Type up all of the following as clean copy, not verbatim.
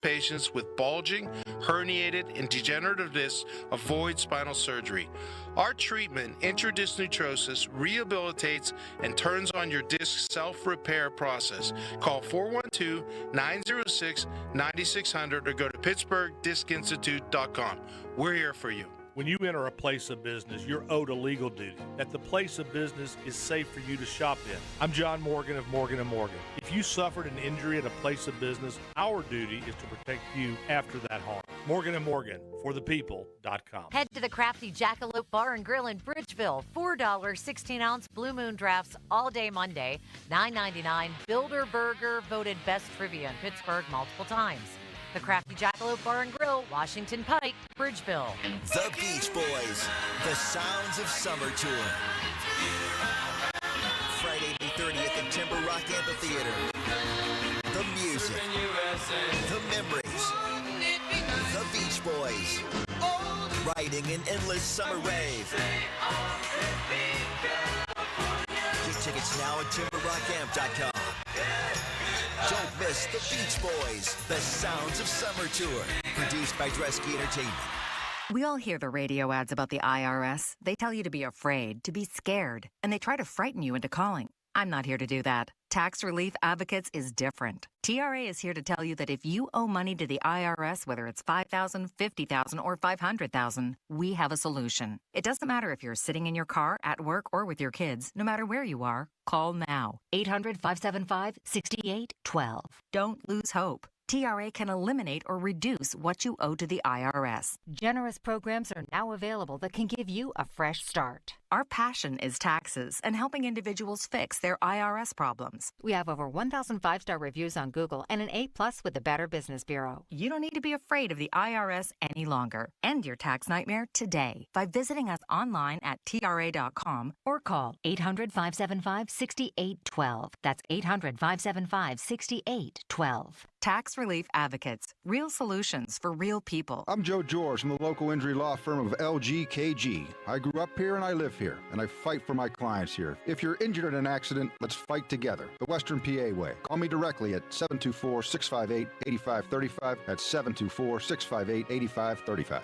patients with bulging, herniated, and degenerative discs avoid spinal surgery. Our treatment, intradisc neutrosis, rehabilitates and turns on your disc self-repair process. Call 412-906-9600 or go to pittsburghdiscinstitute.com. We're here for you. When you enter a place of business, you're owed a legal duty that the place of business is safe for you to shop in. I'm John Morgan of Morgan & Morgan. If you suffered an injury at a place of business, our duty is to protect you after that harm. Morgan & Morgan, for the people.com. Head to the Crafty Jackalope Bar and Grill in Bridgeville. $4 16-ounce Blue Moon drafts all day Monday. $9.99 Builder Burger, voted best trivia in Pittsburgh multiple times. The Crafty Jackalope Bar and Grill, Washington Pike, Bridgeville. The Beach Boys, the Sounds of Summer Tour. Friday, May 30th at Timber Rock Amphitheater. The music, the memories, the Beach Boys, riding an endless summer rave. Get tickets now at timberrockamp.com. Don't miss the Beach Boys, the Sounds of Summer Tour, produced by Dresky Entertainment. We all hear the radio ads about the IRS. They tell you to be afraid, to be scared, and they try to frighten you into calling. I'm not here to do that. Tax Relief Advocates is different. TRA is here to tell you that if you owe money to the IRS, whether it's $5,000, $50,000, or $500,000, we have a solution. It doesn't matter if you're sitting in your car, at work, or with your kids. No matter where you are, call now. 800-575-6812. Don't lose hope. TRA can eliminate or reduce what you owe to the IRS. Generous programs are now available that can give you a fresh start. Our passion is taxes and helping individuals fix their IRS problems. We have over 1,000 5-star reviews on Google and an A+ with the Better Business Bureau. You don't need to be afraid of the IRS any longer. End your tax nightmare today by visiting us online at TRA.com or call 800-575-6812. That's 800-575-6812. Tax Relief Advocates. Real solutions for real people. I'm Joe George from the local injury law firm of LGKG. I grew up here and I live here, and I fight for my clients here. If you're injured in an accident, let's fight together. The Western PA way. Call me directly at 724-658-8535. That's 724-658-8535.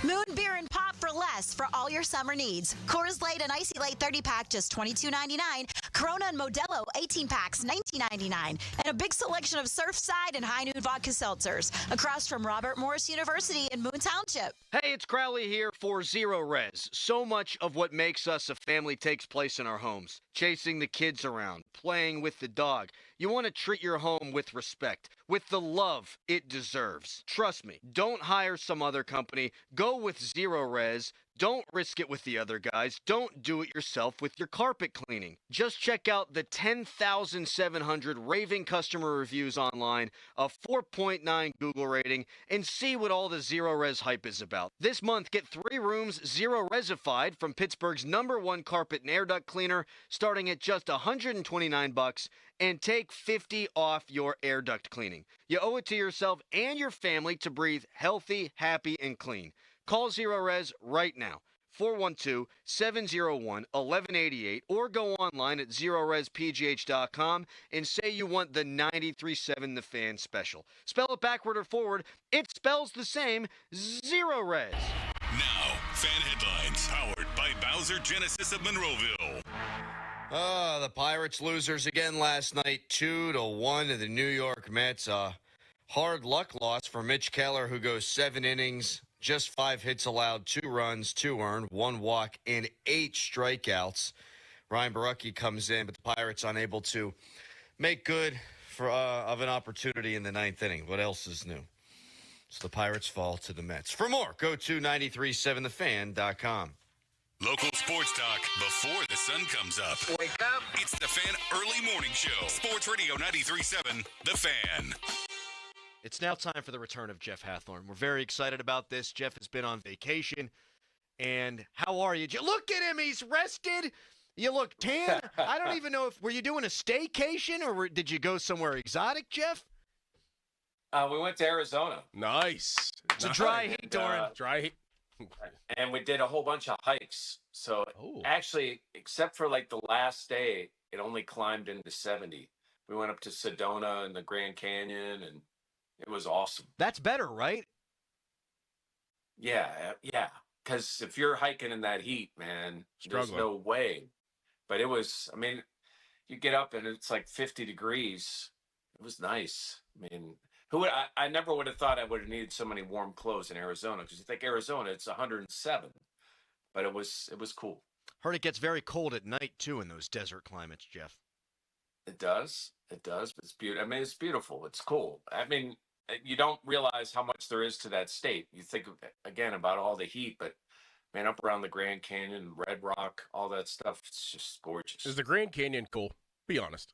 Moon Beer and Pop for less for all your summer needs. Coors Light and Icy Light 30-pack, just $22.99. Corona and Modelo 18-packs, $19.99. And a big selection of Surfside and High Noon Vodka Seltzers across from Robert Morris University in Moon Township. Hey, it's Crowley here for Zero Res. So much of what makes us a family takes place in our homes. Chasing the kids around, playing with the dog. You want to treat your home with respect, with the love it deserves. Trust me, don't hire some other company. Go with Zero Res. Don't risk it with the other guys. Don't do it yourself with your carpet cleaning. Just check out the 10,700 raving customer reviews online, a 4.9 Google rating, and see what all the Zero Res hype is about. This month, get 3 rooms Zero Resified from Pittsburgh's #1 carpet and air duct cleaner, starting at just $129, and take $50 off your air duct cleaning. You owe it to yourself and your family to breathe healthy, happy, and clean. Call Zero Res right now, 412-701-1188, or go online at ZeroResPGH.com and say you want the 93.7 The Fan special. Spell it backward or forward, it spells the same, Zero Res. Now, fan headlines, powered by Bowser Genesis of Monroeville. The Pirates losers again last night, 2-1 to the New York Mets. Hard luck loss for Mitch Keller, who goes 7 innings, just 5 hits allowed, 2 runs, 2 earned, 1 walk, and 8 strikeouts. Ryan Barucki comes in, but the Pirates unable to make good for of an opportunity in the 9th inning. What else is new? So the Pirates fall to the Mets. For more, go to 937thefan.com. Local sports talk before the sun comes up. Wake up. It's the Fan Early Morning Show. Sports Radio 93.7, The Fan. It's now time for the return of Jeff Hathorn. We're very excited about this. Jeff has been on vacation. And how are you? Look at him. He's rested. You look tan. I don't even know were you doing a staycation or did you go somewhere exotic, Jeff? We went to Arizona. Nice. It's a dry heat, Doran. Dry heat. And we did a whole bunch of hikes. So actually, except for like the last day, it only climbed into 70. We went up to Sedona and the Grand Canyon and, It was awesome. That's better, right? Yeah. Because if you're hiking in that heat, man, there's no way. But it was, I mean, you get up and it's like 50 degrees. It was nice. I mean, I never would have thought I would have needed so many warm clothes in Arizona, because you think Arizona, it's 107. But it was cool. Heard it gets very cold at night, too, in those desert climates, Jeff. It does. But it's beautiful. I mean, it's beautiful. It's cool. I mean, you don't realize how much there is to that state. You think, again, about all the heat, but man, up around the Grand Canyon, Red Rock, all that stuff, it's just gorgeous. Is the Grand Canyon cool? Be honest.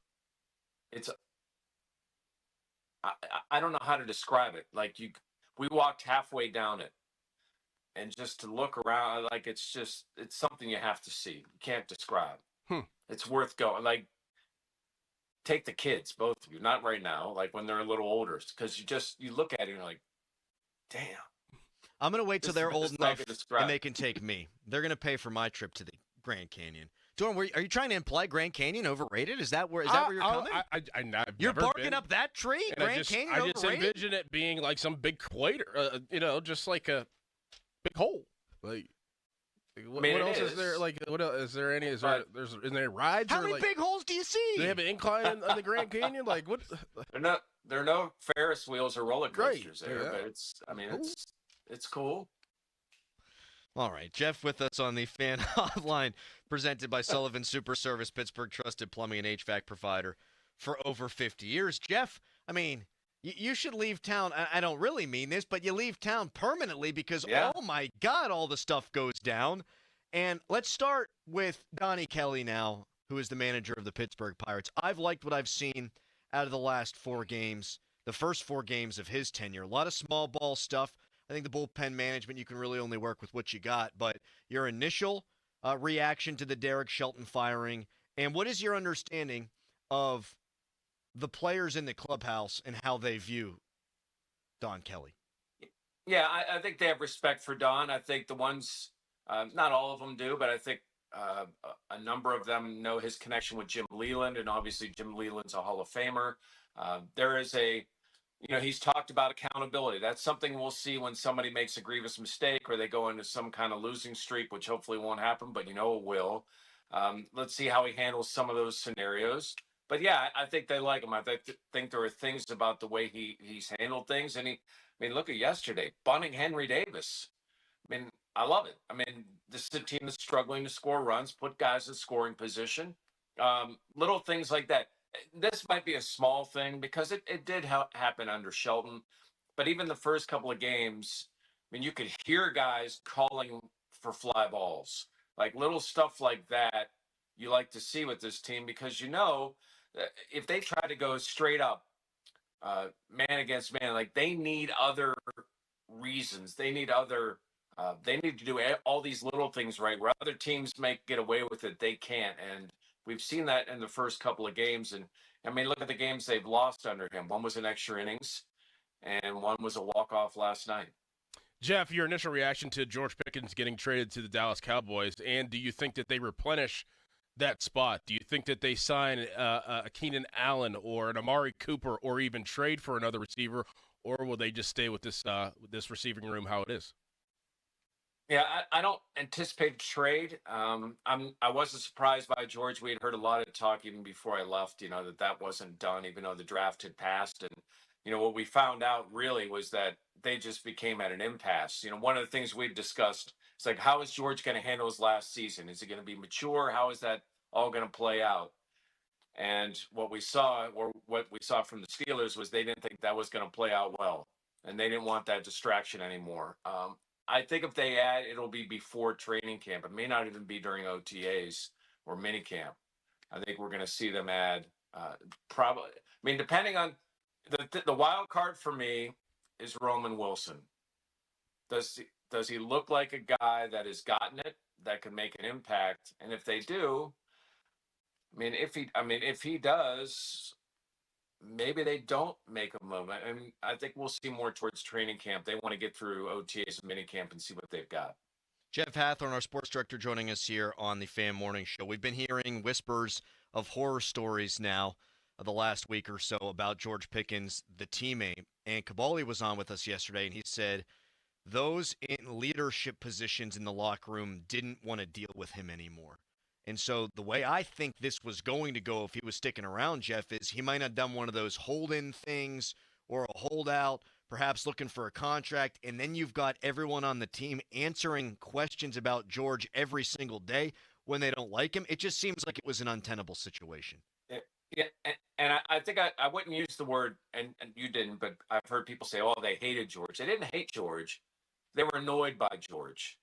I don't know how to describe it. Like, we walked halfway down it, and just to look around, like, it's something you have to see. You can't describe. It's worth going. Like, take the kids, both of you, not right now, like when they're a little older, because you look at it and you're like, damn. I'm going to wait till they're old enough and they can take me. They're going to pay for my trip to the Grand Canyon. Dorn, are you trying to imply Grand Canyon overrated? Is that where you're coming? You're barking up that tree? Grand Canyon overrated? I just envision it being like some big crater, just like a big hole. Like, what else is there? Like, what else is there? Is there rides? How many big holes do you see? Do they have an incline on the Grand Canyon? Like, what? There are no Ferris wheels or roller coasters there, but it's cool. All right, Jeff with us on the Fan Hotline, presented by Sullivan Super Service, Pittsburgh trusted plumbing and HVAC provider for over 50 years. Jeff, I mean, you should leave town. I don't really mean this, but you leave town permanently because, oh my God, all the stuff goes down. And let's start with Donnie Kelly now, who is the manager of the Pittsburgh Pirates. I've liked what I've seen out of the last 4 games, the first 4 games of his tenure. A lot of small ball stuff. I think the bullpen management, you can really only work with what you got. But your initial reaction to the Derek Shelton firing, and what is your understanding of the players in the clubhouse and how they view Don Kelly? Yeah, I think they have respect for Don. I think the ones, not all of them do, but I think a number of them know his connection with Jim Leland, and obviously Jim Leland's a Hall of Famer. There is he's talked about accountability. That's something we'll see when somebody makes a grievous mistake or they go into some kind of losing streak, which hopefully won't happen, but it will. Let's see how he handles some of those scenarios. But yeah, I think they like him. I think there are things about the way he's handled things. And look at yesterday, bunting Henry Davis. I love it. This is a team that's struggling to score runs, put guys in scoring position. Little things like that. This might be a small thing because it did happen under Shelton. But even the first couple of games, you could hear guys calling for fly balls. Like little stuff like that you like to see with this team because if they try to go straight up man against man, like they need other reasons. They need to do all these little things right where other teams may get away with it. They can't. And we've seen that in the first couple of games. And look at the games they've lost under him. One was an extra innings and one was a walk-off last night. Jeff, your initial reaction to George Pickens getting traded to the Dallas Cowboys, and do you think that they replenish that spot? Do you think that they sign a Keenan Allen or an Amari Cooper or even trade for another receiver, or will they just stay with this receiving room how it is? Yeah, I don't anticipate a trade. I wasn't surprised by George. We had heard a lot of talk even before I left, that wasn't done, even though the draft had passed. And, what we found out really was that they just became at an impasse. One of the things we discussed is like, how is George going to handle his last season? Is he going to be mature? How is that all going to play out? And what we saw from the Steelers was they didn't think that was going to play out well. And they didn't want that distraction anymore. I think if they add, it'll be before training camp. It may not even be during OTAs or minicamp. I think we're going to see them add probably. Depending on the wild card for me is Roman Wilson. Does he look like a guy that has gotten it, that can make an impact? And if they do, if he does, maybe they don't make a move. I think we'll see more towards training camp. They want to get through OTAs and minicamp and see what they've got. Jeff Hathorn, our sports director, joining us here on the Fan Morning Show. We've been hearing whispers of horror stories now the last week or so about George Pickens, the teammate. And Kabali was on with us yesterday, and he said those in leadership positions in the locker room didn't want to deal with him anymore. And so the way I think this was going to go if he was sticking around, Jeff, is he might not have done one of those hold-in things or a holdout, perhaps looking for a contract, and then you've got everyone on the team answering questions about George every single day when they don't like him. It just seems like it was an untenable situation. Yeah, and I think I wouldn't use the word, and you didn't, but I've heard people say, oh, they hated George. They didn't hate George. They were annoyed by George.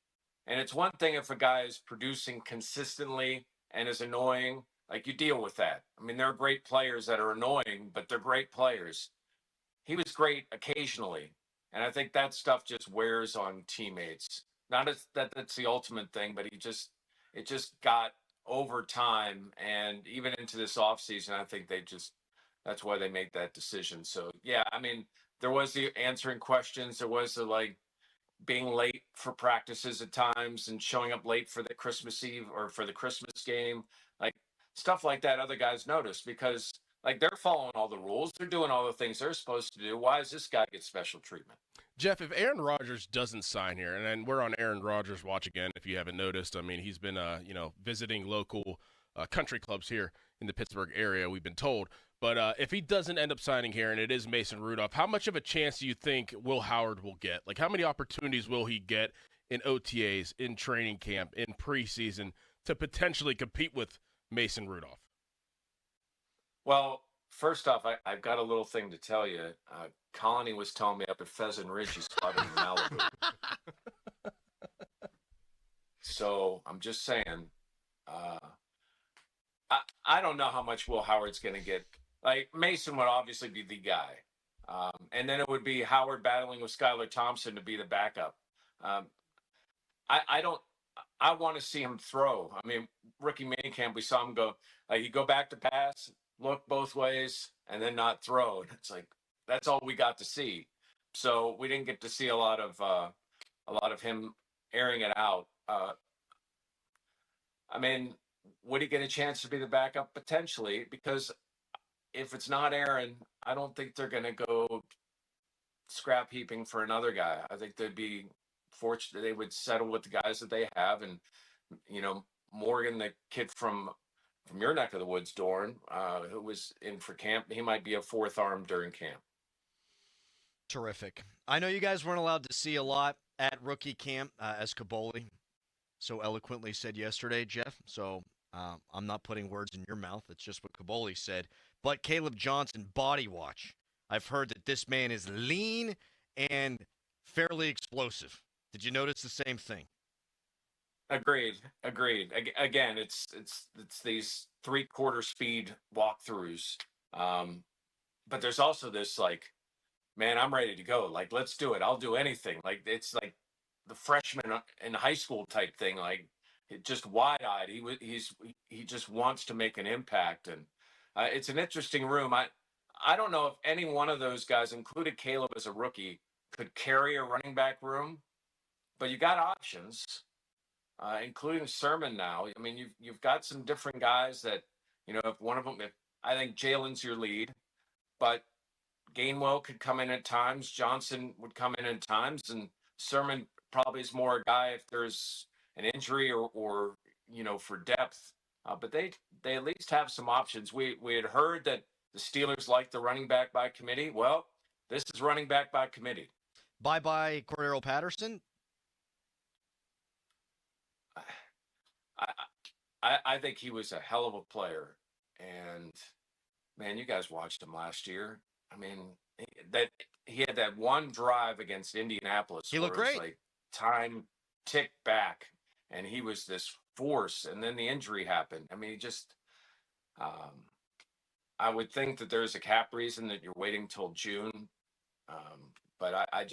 And it's one thing if a guy is producing consistently and is annoying, like you deal with that. I mean, there are great players that are annoying, but they're great players. He was great occasionally. And I think that stuff just wears on teammates. Not as that's the ultimate thing, but it just got over time and even into this offseason, I think that's why they made that decision. So yeah, I mean, there was the answering questions, there was the being late for practices at times and showing up late for the Christmas Eve or for the Christmas game, like stuff like that. Other guys noticed because they're following all the rules, they're doing all the things they're supposed to do. Why does this guy get special treatment? Jeff, if Aaron Rodgers doesn't sign here, and we're on Aaron Rodgers watch again, if you haven't noticed, I mean, he's been, visiting local country clubs here in the Pittsburgh area, we've been told. But if he doesn't end up signing here and it is Mason Rudolph, how much of a chance do you think Will Howard will get? Like, how many opportunities will he get in OTAs, in training camp, in preseason to potentially compete with Mason Rudolph? Well, first off, I've got a little thing to tell you. Colony was telling me up at Pheasant Ridge he spotted in Malibu. So I'm just saying, I don't know how much Will Howard's going to get. Like, Mason would obviously be the guy. And then it would be Howard battling with Skylar Thompson to be the backup. I want to see him throw. I mean, rookie minicamp, we saw him go, he'd go back to pass, look both ways, and then not throw. And it's like, that's all we got to see. So we didn't get to see a lot of him airing it out. I mean, would he get a chance to be the backup? Potentially, because if it's not Aaron, I don't think they're going to go scrap heaping for another guy. I think they'd be fortunate. They would settle with the guys that they have. And, Morgan, the kid from your neck of the woods, Dorn, who was in for camp, he might be a fourth arm during camp. Terrific. I know you guys weren't allowed to see a lot at rookie camp, as Kaboli so eloquently said yesterday, Jeff. So I'm not putting words in your mouth. It's just what Kaboli said. But Caleb Johnson, body watch. I've heard that this man is lean and fairly explosive. Did you notice the same thing? Agreed. Again, it's these 3/4 speed walkthroughs. But there's also this man, I'm ready to go. Like, let's do it. I'll do anything. Like, it's like the freshman in high school type thing. Like, just wide-eyed. He just wants to make an impact. And it's an interesting room. I don't know if any one of those guys, including Caleb as a rookie, could carry a running back room. But you got options, including Sermon now. I mean, you've got some different guys that, if one of them, I think Jalen's your lead, but Gainwell could come in at times. Johnson would come in at times, and Sermon probably is more a guy if there's an injury or for depth. But they at least have some options. We had heard that the Steelers like the running back by committee. Well, this is running back by committee. Bye-bye Cordero Patterson. I think he was a hell of a player. And, man, you guys watched him last year. I mean, that he had that one drive against Indianapolis. He looked great. Time ticked back, and he was this force, and then the injury happened. I mean, he just I would think that there's a cap reason that you're waiting till June, but I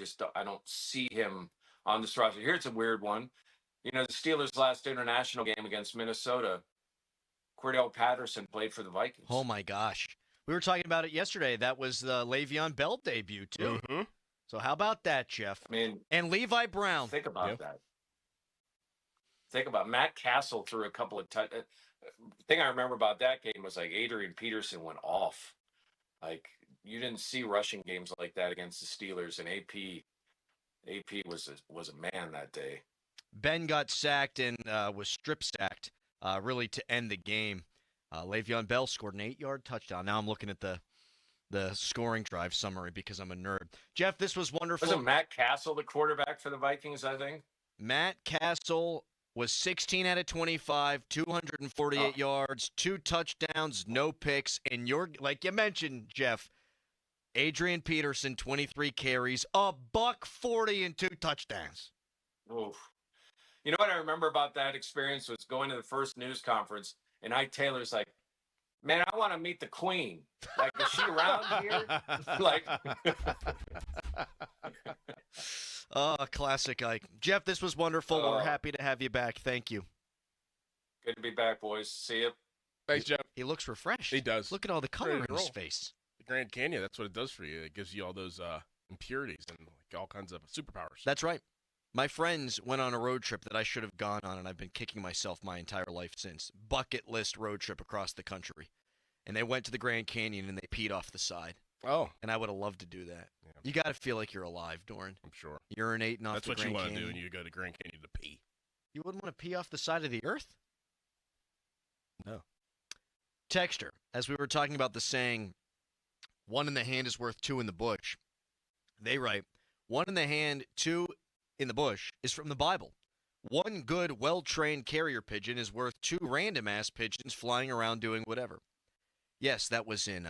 don't see him on this roster. Here's a weird one. The Steelers' last international game against Minnesota, Cordell Patterson played for the Vikings. Oh, my gosh. We were talking about it yesterday. That was the Le'Veon Bell debut, too. Mm-hmm. So how about that, Jeff? I mean, and Levi Brown. Think about that. think about Matt Castle threw a couple of thing I remember about that game was like Adrian Peterson went off. Like you didn't see rushing games like that against the Steelers, and AP was a man that day. Ben got sacked and was strip sacked really to end the game. Le'Veon Bell scored an 8-yard touchdown. Now I'm looking at the scoring drive summary because I'm a nerd. Jeff, this was wonderful. Wasn't Matt Castle the quarterback for the Vikings, I think? Matt Castle was 16 out of 25, 248 yards, 2 touchdowns, no picks. And like you mentioned, Jeff, Adrian Peterson, 23 carries, $140 and 2 touchdowns. Oof. You know what I remember about that experience was going to the first news conference, and Ike Taylor's like, man, I want to meet the Queen. Like, is she around here? Like, classic Ike. Jeff, this was wonderful. We're happy to have you back. Thank you. Good to be back, boys. See you. Thanks, Jeff. He looks refreshed. He does. Look at all the color in his face. The Grand Canyon, that's what it does for you. It gives you all those impurities and like all kinds of superpowers. That's right. My friends went on a road trip that I should have gone on, and I've been kicking myself my entire life since. Bucket list road trip across the country. And they went to the Grand Canyon, and they peed off the side. Oh. And I would have loved to do that. Yeah, you got to feel like you're alive, Doran. I'm sure. Urinating off the Grand Canyon. That's what you want to do when you go to Grand Canyon to pee. You wouldn't want to pee off the side of the earth? No. Texter, as we were talking about the saying, 1 in the hand is worth 2 in the bush, they write, 1 in the hand, 2 in the bush is from the Bible. 1 good, well-trained carrier pigeon is worth 2 random-ass pigeons flying around doing whatever. Yes, that was in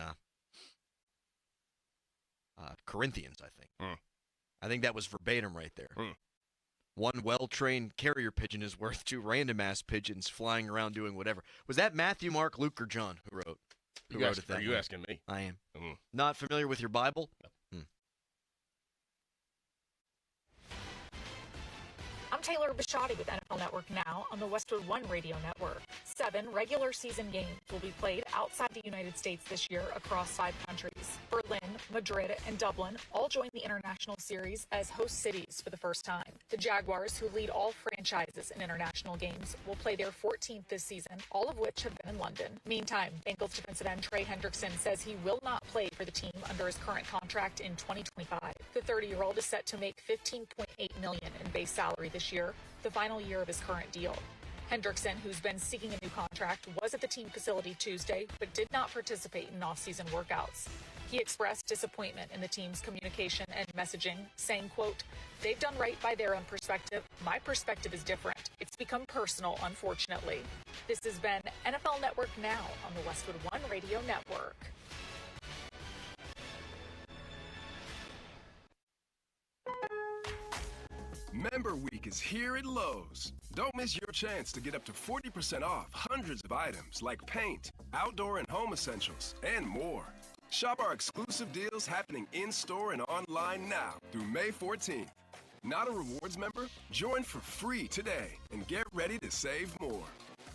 Corinthians, I think. I think that was verbatim right there. 1 well-trained carrier pigeon is worth 2 random-ass pigeons flying around doing whatever. Was that Matthew, Mark, Luke, or John who wrote it that Are you way? asking me? I am. Not familiar with your Bible? No. I'm Taylor Bisciotti with NFL Network Now on the Westwood One Radio Network. 7 regular season games will be played outside the United States this year across 5 countries. Berlin, Madrid, and Dublin all join the international series as host cities for the first time. The Jaguars, who lead all franchises in international games, will play their 14th this season, all of which have been in London. Meantime, Bengals defensive end Trey Hendrickson says he will not play for the team under his current contract in 2025. The 30-year-old is set to make $15.8 million in base salary this year, the final year of his current deal. Hendrickson, who's been seeking a new contract, was at the team facility Tuesday, but did not participate in off-season workouts. He expressed disappointment in the team's communication and messaging, saying, quote, "They've done right by their own perspective. My perspective is different. It's become personal, unfortunately." This has been NFL Network Now on the Westwood One Radio Network. Member Week is here at Lowe's. Don't miss your chance to get up to 40% off hundreds of items like paint, outdoor and home essentials, and more. Shop our exclusive deals happening in-store and online now through May 14th. Not a rewards member? Join for free today and get ready to save more.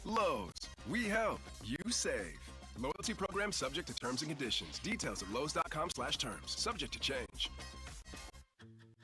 Lowe's, we help, you save. Loyalty program subject to terms and conditions. Details at lowes.com/terms. Subject to change.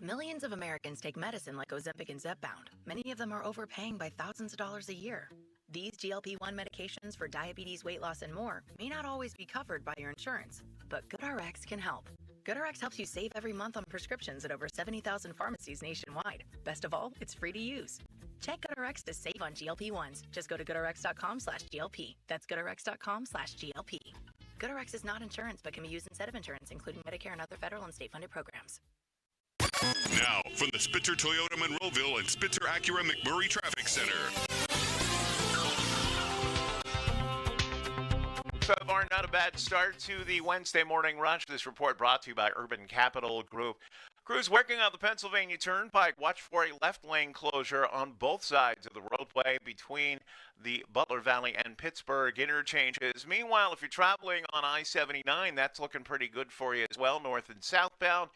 Millions of Americans take medicine like Ozempic and Zepbound. Many of them are overpaying by thousands of dollars a year. These GLP-1 medications for diabetes, weight loss, and more may not always be covered by your insurance, but GoodRx can help. GoodRx helps you save every month on prescriptions at over 70,000 pharmacies nationwide. Best of all, it's free to use. Check GoodRx to save on GLP-1s. Just go to GoodRx.com/GLP. That's GoodRx.com/GLP. GoodRx is not insurance, but can be used instead of insurance, including Medicare and other federal and state-funded programs. Now, from the Spitzer Toyota Monroeville and Spitzer Acura McMurray Traffic Center. So far, not a bad start to the Wednesday morning rush. This report brought to you by Urban Capital Group. Crews working on the Pennsylvania Turnpike. Watch for a left lane closure on both sides of the roadway between the Butler Valley and Pittsburgh interchanges. Meanwhile, if you're traveling on I-79, that's looking pretty good for you as well, north and southbound.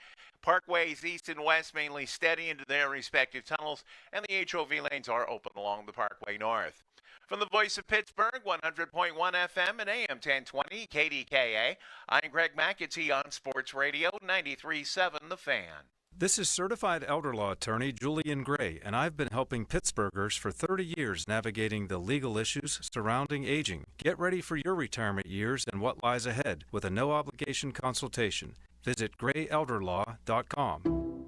Parkways east and west mainly steady into their respective tunnels, and the HOV lanes are open along the Parkway North. From the voice of Pittsburgh, 100.1 FM and AM 1020 KDKA, I'm Greg McAtee on Sports Radio 93.7 The Fan. This is certified elder law attorney Julian Gray, and I've been helping Pittsburghers for 30 years navigating the legal issues surrounding aging. Get ready for your retirement years and what lies ahead with a no-obligation consultation. Visit grayelderlaw.com.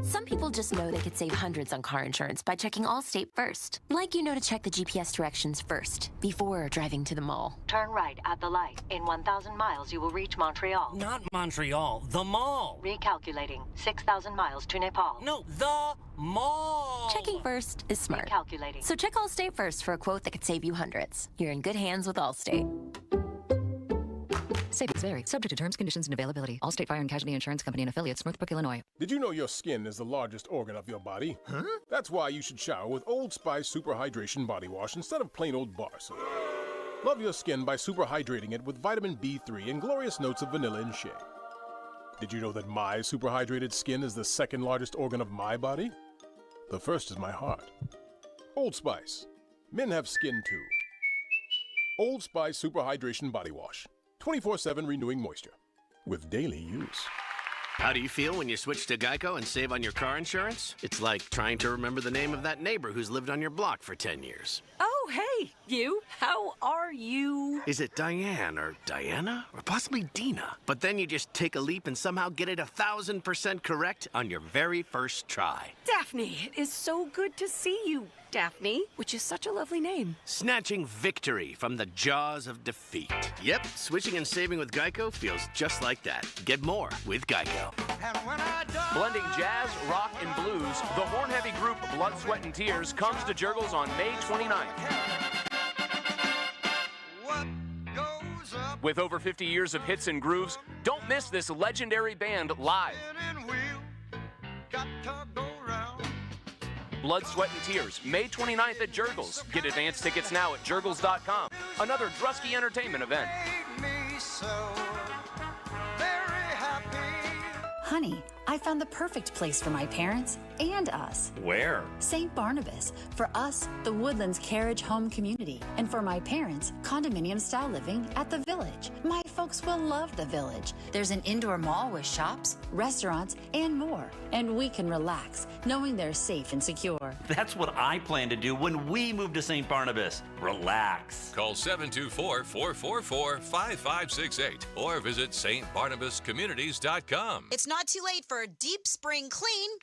Some people just know they could save hundreds on car insurance by checking Allstate first. Like you know to check the GPS directions first, before driving to the mall. Turn right at the light. In 1,000 miles, you will reach Montreal. Not Montreal, the mall. Recalculating. 6,000 miles to Nepal. No, the mall. Checking first is smart. Recalculating. So check Allstate first for a quote that could save you hundreds. You're in good hands with Allstate. Savings vary. Subject to terms, conditions, and availability. Allstate Fire and Casualty Insurance Company and affiliates, Northbrook, Illinois. Did you know your skin is the largest organ of your body? Huh? That's why you should shower with Old Spice Super Hydration Body Wash instead of plain old bar soap. Love your skin by super hydrating it with vitamin B3 and glorious notes of vanilla and shea. Did you know that my super hydrated skin is the second largest organ of my body? The first is my heart. Old Spice. Men have skin too. Old Spice Super Hydration Body Wash. 24/7 renewing moisture with daily use. How do you feel when you switch to Geico and save on your car insurance? It's like trying to remember the name of that neighbor who's lived on your block for 10 years. Oh, hey, you. How are you? Is it Diane or Diana or possibly Dina? But then you just take a leap and somehow get it 1,000% correct on your very first try. Daphne, it is so good to see you, Daphne, which is such a lovely name. Snatching victory from the jaws of defeat. Yep, switching and saving with Geico feels just like that. Get more with Geico. Blending jazz, rock, and blues, the horn-heavy group Blood, Sweat, and Tears comes to Jurgles on May 29th. With over 50 years of hits and grooves, don't miss this legendary band live. Blood, Sweat, and Tears, May 29th at Jurgles. Get advance tickets now at jurgles.com. Another Drusky Entertainment event. Honey, I found the perfect place for my parents and us. Where? St. Barnabas. For us, the Woodlands Carriage Home Community. And for my parents, condominium-style living at the Village. My folks will love the Village. There's an indoor mall with shops, restaurants, and more. And we can relax, knowing they're safe and secure. That's what I plan to do when we move to St. Barnabas. Relax. Call 724-444-5568 or visit stbarnabascommunities.com. It's not too late for a deep spring cleaning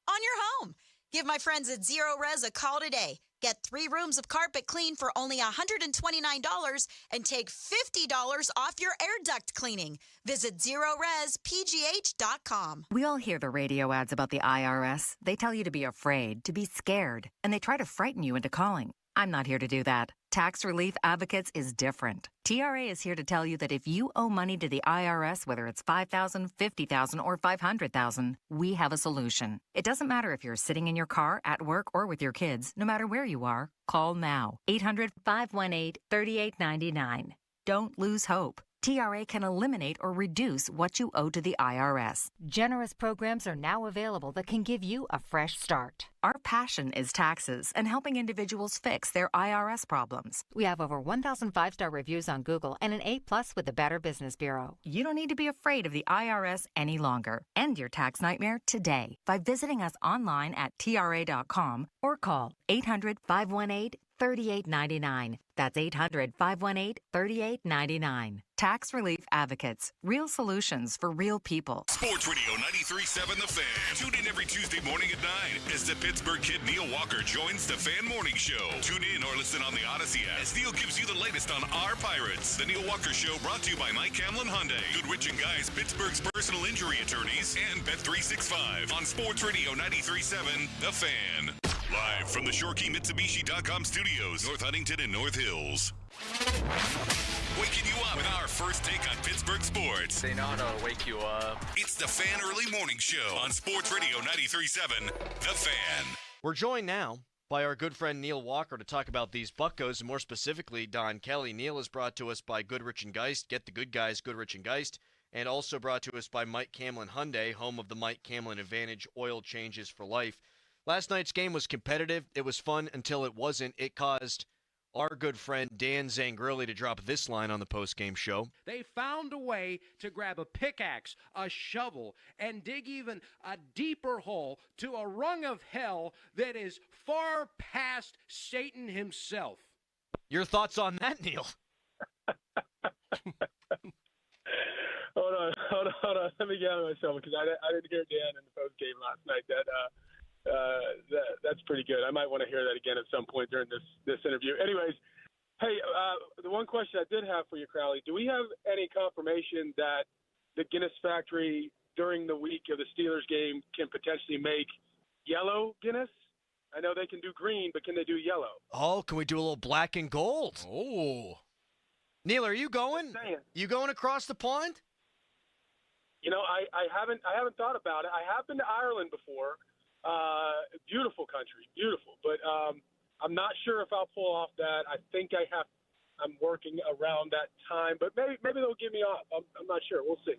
on your home. Give my friends at Zero Res a call today. Get 3 rooms of carpet clean for only $129 and take $50 off your air duct cleaning. Visit ZeroResPGH.com. We all hear the radio ads about the IRS. They tell you to be afraid, to be scared, and they try to frighten you into calling. I'm not here to do that. Tax Relief Advocates is different. TRA is here to tell you that if you owe money to the IRS, whether it's $5,000, $50,000, or $500,000, we have a solution. It doesn't matter if you're sitting in your car, at work, or with your kids. No matter where you are, call now. 800-518-3899. Don't lose hope. TRA can eliminate or reduce what you owe to the IRS. Generous programs are now available that can give you a fresh start. Our passion is taxes and helping individuals fix their IRS problems. We have over 1,000 5-star reviews on Google and an A+ with the Better Business Bureau. You don't need to be afraid of the IRS any longer. End your tax nightmare today by visiting us online at TRA.com or call 800-518-3899. That's 800-518-3899. Tax Relief Advocates. Real solutions for real people. Sports Radio 93.7 The Fan. Tune in every Tuesday morning at 9 as the Pittsburgh kid Neil Walker joins the Fan Morning Show. Tune in or listen on the Odyssey app as Neil gives you the latest on our Pirates. The Neil Walker Show brought to you by Mike Hamlin Hyundai, Goodrich & Guys, Pittsburgh's personal injury attorneys, and Bet365 on Sports Radio 93.7 The Fan. Live from the ShoreKeyMitsubishi.com studios, North Huntington and North Hills. Waking you up with our first take on Pittsburgh sports. They know how to wake you up. It's the Fan Early Morning Show on Sports Radio 93.7 The Fan. We're joined now by our good friend Neil Walker to talk about these Buccos, and more specifically, Don Kelly. Neil is brought to us by Goodrich & Geist. Get the good guys, Goodrich & Geist. And also brought to us by Mike Hamlin Hyundai, home of the Mike Hamlin Advantage oil changes for life. Last night's game was competitive. It was fun until it wasn't. It caused our good friend Dan Zangrilli to drop this line on the postgame show. They found a way to grab a pickaxe, a shovel, and dig even a deeper hole to a rung of hell that is far past Satan himself. Your thoughts on that, Neil? Hold on. Let me gather myself because I didn't hear Dan in the post game last night. That's pretty good. I might want to hear that again at some point during this interview. Anyways, hey, the one question I did have for you, Crowley, do we have any confirmation that the Guinness factory during the week of the Steelers game can potentially make yellow Guinness? I know they can do green, but can they do yellow? Oh, can we do a little black and gold? Oh. Neil, are you going? You going across the pond? You know, I haven't thought about it. I have been to Ireland before. Beautiful country, beautiful. But I'm not sure if I'll pull off that. I think I'm working around that time, but maybe they'll give me off. I'm not sure. We'll see.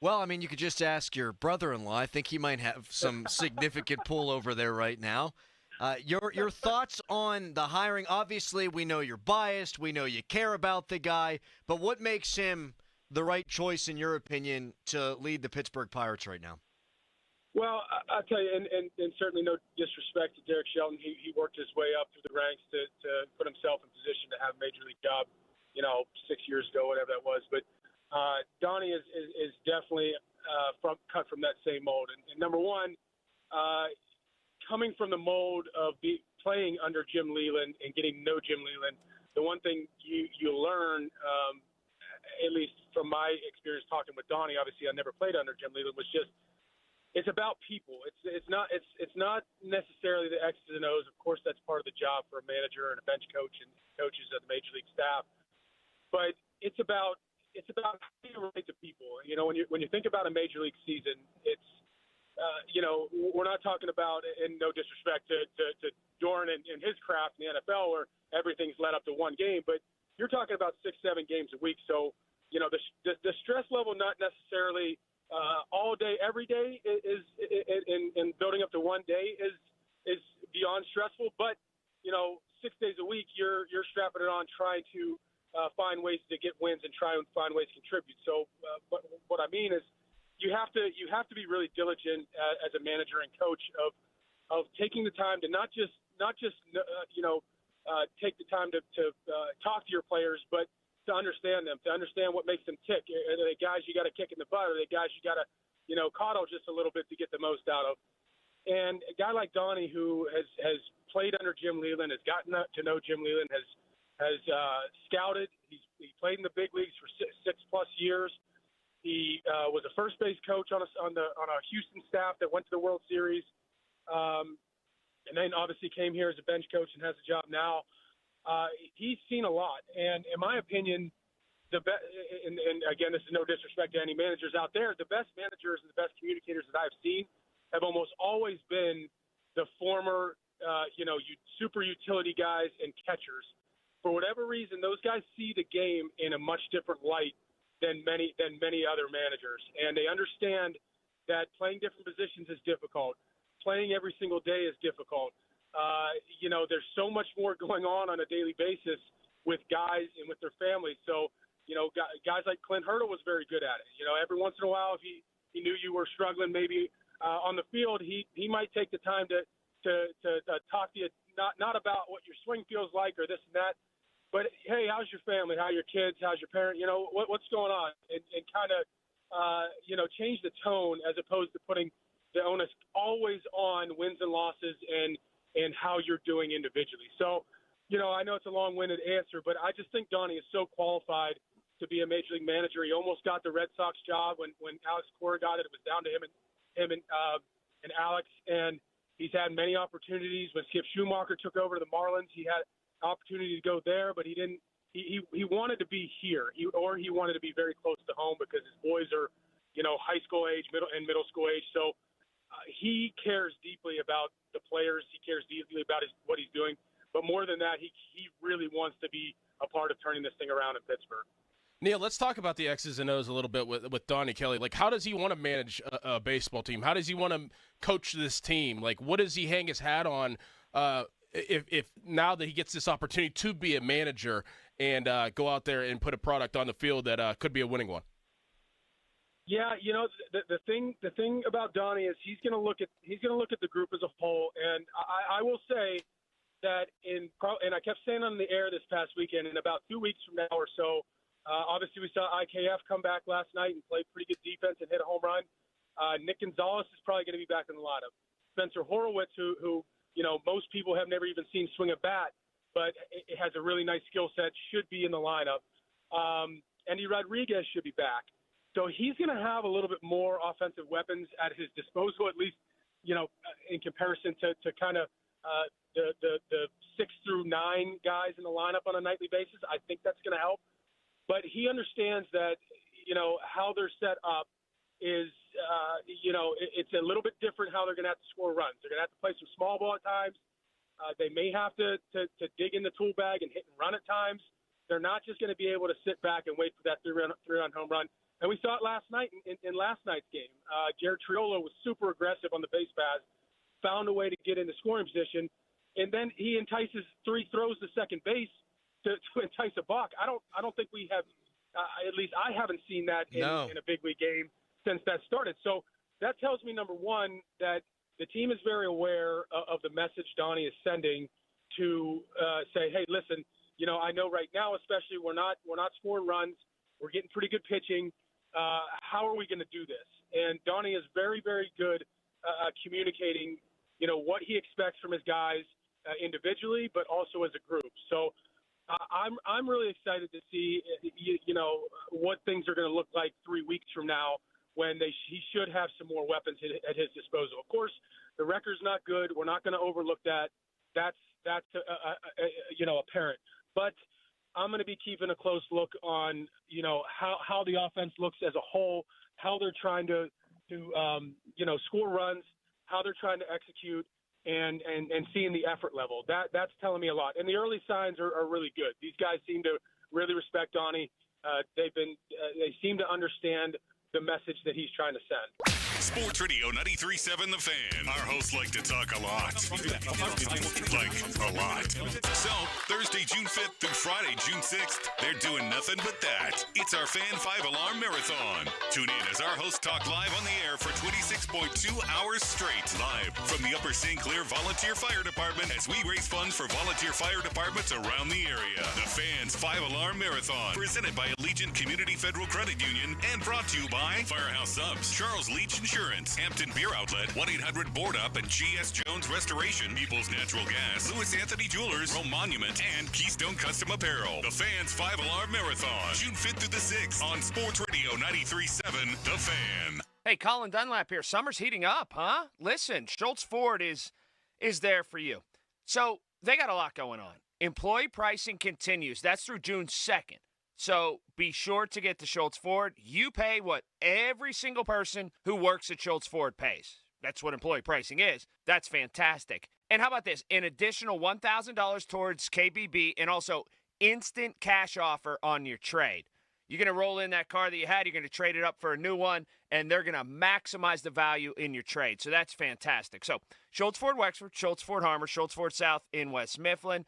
Well, I mean, you could just ask your brother-in-law. I think he might have some significant pull over there right now. Your thoughts on the hiring? Obviously, we know you're biased. We know you care about the guy. But what makes him the right choice, in your opinion, to lead the Pittsburgh Pirates right now? Well, I'll tell you, and certainly no disrespect to Derek Shelton. He worked his way up through the ranks to put himself in position to have a major league job, 6 years ago, whatever that was. But Donnie is definitely cut from that same mold. And number one, coming from the mold of playing under Jim Leland and getting to know Jim Leland, the one thing you learn, at least from my experience talking with Donnie, obviously I never played under Jim Leland, was just it's about people. It's not necessarily the X's and O's. Of course, that's part of the job for a manager and a bench coach and coaches of the major league staff. But it's about how you relate to people. You know, when you think about a major league season, it's we're not talking about, and no disrespect to Doran and his craft in the NFL, where everything's led up to one game, but you're talking about 6-7 games a week. So, the stress level not necessarily all day, every day is in building up to one day is beyond stressful. But 6 days a week, you're strapping it on, trying to find ways to get wins and try and find ways to contribute. So, but what I mean is, you have to be really diligent as a manager and coach of taking the time to not just take the time to talk to your players, but to understand them, to understand what makes them tick. Are they guys you got to kick in the butt? Are they guys you got to coddle just a little bit to get the most out of? And a guy like Donnie, who has played under Jim Leland, has gotten to know Jim Leland, has scouted. He played in the big leagues for 6+ years. He was a first base coach on a Houston staff that went to the World Series, and then obviously came here as a bench coach and has a job now. He's seen a lot, and in my opinion, and again, this is no disrespect to any managers out there, the best managers and the best communicators that I've seen have almost always been the former, super utility guys and catchers. For whatever reason, those guys see the game in a much different light than many other managers, and they understand that playing different positions is difficult. Playing every single day is difficult. There's so much more going on a daily basis with guys and with their families. So, guys like Clint Hurdle was very good at it. Every once in a while, if he knew you were struggling, maybe on the field, he might take the time to talk to you, not about what your swing feels like or this and that. But, hey, how's your family? How are your kids? How's your parent? What's going on? And kind of, change the tone as opposed to putting the onus always on wins and losses and how you're doing individually. So, I know it's a long-winded answer, but I just think Donnie is so qualified to be a major league manager. He almost got the Red Sox job when Alex Cora got it. It was down to him and Alex. And he's had many opportunities. When Skip Schumacher took over the Marlins, he had opportunity to go there, but he didn't. He wanted to be here, he wanted to be very close to home because his boys are, high school age, middle school age. So he cares deeply about the players. He cares deeply about what he's doing. But more than that, he really wants to be a part of turning this thing around in Pittsburgh. Neil, let's talk about the X's and O's a little bit with Donnie Kelly. Like, how does he want to manage a baseball team? How does he want to coach this team? Like, what does he hang his hat on? if now that he gets this opportunity to be a manager and go out there and put a product on the field that could be a winning one. Yeah, the thing about Donnie is he's going to look at the group as a whole, and I will say that and I kept saying on the air this past weekend, in about 2 weeks from now or so, obviously we saw IKF come back last night and play pretty good defense and hit a home run. Nick Gonzalez is probably going to be back in the lineup. Spencer Horowitz, who most people have never even seen swing a bat, but it has a really nice skill set, should be in the lineup. Andy Rodriguez should be back. So he's going to have a little bit more offensive weapons at his disposal, at least, in comparison to kind of the 6 through 9 guys in the lineup on a nightly basis. I think that's going to help. But he understands that, how they're set up is, it's a little bit different how they're going to have to score runs. They're going to have to play some small ball at times. They may have to dig in the tool bag and hit and run at times. They're not just going to be able to sit back and wait for that three-run home run. And we saw it last night in last night's game. Jared Triolo was super aggressive on the base paths, found a way to get into scoring position, and then he entices 3 throws to second base to entice a balk. I don't think we have, at least I haven't seen that in a big league game since that started. So that tells me, number one, that the team is very aware of the message Donnie is sending to say, hey, listen, I know right now, especially we're not scoring runs. We're getting pretty good pitching. How are we going to do this? And Donnie is very, very good communicating, what he expects from his guys individually, but also as a group. So I'm really excited to see, what things are going to look like 3 weeks from now when he should have some more weapons at his disposal. Of course, the record's not good. We're not going to overlook that. That's apparent. But I'm going to be keeping a close look on, how the offense looks as a whole, how they're trying to score runs, how they're trying to execute, and seeing the effort level. That's telling me a lot. And the early signs are really good. These guys seem to really respect Donnie. They seem to understand the message that he's trying to send. Sports Radio 93.7 The Fan. Our hosts like to talk a lot. Like a lot. So, Thursday, June 5th through Friday, June 6th, they're doing nothing but that. It's our Fan 5-Alarm Marathon. Tune in as our hosts talk live on the air for 26.2 hours straight. Live from the Upper St. Clair Volunteer Fire Department as we raise funds for volunteer fire departments around the area. The Fans 5-Alarm Marathon. Presented by Allegiant Community Federal Credit Union and brought to you by Firehouse Subs, Charles Leach Insurance, Hampton Beer Outlet, 1-800-BOARD-UP, and G.S. Jones Restoration, People's Natural Gas, Louis Anthony Jewelers, Rome Monument, and Keystone Custom Apparel. The Fans 5-Alarm Marathon, June 5th through the 6th on Sports Radio 93.7 The Fan. Hey, Colin Dunlap here. Summer's heating up, huh? Listen, Schultz Ford is there for you. So they got a lot going on. Employee pricing continues. That's through June 2nd. So be sure to get to Schultz Ford. You pay what every single person who works at Schultz Ford pays. That's what employee pricing is. That's fantastic. And how about this? An additional $1,000 towards KBB and also instant cash offer on your trade. You're going to roll in that car that you had. You're going to trade it up for a new one, and they're going to maximize the value in your trade. So that's fantastic. So Schultz Ford Wexford, Schultz Ford Harmer, Schultz Ford South in West Mifflin.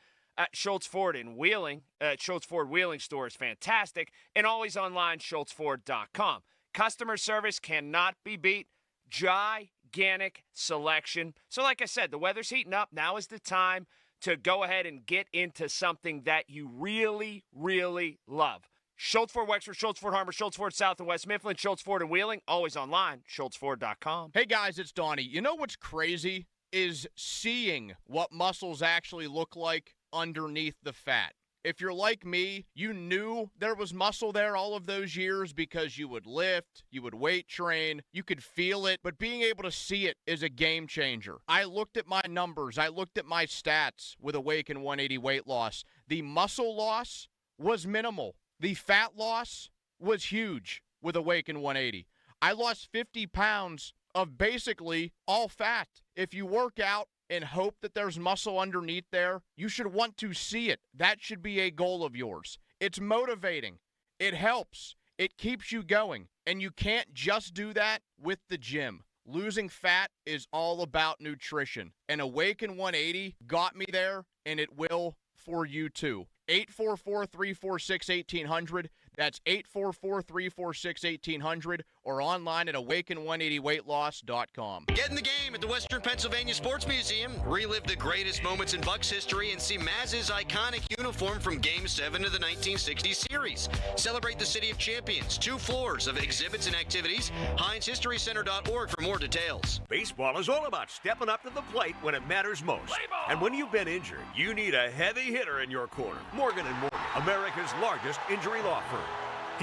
Schultz Ford in Wheeling, Schultz Ford Wheeling store is fantastic, and always online, schultzford.com. Customer service cannot be beat. Gigantic selection. So like I said, the weather's heating up. Now is the time to go ahead and get into something that you really, really love. Schultz Ford Wexford, Schultz Ford Harmer, Schultz Ford South and West Mifflin, Schultz Ford in Wheeling, always online, schultzford.com. Hey guys, it's Donnie. You know what's crazy is seeing what muscles actually look like underneath the fat. If you're like me, you knew there was muscle there all of those years because you would lift, you would weight train, you could feel it, but being able to see it is a game changer. I looked at my numbers, I looked at my stats with Awaken 180 weight loss. The muscle loss was minimal. The fat loss was huge with Awaken 180. I lost 50 pounds of basically all fat. If you work out and hope that there's muscle underneath there, you should want to see it. That should be a goal of yours. It's motivating. It helps. It keeps you going. And you can't just do that with the gym. losing fat is all about nutrition. And Awaken 180 got me there, and it will for you too. 844-346-1800. That's 844-346-1800 or online at awaken180weightloss.com. Get in the game at the Western Pennsylvania Sports Museum. Relive the greatest moments in Bucs history and see Maz's iconic uniform from Game 7 of the 1960 series. Celebrate the City of Champions. 2 floors of exhibits and activities. HeinzHistoryCenter.org for more details. Baseball is all about stepping up to the plate when it matters most. And when you've been injured, you need a heavy hitter in your corner. Morgan & Morgan, America's largest injury law firm.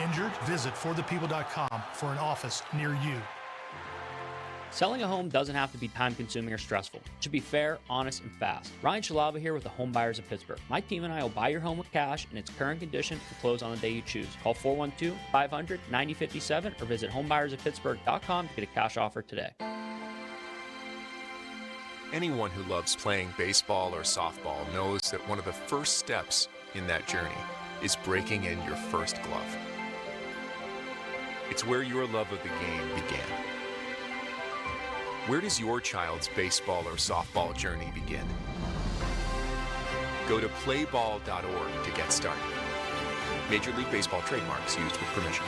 Injured? Visit forthepeople.com for an office near you. Selling a home doesn't have to be time-consuming or stressful. It should be fair, honest, and fast. Ryan Shalava here with the Home Buyers of Pittsburgh. My team and I will buy your home with cash in its current condition to close on the day you choose. Call 412-500-9057 or visit homebuyersofpittsburgh.com to get a cash offer today. Anyone who loves playing baseball or softball knows that one of the first steps in that journey is breaking in your first glove. It's where your love of the game began. Where does your child's baseball or softball journey begin? Go to playball.org to get started. Major League Baseball trademarks used with permission.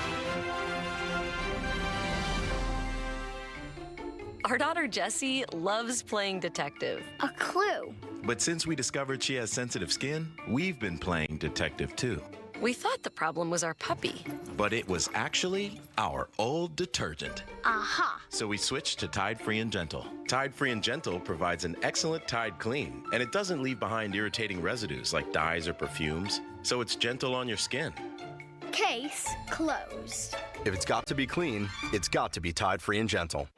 Our daughter Jessie loves playing detective. A clue. But since we discovered she has sensitive skin, we've been playing detective too. We thought the problem was our puppy. But it was actually our old detergent. Aha! So we switched to Tide Free and Gentle. Tide Free and Gentle provides an excellent Tide clean, and it doesn't leave behind irritating residues like dyes or perfumes, so it's gentle on your skin. Case closed. If it's got to be clean, it's got to be Tide Free and Gentle.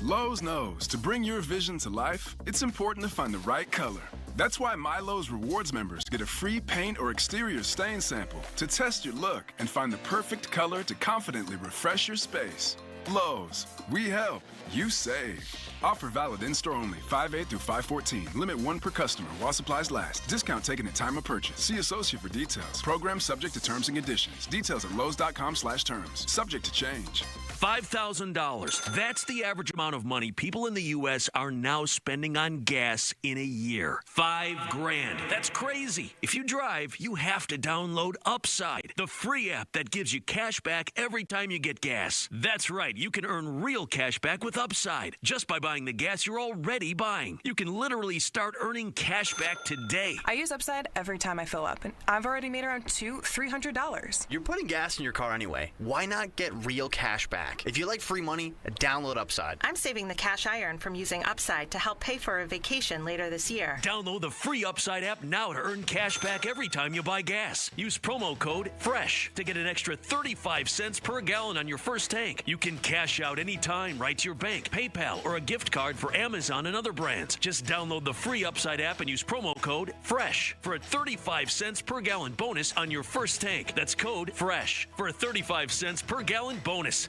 Lowe's knows to bring your vision to life, it's important to find the right color. That's why My Lowe's Rewards members get a free paint or exterior stain sample to test your look and find the perfect color to confidently refresh your space. Lowe's, we help, you save. Offer valid in-store only, 5/8 through 5/14. Limit 1 per customer while supplies last. Discount taken at time of purchase. See associate for details. Program subject to terms and conditions. Details at lowes.com/terms. Subject to change. $5,000. That's the average amount of money people in the U.S. are now spending on gas in a year. $5,000. That's crazy. If you drive, you have to download Upside, the free app that gives you cash back every time you get gas. That's right. You can earn real cash back with Upside just by buying the gas you're already buying. You can literally start earning cash back today. I use Upside every time I fill up, and I've already made around $300. You're putting gas in your car anyway. Why not get real cash back? If you like free money, download Upside. I'm saving the cash I earn from using Upside to help pay for a vacation later this year. Download the free Upside app now to earn cash back every time you buy gas. Use promo code FRESH to get an extra 35 cents per gallon on your first tank. You can cash out anytime right to your bank, PayPal, or a gift card for Amazon and other brands. Just download the free Upside app and use promo code FRESH for a 35 cents per gallon bonus on your first tank. That's code FRESH for a 35 cents per gallon bonus.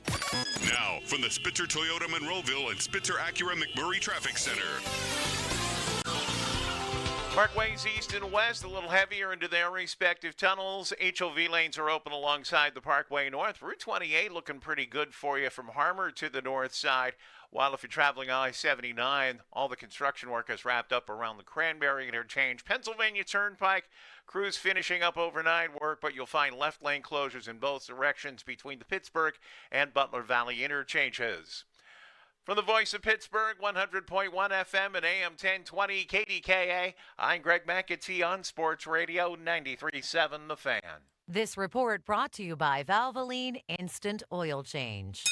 Now, from the Spitzer Toyota Monroeville and Spitzer Acura McMurray Traffic Center. Parkways east and west, a little heavier into their respective tunnels. HOV lanes are open alongside the Parkway North. Route 28 looking pretty good for you from Harmer to the north side. While if you're traveling I-79, all the construction work is wrapped up around the Cranberry Interchange. Pennsylvania Turnpike, crews finishing up overnight work, but you'll find left lane closures in both directions between the Pittsburgh and Butler Valley interchanges. From the voice of Pittsburgh, 100.1 FM and AM 1020 KDKA, I'm Greg McAtee on Sports Radio 93.7 The Fan. This report brought to you by Valvoline Instant Oil Change.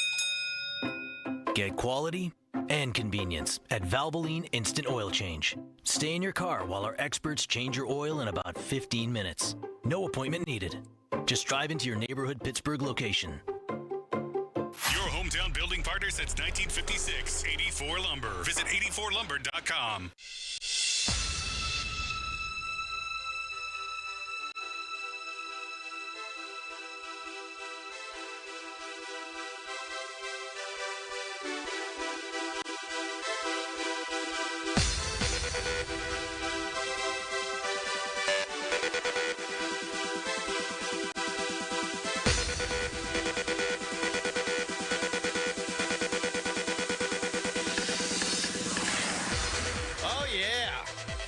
Get quality and convenience at Valvoline Instant Oil Change. Stay in your car while our experts change your oil in about 15 minutes. No appointment needed. Just drive into your neighborhood Pittsburgh location. Your hometown building partner since 1956. 84 Lumber. Visit 84lumber.com.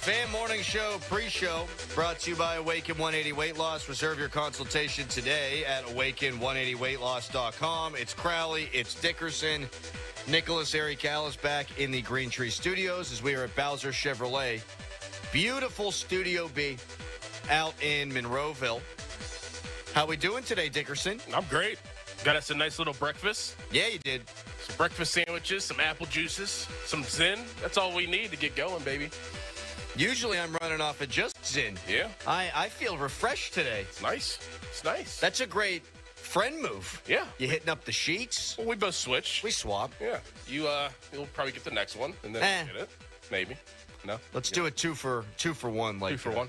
Fan Morning Show pre-show brought to you by Awaken 180 Weight Loss. Reserve your consultation today at awaken180weightloss.com. It's Crowley, it's Dickerson. Nicholas Aricalis back in the Green Tree Studios as we are at Bowser Chevrolet. Beautiful Studio B out in Monroeville. How we doing today, Dickerson? I'm great. Got us a nice little breakfast. Yeah, you did. Some breakfast sandwiches, some apple juices, some Zen. That's all we need to get going, baby. Usually I'm running off of just Zen. Yeah. I feel refreshed today. It's nice. It's nice. That's a great friend move. Yeah. You hitting up the sheets? Well, we both switch. We swap. Yeah. You'll probably get the next one, and then get it. Maybe. No. Let's do it two for one. Like 2 for 1.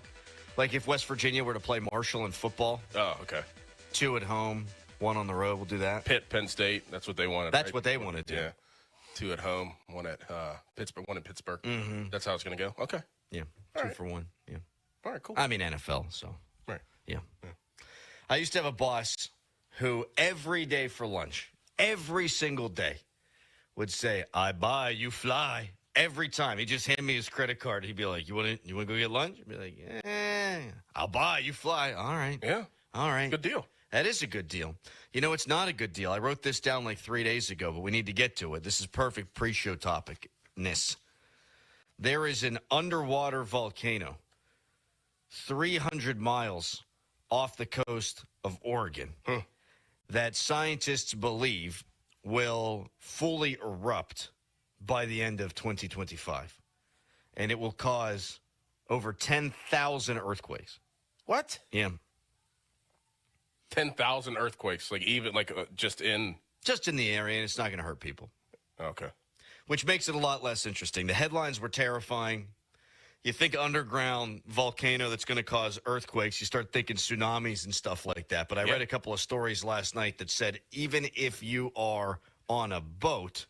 Like if West Virginia were to play Marshall in football. Oh, okay. 2 at home, 1 on the road. We'll do that. Pitt, Penn State. That's what they wanted. That's right? what they want to do. Yeah. 2 at home, 1 at Pittsburgh. 1 in Pittsburgh. Mm-hmm. That's how it's going to go. Okay. Yeah. All 2 right. for 1. Yeah. All right. Cool. I mean NFL. So. Right. Yeah. I used to have a boss who every day for lunch, every single day, would say, "I buy, you fly." Every time. He'd just hand me his credit card. He'd be like, you want to go get lunch? I'd be like, yeah. I'll buy, you fly. All right. Yeah. All right. Good deal. That is a good deal. You know, it's not a good deal. I wrote this down like 3 days ago, but we need to get to it. This is perfect pre-show topicness. There is an underwater volcano 300 miles off the coast of Oregon that scientists believe will fully erupt by the end of 2025. And it will cause over 10,000 earthquakes. What? Yeah. 10,000 earthquakes, just in the area, and it's not going to hurt people. Okay. Which makes it a lot less interesting. The headlines were terrifying. You think underground volcano that's going to cause earthquakes, you start thinking tsunamis and stuff like that. But I read a couple of stories last night that said even if you are on a boat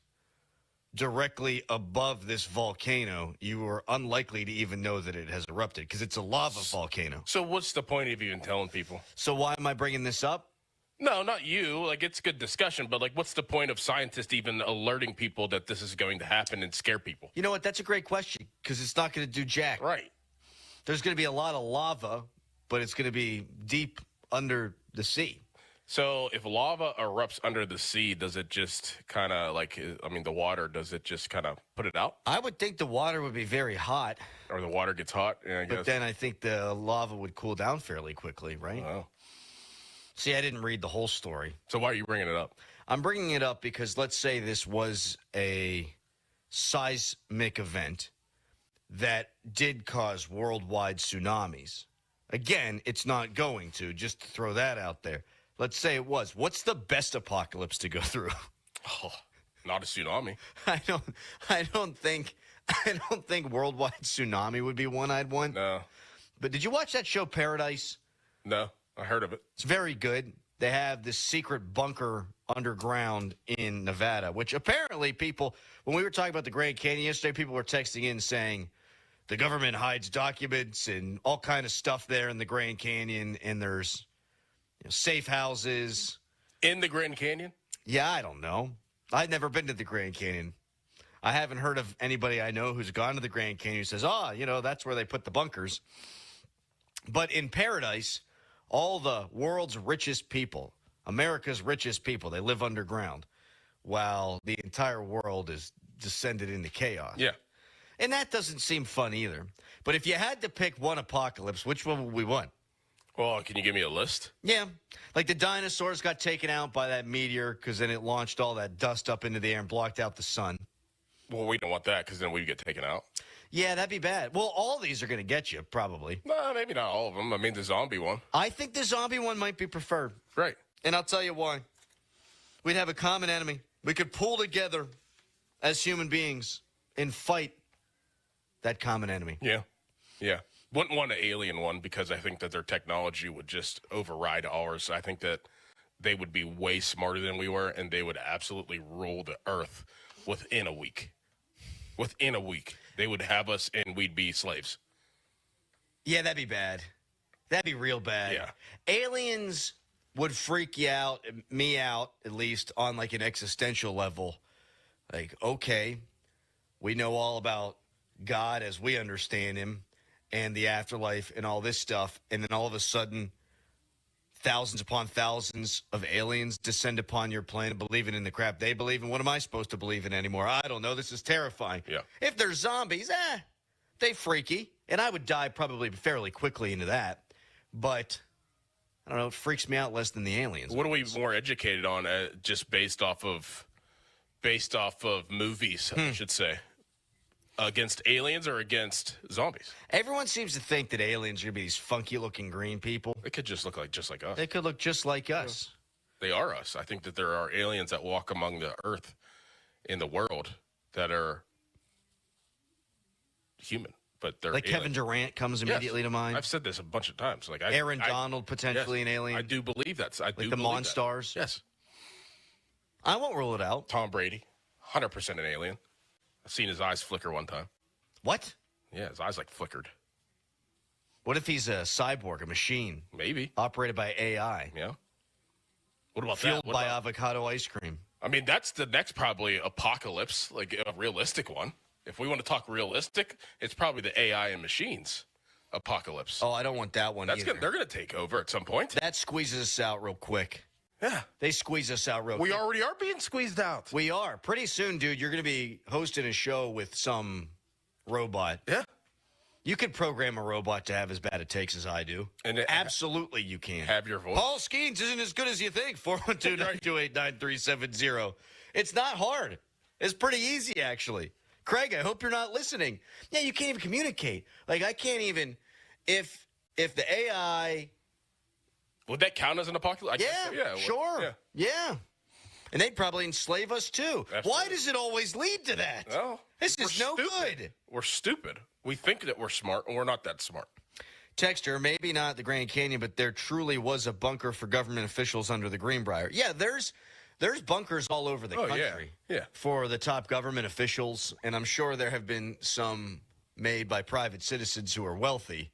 directly above this volcano, you are unlikely to even know that it has erupted because it's a lava volcano. So what's the point of even telling people? So why am I bringing this up? No, not you. It's good discussion, but what's the point of scientists even alerting people that this is going to happen and scare people? You know what? That's a great question because it's not going to do jack. Right. There's going to be a lot of lava, but it's going to be deep under the sea. So if lava erupts under the sea, does it just kind of the water, does it just kind of put it out? I would think the water would be very hot. Or the water gets hot, I guess. But then I think the lava would cool down fairly quickly, right? Oh. See, I didn't read the whole story. So why are you bringing it up? I'm bringing it up because let's say this was a seismic event that did cause worldwide tsunamis. Again, it's not going to. Just to throw that out there. Let's say it was. What's the best apocalypse to go through? Oh, not a tsunami. I don't think worldwide tsunami would be one I'd want. No. But did you watch that show Paradise? No, I heard of it. It's very good. They have this secret bunker underground in Nevada, which apparently people, when we were talking about the Grand Canyon yesterday, people were texting in saying the government hides documents and all kind of stuff there in the Grand Canyon, and there's safe houses. In the Grand Canyon? Yeah, I don't know. I've never been to the Grand Canyon. I haven't heard of anybody I know who's gone to the Grand Canyon who says, that's where they put the bunkers. But in Paradise, all the world's richest people, America's richest people, they live underground while the entire world is descended into chaos. Yeah. And that doesn't seem fun either. But if you had to pick one apocalypse, which one would we want? Well, can you give me a list? Yeah. Like the dinosaurs got taken out by that meteor because then it launched all that dust up into the air and blocked out the sun. Well, we don't want that because then we'd get taken out. Yeah, that'd be bad. Well, all these are going to get you, probably. No, maybe not all of them. I mean, the zombie one. I think the zombie one might be preferred. Right. And I'll tell you why. We'd have a common enemy. We could pull together as human beings and fight that common enemy. Yeah. Yeah. Wouldn't want an alien one because I think that their technology would just override ours. I think that they would be way smarter than we were, and they would absolutely rule the earth within a week. Within a week. They would have us, and we'd be slaves. Yeah, that'd be bad. That'd be real bad. Yeah. Aliens would freak you out, me out, at least, on like an existential level. Like, okay, we know all about God as we understand him. and the afterlife and all this stuff, and then all of a sudden, thousands upon thousands of aliens descend upon your planet believing in the crap they believe in. What am I supposed to believe in anymore? I don't know. This is terrifying. Yeah. If they're zombies, they freaky. And I would die probably fairly quickly into that. But, I don't know, it freaks me out less than the aliens. What are we more educated on just based off of movies, I should say? Against aliens or against zombies? Everyone seems to think that aliens are going to be these funky-looking green people. They could just look just like us. They could look just like us. They are us. I think that there are aliens that walk among the earth in the world that are human, but they're like alien. Kevin Durant comes immediately to mind. I've said this a bunch of times. Like Aaron Donald, potentially an alien. I do believe that's. Like the Monstars. Yes. I won't rule it out. Tom Brady, 100% an alien. I've seen his eyes flicker one time. What? Yeah, his eyes like flickered. What if he's a cyborg, a machine? Maybe. Operated by AI. Yeah. What about Fueled that? What by about, avocado ice cream. I mean, that's the next probably apocalypse, like a realistic one. If we want to talk realistic, it's probably the AI and machines apocalypse. Oh, I don't want that one either. They're going to take over at some point. That squeezes us out real quick. Yeah. They squeeze us out real quick. We already are being squeezed out. We are. Pretty soon, dude, you're going to be hosting a show with some robot. Yeah. You could program a robot to have as bad a takes as I do. And absolutely you can. Have your voice. Paul Skenes isn't as good as you think. 412-928-9370. It's not hard. It's pretty easy, actually. Craig, I hope you're not listening. Yeah, you can't even communicate. Like, I can't even, if the AI... Would that count as an apocalypse? Yeah, sure. Yeah. And they'd probably enslave us, too. Absolutely. Why does it always lead to that? Well, this is no good. We're stupid. We think that we're smart, and we're not that smart. Texter, maybe not the Grand Canyon, but there truly was a bunker for government officials under the Greenbrier. Yeah, there's bunkers all over the country for the top government officials, and I'm sure there have been some made by private citizens who are wealthy.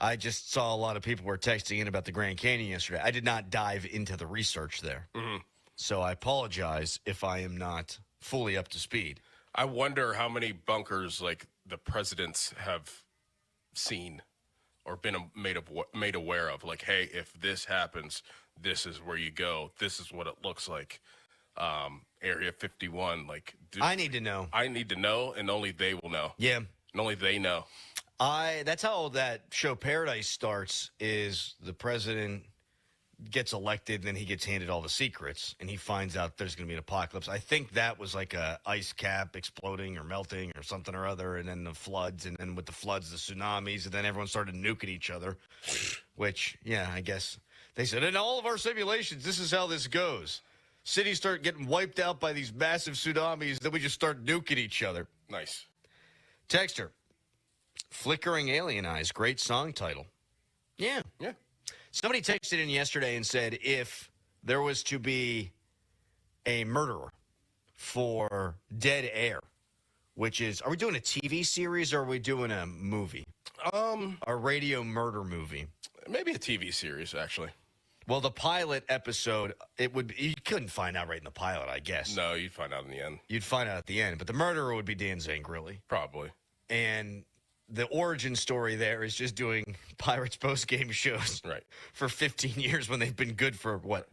I just saw a lot of people were texting in about the Grand Canyon yesterday. I did not dive into the research there. Mm-hmm. So I apologize if I am not fully up to speed. I wonder how many bunkers like the presidents have seen or been made aware of. Like, hey, if this happens, this is where you go. This is what it looks like. Area 51. Like, I need to know. I need to know, and only they will know. Yeah, and only they know. That's how that show Paradise starts. Is the president gets elected, and then he gets handed all the secrets, and he finds out there's going to be an apocalypse. I think that was like a ice cap exploding or melting or something or other, and then the floods, and then with the floods, the tsunamis, and then everyone started nuking each other, which, yeah, I guess they said, in all of our simulations, this is how this goes. Cities start getting wiped out by these massive tsunamis, then we just start nuking each other. Nice. Texter, Flickering Alien Eyes, great song title. Yeah. Yeah. Somebody texted in yesterday and said if there was to be a murderer for Dead Air, which is, are we doing a TV series or are we doing a movie? A radio murder movie. Maybe a TV series, actually. Well, the pilot episode, you couldn't find out right in the pilot, I guess. No, you'd find out in the end. You'd find out at the end, but the murderer would be Dan Zangrilli. Probably. And the origin story there is just doing Pirates post-game shows for 15 years when they've been good for, what,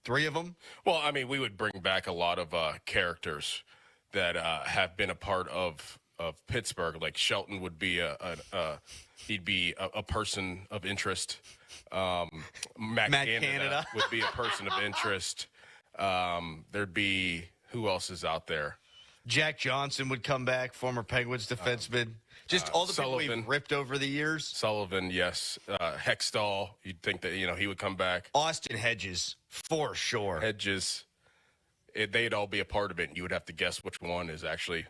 3 of them? Well, I mean, we would bring back a lot of characters that have been a part of Pittsburgh. Like Shelton would be he'd be a person of interest. Matt Canada would be a person of interest. There'd be, who else is out there? Jack Johnson would come back, former Penguins defenseman. Just all the Sullivan, people we've ripped over the years. Sullivan, yes. Hextall, you'd think that, he would come back. Austin Hedges, for sure. Hedges, they'd all be a part of it, and you would have to guess which one is actually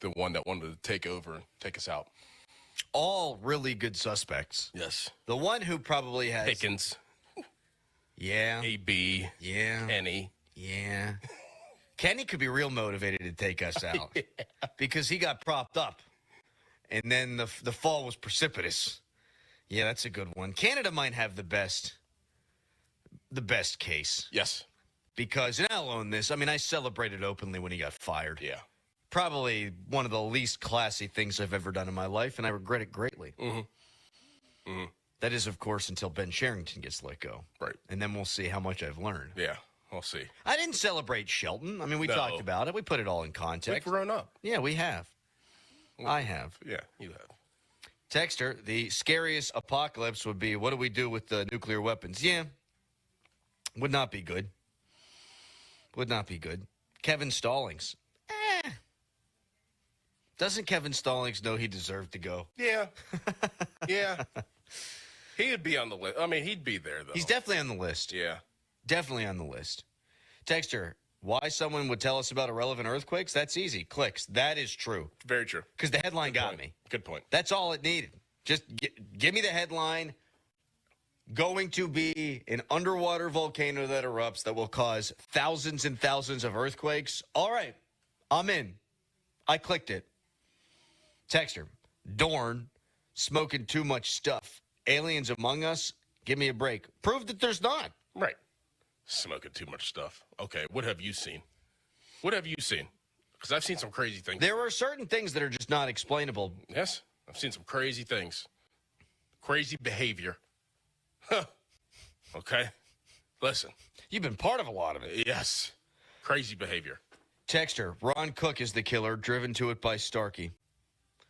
the one that wanted to take over and take us out. All really good suspects. Yes. The one who probably has... Pickens. Yeah. AB. Yeah. Kenny. Yeah. Kenny could be real motivated to take us out because he got propped up. And then the fall was precipitous. Yeah, that's a good one. Canada might have the best case. Yes. Because, and I'll own this, I mean, I celebrated openly when he got fired. Yeah. Probably one of the least classy things I've ever done in my life, and I regret it greatly. Mm-hmm. Mm-hmm. That is, of course, until Ben Sherrington gets let go. Right. And then we'll see how much I've learned. Yeah, we'll see. I didn't celebrate Shelton. I mean, we talked about it. We put it all in context. We've grown up. Yeah, we have. I have. Yeah, you have. Texter, the scariest apocalypse would be, what do we do with the nuclear weapons? Yeah. Would not be good. Would not be good. Kevin Stallings. Doesn't Kevin Stallings know he deserved to go? Yeah. Yeah. He'd be on the list. I mean, he'd be there, though. He's definitely on the list. Yeah. Definitely on the list. Texter, why someone would tell us about irrelevant earthquakes? That's easy. Clicks. That is true. Very true. Because the headline got me. Good point. That's all it needed. Just give me the headline. Going to be an underwater volcano that erupts that will cause thousands and thousands of earthquakes. All right. I'm in. I clicked it. Texter, Dorn, smoking too much stuff. Aliens among us, give me a break. Prove that there's not. Right. Smoking too much stuff. Okay, what have you seen? What have you seen? Because I've seen some crazy things. There are certain things that are just not explainable. Yes, I've seen some crazy things. Crazy behavior. Huh. Okay. Listen. You've been part of a lot of it. Yes. Crazy behavior. Texter, Ron Cook is the killer, driven to it by Starky.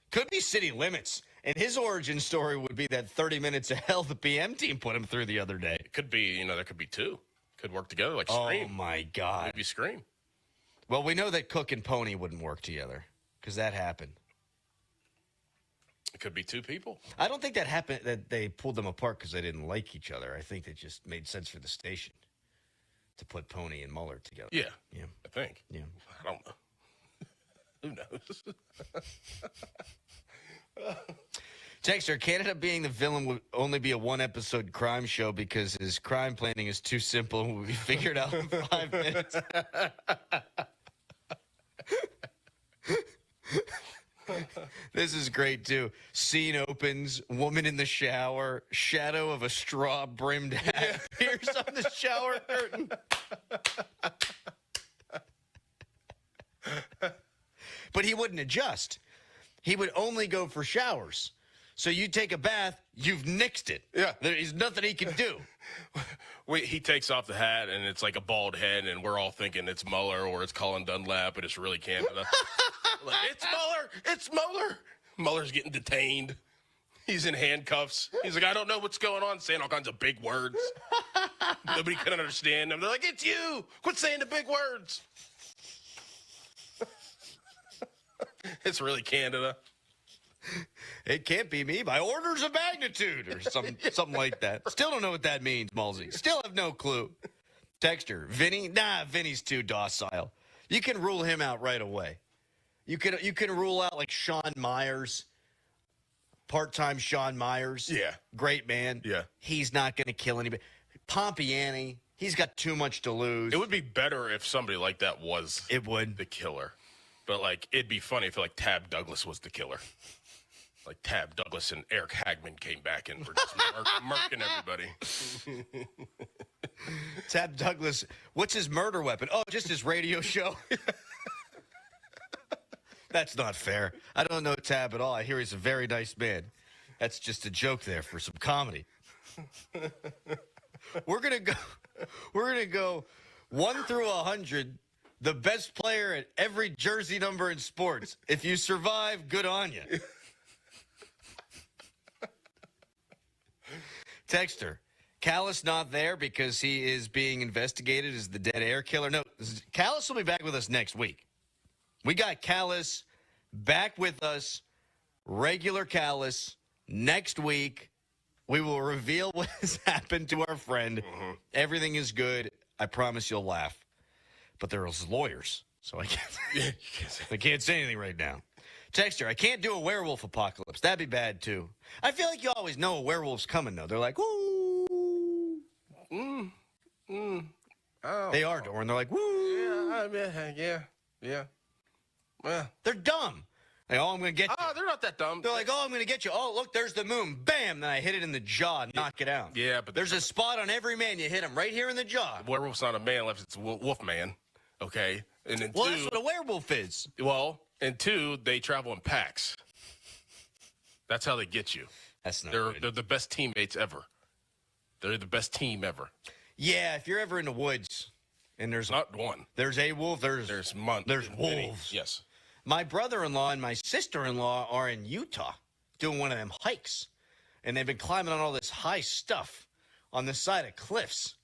Could be city limits. And his origin story would be that 30 minutes of hell the PM team put him through the other day. It could be, there could be two. Could work together like Scream. Oh, my God. Maybe Scream. Well, we know that Cook and Pony wouldn't work together because that happened. It could be two people. I don't think that happened, that they pulled them apart because they didn't like each other. I think it just made sense for the station to put Pony and Mueller together. Yeah. Yeah. I think. Yeah. I don't know. Who knows? Texter, Canada being the villain would only be a one-episode crime show because his crime planning is too simple and will be figured out in 5 minutes. This is great, too. Scene opens, woman in the shower, shadow of a straw-brimmed hat appears on the shower curtain. But he wouldn't adjust. He would only go for showers. So you take a bath, you've nixed it. Yeah. There's nothing he can do. He takes off the hat, and it's like a bald head, and we're all thinking it's Mueller or it's Colin Dunlap, but it's really Canada. Like, it's Mueller! It's Mueller! Mueller's getting detained. He's in handcuffs. He's like, I don't know what's going on, saying all kinds of big words. Nobody can understand him. They're like, it's you! Quit saying the big words! It's really Canada. It can't be me by orders of magnitude or something like that. Still don't know what that means, Malsey. Still have no clue. Texter, Vinny? Nah, Vinny's too docile. You can rule him out right away. You can rule out like Sean Myers, part-time Sean Myers. Yeah. Great man. Yeah. He's not going to kill anybody. Pompiani, he's got too much to lose. It would be better if somebody like that was the killer. But, it'd be funny if, Tab Douglas was the killer. Like, Tab Douglas and Eric Hagman came back and were just murking everybody. Tab Douglas, what's his murder weapon? Oh, just his radio show. That's not fair. I don't know Tab at all. I hear he's a very nice man. That's just a joke there for some comedy. We're gonna go 1 through 100. The best player at every jersey number in sports. If you survive, good on you. Texter, Callis not there because he is being investigated as the dead air killer. No, Callis will be back with us next week. We got Callis back with us, regular Callis, next week. We will reveal what has happened to our friend. Mm-hmm. Everything is good. I promise you'll laugh. But there's lawyers, so I can't say anything right now. Texter, I can't do a werewolf apocalypse. That'd be bad, too. I feel like you always know a werewolf's coming, though. They're like, woo. Oh. They are, Doran. They're like, woo. Yeah. Well, they're dumb. Like, oh, I'm going to get you. Oh, they're not that dumb. They're like, oh, I'm going to get you. Oh, look, there's the moon. Bam. Then I hit it in the jaw and knock it out. Yeah, but there's a spot on every man you hit him right here in the jaw. Werewolf's not a man unless it's a wolf man. Okay? And then that's what a werewolf is. Well, And 2, they travel in packs. That's how they get you. That's not They're the best teammates ever. They're the best team ever. Yeah, if you're ever in the woods and there's not one. There's a wolf, there's There's wolves. Yes. My brother-in-law and my sister-in-law are in Utah doing one of them hikes. And they've been climbing on all this high stuff on the side of cliffs.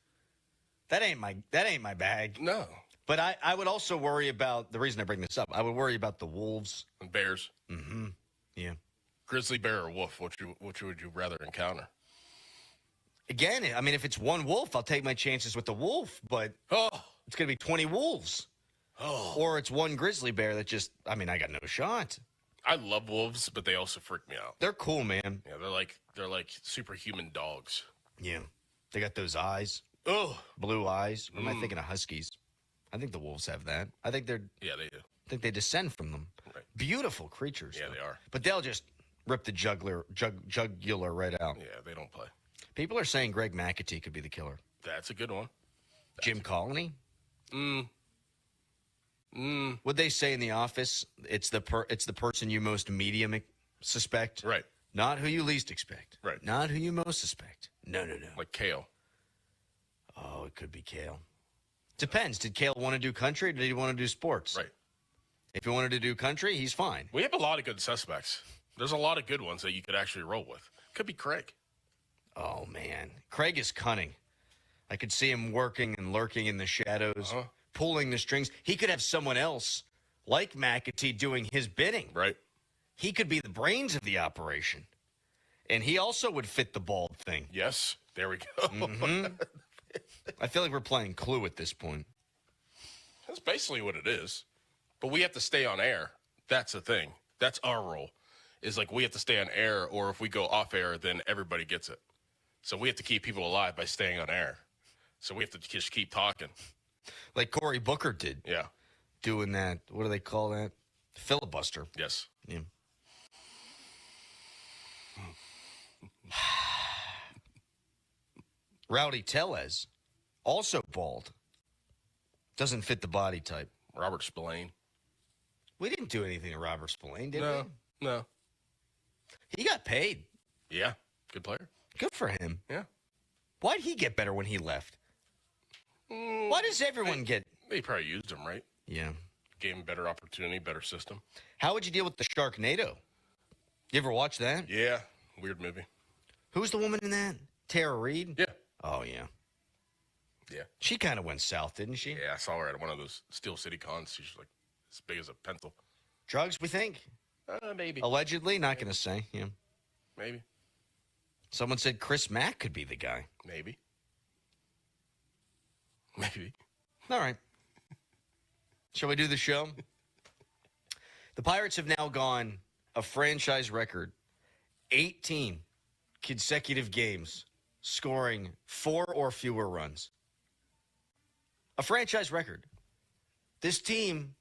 That ain't my bag. No. But I would also worry about, the reason I bring this up, I would worry about the wolves. And bears. Mm-hmm. Yeah. Grizzly bear or wolf, which would you rather encounter? Again, I mean, if it's one wolf, I'll take my chances with the wolf, but it's going to be 20 wolves. Oh. Or it's one grizzly bear that just, I mean, I got no shot. I love wolves, but they also freak me out. They're cool, man. Yeah, they're like superhuman dogs. Yeah. They got those eyes. Oh. Blue eyes. Or am I thinking of huskies? I think the wolves have that. I think they're... Yeah, they do. I think they descend from them. Right. Beautiful creatures. Yeah, they are. But they'll just rip the jugular right out. Yeah, they don't play. People are saying Greg McAtee could be the killer. That's a good one. Jim Colony? Mm. Would they say in The Office, it's the person you most medium suspect? Right. Not who you least expect. Right. Not who you most suspect. No. Like Kale. Oh, it could be Kale. Depends. Did Kale want to do country or did he want to do sports? Right. If he wanted to do country, he's fine. We have a lot of good suspects. There's a lot of good ones that you could actually roll with. Could be Craig. Oh, man. Craig is cunning. I could see him working and lurking in the shadows, pulling the strings. He could have someone else like McAtee doing his bidding. Right. He could be the brains of the operation. And he also would fit the bald thing. Yes. There we go. Mm-hmm. I feel like we're playing Clue at this point. That's basically what it is. But we have to stay on air. That's the thing. That's our role. Is like we have to stay on air, or if we go off air, then everybody gets it. So we have to keep people alive by staying on air. So we have to just keep talking. Like Cory Booker did. Yeah. Doing that, what do they call that? Filibuster. Yes. Yeah. Rowdy Tellez, also bald. Doesn't fit the body type. Robert Spillane. We didn't do anything to Robert Spillane, did No. we? No. He got paid. Yeah. Good player. Good for him. Yeah. Why'd he get better when he left? Why does everyone get... They probably used him, right? Yeah. Gave him better opportunity, better system. How would you deal with the Sharknado? You ever watch that? Yeah. Weird movie. Who's the woman in that? Tara Reid? Yeah. Oh, yeah. Yeah. She kind of went south, didn't she? Yeah, I saw her at one of those Steel City cons. She's like as big as a pencil. Drugs, we think? Maybe. Allegedly? Not going to say. Yeah. Maybe. Someone said Chris Mack could be the guy. Maybe. All right. Shall we do the show? The Pirates have now gone a franchise record 18 consecutive games scoring 4 or fewer runs. A franchise record. This team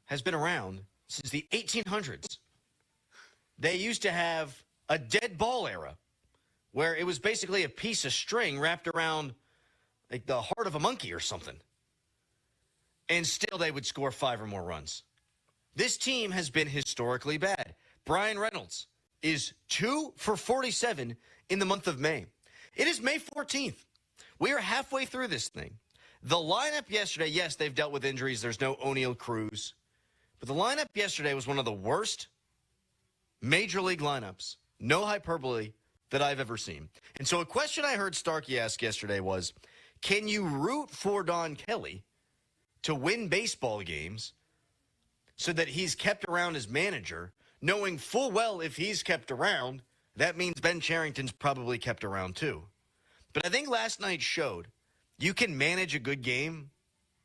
has been around since the 1800s. They used to have a dead ball era where it was basically a piece of string wrapped around like the heart of a monkey or something. And still they would score 5 or more runs. This team has been historically bad. Brian Reynolds is 2 for 47 in the month of May. It is May 14th. We are halfway through this thing. The lineup yesterday, yes, they've dealt with injuries. There's no O'Neal Cruz. But the lineup yesterday was one of the worst major league lineups, no hyperbole, that I've ever seen. And so a question I heard Starky ask yesterday was, can you root for Don Kelly to win baseball games so that he's kept around as manager, knowing full well if he's kept around, that means Ben Cherington's probably kept around too. But I think last night showed you can manage a good game,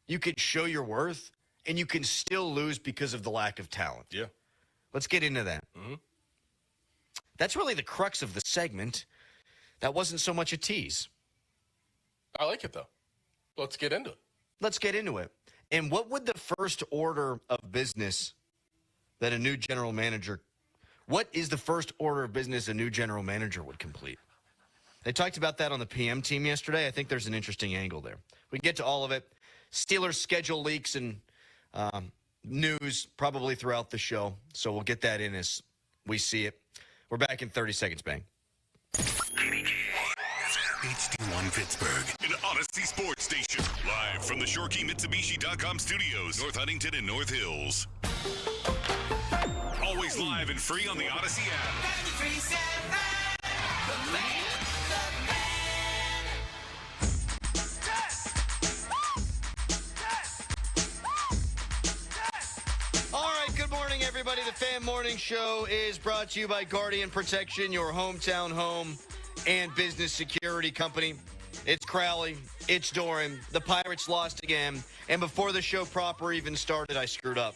you can show your worth, and you can still lose because of the lack of talent. Yeah. Let's get into that. Mm-hmm. That's really the crux of the segment. That wasn't so much a tease. I like it, though. Let's get into it. Let's get into it. And what would the first order of business that a new general manager, what is the first order of business a new general manager would complete? They talked about that on the PM team yesterday. I think there's an interesting angle there. We can get to all of it. Steelers schedule leaks and news probably throughout the show, so we'll get that in as we see it. We're back in 30 seconds, bang. HD1 Pittsburgh, an Odyssey Sports Station. Live from the ShoreKeyMitsubishi.com studios, North Huntington and North Hills. Always live and free on the Odyssey app. All right, good morning, everybody. The Fan Morning Show is brought to you by Guardian Protection, your hometown home and business security company. It's Crowley. It's Doran. The Pirates lost again. And before the show proper even started, I screwed up.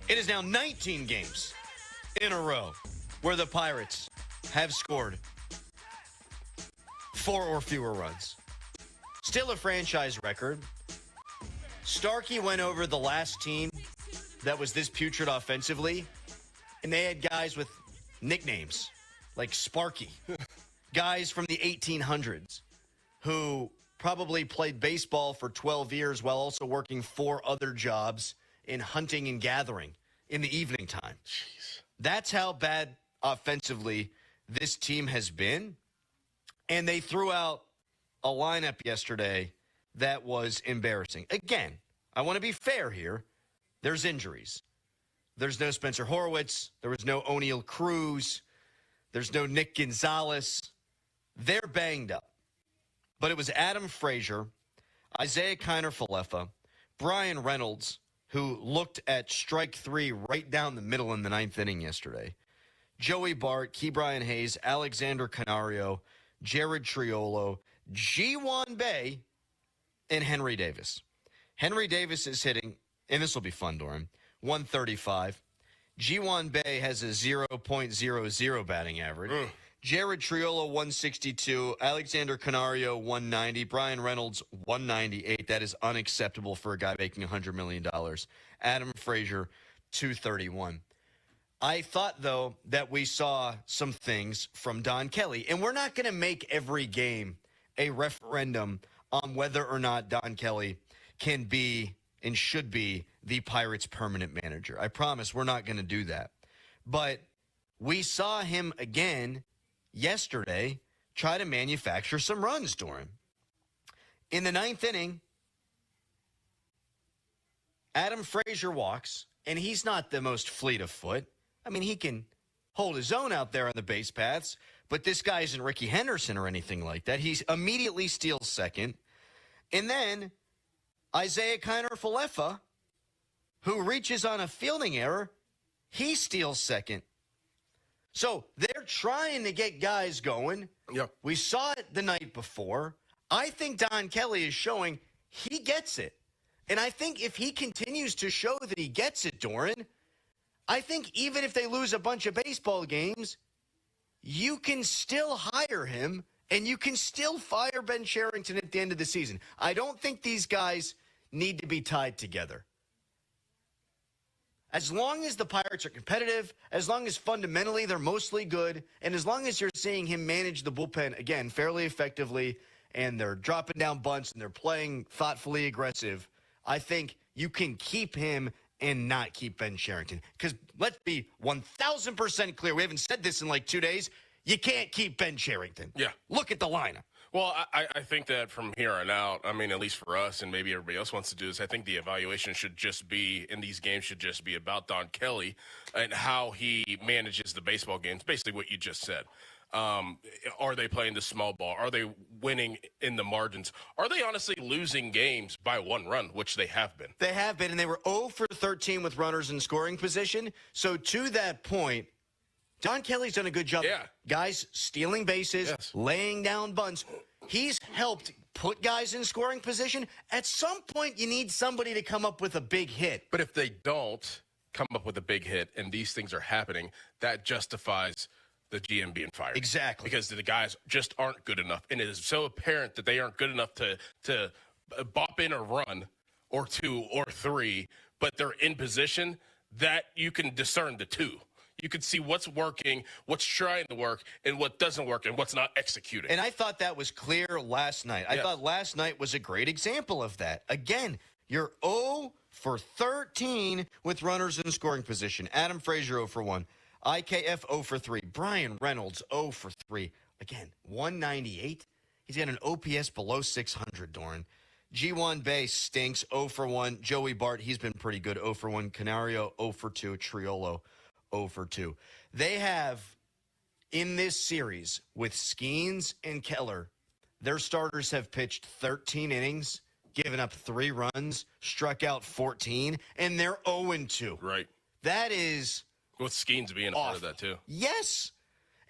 It is now 19 games in a row where the Pirates have scored 4 or fewer runs. Still a franchise record. Starky went over the last team that was this putrid offensively, and they had guys with nicknames like Sparky, guys from the 1800s who probably played baseball for 12 years while also working 4 other jobs in hunting and gathering in the evening time. Jeez. That's how bad offensively this team has been. And they threw out a lineup yesterday that was embarrassing. Again, I want to be fair here. There's injuries. There's no Spencer Horwitz. There was no O'Neal Cruz. There's no Nick Gonzalez. They're banged up. But it was Adam Frazier, Isaiah Kiner-Falefa, Brian Reynolds, who looked at strike 3 right down the middle in the 9th inning yesterday. Joey Bart, Ke'Bryan Hayes, Alexander Canario, Jared Triolo, G1 Bay, and Henry Davis. Henry Davis is hitting, and this will be fun, Doran, 135. G1 Bay has a 0.00 batting average. Jared Triolo, 162. Alexander Canario, 190. Brian Reynolds, 198. That is unacceptable for a guy making $100 million. Adam Frazier, 231. I thought, though, that we saw some things from Don Kelly. And we're not going to make every game a referendum on whether or not Don Kelly can be and should be the Pirates' permanent manager. I promise we're not going to do that. But we saw him again yesterday try to manufacture some runs, Doran. In the 9th inning, Adam Frazier walks, and he's not the most fleet of foot. I mean, he can hold his own out there on the base paths, but this guy isn't Ricky Henderson or anything like that. He immediately steals second. And then Isaiah Kiner-Falefa, who reaches on a fielding error, he steals second. So they're trying to get guys going. Yep. We saw it the night before. I think Don Kelly is showing he gets it. And I think if he continues to show that he gets it, Doran, I think even if they lose a bunch of baseball games, you can still hire him and you can still fire Ben Cherington at the end of the season. I don't think these guys need to be tied together. As long as the Pirates are competitive, as long as fundamentally they're mostly good, and as long as you're seeing him manage the bullpen, again, fairly effectively, and they're dropping down bunts and they're playing thoughtfully aggressive, I think you can keep him and not keep Ben Cherington. Because let's be 1,000% clear. We haven't said this in like 2 days. You can't keep Ben Cherington. Yeah. Look at the lineup. Well, I think that from here on out, I mean, at least for us and maybe everybody else wants to do this, I think the evaluation should just be, in these games, should just be about Don Kelly and how he manages the baseball games, basically what you just said. Are they playing the small ball? Are they winning in the margins? Are they honestly losing games by 1 run, which they have been? They have been, and they were 0 for 13 with runners in scoring position. So to that point, Don Kelly's done a good job. Yeah. Guys stealing bases, Yes. laying down bunts. He's helped put guys in scoring position. At some point, you need somebody to come up with a big hit. But if they don't come up with a big hit and these things are happening, that justifies the GM being fired. Exactly. Because the guys just aren't good enough. And it is so apparent that they aren't good enough to bop in a run or 2 or 3, but they're in position that you can discern the 2. You can see what's working, what's trying to work, and what doesn't work, and what's not executing. And I thought that was clear last night. I thought last night was a great example of that. Again, You're 0 for 13 with runners in scoring position. Adam Frazier 0 for 1. IKF 0 for 3. Brian Reynolds 0 for 3. Again, 198. He's got an OPS below 600, Doran. G1 Bay stinks 0 for 1. Joey Bart, he's been pretty good 0 for 1. Canario 0 for 2. Triolo 0 for 2. They have, in this series with Skenes and Keller, their starters have pitched 13 innings, given up 3 runs, struck out 14, and they're 0-2. Right. That is with Skenes being a part of that, too. Yes.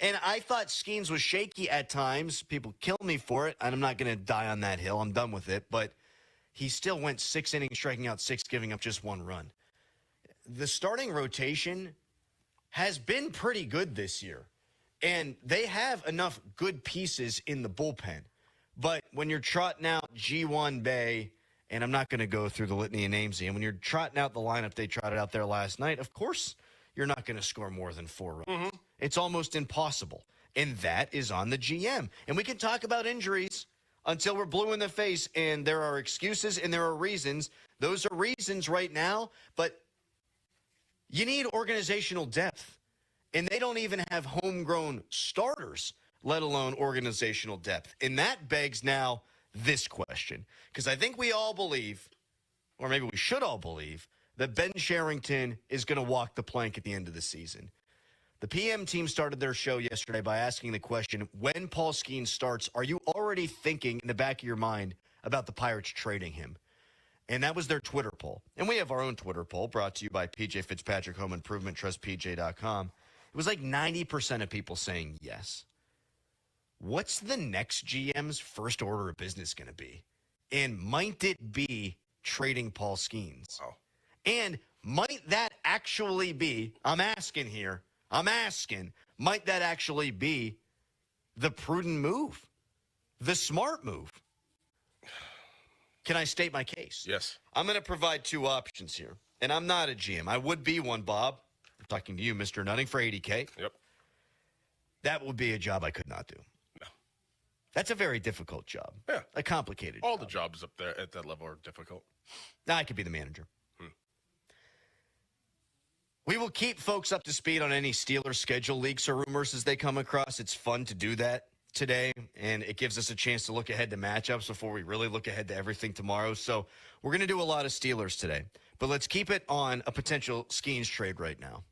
And I thought Skenes was shaky at times. People kill me for it, and I'm not going to die on that hill. I'm done with it. But he still went 6 innings, striking out 6, giving up just 1 run. The starting rotation has been pretty good this year, and they have enough good pieces in the bullpen. But when you're trotting out G1 Bay, and I'm not going to go through the litany of names here, when you're trotting out the lineup they trotted out there last night, of course you're not going to score more than 4 runs. Mm-hmm. It's almost impossible. And that is on the GM. And we can talk about injuries until we're blue in the face, and there are excuses and there are reasons. Those are reasons right now, but you need organizational depth. And they don't even have homegrown starters, let alone organizational depth. And that begs now this question. Because I think we all believe, or maybe we should all believe, that Ben Sherrington is going to walk the plank at the end of the season. The PM team started their show yesterday by asking the question, when Paul Skenes starts, are you already thinking in the back of your mind about the Pirates trading him? And that was their Twitter poll. And we have our own Twitter poll brought to you by PJ Fitzpatrick Home Improvement, trustpj.com. It was like 90% of people saying yes. What's the next GM's first order of business going to be? And might it be trading Paul Skenes? Oh. And might that actually be, I'm asking, might that actually be the prudent move, the smart move? Can I state my case? Yes. I'm going to provide 2 options here. And I'm not a GM. I would be one, Bob. I'm talking to you, Mr. Nutting, for $80K. Yep. That would be a job I could not do. No. That's a very difficult job. Yeah. A complicated All job. the jobs up there at that level are difficult. Now I could be the manager. We will keep folks up to speed on any Steelers schedule leaks or rumors as they come across. It's fun to do that today, and it gives us a chance to look ahead to matchups before we really look ahead to everything tomorrow. So we're going to do a lot of Steelers today, but let's keep it on a potential Skenes trade right now.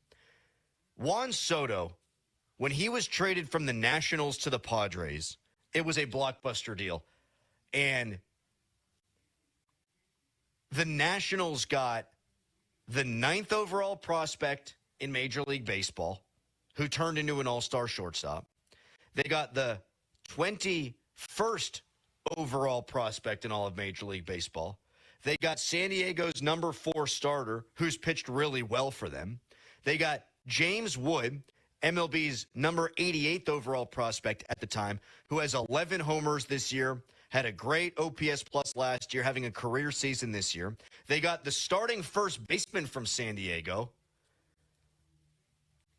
Juan Soto, when he was traded from the Nationals to the Padres, it was a blockbuster deal, and the Nationals got the 9th overall prospect in Major League Baseball, who turned into an all-star shortstop. They got the 21st overall prospect in all of Major League Baseball. They got San Diego's number 4 starter, who's pitched really well for them. They got James Wood, MLB's number 88th overall prospect at the time, who has 11 homers this year, had a great OPS plus last year, having a career season this year. They got the starting first baseman from San Diego.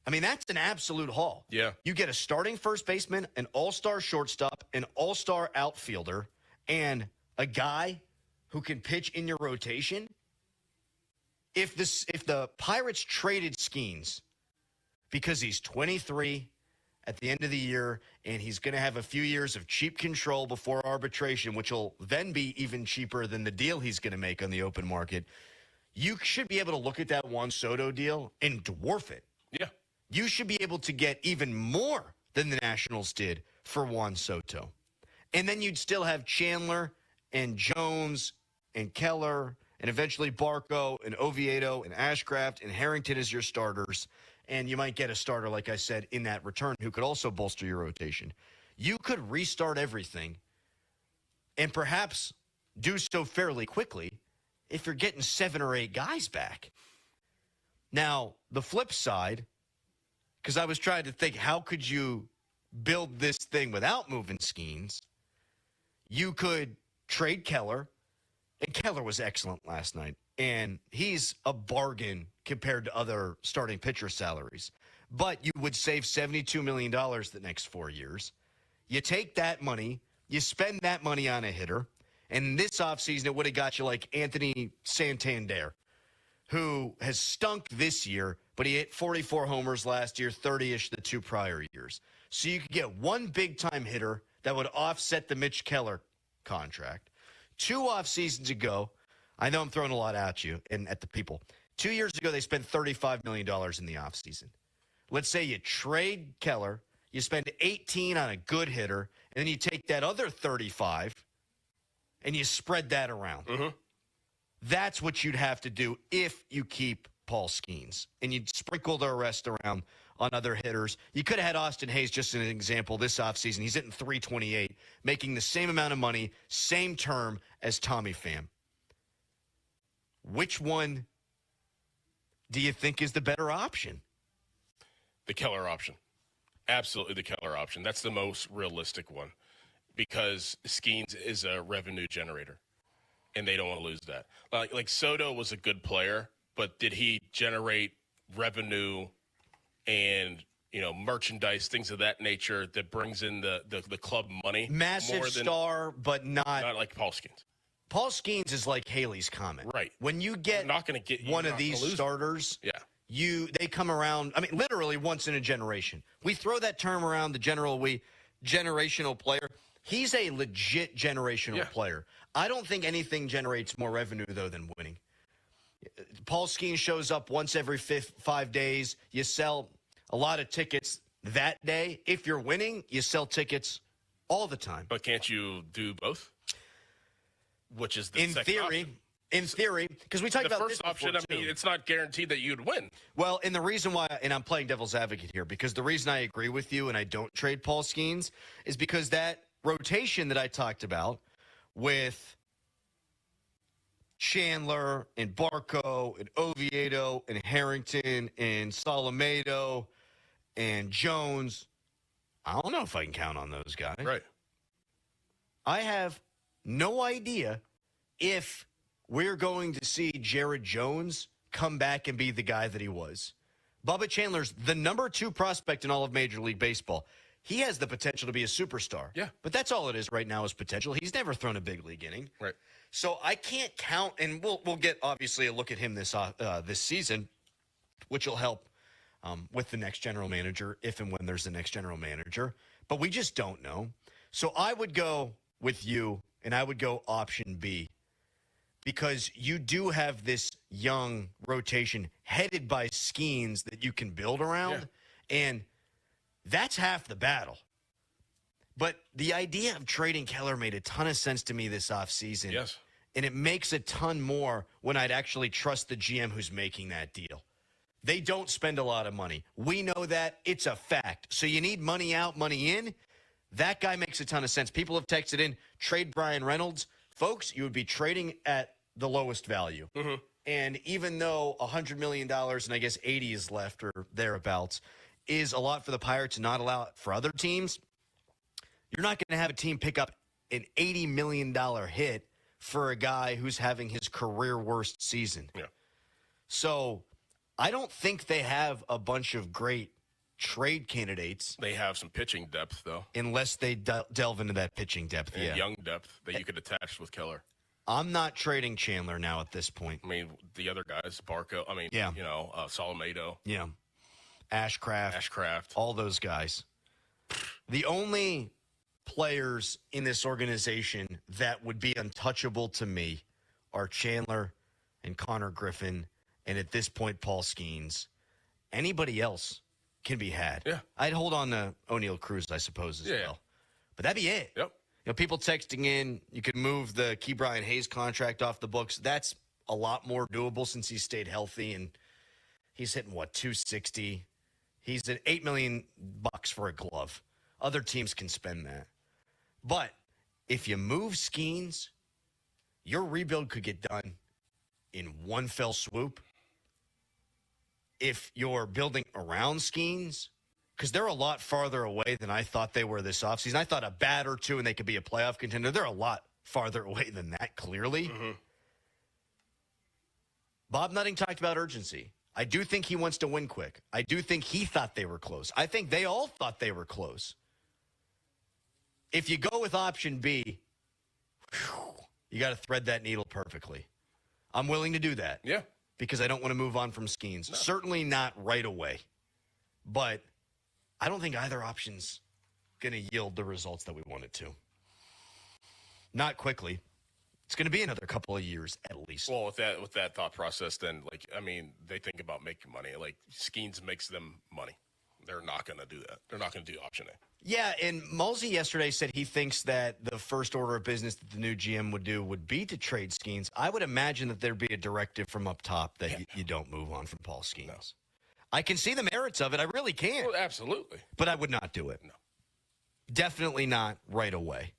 I mean, that's an absolute haul. Yeah. You get a starting first baseman, an all-star shortstop, an all-star outfielder, and a guy who can pitch in your rotation. If the Pirates traded Skenes because he's 23 at the end of the year, and he's going to have a few years of cheap control before arbitration, which will then be even cheaper than the deal he's going to make on the open market, you should be able to look at that Juan Soto deal and dwarf it. Yeah. You should be able to get even more than the Nationals did for Juan Soto. And then you'd still have Chandler and Jones and Keller and eventually Barco and Oviedo and Ashcraft and Harrington as your starters. And you might get a starter, like I said, in that return who could also bolster your rotation. You could restart everything and perhaps do so fairly quickly if you're getting 7 or 8 guys back. Now, the flip side, because I was trying to think, how could you build this thing without moving Skenes? You could trade Keller, and Keller was excellent last night. And he's a bargain compared to other starting pitcher salaries. But you would save $72 million the next 4 years. You take that money, you spend that money on a hitter, And this offseason, it would have got you like Anthony Santander, who has stunk this year, but he hit 44 homers last year, 30-ish the 2 prior years. So you could get one big-time hitter that would offset the Mitch Keller contract. 2 off seasons ago, I know I'm throwing a lot at you and at the people. 2 years ago, they spent $35 million in the offseason. Let's say you trade Keller, you spend 18 on a good hitter, and then you take that other 35 and you spread that around. Mm-hmm. That's what you'd have to do if you keep Paul Skenes. And you'd sprinkle the rest around on other hitters. You could have had Austin Hayes, just an example, this offseason. He's hitting .328, making the same amount of money, same term as Tommy Pham. Which one do you think is the better option? The Keller option. Absolutely the Keller option. That's the most realistic one because Skenes is a revenue generator, and they don't want to lose that. Like Soto was a good player, but did he generate revenue and merchandise, things of that nature that brings in the club money? Massive more than, star, but not like Paul Skenes. Paul Skenes is like Haley's Comet. Right. When you get not going to get one of these starters, they come around, literally once in a generation. We throw that term around, generational player. He's a legit generational player. I don't think anything generates more revenue, though, than winning. Paul Skenes shows up once every 5 days. You sell a lot of tickets that day. If you're winning, you sell tickets all the time. But can't you do both? Which is the in second theory. option. In theory, because we talked about the this first option. before, It's not guaranteed that you'd win. Well, and the reason why, and I'm playing devil's advocate here, because the reason I agree with you and I don't trade Paul Skenes is because that rotation that I talked about with Chandler and Barco and Oviedo and Harrington and Solomedo and Jones, I don't know if I can count on those guys. Right. I have no idea if we're going to see Jared Jones come back and be the guy that he was. Bubba Chandler's the number 2 prospect in all of Major League Baseball. He has the potential to be a superstar. Yeah. But that's all it is right now is potential. He's never thrown a big league inning. Right. So I can't count, and we'll get, obviously, a look at him this season, which will help with the next general manager, if and when there's the next general manager. But we just don't know. So I would go with you, and I would go option B, because you do have this young rotation headed by Skenes that you can build around, and that's half the battle. But the idea of trading Keller made a ton of sense to me this offseason. Yes. And it makes a ton more when I'd actually trust the GM who's making that deal. They don't spend a lot of money. We know that. It's a fact. So you need money out, money in. That guy makes a ton of sense. People have texted in, trade Brian Reynolds. Folks, you would be trading at the lowest value. Mm-hmm. And even though $100 million, and I guess 80 is left or thereabouts, is a lot for the Pirates and not a lot for other teams, you're not going to have a team pick up an $80 million hit for a guy who's having his career worst season. Yeah. So I don't think they have a bunch of great trade candidates. They have some pitching depth, though. Unless they delve into that pitching depth, and young depth that you could attach with Keller. I'm not trading Chandler now at this point. I mean, the other guys, Barco, Solomedo. Yeah. Ashcraft. All those guys. The only players in this organization that would be untouchable to me are Chandler and Connor Griffin, and at this point, Paul Skenes. Anybody else can be had. Yeah. I'd hold on to O'Neal Cruz, I suppose, as well. But that'd be it. Yep. People texting in, you could move the Key Brian Hayes contract off the books. That's a lot more doable since he stayed healthy, and he's hitting, $260? He's at $8 million for a glove. Other teams can spend that. But if you move Skenes, your rebuild could get done in one fell swoop. If you're building around Skenes, because they're a lot farther away than I thought they were this offseason. I thought a bat or two and they could be a playoff contender. They're a lot farther away than that, clearly. Mm-hmm. Bob Nutting talked about urgency. I do think he wants to win quick. I do think he thought they were close. I think they all thought they were close. If you go with option B, You got to thread that needle perfectly. I'm willing to do that. Yeah. Because I don't want to move on from Skenes. No. Certainly not right away. But I don't think either option's going to yield the results that we want it to. Not quickly. It's going to be another couple of years at least. Well, with that thought process, then, they think about making money. Like, Skenes makes them money. They're not going to do that. They're not going to do option A. Yeah, and Mulsey yesterday said he thinks that the first order of business that the new GM would do would be to trade Skenes. I would imagine that there'd be a directive from up top that you don't move on from Paul Skenes. No. I can see the merits of it. I really can. Well, absolutely. But I would not do it. No. Definitely not right away.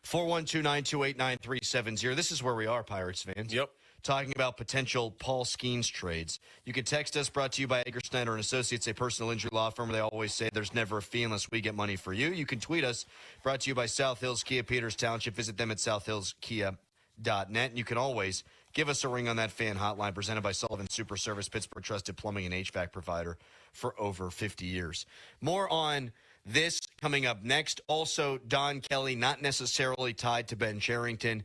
412-928-9370. This is where we are, Pirates fans. Yep. Talking about potential Paul Skenes trades. You can text us, brought to you by Edgar Snyder and Associates, a personal injury law firm. They always say there's never a fee unless we get money for you. You can tweet us, brought to you by South Hills Kia Peters Township. Visit them at southhillskia.net. And you can always give us a ring on that fan hotline presented by Sullivan Super Service, Pittsburgh trusted plumbing and HVAC provider for over 50 years. More on this coming up next. Also, Don Kelly, not necessarily tied to Ben Cherington.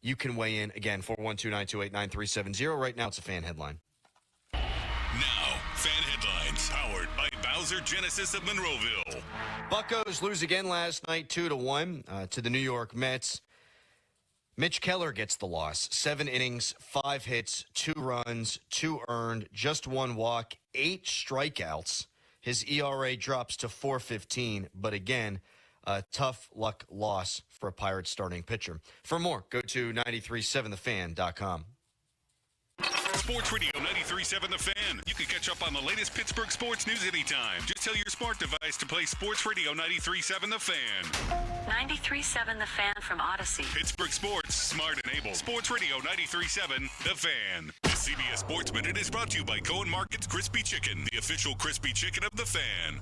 You can weigh in, again, 412-928-9370. Right now, it's a fan headline. Now, fan headlines, powered by Bowser Genesis of Monroeville. Buccos lose again last night, 2-1 to the New York Mets. Mitch Keller gets the loss. 7 innings, 5 hits, 2 runs, 2 earned, just 1 walk, 8 strikeouts. His ERA drops to 4.15, but again, a tough luck loss for a Pirates starting pitcher. For more, go to 937thefan.com. Sports Radio 93.7 The Fan. You can catch up on the latest Pittsburgh sports news anytime. Just tell your smart device to play Sports Radio 93.7 The Fan. 93.7 The Fan from Odyssey. Pittsburgh sports, smart enabled. Sports Radio 93.7 The Fan. The CBS Sports Minute is brought to you by Cohen Market's Crispy Chicken, the official crispy chicken of The Fan.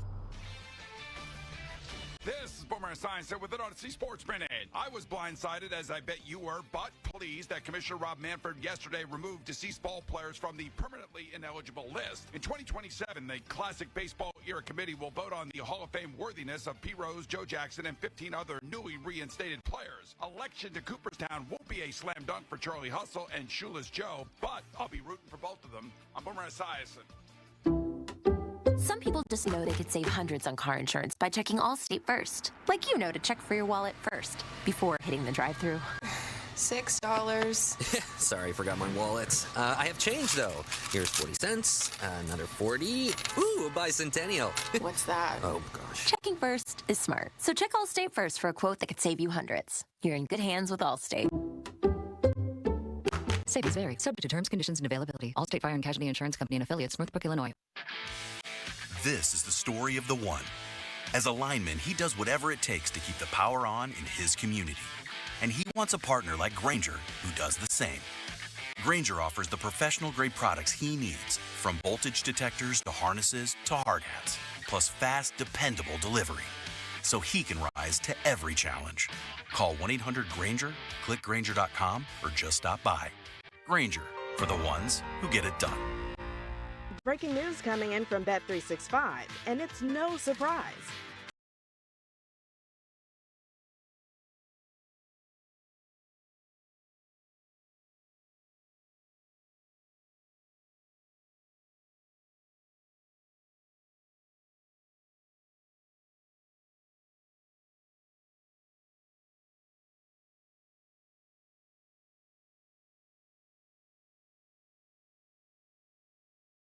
This is Boomer Esiason with an Odyssey Sports Minute. I was blindsided, as I bet you were, but pleased that Commissioner Rob Manfred yesterday removed deceased ball players from the permanently ineligible list. In 2027, the Classic Baseball Era Committee will vote on the Hall of Fame worthiness of P. Rose, Joe Jackson, and 15 other newly reinstated players. Election to Cooperstown won't be a slam dunk for Charlie Hustle and Shoeless Joe, but I'll be rooting for both of them. I'm Boomer Esiason. Some people just know they could save hundreds on car insurance by checking Allstate first. Like you know to check for your wallet first, before hitting the drive-thru. $6. Sorry, forgot my wallet. I have change, though. Here's 40 cents, another 40. Ooh, a bicentennial. What's that? Oh, gosh. Checking first is smart. So check Allstate first for a quote that could save you hundreds. You're in good hands with Allstate. Savings vary. Subject to terms, conditions, and availability. Allstate Fire and Casualty Insurance Company and Affiliates, Northbrook, Illinois. This is the story of the one. As a lineman, he does whatever it takes to keep the power on in his community. And he wants a partner like Grainger who does the same. Grainger offers the professional-grade products he needs, from voltage detectors to harnesses to hard hats, plus fast, dependable delivery, so he can rise to every challenge. Call 1-800-GRAINGER, click Grainger.com, or just stop by. Grainger, for the ones who get it done. Breaking news coming in from Bet365, and it's no surprise.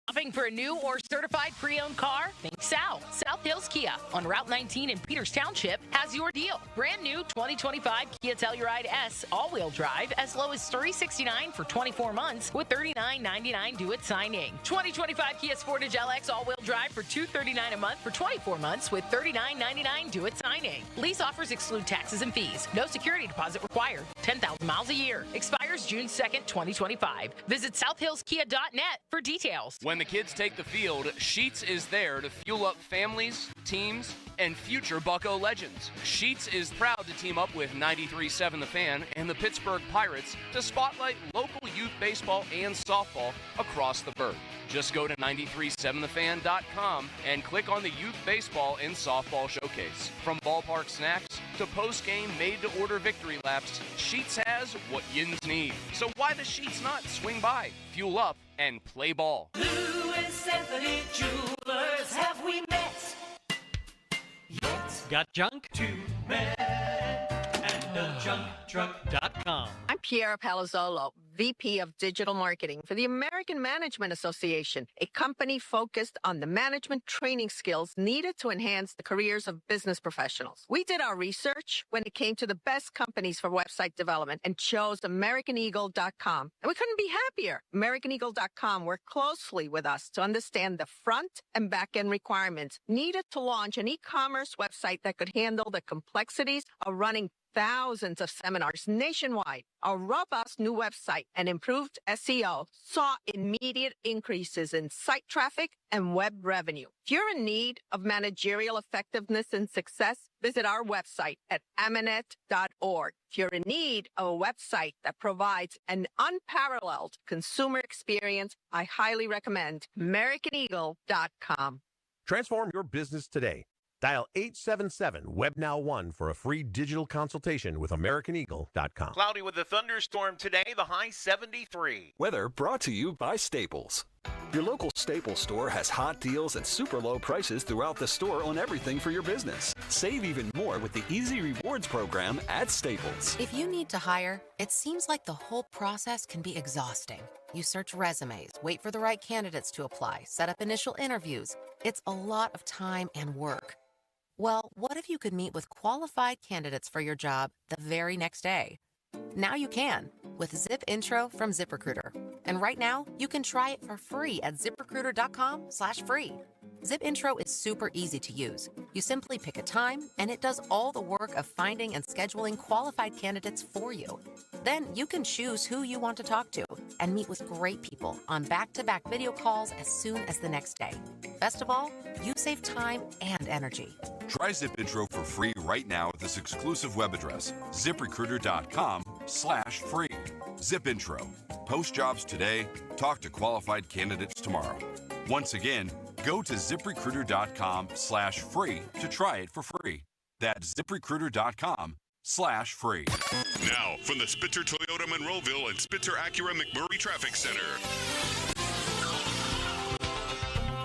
Shopping for a new or certified pre-owned car? Think South. South Hills Kia on Route 19 in Peters Township has your deal. Brand new 2025 Kia Telluride S all-wheel drive as low as $369 for 24 months with $39.99 due at signing. 2025 Kia Sportage LX all-wheel drive for $239 a month for 24 months with $39.99 due at signing. Lease offers exclude taxes and fees. No security deposit required. 10,000 miles a year. Expires June 2nd, 2025. Visit southhillskia.net for details. When the kids take the field, Sheets is there to fuel up families, teams, and future Bucco legends. Sheets is proud to team up with 93.7 The Fan and the Pittsburgh Pirates to spotlight local youth youth baseball and softball across the Burg. Just go to 937thefan.com and click on the Youth Baseball and Softball Showcase. From ballpark snacks to post-game made-to-order victory laps, Sheetz has what yins need. So why does Sheetz not swing by, fuel up, and play ball? Lou and Stephanie Jewelers, have we met yet? Got junk? Two men and a junk truck.com. I'm Piera Palazzolo, VP of Digital Marketing for the American Management Association, a company focused on the management training skills needed to enhance the careers of business professionals. We did our research when it came to the best companies for website development and chose AmericanEagle.com. And we couldn't be happier. AmericanEagle.com worked closely with us to understand the front and back end requirements needed to launch an e-commerce website that could handle the complexities of running thousands of seminars nationwide. Our robust new website and improved SEO saw immediate increases in site traffic and web revenue. If you're in need of managerial effectiveness and success, visit our website at amanet.org. If you're in need of a website that provides an unparalleled consumer experience, I highly recommend AmericanEagle.com. Transform your business today. Dial 877-WebNow1 for a free digital consultation with AmericanEagle.com. Cloudy with a thunderstorm today, the high 73. Weather brought to you by Staples. Your local Staples store has hot deals and super low prices throughout the store on everything for your business. Save even more with the Easy Rewards program at Staples. If you need to hire, it seems like the whole process can be exhausting. You search resumes, wait for the right candidates to apply, set up initial interviews. It's a lot of time and work. Well, what if you could meet with qualified candidates for your job the very next day? Now you can with Zip Intro from ZipRecruiter. And right now, you can try it for free at ZipRecruiter.com/free. Zip Intro is super easy to use. You simply pick a time, and it does all the work of finding and scheduling qualified candidates for you. Then you can choose who you want to talk to and meet with great people on back-to-back video calls as soon as the next day. Best of all, you save time and energy. Try Zip Intro for free right now at this exclusive web address, ZipRecruiter.com/free. Zip Intro. Post jobs today. Talk to qualified candidates tomorrow. Once again, go to ZipRecruiter.com/free to try it for free. That's ZipRecruiter.com/free. Now, from the Spitzer Toyota Monroeville and Spitzer Acura McMurray Traffic Center.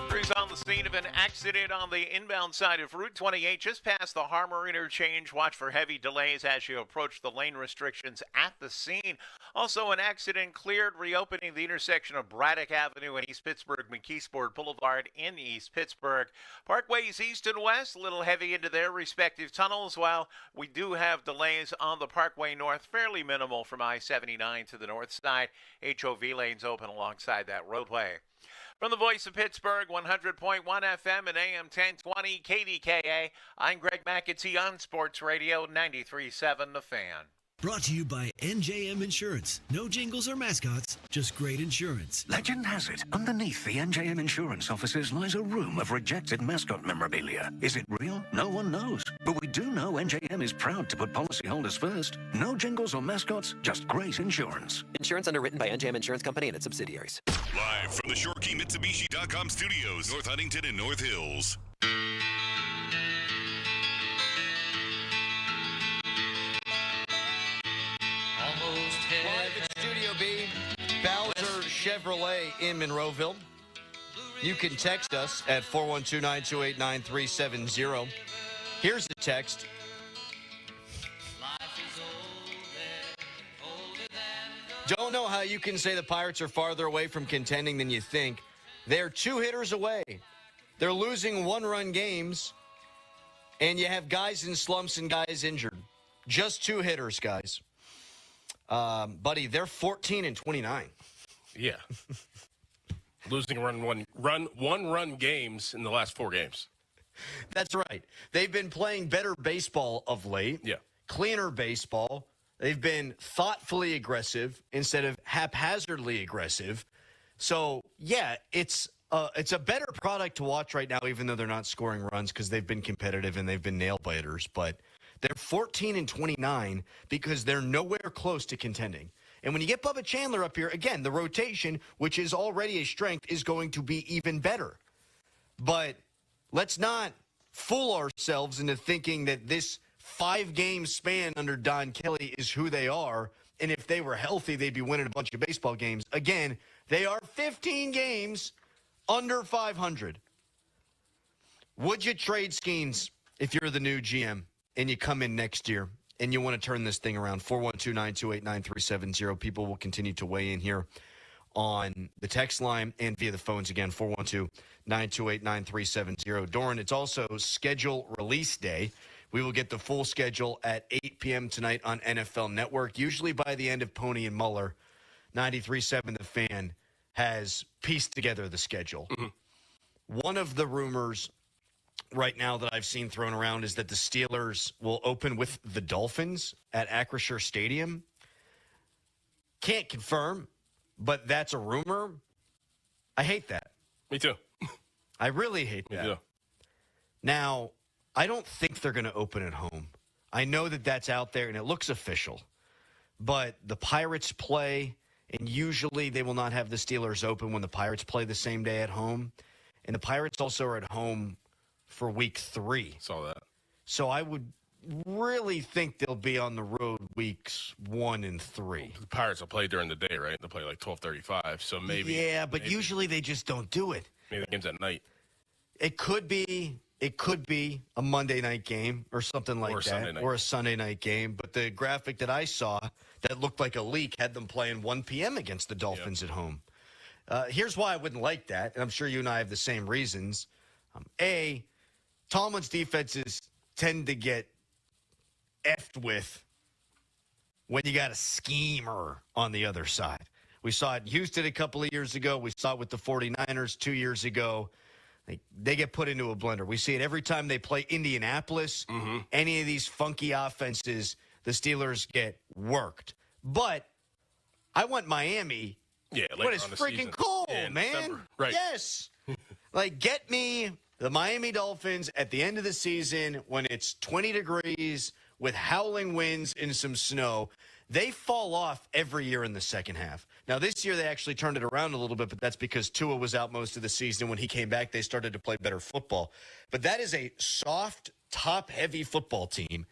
Crews on the scene of an accident on the inbound side of Route 28, just past the Harmer interchange. Watch for heavy delays as you approach the lane restrictions at the scene. Also, an accident cleared, reopening the intersection of Braddock Avenue and East Pittsburgh McKeesport Boulevard in East Pittsburgh. Parkways east and west, a little heavy into their respective tunnels, while we do have delays on the Parkway North, fairly minimal from I-79 to the north side. HOV lanes open alongside that roadway. From the voice of Pittsburgh, 100.1 FM and AM 1020 KDKA, I'm Greg McAtee on Sports Radio 93.7 The Fan. Brought to you by NJM Insurance. No jingles or mascots, just great insurance. Legend has it, underneath the NJM Insurance offices lies a room of rejected mascot memorabilia. Is it real? No one knows. But we do know NJM is proud to put policyholders first. No jingles or mascots, just great insurance. Insurance underwritten by NJM Insurance Company and its subsidiaries. Live from the ShoreKeyMitsubishi.com studios, North Huntington and North Hills. Private Studio B, Bowser Chevrolet in Monroeville. You can text us at 412-928-9370. Here's the text. Don't know how you can say the Pirates are farther away from contending than you think. They're 2 hitters away. They're losing 1-run games, and you have guys in slumps and guys injured. Just 2 hitters, guys. Buddy, they're 14-29. Yeah. Losing one-run games in the last 4 games. That's right. They've been playing better baseball of late. Yeah. Cleaner baseball. They've been thoughtfully aggressive instead of haphazardly aggressive. So, yeah, it's a better product to watch right now, even though they're not scoring runs because they've been competitive and they've been nail-biters. But they're 14-29 because they're nowhere close to contending. And when you get Bubba Chandler up here, again, the rotation, which is already a strength, is going to be even better. But let's not fool ourselves into thinking that this 5-game span under Don Kelly is who they are. And if they were healthy, they'd be winning a bunch of baseball games. Again, they are 15 games under 500. Would you trade Skenes if you're the new GM and you come in next year and you want to turn this thing around? 412-928-9370. People will continue to weigh in here on the text line and via the phones again, 412-928-9370. Doran, it's also schedule release day. We will get the full schedule at 8 p.m. tonight on NFL Network. Usually by the end of Pony and Muller, 93.7 The Fan has pieced together the schedule. One of the rumors right now that I've seen thrown around is that the Steelers will open with the Dolphins at Acrisure Stadium. Can't confirm, but that's a rumor. I hate that. Me too. I really hate that. Me too. Now, I don't think they're going to open at home. I know that that's out there, and it looks official. But the Pirates play, and usually they will not have the Steelers open when the Pirates play the same day at home. And the Pirates also are at home for week 3. Saw that. So I would really think they'll be on the road weeks 1 and 3. The Pirates will play during the day, right? They'll play like 12:35, so maybe. Yeah, but usually they just don't do it. Maybe the game's at night. It could be a Monday night game or something like that, or a Sunday night game. But the graphic that I saw that looked like a leak had them playing 1 p.m. against the Dolphins at home. Here's why I wouldn't like that, and I'm sure you and I have the same reasons. Tomlin's defenses tend to get effed with when you got a schemer on the other side. We saw it in Houston a couple of years ago. We saw it with the 49ers 2 years ago. They get put into a blender. We see it every time they play Indianapolis. Any of these funky offenses, the Steelers get worked. But I want Miami when it's freaking cold, man. December. Right. Yes. Get me the Miami Dolphins at the end of the season when it's 20 degrees with howling winds and some snow. They fall off every year in the second half. Now, this year they actually turned it around a little bit, but that's because Tua was out most of the season. When he came back, they started to play better football. But that is a soft, top-heavy football team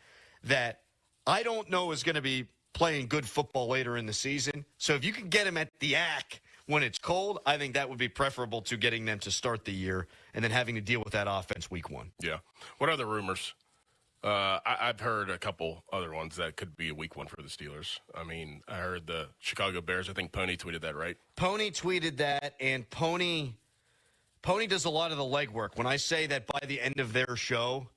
that I don't know is going to be playing good football later in the season. So if you can get them at the AC when it's cold, I think that would be preferable to getting them to start the year and then having to deal with that offense week 1. Yeah. What other rumors? I've heard a couple other ones that could be a week 1 for the Steelers. I mean, I heard the Chicago Bears. I think Pony tweeted that, right? Pony tweeted that, and Pony does a lot of the legwork. When I say that by the end of their show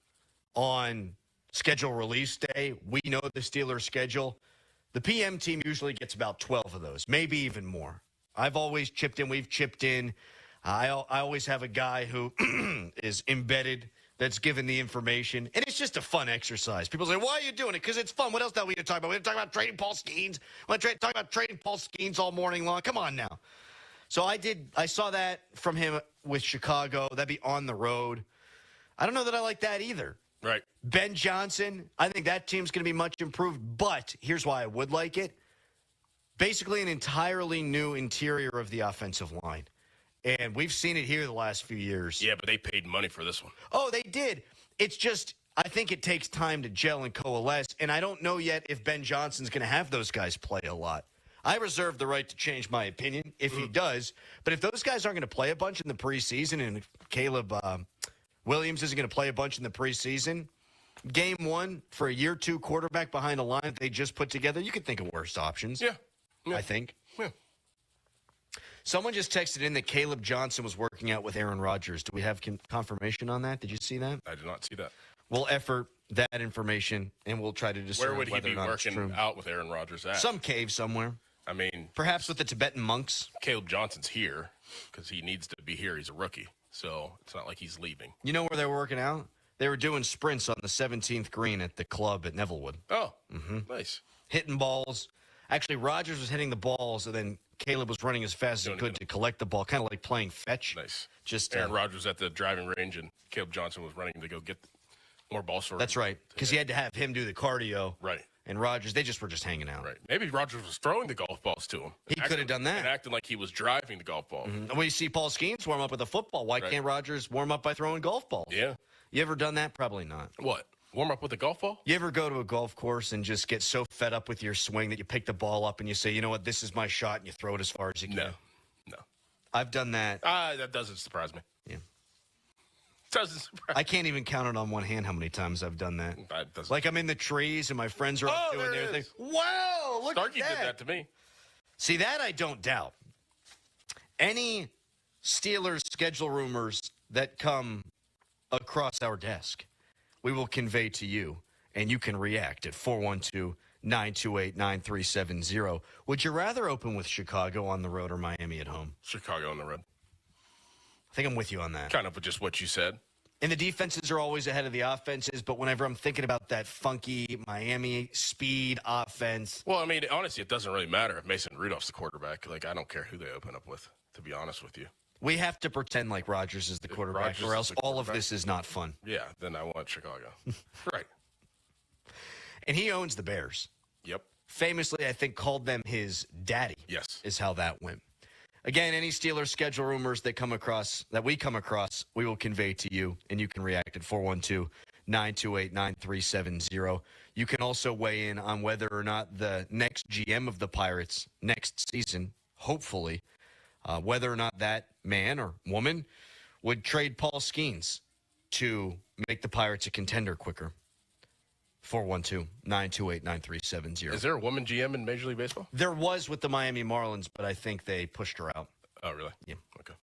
on schedule release day, we know the Steelers' schedule, the PM team usually gets about 12 of those, maybe even more. I've always chipped in. We've chipped in. I always have a guy who is embedded that's given the information, and it's just a fun exercise. People say, why are you doing it? Because it's fun. What else do we need to talk about? We need to talk about trading Paul Skenes. We talk about trading Paul Skenes all morning long. Come on now. So I saw that from him with Chicago. That'd be on the road. I don't know that I like that either. Right. Ben Johnson, I think that team's going to be much improved, but here's why I would like it. Basically an entirely new interior of the offensive line. And we've seen it here the last few years. Yeah, but they paid money for this one. Oh, they did. It's just, I think it takes time to gel and coalesce. And I don't know yet if Ben Johnson's going to have those guys play a lot. I reserve the right to change my opinion if he does. But if those guys aren't going to play a bunch in the preseason and Caleb Williams isn't going to play a bunch in the preseason, game 1 for a year 2 quarterback behind a line that they just put together, you could think of worse options. Yeah. I think. Yeah. Someone just texted in that Caleb Johnson was working out with Aaron Rodgers. Do we have confirmation on that? Did you see that? I did not see that. We'll effort that information, and we'll try to discern where would he whether be or not it's working true. out with Aaron Rodgers at? Some cave somewhere. I mean, perhaps with the Tibetan monks. Caleb Johnson's here because he needs to be here. He's a rookie, so it's not like he's leaving. You know where they were working out? They were doing sprints on the 17th green at the club at Nevillewood. Oh, nice. Hitting balls. Actually, Rodgers was hitting the balls, and then Caleb was running as fast as he could to collect the ball, kind of like playing fetch. Nice. Just Aaron Rodgers at the driving range, and Caleb Johnson was running to go get more balls for him. That's right, because he had to have him do the cardio. Right. and Rodgers, they just were just hanging out. Right. Maybe Rodgers was throwing the golf balls to him. He could have done that. And acting like he was driving the golf ball. Well, you see Paul Skenes warm up with a football. Why can't Rodgers warm up by throwing golf balls? Yeah. You ever done that? Probably not. What? Warm up with a golf ball? You ever go to a golf course and just get so fed up with your swing that you pick the ball up and you say, you know what, this is my shot, and you throw it as far as you can? No. I've done that. That doesn't surprise me. Yeah. Doesn't surprise I can't even count it on one hand how many times I've done that. Like I'm in the trees and my friends are up doing their thing. Wow, look Starky at that. did that to me. See, that I don't doubt. Any Steelers schedule rumors that come across our desk, we will convey to you, and you can react at 412-928-9370. Would you rather open with Chicago on the road or Miami at home? Chicago on the road. I think I'm with you on that. Kind of just what you said. And the defenses are always ahead of the offenses, but whenever I'm thinking about that funky Miami speed offense. Well, I mean, honestly, it doesn't really matter if Mason Rudolph's the quarterback. Like, I don't care who they open up with, to be honest with you. We have to pretend like Rodgers is the quarterback, or else all of this is not fun. Yeah, then I want Chicago. Right. And he owns the Bears. Yep. Famously, I think, called them his daddy. Yes. Is how that went. Again, any Steelers schedule rumors that we come across, we will convey to you, and you can react at 412-928-9370. You can also weigh in on whether or not the next GM of the Pirates next season, hopefully, whether or not that man or woman would trade Paul Skenes to make the Pirates a contender quicker. 412-928-9370. Is there a woman GM in Major League Baseball? There was with the Miami Marlins, but I think they pushed her out. Oh, really? Yeah. Okay.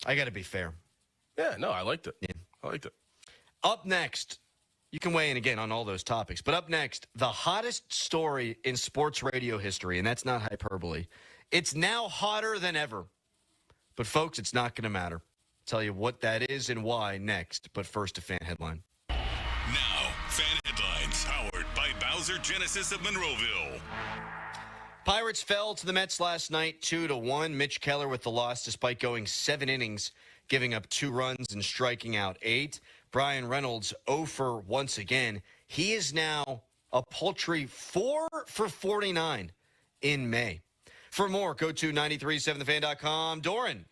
I got to be fair. Yeah, no, I liked it. Yeah. I liked it. Up next, you can weigh in again on all those topics, but up next, the hottest story in sports radio history, and that's not hyperbole. It's now hotter than ever. But, folks, it's not going to matter. I'll tell you what that is and why next, but first, a fan headline. Now, fan headlines powered by Bowser Genesis of Monroeville. Pirates fell to the Mets last night 2-1. Mitch Keller with the loss despite going 7 innings, giving up 2 runs and striking out 8. Brian Reynolds 0 for once again. He is now a paltry 4 for 49 in May. For more, go to 937thefan.com. Doran.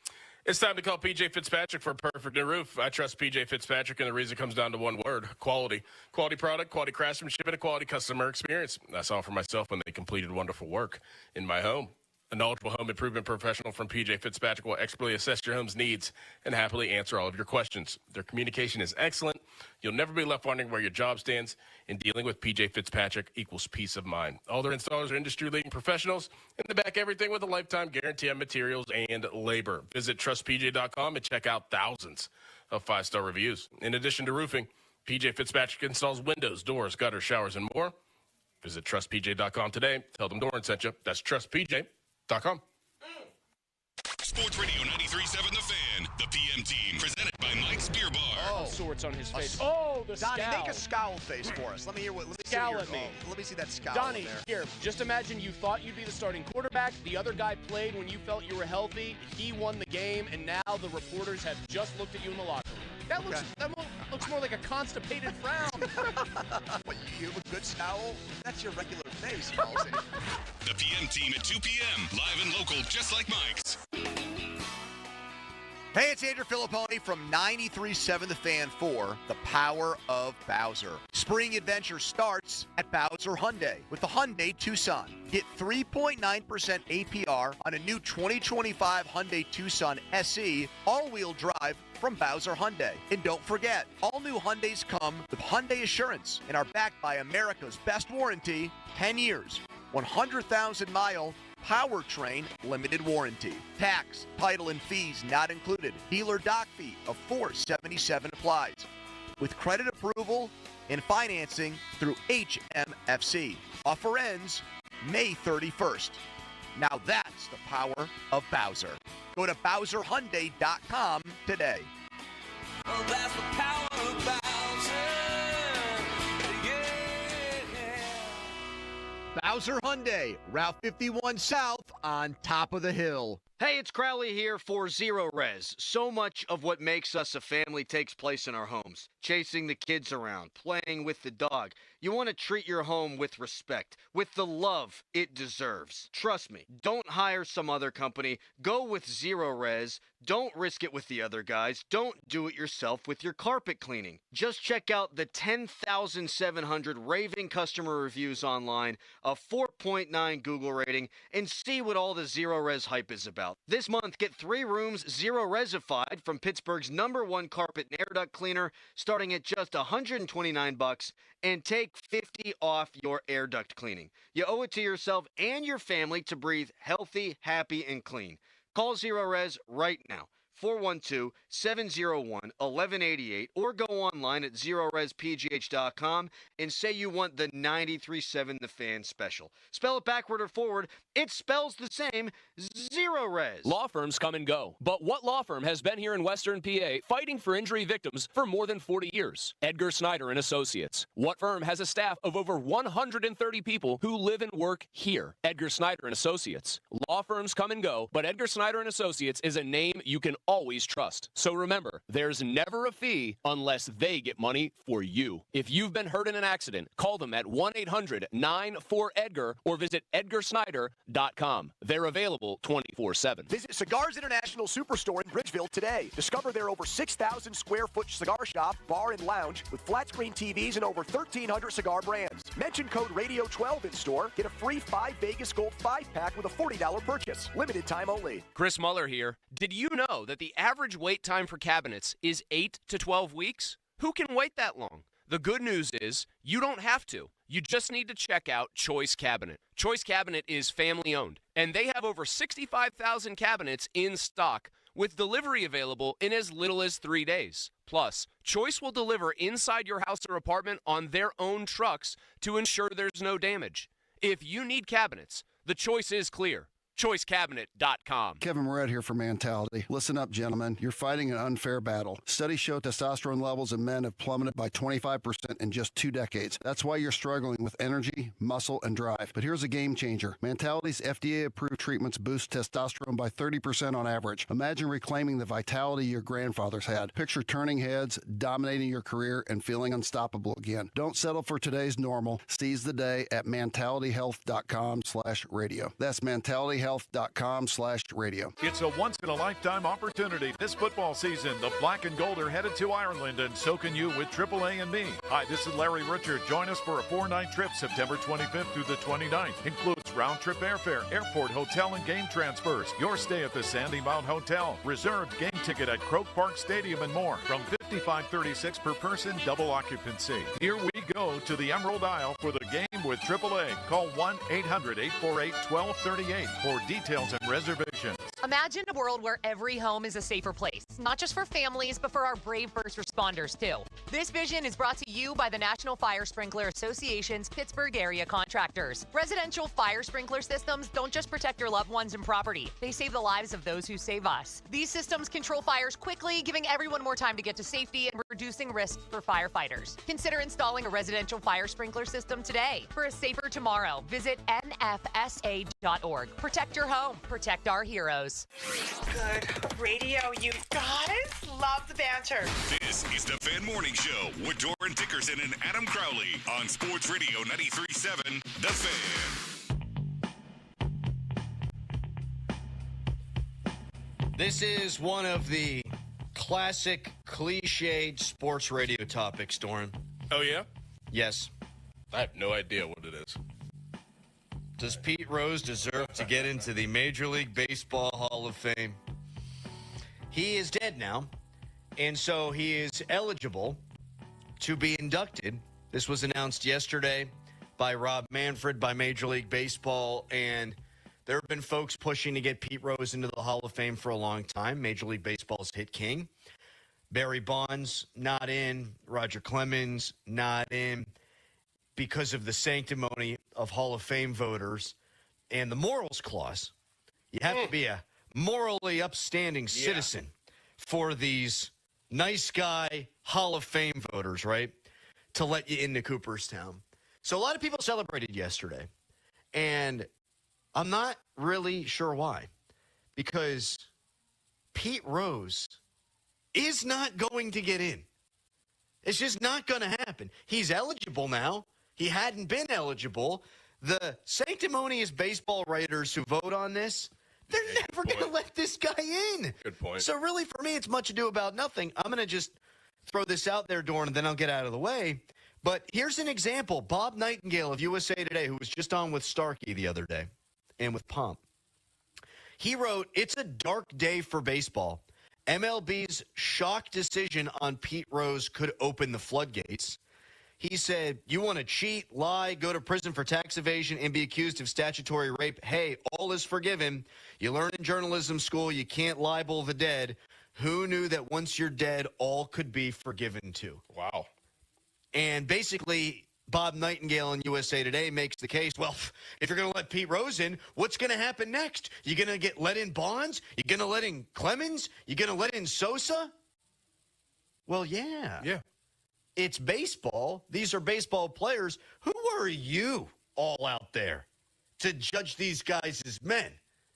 It's time to call PJ Fitzpatrick for a perfect new roof. I trust PJ Fitzpatrick, and the reason comes down to one word: quality. Quality product, quality craftsmanship, and a quality customer experience. I saw for myself when they completed wonderful work in my home. A knowledgeable home improvement professional from PJ Fitzpatrick will expertly assess your home's needs and happily answer all of your questions. Their communication is excellent. You'll never be left wondering where your job stands. And dealing with PJ Fitzpatrick equals peace of mind. All their installers are industry-leading professionals, and they back everything with a lifetime guarantee on materials and labor. Visit trustpj.com and check out thousands of 5-star reviews. In addition to roofing, PJ Fitzpatrick installs windows, doors, gutters, showers, and more. Visit trustpj.com today. Tell them Doran sent you. That's trustpj.com. Sports Radio 93.7 The Fan, the PM team, presented by Mike's Beer Bar. Oh, swords on his face. Oh, the Donnie, scowl. make a scowl face for us. Let me hear what. Let me Scowl see at me. Let me see that scowl. Donnie, there. here, just imagine you thought you'd be the starting quarterback. The other guy played when you felt you were healthy. He won the game, and now the reporters have just looked at you in the locker room. That looks more like a constipated frown. What, you have a good scowl? That's your regular face, Halsey. The PM team at 2 p.m. Live and local, just like Mike's. Hey, it's Andrew Filipponi from 93.7 The Fan for The Power of Bowser. Spring adventure starts at Bowser Hyundai with the Hyundai Tucson. Get 3.9% APR on a new 2025 Hyundai Tucson SE all-wheel drive from Bowser Hyundai. And don't forget, all new Hyundais come with Hyundai Assurance and are backed by America's best warranty, 10 years, 100,000-mile powertrain limited warranty. Tax, title, and fees not included. Dealer dock fee of $477 applies. With credit approval and financing through HMFC. Offer ends May 31st. Now that's the power of Bowser. Go to BowserHyundai.com today. Oh, that's the power of Bowser. Yeah. Bowser Hyundai. Hyundai, Route 51 South on top of the hill. Hey, it's Crowley here for Zero Res. So much of what makes us a family takes place in our homes. Chasing the kids around, playing with the dog. You want to treat your home with respect, with the love it deserves. Trust me, don't hire some other company. Go with Zero Res. Don't risk it with the other guys. Don't do it yourself with your carpet cleaning. Just check out the 10,700 raving customer reviews online, a 4.9 Google rating, and see what all the Zero Res hype is about. This month, get 3 rooms Zero Resified from Pittsburgh's #1 carpet and air duct cleaner, starting at just $129, and take $50 off your air duct cleaning. You owe it to yourself and your family to breathe healthy, happy, and clean. Call Zero Res right now, 412-701-1188, or go online at ZeroResPGH.com and say you want the 93.7 The Fan special. Spell it backward or forward, it spells the same, Zero Res. Law firms come and go, but what law firm has been here in Western PA fighting for injury victims for more than 40 years? Edgar Snyder and Associates. What firm has a staff of over 130 people who live and work here? Edgar Snyder and Associates. Law firms come and go, but Edgar Snyder and Associates is a name you can always trust. So remember, there's never a fee unless they get money for you. If you've been hurt in an accident, call them at 1-800-94-EDGAR or visit EdgarSnyder.com. They're available 24/7. Visit Cigars International Superstore in Bridgeville today. Discover their over 6,000 square foot cigar shop, bar, and lounge with flat screen TVs and over 1,300 cigar brands. Mention code Radio12 in store. Get a free 5 Vegas Gold 5-pack with a $40 purchase. Limited time only. Chris Muller here. Did you know that the average wait time for cabinets is 8 to 12 weeks? Who can wait that long? The good news is you don't have to. You just need to check out Choice Cabinet. Choice Cabinet is family owned, and they have over 65,000 cabinets in stock with delivery available in as little as 3 days. Plus, Choice will deliver inside your house or apartment on their own trucks to ensure there's no damage. If you need cabinets, the choice is clear. ChoiceCabinet.com. Kevin Moret here for Mentality. Listen up, gentlemen. You're fighting an unfair battle. Studies show testosterone levels in men have plummeted by 25% in just 2 decades. That's why you're struggling with energy, muscle, and drive. But here's a game changer. Mentality's FDA-approved treatments boost testosterone by 30% on average. Imagine reclaiming the vitality your grandfathers had. Picture turning heads, dominating your career, and feeling unstoppable again. Don't settle for today's normal. Seize the day at mentalityhealth.com/radio. That's mentalityhealth.com/radio. It's a once-in-a-lifetime opportunity this football season. The Black and Gold are headed to Ireland, and so can you with AAA and me. Hi, this is Larry Richard. Join us for a 4-night trip September 25th through the 29th. Includes round-trip airfare, airport, hotel, and game transfers. Your stay at the Sandy Mount Hotel. Reserved game ticket at Croke Park Stadium and more. From $55.36 per person, double occupancy. Here we go to the Emerald Isle for the game with AAA. Call 1-800-848-1238 for details and reservations. Imagine a world where every home is a safer place, not just for families, but for our brave first responders, too. This vision is brought to you by the National Fire Sprinkler Association's Pittsburgh area contractors. Residential fire sprinkler systems don't just protect your loved ones and property. They save the lives of those who save us. These systems control fires quickly, giving everyone more time to get to safety and reducing risks for firefighters. Consider installing a residential fire sprinkler system today. For a safer tomorrow, visit nfsa.org. Protect your home. Protect our heroes. Good radio, you guys. Love the banter. This is the Fan Morning Show with Doran Dickerson and Adam Crowley on Sports Radio 93.7 The Fan. This is one of the classic cliched sports radio topics, Doran. Oh, yeah? Yes. I have no idea what it is. Does Pete Rose deserve to get into the Major League Baseball Hall of Fame? He is dead now, and so he is eligible to be inducted. This was announced yesterday by Rob Manfred by Major League Baseball, and there have been folks pushing to get Pete Rose into the Hall of Fame for a long time. Major League Baseball's hit king. Barry Bonds, not in. Roger Clemens, not in. Because of the sanctimony of Hall of Fame voters and the morals clause. You have to be a morally upstanding citizen for these nice guy Hall of Fame voters, right, to let you into Cooperstown. So a lot of people celebrated yesterday. And I'm not really sure why. Because Pete Rose is not going to get in. It's just not going to happen. He's eligible now. He hadn't been eligible. The sanctimonious baseball writers who vote on this, they're never going to let this guy in. Good point. So really, for me, it's much ado about nothing. I'm going to just throw this out there, Dorn, and then I'll get out of the way. But here's an example. Bob Nightingale of USA Today, who was just on with Starky the other day and with Pomp. He wrote, "It's a dark day for baseball. MLB's shock decision on Pete Rose could open the floodgates." He said, "You want to cheat, lie, go to prison for tax evasion, and be accused of statutory rape? Hey, all is forgiven. You learn in journalism school you can't libel the dead. Who knew that once you're dead, all could be forgiven too?" Wow. And basically, Bob Nightingale in USA Today makes the case, well, if you're going to let Pete Rose in, what's going to happen next? You're going to get let in Bonds? You're going to let in Clemens? You're going to let in Sosa? Well, yeah. Yeah. It's baseball. These are baseball players. Who are you all out there to judge these guys as men?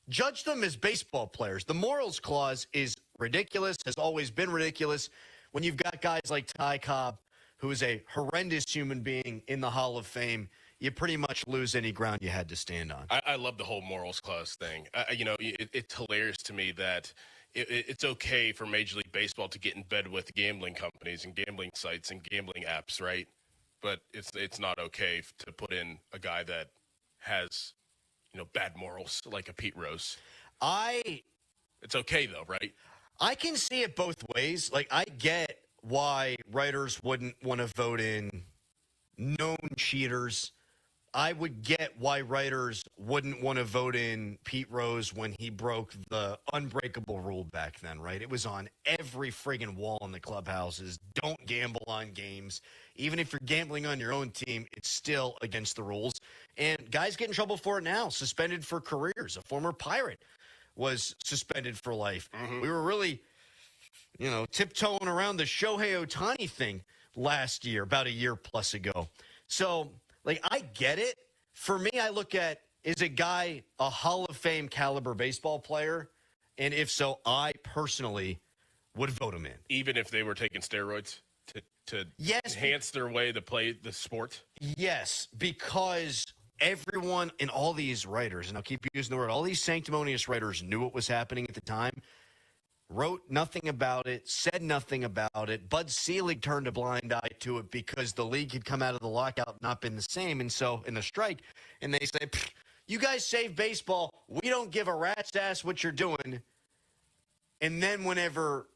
Judge them as baseball players. The morals clause is ridiculous, has always been ridiculous. When you've got guys like Ty Cobb, who is a horrendous human being in the Hall of Fame, you pretty much lose any ground you had to stand on. I love the whole morals clause thing. It's hilarious to me that it's okay for Major League Baseball to get in bed with gambling companies and gambling sites and gambling apps, right? But it's not okay to put in a guy that has, bad morals like a Pete Rose. It's okay though, right? I can see it both ways. Like, I get why writers wouldn't want to vote in known cheaters. I would get why writers wouldn't want to vote in Pete Rose when he broke the unbreakable rule back then, right? It was on every friggin' wall in the clubhouses. Don't gamble on games. Even if you're gambling on your own team, it's still against the rules. And guys get in trouble for it now, suspended for careers. A former Pirate was suspended for life. We were really, tiptoeing around the Shohei Ohtani thing last year, about a year plus ago. So, I get it. For me, I look at, is a guy a Hall of Fame caliber baseball player? And if so, I personally would vote him in. Even if they were taking steroids to enhance their way to play the sport? Yes, because everyone and all these writers, and I'll keep using the word, all these sanctimonious writers knew what was happening at the time, wrote nothing about it, said nothing about it. Bud Selig turned a blind eye to it because the league had come out of the lockout, not been the same, and so in the strike, and they say, you guys save baseball, we don't give a rat's ass what you're doing. And then whenever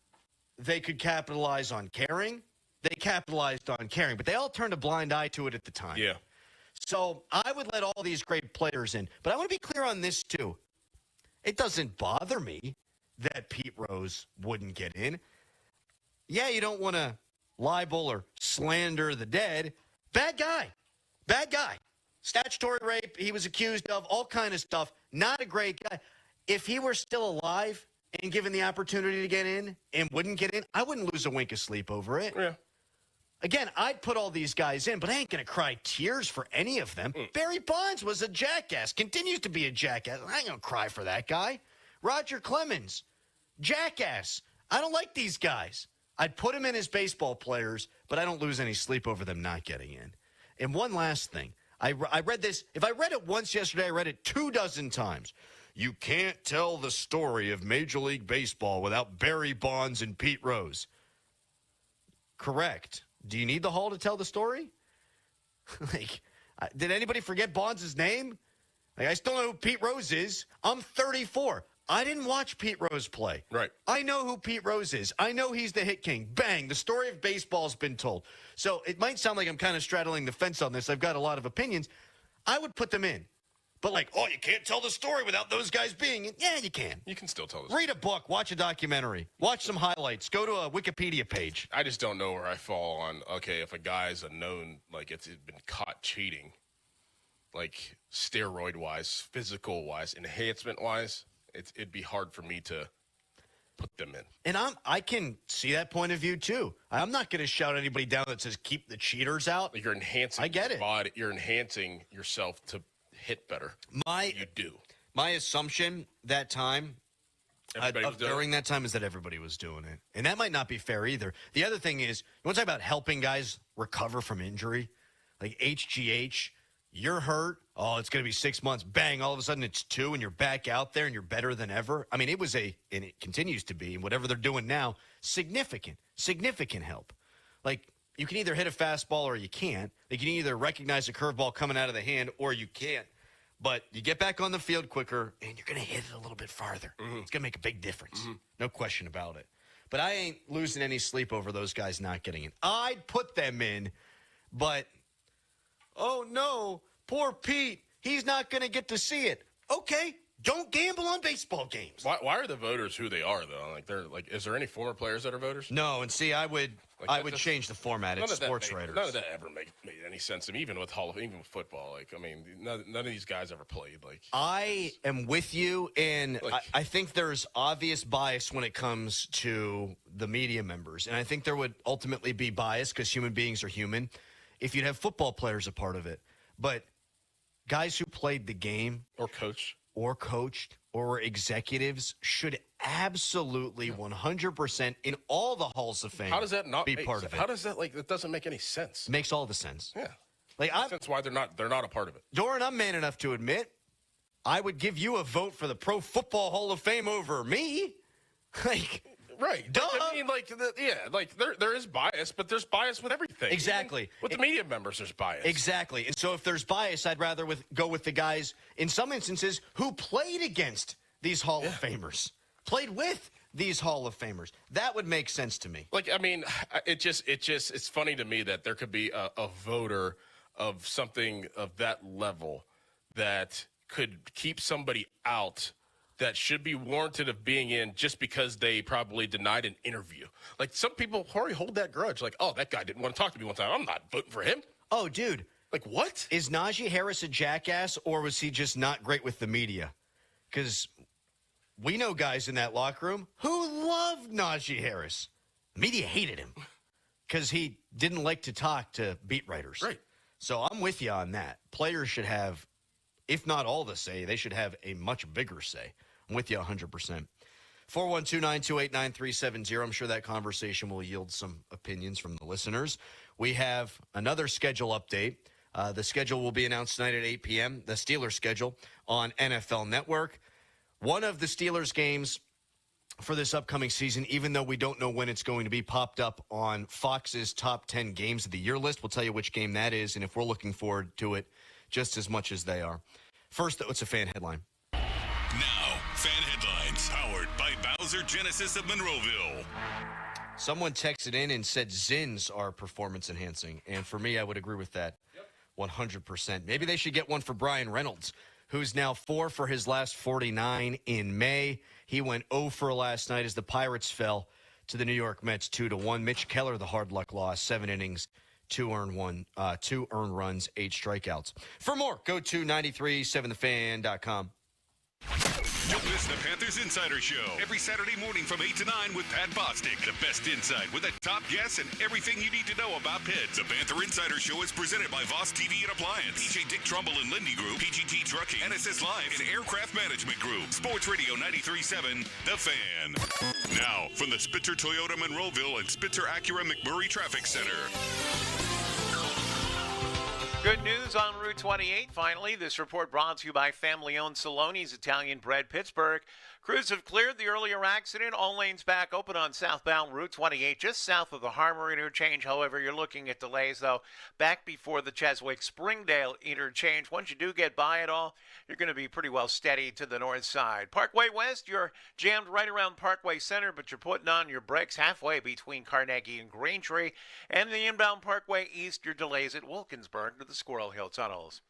they could capitalize on caring, they capitalized on caring, but they all turned a blind eye to it at the time. Yeah. So I would let all these great players in, but I want to be clear on this too. It doesn't bother me that Pete Rose wouldn't get in. Yeah, you don't want to libel or slander the dead. Bad guy. Statutory rape, he was accused of, all kind of stuff. Not a great guy. If he were still alive and given the opportunity to get in and wouldn't get in, I wouldn't lose a wink of sleep over it. Yeah. Again, I'd put all these guys in, but I ain't going to cry tears for any of them. Barry Bonds was a jackass, continues to be a jackass. I ain't going to cry for that guy. Roger Clemens, jackass. I don't like these guys. I'd put them in as baseball players, but I don't lose any sleep over them not getting in. And one last thing. I read this. If I read it once yesterday, I read it 24 times. You can't tell the story of Major League Baseball without Barry Bonds and Pete Rose. Correct. Do you need the Hall to tell the story? Did anybody forget Bonds' name? I still know who Pete Rose is. I'm 34. I didn't watch Pete Rose play. Right. I know who Pete Rose is. I know he's the hit king. Bang. The story of baseball's been told. So it might sound like I'm kind of straddling the fence on this. I've got a lot of opinions. I would put them in. But you can't tell the story without those guys being in. Yeah, you can. You can still tell the story. Read a book. Watch a documentary. Watch some highlights. Go to a Wikipedia page. I just don't know where I fall on, if a guy's a known, it's been caught cheating, steroid-wise, physical-wise, enhancement-wise, it'd be hard for me to put them in. And I can see that point of view, too. I'm not going to shout anybody down that says keep the cheaters out. You're enhancing I get it. Body, you're enhancing yourself to hit better. You do. My assumption that time, during that time, is that everybody was doing it. And that might not be fair either. The other thing is, you want to talk about helping guys recover from injury? Like HGH, you're hurt. Oh, it's going to be 6 months. Bang, all of a sudden it's 2 and you're back out there and you're better than ever. I mean, it was and it continues to be, and whatever they're doing now, significant help. Like, you can either hit a fastball or you can't. They can either recognize a curveball coming out of the hand or you can't. But you get back on the field quicker and you're going to hit it a little bit farther. Mm-hmm. It's going to make a big difference. Mm-hmm. No question about it. But I ain't losing any sleep over those guys not getting in. I'd put them in, but, oh no, poor Pete. He's not going to get to see it. Okay, don't gamble on baseball games. Why are the voters who they are, though? Is there any former players that are voters? No, and see, I would change the format. It's sports writers. None of that ever made any sense to me, even with football. None of these guys ever played. I am with you, and I think there's obvious bias when it comes to the media members, and I think there would ultimately be bias because human beings are human if you'd have football players a part of it. But guys who played the game or coached or were executives should absolutely 100% in all the halls of fame. How does that not be part of it? How does that that doesn't make any sense? Makes all the sense. Yeah. That's why they're not a part of it. Doran, I'm man enough to admit I would give you a vote for the Pro Football Hall of Fame over me. Right. Duh. I mean, there is bias, but there's bias with everything. Exactly. Even with the media members, there's bias. Exactly. And so if there's bias, I'd rather go with the guys, in some instances, who played against these Hall of Famers, played with these Hall of Famers. That would make sense to me. It's funny to me that there could be a voter of something of that level that could keep somebody out that should be warranted of being in just because they probably denied an interview. Some people already hold that grudge. That guy didn't want to talk to me one time. I'm not voting for him. Oh, dude. What? Is Najee Harris a jackass, or was he just not great with the media? Because we know guys in that locker room who loved Najee Harris. The media hated him because he didn't like to talk to beat writers. Right. So I'm with you on that. Players should have, if not all the say, they should have a much bigger say. I'm with you 100%. 412-928-9370. I'm sure that conversation will yield some opinions from the listeners. We have another schedule update. The schedule will be announced tonight at 8 p.m., the Steelers schedule on NFL Network. One of the Steelers games for this upcoming season, even though we don't know when it's going to be, popped up on Fox's top 10 games of the year list. We'll tell you which game that is, and if we're looking forward to it just as much as they are. First, though, it's a fan headline. Now, fan headlines, powered by Bowser Genesis of Monroeville. Someone texted in and said Zins are performance enhancing, and for me, I would agree with that 100%. Maybe they should get one for Brian Reynolds, who's now 4 for his last 49 in May. He went 0 for last night as the Pirates fell to the New York Mets 2-1. Mitch Keller, the hard luck loss, 7 innings, 2 earned runs, 8 strikeouts. For more, go to 937thefan.com. Don't miss the Panthers Insider Show every Saturday morning from 8 to 9 with Pat Bostic. The best insight with the top guests and everything you need to know about Pitt. The Panther Insider Show is presented by Voss TV and Appliance, PJ Dick Trumbull and Lindy Group, PGT Trucking, NSS Live, and Aircraft Management Group. Sports Radio 93.7, The Fan. Now, from the Spitzer Toyota Monroeville and Spitzer Acura McMurray Traffic Center. Good news on Route 28. Finally, this report brought to you by family-owned Saloni's Italian Bread Pittsburgh. Crews have cleared the earlier accident. All lanes back open on southbound Route 28, just south of the Harbor interchange. However, you're looking at delays, though, back before the Cheswick-Springdale interchange. Once you do get by it all, you're going to be pretty well steady to the north side. Parkway West, you're jammed right around Parkway Center, but you're putting on your brakes halfway between Carnegie and Greentree. And the inbound Parkway East, your delays at Wilkinsburg to the Squirrel Hill tunnels.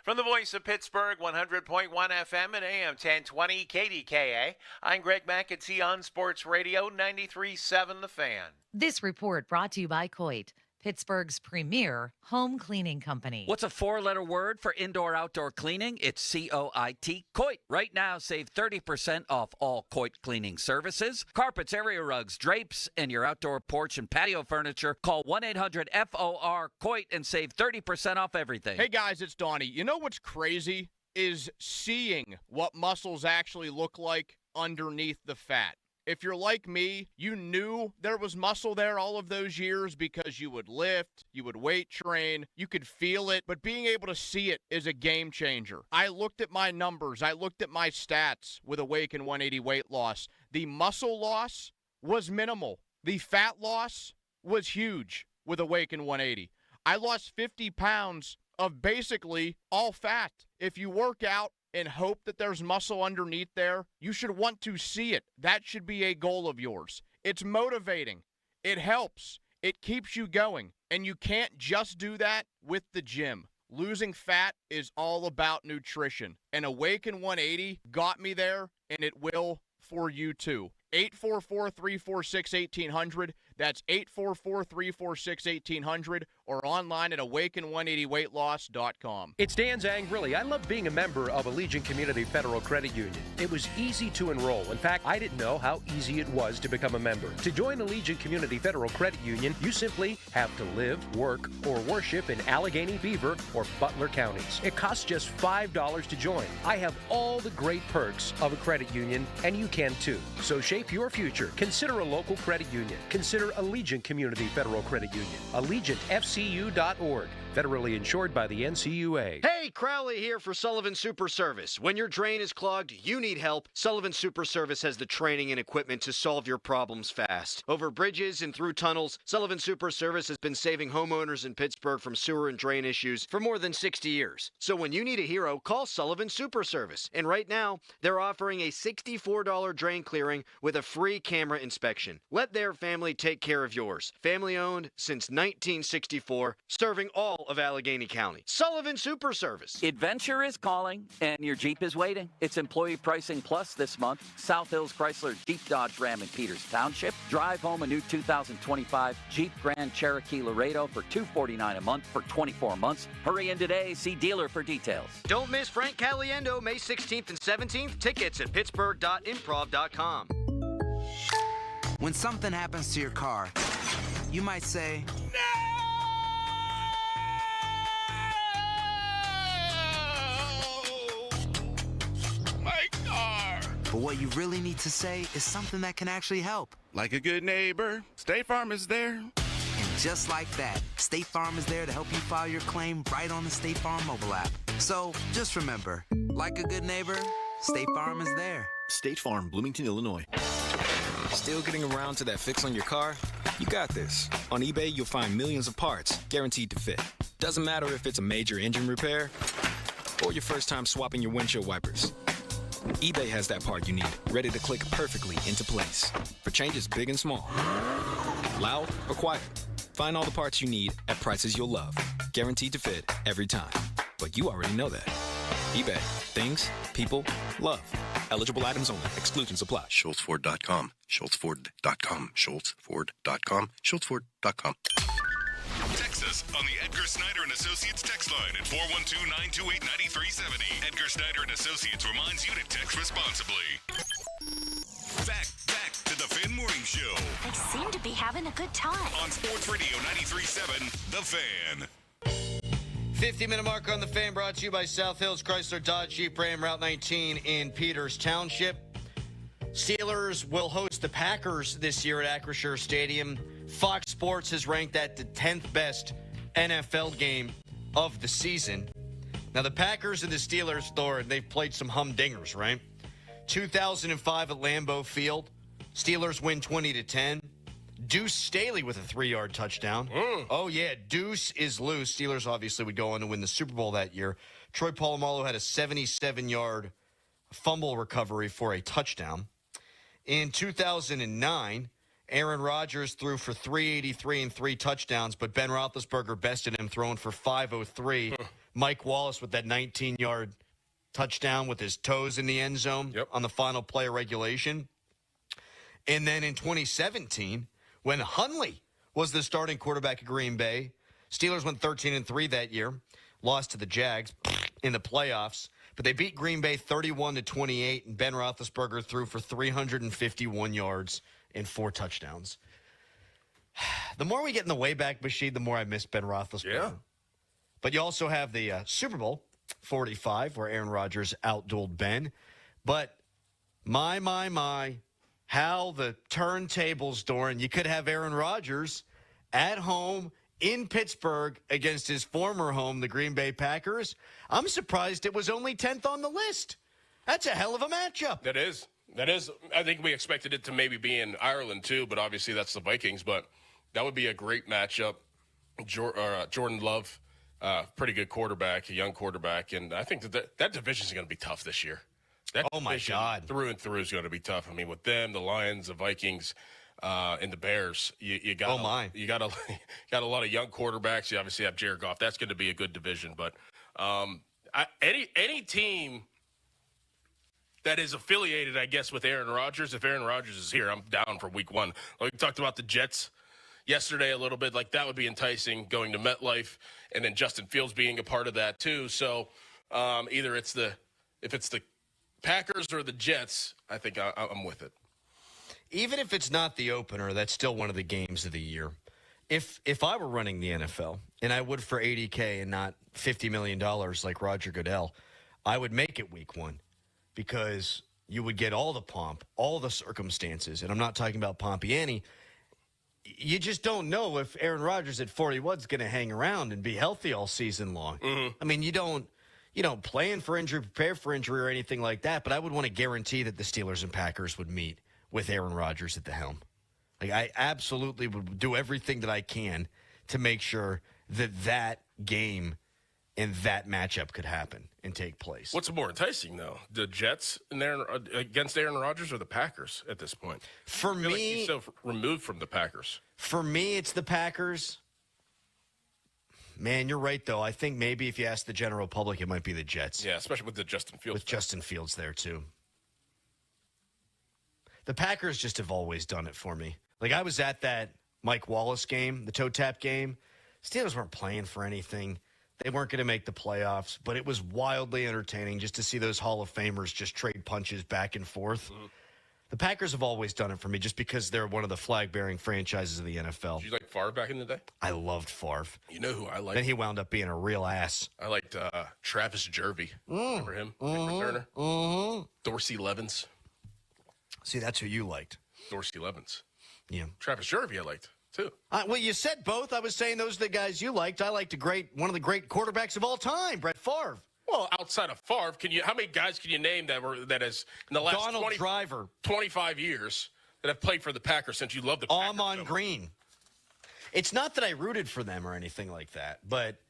From the voice of Pittsburgh, 100.1 FM and AM 1020 KDKA, I'm Greg McAtee on Sports Radio 93.7 The Fan. This report brought to you by Coit, Pittsburgh's premier home cleaning company. What's a 4-letter word for indoor-outdoor cleaning? It's C-O-I-T, Coit. Right now, save 30% off all Coit cleaning services. Carpets, area rugs, drapes, and your outdoor porch and patio furniture. Call 1-800-FOR-COIT and save 30% off everything. Hey, guys, it's Donnie. You know what's crazy is seeing what muscles actually look like underneath the fat. If you're like me, you knew there was muscle there all of those years because you would lift, you would weight train, you could feel it, but being able to see it is a game changer. I looked at my numbers, I looked at my stats with Awaken 180 weight loss. The muscle loss was minimal. The fat loss was huge with Awaken 180. I lost 50 pounds of basically all fat. If you work out and hope that there's muscle underneath there, you should want to see it. That should be a goal of yours. It's motivating. It helps. It keeps you going. And you can't just do that with the gym. Losing fat is all about nutrition. And Awaken 180 got me there, and it will for you too. 844-346-1800. That's 844-346-1800 or online at awaken180weightloss.com. It's Dan Zangrilli. I love being a member of Allegiant Community Federal Credit Union. It was easy to enroll. In fact, I didn't know how easy it was to become a member. To join Allegiant Community Federal Credit Union, you simply have to live, work, or worship in Allegheny, Beaver, or Butler counties. It costs just $5 to join. I have all the great perks of a credit union, and you can too. So shape your future. Consider a local credit union. Consider Allegiant Community Federal Credit Union. AllegiantFCU.org. Federally insured by the NCUA. Hey, Crowley here for Sullivan Super Service. When your drain is clogged, you need help. Sullivan Super Service has the training and equipment to solve your problems fast. Over bridges and through tunnels, Sullivan Super Service has been saving homeowners in Pittsburgh from sewer and drain issues for more than 60 years. So when you need a hero, call Sullivan Super Service. And right now, they're offering a $64 drain clearing with a free camera inspection. Let their family take care of yours. Family owned since 1964, serving all of Allegheny County. Sullivan Super Service. Adventure is calling, and your Jeep is waiting. It's Employee Pricing Plus this month. South Hills Chrysler Jeep Dodge Ram in Peters Township. Drive home a new 2025 Jeep Grand Cherokee Laredo for $249 a month for 24 months. Hurry in today. See dealer for details. Don't miss Frank Caliendo May 16th and 17th. Tickets at pittsburgh.improv.com. When something happens to your car, you might say, My car. but what you really need to say is something that can actually help. Like a good neighbor, State Farm is there. And just like that, State Farm is there to help you file your claim right on the State Farm mobile app. So just remember, like a good neighbor, State Farm is there. State Farm, Bloomington, Illinois. Still getting around to that fix on your car? You got this. On eBay, you'll find millions of parts guaranteed to fit. Doesn't matter if it's a major engine repair or your first time swapping your windshield wipers. eBay has that part you need, ready to click perfectly into place for changes big and small. Loud or quiet, find all the parts you need at prices you'll love. Guaranteed to fit every time. But you already know that. eBay. Things, people, love. Eligible items only. Exclusions apply. SchultzFord.com. SchultzFord.com. SchultzFord.com. SchultzFord.com. Text us on the Edgar Snyder and Associates text line at 412-928-9370. Edgar Snyder and Associates reminds you to text responsibly. Back to the Fan Morning Show. They seem to be having a good time. On Sports Radio 93.7, The Fan. 50-minute mark on the Fan, brought to you by South Hills Chrysler Dodge Jeep Ram Route 19 in Peters Township. Steelers will host the Packers this year at Acrisure Stadium. Fox Sports has ranked that the 10th best NFL game of the season. Now, the Packers and the Steelers, Thor, they've played some humdingers, right? 2005 at Lambeau Field. Steelers win 20-10. Deuce Staley with a 3-yard touchdown. Oh, yeah, Deuce is loose. Steelers obviously would go on to win the Super Bowl that year. Troy Polamalu had a 77-yard fumble recovery for a touchdown. In 2009, Aaron Rodgers threw for 383 and 3 touchdowns, but Ben Roethlisberger bested him, throwing for 503. Mike Wallace with that 19-yard touchdown with his toes in the end zone on the final play of regulation. And then in 2017, when Hundley was the starting quarterback of Green Bay, Steelers went 13-3 that year, lost to the Jags in the playoffs, but they beat Green Bay 31-28, and Ben Roethlisberger threw for 351 yards and 4 touchdowns. The more we get in the Wayback Machine, the more I miss Ben Roethlisberger. Yeah. But you also have the Super Bowl 45, where Aaron Rodgers outdueled Ben. But my, how the turntables, Doran. You could have Aaron Rodgers at home in Pittsburgh against his former home, the Green Bay Packers. I'm surprised it was only 10th on the list. That's a hell of a matchup. That is. I think we expected it to maybe be in Ireland, too, but obviously that's the Vikings. But that would be a great matchup. Jordan Love, pretty good quarterback, a young quarterback. And I think that division is going to be tough this year. Oh, my God. Through and through is going to be tough. I mean, with them, the Lions, the Vikings, and the Bears, you got a lot of young quarterbacks. You obviously have Jared Goff. That's going to be a good division. But any team that is affiliated, I guess, with Aaron Rodgers, if Aaron Rodgers is here, I'm down for week one. Like we talked about the Jets yesterday a little bit. Like that would be enticing, going to MetLife, and then Justin Fields being a part of that too. So either if it's the Packers or the Jets, I think I'm with it. Even if it's not the opener, that's still one of the games of the year. If I were running the NFL, and I would for $80K and not $50 million like Roger Goodell, I would make it week one because you would get all the pomp, all the circumstances, and I'm not talking about Pompiani. You just don't know if Aaron Rodgers at 41 is going to hang around and be healthy all season long. Mm-hmm. I mean, you don't plan for injury, prepare for injury or anything like that, but I would want to guarantee that the Steelers and Packers would meet with Aaron Rodgers at the helm. Like, I absolutely would do everything that I can to make sure that game and that matchup could happen and take place. What's more enticing, though? The Jets against Aaron Rodgers or the Packers at this point? For me, like he's so removed from the Packers. For me, it's the Packers. Man, you're right, though. I think maybe if you ask the general public, it might be the Jets. Yeah, especially with the Justin Fields. With Justin Fields there, too. The Packers just have always done it for me. Like, I was at that Mike Wallace game, the toe tap game. Steelers weren't playing for anything. They weren't going to make the playoffs, but it was wildly entertaining just to see those Hall of Famers just trade punches back and forth. Mm-hmm. The Packers have always done it for me just because they're one of the flag-bearing franchises of the NFL. Did you like Favre back in the day? I loved Favre. You know who I liked? Then he wound up being a real ass. I liked Travis Jervey. Remember him? Returner? Mm-hmm. Dorsey Levens. See, that's who you liked. Dorsey Levens. Yeah. Travis Jervey I liked, too. Well, you said both. I was saying those are the guys you liked. I liked one of the great quarterbacks of all time, Brett Favre. Well, outside of Favre, how many guys can you name that has in the last 25 years that have played for the Packers since you love the Packers? Amon Green. It's not that I rooted for them or anything like that, but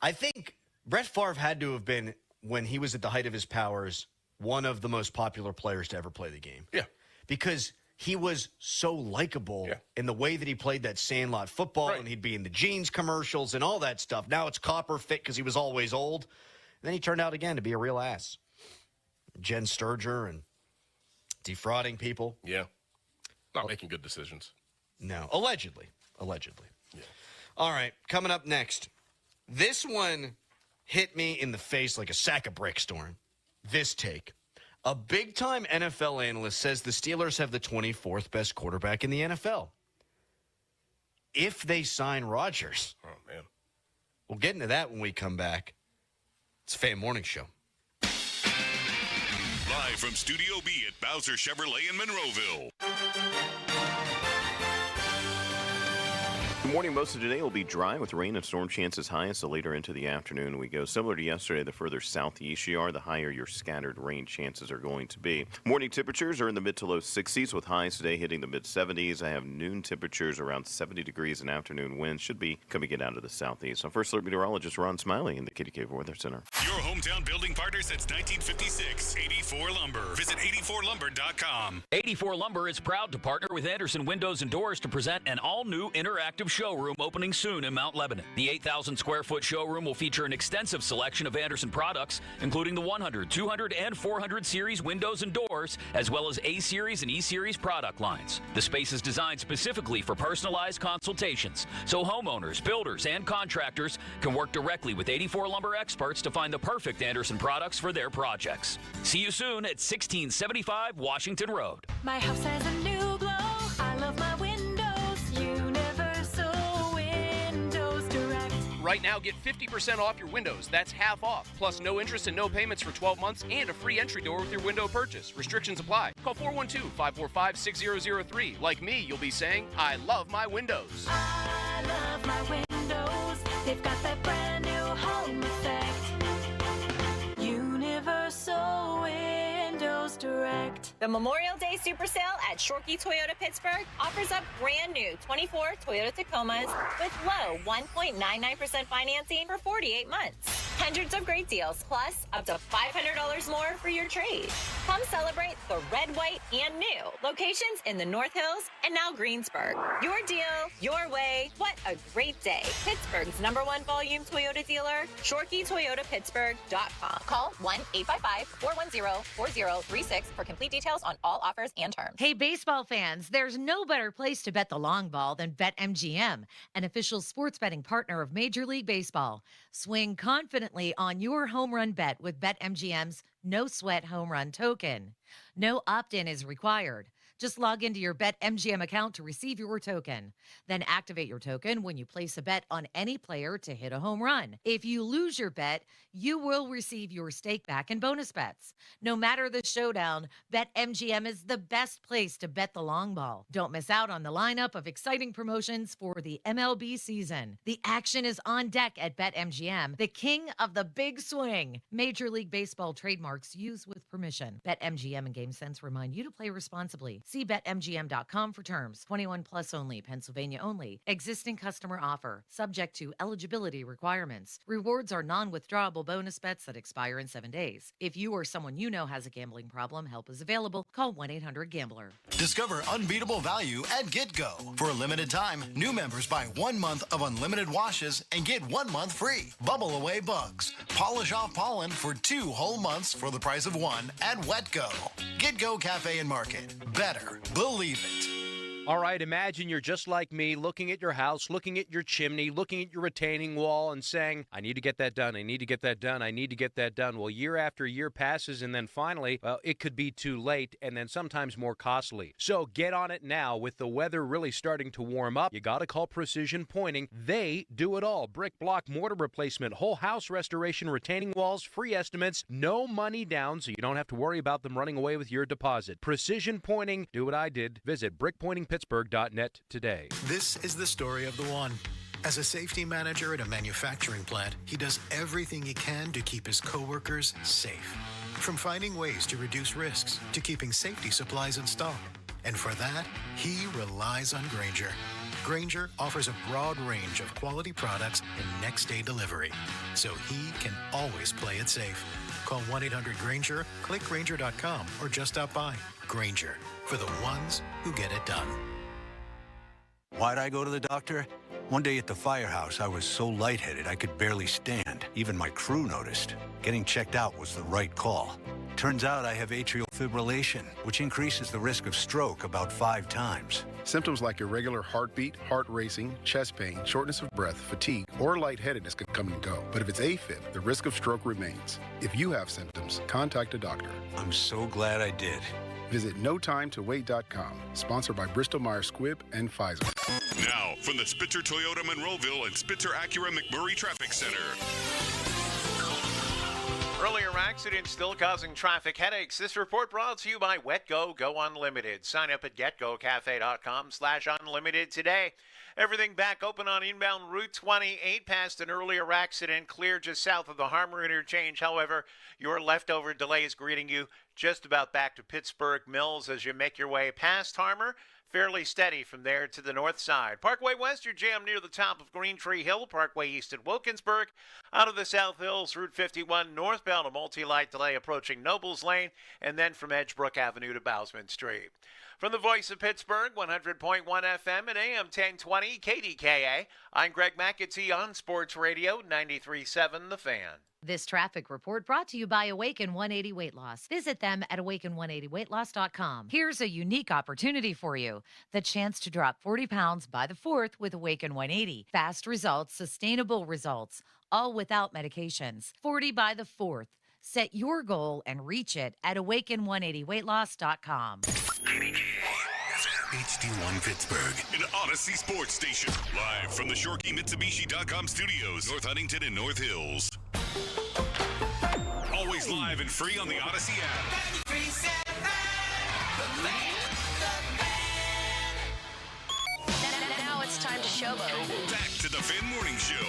I think Brett Favre had to have been, when he was at the height of his powers, one of the most popular players to ever play the game. Yeah. Because he was so likable in the way that he played that Sandlot football, and he'd be in the jeans commercials and all that stuff. Now it's copper fit because he was always old. And then he turned out again to be a real ass. Jen Sturger and defrauding people. Yeah. Not making good decisions. No. Allegedly. Yeah. All right. Coming up next. This one hit me in the face like a sack of bricks, Doran. This take. A big-time NFL analyst says the Steelers have the 24th best quarterback in the NFL. If they sign Rodgers. Oh, man. We'll get into that when we come back. It's a Fan Morning Show. Live from Studio B at Bowser Chevrolet in Monroeville. Good morning. Most of today will be dry with rain and storm chances highest. So later into the afternoon we go. Similar to yesterday, the further southeast you are, the higher your scattered rain chances are going to be. Morning temperatures are in the mid to low 60s with highs today hitting the mid 70s. I have noon temperatures around 70 degrees and afternoon winds should be coming in out of the southeast. I'm First Alert Meteorologist Ron Smiley in the Kitty Cave Weather Center. Your hometown building partner since 1956. 84 Lumber. Visit 84lumber.com. 84 Lumber is proud to partner with Anderson Windows and Doors to present an all-new interactive showroom opening soon in Mount Lebanon. The 8,000 square foot showroom will feature an extensive selection of Anderson products, including the 100, 200, and 400 series windows and doors, as well as A-series and E-series product lines. The space is designed specifically for personalized consultations, so homeowners, builders, and contractors can work directly with 84 Lumber experts to find the perfect Anderson products for their projects. See you soon at 1675 Washington Road. My house has a new glow. I love my windows. Universal Windows Direct. Right now, get 50% off your windows. That's half off. Plus, no interest and no payments for 12 months and a free entry door with your window purchase. Restrictions apply. Call 412-545-6003. Like me, you'll be saying, I love my windows. I love my windows. They've got that brand new home effect. Universal Windows Direct. The Memorial Day Super Sale at Shorkey Toyota Pittsburgh offers up brand new 24 Toyota Tacomas with low 1.99% financing for 48 months. Hundreds of great deals, plus up to $500 more for your trade. Come celebrate the red, white, and new locations in the North Hills and now Greensburg. Your deal, your way. What a great day. Pittsburgh's #1 volume Toyota dealer, ShorkeyToyotaPittsburgh.com. Call 1-855-410-4036 for complete details on all offers and terms. Hey, baseball fans, there's no better place to bet the long ball than BetMGM, an official sports betting partner of Major League Baseball. Swing confidently on your home run bet with BetMGM's No Sweat Home Run Token. No opt-in is required. Just log into your BetMGM account to receive your token. Then activate your token when you place a bet on any player to hit a home run. If you lose your bet, you will receive your stake back in bonus bets. No matter the showdown, BetMGM is the best place to bet the long ball. Don't miss out on the lineup of exciting promotions for the MLB season. The action is on deck at BetMGM, the king of the big swing. Major League Baseball trademarks used with permission. BetMGM and GameSense remind you to play responsibly. See BetMGM.com for terms. 21 plus only. Pennsylvania only. Existing customer offer. Subject to eligibility requirements. Rewards are non-withdrawable bonus bets that expire in 7 days. If you or someone you know has a gambling problem, help is available. Call 1-800-GAMBLER. Discover unbeatable value at GetGo. For a limited time, new members buy 1 month of unlimited washes and get 1 month free. Bubble away bugs. Polish off pollen for 2 whole months for the price of 1 at WetGo. GetGo Cafe and Market. Better. Believe it. All right, imagine you're just like me, looking at your house, looking at your chimney, looking at your retaining wall, and saying, I need to get that done, I need to get that done, I need to get that done. Well, year after year passes, and then finally, well, it could be too late, and then sometimes more costly. So get on it now. With the weather really starting to warm up, you got to call Precision Pointing. They do it all. Brick, block, mortar replacement, whole house restoration, retaining walls, free estimates, no money down, so you don't have to worry about them running away with your deposit. Precision Pointing, do what I did. Visit brickpointingpittsburgh.net today. This is the story of the one. As a safety manager at a manufacturing plant, he does everything he can to keep his coworkers safe. From finding ways to reduce risks to keeping safety supplies in stock. And for that, he relies on Grainger. Grainger offers a broad range of quality products and next-day delivery, so he can always play it safe. Call 1-800-GRAINGER, click Grainger.com, or just stop by. Grainger, for the ones who get it done. Why'd I go to the doctor? One day at the firehouse, I was so lightheaded I could barely stand. Even my crew noticed. Getting checked out was the right call. Turns out I have atrial fibrillation, which increases the risk of stroke about 5 times. Symptoms like irregular heartbeat, heart racing, chest pain, shortness of breath, fatigue, or lightheadedness can come and go. But if it's AFib, the risk of stroke remains. If you have symptoms, contact a doctor. I'm so glad I did. Visit NoTimeToWait.com. Sponsored by Bristol-Myers Squibb and Pfizer. Now, from the Spitzer Toyota Monroeville and Spitzer Acura McMurray Traffic Center. Earlier accidents still causing traffic headaches. This report brought to you by WetGo Go Unlimited. Sign up at getgocafe.com/unlimited today. Everything back open on inbound Route 28 past an earlier accident, clear just south of the Harmer interchange. However, your leftover delay is greeting you just about back to Pittsburgh Mills as you make your way past Harmer. Fairly steady from there to the north side. Parkway West, you're jammed near the top of Green Tree Hill. Parkway East at Wilkinsburg. Out of the South Hills, Route 51 northbound, a multi-light delay approaching Nobles Lane, and then from Edgebrook Avenue to Bousman Street. From the voice of Pittsburgh, 100.1 FM and AM 1020 KDKA, I'm Greg McAtee on Sports Radio 93.7 The Fan. This traffic report brought to you by Awaken 180 Weight Loss. Visit them at awaken180weightloss.com. Here's a unique opportunity for you. The chance to drop 40 pounds by the 4th with Awaken 180. Fast results, sustainable results, all without medications. 40 by the 4th. Set your goal and reach it at awaken180weightloss.com. HD1 Pittsburgh, an Odyssey sports station. Live from the ShorkeyMitsubishi.com studios, North Huntington and North Hills. Always live and free on the Odyssey app. Now it's time to showboat. Back to the Fan Morning Show.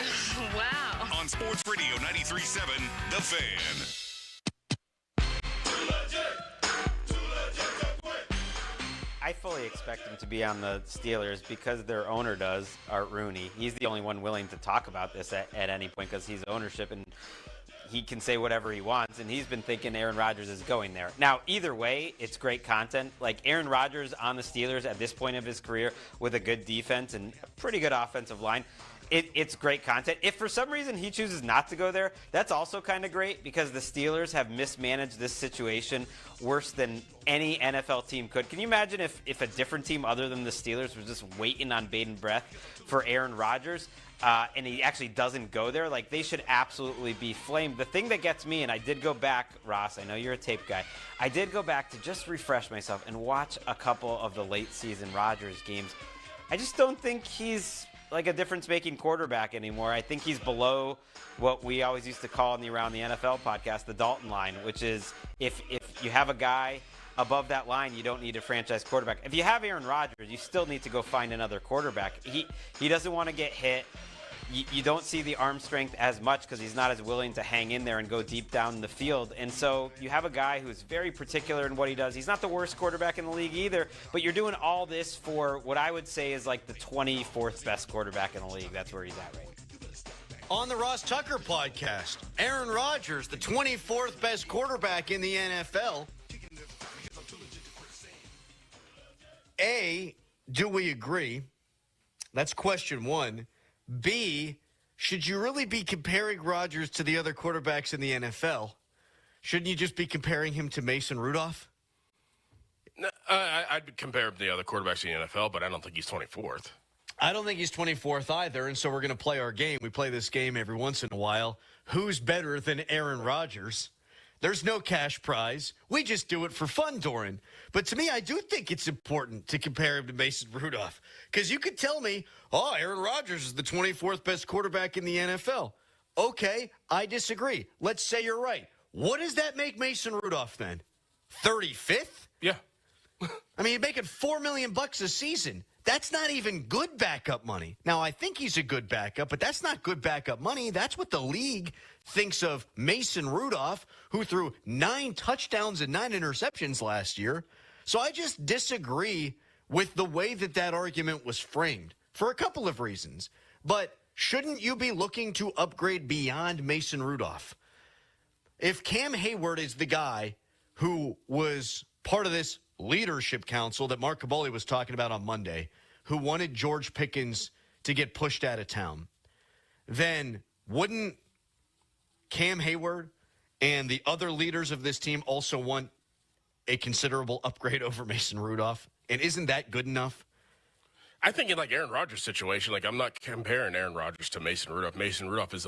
Wow. On Sports Radio 93.7, The Fan. I fully expect him to be on the Steelers because their owner does, Art Rooney. He's the only one willing to talk about this at any point because he's ownership and he can say whatever he wants, and he's been thinking Aaron Rodgers is going there. Now, either way, it's great content. Like Aaron Rodgers on the Steelers at this point of his career with a good defense and a pretty good offensive line, it's great content. If for some reason he chooses not to go there, that's also kind of great because the Steelers have mismanaged this situation worse than any NFL team could. Can you imagine if a different team other than the Steelers was just waiting on bated breath for Aaron Rodgers and he actually doesn't go there? Like, they should absolutely be flamed. The thing that gets me, and I did go back, Ross, I know you're a tape guy, I did go back to just refresh myself and watch a couple of the late season Rodgers games. I just don't think he's like a difference-making quarterback anymore. I think he's below what we always used to call in the Around the NFL podcast, the Dalton line, which is if you have a guy above that line, you don't need a franchise quarterback. If you have Aaron Rodgers, you still need to go find another quarterback. He doesn't want to get hit. You don't see the arm strength as much because he's not as willing to hang in there and go deep down the field. And so you have a guy who's very particular in what he does. He's not the worst quarterback in the league either, but you're doing all this for what I would say is like the 24th best quarterback in the league. That's where he's at right now. On the Ross Tucker podcast, Aaron Rodgers, the 24th best quarterback in the NFL. A, do we agree? That's question one. B, should you really be comparing Rodgers to the other quarterbacks in the NFL? Shouldn't you just be comparing him to Mason Rudolph? No, I'd compare him to the other quarterbacks in the NFL, but I don't think he's 24th. I don't think he's 24th either, and so we're going to play our game. We play this game every once in a while. Who's better than Aaron Rodgers? There's no cash prize. We just do it for fun, Doran. But to me, I do think it's important to compare him to Mason Rudolph. Because you could tell me, Aaron Rodgers is the 24th best quarterback in the NFL. Okay, I disagree. Let's say you're right. What does that make Mason Rudolph then? 35th? Yeah. I mean, you're making $4 million a season. That's not even good backup money. Now, I think he's a good backup, but that's not good backup money. That's what the league thinks of Mason Rudolph, who threw 9 touchdowns and 9 interceptions last year. So I just disagree with the way that argument was framed for a couple of reasons. But shouldn't you be looking to upgrade beyond Mason Rudolph? If Cam Hayward is the guy who was part of this leadership council that Mark Caboli was talking about on Monday, who wanted George Pickens to get pushed out of town, then wouldn't Cam Hayward and the other leaders of this team also want a considerable upgrade over Mason Rudolph? And isn't that good enough? I think in like Aaron Rodgers' situation, like I'm not comparing Aaron Rodgers to Mason Rudolph. Mason Rudolph is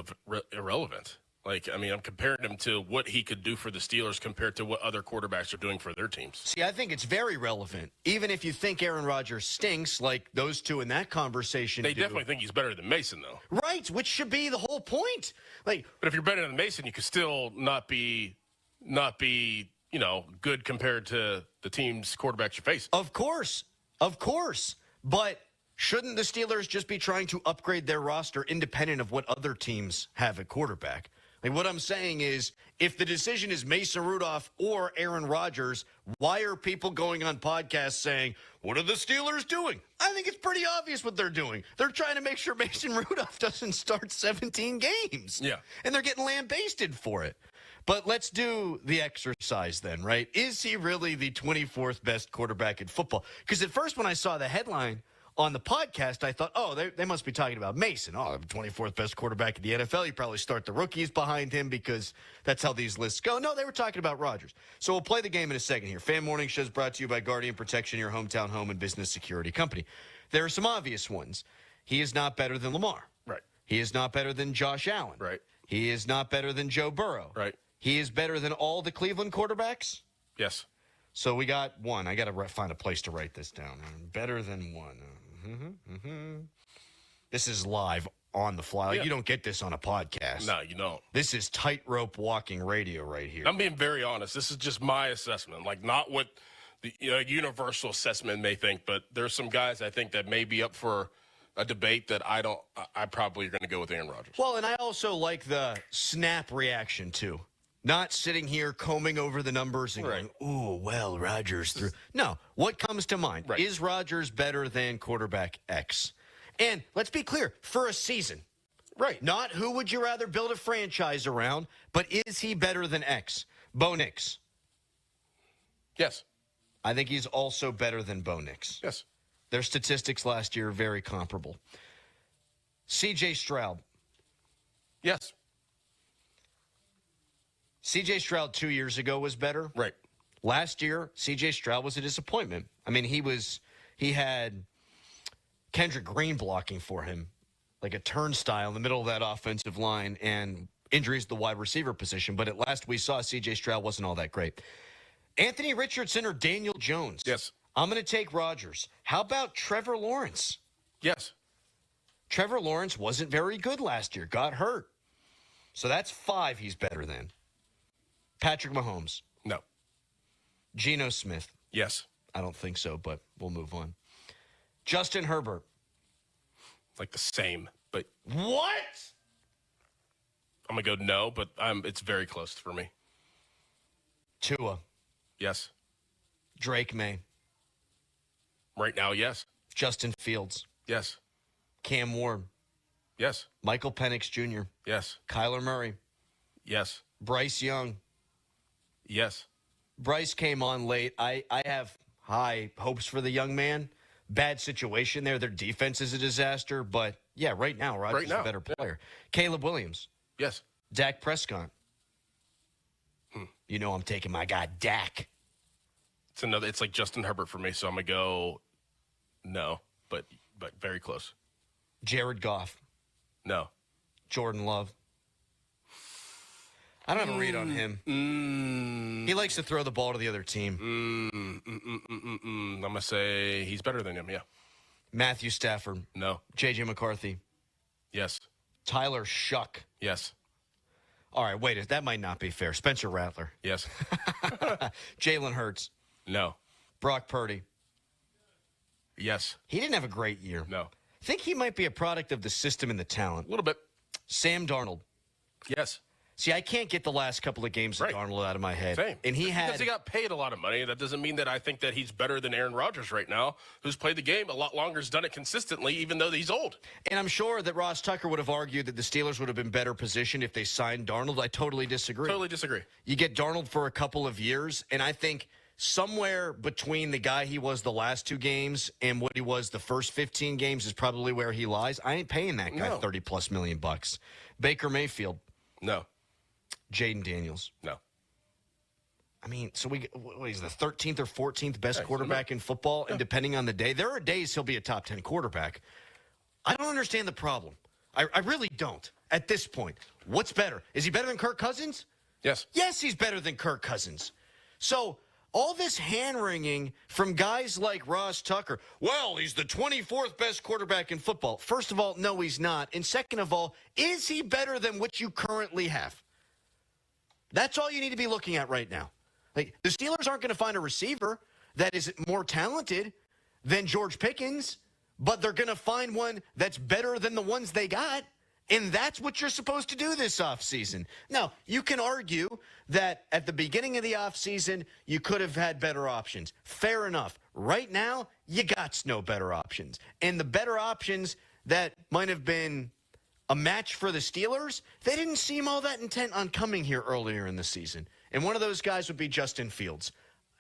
irrelevant. Like, I mean, I'm comparing him to what he could do for the Steelers compared to what other quarterbacks are doing for their teams. See, I think it's very relevant. Even if you think Aaron Rodgers stinks, like those two in that conversation They definitely think he's better than Mason, though. Right, which should be the whole point. Like, but if you're better than Mason, you could still not be, good compared to the team's quarterbacks you face. Of course. But shouldn't the Steelers just be trying to upgrade their roster independent of what other teams have at quarterback? Like, what I'm saying is, if the decision is Mason Rudolph or Aaron Rodgers, why are people going on podcasts saying, what are the Steelers doing? I think it's pretty obvious what they're doing. They're trying to make sure Mason Rudolph doesn't start 17 games. Yeah. And they're getting lambasted for it. But let's do the exercise then, right? Is he really the 24th best quarterback in football? Because at first when I saw the headline on the podcast, I thought, they must be talking about Mason. 24th best quarterback in the NFL. You probably start the rookies behind him because that's how these lists go. No, they were talking about Rodgers. So we'll play the game in a second here. Fan Morning Show is brought to you by Guardian Protection, your hometown home and business security company. There are some obvious ones. He is not better than Lamar. Right. He is not better than Josh Allen. Right. He is not better than Joe Burrow. Right. He is better than all the Cleveland quarterbacks. Yes. So we got one. I got to find a place to write this down. Better than one. This is live on the fly. Yeah. You don't get this on a podcast. No, you don't. This is tightrope walking radio right here. I'm being very honest. This is just my assessment, like not what the universal assessment may think, but there's some guys I think that may be up for a debate that I probably are going to go with Aaron Rodgers. Well, and I also like the snap reaction, too. Not sitting here combing over the numbers and going, ooh, well, Rodgers threw. No, what comes to mind? Right. Is Rodgers better than quarterback X? And let's be clear, for a season. Right. Not who would you rather build a franchise around, but is he better than X? Bo Nix. Yes. I think he's also better than Bo Nix. Yes. Their statistics last year are very comparable. C.J. Stroud. Yes. C.J. Stroud 2 years ago was better. Right. Last year, C.J. Stroud was a disappointment. I mean, he had Kendrick Green blocking for him, like a turnstile in the middle of that offensive line, and injuries to the wide receiver position. But at last we saw C.J. Stroud wasn't all that great. Anthony Richardson or Daniel Jones? Yes. I'm going to take Rodgers. How about Trevor Lawrence? Yes. Trevor Lawrence wasn't very good last year, got hurt. So that's 5 he's better than. Patrick Mahomes? No. Geno Smith? Yes. I don't think so, but we'll move on. Justin Herbert? Like the same, but... What? I'm going to go no, but it's very close for me. Tua? Yes. Drake May? Right now, yes. Justin Fields? Yes. Cam Ward? Yes. Michael Penix Jr.? Yes. Kyler Murray? Yes. Bryce Young? Yes. Bryce came on late. I have high hopes for the young man. Bad situation there. Their defense is a disaster. But, yeah, right now, Rodgers is a better player. Caleb Williams? Yes. Dak Prescott? You know I'm taking my guy Dak. It's like Justin Herbert for me, so I'm going to go no, but very close. Jared Goff? No. Jordan Love? I don't have a read on him. He likes to throw the ball to the other team. I'm going to say he's better than him, yeah. Matthew Stafford? No. J.J. McCarthy? Yes. Tyler Shuck? Yes. All right, wait, that might not be fair. Spencer Rattler? Yes. Jalen Hurts? No. Brock Purdy? Yes. He didn't have a great year. No. I think he might be a product of the system and the talent. A little bit. Sam Darnold? Yes. See, I can't get the last couple of games of Darnold out of my head. Same. And Because he got paid a lot of money. That doesn't mean that I think that he's better than Aaron Rodgers right now, who's played the game a lot longer, has done it consistently, even though he's old. And I'm sure that Ross Tucker would have argued that the Steelers would have been better positioned if they signed Darnold. I totally disagree. Totally disagree. You get Darnold for a couple of years, and I think somewhere between the guy he was the last 2 games and what he was the first 15 games is probably where he lies. I ain't paying that guy $30+ million. Baker Mayfield? No. Jaden Daniels? No. I mean, so he's the 13th or 14th best quarterback in football, and depending on the day, there are days he'll be a top 10 quarterback. I don't understand the problem. I really don't at this point. What's better? Is he better than Kirk Cousins? Yes. Yes, he's better than Kirk Cousins. So all this hand-wringing from guys like Ross Tucker, well, he's the 24th best quarterback in football. First of all, no, he's not. And second of all, is he better than what you currently have? That's all you need to be looking at right now. Like, the Steelers aren't going to find a receiver that is more talented than George Pickens, but they're going to find one that's better than the ones they got, and that's what you're supposed to do this offseason. Now, you can argue that at the beginning of the offseason, you could have had better options. Fair enough. Right now, you got no better options. And the better options that might have been a match for the Steelers, they didn't seem all that intent on coming here earlier in the season. And one of those guys would be Justin Fields.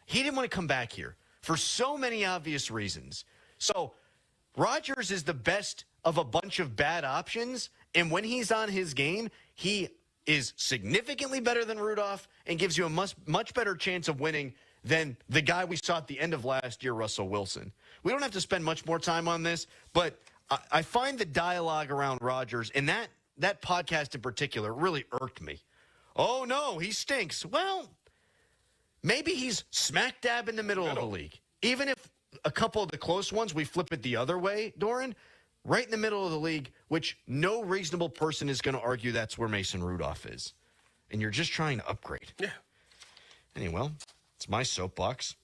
He didn't want to come back here for so many obvious reasons. So Rodgers is the best of a bunch of bad options, and when he's on his game, he is significantly better than Rudolph and gives you a much better chance of winning than the guy we saw at the end of last year, Russell Wilson. We don't have to spend much more time on this, but I find the dialogue around Rodgers, and that podcast in particular, really irked me. Oh, no, he stinks. Well, maybe he's smack dab in the middle of the league. Even if a couple of the close ones, we flip it the other way, Doran, right in the middle of the league, which no reasonable person is going to argue that's where Mason Rudolph is. And you're just trying to upgrade. Yeah. Anyway, it's my soapbox.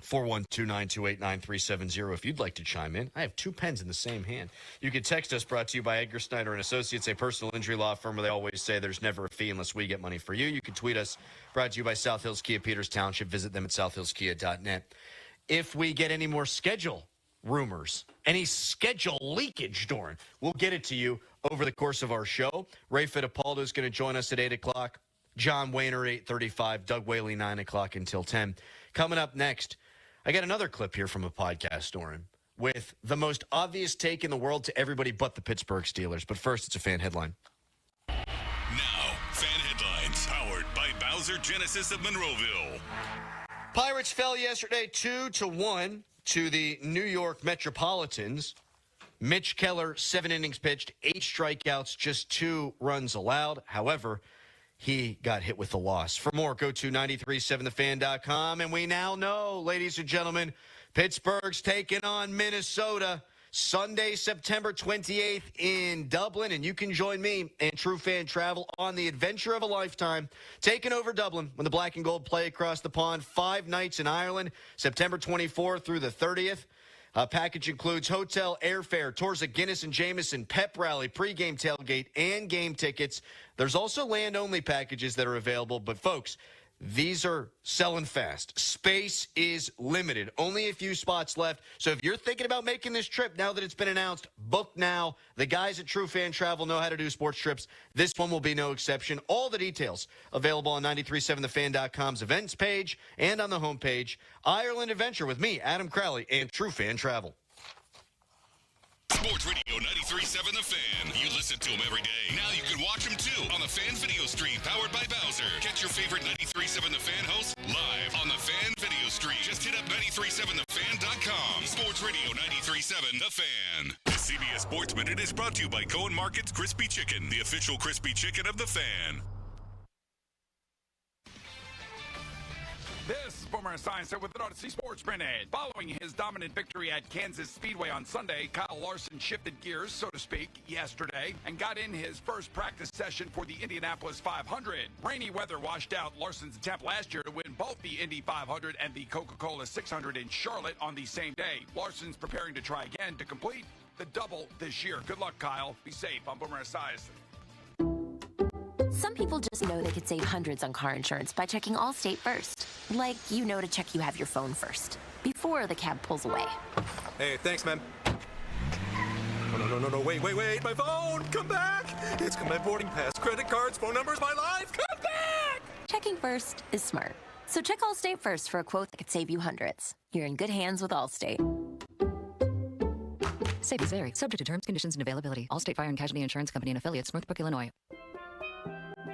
412-928-9370 if you'd like to chime in. I have two pens in the same hand. You can text us, brought to you by Edgar Snyder and Associates, a personal injury law firm where they always say there's never a fee unless we get money for you. You can tweet us, brought to you by South Hills Kia Peters Township. Visit them at southhillskia.net. If we get any more schedule rumors, any schedule leakage, Doran, we'll get it to you over the course of our show. Ray Fittipaldo is going to join us at 8 o'clock. John Wayner, 8:35. Doug Whaley, 9 o'clock until 10. Coming up next, I got another clip here from a podcast, Doran, with the most obvious take in the world to everybody but the Pittsburgh Steelers. But first, it's a fan headline. Now, fan headlines powered by Bowser Genesis of Monroeville. Pirates fell yesterday 2-1 to the New York Metropolitans. Mitch Keller, 7 innings pitched, 8 strikeouts, just 2 runs allowed. However, he got hit with a loss. For more, go to 937thefan.com. And we now know, ladies and gentlemen, Pittsburgh's taking on Minnesota Sunday, September 28th in Dublin. And you can join me and True Fan Travel on the adventure of a lifetime, taking over Dublin when the Black and Gold play across the pond. 5 nights in Ireland, September 24th through the 30th. Package includes hotel, airfare, tours of Guinness and Jameson, pep rally, pregame tailgate, and game tickets. There's also land-only packages that are available, but folks, these are selling fast. Space is limited. Only a few spots left. So if you're thinking about making this trip now that it's been announced, book now. The guys at True Fan Travel know how to do sports trips. This one will be no exception. All the details available on 937thefan.com's events page and on the homepage. Ireland Adventure with me, Adam Crowley, and True Fan Travel. Sports Radio 93.7 The Fan. You listen to them every day. Now you can watch them too on the Fan Video Stream powered by Bowser. Catch your favorite 93.7 The Fan hosts live on the Fan Video Stream. Just hit up 937thefan.com. Sports Radio 93.7 The Fan. The CBS Sports Minute is brought to you by Cohen Market's Crispy Chicken, the official crispy chicken of The Fan. This is Boomer Esiason with an Odyssey Sports Minute. Following his dominant victory at Kansas Speedway on Sunday, Kyle Larson shifted gears, so to speak, yesterday and got in his first practice session for the Indianapolis 500. Rainy weather washed out Larson's attempt last year to win both the Indy 500 and the Coca-Cola 600 in Charlotte on the same day. Larson's preparing to try again to complete the double this year. Good luck, Kyle. Be safe. I'm Boomer Esiason. Some people just know they could save hundreds on car insurance by checking Allstate first. Like, you know to check you have your phone first, before the cab pulls away. Hey, thanks, man. Oh, no, wait, my phone! Come back! It's got my boarding pass, credit cards, phone numbers, my life! Come back! Checking first is smart. So check Allstate first for a quote that could save you hundreds. You're in good hands with Allstate. Savings vary, subject to terms, conditions, and availability. Allstate Fire and Casualty Insurance Company and Affiliates, Northbrook, Illinois.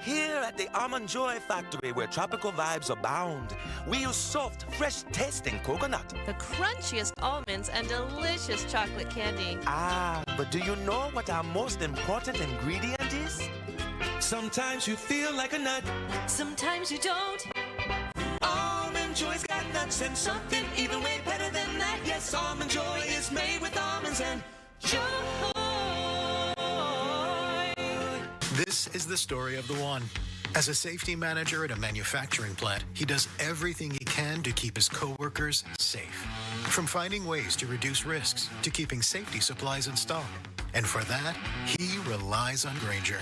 Here at the Almond Joy Factory, where tropical vibes abound, we use soft, fresh-tasting coconut. The crunchiest almonds and delicious chocolate candy. Ah, but do you know what our most important ingredient is? Sometimes you feel like a nut. Sometimes you don't. Almond Joy's got nuts and something even way better than that. Yes, Almond Joy is made with almonds and joy. This is the story of the one. As a safety manager at a manufacturing plant, he does everything he can to keep his coworkers safe. From finding ways to reduce risks to keeping safety supplies in stock. And for that, he relies on Grainger.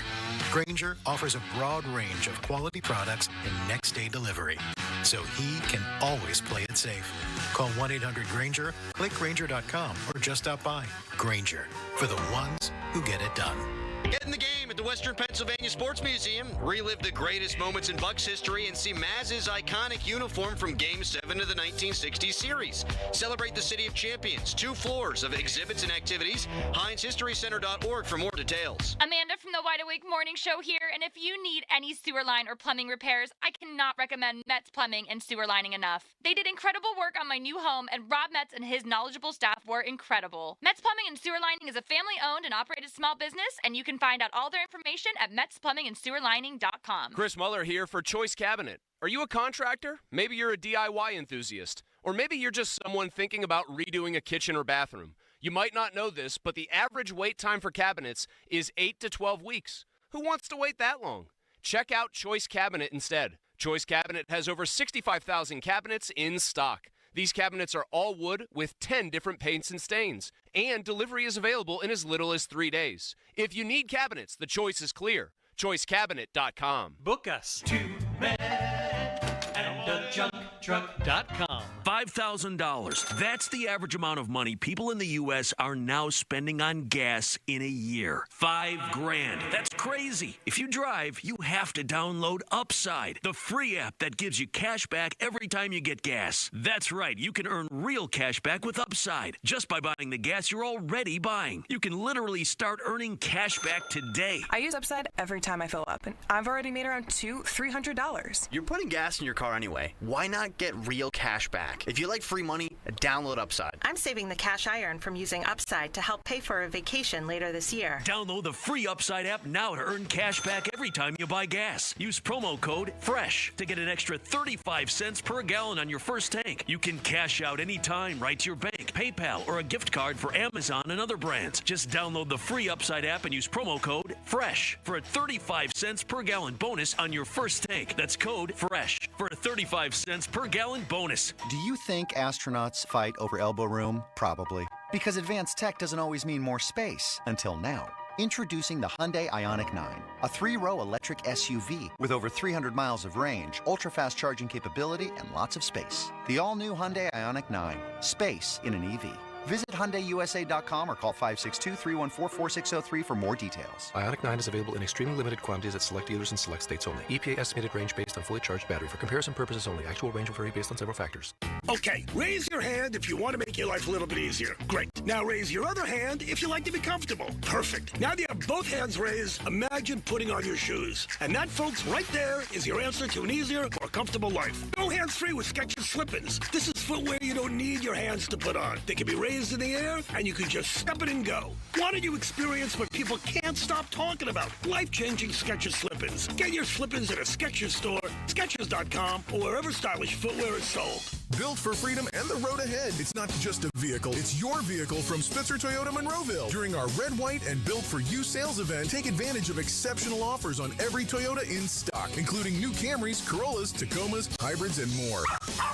Grainger offers a broad range of quality products and next-day delivery, so he can always play it safe. Call 1-800-GRAINGER, click Grainger.com, or just stop by. Grainger, for the ones who get it done. Get in the game at the Western Pennsylvania Sports Museum. Relive the greatest moments in Bucks history and see Maz's iconic uniform from Game 7 of the 1960 series. Celebrate the City of Champions. 2 floors of exhibits and activities. HeinzHistoryCenter.org for more details. Amanda from the Wide Awake Morning Show here, and if you need any sewer line or plumbing repairs, I cannot recommend Metz Plumbing and Sewer Lining enough. They did incredible work on my new home, and Rob Metz and his knowledgeable staff were incredible. Metz Plumbing and Sewer Lining is a family-owned and operated small business, and you can can find out all their information at metsplumbingandsewerlining.com. Chris Muller here for Choice Cabinet. Are you a contractor? Maybe you're a DIY enthusiast. Or maybe you're just someone thinking about redoing a kitchen or bathroom. You might not know this, but the average wait time for cabinets is 8 to 12 weeks. Who wants to wait that long? Check out Choice Cabinet instead. Choice Cabinet has over 65,000 cabinets in stock. These cabinets are all wood with 10 different paints and stains, and delivery is available in as little as 3 days. If you need cabinets, the choice is clear. ChoiceCabinet.com. Book us to managerial.com. $5,000. That's the average amount of money people in the U.S. are now spending on gas in a year. $5,000. That's crazy. If you drive, you have to download Upside, the free app that gives you cash back every time you get gas. That's right. You can earn real cash back with Upside just by buying the gas you're already buying. You can literally start earning cash back today. I use Upside every time I fill up, and I've already made around $300. You're putting gas in your car anyway. Why not get real cash back? If you like free money, download Upside. I'm saving the cash I earn from using Upside to help pay for a vacation later this year. Download the free Upside app now to earn cash back every time you buy gas. Use promo code FRESH to get an extra 35 cents per gallon on your first tank. You can cash out anytime right to your bank, PayPal, or a gift card for Amazon and other brands. Just download the free Upside app and use promo code FRESH for a 35 cents per gallon bonus on your first tank. That's code FRESH for a 35 cents per gallon bonus. Do you think astronauts fight over elbow room? Probably. Because advanced tech doesn't always mean more space. Until now. Introducing the Hyundai Ioniq 9, a 3-row electric SUV with over 300 miles of range, ultra-fast charging capability, and lots of space. The all-new Hyundai Ioniq 9. Space in an EV. Visit HyundaiUSA.com or call 562-314-4603 for more details. Ioniq 9 is available in extremely limited quantities at select dealers in select states only. EPA estimated range based on fully charged battery. For comparison purposes only. Actual range will vary based on several factors. Okay, raise your hand if you want to make your life a little bit easier. Great. Now raise your other hand if you like to be comfortable. Perfect. Now that you have both hands raised, imagine putting on your shoes. And that, folks, right there is your answer to an easier, more comfortable life. Go hands-free with Skechers Slip-ins. This is footwear you don't need your hands to put on. They can be raised in the air, and you can just step it and go. Why don't you experience what people can't stop talking about? Life-changing Skechers Slip-ins. Get your Slip-ins at a Skechers store, Skechers.com, or wherever stylish footwear is sold. Built for freedom and the road ahead. It's not just a vehicle, it's your vehicle from Spitzer Toyota Monroeville. During our Red, White, and Built for You sales event, take advantage of exceptional offers on every Toyota in stock, including new Camrys, Corollas, Tacomas, hybrids, and more.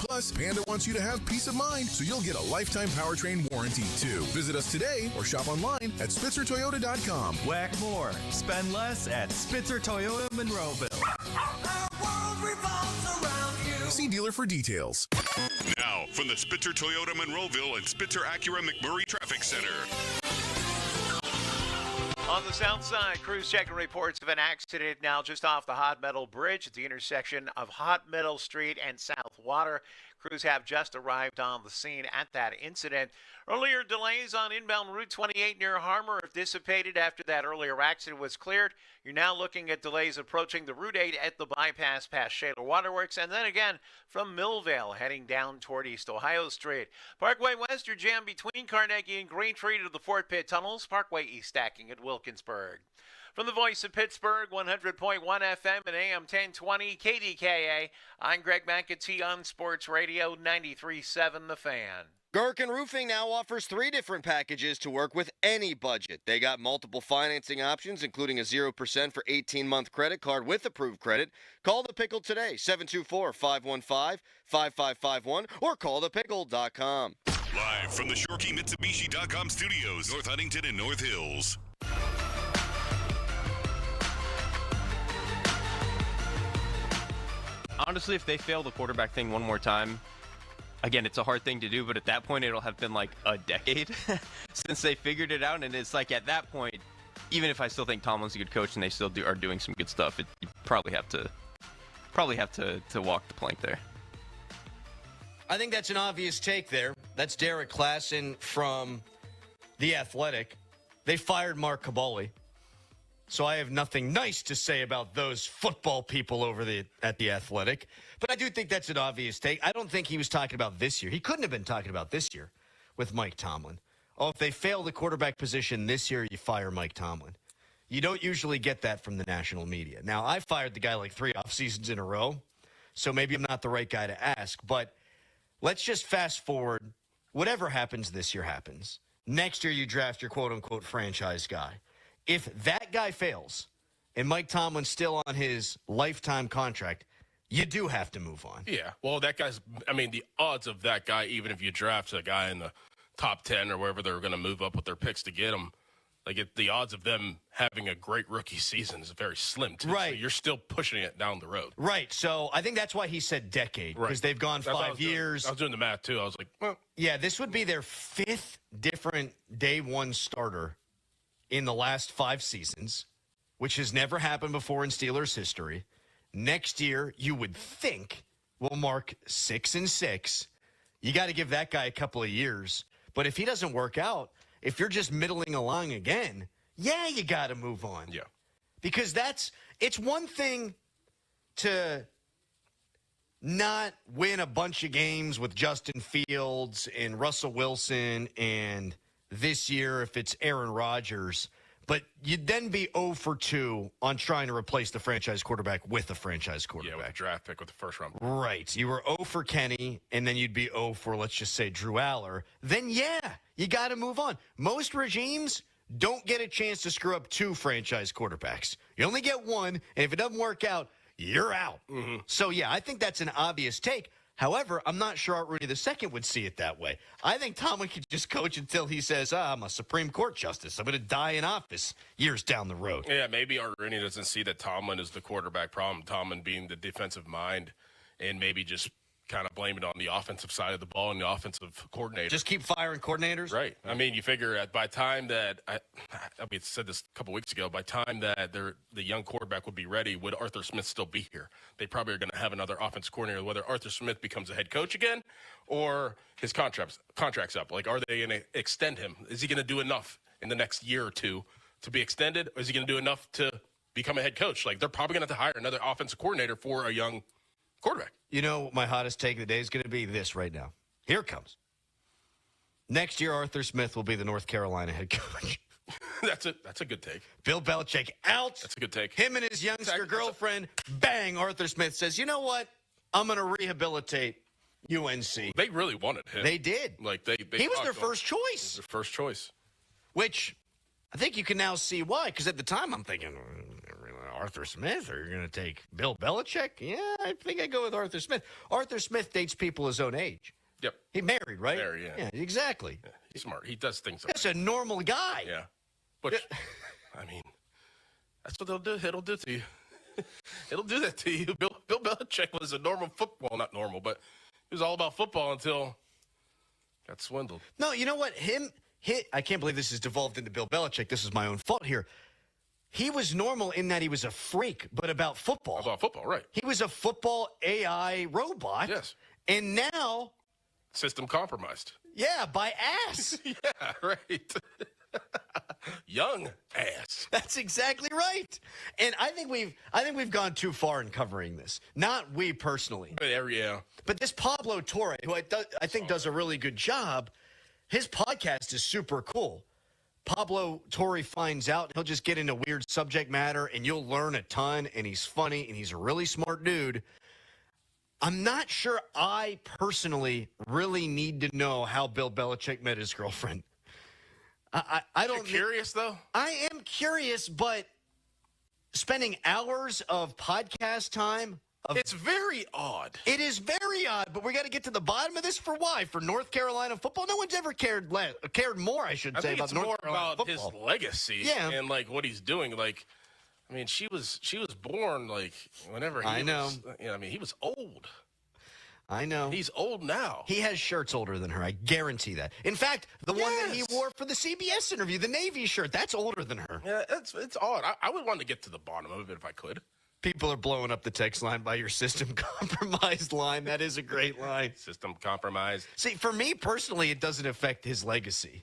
Plus, Panda wants you to have peace of mind, so you'll get a lifetime powertrain warranty, too. Visit us today or shop online at SpitzerToyota.com. Whack more. Spend less at Spitzer Toyota Monroeville. Our world revolves around you. See dealer for details. Now, from the Spitzer Toyota Monroeville and Spitzer Acura McMurray Traffic Center. On the south side, crews checking reports of an accident now just off the Hot Metal Bridge at the intersection of Hot Metal Street and South Water. Crews have just arrived on the scene at that incident. Earlier delays on inbound Route 28 near Harmer have dissipated after that earlier accident was cleared. You're now looking at delays approaching the Route 8 at the bypass past Shaler Waterworks, and then again from Millvale heading down toward East Ohio Street. Parkway West, you're jammed between Carnegie and Green Tree to the Fort Pitt Tunnels. Parkway East stacking at Wilkinsburg. From the voice of Pittsburgh, 100.1 FM and AM 1020 KDKA, I'm Greg McAtee on Sports Radio 93.7 The Fan. Gherkin Roofing now offers 3 different packages to work with any budget. They got multiple financing options, including a 0% for 18-month credit card with approved credit. Call The Pickle today, 724-515-5551, or callthepickle.com. Live from the ShorkeyMitsubishi.com studios, North Huntington and North Hills. Honestly, if they fail the quarterback thing one more time, again, it's a hard thing to do, but at that point, it'll have been like a decade since they figured it out. And it's like at that point, even if I still think Tomlin's a good coach and they still are doing some good stuff, you probably have to walk the plank there. I think that's an obvious take there. That's Derek Klassen from The Athletic. They fired Mark Caboli. So I have nothing nice to say about those football people at The Athletic. But I do think that's an obvious take. I don't think he was talking about this year. He couldn't have been talking about this year with Mike Tomlin. Oh, if they fail the quarterback position this year, you fire Mike Tomlin. You don't usually get that from the national media. Now, I fired the guy like 3 off seasons in a row, so maybe I'm not the right guy to ask. But let's just fast forward. Whatever happens this year happens. Next year, you draft your quote-unquote franchise guy. If that guy fails and Mike Tomlin's still on his lifetime contract, you do have to move on. Yeah. Well, that guy's – I mean, the odds of that guy, even if you draft a guy in the top 10 or wherever they're going to move up with their picks to get him, the odds of them having a great rookie season is very slim, too. Right. So you're still pushing it down the road. Right. So I think that's why he said decade, because they've gone 5 years. I was doing the math, too. I was like, well. Yeah, this would be their 5th different day one starter in the last 5 seasons, which has never happened before in Steelers history. Next year, you would think, will mark 6-6. You got to give that guy a couple of years. But if he doesn't work out, if you're just middling along again, yeah, you got to move on. Yeah. Because it's one thing to not win a bunch of games with Justin Fields and Russell Wilson, and this year if it's Aaron Rodgers, but you'd then be 0 for 2 on trying to replace the franchise quarterback with a franchise quarterback. Yeah, with a draft pick with the first round. Right. You were 0 for Kenny, and then you'd be 0 for, let's just say, Drew Aller. Then, yeah, you got to move on. Most regimes don't get a chance to screw up 2 franchise quarterbacks. You only get 1, and if it doesn't work out, you're out. Mm-hmm. So, yeah, I think that's an obvious take. However, I'm not sure Art Rooney II would see it that way. I think Tomlin could just coach until he says, I'm a Supreme Court justice. I'm going to die in office years down the road. Yeah, maybe Art Rooney doesn't see that Tomlin is the quarterback problem, Tomlin being the defensive mind, and maybe just kind of blame it on the offensive side of the ball and the offensive coordinator. Just keep firing coordinators? Right. I mean, you figure by time that I said this a couple weeks ago, by time that the young quarterback would be ready, would Arthur Smith still be here? They probably are going to have another offensive coordinator, whether Arthur Smith becomes a head coach again or his contract's up. Like, are they going to extend him? Is he going to do enough in the next year or two to be extended? Or is he going to do enough to become a head coach? Like, they're probably going to have to hire another offensive coordinator for a young quarterback. You know, my hottest take of the day is going to be this right now. Here it comes. Next year, Arthur Smith will be the North Carolina head coach. That's a good take. Bill Belichick out. That's a good take. Him and his youngster girlfriend, bang, Arthur Smith says, you know what? I'm going to rehabilitate UNC. They really wanted him. They did. Like he was their first choice. Their first choice. Which I think you can now see why, because at the time I'm thinking, Arthur Smith, or you're going to take Bill Belichick? Yeah, I think I go with Arthur Smith. Arthur Smith dates people his own age. Yep. He married, right? Married, yeah. Yeah, exactly. Yeah, he's smart. He does things. That's a normal guy. Yeah. But, I mean, that's what they'll do. It'll do to you. It'll do that to you. Bill Belichick was a normal football, not normal, but he was all about football until got swindled. No, you know what? I can't believe this has devolved into Bill Belichick. This is my own fault here. He was normal in that he was a freak, but about football. About football, right. He was a football AI robot. Yes. And now... System compromised. Yeah, by ass. Yeah, right. Young ass. That's exactly right. And I think we've gone too far in covering this. Not we personally. But yeah. But this Pablo Torre, who I think does a really good job, his podcast is super cool. Pablo Torre finds out, he'll just get into weird subject matter, and you'll learn a ton, and he's funny, and he's a really smart dude. I'm not sure I personally really need to know how Bill Belichick met his girlfriend. I don't. You're curious, though? I am curious, but spending hours of podcast time... It's very odd. It is very odd, but we got to get to the bottom of this. For why? For North Carolina football? No one's ever cared more, I should say, about North Carolina football. His legacy and, like, what he's doing. Like, I mean, she was born, like, whenever he was. You know, I mean, he was old. I know. He's old now. He has shirts older than her. I guarantee that. In fact, the one that he wore for the CBS interview, the Navy shirt, that's older than her. Yeah, it's odd. I would want to get to the bottom of it if I could. People are blowing up the text line by your system compromised line. That is a great line. System compromised. See, for me personally, it doesn't affect his legacy.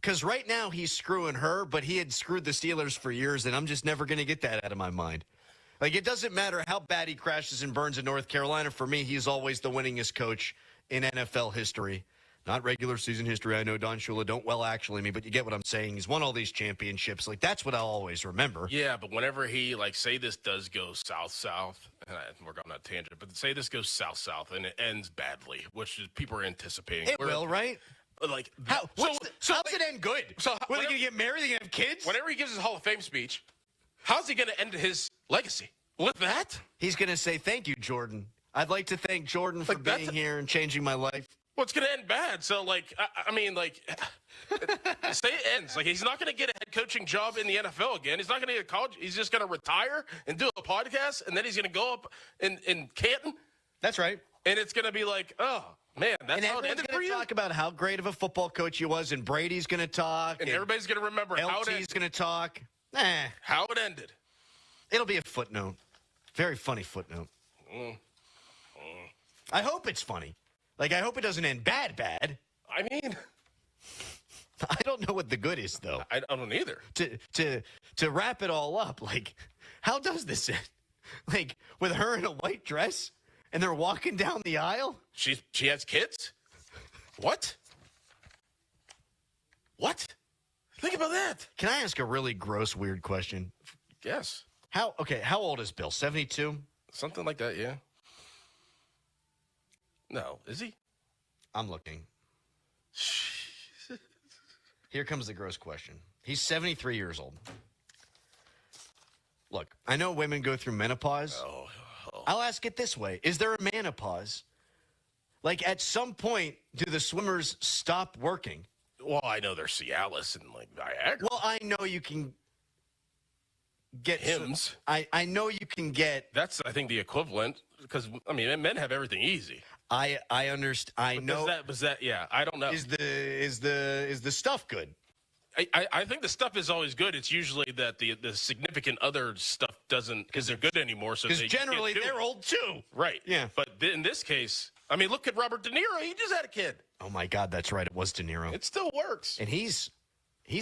Because right now he's screwing her, but he had screwed the Steelers for years, and I'm just never going to get that out of my mind. Like, it doesn't matter how bad he crashes and burns in North Carolina. For me, he's always the winningest coach in NFL history. not regular season history. I know Don Shula don't well actually me, but you get what I'm saying. He's won all these championships. Like, that's what I'll always remember. Yeah, but whenever he, like, say this does go south, and we're going on a tangent, but say this goes south, and it ends badly, which is, people are anticipating. It will, right? Like, how's it end good? So, are they going to get married? Are they going to have kids? Whenever he gives his Hall of Fame speech, how's he going to end his legacy? With that? He's going to say, thank you, Jordan. I'd like to thank Jordan for being here and changing my life. Well, it's going to end bad. So, like, I mean, like, say it ends. Like, he's not going to get a head coaching job in the NFL again. He's not going to get a college. He's just going to retire and do a podcast, and then he's going to go up in Canton. That's right. And it's going to be like, oh, man, that's how it ended for you? Talk about how great of a football coach he was, and Brady's going to talk. And everybody's going to remember how it ended. LT's going to talk. How it ended. It'll be a footnote. Very funny footnote. I hope it's funny. Like, I hope it doesn't end bad. I mean, I don't know what the good is, though. I don't either. To wrap it all up, like, how does this end? Like, with her in a white dress and they're walking down the aisle? She has kids? What? Think about that. Can I ask a really gross, weird question? Yes. How old is Bill? 72? Something like that, yeah. No, is he? I'm looking. Here comes the gross question. He's 73 years old. Look, I know women go through menopause. I'll ask it this way. Is there a menopause? Like, at some point, do the swimmers stop working? Well, I know there's Cialis and, like, Viagra. Well, I know you can get hymns. I know you can get. That's, I think, the equivalent, because, I mean, men have everything easy. I understand. I know. Was that? Yeah, I don't know. Is the stuff good? I think the stuff is always good. It's usually that the significant other stuff doesn't, because they're good anymore. So because generally they're old too. Right. Yeah. But in this case, I mean, look at Robert De Niro. He just had a kid. Oh my God, that's right. It was De Niro. It still works. And he's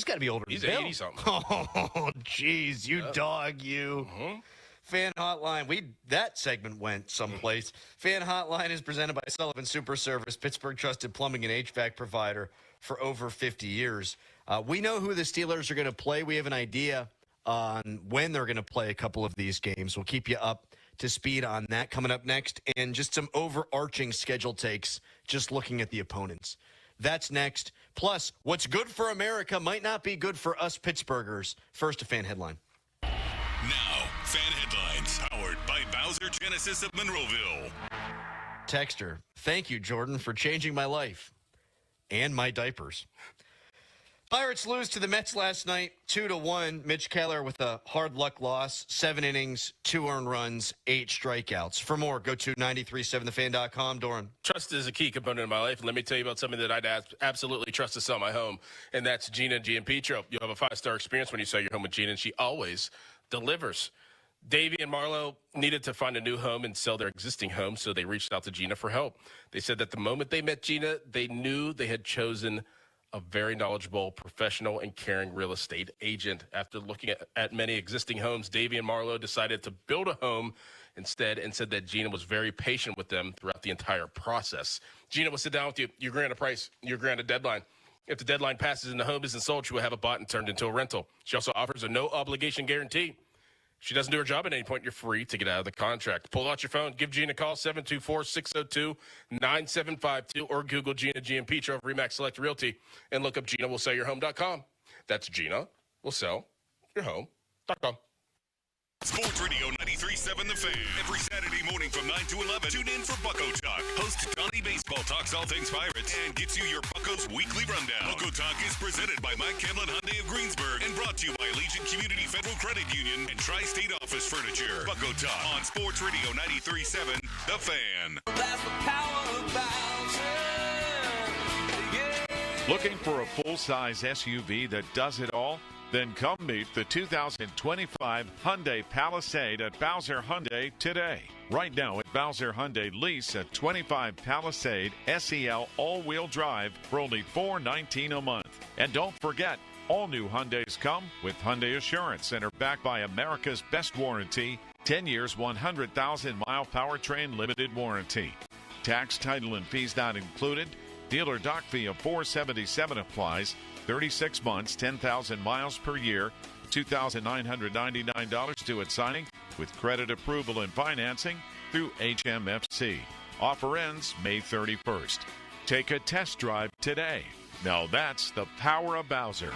got to be older. He's than Bill. 80 something. Oh, jeez, you dog, you. Mm-hmm. Fan Hotline. That segment went someplace. Fan Hotline is presented by Sullivan Super Service, Pittsburgh trusted plumbing and HVAC provider for over 50 years. We know who the Steelers are going to play. We have an idea on when they're going to play a couple of these games. We'll keep you up to speed on that coming up next, and just some overarching schedule takes just looking at the opponents. That's next. Plus, what's good for America might not be good for us Pittsburghers. First, a fan headline. Now, fan headlines powered by Bowser Genesis of Monroeville. Texter, thank you, Jordan, for changing my life and my diapers. Pirates lose to the Mets last night, 2-1. Mitch Keller with a hard luck loss, 7 innings, 2 earned runs, 8 strikeouts. For more, go to 937thefan.com. Doran. Trust is a key component of my life. And let me tell you about something that I'd absolutely trust to sell my home, and that's Gina G&P Tro. You'll have a 5-star experience when you sell your home with Gina, and she always delivers. Davey and Marlo needed to find a new home and sell their existing home, so they reached out to Gina for help. They said that the moment they met Gina, they knew they had chosen a very knowledgeable, professional, and caring real estate agent. After looking at many existing homes, Davey and Marlo decided to build a home instead, and said that Gina was very patient with them throughout the entire process. Gina will sit down with you. You grant a price. You grant a deadline. If the deadline passes and the home isn't sold, she will have it bought and turned into a rental. She also offers a no-obligation guarantee. If she doesn't do her job at any point, you're free to get out of the contract. Pull out your phone. Give Gina a call, 724-602-9752, or Google Gina GMP Tro of RE/MAX Select Realty and look up GinaWillSellYourHome.com. That's GinaWillSellYourHome.com. Sports Radio 93.7 The Fan. Every Saturday morning from 9 to 11. Tune in for Bucko Talk. Host Johnny Baseball talks all things Pirates and gets you your Buccos weekly rundown. Bucko Talk is presented by Mike Kemlin Hyundai of Greensburg and brought to you by Allegiant Community Federal Credit Union and Tri-State Office Furniture. Bucko Talk on Sports Radio 93.7 The Fan. That's the power of Banter. Yeah. Looking for a full-size SUV that does it all? Then come meet the 2025 Hyundai Palisade at Bowser Hyundai today. Right now at Bowser Hyundai, lease a 25 Palisade SEL all-wheel drive for only $419 a month. And don't forget, all new Hyundais come with Hyundai Assurance and are backed by America's best warranty, 10 years, 100,000-mile powertrain limited warranty. Tax, title, and fees not included. Dealer doc fee of $477 applies. 36 months, 10,000 miles per year, $2,999 due at signing with credit approval and financing through HMFC. Offer ends May 31st. Take a test drive today. Now that's the power of Bowser.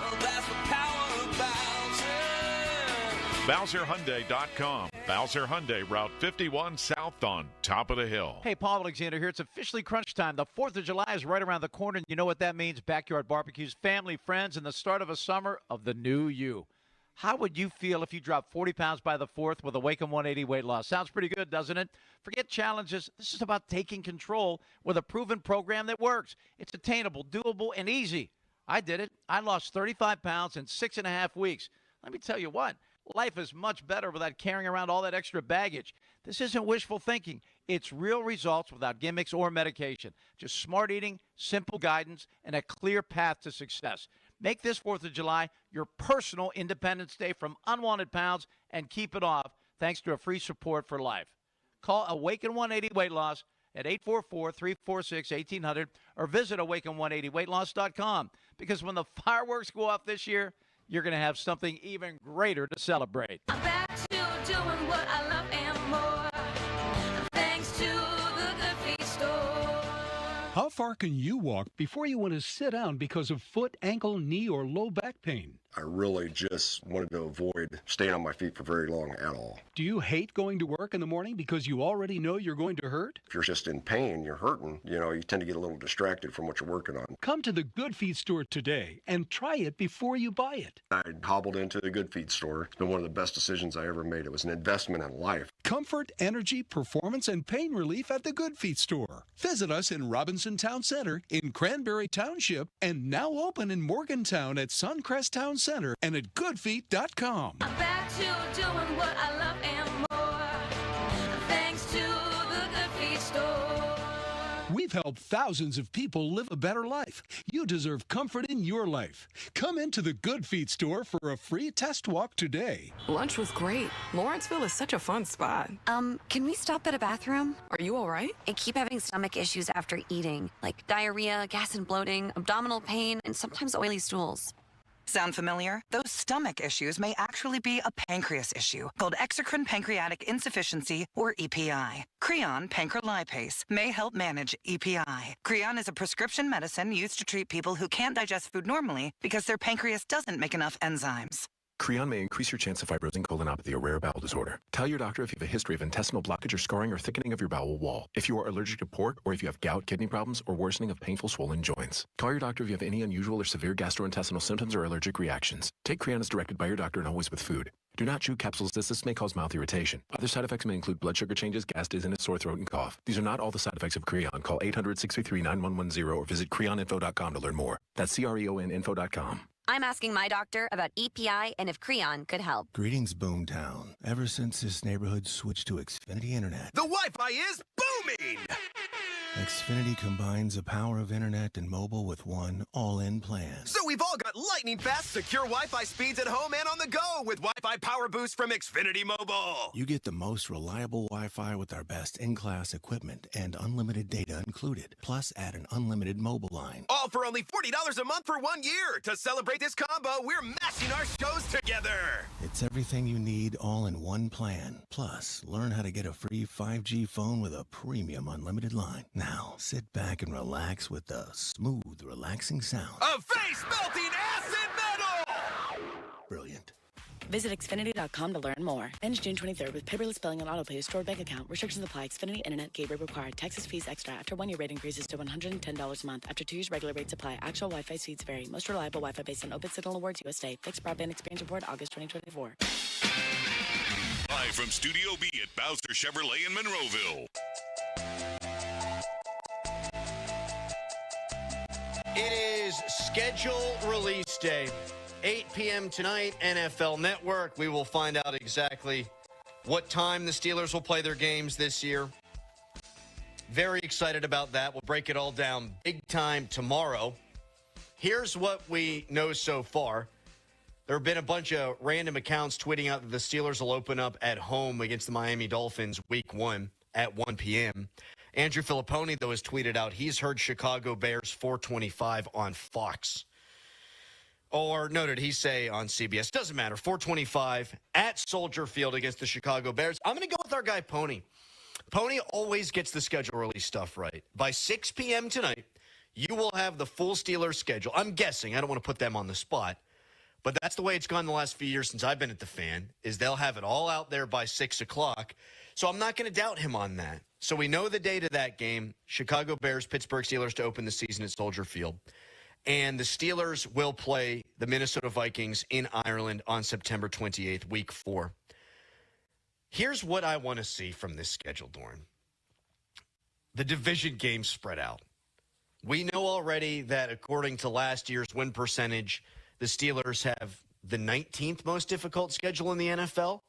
BowserHyundai.com. Bowser Hyundai, Route 51 South on top of the hill. Hey, Paul Alexander here. It's officially crunch time. The 4th of July is right around the corner, and you know what that means. Backyard barbecues, family, friends, and the start of a summer of the new you. How would you feel if you dropped 40 pounds by the 4th with Awaken 180 weight loss? Sounds pretty good, doesn't it? Forget challenges. This is about taking control with a proven program that works. It's attainable, doable, and easy. I did it. I lost 35 pounds in 6.5 weeks. Let me tell you what. Life is much better without carrying around all that extra baggage. This isn't wishful thinking. It's real results without gimmicks or medication. Just smart eating, simple guidance, and a clear path to success. Make this 4th of July your personal Independence Day from unwanted pounds and keep it off thanks to a free support for life. Call Awaken 180 Weight Loss at 844-346-1800 or visit awaken180weightloss.com because when the fireworks go off this year, you're going to have something even greater to celebrate. I'm back to doing what I love and more, thanks to the Good Feet store. How far can you walk before you want to sit down because of foot, ankle, knee, or low back pain? I really just wanted to avoid staying on my feet for very long at all. Do you hate going to work in the morning because you already know you're going to hurt? If you're just in pain, you're hurting, you tend to get a little distracted from what you're working on. Come to the Good Feet store today and try it before you buy it. I hobbled into the Good Feet store. It's been one of the best decisions I ever made. It was an investment in life. Comfort, energy, performance, and pain relief at the Good Feet store. Visit us in Robinson Town Center, in Cranberry Township, and now open in Morgantown at Suncrest Town Center and at goodfeet.com. I'm back to doing what I love and more, thanks to the Good Feet store. We've helped thousands of people live a better life. You deserve comfort in your life. Come into the Good Feet store for a free test walk today. Lunch was great. Lawrenceville is such a fun spot. Can we stop at a bathroom? Are you all right? I keep having stomach issues after eating, like diarrhea, gas and bloating, abdominal pain, and sometimes oily stools. Sound familiar? Those stomach issues may actually be a pancreas issue called exocrine pancreatic insufficiency, or EPI. Creon pancrelipase may help manage EPI. Creon is a prescription medicine used to treat people who can't digest food normally because their pancreas doesn't make enough enzymes. Creon may increase your chance of fibrosing colonopathy or rare bowel disorder. Tell your doctor if you have a history of intestinal blockage or scarring or thickening of your bowel wall, if you are allergic to pork, or if you have gout, kidney problems, or worsening of painful swollen joints. Call your doctor if you have any unusual or severe gastrointestinal symptoms or allergic reactions. Take Creon as directed by your doctor and always with food. Do not chew capsules as this may cause mouth irritation. Other side effects may include blood sugar changes, gas, dizziness, sore throat, and cough. These are not all the side effects of Creon. Call 800-633-9110 or visit creoninfo.com to learn more. That's CREONinfo.com. I'm asking my doctor about EPI and if Creon could help. Greetings, Boomtown. Ever since this neighborhood switched to Xfinity Internet, the Wi-Fi is booming! Xfinity combines the power of internet and mobile with one all-in plan. So we've all got lightning-fast, secure Wi-Fi speeds at home and on the go with Wi-Fi Power Boost from Xfinity Mobile. You get the most reliable Wi-Fi with our best in-class equipment and unlimited data included. Plus, add an unlimited mobile line. All for only $40 a month for 1 year. To celebrate this combo, we're matching our shows together. It's everything you need all in one plan. Plus, learn how to get a free 5G phone with a premium unlimited line. Now, sit back and relax with the smooth, relaxing sound of face-melting acid metal! Brilliant. Visit Xfinity.com to learn more. Ends June 23rd with paperless billing and autopay to stored bank account. Restrictions apply. Xfinity Internet gateway required. Taxes, fees extra. After 1 year, rate increases to $110 a month. After 2 years, regular rates apply. Actual Wi-Fi speeds vary. Most reliable Wi-Fi based on Open Signal Awards USA. Fixed broadband experience report August 2024. Live from Studio B at Bowser Chevrolet in Monroeville. It is schedule release day. 8 p.m. tonight, NFL Network. We will find out exactly what time the Steelers will play their games this year. Very excited about that. We'll break it all down big time tomorrow. Here's what we know so far. There have been a bunch of random accounts tweeting out that the Steelers will open up at home against the Miami Dolphins week 1 at 1 p.m. Andrew Filipponi, though, has tweeted out he's heard Chicago Bears 425 on Fox. Or, no, did he say on CBS? Doesn't matter. 425 at Soldier Field against the Chicago Bears. I'm going to go with our guy, Pony. Pony always gets the schedule release stuff right. By 6 p.m. tonight, you will have the full Steelers schedule. I'm guessing. I don't want to put them on the spot. But that's the way it's gone the last few years since I've been at the Fan, is they'll have it all out there by 6 o'clock. So I'm not going to doubt him on that. So we know the date of that game, Chicago Bears, Pittsburgh Steelers to open the season at Soldier Field. And the Steelers will play the Minnesota Vikings in Ireland on September 28th, week 4. Here's what I want to see from this schedule, Doran. The division games spread out. We know already that according to last year's win percentage, the Steelers have the 19th most difficult schedule in the NFL.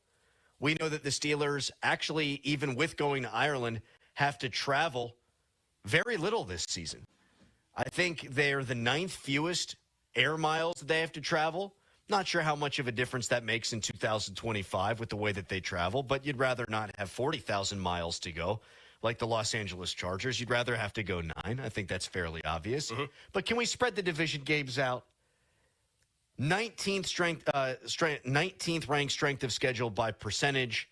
We know that the Steelers actually, even with going to Ireland, have to travel very little this season. I think they're the 9th fewest air miles that they have to travel. Not sure how much of a difference that makes in 2025 with the way that they travel, but you'd rather not have 40,000 miles to go like the Los Angeles Chargers. You'd rather have to go 9. I think that's fairly obvious. Mm-hmm. But can we spread the division games out? 19th ranked strength of schedule by percentage,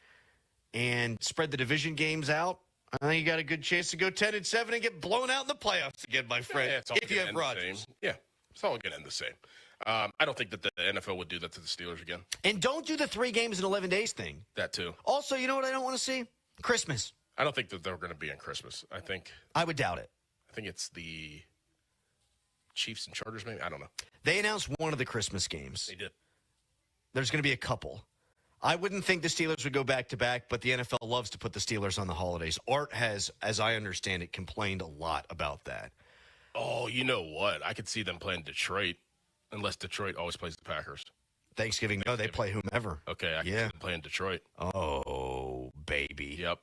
and spread the division games out. I think you got a good chance to go 10-7 and get blown out in the playoffs again, my friend. Yeah, it's all if you have Rodgers. Yeah, it's all going to end the same. I don't think that the NFL would do that to the Steelers again. And don't do the 3 games in 11 days thing. That too. Also, you know what I don't want to see? Christmas. I don't think that they're going to be on Christmas. I would doubt it. I think it's the Chiefs and Chargers, maybe? I don't know. They announced one of the Christmas games. They did. There's going to be a couple. I wouldn't think the Steelers would go back-to-back, but the NFL loves to put the Steelers on the holidays. Art has, as I understand it, complained a lot about that. Oh, you know what? I could see them playing Detroit, unless Detroit always plays the Packers. Thanksgiving, no, they play whomever. Okay, I can see them playing Detroit. Oh, baby. Yep.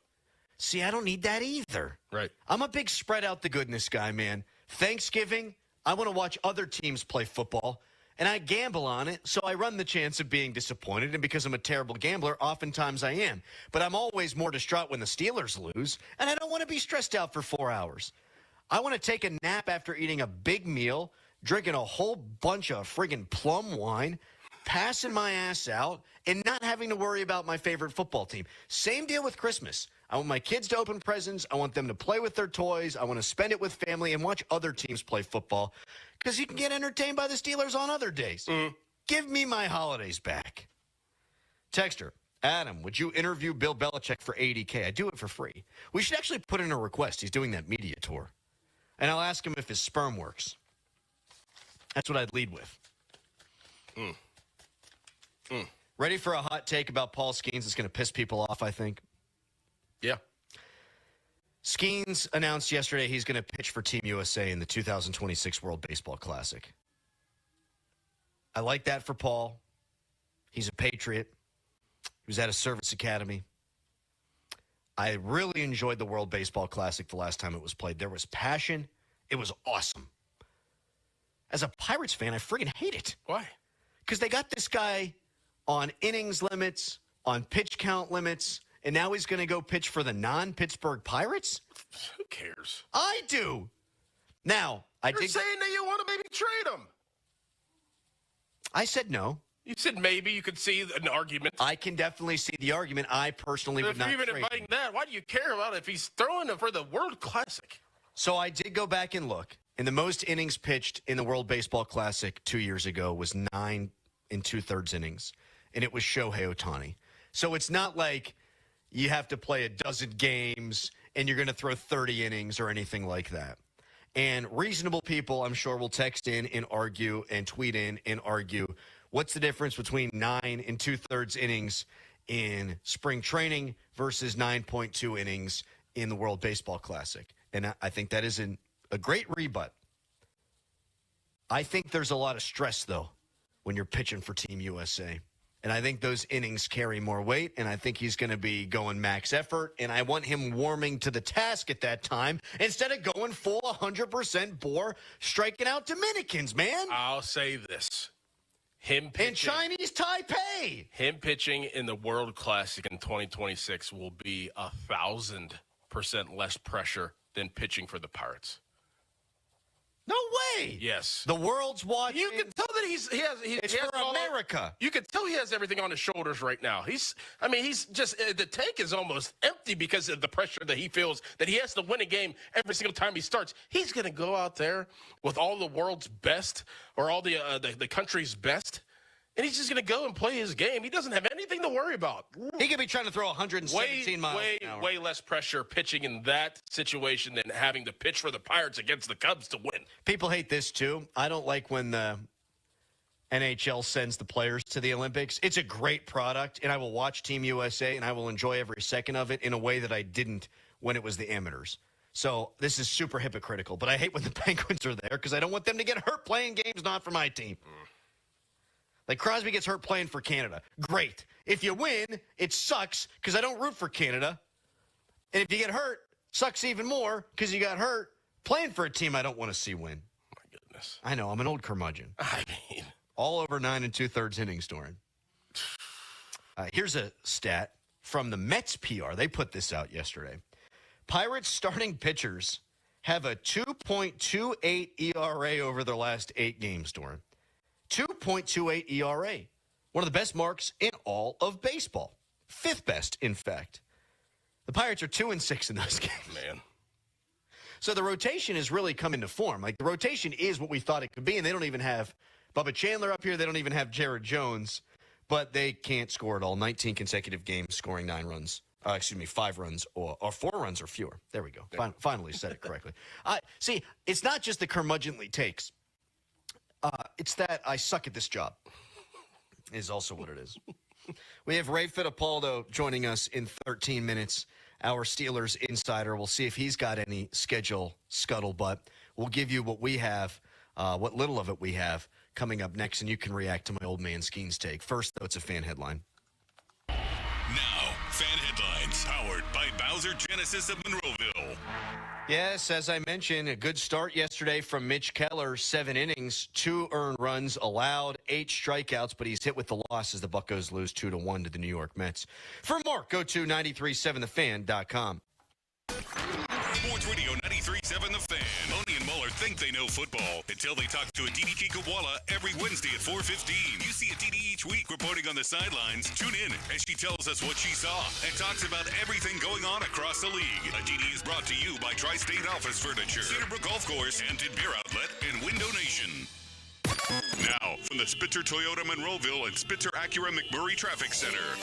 See, I don't need that either. Right. I'm a big spread out the goodness guy, man. Thanksgiving, I want to watch other teams play football, and I gamble on it, so I run the chance of being disappointed, and because I'm a terrible gambler, oftentimes I am. But I'm always more distraught when the Steelers lose, and I don't want to be stressed out for 4 hours. I want to take a nap after eating a big meal, drinking a whole bunch of friggin' plum wine, passing my ass out, and not having to worry about my favorite football team. Same deal with Christmas. I want my kids to open presents. I want them to play with their toys. I want to spend it with family and watch other teams play football because you can get entertained by the Steelers on other days. Mm. Give me my holidays back. Texter, Adam, would you interview Bill Belichick for $80K? I do it for free. We should actually put in a request. He's doing that media tour. And I'll ask him if his sperm works. That's what I'd lead with. Ready for a hot take about Paul Skenes? It's going to piss people off, I think. Yeah. Skenes announced yesterday he's going to pitch for Team USA in the 2026 World Baseball Classic. I like that for Paul. He's a Patriot. He was at a service academy. I really enjoyed the World Baseball Classic the last time it was played. There was passion. It was awesome. As a Pirates fan, I friggin' hate it. Why? Because they got this guy on innings limits, on pitch count limits, and now he's going to go pitch for the non-Pittsburgh Pirates? Who cares? I do. Now, You're saying that you want to maybe trade him. I said no. You said maybe you could see an argument. I can definitely see the argument. I personally would not trade him. If you're even inviting that, why do you care about it if he's throwing him for the World Classic? So I did go back and look. And the most innings pitched in the World Baseball Classic 2 years ago was 9 2/3 innings. And it was Shohei Ohtani. So it's not like you have to play a dozen games and you're going to throw 30 innings or anything like that. And reasonable people, I'm sure, will text in and argue and tweet in and argue, what's the difference between 9 2/3 innings in spring training versus 9.2 innings in the World Baseball Classic? And I think that is a great rebut. I think there's a lot of stress, though, when you're pitching for Team USA. And I think those innings carry more weight, and I think he's going to be going max effort, and I want him warming to the task at that time instead of going full 100% bore, striking out Dominicans, man. I'll say this. Him pitching, in Chinese Taipei. Him pitching in the World Classic in 2026 will be 1,000 less pressure than pitching for the Pirates. No way. Yes. The world's watching. You can tell that it's for America. You can tell he has everything on his shoulders right now. He's just, the tank is almost empty because of the pressure that he feels that he has to win a game every single time he starts. He's going to go out there with all the world's best or all the country's best. And he's just going to go and play his game. He doesn't have anything to worry about. He could be trying to throw 117 miles an hour. Way less pressure pitching in that situation than having to pitch for the Pirates against the Cubs to win. People hate this, too. I don't like when the NHL sends the players to the Olympics. It's a great product, and I will watch Team USA, and I will enjoy every second of it in a way that I didn't when it was the amateurs. So this is super hypocritical. But I hate when the Penguins are there because I don't want them to get hurt playing games not for my team. Like Crosby gets hurt playing for Canada. Great. If you win, it sucks because I don't root for Canada. And if you get hurt, sucks even more because you got hurt playing for a team I don't want to see win. My goodness. I know. I'm an old curmudgeon. I mean. All over 9 2/3 innings, Doran. Here's a stat from the Mets PR. They put this out yesterday. Pirates starting pitchers have a 2.28 ERA over their last 8 games, Doran. 2.28 ERA. One of the best marks in all of baseball. 5th best, in fact. The Pirates are 2-6 in those games. Man. So the rotation is really coming to form. Like, the rotation is what we thought it could be, and they don't even have Bubba Chandler up here. They don't even have Jared Jones, but they can't score at all. 19 consecutive games scoring 5 runs or 4 runs or fewer. There we go. Finally said it correctly. See, it's not just the curmudgeonly takes. It's that I suck at this job is also what it is. We have Ray Fittipaldo joining us in 13 minutes, our Steelers insider. We'll see if he's got any schedule scuttlebutt. We'll give you what we have, what little of it we have coming up next, and you can react to my old man Skenes take. First, though, it's a fan headline. Now, fan headlines powered by Bowser Genesis of Monroeville. Yes, as I mentioned, a good start yesterday from Mitch Keller. 7 innings, 2 earned runs allowed, 8 strikeouts, but he's hit with the loss as the Buccos lose 2-1 to the New York Mets. For more, go to 937thefan.com. Sports Radio 93.7 The Fan. Boney and Muller think they know football until they talk to Aditi Kikawala every Wednesday at 4:15. You see Aditi each week reporting on the sidelines. Tune in as she tells us what she saw and talks about everything going on across the league. Aditi is brought to you by Tri-State Office Furniture, Cedarbrook Golf Course, Hampton Beer Outlet, and Window Nation. Now, from the Spitzer Toyota Monroeville and Spitzer Acura McMurray Traffic Center.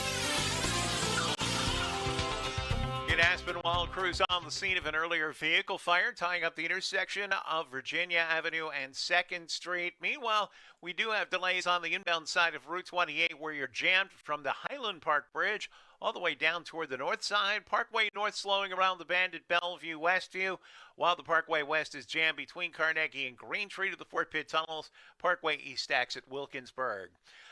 In Aspinwall, crews on the scene of an earlier vehicle fire tying up the intersection of Virginia Avenue and 2nd Street. Meanwhile, we do have delays on the inbound side of Route 28 where you're jammed from the Highland Park Bridge all the way down toward the north side. Parkway North slowing around the bend at Bellevue Westview, while the Parkway West is jammed between Carnegie and Green Tree to the Fort Pitt Tunnels. Parkway East stacks at Wilkinsburg.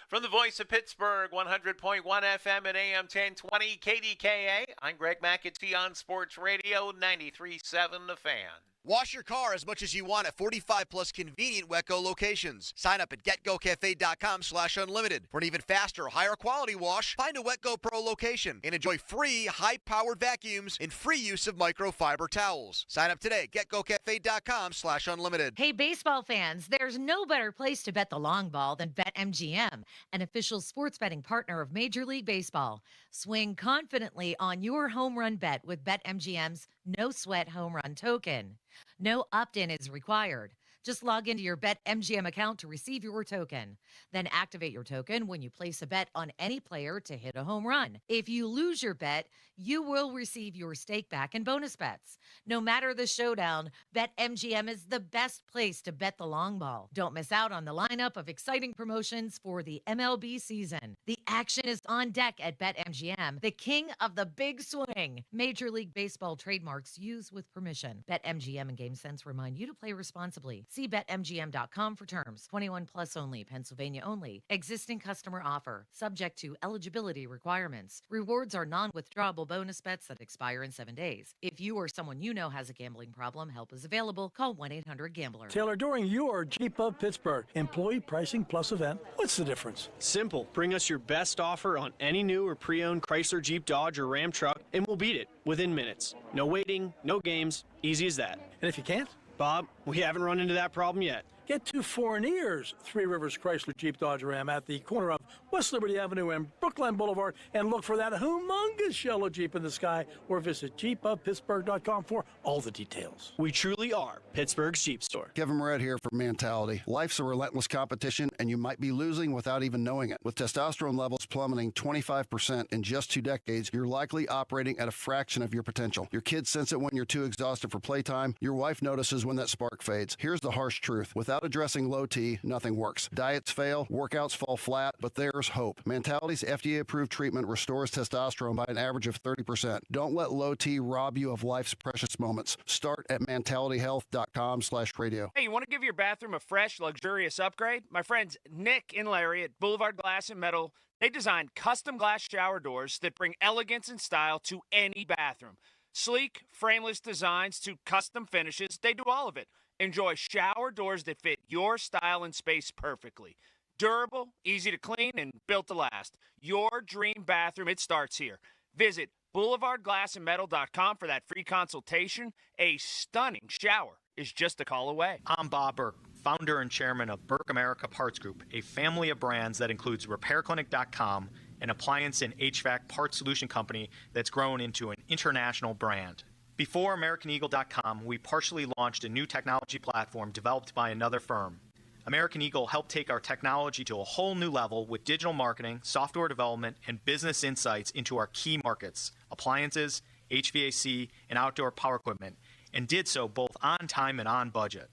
From the voice of Pittsburgh, 100.1 FM and AM 1020 KDKA, I'm Greg McAtee on Sports Radio 93.7 The Fan. Wash your car as much as you want at 45-plus convenient Wetco locations. Sign up at getgocafe.com/unlimited. For an even faster, higher quality wash, find a Wetco Pro location and enjoy free, high-powered vacuums and free use of microfiber towels. Sign up today at getgocafe.com/unlimited. Hey, baseball fans, there's no better place to bet the long ball than BetMGM, an official sports betting partner of Major League Baseball. Swing confidently on your home run bet with BetMGM's No Sweat Home Run Token. No opt-in is required. Just log into your BetMGM account to receive your token. Then activate your token when you place a bet on any player to hit a home run. If you lose your bet, you will receive your stake back in bonus bets. No matter the showdown, BetMGM is the best place to bet the long ball. Don't miss out on the lineup of exciting promotions for the MLB season. The action is on deck at BetMGM, the king of the big swing. Major League Baseball trademarks used with permission. BetMGM and GameSense remind you to play responsibly. See BetMGM.com for terms. 21 plus only. Pennsylvania only. Existing customer offer. Subject to eligibility requirements. Rewards are non-withdrawable bonus bets that expire in 7 days. If you or someone you know has a gambling problem, help is available. Call 1-800-GAMBLER. Taylor, during your Jeep of Pittsburgh employee pricing plus event, what's the difference? Simple. Bring us your best offer on any new or pre-owned Chrysler, Jeep, Dodge, or Ram truck and we'll beat it within minutes. No waiting, no games, easy as that. And if you can't? Bob, we haven't run into that problem yet. Get to Fournier's Three Rivers Chrysler Jeep Dodge Ram at the corner of West Liberty Avenue and Brookline Boulevard, and look for that humongous yellow Jeep in the sky, or visit jeepofpittsburgh.com for all the details. We truly are Pittsburgh's Jeep store. Kevin Moret here for Mentality. Life's a relentless competition, and you might be losing without even knowing it. With testosterone levels plummeting 25% in just 2 decades, you're likely operating at a fraction of your potential. Your kids sense it when you're too exhausted for playtime. Your wife notices when that spark fades. Here's the harsh truth. Without addressing low T, nothing works. Diets fail, workouts fall flat, but there's hope. Mentality's FDA-approved treatment restores testosterone by an average of 30%. Don't let low T rob you of life's precious moments. Start at mentalityhealth.com/radio. Hey, you want to give your bathroom a fresh, luxurious upgrade? My friends Nick and Larry at Boulevard Glass and Metal, they designed custom glass shower doors that bring elegance and style to any bathroom. Sleek, frameless designs to custom finishes, they do all of it. Enjoy shower doors that fit your style and space perfectly. Durable, easy to clean, and built to last. Your dream bathroom, it starts here. Visit boulevardglassandmetal.com for that free consultation. A stunning shower is just a call away. I'm Bob Burke, founder and chairman of Burke America Parts Group, a family of brands that includes RepairClinic.com, an appliance and HVAC parts solution company that's grown into an international brand. Before AmericanEagle.com, we partially launched a new technology platform developed by another firm. American Eagle helped take our technology to a whole new level with digital marketing, software development, and business insights into our key markets, appliances, HVAC, and outdoor power equipment, and did so both on time and on budget.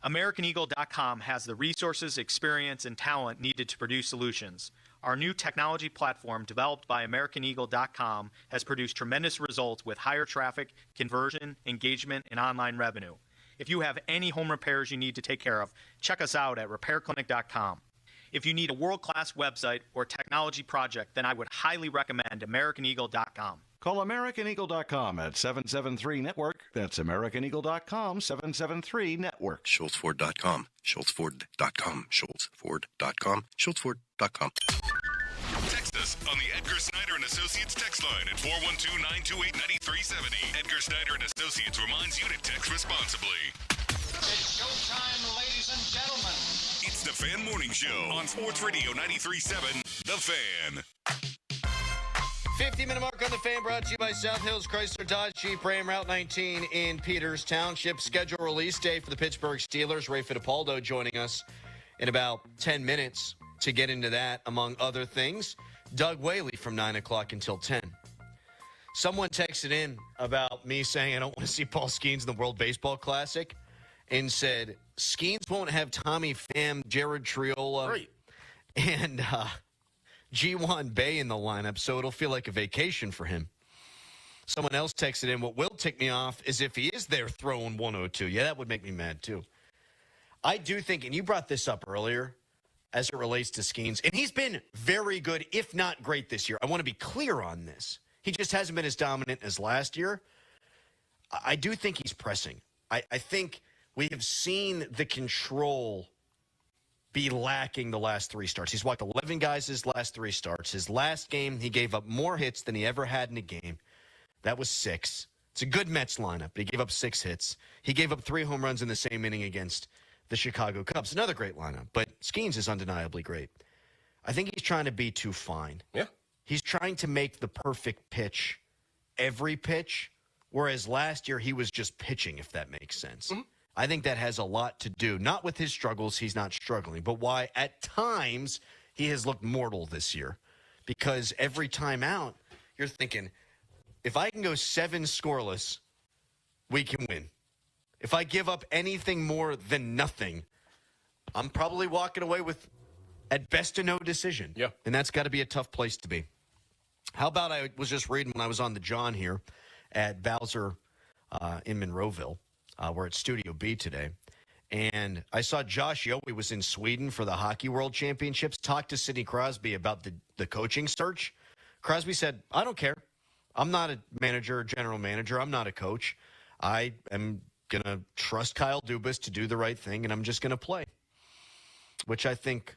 AmericanEagle.com has the resources, experience, and talent needed to produce solutions. Our new technology platform, developed by AmericanEagle.com, has produced tremendous results with higher traffic, conversion, engagement, and online revenue. If you have any home repairs you need to take care of, check us out at RepairClinic.com. If you need a world-class website or technology project, then I would highly recommend AmericanEagle.com. Call AmericanEagle.com at 773-NETWORK. That's AmericanEagle.com, 773-NETWORK. SchultzFord.com. SchultzFord.com. SchultzFord.com. SchultzFord.com. Text us on the Edgar Snyder & Associates text line at 412-928-9370. Edgar Snyder & Associates reminds you to text responsibly. It's showtime, ladies and gentlemen. It's the Fan Morning Show on Sports Radio 93.7, The Fan. 50-minute mark on the Fan, brought to you by South Hills Chrysler Dodge Jeep Ram Route 19 in Peters Township. Schedule release day for the Pittsburgh Steelers. Ray Fittipaldo joining us in about 10 minutes to get into that, among other things. Doug Whaley from 9 o'clock until 10. Someone texted in about me saying I don't want to see Paul Skenes in the World Baseball Classic and said Skenes won't have Tommy Pham, Jared Triola, and G1 Bay in the lineup, so it'll feel like a vacation for him. Someone else texted in, what will tick me off is if he is there throwing 102. Yeah, that would make me mad too. I do think, and you brought this up earlier, as it relates to Skenes, and he's been very good, if not great this year. I want to be clear on this. He just hasn't been as dominant as last year. I do think he's pressing. I think we have seen the control be lacking the last 3 starts. He's walked 11 guys his last 3 starts. His last game, he gave up more hits than he ever had in a game. That was 6. It's a good Mets lineup, but he gave up 6 hits. He gave up 3 home runs in the same inning against the Chicago Cubs. Another great lineup, but Skenes is undeniably great. I think he's trying to be too fine. Yeah. He's trying to make the perfect pitch every pitch, whereas last year he was just pitching, if that makes sense. Mm-hmm. I think that has a lot to do, not with his struggles, he's not struggling, but why at times he has looked mortal this year. Because every time out, you're thinking, if I can go 7 scoreless, we can win. If I give up anything more than nothing, I'm probably walking away with, at best, a no decision. Yeah. And that's got to be a tough place to be. How about I was just reading when I was on the John here at Bowser in Monroeville. We're at Studio B today. And I saw Josh Yohe was in Sweden for the Hockey World Championships, talked to Sidney Crosby about the coaching search. Crosby said, I don't care. I'm not a manager or general manager. I'm not a coach. I am going to trust Kyle Dubas to do the right thing, and I'm just going to play, which I think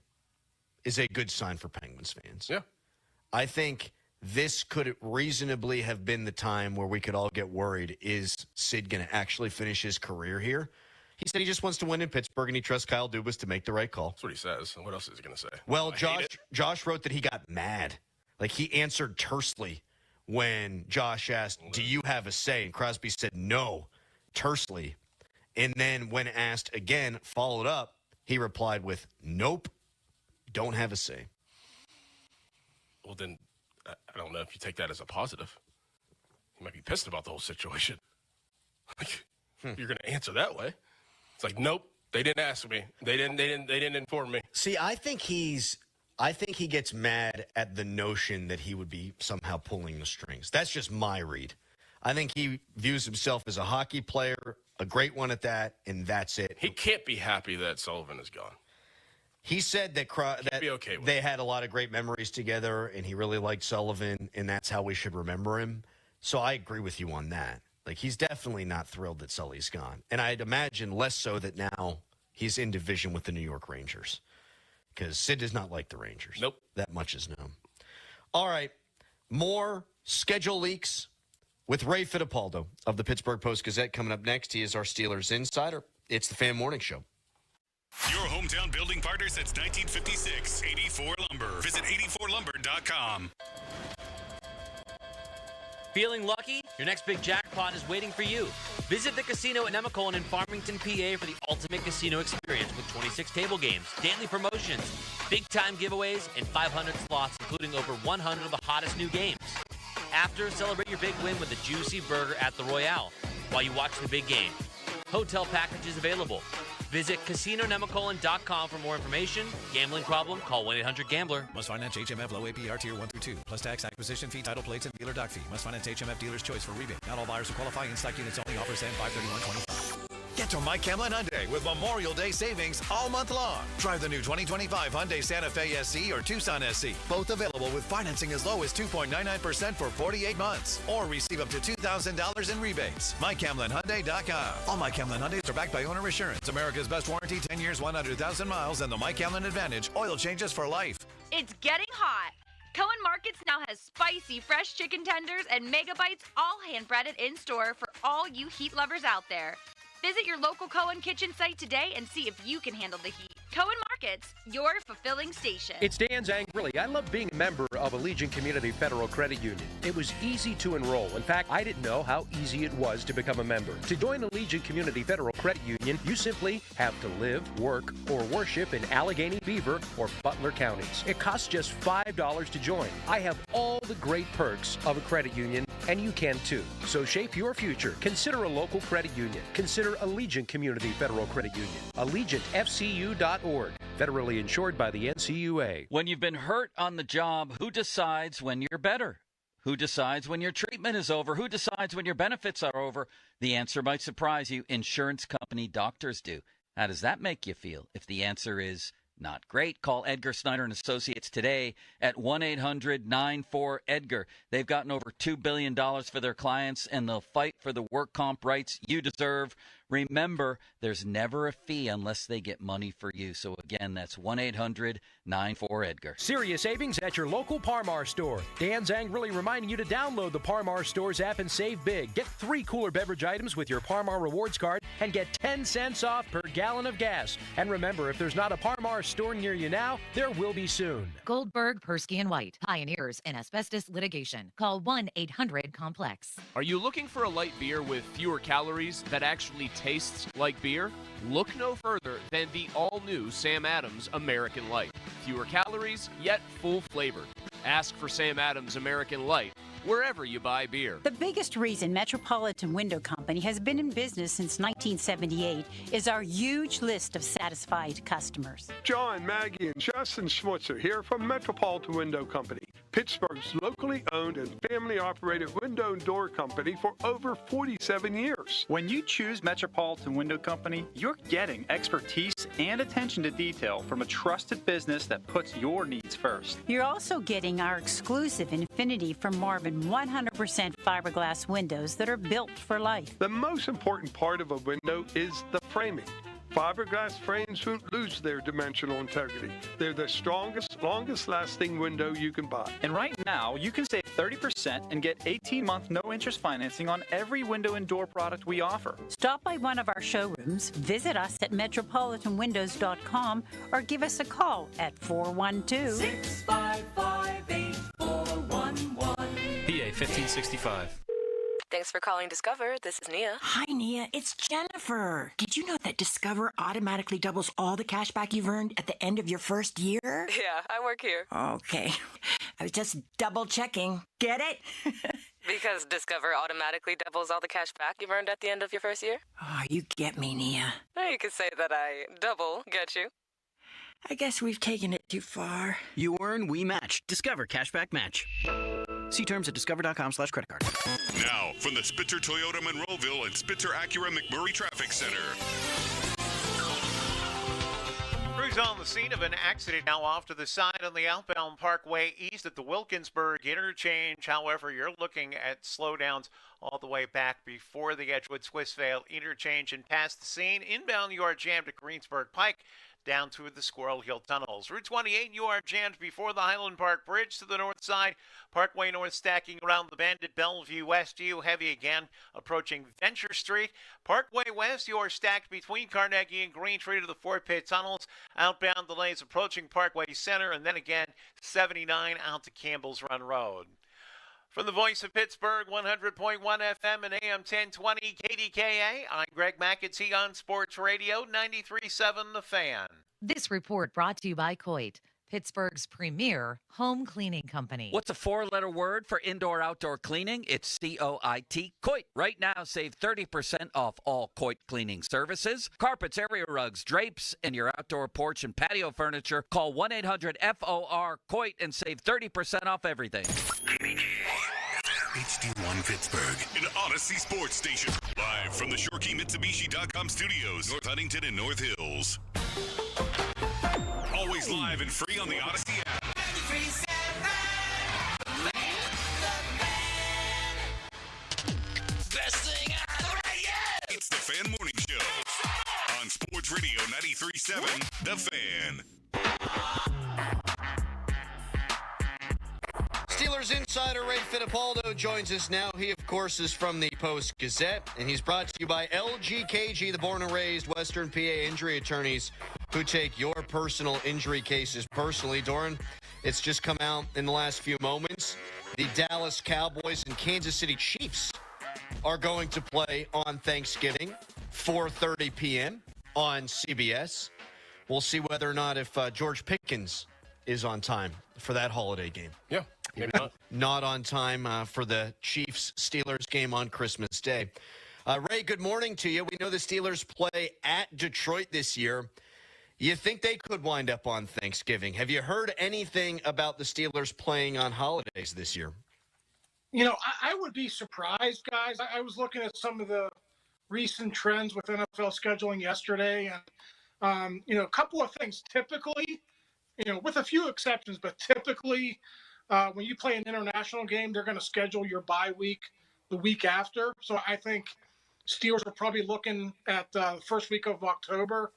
is a good sign for Penguins fans. Yeah. I think this could reasonably have been the time where we could all get worried. Is Sid going to actually finish his career here? He said he just wants to win in Pittsburgh, and he trusts Kyle Dubas to make the right call. That's what he says. What else is he going to say? Well, Josh wrote that he got mad. Like, he answered tersely when Josh asked, do you have a say? And Crosby said no, tersely. And then when asked again, followed up, he replied with, nope, don't have a say. Well, then, I don't know if you take that as a positive. You might be pissed about the whole situation. Like, you're going to answer that way. It's like, nope, they didn't ask me. They didn't inform me. See, I think he gets mad at the notion that he would be somehow pulling the strings. That's just my read. I think he views himself as a hockey player, a great one at that, and that's it. He can't be happy that Sullivan is gone. He said that they had a lot of great memories together, and he really liked Sullivan, and that's how we should remember him. So I agree with you on that. Like, he's definitely not thrilled that Sully's gone. And I'd imagine less so that now he's in division with the New York Rangers. Because Sid does not like the Rangers. Nope. That much is known. All right. More schedule leaks with Ray Fittipaldo of the Pittsburgh Post-Gazette coming up next. He is our Steelers insider. It's the Fan Morning Show. Your hometown building partner since 1956. 84 Lumber. Visit 84lumber.com. Feeling lucky? Your next big jackpot is waiting for you. Visit the casino at Nemacolin in Farmington, PA for the ultimate casino experience with 26 table games, daily promotions, big-time giveaways, and 500 slots, including over 100 of the hottest new games. After, celebrate your big win with a juicy burger at the Royale while you watch the big game. Hotel packages available. Visit CasinoNemacolin.com for more information. Gambling problem? Call 1-800-GAMBLER. Must finance HMF low APR tier 1 through 2. Plus tax, acquisition fee, title plates, and dealer dock fee. Must finance HMF dealer's choice for rebate. Not all buyers will qualify. In-stock units only. Offers end 5/31/25. Get to Mike Hamlin Hyundai with Memorial Day savings all month long. Drive the new 2025 Hyundai Santa Fe SC or Tucson SC. Both available with financing as low as 2.99% for 48 months. Or receive up to $2,000 in rebates. MikeHamlinHyundai.com. All Mike Hamlin Hyundais are backed by owner assurance. America's best warranty, 10 years, 100,000 miles, and the Mike Hamlin Advantage. Oil changes for life. It's getting hot. Cohen Markets now has spicy, fresh chicken tenders and mega bites, all hand-breaded in-store for all you heat lovers out there. Visit your local Cohen Kitchen site today and see if you can handle the heat. Cohen Markets, your fulfilling station. It's Dan Zangrilli. I love being a member of Allegiant Community Federal Credit Union. It was easy to enroll. In fact, I didn't know how easy it was to become a member. To join Allegiant Community Federal Credit Union, you simply have to live, work, or worship in Allegheny, Beaver, or Butler counties. It costs just $5 to join. I have all the great perks of a credit union, and you can too. So shape your future. Consider a local credit union. Consider Allegiant Community Federal Credit Union. AllegiantFCU.org. Federally insured by the NCUA. When you've been hurt on the job, who decides when you're better? Who decides when your treatment is over? Who decides when your benefits are over? The answer might surprise you. Insurance company doctors do. How does that make you feel? If the answer is not great, call Edgar Snyder and Associates today at 1-800-94-EDGAR. They've gotten over $2 billion for their clients, and they'll fight for the work comp rights you deserve. Remember, there's never a fee unless they get money for you. So again, that's 1-800-94-EDGAR. Serious savings at your local Parmar store. Dan Zangrilli reminding you to download the Parmar Stores app and save big. Get 3 cooler beverage items with your Parmar Rewards card and get 10 cents off per gallon of gas. And remember, if there's not a Parmar store near you now, there will be soon. Goldberg, Persky & White, pioneers in asbestos litigation. Call 1-800-COMPLEX. Are you looking for a light beer with fewer calories that actually tastes like beer? Look no further than the all-new Sam Adams American Light. Fewer calories, yet full flavor. Ask for Sam Adams American Light wherever you buy beer. The biggest reason Metropolitan Window Company has been in business since 1978 is our huge list of satisfied customers. John, Maggie, and Justin Schmutzer here from Metropolitan Window Company, Pittsburgh's locally owned and family-operated window and door company for over 47 years. When you choose Metropolitan Window Company, you're getting expertise and attention to detail from a trusted business that puts your needs first. You're also getting our exclusive Infinity from Marvin 100% fiberglass windows that are built for life. The most important part of a window is the framing. Fiberglass frames won't lose their dimensional integrity. They're the strongest, longest-lasting window you can buy. And right now, you can save 30% and get 18-month no-interest financing on every window and door product we offer. Stop by one of our showrooms, visit us at metropolitanwindows.com, or give us a call at 412-655-8411. PA 1565. Thanks for calling Discover. This is Nia. Hi, Nia. It's Jennifer. Did you know that Discover automatically doubles all the cash back you've earned at the end of your first year? Yeah, I work here. Okay. I was just double checking. Get it? Because Discover automatically doubles all the cash back you've earned at the end of your first year? Oh, you get me, Nia. You could say that I double get you. I guess we've taken it too far. You earn, we match. Discover Cashback Match. See terms at discover.com/credit card. Now, from the Spitzer Toyota Monroeville and Spitzer Acura McMurray Traffic Center. Crews on the scene of an accident now off to the side on the outbound Parkway east at the Wilkinsburg interchange. However, you're looking at slowdowns all the way back before the Edgewood-Swissvale interchange and past the scene. Inbound, you are jammed at Greensburg Pike down through the Squirrel Hill tunnels. Route 28, you are jammed before the Highland Park Bridge to the north side. Parkway North stacking around the bend at Bellevue West. You heavy again approaching Venture Street. Parkway West, you are stacked between Carnegie and Green Tree to the Fort Pitt tunnels. Outbound delays approaching Parkway Center, and then again 79 out to Campbell's Run Road. From the voice of Pittsburgh, 100.1 FM and AM 1020 KDKA, I'm Greg McAtee on Sports Radio 93.7 The Fan. This report brought to you by Coit, Pittsburgh's premier home cleaning company. What's a four-letter word for indoor-outdoor cleaning? It's C-O-I-T, Coit. Right now, save 30% off all Coit cleaning services. Carpets, area rugs, drapes, and your outdoor porch and patio furniture. Call 1-800-FOR-COIT and save 30% off everything. HD1 Pittsburgh, an Odyssey sports station. Live from the ShoreKeyMitsubishi.com studios, North Huntington and North Hills. Always live and free on the Odyssey app. Best thing on the radio! It's the Fan Morning Show on Sports Radio 93.7 The Fan. Steelers insider Ray Fittipaldo joins us now. He, of course, is from the Post-Gazette, and he's brought to you by LGKG, the born and raised Western PA injury attorneys who take your personal injury cases personally. Doran, it's just come out in the last few moments. The Dallas Cowboys and Kansas City Chiefs are going to play on Thanksgiving, 4:30 p.m. on CBS. We'll see whether or not if George Pickens is on time for that holiday game. Yeah. Maybe not. Not on time for the Chiefs-Steelers game on Christmas Day. Ray, good morning to you. We know the Steelers play at Detroit this year. You think they could wind up on Thanksgiving? Have you heard anything about the Steelers playing on holidays this year? You know, I would be surprised, guys. I was looking at some of the recent trends with NFL scheduling yesterday, and, you know, a couple of things. Typically, you know, with a few exceptions, but typically when you play an international game, they're going to schedule your bye week the week after. So I think Steelers are probably looking at the first week of October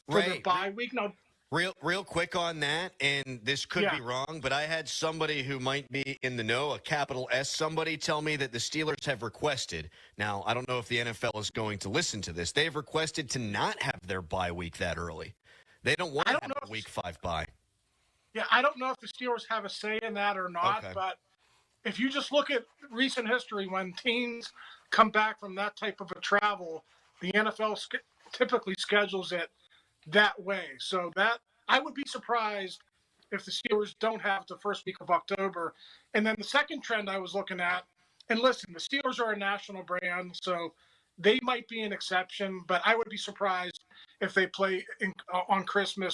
for their bye week. Now, real quick on that, and this could be wrong, but I had somebody who might be in the know, a capital S somebody, tell me that the Steelers have requested. Now, I don't know if the NFL is going to listen to this. They've requested to not have their bye week that early. They don't want to have a week 5 bye. Yeah, I don't know if the Steelers have a say in that or not, but if you just look at recent history, when teams come back from that type of a travel, the NFL typically schedules it that way. So that I would be surprised if the Steelers don't have the first week of October. And then the second trend I was looking at, and listen, the Steelers are a national brand, so they might be an exception, but I would be surprised if they play on Christmas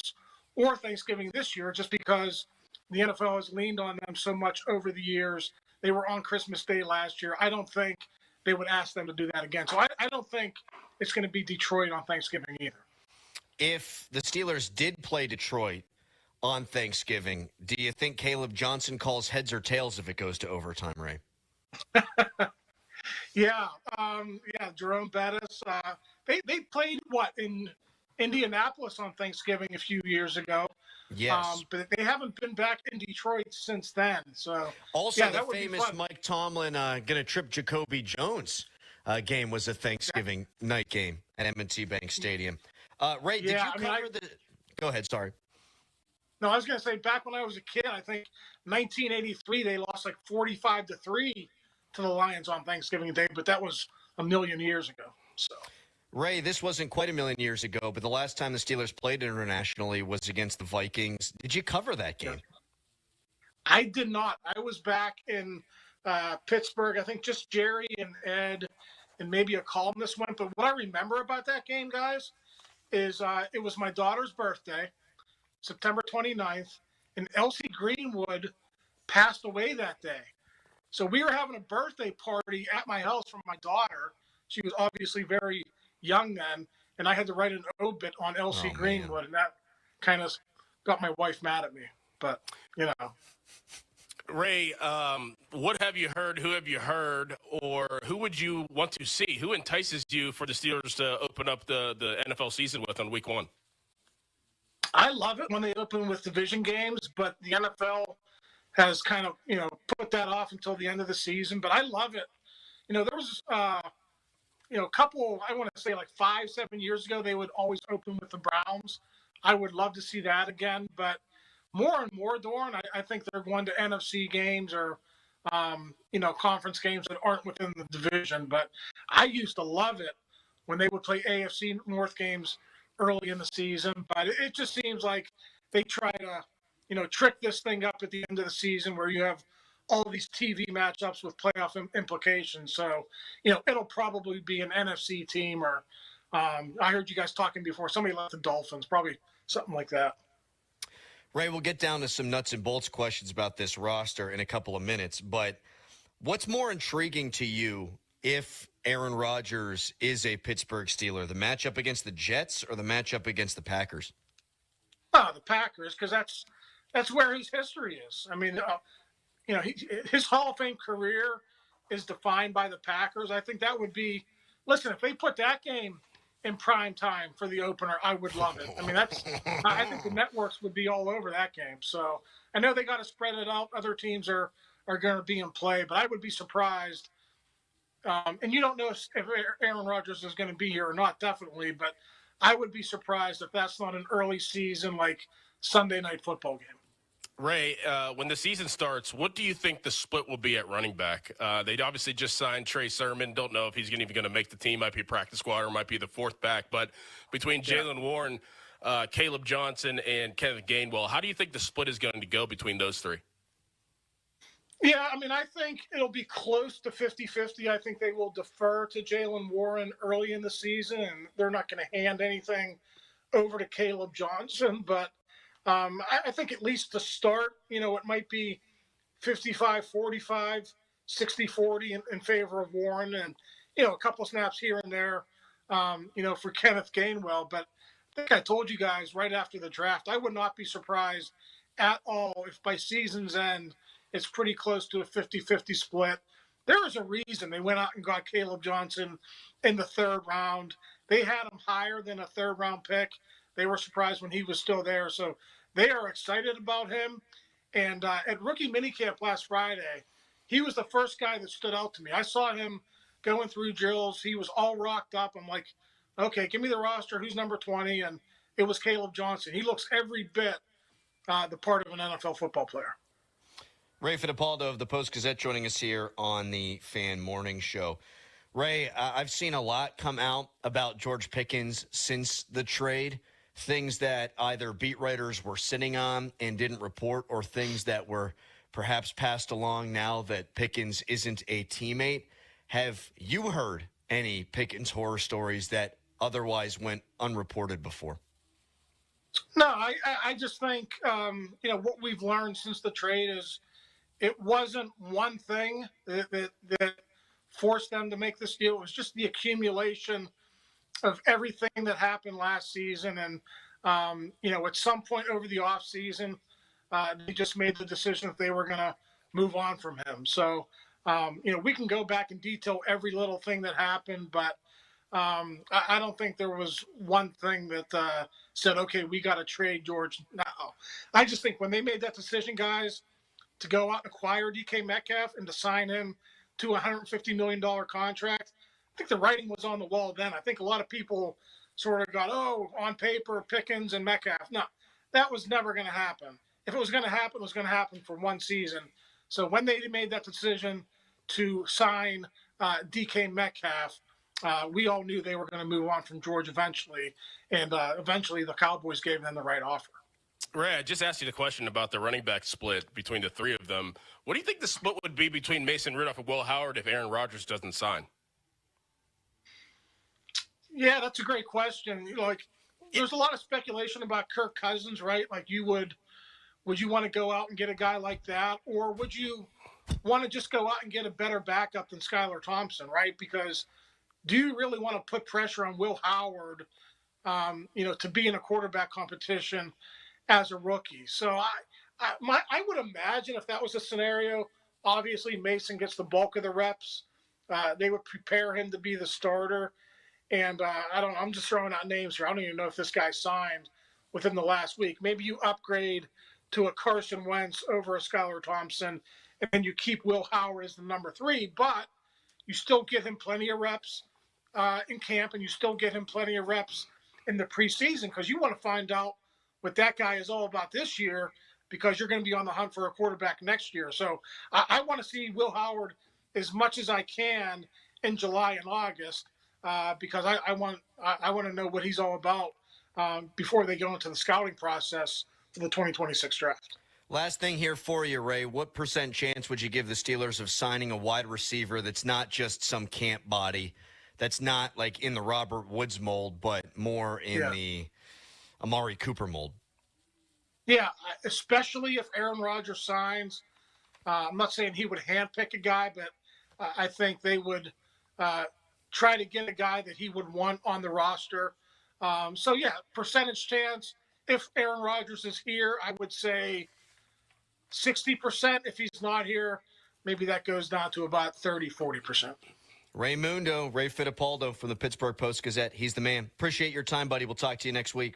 or Thanksgiving this year, just because the NFL has leaned on them so much over the years. They were on Christmas Day last year. I don't think they would ask them to do that again. So I don't think it's going to be Detroit on Thanksgiving either. If the Steelers did play Detroit on Thanksgiving, do you think Caleb Johnson calls heads or tails if it goes to overtime, Ray? Yeah, Jerome Bettis. They played, what, in Indianapolis on Thanksgiving a few years ago. Yes. But they haven't been back in Detroit since then. So Also, yeah, the famous Mike Tomlin going to trip Jacoby Jones game was a Thanksgiving night game at M&T Bank Stadium. Ray, did you cover the – go ahead, sorry. No, I was going to say back when I was a kid, I think 1983 they lost like 45-3 to the Lions on Thanksgiving Day, but that was a million years ago. So, Ray, this wasn't quite a million years ago, but the last time the Steelers played internationally was against the Vikings. Did you cover that game? I did not. I was back in Pittsburgh. I think just Jerry and Ed and maybe a columnist went. But what I remember about that game, guys, is it was my daughter's birthday, September 29th, and Elsie Greenwood passed away that day. So we were having a birthday party at my house for my daughter. She was obviously very young then, and I had to write an obit on Elsie Greenwood, and that kind of got my wife mad at me. But, you know. Ray, what have you heard? Who have you heard? Or who would you want to see? Who entices you for the Steelers to open up the NFL season with on week 1? I love it when they open with division games, but the NFL has kind of, put that off until the end of the season. But I love it. There was, a couple, I want to say like 5-7 years ago, they would always open with the Browns. I would love to see that again. But more and more, Doran, I think they're going to NFC games or, conference games that aren't within the division. But I used to love it when they would play AFC North games early in the season. But it just seems like they try to, trick this thing up at the end of the season where you have all these TV matchups with playoff implications. So, it'll probably be an NFC team or I heard you guys talking before. Somebody left the Dolphins, probably something like that. Ray, we'll get down to some nuts and bolts questions about this roster in a couple of minutes, but what's more intriguing to you if Aaron Rodgers is a Pittsburgh Steeler, the matchup against the Jets or the matchup against the Packers? Oh, the Packers, because that's where his history is. I mean, his Hall of Fame career is defined by the Packers. I think that would be, listen, if they put that game in prime time for the opener, I would love it. I mean, I think the networks would be all over that game. So I know they got to spread it out. Other teams are going to be in play, but I would be surprised. And you don't know if Aaron Rodgers is going to be here or not, definitely, but I would be surprised if that's not an early season, like Sunday night football game. Ray, when the season starts, what do you think the split will be at running back? They obviously just signed Trey Sermon. Don't know if he's even going to make the team. Might be a practice squad or might be the fourth back. But between Jalen Warren, Caleb Johnson, and Kenneth Gainwell, how do you think the split is going to go between those three? Yeah, I mean, I think it'll be close to 50-50. I think they will defer to Jalen Warren early in the season, and they're not going to hand anything over to Caleb Johnson. But I think at least to start, it might be 55-45, 60-40 in favor of Warren and, a couple snaps here and there, for Kenneth Gainwell. But I think I told you guys right after the draft, I would not be surprised at all if by season's end it's pretty close to a 50-50 split. There is a reason they went out and got Caleb Johnson in the 3rd round. They had him higher than a 3rd-round pick. They were surprised when he was still there. So they are excited about him. And at rookie minicamp last Friday, he was the first guy that stood out to me. I saw him going through drills. He was all rocked up. I'm like, okay, give me the roster. Who's number 20? And it was Caleb Johnson. He looks every bit the part of an NFL football player. Ray Fittipaldo of the Post-Gazette joining us here on the Fan Morning Show. Ray, I've seen a lot come out about George Pickens since the trade, things that either beat writers were sitting on and didn't report or things that were perhaps passed along now that Pickens isn't a teammate. Have you heard any Pickens horror stories that otherwise went unreported before? No, I just think, what we've learned since the trade is it wasn't one thing that forced them to make this deal. It was just the accumulation of everything that happened last season. And, at some point over the offseason, they just made the decision that they were going to move on from him. So, we can go back and detail every little thing that happened, but I don't think there was one thing that said, okay, we got to trade George. No. I just think when they made that decision, guys, to go out and acquire DK Metcalf and to sign him to a $150 million contract, I think the writing was on the wall then. I think a lot of people sort of got, on paper, Pickens and Metcalf. No, that was never going to happen. If it was going to happen, it was going to happen for one season. So when they made that decision to sign DK Metcalf, we all knew they were going to move on from George eventually, and eventually the Cowboys gave them the right offer. Ray, I just asked you the question about the running back split between the three of them. What do you think the split would be between Mason Rudolph and Will Howard if Aaron Rodgers doesn't sign? Yeah, that's a great question. There's a lot of speculation about Kirk Cousins, right? Like, would you want to go out and get a guy like that, or would you want to just go out and get a better backup than Skylar Thompson, right? Because do you really want to put pressure on Will Howard, to be in a quarterback competition as a rookie? So I would imagine if that was a scenario, obviously Mason gets the bulk of the reps. They would prepare him to be the starter. And I'm just throwing out names here. I don't even know if this guy signed within the last week. Maybe you upgrade to a Carson Wentz over a Skylar Thompson, and then you keep Will Howard as the number 3, but you still give him plenty of reps in camp, and you still get him plenty of reps in the preseason, because you want to find out what that guy is all about this year, because you're going to be on the hunt for a quarterback next year. So I want to see Will Howard as much as I can in July and August, because I want to know what he's all about before they go into the scouting process for the 2026 draft. Last thing here for you, Ray. What % chance would you give the Steelers of signing a wide receiver that's not just some camp body, that's not like in the Robert Woods mold, but more in the Amari Cooper mold? Yeah, especially if Aaron Rodgers signs. I'm not saying he would handpick a guy, but I think they would try to get a guy that he would want on the roster. So, yeah, percentage chance. If Aaron Rodgers is here, I would say 60%. If he's not here, maybe that goes down to about 30-40%. Ray Fittipaldo from the Pittsburgh Post-Gazette. He's the man. Appreciate your time, buddy. We'll talk to you next week.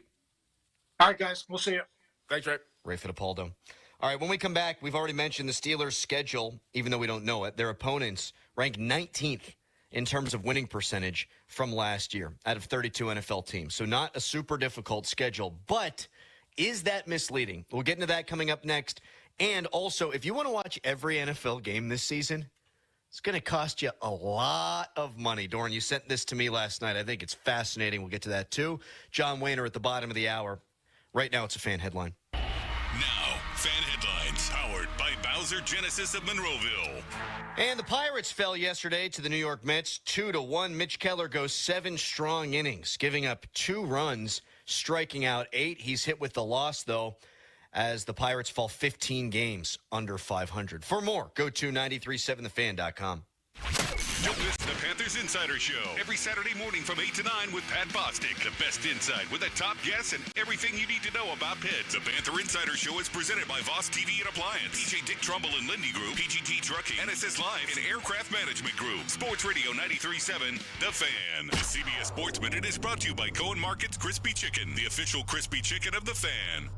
All right, guys. We'll see you. Thanks, Ray. Ray Fittipaldo. All right, when we come back, we've already mentioned the Steelers' schedule, even though we don't know it. Their opponents rank 19th in terms of winning percentage from last year out of 32 NFL teams. So not a super difficult schedule, but is that misleading? We'll get into that coming up next. And also, if you want to watch every NFL game this season, it's going to cost you a lot of money. Doran, you sent this to me last night. I think it's fascinating. We'll get to that too. John Wayner at the bottom of the hour. Right now, it's a fan headline. Now, fan headlines powered by Bowser Genesis of Monroeville. And the Pirates fell yesterday to the New York Mets 2-1. Mitch Keller goes 7 strong innings, giving up 2 runs, striking out 8. He's hit with the loss, though, as the Pirates fall 15 games under 500. For more, go to 937thefan.com. Don't miss the Panthers Insider Show every Saturday morning from 8 to 9 with Pat Bostic. The best insight with the top guests and everything you need to know about Pitt. The Panther Insider Show is presented by Voss TV and Appliance, DJ Dick Trumbull and Lindy Group, PGT Trucking, NSS Live, and Aircraft Management Group. Sports Radio 93.7, The Fan. The CBS Sports Minute is brought to you by Cohen Market's Crispy Chicken, the official crispy chicken of The Fan.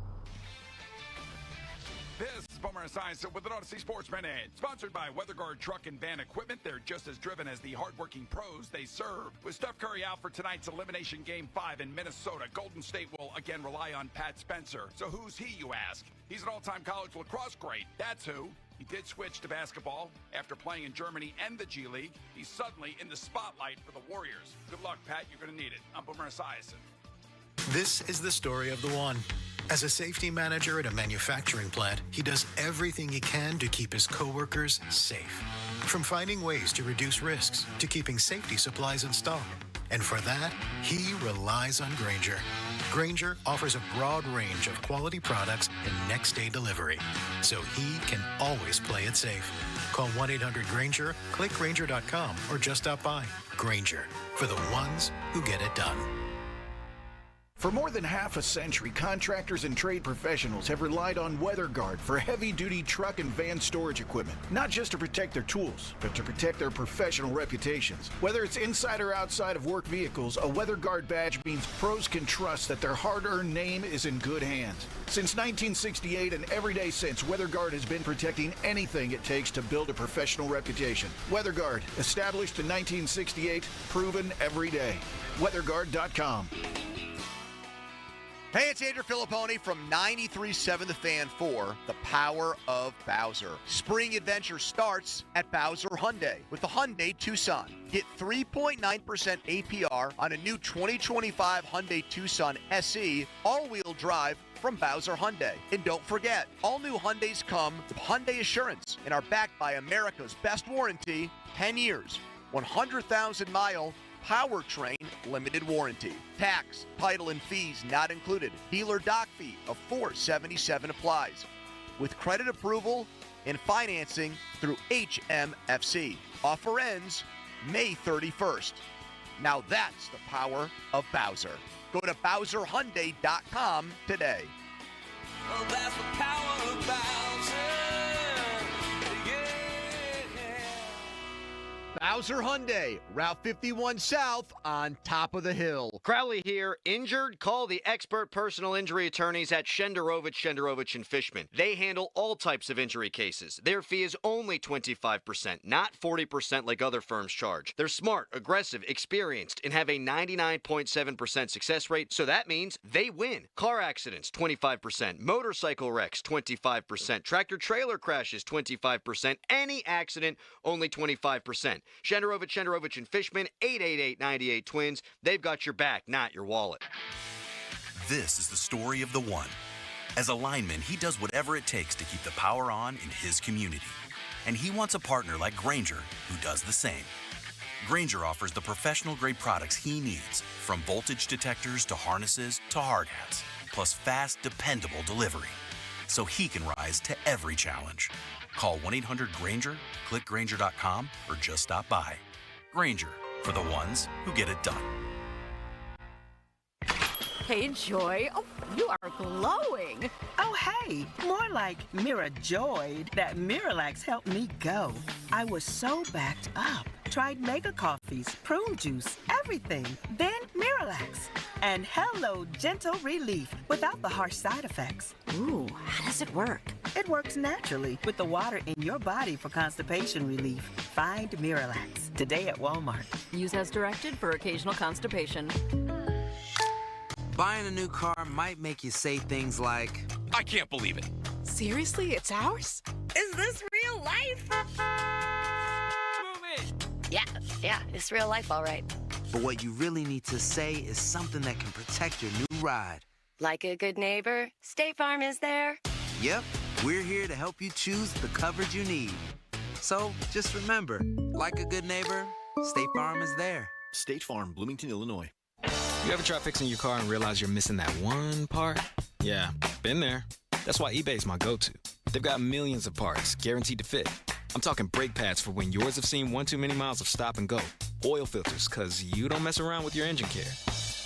This is Bummer Esiason with an Odyssey Sports Minute, sponsored by WeatherGuard Truck and Van Equipment. They're just as driven as the hardworking pros they serve. With Steph Curry out for tonight's Elimination Game 5 in Minnesota, Golden State will again rely on Pat Spencer. So who's he, you ask? He's an all-time college lacrosse great. That's who. He did switch to basketball after playing in Germany and the G League. He's suddenly in the spotlight for the Warriors. Good luck, Pat. You're going to need it. I'm Bummer Esiason. This is the story of the one. As a safety manager at a manufacturing plant, he does everything he can to keep his coworkers safe. From finding ways to reduce risks to keeping safety supplies in stock. And for that, he relies on Grainger. Grainger offers a broad range of quality products and next-day delivery, so he can always play it safe. Call 1-800-GRAINGER, click Grainger.com, or just stop by. Grainger, for the ones who get it done. For more than half a century, contractors and trade professionals have relied on WeatherGuard for heavy-duty truck and van storage equipment, not just to protect their tools, but to protect their professional reputations. Whether it's inside or outside of work vehicles, a WeatherGuard badge means pros can trust that their hard-earned name is in good hands. Since 1968 and every day since, WeatherGuard has been protecting anything it takes to build a professional reputation. WeatherGuard, established in 1968, proven every day. WeatherGuard.com. Hey, it's Andrew Filipponi from 93.7 The Fan for The Power of Bowser. Spring adventure starts at Bowser Hyundai with the Hyundai Tucson. Get 3.9% APR on a new 2025 Hyundai Tucson SE all-wheel drive from Bowser Hyundai. And don't forget, all new Hyundais come with Hyundai Assurance and are backed by America's best warranty, 10 years, 100,000-mile powertrain limited warranty. Tax, title, and fees not included. Dealer dock fee of $477 applies. With credit approval and financing through HMFC. Offer ends May 31st. Now that's the power of Bowser. Go to BowserHyundai.com today. Well, that's the power of Bowser. Bowser Hyundai, Route 51 South on top of the hill. Crowley here. Injured? Call the expert personal injury attorneys at Shenderovich and Fishman. They handle all types of injury cases. Their fee is only 25%, not 40% like other firms charge. They're smart, aggressive, experienced, and have a 99.7% success rate, so that means they win. Car accidents, 25%. Motorcycle wrecks, 25%. Tractor-trailer crashes, 25%. Any accident, only 25%. Shenderovich and Fishman, 888-98-TWINS. They've got your back, not your wallet. This is the story of the one. As a lineman, he does whatever it takes to keep the power on in his community. And he wants a partner like Grainger who does the same. Grainger offers the professional-grade products he needs, from voltage detectors to harnesses to hard hats, plus fast, dependable delivery, so he can rise to every challenge. Call 1-800-GRAINGER, click Grainger.com, or just stop by. Grainger, for the ones who get it done. Hey, Joy. Oh, you are glowing. Oh, hey. More like Mirajoyed. That Miralax helped me go. I was so backed up. Tried mega coffees, prune juice, everything. Then Miralax. And hello, gentle relief without the harsh side effects. Ooh, how does it work? It works naturally with the water in your body for constipation relief. Find Miralax today at Walmart. Use as directed for occasional constipation. Buying a new car might make you say things like, I can't believe it. Seriously, it's ours? Is this real life? Yeah, it's real life, all right. but what you really need to say is something that can protect your new ride. Like a good neighbor, State Farm is there. Yep, we're here to help you choose the coverage you need. So just remember, like a good neighbor, State Farm is there. State Farm, Bloomington, Illinois. You ever try fixing your car and realize you're missing that one part? Yeah, been there. That's why eBay's my go-to. They've got millions of parts, guaranteed to fit. I'm talking brake pads for when yours have seen one too many miles of stop and go. Oil filters, because you don't mess around with your engine care.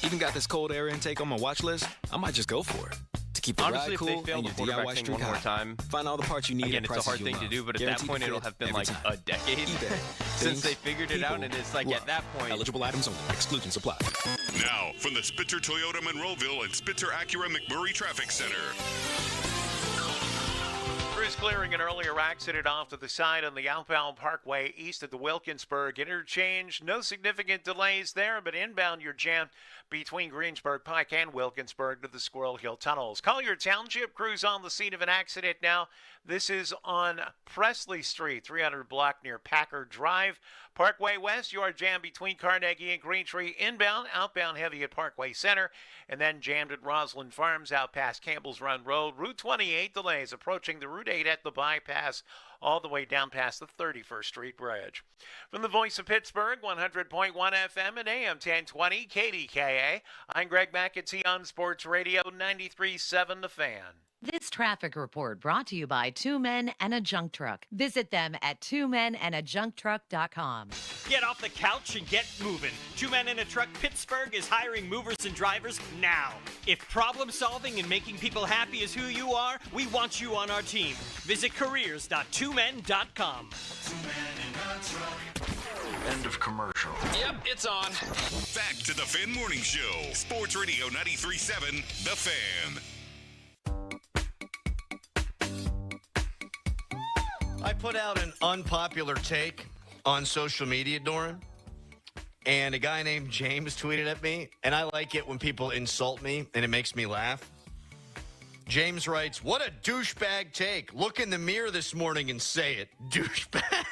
Even got this cold air intake on my watch list. I might just go for it. To keep the Honestly, ride cool if they fail and the your quarterback DIY thing streak one more high. time, Find all the parts you need again, at it's a prices hard you thing love. to do, but at that Guaranteed point, to it'll fit have been every like time. a decade eBay. since Things, they figured it out, and it's like people, at that point. Eligible items only. Exclusions apply. Now, from the Spitzer Toyota Monroeville and Spitzer Acura McMurray Traffic Center. Crews clearing an earlier accident off to the side on the outbound Parkway east of the Wilkinsburg interchange. No significant delays there, but inbound you're jammed between Greensburg Pike and Wilkinsburg to the Squirrel Hill tunnels. Collier Township crews on the scene of an accident now. This is on Presley Street, 300 block near Packard Drive. Parkway West, you are jammed between Carnegie and Greentree inbound, outbound heavy at Parkway Center, and then jammed at Roslyn Farms out past Campbell's Run Road. Route 28 delays approaching the Route 8 at the bypass, all the way down past the 31st Street Bridge. From the Voice of Pittsburgh, 100.1 FM and AM 1020 KDKA, I'm Greg McAtee on Sports Radio 93.7 The Fan. This traffic report brought to you by Two Men and a Junk Truck. Visit them at twomenandajuncktruck.com. Get off the couch and get moving. Two Men and a Truck Pittsburgh is hiring movers and drivers now. If problem solving and making people happy is who you are, we want you on our team. Visit careers.twomen.com. End of commercial. Yep, it's on. Back to the Fan Morning Show. Sports Radio 93.7, The Fan. I put out an unpopular take on social media, Doran, and a guy named James tweeted at me, and I like it when people insult me, and it makes me laugh. James writes, "What a douchebag take. Look in the mirror this morning and say it, douchebag."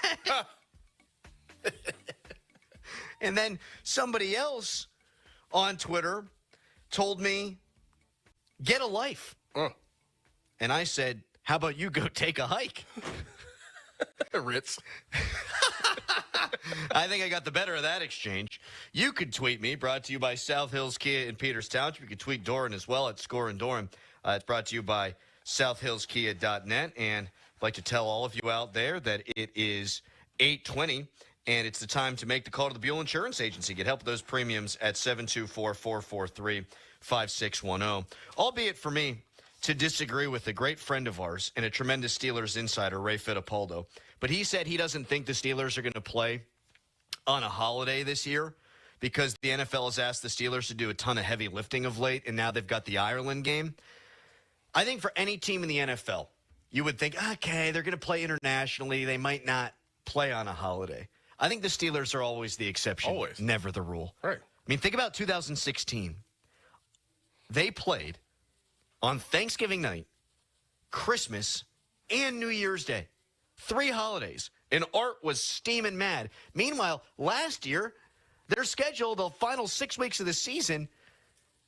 And then somebody else on Twitter told me, "Get a life." And I said, "How about you go take a hike?" Ritz. I think I got the better of that exchange. You could tweet me, brought to you by South Hills Kia in Peters Township. You could tweet Doran as well at Score and Doran. It's brought to you by SouthHillsKia.net. And I'd like to tell all of you out there that it is 8:20, and it's the time to make the call to the Buell Insurance Agency. Get help with those premiums at 724-443-5610. Albeit for me, to disagree with a great friend of ours and a tremendous Steelers insider, Ray Fittipaldo. But he said he doesn't think the Steelers are going to play on a holiday this year because the NFL has asked the Steelers to do a ton of heavy lifting of late, and now they've got the Ireland game. I think for any team in the NFL, you would think, okay, they're going to play internationally. They might not play on a holiday. I think the Steelers are always the exception, never the rule. Right. I mean, think about 2016. They played on Thanksgiving night, Christmas, and New Year's Day. 3 holidays. And Art was steaming mad. Meanwhile, last year, their schedule, the final 6 weeks of the season,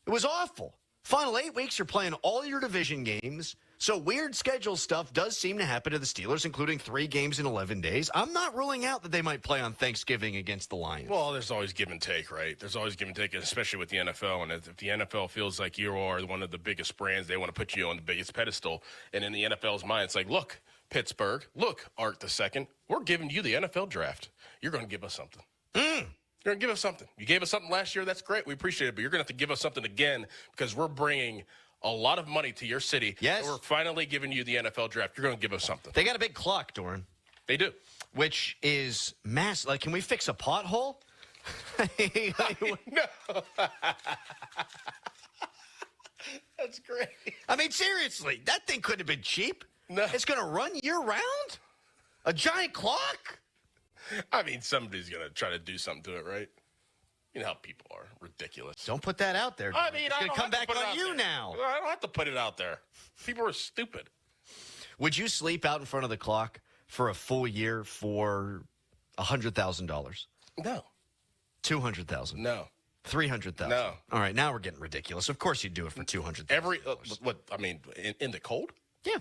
it was awful. Final 8 weeks, you're playing all your division games. So weird schedule stuff does seem to happen to the Steelers, including 3 games in 11 days. I'm not ruling out that they might play on Thanksgiving against the Lions. Well, there's always give and take, right? There's always give and take, especially with the NFL. And if the NFL feels like you are one of the biggest brands, they want to put you on the biggest pedestal. And in the NFL's mind, it's like, look, Pittsburgh, look, Art II, we're giving you the NFL draft. You're going to give us something. You're going to give us something. You gave us something last year. That's great. We appreciate it. But you're going to have to give us something again because we're bringing a lot of money to your city. Yes. And we're finally giving you the NFL draft. You're going to give us something. They got a big clock, Doran. They do. Which is massive. Like, can we fix a pothole? No. That's great. I mean, seriously, that thing couldn't have been cheap. No. It's going to run year-round? A giant clock? I mean, somebody's going to try to do something to it, right? You know how people are. Ridiculous. Don't put that out there. I mean, it's going to come back on you now. I don't have to put it out there. People are stupid. Would you sleep out in front of the clock for a full year for $100,000? No. $200,000? No. $300,000? No. All right, now we're getting ridiculous. Of course you'd do it for $200,000. I mean, in the cold? Yeah.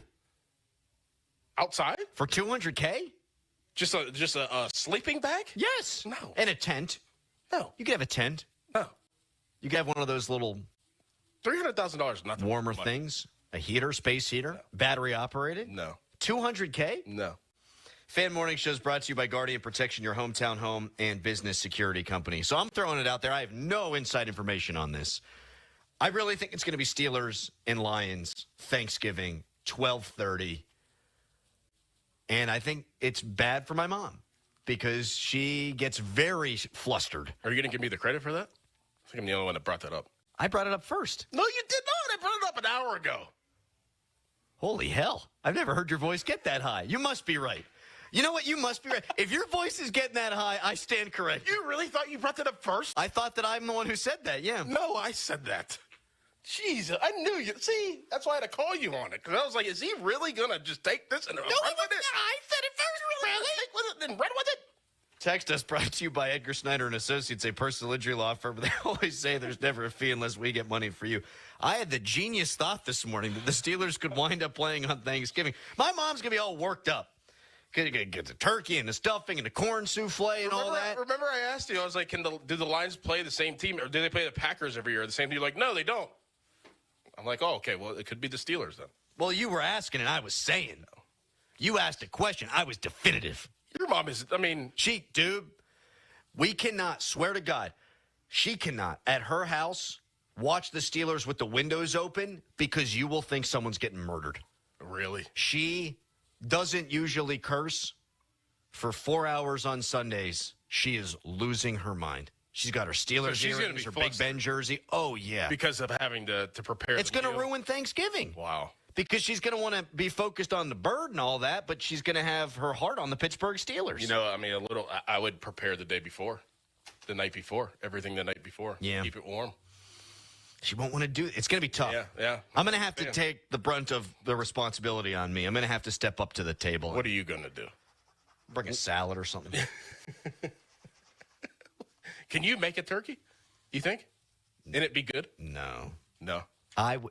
Outside? For $200K? Just a sleeping bag? Yes. No. And a tent? No. You could have a tent. No. You could have one of those little $300,000, nothing. Warmer things. A heater, space heater, battery operated. No. $200K? No. Fan Morning Show is brought to you by Guardian Protection, your hometown home and business security company. So I'm throwing it out there. I have no inside information on this. I really think it's going to be Steelers and Lions Thanksgiving, 12:30. And I think it's bad for my mom because she gets very flustered. Are you going to give me the credit for that? I think I'm the only one that brought that up. I brought it up first. No, you did not. I brought it up an hour ago. Holy hell. I've never heard your voice get that high. You must be right. You know what? You must be right. If your voice is getting that high, I stand correct. You really thought you brought that up first? I thought that I'm the one who said that, yeah. No, I said that. Jeez, I knew you. See, that's why I had to call you on it. Because I was like, is he really going to just take this and run with it? I said it first, really? Take with it and run with it? Text us brought to you by Edgar Snyder and Associates, a personal injury law firm. They always say there's never a fee unless we get money for you. I had the genius thought this morning that the Steelers could wind up playing on Thanksgiving. My mom's going to be all worked up. Get the turkey and the stuffing and the corn souffle and all that. Remember I asked you, I was like, do the Lions play the same team? Or do they play the Packers every year? The same team? You're like, no, they don't. I'm like, oh, okay, well, it could be the Steelers then. Well, you were asking, and I was saying. You asked a question. I was definitive. Your mom is, dude, we cannot, swear to God, she cannot, at her house, watch the Steelers with the windows open because you will think someone's getting murdered. Really? She doesn't usually curse. For 4 hours on Sundays, she is losing her mind. She's got her Steelers earrings, her Big Ben jersey. Oh, yeah. Because of having to prepare. It's going to ruin Thanksgiving. Wow. Because she's going to want to be focused on the bird and all that, but she's going to have her heart on the Pittsburgh Steelers. I would prepare the day before, the night before, everything the night before. Yeah. Keep it warm. She won't want to do it. It's going to be tough. Yeah. I'm going to have to take the brunt of the responsibility on me. I'm going to have to step up to the table. What are you going to do? Bring a salad or something. Can you make a turkey? You think? And it be good? No.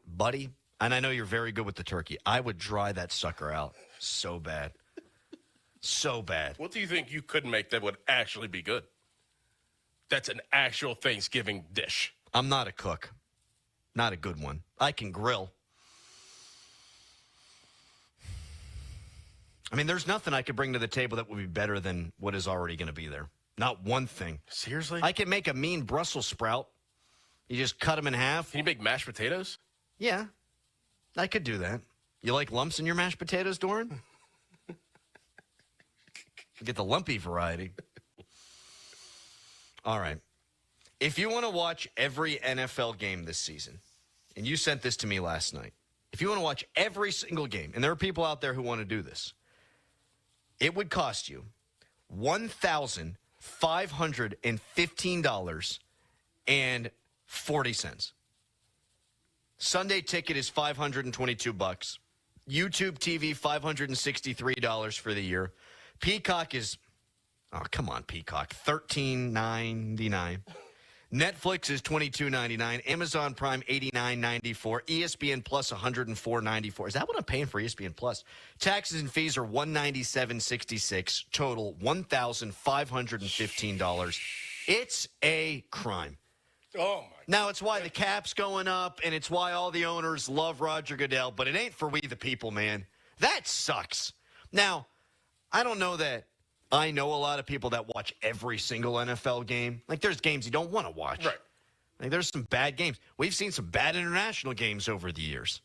Buddy, and I know you're very good with the turkey. I would dry that sucker out so bad. So bad. What do you think you could make that would actually be good? That's an actual Thanksgiving dish. I'm not a cook. Not a good one. I can grill. I mean, there's nothing I could bring to the table that would be better than what is already going to be there. Not one thing. Seriously? I can make a mean Brussels sprout. You just cut them in half. Can you make mashed potatoes? Yeah. I could do that. You like lumps in your mashed potatoes, Doran? Get the lumpy variety. All right. If you want to watch every NFL game this season, and you sent this to me last night, if you want to watch every single game, and there are people out there who want to do this, it would cost you $1,515.40. Sunday ticket is $522. YouTube TV, $563 for the year. Peacock is, oh, come on, Peacock, $13.99. Netflix is $22.99. Amazon Prime, $89.94. ESPN Plus, $104.94. Is that what I'm paying for ESPN Plus? Taxes and fees are $197.66. Total, $1,515. It's a crime. Oh, my. Now, it's why the cap's going up, and it's why all the owners love Roger Goodell, but it ain't for we the people, man. That sucks. Now, I don't know that I know a lot of people that watch every single NFL game. Like, there's games you don't want to watch. Right. Like, there's some bad games. We've seen some bad international games over the years.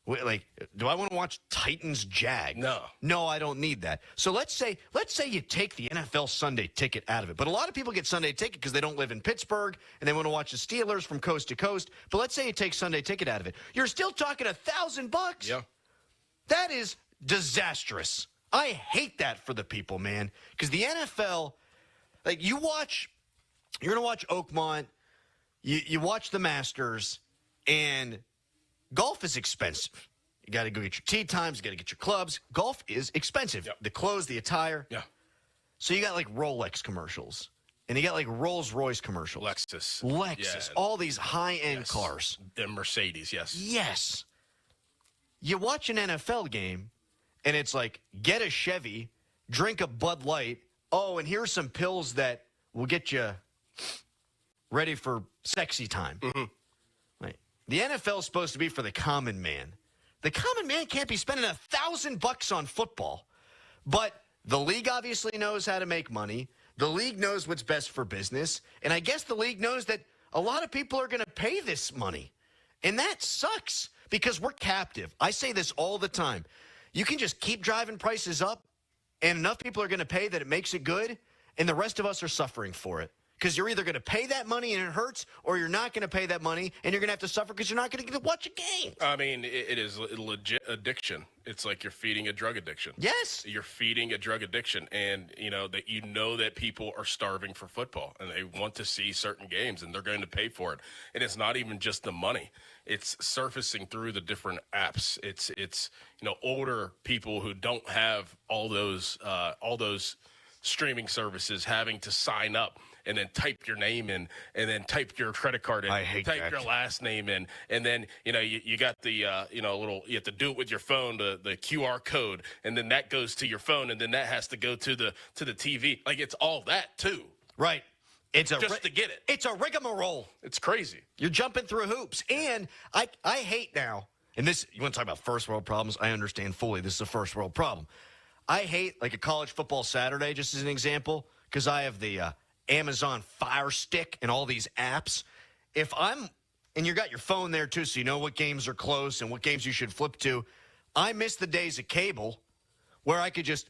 Like, do I want to watch Titans-Jag? No, I don't need that. So let's say you take the NFL Sunday ticket out of it. But a lot of people get Sunday ticket because they don't live in Pittsburgh and they want to watch the Steelers from coast to coast. But let's say you take Sunday ticket out of it. You're still talking $1,000. Yeah. That is disastrous. I hate that for the people, man. Because the NFL, like, you're going to watch Oakmont, you watch the Masters, and golf is expensive. You got to go get your tee times, you got to get your clubs. Golf is expensive. Yep. The clothes, the attire. Yeah. So you got, like, Rolex commercials. And you got, like, Rolls-Royce commercials. Lexus. Yeah. All these high-end cars. And Mercedes, yes. Yes. You watch an NFL game, and it's like, get a Chevy, drink a Bud Light. Oh, and here's some pills that will get you ready for sexy time. Mm-hmm. Right. The NFL is supposed to be for the common man. The common man can't be spending $1,000 on football. But the league obviously knows how to make money. The league knows what's best for business. And I guess the league knows that a lot of people are going to pay this money. And that sucks because we're captive. I say this all the time. You can just keep driving prices up, and enough people are going to pay that it makes it good, and the rest of us are suffering for it. Because you're either going to pay that money and it hurts, or you're not going to pay that money and you're going to have to suffer because you're not going to get to watch a game. I mean, it is a legit addiction. It's like you're feeding a drug addiction. Yes. You're feeding a drug addiction, and that people are starving for football, and they want to see certain games, and they're going to pay for it. And it's not even just the money. It's surfacing through the different apps. It's older people who don't have all those streaming services having to sign up and then type your name in, and then type your credit card in, type your last name in, and then you got the you have to do it with your phone, the QR code, and then that goes to your phone, and then that has to go to the TV. Like, it's all that too. Right. It's to get it. It's a rigmarole. It's crazy. You're jumping through hoops, and I hate now. and this, you want to talk about first world problems? I understand fully this is a first world problem. I hate like a college football Saturday, just as an example, because I have the Amazon Fire Stick and all these apps. And you got your phone there too, so you know what games are close and what games you should flip to. I miss the days of cable where I could just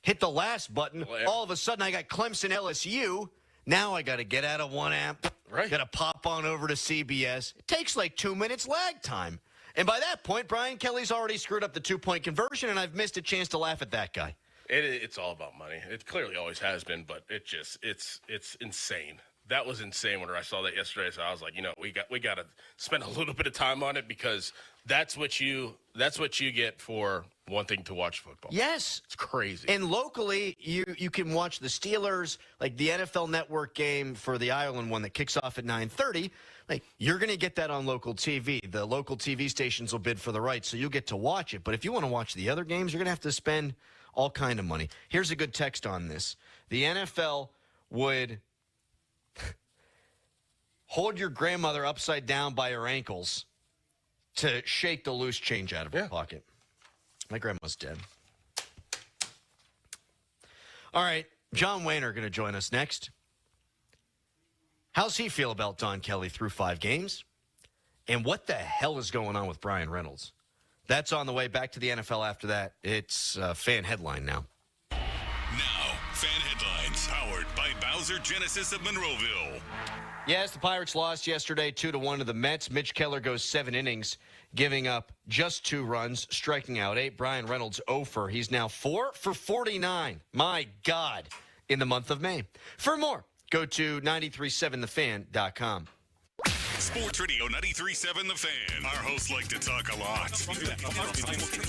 hit the last button. All of a sudden, I got Clemson LSU. Now I got to get out of one app. Right. Got to pop on over to CBS. It takes like 2 minutes lag time. And by that point, Brian Kelly's already screwed up the 2-point conversion, and I've missed a chance to laugh at that guy. It's all about money. It clearly always has been, but it's insane. That was insane when I saw that yesterday. So I was like, we got to spend a little bit of time on it because that's what you get for wanting to watch football. Yes. It's crazy. And locally, you can watch the Steelers, like the NFL Network game for the Ireland one that kicks off at 9:30. Like, you're going to get that on local TV. The local TV stations will bid for the rights, so you'll get to watch it. But if you want to watch the other games, you're going to have to spend all kind of money. Here's a good text on this. The NFL would hold your grandmother upside down by her ankles to shake the loose change out of her pocket. My grandma's dead. All right, John Wayner going to join us next. How's he feel about Don Kelly through 5 games? And what the hell is going on with Brian Reynolds? That's on the way. Back to the NFL after that. It's Fan Headline now. Now, Fan Headlines, powered by Bowser Genesis of Monroeville. Yes, the Pirates lost yesterday 2-1 to the Mets. Mitch Keller goes 7 innings, giving up just 2 runs, striking out 8. Brian Reynolds 0 for. He's now 4 for 49. My God, in the month of May. For more, go to 937thefan.com. Sports Radio 93.7 The Fan. Our hosts like to talk a lot.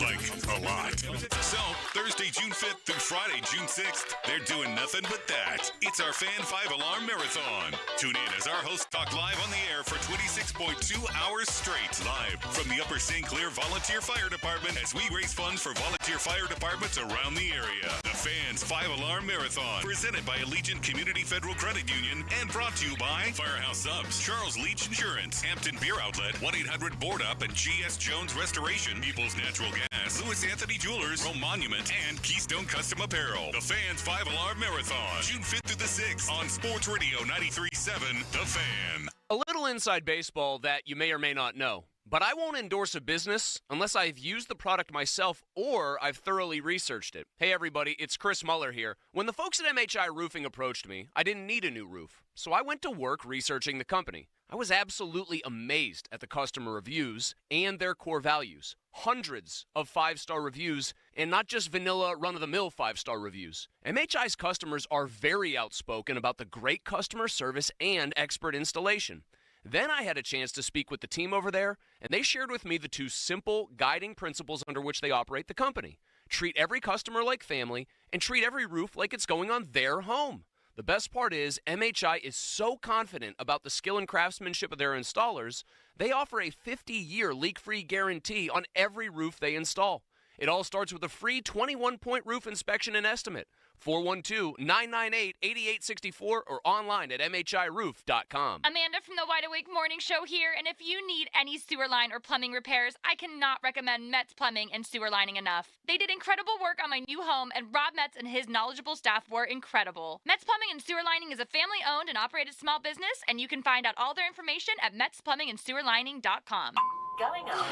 Like, a lot. So, Thursday, June 5th through Friday, June 6th, they're doing nothing but that. It's our Fan 5-Alarm Marathon. Tune in as our hosts talk live on the air for 26.2 hours straight. Live from the Upper St. Clair Volunteer Fire Department as we raise funds for volunteer fire departments around the area. The Fan's 5-Alarm Marathon. Presented by Allegiant Community Federal Credit Union and brought to you by Firehouse Subs, Charles Leach Insurance, Hampton Beer Outlet, 1-800-BOARD-UP, and G.S. Jones Restoration, People's Natural Gas, Louis Anthony Jewelers, Rome Monument, and Keystone Custom Apparel. The Fan's 5-Alarm Marathon, June 5th through the 6th on Sports Radio 93.7 The Fan. A little inside baseball that you may or may not know. But I won't endorse a business unless I've used the product myself or I've thoroughly researched it. Hey everybody, it's Chris Muller here. When the folks at MHI Roofing approached me, I didn't need a new roof. So I went to work researching the company. I was absolutely amazed at the customer reviews and their core values. Hundreds of 5-star reviews, and not just vanilla run-of-the-mill 5-star reviews. MHI's customers are very outspoken about the great customer service and expert installation. Then I had a chance to speak with the team over there, and they shared with me the 2 simple guiding principles under which they operate the company. Treat every customer like family, and treat every roof like it's going on their home. The best part is MHI is so confident about the skill and craftsmanship of their installers, they offer a 50-year leak-free guarantee on every roof they install. It all starts with a free 21-point roof inspection and estimate. 412-998-8864 or online at MHIRoof.com. Amanda from the Wide Awake Morning Show here, and if you need any sewer line or plumbing repairs, I cannot recommend Metz Plumbing and Sewer Lining enough. They did incredible work on my new home, and Rob Metz and his knowledgeable staff were incredible. Metz Plumbing and Sewer Lining is a family-owned and operated small business, and you can find out all their information at MetzPlumbingandSewerlining.com. Going up.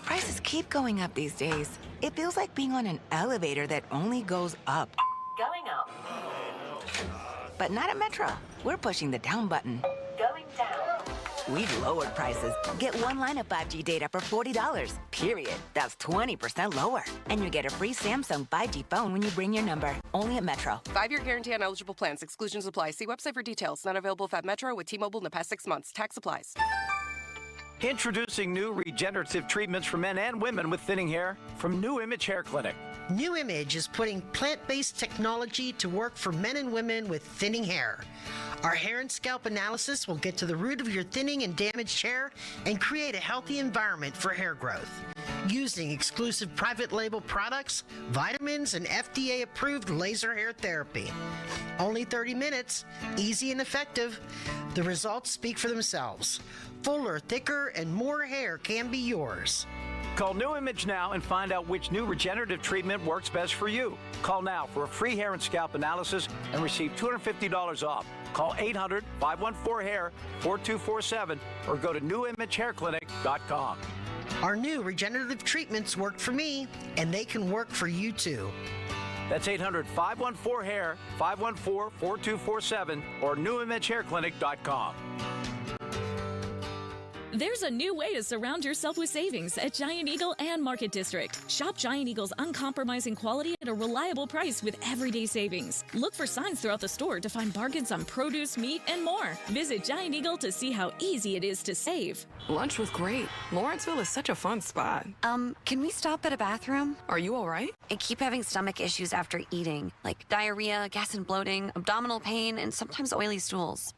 Prices keep going up these days. It feels like being on an elevator that only goes up. Going up. But not at Metro. We're pushing the down button. Going down. We've lowered prices. Get 1 line of 5G data for $40, period. That's 20% lower. And you get a free Samsung 5G phone when you bring your number. Only at Metro. 5-year guarantee on eligible plans. Exclusions apply. See website for details. Not available at Metro with T-Mobile in the past 6 months. Tax applies. Introducing new regenerative treatments for men and women with thinning hair from New Image Hair Clinic. New Image is putting plant-based technology to work for men and women with thinning hair. Our hair and scalp analysis will get to the root of your thinning and damaged hair and create a healthy environment for hair growth. Using exclusive private label products, vitamins, and FDA-approved laser hair therapy. Only 30 minutes, easy and effective. The results speak for themselves. Fuller, thicker, and more hair can be yours. Call New Image now and find out which new regenerative treatment works best for you. Call now for a free hair and scalp analysis and receive $250 off. Call 800-514-HAIR 4247 or go to newimagehairclinic.com. Our new regenerative treatments work for me, and they can work for you too. That's 800-514-HAIR 514-4247 or newimagehairclinic.com. There's a new way to surround yourself with savings at Giant Eagle and Market District. Shop Giant Eagle's uncompromising quality at a reliable price with everyday savings. Look for signs throughout the store to find bargains on produce, meat, and more. Visit Giant Eagle to see how easy it is to save. Lunch was great. Lawrenceville is such a fun spot. Can we stop at a bathroom? Are you all right? I keep having stomach issues after eating, like diarrhea, gas and bloating, abdominal pain, and sometimes oily stools.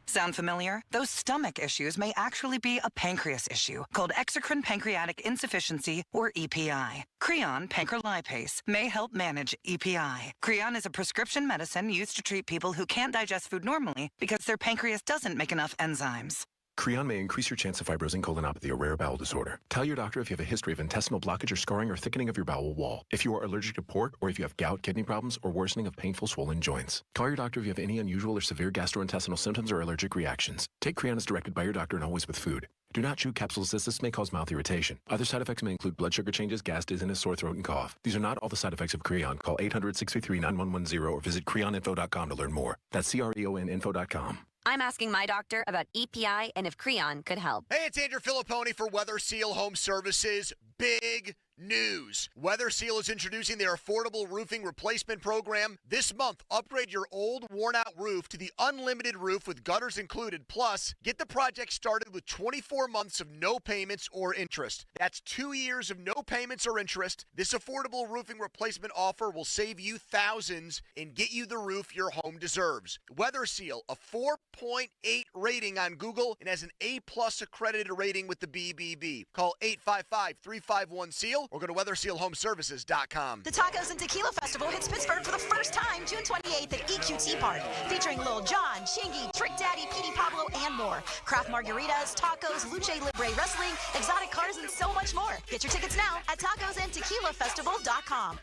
Sound familiar? Those stomach issues may actually be a pancreas issue called exocrine pancreatic insufficiency, or EPI. Creon pancrelipase may help manage EPI. Creon is a prescription medicine used to treat people who can't digest food normally because their pancreas doesn't make enough enzymes. Creon may increase your chance of fibrosing colonopathy, a rare bowel disorder. Tell your doctor if you have a history of intestinal blockage or scarring or thickening of your bowel wall, if you are allergic to pork, or if you have gout, kidney problems, or worsening of painful swollen joints. Call your doctor if you have any unusual or severe gastrointestinal symptoms or allergic reactions. Take Creon as directed by your doctor and always with food. Do not chew capsules as this may cause mouth irritation. Other side effects may include blood sugar changes, gas, dizziness, sore throat, and cough. These are not all the side effects of Creon. Call 800-633-9110 or visit creoninfo.com to learn more. That's creoninfo.com. I'm asking my doctor about EPI and if Creon could help. Hey, it's Andrew Filipponi for Weather Seal Home Services. Big news. Weather Seal is introducing their affordable roofing replacement program. This month, upgrade your old, worn-out roof to the unlimited roof with gutters included. Plus, get the project started with 24 months of no payments or interest. That's 2 years of no payments or interest. This affordable roofing replacement offer will save you thousands and get you the roof your home deserves. Weather Seal, a 4.8 rating on Google and has an A+ accredited rating with the BBB. Call 855-351-SEAL or go to weathersealhomeservices.com. The Tacos and Tequila Festival hits Pittsburgh for the first time June 28th at EQT Park, featuring Lil Jon, Chingy, Trick Daddy, Petey Pablo, and more. Craft margaritas, tacos, Lucha Libre Wrestling, exotic cars, and so much more. Get your tickets now at tacosandtequilafestival.com.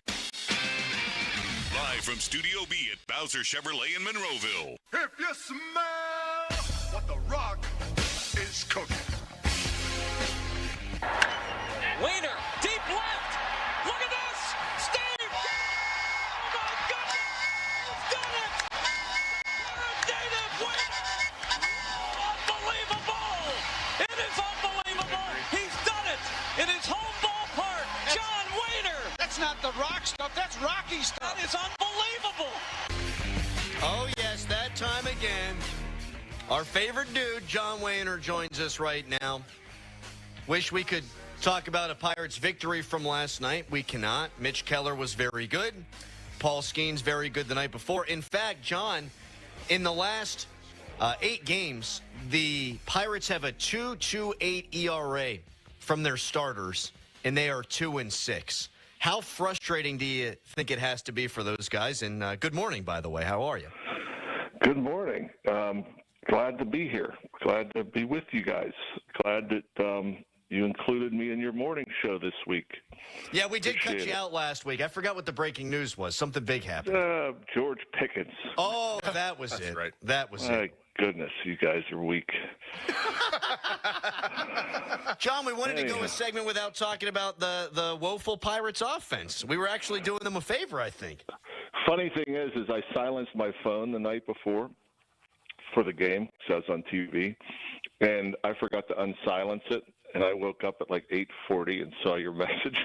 Live from Studio B at Bowser Chevrolet in Monroeville. If you smell what the Rock is cooking. Waiter, deep left. Look at this. Steve. Oh, my goodness. He's done it. David Waiter. Unbelievable. It is unbelievable. He's done it in his home ballpark. John Waiter. That's not the Rock stuff. That's Rocky stuff. That is unbelievable. Oh, yes, that time again. Our favorite dude, John Wayner, joins us right now. Wish we could talk about a Pirates victory from last night. We cannot. Mitch Keller was very good. Paul Skenes very good the night before. In fact, John, in the last 8 games, the Pirates have a 2.28 ERA from their starters, and they are 2-6. How frustrating do you think it has to be for those guys? And good morning, by the way. How are you? Good morning. Glad to be here. Glad to be with you guys. Glad that you included me in your morning show this week. Yeah, we did cut you out last week. I forgot what the breaking news was. Something big happened. George Pickens. Oh, that was it. Right. That was My it. goodness, you guys are weak. John, we wanted to go a segment without talking about the woeful Pirates offense. We were actually doing them a favor, I think. Funny thing is I silenced my phone the night before for the game, so I was on TV, and I forgot to unsilence it. And I woke up at like 8:40 and saw your message.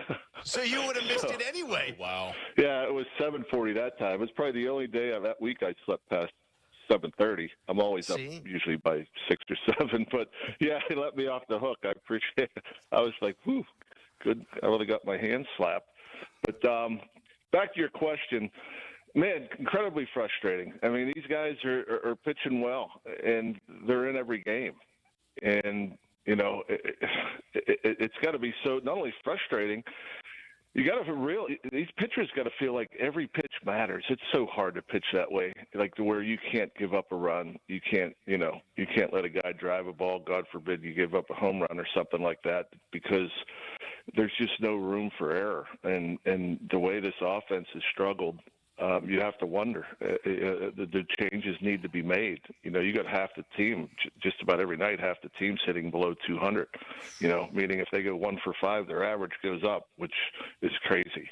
So you would have missed it anyway. Wow. Yeah, it was 7:40 that time. It was probably the only day of that week I slept past 7:30. I'm always up usually by 6 or 7. But, yeah, he let me off the hook. I appreciate it. I was like, whew, good. I really got my hand slapped. But back to your question. Man, incredibly frustrating. I mean, these guys are pitching well, and they're in every game. And you know, it's got to be so not only frustrating, you got to these pitchers got to feel like every pitch matters. It's so hard to pitch that way, like to where you can't give up a run. You can't let a guy drive a ball. God forbid you give up a home run or something like that, because there's just no room for error. And the way this offense has struggled, you have to wonder. The changes need to be made. You got half the team, just about every night, half the team's hitting below 200. Meaning if they go 1 for 5, their average goes up, which is crazy.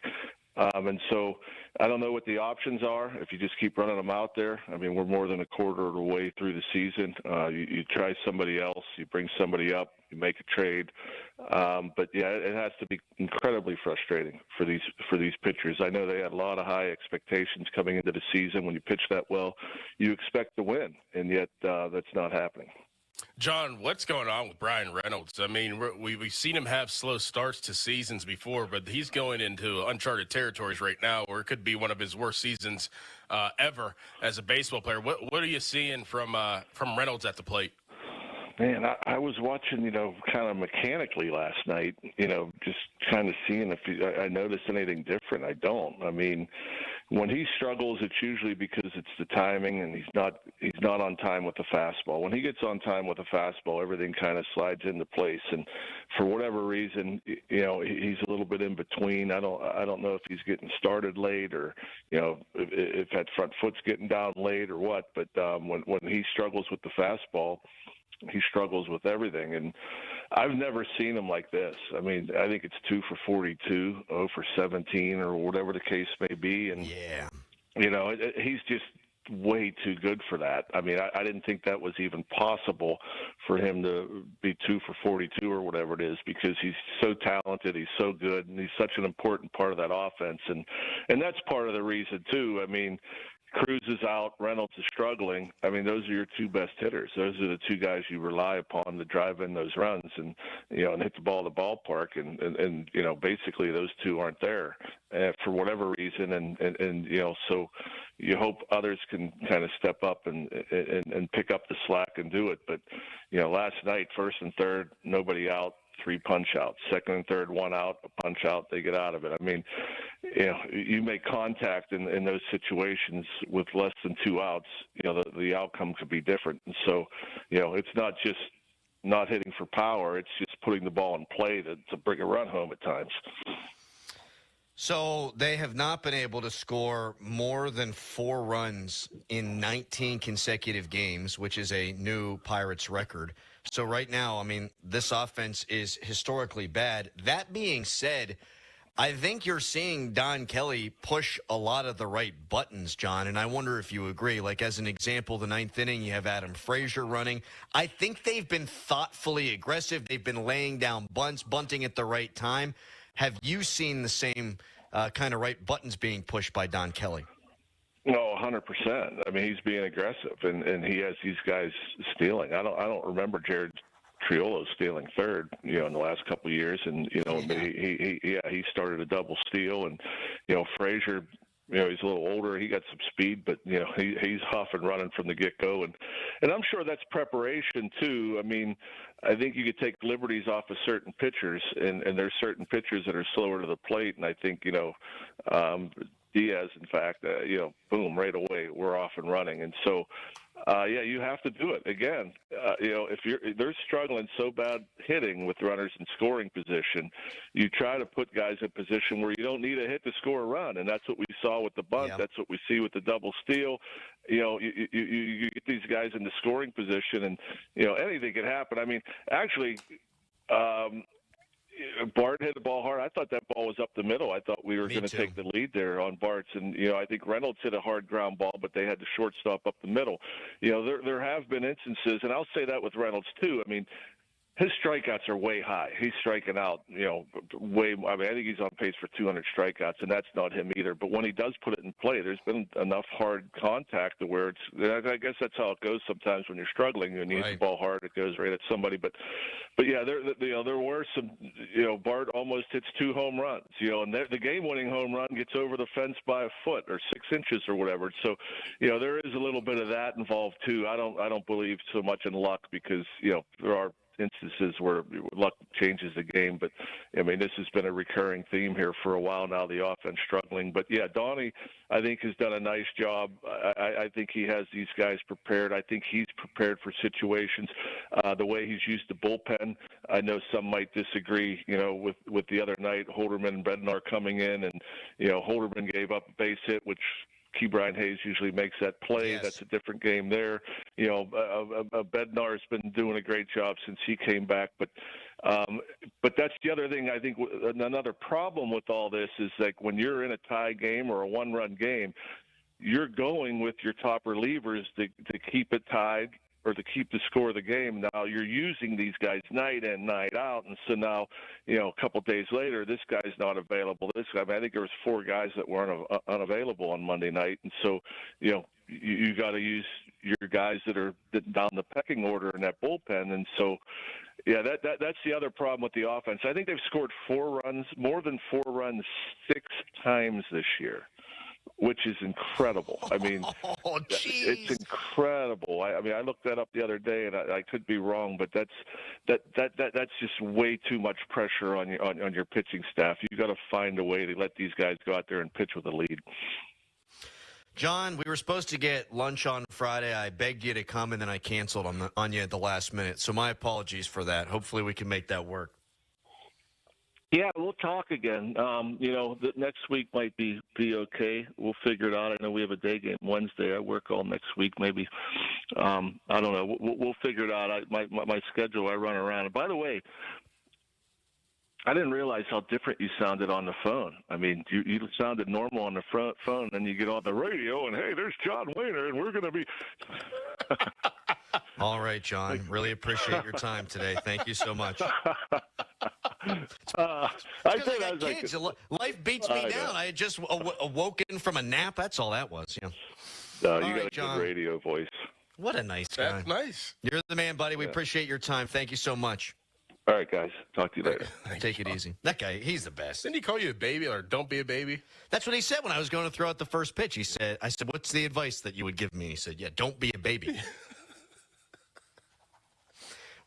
And so I don't know what the options are if you just keep running them out there. I mean, we're more than a quarter of the way through the season. You try somebody else, you bring somebody up, you make a trade. But, yeah, it has to be incredibly frustrating for these pitchers. I know they had a lot of high expectations coming into the season. When you pitch that well, you expect to win, and yet that's not happening. John, what's going on with Brian Reynolds? I mean, we've seen him have slow starts to seasons before, but he's going into uncharted territories right now where it could be one of his worst seasons ever as a baseball player. What are you seeing from Reynolds at the plate? Man, I was watching, kind of mechanically last night, just kind of seeing if I noticed anything different. I don't. I mean, when he struggles, it's usually because it's the timing and he's not on time with the fastball. When he gets on time with the fastball, everything kind of slides into place. And for whatever reason, he's a little bit in between. I don't know if he's getting started late or, if that front foot's getting down late or what. But when he struggles with the fastball, he struggles with everything. And I've never seen him like this. I mean, I think it's 2 for 42, 0 for 17, or whatever the case may be. And, he's just way too good for that. I mean, I didn't think that was even possible for him to be 2 for 42 or whatever it is, because he's so talented, he's so good, and he's such an important part of that offense. And that's part of the reason, too. I mean, Cruz is out, Reynolds is struggling. I mean, those are your two best hitters. Those are the two guys you rely upon to drive in those runs and hit the ball in the ballpark. And basically those two aren't there for whatever reason. And so you hope others can kind of step up and pick up the slack and do it. But, last night, first and third, nobody out. 3 punch outs, second and third, 1 out, a punch out, they get out of it. I mean, you make contact in those situations with less than 2 outs, the outcome could be different. And so, it's not just not hitting for power, it's just putting the ball in play to bring a run home at times. So they have not been able to score more than 4 runs in 19 consecutive games, which is a new Pirates record. So right now, I mean, this offense is historically bad. That being said, I think you're seeing Don Kelly push a lot of the right buttons, John, and I wonder if you agree. Like, as an example, the 9th inning, you have Adam Frazier running. I think they've been thoughtfully aggressive. They've been laying down bunts, bunting at the right time. Have you seen the same kind of right buttons being pushed by Don Kelly? No, 100%. I mean, he's being aggressive, and he has these guys stealing. I don't remember Jared Triolo stealing third, in the last couple of years, and he started a double steal, and Frazier, he's a little older, he got some speed, but he's off and running from the get-go, and I'm sure that's preparation too. I mean, I think you could take liberties off of certain pitchers, and there's certain pitchers that are slower to the plate, and I think Diaz, in fact, boom, right away, we're off and running. And so, you have to do it. Again, if they're struggling so bad hitting with runners in scoring position, you try to put guys in position where you don't need a hit to score a run. And that's what we saw with the bunt. Yeah. That's what we see with the double steal. You get these guys in the scoring position, and, anything can happen. I mean, actually, Bart hit the ball hard. I thought that ball was up the middle. I thought we were going to take the lead there on Bart's. And, I think Reynolds hit a hard ground ball, but they had the shortstop up the middle. There have been instances, and I'll say that with Reynolds too. I mean, his strikeouts are way high. He's striking out, way. I mean, I think he's on pace for 200 strikeouts, and that's not him either. But when he does put it in play, there's been enough hard contact to where I guess that's how it goes sometimes when you're struggling. When you hit the ball hard, it goes right at somebody. But yeah, there were some. Bart almost hits 2 home runs. And the game-winning home run gets over the fence by a foot or 6 inches or whatever. So, there is a little bit of that involved too. I don't believe so much in luck because there are instances where luck changes the game. But, I mean, this has been a recurring theme here for a while now, the offense struggling. But, yeah, Donnie, I think, has done a nice job. I think he has these guys prepared. I think he's prepared for situations. The way he's used the bullpen, I know some might disagree, with the other night, Holderman and Bednar coming in. And, Holderman gave up a base hit, which Key Brian Hayes usually makes that play. Yes. That's a different game there. Bednar has been doing a great job since he came back. But that's the other thing. I think another problem with all this is like when you're in a tie game or a one-run game, you're going with your top relievers to keep it tied or to keep the score of the game. Now you're using these guys night in, night out, and so now, a couple of days later, this guy's not available. I think there was 4 guys that were unavailable on Monday night, and so you got to use your guys that are down the pecking order in that bullpen, and so. Yeah, that's the other problem with the offense. I think they've scored more than 4 runs 6 times this year, which is incredible. I mean, it's incredible. I looked that up the other day, and I could be wrong, but that's just way too much pressure on your pitching staff. You got to find a way to let these guys go out there and pitch with a lead. John, we were supposed to get lunch on Friday. I begged you to come, and then I canceled on you at the last minute. So my apologies for that. Hopefully we can make that work. Yeah, we'll talk again. The next week might be okay. We'll figure it out. I know we have a day game Wednesday. I work all next week. Maybe I don't know. We'll figure it out. My schedule, I run around. And by the way, I didn't realize how different you sounded on the phone. I mean, you sounded normal on the phone, and you get on the radio, and hey, there's John Wayner, and we're going to be. All right, John. Really appreciate your time today. Thank you so much. Life beats me down. I had just awoken from a nap. That's all that was. Yeah. No, you got a good radio voice. What a nice guy. That's nice. You're the man, buddy. We appreciate your time. Thank you so much. All right, guys. Talk to you later. Take it easy. That guy, he's the best. Didn't he call you a baby or don't be a baby? That's what he said when I was going to throw out the first pitch. I said, what's the advice that you would give me? He said, yeah, don't be a baby.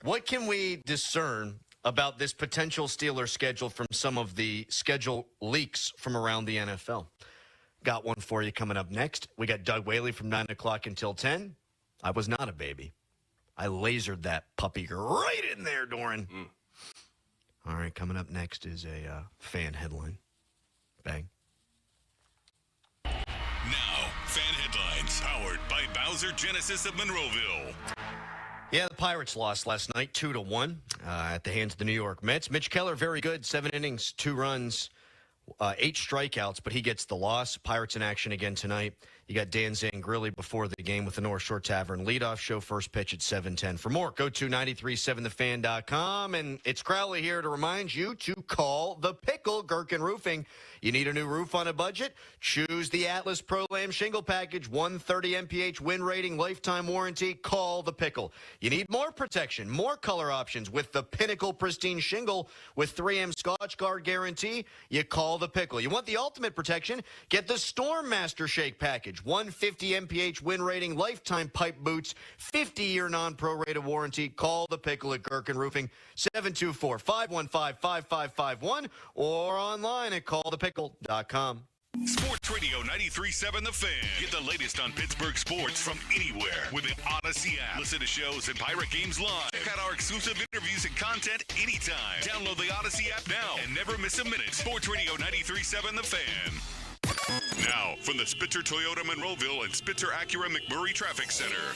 What can we discern about this potential Steelers schedule from some of the schedule leaks from around the NFL? Got one for you coming up next. We got Doug Whaley from 9 o'clock until 10. I was not a baby. I lasered that puppy right in there, Doran. All right, coming up next is a fan headline. Bang. Now, fan headlines powered by Bowser Genesis of Monroeville. Yeah, the Pirates lost last night 2-1 at the hands of the New York Mets. Mitch Keller, very good, 7 innings, 2 runs, 8 strikeouts, but he gets the loss. Pirates in action again tonight. You got Dan Zangrilli before the game with the North Shore Tavern leadoff show, first pitch at 7:10. For more, go to 937thefan.com. And it's Crowley here to remind you to call the Pickle Gherkin Roofing. You need a new roof on a budget? Choose the Atlas Pro-Lam Shingle Package, 130 MPH win rating, lifetime warranty. Call the Pickle. You need more protection, more color options with the Pinnacle Pristine Shingle with 3M Scotch Guard guarantee. You call the Pickle. You want the ultimate protection? Get the Storm Master Shake Package. 150 MPH win rating, lifetime pipe boots, 50-year non-prorated warranty. Call the Pickle at Gherkin Roofing, 724-515-5551, or online at callthepickle.com. Sports Radio 93.7 The Fan. Get the latest on Pittsburgh sports from anywhere with the Odyssey app. Listen to shows and Pirate Games live. Check out our exclusive interviews and content anytime. Download the Odyssey app now and never miss a minute. Sports Radio 93.7 The Fan. Now, from the Spitzer Toyota Monroeville and Spitzer Acura McMurray Traffic Center.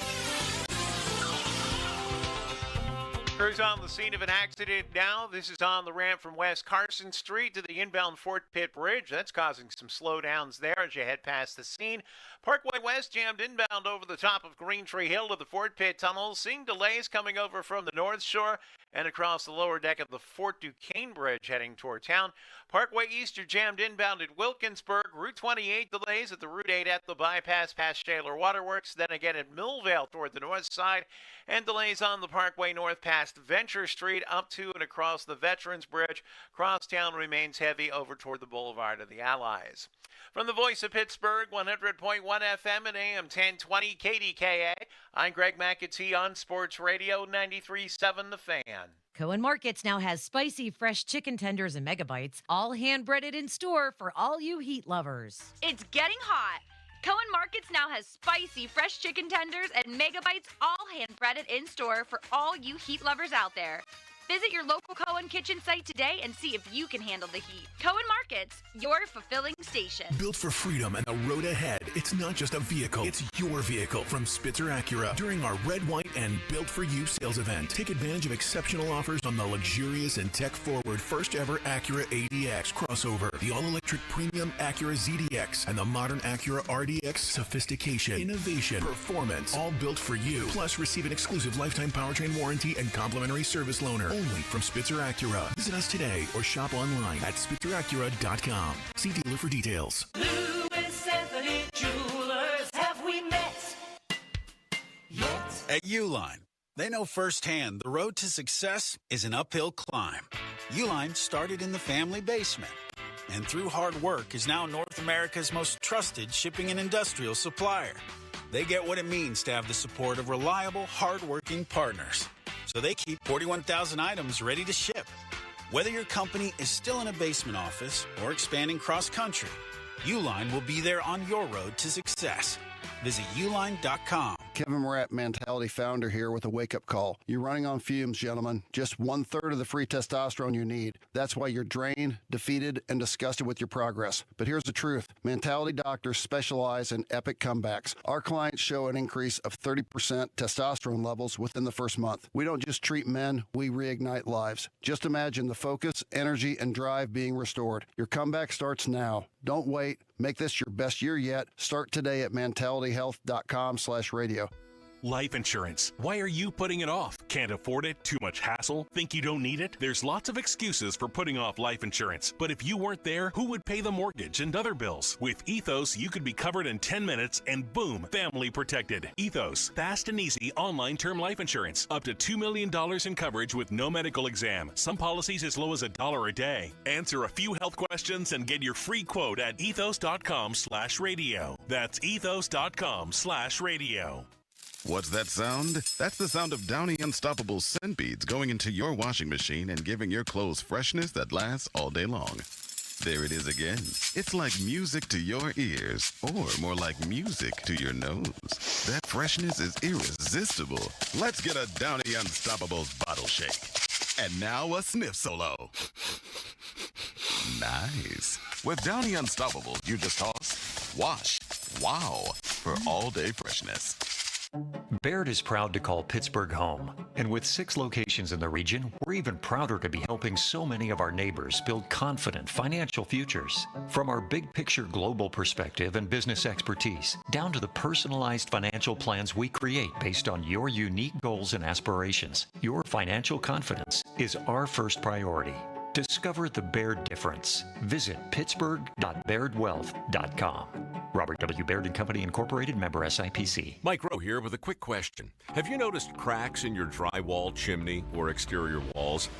Crews on the scene of an accident now. This is on the ramp from West Carson Street to the inbound Fort Pitt Bridge. That's causing some slowdowns there as you head past the scene. Parkway West jammed inbound over the top of Green Tree Hill to the Fort Pitt Tunnel. Seeing delays coming over from the North Shore and across the lower deck of the Fort Duquesne Bridge heading toward town. Parkway East, you're jammed inbound at Wilkinsburg. Route 28 delays at the Route 8 at the bypass past Shaler Waterworks. Then again at Millvale toward the north side. And delays on the Parkway North past Venture Street up to and across the Veterans Bridge. Crosstown remains heavy over toward the Boulevard of the Allies. From the Voice of Pittsburgh, 100.1 FM and AM 1020 KDKA. I'm Greg McAtee on Sports Radio 93.7 The Fan. Cohen Markets now has spicy, fresh chicken tenders and megabites, all hand-breaded in store for all you heat lovers. It's getting hot. Cohen Markets now has spicy, fresh chicken tenders and megabites, all hand-breaded in store for all you heat lovers out there. Visit your local Cohen Kitchen site today and see if you can handle the heat. Cohen Markets, your fulfilling station. Built for freedom and the road ahead. It's not just a vehicle, it's your vehicle from Spitzer Acura. During our Red, White, and Built for You sales event, take advantage of exceptional offers on the luxurious and tech-forward first-ever Acura ADX crossover, the all-electric premium Acura ZDX, and the modern Acura RDX. Sophistication, innovation, performance, all built for you. Plus, receive an exclusive lifetime powertrain warranty and complimentary service loaner. Only from Spitzer Acura. Visit us today or shop online at spitzeracura.com. See dealer for details. Louis Anthony Jewelers, have we met yet? At Uline, they know firsthand the road to success is an uphill climb. Uline started in the family basement, and through hard work is now North America's most trusted shipping and industrial supplier. They get what it means to have the support of reliable, hard-working partners. So they keep 41,000 items ready to ship. Whether your company is still in a basement office or expanding cross-country, Uline will be there on your road to success. Visit uline.com. Kevin Morat, Mentality founder here with a wake-up call. You're running on fumes, gentlemen. Just 1/3 of the free testosterone you need. That's why you're drained, defeated, and disgusted with your progress. But here's the truth. Mentality doctors specialize in epic comebacks. Our clients show an increase of 30% testosterone levels within the first month. We don't just treat men, we reignite lives. Just imagine the focus, energy, and drive being restored. Your comeback starts now. Don't wait. Make this your best year yet. Start today at mentalityhealth.com/radio. Life insurance. Why are you putting it off? Can't afford it? Too much hassle? Think you don't need it? There's lots of excuses for putting off life insurance. But if you weren't there, who would pay the mortgage and other bills? With Ethos, you could be covered in 10 minutes and boom, family protected. Ethos, fast and easy online term life insurance. Up to $2 million in coverage with no medical exam. Some policies as low as $1 a day. Answer a few health questions and get your free quote at ethos.com/radio. That's ethos.com/radio. What's that sound? That's the sound of Downy Unstoppable scent beads going into your washing machine and giving your clothes freshness that lasts all day long. There it is again. It's like music to your ears, or more like music to your nose. That freshness is irresistible. Let's get a Downy Unstoppables bottle shake. And now a sniff solo. Nice. With Downy Unstoppables, you just toss, wash, wow, for all-day freshness. Baird is proud to call Pittsburgh home. And with 6 locations in the region, we're even prouder to be helping so many of our neighbors build confident financial futures. From our big picture global perspective and business expertise, down to the personalized financial plans we create based on your unique goals and aspirations, your financial confidence is our first priority. Discover the Baird difference. Visit pittsburgh.bairdwealth.com. Robert W. Baird & Company, Incorporated, member SIPC. Mike Rowe here with a quick question. Have you noticed cracks in your drywall, chimney, or exterior walls?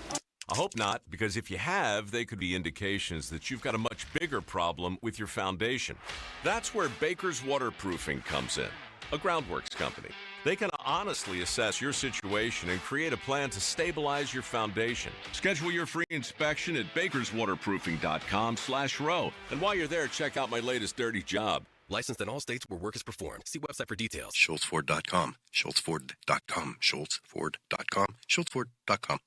I hope not, because if you have, they could be indications that you've got a much bigger problem with your foundation. That's where Baker's Waterproofing comes in, a groundworks company. They can honestly assess your situation and create a plan to stabilize your foundation. Schedule your free inspection at bakerswaterproofing.com/row. And while you're there, check out my latest dirty job. Licensed in all states where work is performed. See website for details. SchultzFord.com. SchultzFord.com. SchultzFord.com. SchultzFord.com.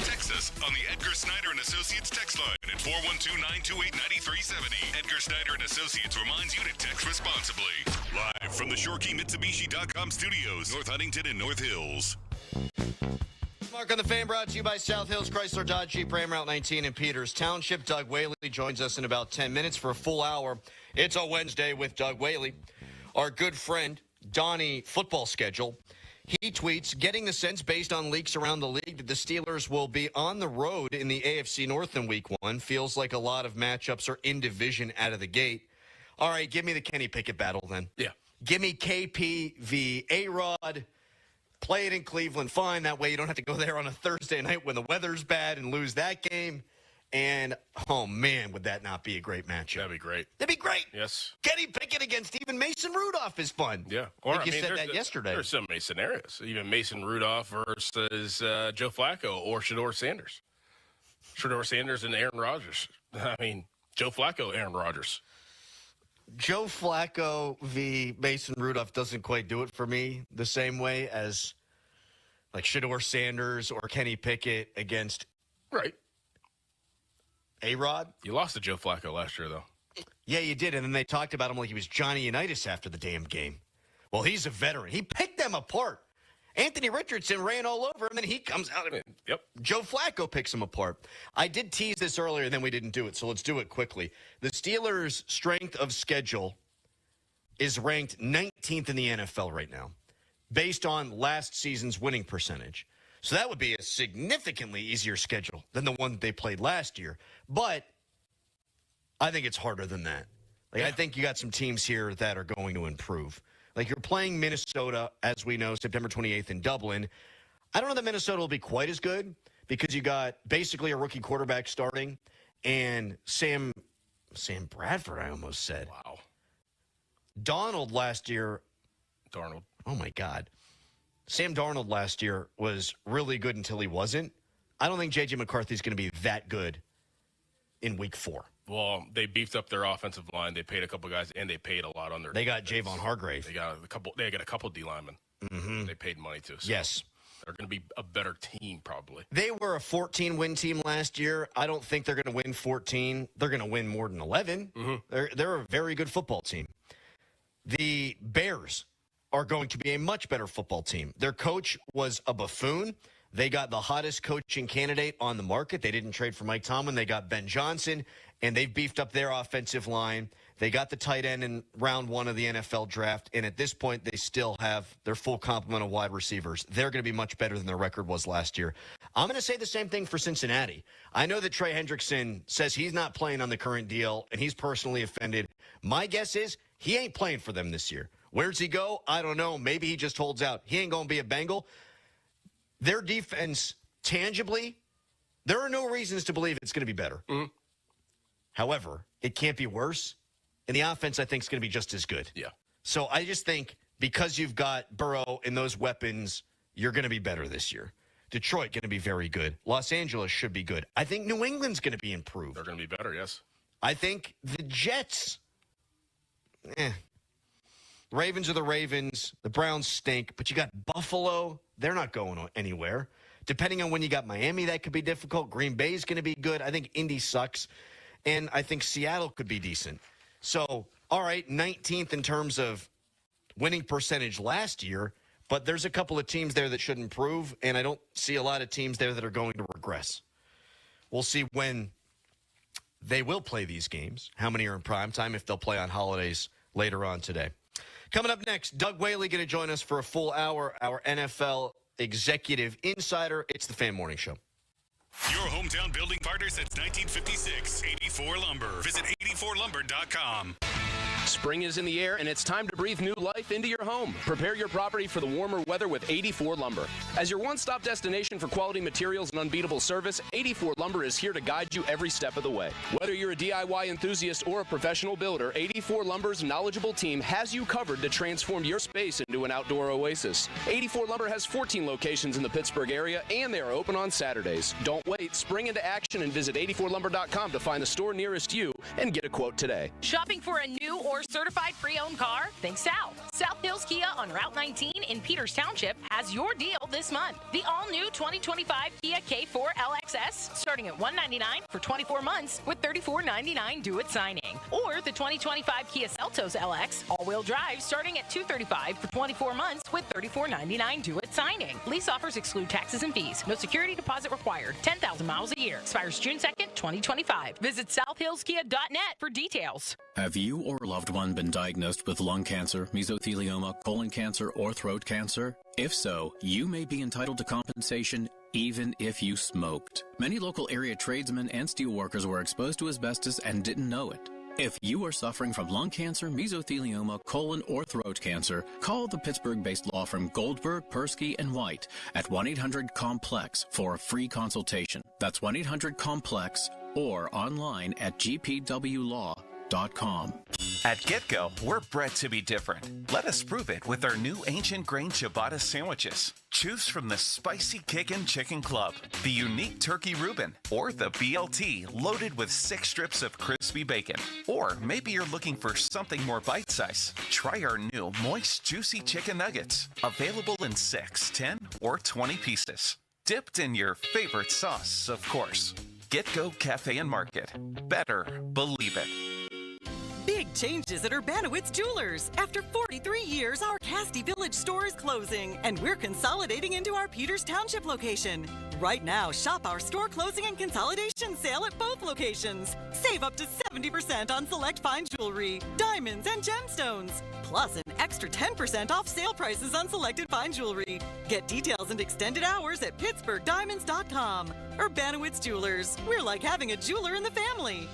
Text us on the Edgar Snyder and Associates text line at 412-928-9370. Edgar Snyder and Associates reminds you to text responsibly. Live from the ShoreKeyMitsubishi.com studios, North Huntington and North Hills. Mark on the Fan brought to you by South Hills Chrysler Dodge Jeep Ram Route 19 in Peters Township. Doug Whaley joins us in about 10 minutes for a full hour. It's a Wednesday with Doug Whaley. Our good friend, Donnie Football Schedule. He tweets, getting the sense based on leaks around the league that the Steelers will be on the road in the AFC North in Week 1. Feels like a lot of matchups are in division out of the gate. All right, give me the Kenny Pickett battle then. Yeah. Give me KP v. A-Rod. Play it in Cleveland. Fine. That way you don't have to go there on a Thursday night when the weather's bad and lose that game. And, oh, man, would that not be a great matchup? That'd be great. That'd be great. Yes. Kenny Pickett against even Mason Rudolph is fun. Yeah. I think you said that yesterday. There's so many scenarios. Even Mason Rudolph versus Joe Flacco or Shedeur Sanders. Shedeur Sanders and Aaron Rodgers. I mean, Joe Flacco, Aaron Rodgers. Joe Flacco v. Mason Rudolph doesn't quite do it for me the same way as like Shedeur Sanders or Kenny Pickett against A-Rod. You lost to Joe Flacco last year, though. Yeah, you did. And then they talked about him like he was Johnny Unitas after the damn game. Well, he's a veteran. He picked them apart. Anthony Richardson ran all over him, and then he comes out of it. Yep. Joe Flacco picks him apart. I did tease this earlier, then we didn't do it, so let's do it quickly. The Steelers' strength of schedule is ranked 19th in the NFL right now, based on last season's winning percentage. So that would be a significantly easier schedule than the one they played last year. But I think it's harder than that. I think you got some teams here that are going to improve. Like, you're playing Minnesota, as we know, September 28th in Dublin. I don't know that Minnesota will be quite as good because you got basically a rookie quarterback starting and Sam Bradford, I almost said. Wow. Darnold last year. Darnold. Oh, my God. Sam Darnold last year was really good until he wasn't. I don't think J.J. McCarthy's going to be that good in week 4. Well, they beefed up their offensive line. They paid a couple guys, and they paid a lot on their. They got Javon Hargrave. They got a couple D linemen. Mm-hmm. They paid money to. So yes, they're going to be a better team probably. They were a 14-win team last year. I don't think they're going to win 14. They're going to win more than 11. Mm-hmm. They're a very good football team. The Bears are going to be a much better football team. Their coach was a buffoon. They got the hottest coaching candidate on the market. They didn't trade for Mike Tomlin. They got Ben Johnson, and they've beefed up their offensive line. They got the tight end in round 1 of the NFL draft, and at this point, they still have their full complement of wide receivers. They're going to be much better than their record was last year. I'm going to say the same thing for Cincinnati. I know that Trey Hendrickson says he's not playing on the current deal, and he's personally offended. My guess is he ain't playing for them this year. Where's he go? I don't know. Maybe he just holds out. He ain't going to be a Bengal. Their defense, tangibly, there are no reasons to believe it's going to be better. Mm-hmm. However, it can't be worse. And the offense, I think, is going to be just as good. Yeah. So I just think because you've got Burrow and those weapons, you're going to be better this year. Detroit going to be very good. Los Angeles should be good. I think New England's going to be improved. They're going to be better, yes. I think the Jets, Ravens are the Ravens. The Browns stink. But you got Buffalo. They're not going anywhere. Depending on when you got Miami, that could be difficult. Green Bay's going to be good. I think Indy sucks. And I think Seattle could be decent. So, all right, 19th in terms of winning percentage last year. But there's a couple of teams there that should improve. And I don't see a lot of teams there that are going to regress. We'll see when they will play these games. How many are in prime time, if they'll play on holidays later on today. Coming up next, Doug Whaley going to join us for a full hour, our NFL executive insider. It's the Fan Morning Show. Your hometown building partner since 1956. 84 Lumber. Visit 84lumber.com. Spring is in the air, and it's time to breathe new life into your home. Prepare your property for the warmer weather with 84 Lumber. As your one-stop destination for quality materials and unbeatable service, 84 Lumber is here to guide you every step of the way. Whether you're a DIY enthusiast or a professional builder, 84 Lumber's knowledgeable team has you covered to transform your space into an outdoor oasis. 84 Lumber has 14 locations in the Pittsburgh area, and they are open on Saturdays. Don't wait. Spring into action and visit 84lumber.com to find the store nearest you and get a quote today. Shopping for a new or certified pre-owned car? Think South. South Hills Kia on Route 19 in Peters Township has your deal this month. The all-new 2025 Kia K4 LXS starting at $199 for 24 months with $34.99 due at signing. Or the 2025 Kia Seltos LX all-wheel drive starting at $235 for 24 months with $34.99 due at signing. Lease offers exclude taxes and fees. No security deposit required. 10,000 miles a year. Expires June 2nd, 2025. Visit southhillskia.net for details. Have you or a loved one been diagnosed with lung cancer, mesothelioma, colon cancer, or throat cancer? If so, you may be entitled to compensation even if you smoked. Many local area tradesmen and steelworkers were exposed to asbestos and didn't know it. If you are suffering from lung cancer, mesothelioma, colon, or throat cancer, call the Pittsburgh-based law firm Goldberg, Persky, and White at 1-800-COMPLEX for a free consultation. That's 1-800-COMPLEX or online at gpwlaw.com. At GetGo, we're bred to be different. Let us prove it with our new ancient grain ciabatta sandwiches. Choose from the Spicy Kickin' Chicken Club, the unique Turkey Reuben, or the BLT loaded with 6 strips of crispy bacon. Or maybe you're looking for something more bite-sized. Try our new moist, juicy chicken nuggets, available in 6, 10, or 20 pieces. Dipped in your favorite sauce, of course. GetGo Cafe and Market. Better believe it. Big changes at Urbanowitz Jewelers. After 43 years, our Casti Village store is closing, and we're consolidating into our Peters Township location. Right now, shop our store closing and consolidation sale at both locations. Save up to 70% on select fine jewelry, diamonds, and gemstones. Plus an extra 10% off sale prices on selected fine jewelry. Get details and extended hours at PittsburghDiamonds.com. Urbanowitz Jewelers. We're like having a jeweler in the family.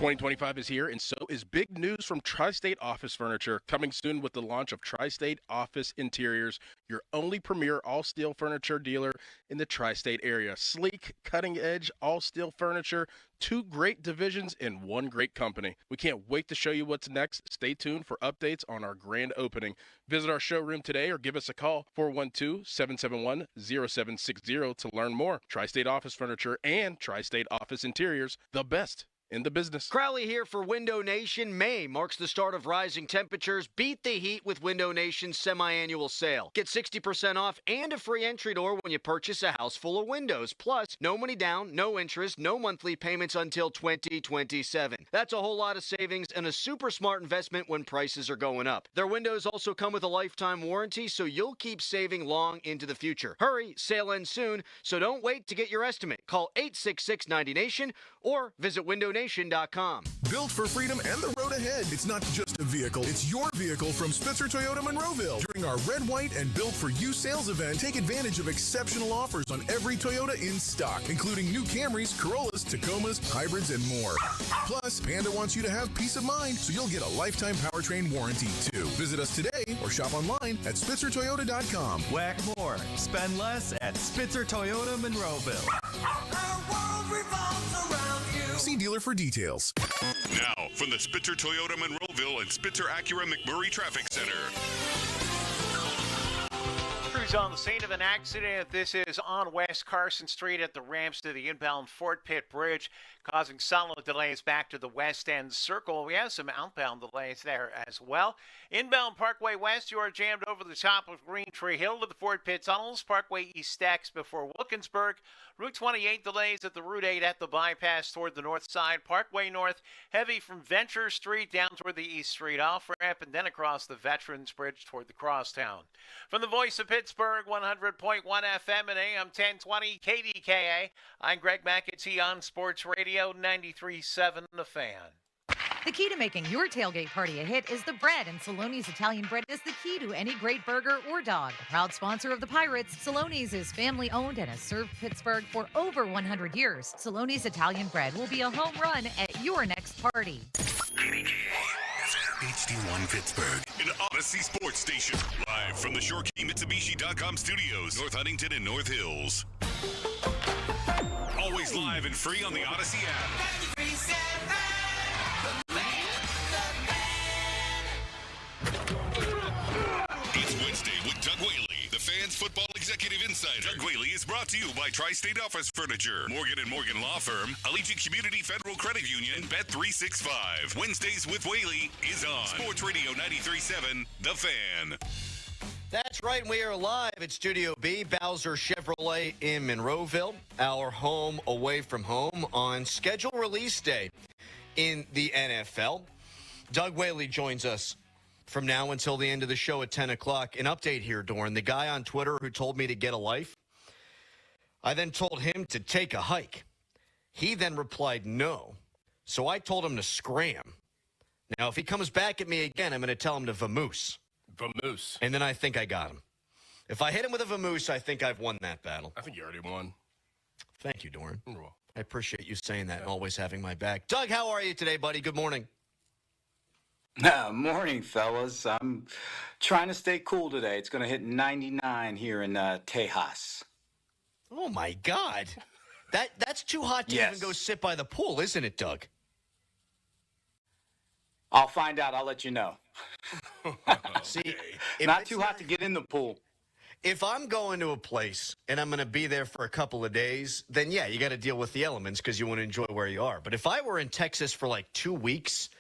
2025 is here, and so is big news from Tri-State Office Furniture, coming soon with the launch of Tri-State Office Interiors, your only premier all-steel furniture dealer in the Tri-State area. Sleek, cutting-edge, all-steel furniture, 2 great divisions in 1 great company. We can't wait to show you what's next. Stay tuned for updates on our grand opening. Visit our showroom today or give us a call, 412-771-0760 to learn more. Tri-State Office Furniture and Tri-State Office Interiors, the best in the business. Crowley here for Window Nation. May marks the start of rising temperatures. Beat the heat with Window Nation's semi-annual sale. Get 60% off and a free entry door when you purchase a house full of windows. Plus, no money down, no interest, no monthly payments until 2027. That's a whole lot of savings and a super smart investment when prices are going up. Their windows also come with a lifetime warranty, so you'll keep saving long into the future. Hurry, sale ends soon, so don't wait to get your estimate. Call 866-90NATION or visit windownation.com. Built for freedom and the road ahead. It's not just a vehicle, it's your vehicle from Spitzer Toyota Monroeville. During our Red, White, and Built for You sales event, take advantage of exceptional offers on every Toyota in stock, including new Camrys, Corollas, Tacomas, hybrids, and more. Plus, Panda wants you to have peace of mind, so you'll get a lifetime powertrain warranty, too. Visit us today or shop online at SpitzerToyota.com. Whack more. Spend less at Spitzer Toyota Monroeville. See dealer for details. Now, from the Spitzer Toyota Monroeville and Spitzer Acura McMurray Traffic Center. Crews on the scene of an accident. This is on West Carson Street at the ramps to the inbound Fort Pitt Bridge, causing solid delays back to the West End Circle. We have some outbound delays there as well. Inbound Parkway West, you are jammed over the top of Green Tree Hill to the Fort Pitt Tunnels. Parkway East stacks before Wilkinsburg. Route 28 delays at the Route 8 at the bypass toward the north side. Parkway North, heavy from Venture Street down toward the East Street off-ramp and then across the Veterans Bridge toward the Crosstown. From the voice of Pittsburgh, 100.1 FM and AM 1020 KDKA, I'm Greg McAtee on Sports Radio 93.7 The Fan. The key to making your tailgate party a hit is the bread, and Saloni's Italian bread is the key to any great burger or dog. A proud sponsor of the Pirates, Saloni's is family-owned and has served Pittsburgh for over 100 years. Saloni's Italian bread will be a home run at your next party. HD1 Pittsburgh, an Odyssey Sports Station. Live from the ShoreKeyMitsubishi.com studios, North Huntington and North Hills. Always live and free on the Odyssey app. It's Wednesday with Doug Whaley, the Fans Football Executive Insider. Doug Whaley is brought to you by Tri-State Office Furniture, Morgan & Morgan Law Firm, Allegiant Community Federal Credit Union, Bet365. Wednesdays with Whaley is on Sports Radio 93.7, The Fan. That's right, we are live at Studio B, Bowser Chevrolet in Monroeville, our home away from home on schedule release day in the NFL. Doug Whaley joins us from now until the end of the show at 10 o'clock. An update here, Dorn. The guy on Twitter who told me to get a life, I then told him to take a hike. He then replied no, so I told him to scram. Now, if he comes back at me again, I'm going to tell him to vamoose. Vamoose. And then I think I got him. If I hit him with a vamoose, I think I've won that battle. I think you already won. Thank you, Doran. You're welcome. I appreciate you saying that and always having my back. Doug, how are you today, buddy? Good morning. Morning, fellas. I'm trying to stay cool today. It's going to hit 99 here in Tejas. Oh, my God. That's too hot to even go sit by the pool, isn't it, Doug? I'll find out. I'll let you know. See, not too hot to get in the pool. If I'm going to a place and I'm going to be there for a couple of days, then yeah, you got to deal with the elements because you want to enjoy where you are. But if I were in Texas for like 2 weeks,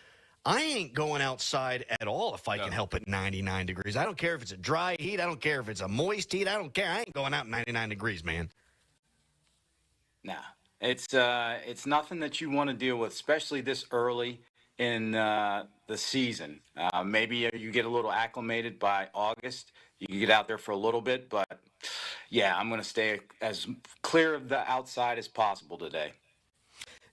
I ain't going outside at all if I can help it 99 degrees. I don't care if it's a dry heat. I don't care if it's a moist heat. I don't care. I ain't going out 99 degrees, man. Nah, it's nothing that you want to deal with, especially this early in the season. Maybe you get a little acclimated by August. You can get out there for a little bit, but yeah, I'm going to stay as clear of the outside as possible today.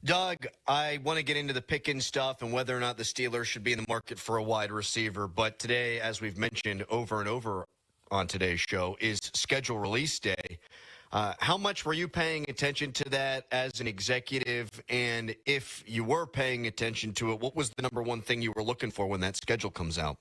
Doug, I want to get into the Pickens stuff and whether or not the Steelers should be in the market for a wide receiver. But today, as we've mentioned over and over on today's show, is schedule release day. How much were you paying attention to that as an executive? And if you were paying attention to it, what was the number one thing you were looking for when that schedule comes out?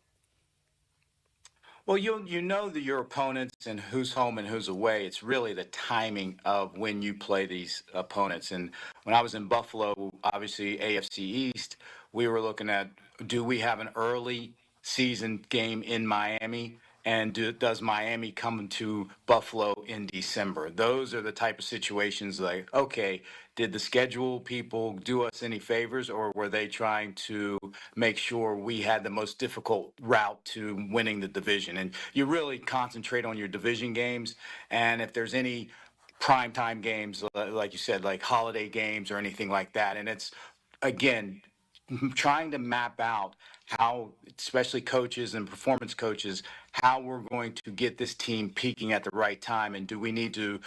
Well, you know that your opponents and who's home and who's away. It's really the timing of when you play these opponents. And when I was in Buffalo, obviously AFC East, we were looking at, do we have an early season game in Miami? And does Miami come to Buffalo in December? Those are the type of situations like, okay, did the schedule people do us any favors, or were they trying to make sure we had the most difficult route to winning the division? And you really concentrate on your division games. And if there's any primetime games, like you said, like holiday games or anything like that, and it's, again, trying to map out how, especially coaches and performance coaches, how we're going to get this team peaking at the right time. And do we need to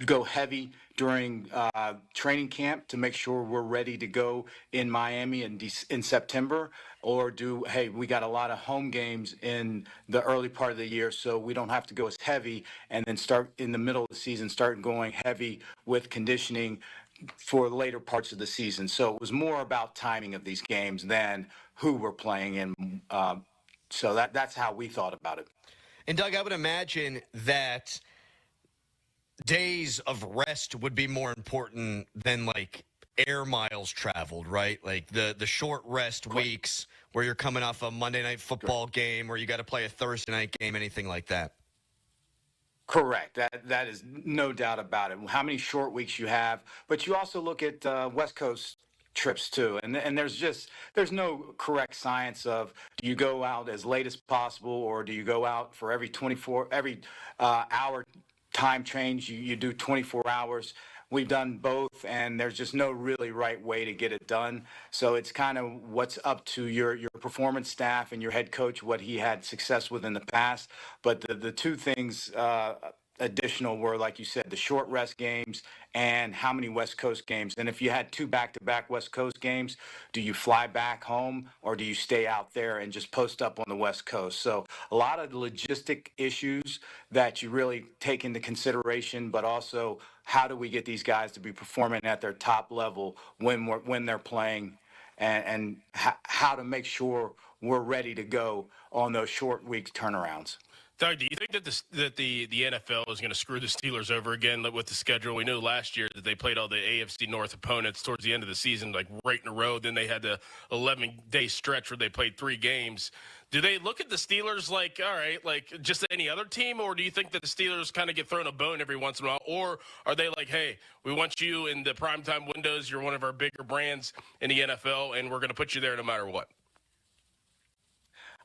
go heavy during training camp to make sure we're ready to go in Miami in September? Or hey, we got a lot of home games in the early part of the year, so we don't have to go as heavy, and then start in the middle of the season, start going heavy with conditioning for later parts of the season. So it was more about timing of these games than who we're playing in. So that's how we thought about it. And Doug, I would imagine that days of rest would be more important than like air miles traveled, right? Like the short rest weeks where you're coming off a Monday night football game or you got to play a Thursday night game, anything like that. Correct. That is no doubt about it. How many short weeks you have, but you also look at West Coast trips too, and there's no correct science of, do you go out as late as possible, or do you go out for every hour time change, you do 24 hours. We've done both, and there's just no really right way to get it done. So it's kind of what's up to your performance staff and your head coach, what he had success with in the past. But the two things additional were, like you said, the short rest games and how many West Coast games. And if you had two back-to-back West Coast games, do you fly back home or do you stay out there and just post up on the West Coast? So a lot of the logistic issues that you really take into consideration, but also how do we get these guys to be performing at their top level when they're playing, and how to make sure we're ready to go on those short week turnarounds. Doug, do you think that the NFL is going to screw the Steelers over again with the schedule? We knew last year that they played all the AFC North opponents towards the end of the season, like right in a row. Then they had the 11-day stretch where they played 3 games. Do they look at the Steelers like, all right, like just any other team, or do you think that the Steelers kind of get thrown a bone every once in a while? Or are they like, hey, we want you in the primetime windows. You're one of our bigger brands in the NFL, and we're going to put you there no matter what?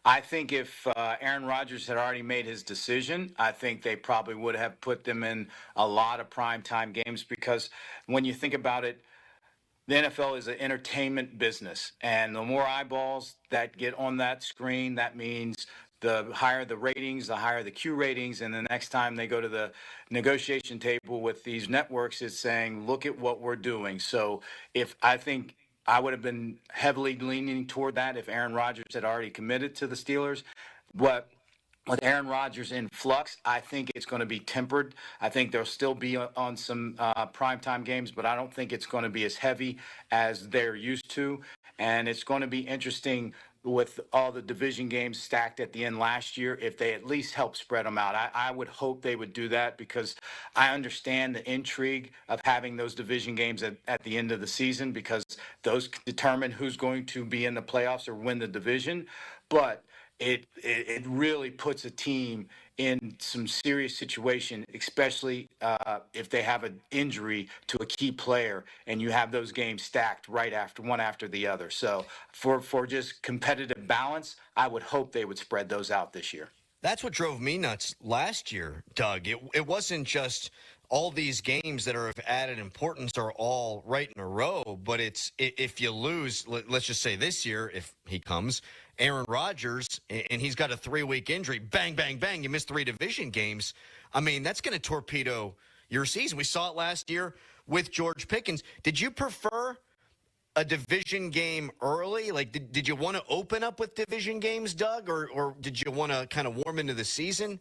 I think if Aaron Rodgers had already made his decision, I think they probably would have put them in a lot of primetime games, because when you think about it, the NFL is an entertainment business, and the more eyeballs that get on that screen, that means the higher the ratings, the higher the Q ratings, and the next time they go to the negotiation table with these networks, it's saying, look at what we're doing. So I think I would have been heavily leaning toward that if Aaron Rodgers had already committed to the Steelers. But with Aaron Rodgers in flux, I think it's going to be tempered. I think they'll still be on some primetime games, but I don't think it's going to be as heavy as they're used to. And it's going to be interesting with all the division games stacked at the end last year, if they at least help spread them out. I would hope they would do that because I understand the intrigue of having those division games at the end of the season because those determine who's going to be in the playoffs or win the division. But it really puts a team in some serious situation, especially if they have an injury to a key player and you have those games stacked right after one after the other. So for just competitive balance, I would hope they would spread those out this year. That's what drove me nuts last year, Doug. It wasn't just all these games that are of added importance are all right in a row, but it's if you lose, let's just say this year, if he comes, Aaron Rodgers, and he's got a 3-week injury, bang, bang, bang, you missed 3 division games. I mean, that's going to torpedo your season. We saw it last year with George Pickens. Did you prefer a division game early? Like, did you want to open up with division games, Doug, or did you want to kind of warm into the season?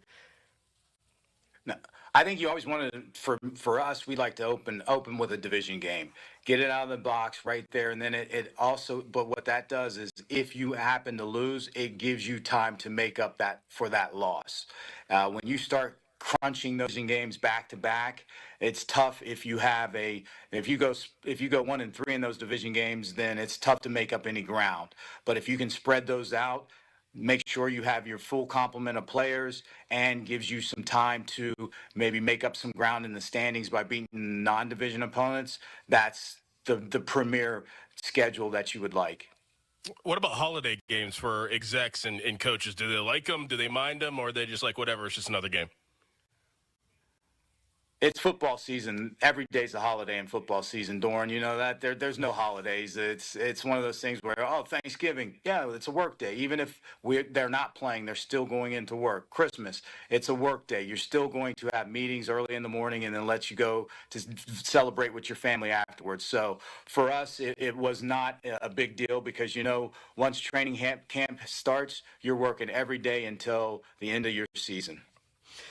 No, I think you always wanted for us. We like to open with a division game, get it out of the box right there, and then it also. But what that does is, if you happen to lose, it gives you time to make up for that loss. When you start crunching those games back to back, it's tough. If you go 1-3 in those division games, then it's tough to make up any ground. But if you can spread those out, make sure you have your full complement of players, and gives you some time to maybe make up some ground in the standings by beating non-division opponents, that's the premier schedule that you would like. What about holiday games for execs and coaches? Do they like them? Do they mind them? Or are they just like, whatever, it's just another game? It's football season. Every day's a holiday in football season, Doran. You know that there's no holidays. It's one of those things where, Thanksgiving, yeah, it's a work day. Even if they're not playing, they're still going into work. Christmas, it's a work day. You're still going to have meetings early in the morning and then let you go to celebrate with your family afterwards. So for us, it was not a big deal because, once training camp starts, you're working every day until the end of your season.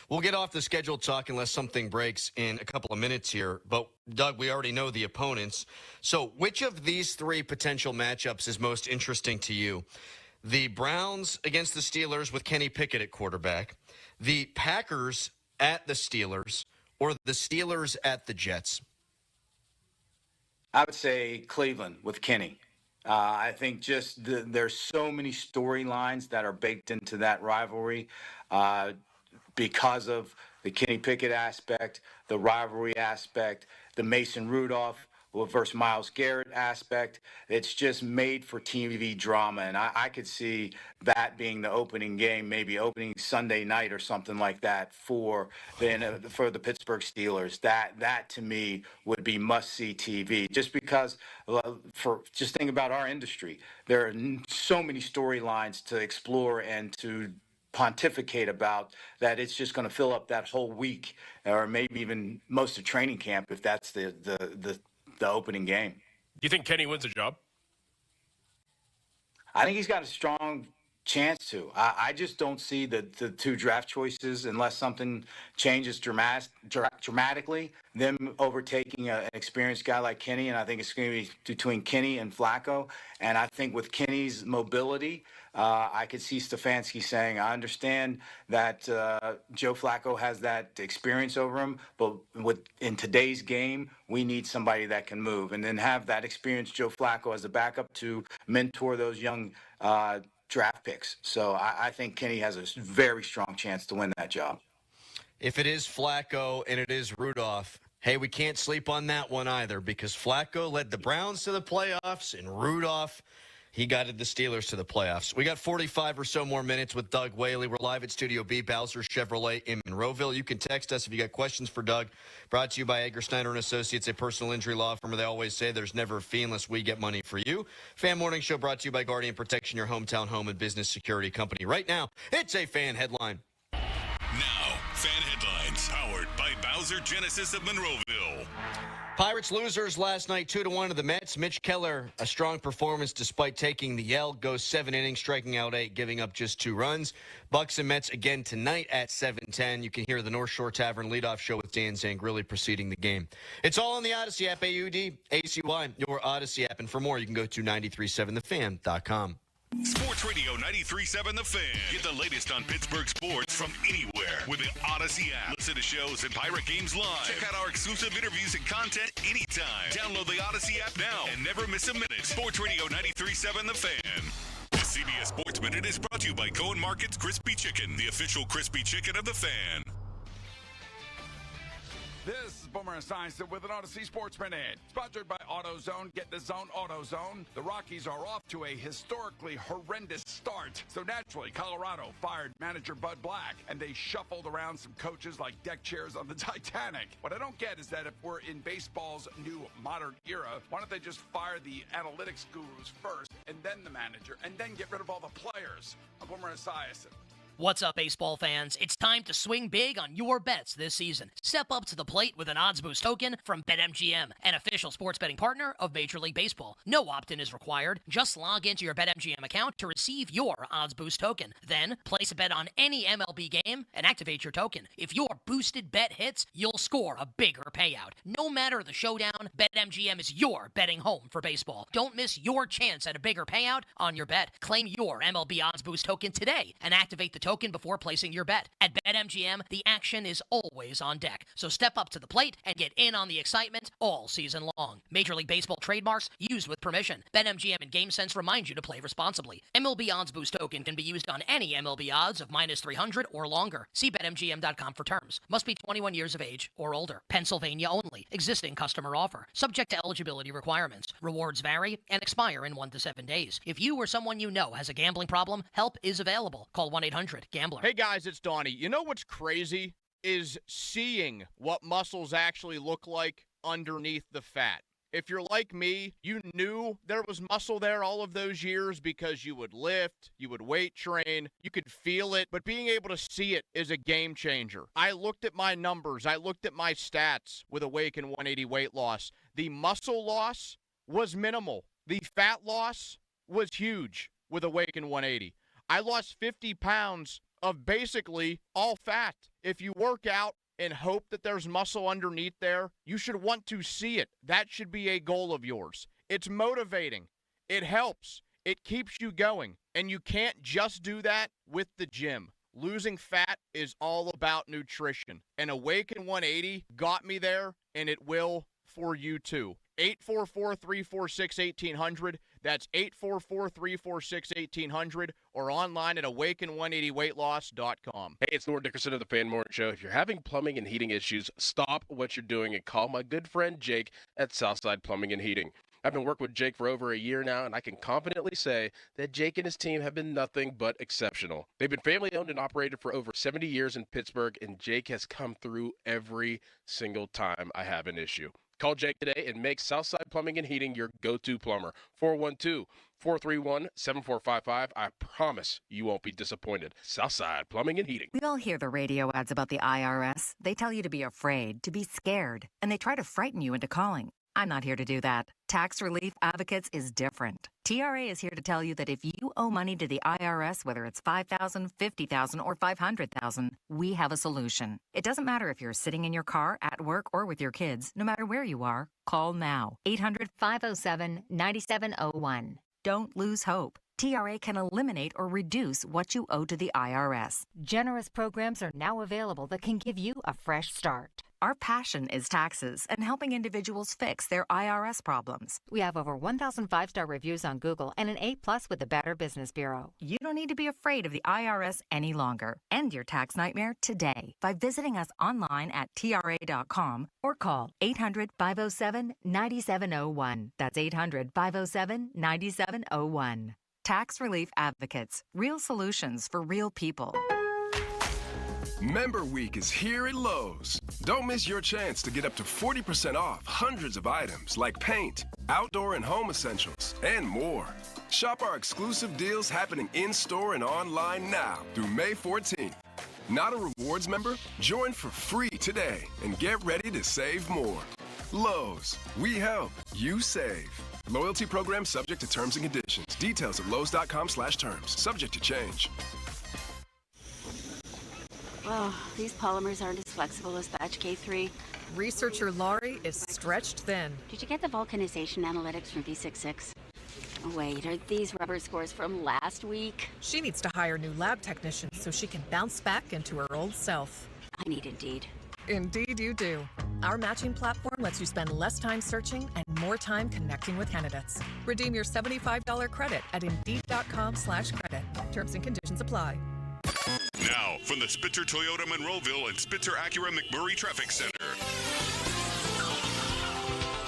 We'll get off the scheduled talk unless something breaks in a couple of minutes here. But, Doug, we already know the opponents. So which of these 3 potential matchups is most interesting to you? The Browns against the Steelers with Kenny Pickett at quarterback, the Packers at the Steelers, or the Steelers at the Jets? I would say Cleveland with Kenny. I think just there's so many storylines that are baked into that rivalry. Because of the Kenny Pickett aspect, the rivalry aspect, the Mason Rudolph versus Myles Garrett aspect, it's just made for TV drama. And I could see that being the opening game, maybe opening Sunday night or something like that for the Pittsburgh Steelers. That to me would be must-see TV. Just because, just think about our industry. There are so many storylines to explore and to pontificate about that it's just going to fill up that whole week or maybe even most of training camp if that's the opening game. Do you think Kenny wins a job? I think he's got a strong chance to. I just don't see the 2 draft choices unless something changes dramatically, them overtaking an experienced guy like Kenny, and I think it's going to be between Kenny and Flacco. And I think with Kenny's mobility, I could see Stefanski saying, I understand that Joe Flacco has that experience over him, but in today's game, we need somebody that can move. And then have that experienced Joe Flacco as a backup to mentor those young draft picks. So I think Kenny has a very strong chance to win that job. If it is Flacco and it is Rudolph, hey, we can't sleep on that one either because Flacco led the Browns to the playoffs and Rudolph, he guided the Steelers to the playoffs. We got 45 or so more minutes with Doug Whaley. We're live at Studio B, Bowser Chevrolet in Monroeville. You can text us if you got questions for Doug. Brought to you by Edgar Snyder & Associates, a personal injury law firm where they always say there's never a fee unless we get money for you. Fan Morning Show brought to you by Guardian Protection, your hometown home and business security company. Right now, it's a fan headline. Now, fan headlines powered by Bowser Genesis of Monroeville. Pirates losers last night 2-1 to the Mets. Mitch Keller, a strong performance despite taking the L, goes 7 innings, striking out 8, giving up just 2 runs. Bucks and Mets again tonight at 7:10. You can hear the North Shore Tavern leadoff show with Dan Zangrilli preceding the game. It's all on the Odyssey app, AUD, ACY, your Odyssey app. And for more, you can go to 937thefan.com. Sports Sports Radio 93.7 The Fan. Get the latest on Pittsburgh sports from anywhere with the Odyssey app. Listen to shows and Pirate games live. Check out our exclusive interviews and content anytime. Download the Odyssey app now and never miss a minute. Sports Radio 93.7 The Fan. The CBS Sports Minute is brought to you by Cohen Market's Crispy Chicken, the official crispy chicken of the Fan. This is Boomer Esiason with an Odyssey Sports Minute. Sponsored by AutoZone. Get the zone, AutoZone. The Rockies are off to a historically horrendous start. So naturally, Colorado fired manager Bud Black, and they shuffled around some coaches like deck chairs on the Titanic. What I don't get is that if we're in baseball's new modern era, why don't they just fire the analytics gurus first, and then the manager, and then get rid of all the players? I'm Boomer Esiason. What's up, baseball fans? It's time to swing big on your bets this season. Step up to the plate with an odds boost token from BetMGM, an official sports betting partner of Major League Baseball. No opt-in is required. Just log into your BetMGM account to receive your odds boost token. Then, place a bet on any MLB game and activate your token. If your boosted bet hits, you'll score a bigger payout. No matter the showdown, BetMGM is your betting home for baseball. Don't miss your chance at a bigger payout on your bet. Claim your MLB odds boost token today and activate the token before placing your bet. At BetMGM, the action is always on deck. So step up to the plate and get in on the excitement all season long. Major League Baseball trademarks used with permission. BetMGM and GameSense remind you to play responsibly. MLB Odds Boost token can be used on any MLB odds of -300 or longer. See BetMGM.com for terms. Must be 21 years of age or older. Pennsylvania only. Existing customer offer. Subject to eligibility requirements. Rewards vary and expire in 1 to 7 days. If you or someone you know has a gambling problem, help is available. Call 1-800-GAMBLER. Hey guys, it's Donnie. You know what's crazy is seeing what muscles actually look like underneath the fat. If you're like me, you knew there was muscle there all of those years because you would lift, you would weight train, you could feel it, but being able to see it is a game changer. I looked at my numbers, I looked at my stats with Awaken 180 weight loss. The muscle loss was minimal. The fat loss was huge with Awaken 180. I lost 50 pounds of basically all fat. If you work out and hope that there's muscle underneath there, you should want to see it. That should be a goal of yours. It's motivating. It helps. It keeps you going. And you can't just do that with the gym. Losing fat is all about nutrition. And Awaken 180 got me there, and it will for you too. 844-346-1800. That's 844-346-1800 or online at awaken180weightloss.com. Hey, it's Norm Dickerson of the Fan Morning Show. If you're having plumbing and heating issues, stop what you're doing and call my good friend Jake at Southside Plumbing and Heating. I've been working with Jake for over a year now, and I can confidently say that Jake and his team have been nothing but exceptional. They've been family-owned and operated for over 70 years in Pittsburgh, and Jake has come through every single time I have an issue. Call Jake today and make Southside Plumbing and Heating your go-to plumber. 412-431-7455. I promise you won't be disappointed. Southside Plumbing and Heating. We all hear the radio ads about the IRS. They tell you to be afraid, to be scared, and they try to frighten you into calling. I'm not here to do that. Tax Relief Advocates is different. TRA is here to tell you that if you owe money to the IRS, whether it's $5,000, $50,000, or $500,000, we have a solution. It doesn't matter if you're sitting in your car, at work, or with your kids. No matter where you are, call now. 800-507-9701. Don't lose hope. TRA can eliminate or reduce what you owe to the IRS. Generous programs are now available that can give you a fresh start. Our passion is taxes and helping individuals fix their IRS problems. We have over 1,000 5-star reviews on Google and an A+ with the Better Business Bureau. You don't need to be afraid of the IRS any longer. End your tax nightmare today by visiting us online at TRA.com or call 800-507-9701. That's 800-507-9701. Tax Relief Advocates. Real solutions for real people. Member Week is here at Lowe's. Don't miss your chance to get up to 40% off hundreds of items like paint, outdoor and home essentials, and more. Shop our exclusive deals happening in-store and online now through May 14th. Not a rewards member? Join for free today and get ready to save more. Lowe's. We help. You save. Loyalty program subject to terms and conditions. Details at lowes.com/terms. Subject to change. Oh, these polymers aren't as flexible as batch K3. Researcher Laurie is stretched thin. Did you get the vulcanization analytics from B66? Wait, are these rubber scores from last week? She needs to hire new lab technicians so she can bounce back into her old self. I need Indeed. Indeed you do. Our matching platform lets you spend less time searching and more time connecting with candidates. Redeem your $75 credit at Indeed.com/credit. Terms and conditions apply. Now, from the Spitzer Toyota Monroeville and Spitzer Acura McMurray Traffic Center.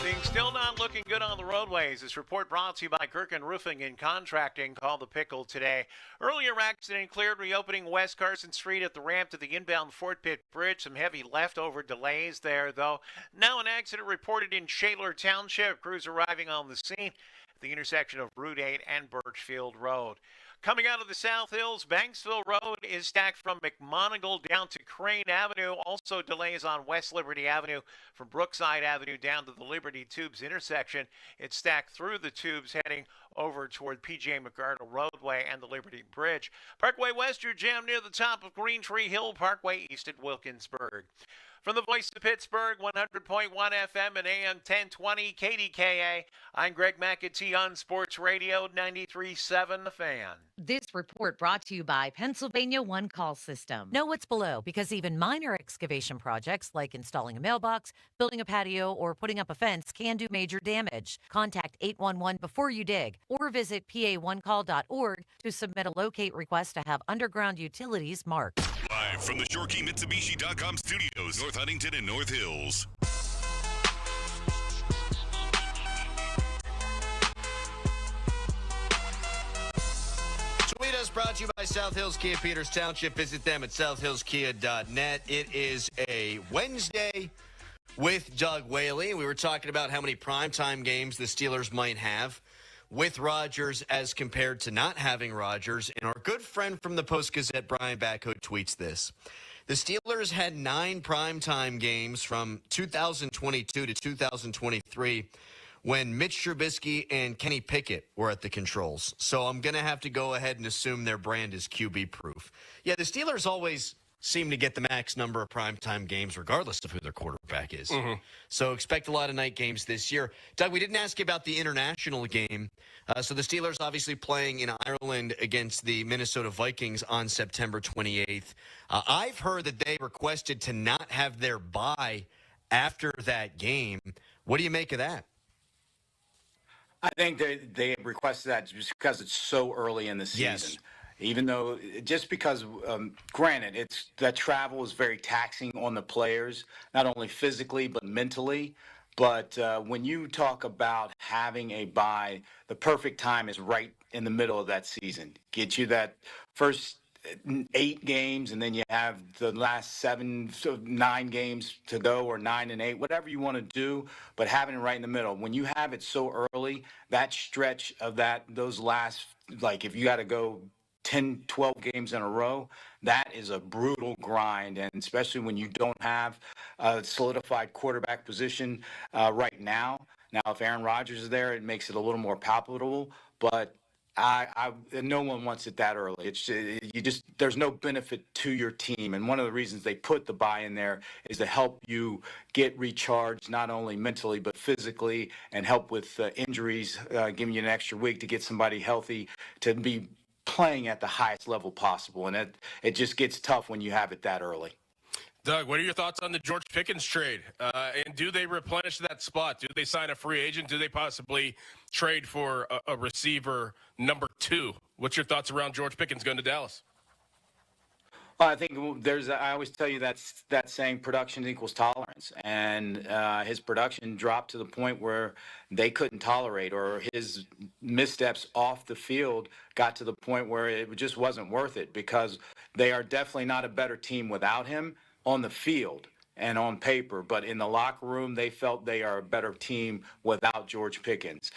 Things still not looking good on the roadways. This report brought to you by Kirkin Roofing and Contracting. Call the Pickle today. Earlier accident cleared, reopening West Carson Street at the ramp to the inbound Fort Pitt Bridge. Some heavy leftover delays there, though. Now an accident reported in Shaler Township. Crews arriving on the scene at the intersection of Route 8 and Birchfield Road. Coming out of the South Hills, Banksville Road is stacked from McMonigle down to Crane Avenue. Also delays on West Liberty Avenue from Brookside Avenue down to the Liberty Tubes intersection. It's stacked through the tubes heading over toward P.J. McArdle Roadway and the Liberty Bridge. Parkway West, you're jammed near the top of Green Tree Hill. Parkway East at Wilkinsburg. From the voice of Pittsburgh, 100.1 FM and AM 1020 KDKA, I'm Greg McAtee on Sports Radio 93.7 The Fan. This report brought to you by Pennsylvania One Call System. Know what's below, because even minor excavation projects like installing a mailbox, building a patio, or putting up a fence can do major damage. Contact 811 before you dig, or visit pa1call.org to submit a locate request to have underground utilities marked. Live from the ShoreKeyMitsubishi.com studios, North Huntington and North Hills. Tweet us, brought to you by South Hills Kia Peters Township. Visit them at southhillskia.net. It is a Wednesday with Doug Whaley. We were talking about how many primetime games the Steelers might have with Rodgers as compared to not having Rodgers. And our good friend from the Post-Gazette, Brian Backhood, tweets this. The Steelers had 9 primetime games from 2022 to 2023 when Mitch Trubisky and Kenny Pickett were at the controls. So I'm going to have to go ahead and assume their brand is QB proof. Yeah, the Steelers always seem to get the max number of primetime games regardless of who their quarterback is. So expect a lot of night games this year. Doug, we didn't ask you about the international game. So the Steelers obviously playing in Ireland against the Minnesota Vikings on September 28th. I've heard that they requested to not have their bye after that game. What do you make of that? I think they requested that just because it's so early in the season. Yes. Even though, just because, granted, it's that travel is very taxing on the players, not only physically but mentally. But when you talk about having a bye, the perfect time is right in the middle of that season. Get you that first 8 games, and then you have the last 9 games to go, or 9 and 8, whatever you want to do, but having it right in the middle. When you have it so early, that stretch of those last, like if you got to go 10, 12 games in a row, that is a brutal grind, and especially when you don't have a solidified quarterback position right now. Now, if Aaron Rodgers is there, it makes it a little more palpable, but no one wants it that early. It's there's no benefit to your team, and one of the reasons they put the bye in there is to help you get recharged, not only mentally but physically, and help with injuries, giving you an extra week to get somebody healthy to be playing at the highest level possible, and it just gets tough when you have it that early. Doug, what are your thoughts on the George Pickens trade? And do they replenish that spot? Do they sign a free agent? Do they possibly trade for a receiver number 2? What's your thoughts around George Pickens going to Dallas? Well, I think I always tell you that saying, production equals tolerance. And his production dropped to the point where they couldn't tolerate, or his missteps off the field got to the point where it just wasn't worth it, because they are definitely not a better team without him on the field and on paper. But in the locker room, they felt they are a better team without George Pickens.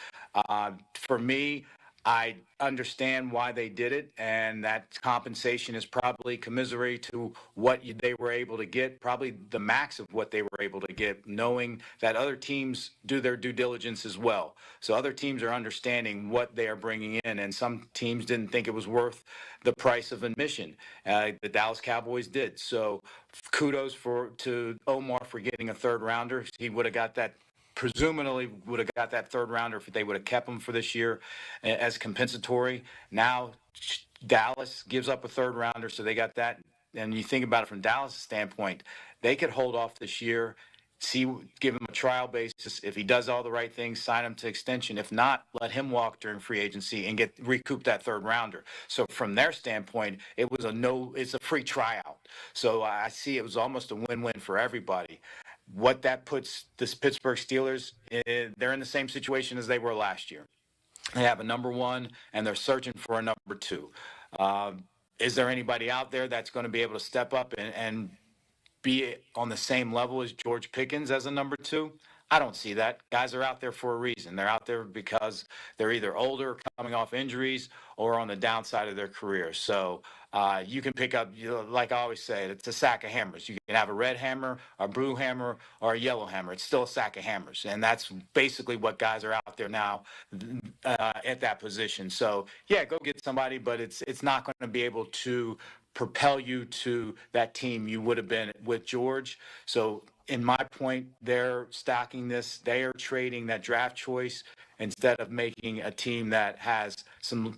For me, I understand why they did it, and that compensation is probably commiserate to what they were able to get, probably the max of what they were able to get, knowing that other teams do their due diligence as well. So other teams are understanding what they are bringing in, and some teams didn't think it was worth the price of admission. The Dallas Cowboys did. So kudos to Omar for getting a third rounder. He would have got that presumably would have got that third rounder if they would have kept him for this year as compensatory. Now Dallas gives up a third rounder, so they got that. And you think about it from Dallas' standpoint, they could hold off this year, give him a trial basis. If he does all the right things, sign him to extension. If not, let him walk during free agency and recoup that third rounder. So from their standpoint, it's a free tryout. So I see it was almost a win-win for everybody. What that puts the Pittsburgh Steelers, they're in the same situation as they were last year. They have a number one, and they're searching for a number two. Is there anybody out there that's going to be able to step up and be on the same level as George Pickens as a number two? I don't see that. Guys are out there for a reason. They're out there because they're either older, coming off injuries, or on the downside of their career. So you can pick up, like I always say, it's a sack of hammers. You can have a red hammer, a blue hammer, or a yellow hammer. It's still a sack of hammers. And that's basically what guys are out there now at that position. So, yeah, go get somebody, but it's not going to be able to propel you to that team you would have been with George. So in my point, they're stacking this. They are trading that draft choice instead of making a team that has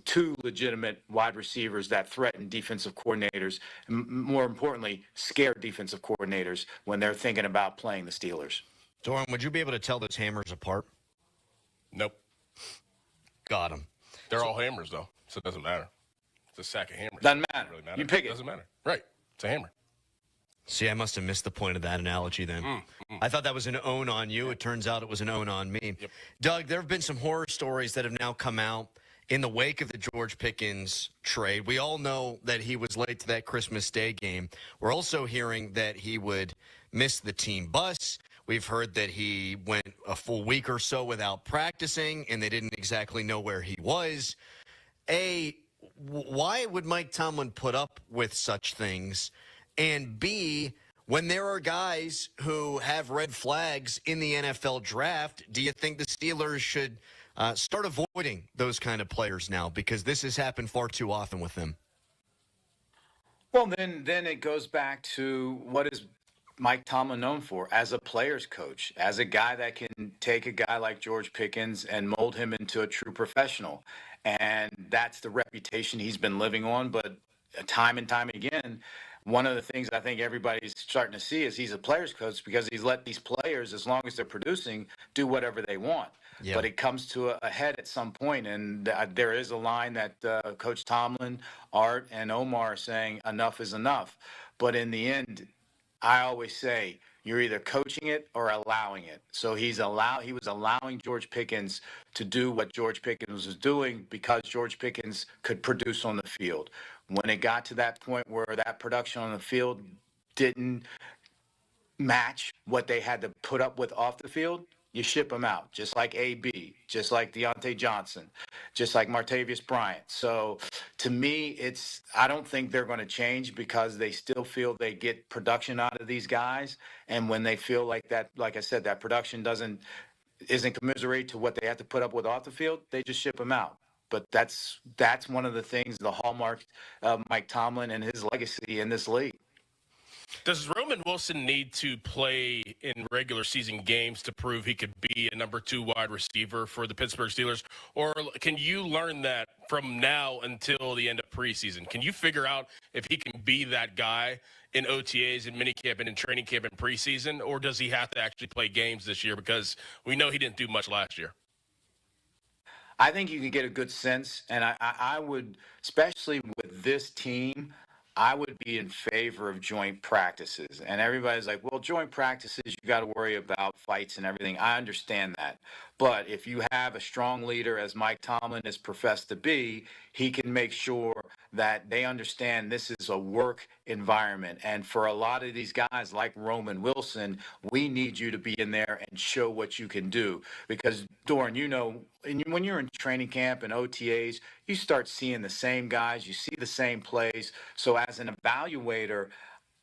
two legitimate wide receivers that threaten defensive coordinators, and more importantly, scare defensive coordinators when they're thinking about playing the Steelers. Doran, would you be able to tell those hammers apart? Nope. Got them. They're all hammers, though, so it doesn't matter. It's a sack of hammers. Doesn't matter. Really matter. You pick it. Doesn't matter. Right. It's a hammer. See, I must have missed the point of that analogy then. I thought that was an own on you. It turns out it was an own on me. Yep. Doug, there have been some horror stories that have now come out in the wake of the George Pickens trade. We all know that he was late to that Christmas Day game. We're also hearing that he would miss the team bus. We've heard that he went a full week or so without practicing, and they didn't exactly know where he was. Why would Mike Tomlin put up with such things? And B, when there are guys who have red flags in the NFL draft, do you think the Steelers should start avoiding those kind of players now? Because this has happened far too often with them. Well, then it goes back to what is Mike Tomlin known for as a player's coach, as a guy that can take a guy like George Pickens and mold him into a true professional. And that's the reputation he's been living on. But time and time again, one of the things I think everybody's starting to see is he's a player's coach because he's let these players, as long as they're producing, do whatever they want. Yeah. But it comes to a head at some point, and there is a line that Coach Tomlin, Art, and Omar are saying enough is enough. But in the end, I always say you're either coaching it or allowing it. So he was allowing George Pickens to do what George Pickens was doing because George Pickens could produce on the field. When it got to that point where that production on the field didn't match what they had to put up with off the field, you ship them out, just like AB, just like Deontay Johnson, just like Martavius Bryant. So to me, I don't think they're going to change because they still feel they get production out of these guys. And when they feel like that, like I said, that production isn't commensurate to what they have to put up with off the field, they just ship them out. But that's one of the things, the hallmark of Mike Tomlin and his legacy in this league. Does Roman Wilson need to play in regular season games to prove he could be a number 2 wide receiver for the Pittsburgh Steelers? Or can you learn that from now until the end of preseason? Can you figure out if he can be that guy in OTAs and minicamp and in training camp and preseason? Or does he have to actually play games this year? Because we know he didn't do much last year. I think you can get a good sense, and I would, especially with this team, I would be in favor of joint practices. And everybody's like, well, joint practices, you got to worry about fights and everything. I understand that. But if you have a strong leader, as Mike Tomlin has professed to be, he can make sure that they understand this is a work environment. And for a lot of these guys like Roman Wilson, we need you to be in there and show what you can do. Because, Doran, you know, when you're in training camp and OTAs, you start seeing the same guys, you see the same plays. So as an evaluator,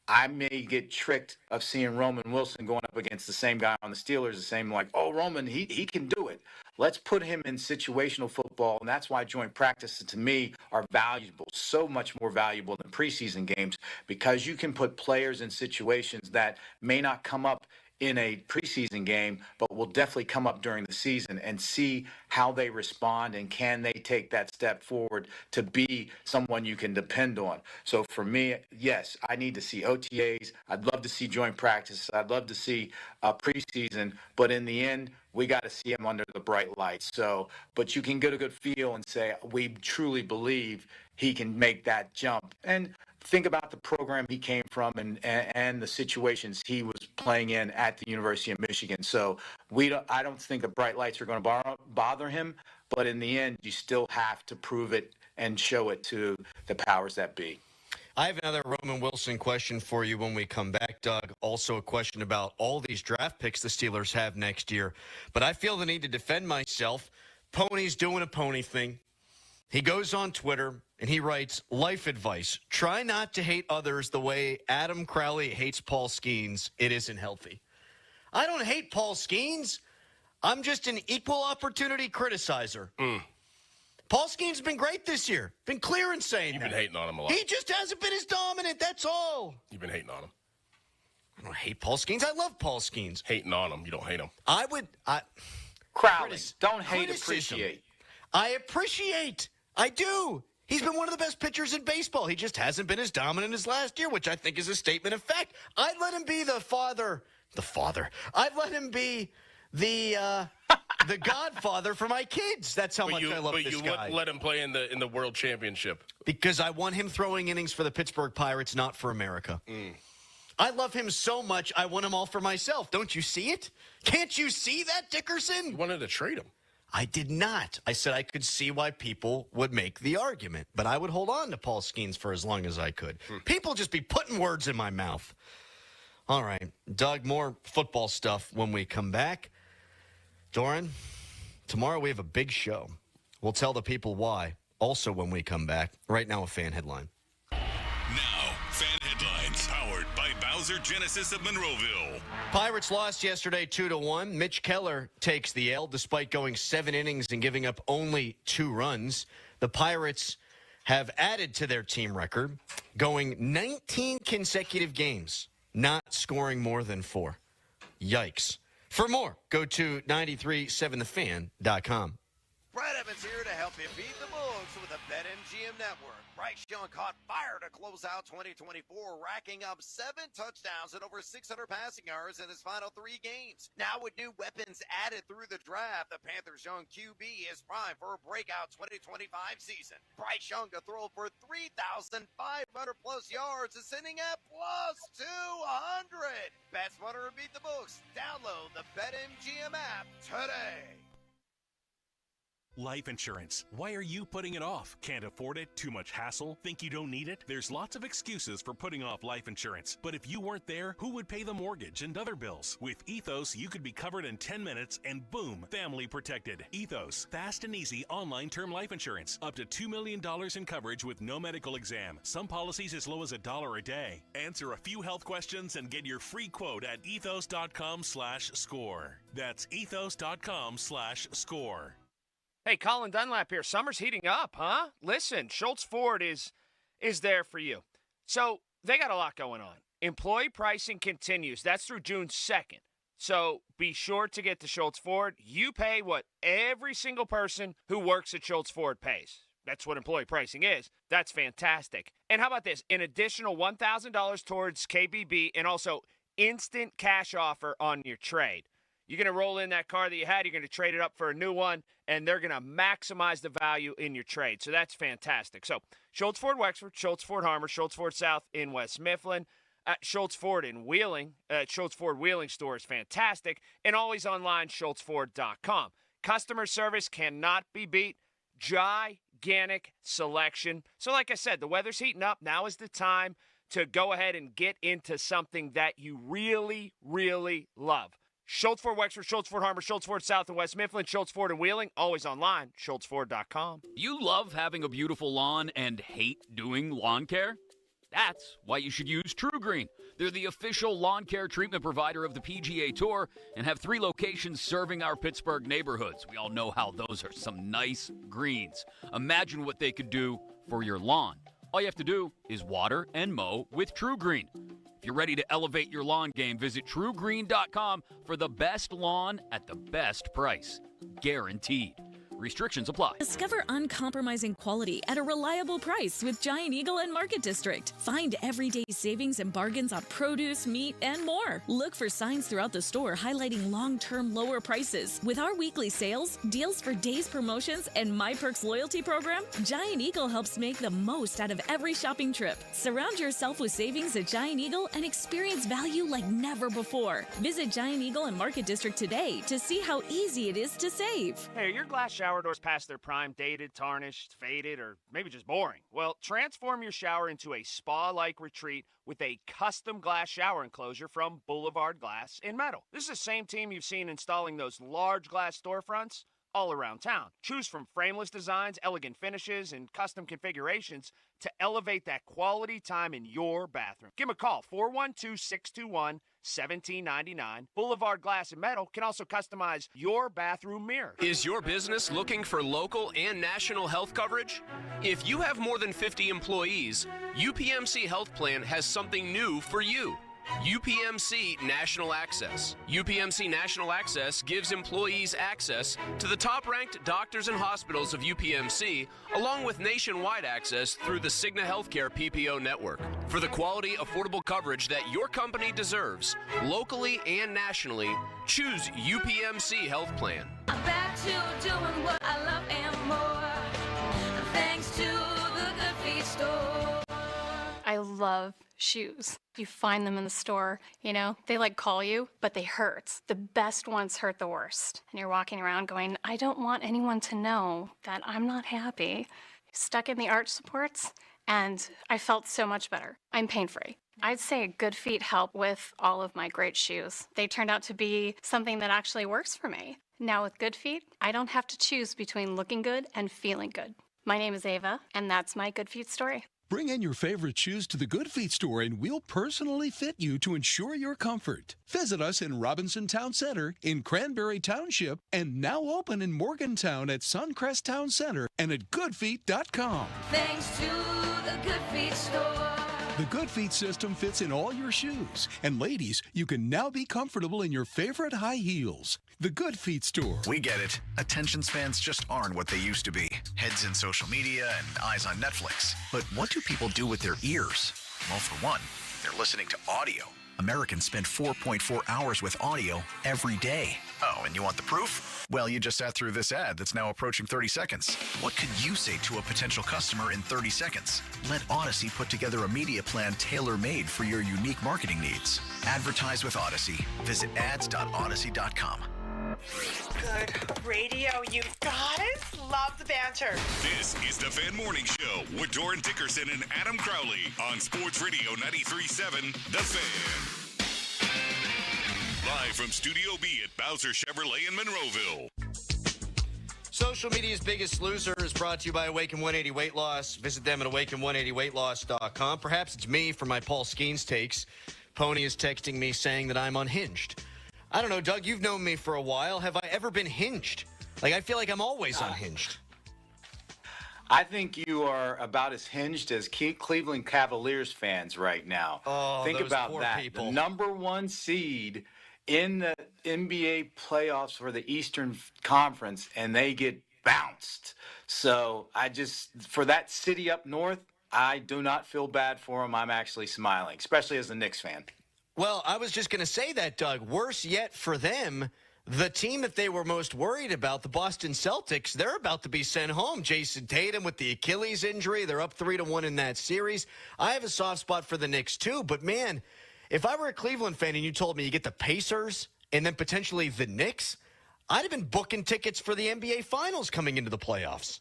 I may get tricked of seeing Roman Wilson going up against the same guy on the Steelers, the same like, oh, Roman, he can do it. Let's put him in situational football, and that's why joint practices, to me, are valuable, so much more valuable than preseason games, because you can put players in situations that may not come up in a preseason game, but will definitely come up during the season and see how they respond and can they take that step forward to be someone you can depend on. So for me, yes, I need to see OTAs. I'd love to see joint practice. I'd love to see preseason, but in the end, we got to see him under the bright lights. So, but you can get a good feel and say, we truly believe he can make that jump. And think about the program he came from and the situations he was playing in at the University of Michigan. So I don't think the bright lights are going to bother him, but in the end, you still have to prove it and show it to the powers that be. I have another Roman Wilson question for you when we come back, Doug. Also a question about all these draft picks the Steelers have next year. But I feel the need to defend myself. Pony's doing a pony thing. He goes on Twitter and he writes, life advice, try not to hate others the way Adam Crowley hates Paul Skenes. It isn't healthy. I don't hate Paul Skenes. I'm just an equal opportunity criticizer. Paul Skenes been great this year. Been clear in saying You've been hating on him a lot. He just hasn't been as dominant, that's all. You've been hating on him. I don't hate Paul Skenes. I love Paul Skenes. Hating on him. You don't hate him. Crowley, don't hate, appreciate. I appreciate. I do. He's been one of the best pitchers in baseball. He just hasn't been as dominant as last year, which I think is a statement of fact. I'd let him be the father. I'd let him be the godfather for my kids. That's how much I love this guy. But you wouldn't let him play in the World Championship. Because I want him throwing innings for the Pittsburgh Pirates, not for America. I love him so much, I want him all for myself. Don't you see it? Can't you see that, Dickerson? You wanted to trade him. I did not. I said I could see why people would make the argument, but I would hold on to Paul Skenes for as long as I could. People just be putting words in my mouth. All right, Doug, more football stuff when we come back. Doran, tomorrow we have a big show. We'll tell the people why, also when we come back. Right now, a fan headline. Now, fan headlines powered by Bowser Genesis of Monroeville. Pirates lost yesterday 2-1. Mitch Keller takes the L despite going 7 innings and giving up only 2 runs. The Pirates have added to their team record, going 19 consecutive games, not scoring more than 4. Yikes. For more, go to 937thefan.com. Brad Evans here to help you beat the books with the BetMGM Network. Bryce Young caught fire to close out 2024, racking up 7 touchdowns and over 600 passing yards in his final 3 games. Now with new weapons added through the draft, the Panthers' young QB is primed for a breakout 2025 season. Bryce Young to throw for 3,500-plus yards is sitting at plus 200. Bet smarter and beat the books. Download the BetMGM app today. Life insurance. Why are you putting it off? Can't afford it? Too much hassle? Think you don't need it? There's lots of excuses for putting off life insurance. But if you weren't there, who would pay the mortgage and other bills? With Ethos, you could be covered in 10 minutes and boom, family protected. Ethos, fast and easy online term life insurance. Up to $2 million in coverage with no medical exam. Some policies as low as $1 a day. Answer a few health questions and get your free quote at ethos.com/score. That's ethos.com/score. Hey, Colin Dunlap here. Summer's heating up, huh? Listen, Schultz Ford is there for you. So they got a lot going on. Employee pricing continues. That's through June 2nd. So be sure to get to Schultz Ford. You pay what every single person who works at Schultz Ford pays. That's what employee pricing is. That's fantastic. And how about this? An additional $1,000 towards KBB and also instant cash offer on your trade. You're going to roll in that car that you had. You're going to trade it up for a new one, and they're going to maximize the value in your trade. So that's fantastic. So Schultz Ford Wexford, Schultz Ford Harmer, Schultz Ford South in West Mifflin, Schultz Ford in Wheeling. Schultz Ford Wheeling store is fantastic, and always online, schultzford.com. Customer service cannot be beat. Gigantic selection. So like I said, the weather's heating up. Now is the time to go ahead and get into something that you really, really love. Schultz Ford Wexford, Schultz Ford Harmer, Schultz Ford South and West Mifflin, Schultz Ford and Wheeling, always online, schultzford.com. You love having a beautiful lawn and hate doing lawn care? That's why you should use True Green. They're the official lawn care treatment provider of the PGA Tour and have 3 locations serving our Pittsburgh neighborhoods. We all know how those are some nice greens. Imagine what they could do for your lawn. All you have to do is water and mow with True Green. If you're ready to elevate your lawn game, visit TrueGreen.com for the best lawn at the best price. Guaranteed. Restrictions apply. Discover uncompromising quality at a reliable price with Giant Eagle and Market District. Find everyday savings and bargains on produce, meat, and more. Look for signs throughout the store highlighting long-term lower prices. With our weekly sales, deals for days promotions, and My Perks loyalty program, Giant Eagle helps make the most out of every shopping trip. Surround yourself with savings at Giant Eagle and experience value like never before. Visit Giant Eagle and Market District today to see how easy it is to save. Hey, are your glass shower doors past their prime, dated, tarnished, faded, or maybe just boring? Well, transform your shower into a spa-like retreat with a custom glass shower enclosure from Boulevard Glass in Metal. This is the same team you've seen installing those large glass storefronts all around town. Choose from frameless designs, elegant finishes, and custom configurations to elevate that quality time in your bathroom. Give them a call, 412-621-1799. Boulevard Glass and Metal can also customize your bathroom mirror. Is your business looking for local and national health coverage? If you have more than 50 employees, UPMC Health Plan has something new for you. UPMC National Access. UPMC National Access gives employees access to the top-ranked doctors and hospitals of UPMC, along with nationwide access through the Cigna Healthcare PPO network. For the quality, affordable coverage that your company deserves, locally and nationally, choose UPMC Health Plan. I'm back to doing what I love and more, thanks to the Good Feet store. I love shoes. You find them in the store, they call you, but they hurt. The best ones hurt the worst. And you're walking around going, I don't want anyone to know that I'm not happy. Stuck in the arch supports, and I felt so much better. I'm pain-free. I'd say Good Feet help with all of my great shoes. They turned out to be something that actually works for me. Now with Good Feet, I don't have to choose between looking good and feeling good. My name is Ava, and that's my Good Feet story. Bring in your favorite shoes to the Good Feet store and we'll personally fit you to ensure your comfort. Visit us in Robinson Town Center, in Cranberry Township, and now open in Morgantown at Suncrest Town Center and at goodfeet.com. Thanks to the Good Feet store. The Good Feet system fits in all your shoes. And ladies, you can now be comfortable in your favorite high heels. The Good Feet store. We get it. Attention spans just aren't what they used to be. Heads in social media and eyes on Netflix. But what do people do with their ears? Well, for one, they're listening to audio. Americans spend 4.4 hours with audio every day. Oh, and you want the proof? Well, you just sat through this ad that's now approaching 30 seconds. What could you say to a potential customer in 30 seconds? Let Odyssey put together a media plan tailor-made for your unique marketing needs. Advertise with Odyssey. Visit ads.odyssey.com. Good radio, you guys. Love the banter. This is the Fan Morning Show with Doran Dickerson and Adam Crowley on Sports Radio 93.7 The Fan. Live from Studio B at Bowser Chevrolet in Monroeville. Social media's biggest loser is brought to you by Awaken 180 Weight Loss. Visit them at awaken180weightloss.com. Perhaps it's me for my Paul Skenes takes. Pony is texting me saying that I'm unhinged. I don't know, Doug, you've known me for a while. Have I ever been hinged? I feel like I'm always unhinged. I think you are about as hinged as Cleveland Cavaliers fans right now. Oh, think those about poor that. people. The number one seed in the NBA playoffs for the Eastern Conference, and they get bounced. So for that city up north, I do not feel bad for them. I'm actually smiling, especially as a Knicks fan. Well, I was just going to say that, Doug. Worse yet for them, the team that they were most worried about, the Boston Celtics, they're about to be sent home. Jason Tatum with the Achilles injury. They're up 3-1 in that series. I have a soft spot for the Knicks, too. But, man, if I were a Cleveland fan and you told me you get the Pacers and then potentially the Knicks, I'd have been booking tickets for the NBA Finals coming into the playoffs.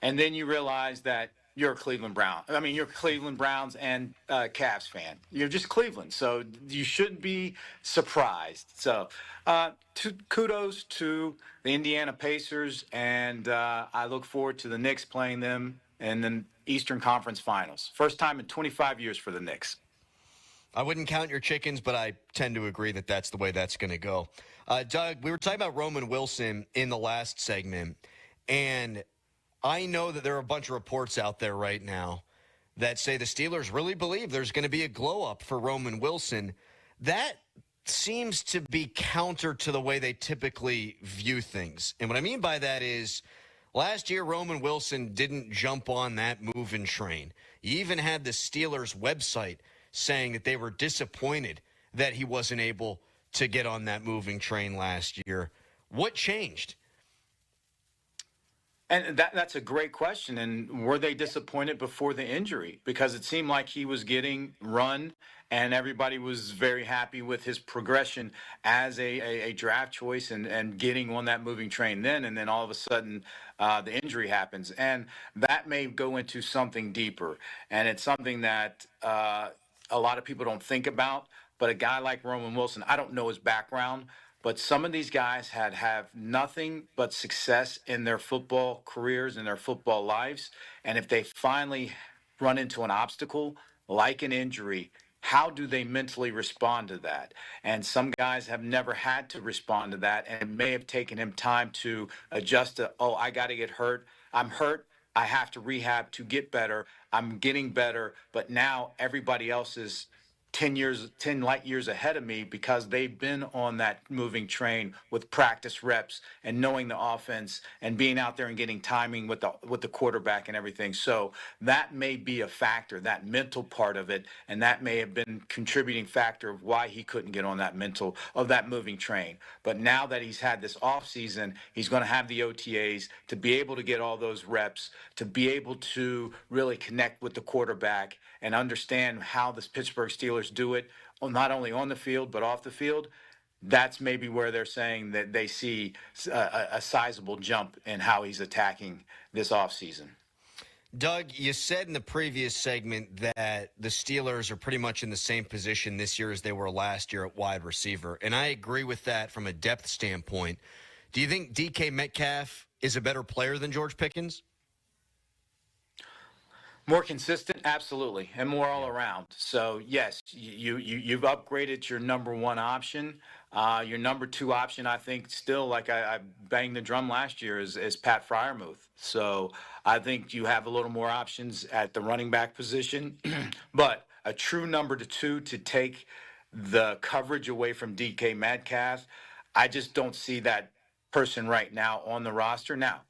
And then you realize that you're a Cleveland Brown. I mean, you're Cleveland Browns and Cavs fan. You're just Cleveland, so you shouldn't be surprised. So kudos to the Indiana Pacers, and I look forward to the Knicks playing them in the Eastern Conference Finals. First time in 25 years for the Knicks. I wouldn't count your chickens, but I tend to agree that that's the way that's going to go. Doug, we were talking about Roman Wilson in the last segment, and I know that there are a bunch of reports out there right now that say the Steelers really believe there's going to be a glow-up for Roman Wilson. That seems to be counter to the way they typically view things. And what I mean by that is last year, Roman Wilson didn't jump on that moving train. You even had the Steelers website saying that they were disappointed that he wasn't able to get on that moving train last year. What changed? And that's a great question. And were they disappointed before the injury? Because it seemed like he was getting run, and everybody was very happy with his progression as a draft choice and getting on that moving train then. And then all of a sudden, the injury happens. And that may go into something deeper. And it's something that a lot of people don't think about. But a guy like Roman Wilson, I don't know his background, but some of these guys have nothing but success in their football careers and their football lives. And if they finally run into an obstacle like an injury, how do they mentally respond to that? And some guys have never had to respond to that, and it may have taken him time to adjust to, oh, I got to get hurt. I'm hurt. I have to rehab to get better. I'm getting better. But now everybody else is 10 light years ahead of me because they've been on that moving train with practice reps and knowing the offense and being out there and getting timing with the quarterback and everything. So that may be a factor, that mental part of it, and that may have been contributing factor of why he couldn't get on that moving train. But now that he's had this off season, he's going to have the OTAs to be able to get all those reps, to be able to really connect with the quarterback and understand how the Pittsburgh Steelers do it, not only on the field but off the field. That's maybe where they're saying that they see a sizable jump in how he's attacking this offseason. Doug, you said in the previous segment that the Steelers are pretty much in the same position this year as they were last year at wide receiver, and I agree with that from a depth standpoint. Do you think DK Metcalf is a better player than George Pickens? More consistent, absolutely, and more all around. So yes, you've upgraded your number one option. Your number two option, I think, still, like I banged the drum last year, is Pat Freiermuth. So I think you have a little more options at the running back position, but a true number two to take the coverage away from DK Metcalf, I just don't see that person right now on the roster. Now,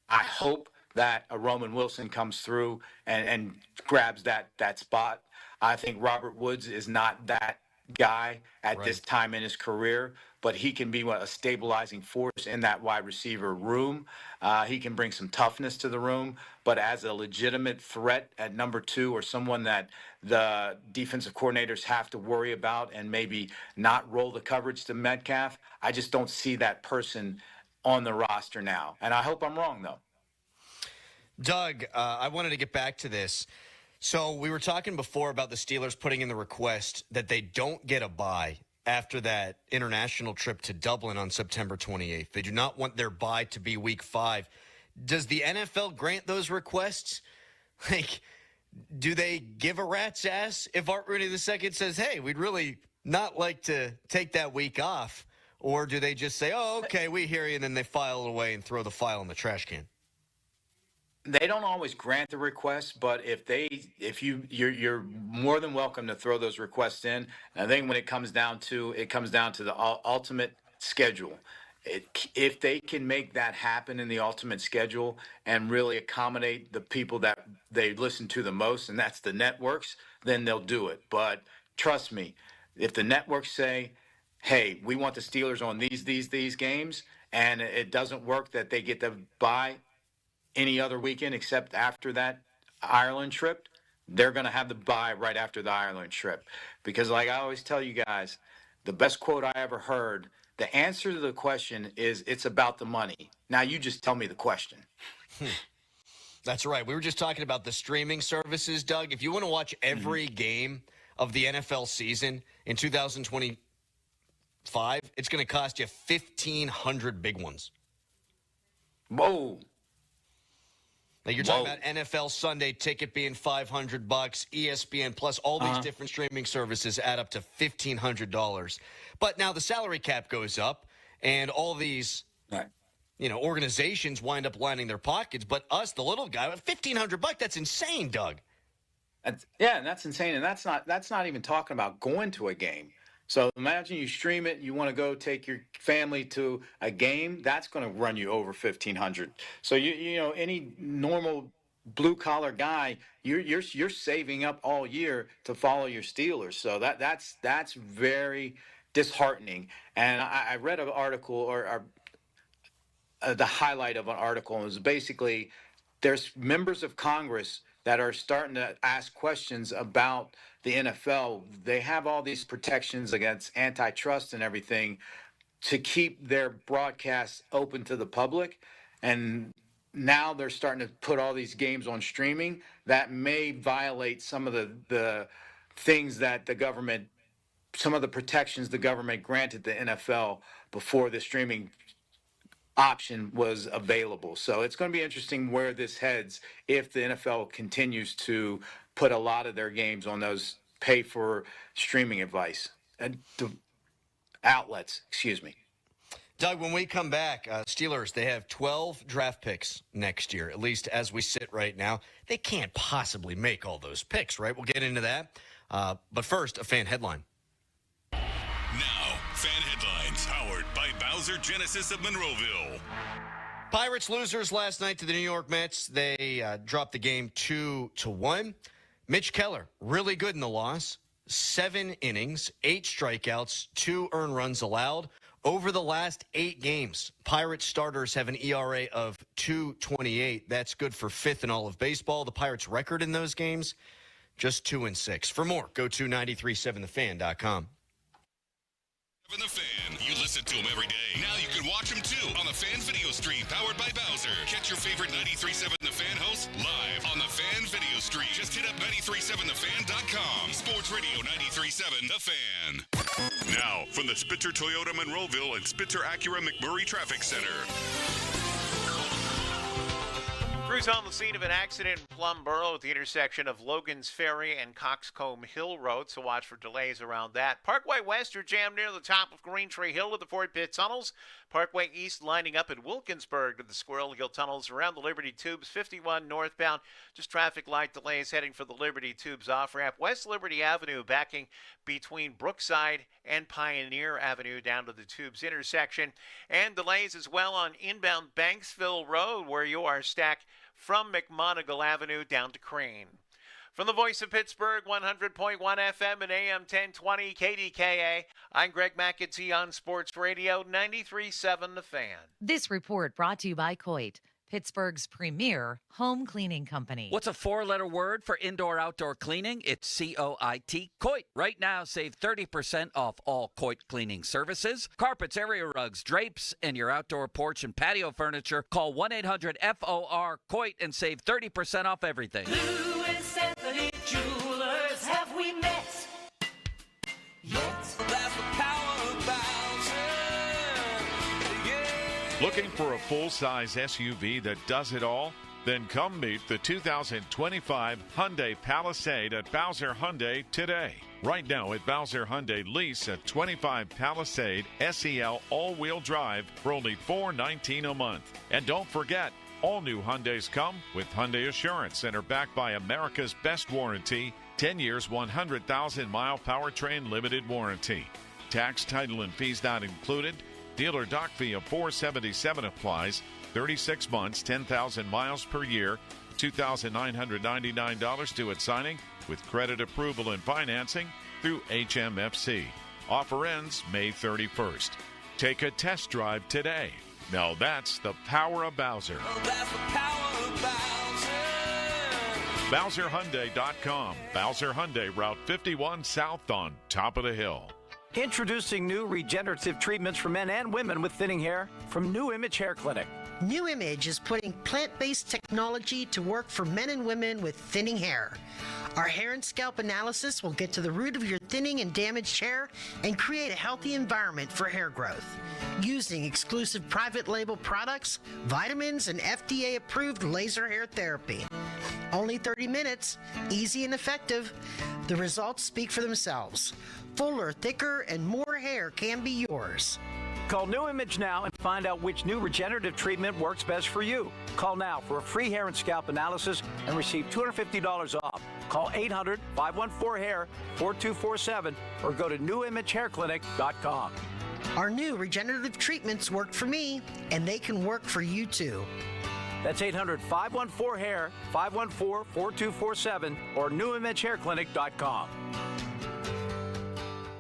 I hope that a Roman Wilson comes through and grabs that spot. I think Robert Woods is not that guy at this time in his career, but he can be a stabilizing force in that wide receiver room. He can bring some toughness to the room, but as a legitimate threat at number two, or someone that the defensive coordinators have to worry about and maybe not roll the coverage to Metcalf, I just don't see that person on the roster now. And I hope I'm wrong, though. Doug, I wanted to get back to this. So we were talking before about the Steelers putting in the request that they don't get a bye after that international trip to Dublin on September 28th. They do not want their bye to be week 5. Does the NFL grant those requests? Like, do they give a rat's ass if Art Rooney II says, hey, we'd really not like to take that week off? Or do they just say, oh, okay, we hear you, and then they file it away and throw the file in the trash can? They don't always grant the requests, but you're more than welcome to throw those requests in. And I think when it comes down to the ultimate schedule. If they can make that happen in the ultimate schedule and really accommodate the people that they listen to the most, and that's the networks, then they'll do it. But trust me, if the networks say, hey, we want the Steelers on these games, and it doesn't work that they get the bye any other weekend except after that Ireland trip, they're going to have the bye right after the Ireland trip. Because like I always tell you guys, the best quote I ever heard, the answer to the question is, it's about the money. Now you just tell me the question. That's right. We were just talking about the streaming services, Doug. If you want to watch every game of the NFL season in 2025, it's going to cost you 1,500 big ones. Whoa. Like you're talking about NFL Sunday ticket being $500, ESPN Plus, all these different streaming services add up to $1,500. But now the salary cap goes up, and all these, organizations wind up lining their pockets. But us, the little guy, $1,500, that's insane, Doug. And that's insane. And that's not even talking about going to a game. So imagine you stream it, you want to go take your family to a game, that's going to run you over $1,500. So you know any normal blue collar guy, you're saving up all year to follow your Steelers. So that's very disheartening. And I read an article or the highlight of an article, and it was basically there's members of Congress that are starting to ask questions about the NFL. They have all these protections against antitrust and everything to keep their broadcasts open to the public. And now they're starting to put all these games on streaming that may violate some of the things that the government, some of the protections the government granted the NFL before the streaming option was available. So it's going to be interesting where this heads if the NFL continues to put a lot of their games on those pay for streaming advice and outlets, excuse me. Doug, when we come back, Steelers, they have 12 draft picks next year, at least as we sit right now. They can't possibly make all those picks, right? We'll get into that. But first, a fan headline. Now, fan headlines powered by Bowser Genesis of Monroeville. Pirates losers last night to the New York Mets. They dropped the game 2-1. Mitch Keller, really good in the loss. 7 innings, 8 strikeouts, 2 earned runs allowed. Over the last 8 games, Pirates starters have an ERA of 2.28. That's good for 5th in all of baseball. The Pirates' record in those games, just 2-6. For more, go to 937thefan.com. The Fan. You listen to him every day. Now you can watch him too on the Fan video stream powered by Bowser. Catch your favorite 93.7 The Fan hosts live on the Fan video stream. Just hit up 937thefan.com. Sports Radio 93.7 The Fan. Now from the Spitzer Toyota Monroeville and Spitzer Acura McMurray Traffic Center. Crews on the scene of an accident in Plum Borough at the intersection of Logan's Ferry and Coxcomb Hill Road, so watch for delays around that. Parkway West, you're jammed near the top of Green Tree Hill to the Fort Pitt Tunnels. Parkway East lining up at Wilkinsburg to the Squirrel Hill Tunnels around the Liberty Tubes. 51 northbound, just traffic light delays heading for the Liberty Tubes off-ramp. West Liberty Avenue backing between Brookside and Pioneer Avenue down to the Tubes intersection. And delays as well on inbound Banksville Road where you are stacked from McMonigle Avenue down to Crane. From the voice of Pittsburgh, 100.1 FM and AM 1020 KDKA, I'm Greg McAtee on Sports Radio 93.7 The Fan. This report brought to you by Coit, Pittsburgh's premier home cleaning company. What's a 4-letter word for indoor-outdoor cleaning? It's C-O-I-T, Coit. Right now, save 30% off all Coit cleaning services. Carpets, area rugs, drapes, and your outdoor porch and patio furniture. Call 1-800-FOR-COIT and save 30% off everything. Lou and Stephanie Jewelers, have we met yet? That's the power of Bowser. Yeah. Looking for a full-size SUV that does it all? Then come meet the 2025 Hyundai Palisade at Bowser Hyundai today. Right now at Bowser Hyundai, lease a 25 Palisade SEL all-wheel drive for only $419 a month. And don't forget, all new Hyundais come with Hyundai Assurance and are backed by America's best warranty, 10 years, 100,000-mile powertrain limited warranty. Tax, title, and fees not included. Dealer dock fee of $477 applies. 36 months, 10,000 miles per year, $2,999 due at signing with credit approval and financing through HMFC. Offer ends May 31st. Take a test drive today. Now that's the power of Bowser. Oh, that's the power of Bowser. BowserHyundai.com. Bowser Hyundai, Route 51 South on top of the hill. Introducing new regenerative treatments for men and women with thinning hair from New Image Hair Clinic. New Image is putting plant-based technology to work for men and women with thinning hair. Our hair and scalp analysis will get to the root of your thinning and damaged hair and create a healthy environment for hair growth. Using exclusive private label products, vitamins, and FDA-approved laser hair therapy. Only 30 minutes, easy and effective. The results speak for themselves. Fuller, thicker, and more hair can be yours. Call New Image now and find out which new regenerative treatment works best for you. Call now for a free hair and scalp analysis and receive $250 off. Call 800-514-HAIR, 4247, or go to newimagehairclinic.com. Our new regenerative treatments worked for me, and they can work for you too. That's 800-514-HAIR, 514-4247, or newimagehairclinic.com.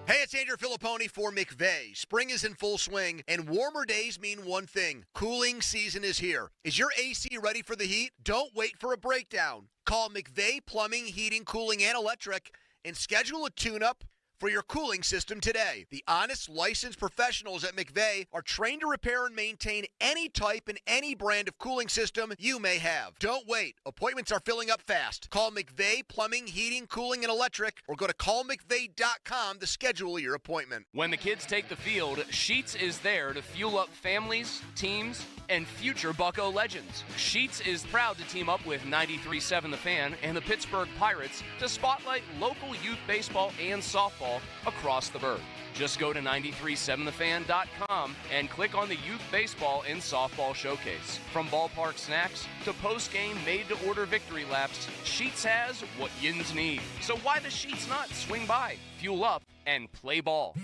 Hey, it's Andrew Filipponi for McVay. Spring is in full swing, and warmer days mean one thing. Cooling season is here. Is your AC ready for the heat? Don't wait for a breakdown. Call McVay Plumbing, Heating, Cooling, and Electric and schedule a tune-up for your cooling system today. The honest, licensed professionals at McVay are trained to repair and maintain any type and any brand of cooling system you may have. Don't wait. Appointments are filling up fast. Call McVay Plumbing, Heating, Cooling, and Electric or go to callmcvay.com to schedule your appointment. When the kids take the field, Sheets is there to fuel up families, teams, and future Bucko legends. Sheets is proud to team up with 93.7 The Fan and the Pittsburgh Pirates to spotlight local youth baseball and softball across the burg. Just go to 937thefan.com and click on the Youth Baseball and Softball Showcase. From ballpark snacks to post-game made-to-order victory laps, Sheets has what yins need. So why the Sheets not swing by, fuel up, and play ball?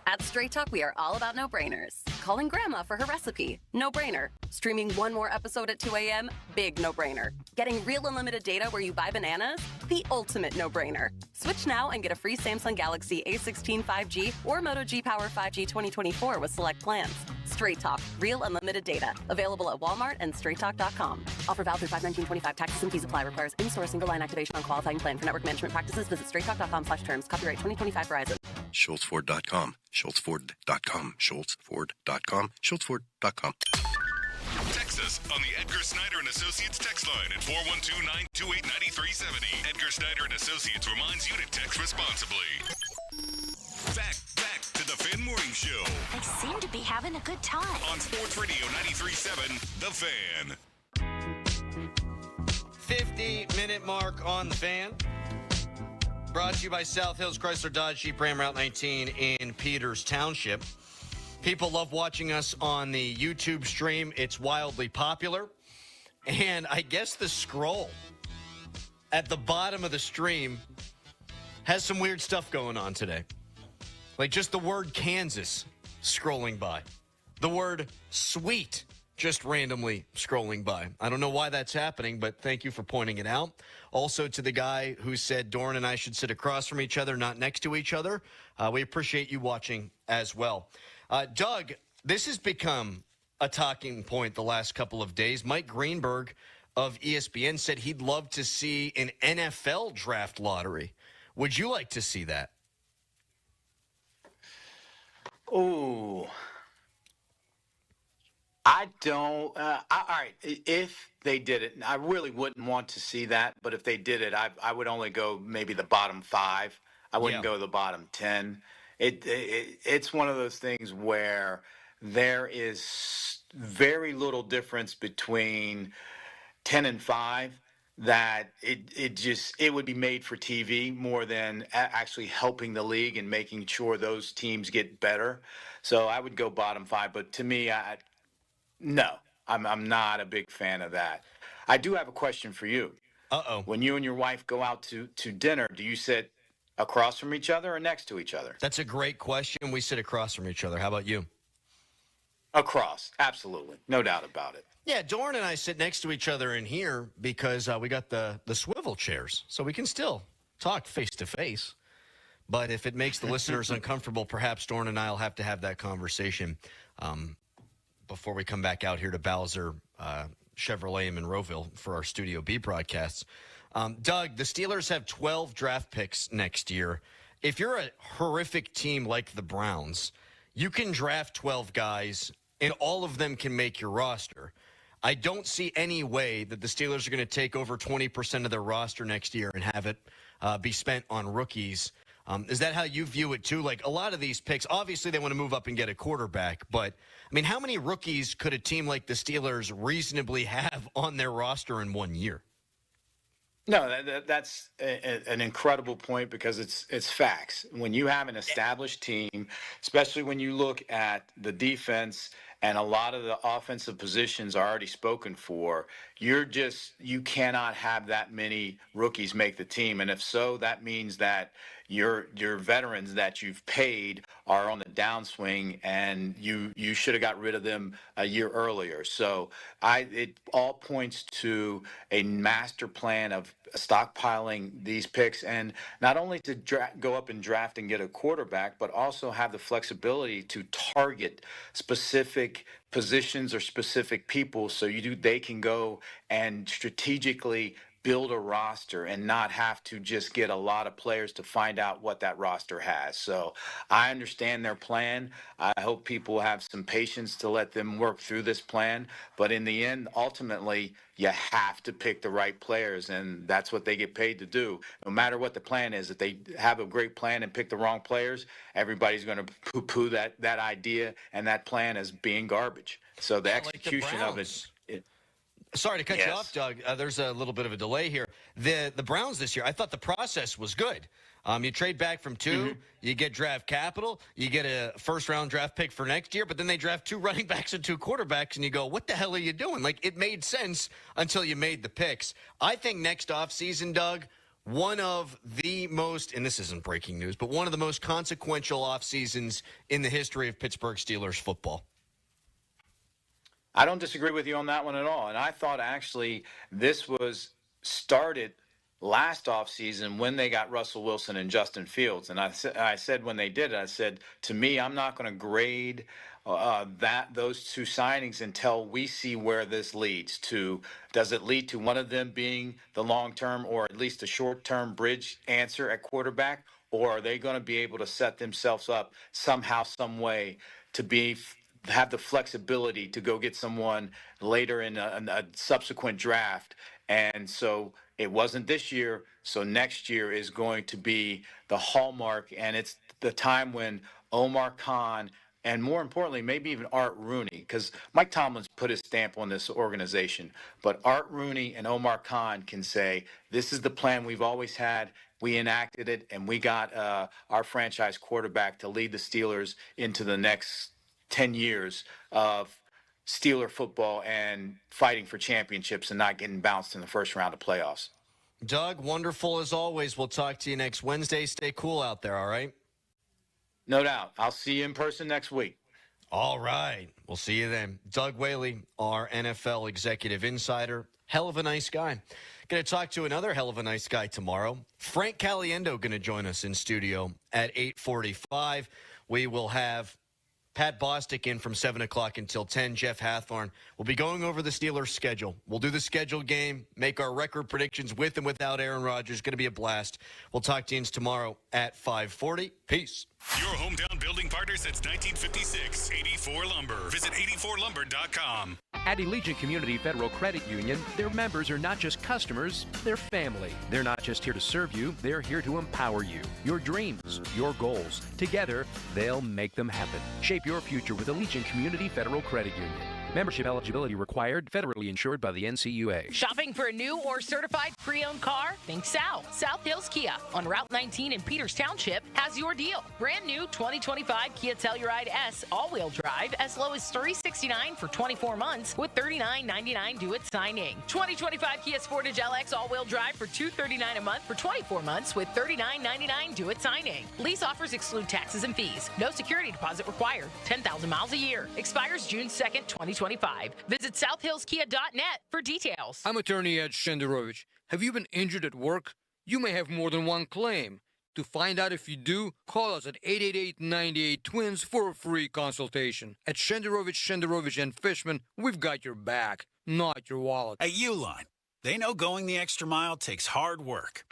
At Straight Talk, we are all about no-brainers. Calling Grandma for her recipe, no-brainer. Streaming one more episode at 2 a.m., big no-brainer. Getting real unlimited data where you buy bananas, the ultimate no-brainer. Switch now and get a free Samsung Galaxy A16 5G or Moto G Power 5G 2024 with select plans. Straight Talk, real unlimited data. Available at Walmart and straighttalk.com. Offer valid through 5/19/25. Taxes and fees apply. Requires in-store single line activation on qualifying plan. For network management practices, visit straighttalk.com/terms. Copyright 2025 Verizon. SchultzFord.com. SchultzFord.com. SchultzFord.com. SchultzFord.com. Text us on the Edgar Snyder and Associates text line at 412-928-9370. Edgar Snyder and Associates reminds you to text responsibly. Back to the Fan Morning Show. They seem to be having a good time. On Sports Radio 93.7, The Fan. 50-minute mark on The Fan. Brought to you by South Hills Chrysler Dodge Jeep Ram Route 19 in Peters Township. People love watching us on the YouTube stream. It's wildly popular. And I guess the scroll at the bottom of the stream has some weird stuff going on today. Like just the word Kansas scrolling by. The word sweet just randomly scrolling by. I don't know why that's happening, but thank you for pointing it out. Also to the guy who said Dorn and I should sit across from each other, not next to each other. We appreciate you watching as well. Doug, this has become a talking point the last couple of days. Mike Greenberg of ESPN said he'd love to see an NFL draft lottery. Would you like to see that? Oh, I don't. All right, if they did it, I really wouldn't want to see that. But if they did it, I would only go maybe the bottom 5. I wouldn't go the bottom 10. It's one of those things where there is very little difference between 10 and 5. That it would be made for TV more than actually helping the league and making sure those teams get better. So I would go bottom 5. But to me, no, I'm not a big fan of that. I do have a question for you. Uh-oh. When you and your wife go out to dinner, do you sit across from each other or next to each other? That's a great question. We sit across from each other. How about you? Across, absolutely. No doubt about it. Yeah, Dorn and I sit next to each other in here because we got the swivel chairs, so we can still talk face-to-face. But if it makes the listeners uncomfortable, perhaps Dorn and I will have to have that conversation before we come back out here to Bowser Chevrolet in Monroeville for our Studio B broadcasts. Doug, the Steelers have 12 draft picks next year. If you're a horrific team like the Browns, you can draft 12 guys, and all of them can make your roster. I don't see any way that the Steelers are going to take over 20% of their roster next year and have it be spent on rookies. Is that how you view it, too? Like, a lot of these picks, obviously they want to move up and get a quarterback, but, I mean, how many rookies could a team like the Steelers reasonably have on their roster in 1 year? No, that's an incredible point because it's facts. When you have an established team, especially when you look at the defense and a lot of the offensive positions are already spoken for, you cannot have that many rookies make the team. And if so, that means that your veterans that you've paid are on the downswing, and you should have got rid of them a year earlier. So it all points to a master plan of stockpiling these picks, and not only to go up and draft and get a quarterback, but also have the flexibility to target specific positions or specific people, so they can go and strategically build a roster and not have to just get a lot of players to find out what that roster has. So I understand their plan. I hope people have some patience to let them work through this plan. But in the end, ultimately, you have to pick the right players, and that's what they get paid to do. No matter what the plan is, if they have a great plan and pick the wrong players, everybody's going to poo-poo that idea and that plan as being garbage. So the execution of it. Sorry to cut you off, Doug. There's a little bit of a delay here. The Browns this year, I thought the process was good. You trade back from 2, you get draft capital, you get a first-round draft pick for next year, but then they draft 2 running backs and 2 quarterbacks, and you go, what the hell are you doing? Like, it made sense until you made the picks. I think next offseason, Doug, one of the most, and this isn't breaking news, but one of the most consequential off seasons in the history of Pittsburgh Steelers football. I don't disagree with you on that one at all. And I thought actually this was started last offseason when they got Russell Wilson and Justin Fields. And I said when they did it, I said, to me, I'm not going to grade those 2 signings until we see where this leads to. Does it lead to one of them being the long-term or at least a short-term bridge answer at quarterback? Or are they going to be able to set themselves up somehow, some way to have the flexibility to go get someone later in a subsequent draft? And so it wasn't this year. So next year is going to be the hallmark. And it's the time when Omar Khan, and more importantly, maybe even Art Rooney, because Mike Tomlin's put his stamp on this organization, but Art Rooney and Omar Khan can say, this is the plan we've always had. We enacted it, and we got our franchise quarterback to lead the Steelers into the next 10 years of Steeler football and fighting for championships and not getting bounced in the first round of playoffs. Doug, wonderful as always. We'll talk to you next Wednesday. Stay cool out there, all right? No doubt. I'll see you in person next week. All right. We'll see you then. Doug Whaley, our NFL executive insider. Hell of a nice guy. Going to talk to another hell of a nice guy tomorrow. Frank Caliendo going to join us in studio at 8:45. We will have Pat Bostic in from 7 o'clock until 10. Jeff Hathorn will be going over the Steelers' schedule. We'll do the schedule game, make our record predictions with and without Aaron Rodgers. Going to be a blast. We'll talk to you tomorrow at 5:40. Peace. Your hometown building partner since 1956, 84 Lumber. Visit 84lumber.com. At Allegiant Community Federal Credit Union, their members are not just customers, they're family. They're not just here to serve you, they're here to empower you. Your dreams, your goals. Together, they'll make them happen. Shape your future with Allegiant Community Federal Credit Union. Membership eligibility required, federally insured by the NCUA. Shopping for a new or certified pre-owned car? Think South. South Hills Kia on Route 19 in Peters Township has your deal. Brand new 2025 Kia Telluride S all-wheel drive as low as $369 for 24 months with $39.99 due at signing. 2025 Kia Sportage LX all-wheel drive for $239 a month for 24 months with $39.99 due at signing. Lease offers exclude taxes and fees. No security deposit required. 10,000 miles a year. Expires June 2nd, 2025. Visit southhillskia.net for details. I'm attorney Ed Shenderovich. Have you been injured at work? You may have more than one claim. To find out if you do, call us at 888-98-TWINS for a free consultation. At Shenderovich, and Fishman, we've got your back, not your wallet. At Uline, they know going the extra mile takes hard work.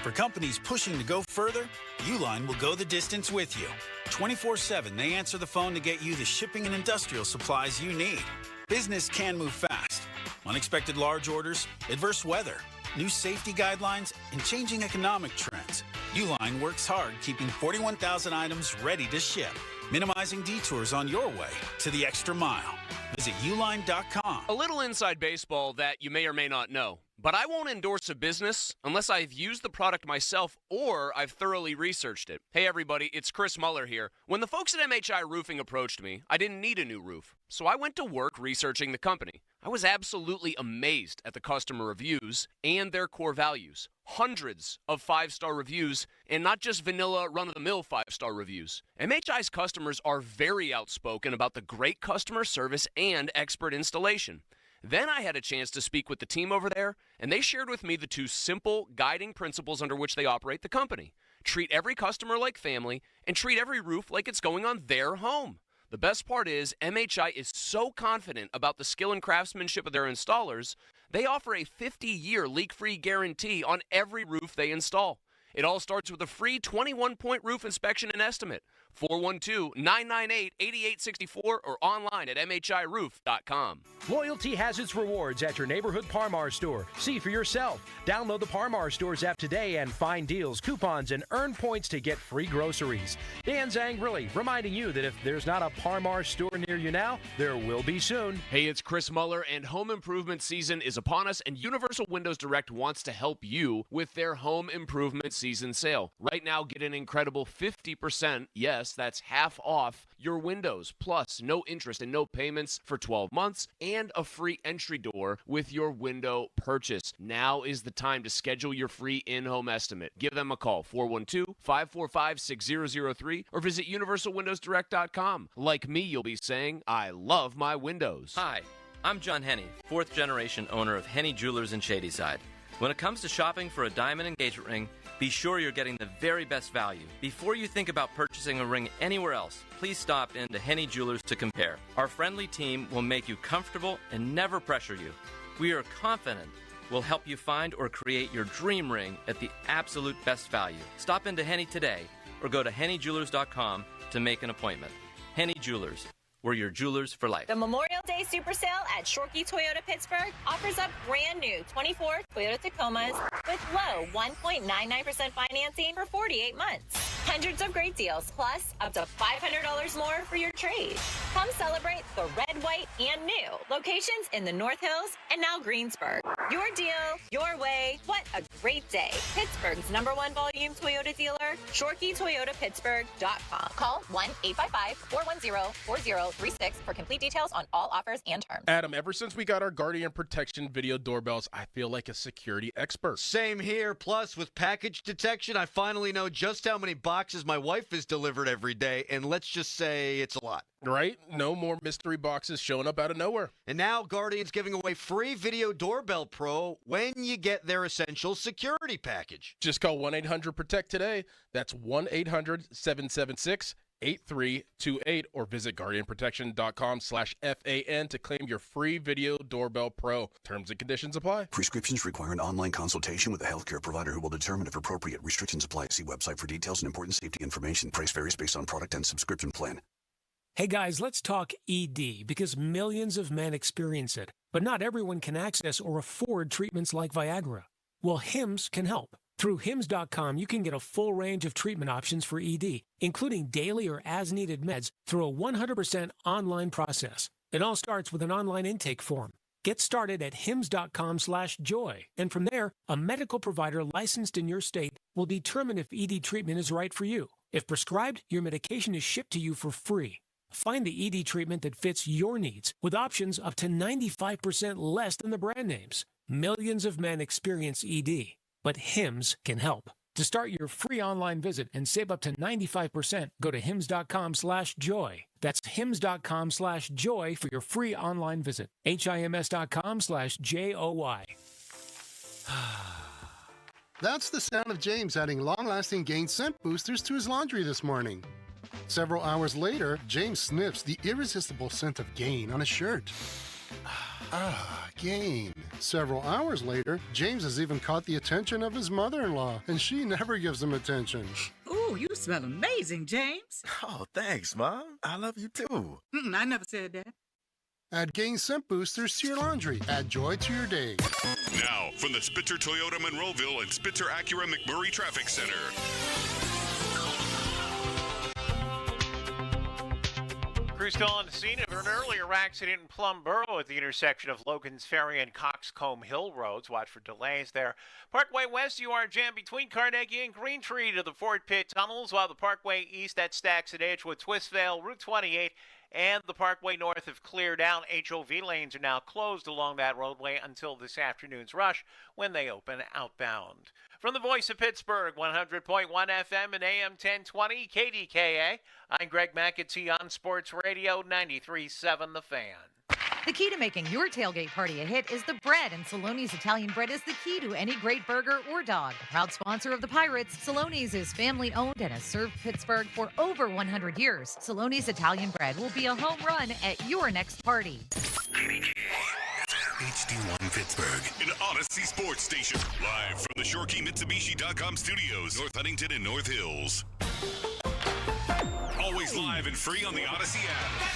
For companies pushing to go further, Uline will go the distance with you. 24/7, they answer the phone to get you the shipping and industrial supplies you need. Business can move fast. Unexpected large orders, adverse weather, new safety guidelines, and changing economic trends. Uline works hard keeping 41,000 items ready to ship, minimizing detours on your way to the extra mile. Visit uline.com. A little inside baseball that you may or may not know. but I won't endorse a business unless I've used the product myself or I've thoroughly researched it. Hey everybody, it's Chris Muller here. When the folks at MHI Roofing approached me, I didn't need a new roof, so I went to work researching the company. I was absolutely amazed at the customer reviews and their core values. Hundreds of 5-star reviews, and not just vanilla run-of-the-mill 5-star reviews. MHI's customers are very outspoken about the great customer service and expert installation. Then I had a chance to speak with the team over there, and they shared with me the 2 simple guiding principles under which they operate the company. Treat every customer like family, and treat every roof like it's going on their home. The best part is MHI is so confident about the skill and craftsmanship of their installers, they offer a 50-year leak-free guarantee on every roof they install. It all starts with a free 21-point roof inspection and estimate. 412-998-8864 or online at MHIRoof.com. Loyalty has its rewards at your neighborhood Par-Mar store. See for yourself. Download the Par-Mar stores app today and find deals, coupons, and earn points to get free groceries. Dan Zangrili reminding you that if there's not a Par-Mar store near you now, there will be soon. Hey, it's Chris Muller, and home improvement season is upon us, and Universal Windows Direct wants to help you with their home improvement season sale. Right now, get an incredible 50%, yes, that's half off your windows, plus no interest and no payments for 12 months, and a free entry door with your window purchase. Now is the time to schedule your free in-home estimate. Give them a call, 412-545-6003, or visit universalwindowsdirect.com. Like me, you'll be saying, I love my windows. Hi, I'm John Henney, 4th-generation owner of Henney Jewelers in Shadyside. When it comes to shopping for a diamond engagement ring, be sure you're getting the very best value. Before you think about purchasing a ring anywhere else, please stop into Henney Jewelers to compare. Our friendly team will make you comfortable and never pressure you. We are confident we'll help you find or create your dream ring at the absolute best value. Stop into Henney today or go to HenneyJewelers.com to make an appointment. Henney Jewelers. We're your jewelers for life. The Memorial Day Super Sale at Shorkey Toyota Pittsburgh offers up brand new 24 Toyota Tacomas with low 1.99% financing for 48 months. Hundreds of great deals, plus up to $500 more for your trade. Come celebrate the red, white, and new locations in the North Hills and now Greensburg. Your deal, your way. What a great day. Pittsburgh's #1 volume Toyota dealer, ShorkeyToyotaPittsburgh.com. Call 1-855-410-4036 for complete details on all offers and terms. Adam, ever since we got our Guardian Protection video doorbells, I feel like a security expert. Same here. Plus, with package detection, I finally know just how many boxes my wife has delivered every day, and let's just say it's a lot. Right? No more mystery boxes showing up out of nowhere. And now Guardian's giving away free Video Doorbell Pro when you get their Essential Security Package. Just call 1-800-PROTECT today. That's 1-800-776-8328 or visit guardianprotection.com/FAN to claim your free Video Doorbell Pro. Terms and conditions apply. Prescriptions require an online consultation with a healthcare provider who will determine if appropriate. Restrictions apply. See website for details and important safety information. Price varies based on product and subscription plan. Hey guys, let's talk ED because millions of men experience it, but not everyone can access or afford treatments like Viagra. Well, Hims can help. Through Hims.com, you can get a full range of treatment options for ED, including daily or as-needed meds through a 100% online process. It all starts with an online intake form. Get started at hims.com/joy, and from there, a medical provider licensed in your state will determine if ED treatment is right for you. If prescribed, your medication is shipped to you for free. Find the ED treatment that fits your needs with options up to 95% less than the brand names. Millions of men experience ED, but Hims can help. To start your free online visit and save up to 95%, go to hims.com/joy. That's hims.com/joy for your free online visit. HIMS.com/JOY. That's the sound of James adding long-lasting Gain scent boosters to his laundry this morning. Several hours later, James sniffs the irresistible scent of Gain on his shirt. Gain. Several hours later, James has even caught the attention of his mother-in-law, and she never gives him attention. Ooh, you smell amazing, James. Oh, thanks, Mom. I love you too. I never said that. Add Gain scent boosters to your laundry. Add joy to your day. Now, from the Spitzer Toyota Monroeville and Spitzer Acura McMurray Traffic Center. Crew still on the scene of an earlier accident in Plum Borough at the intersection of Logan's Ferry and Coxcomb Hill Roads. Watch for delays there. Parkway West, you are jammed between Carnegie and Green Tree to the Fort Pitt tunnels, while the Parkway East at Stacks at Edgewood, Twistvale, Route 28, and the Parkway North have cleared out. HOV lanes are now closed along that roadway until this afternoon's rush when they open outbound. From the voice of Pittsburgh, 100.1 FM and AM 1020, KDKA, I'm Greg McAtee on Sports Radio 93.7 The Fan. The key to making your tailgate party a hit is the bread, and Saloni's Italian bread is the key to any great burger or dog. A proud sponsor of the Pirates, Saloni's is family-owned and has served Pittsburgh for over 100 years. Saloni's Italian bread will be a home run at your next party. HD1 Pittsburgh, an Odyssey sports station. Live from the ShoreKeyMitsubishi.com studios, North Huntington and North Hills. Always live and free on the Odyssey app.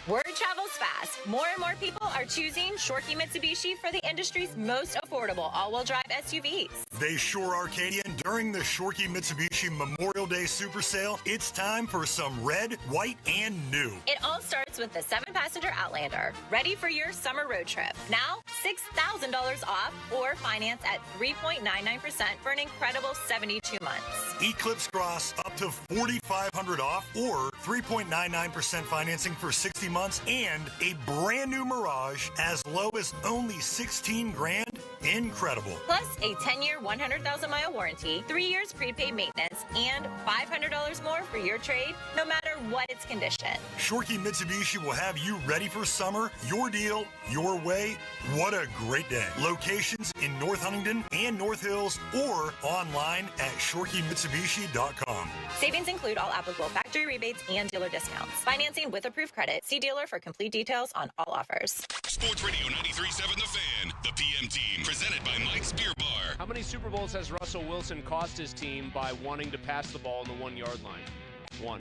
Word travels fast. More and more people are choosing Shorkey Mitsubishi for the industry's most affordable all-wheel drive SUVs. They sure are, Katie. And during the Shorkey Mitsubishi Memorial Day Super Sale, it's time for some red, white, and new. It all starts with the 7-passenger Outlander, ready for your summer road trip. Now, $6,000 off or finance at 3.99% for an incredible 72 months. Eclipse Cross up to $4,500 off or 3.99% financing for 60 months, and a brand new Mirage as low as only $16,000. Incredible. Plus a 10-year, 100,000-mile warranty, 3 years prepaid maintenance, and $500 more for your trade, no matter what its condition. Shorkey Mitsubishi will have you ready for summer. Your deal, your way. What a great day. Locations in North Huntington and North Hills or online at ShorkeyMitsubishi.com. Savings include all applicable factory rebates and dealer discounts. Financing with approved credit. See dealer for complete details on all offers. Sports Radio 93.7 The Fan, the PM team, presented by Mike's Beer Bar. How many Super Bowls has Russell Wilson cost his team by wanting to pass the ball on the 1-yard line? One.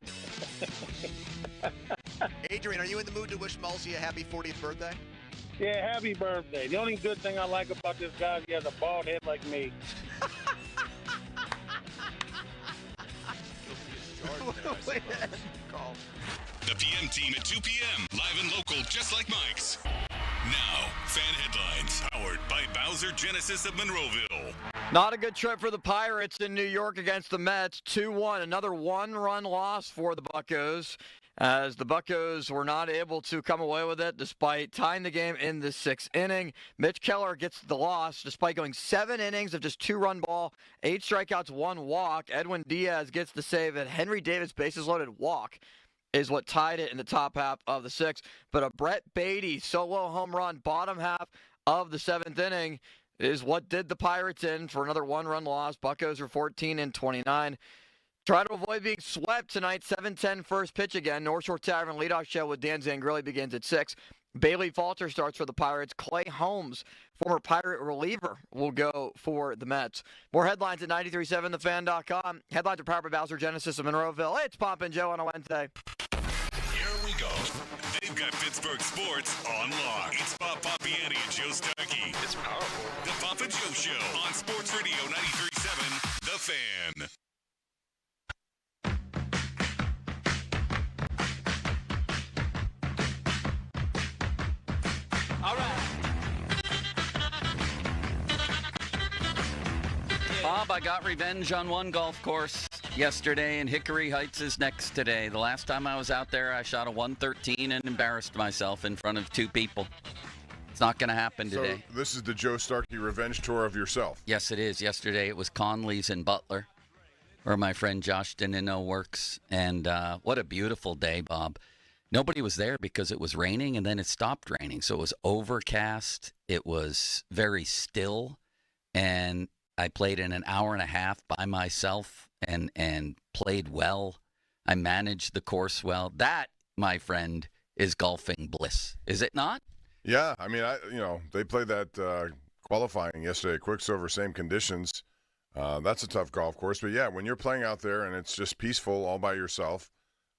Adrian, are you in the mood to wish Mulsey a happy 40th birthday? Yeah, happy birthday. The only good thing I like about this guy is he has a bald head like me. The PM team at 2 p.m. Live and local, just like Mike's. Now, fan headlines powered by Bowser Genesis of Monroeville. Not a good trip for the Pirates in New York against the Mets. 2-1. Another one-run loss for the Buccos, as the Buccos were not able to come away with it despite tying the game in the 6th inning. Mitch Keller gets the loss despite going 7 innings of just 2-run ball, 8 strikeouts, 1 walk. Edwin Diaz gets the save, and Henry Davis' bases-loaded walk is what tied it in the top half of the 6th. But a Brett Beatty solo home run bottom half of the 7th inning is what did the Pirates in for another one-run loss. Buccos are 14-29. Try to avoid being swept tonight. 7:10 first pitch again. North Shore Tavern leadoff show with Dan Zangrilli begins at 6. Bailey Falter starts for the Pirates. Clay Holmes, former Pirate reliever, will go for the Mets. More headlines at 937thefan.com. Headlines are powered by Bowser Genesis of Monroeville. It's Pomp and Joe on a Wednesday. Here we go. They've got Pittsburgh sports on lock. It's Bob Papiani and Joe Starky. It's powerful. The Pop and Joe Show on Sports Radio 93.7 The Fan. All right. Bob, I got revenge on one golf course yesterday, and Hickory Heights is next today. The last time I was out there, I shot a 113 and embarrassed myself in front of 2 people. It's not going to happen today. So this is the Joe Starky revenge tour of yourself. Yes, it is. Yesterday it was Conley's in Butler, where my friend Josh Danino works. And what a beautiful day, Bob. Nobody was there because it was raining, and then it stopped raining. So it was overcast. It was very still. And I played in an hour and a half by myself and played well. I managed the course well. That, my friend, is golfing bliss. Is it not? Yeah, I mean, they played that qualifying yesterday at Quicksilver, same conditions. That's a tough golf course. But, yeah, when you're playing out there and it's just peaceful all by yourself,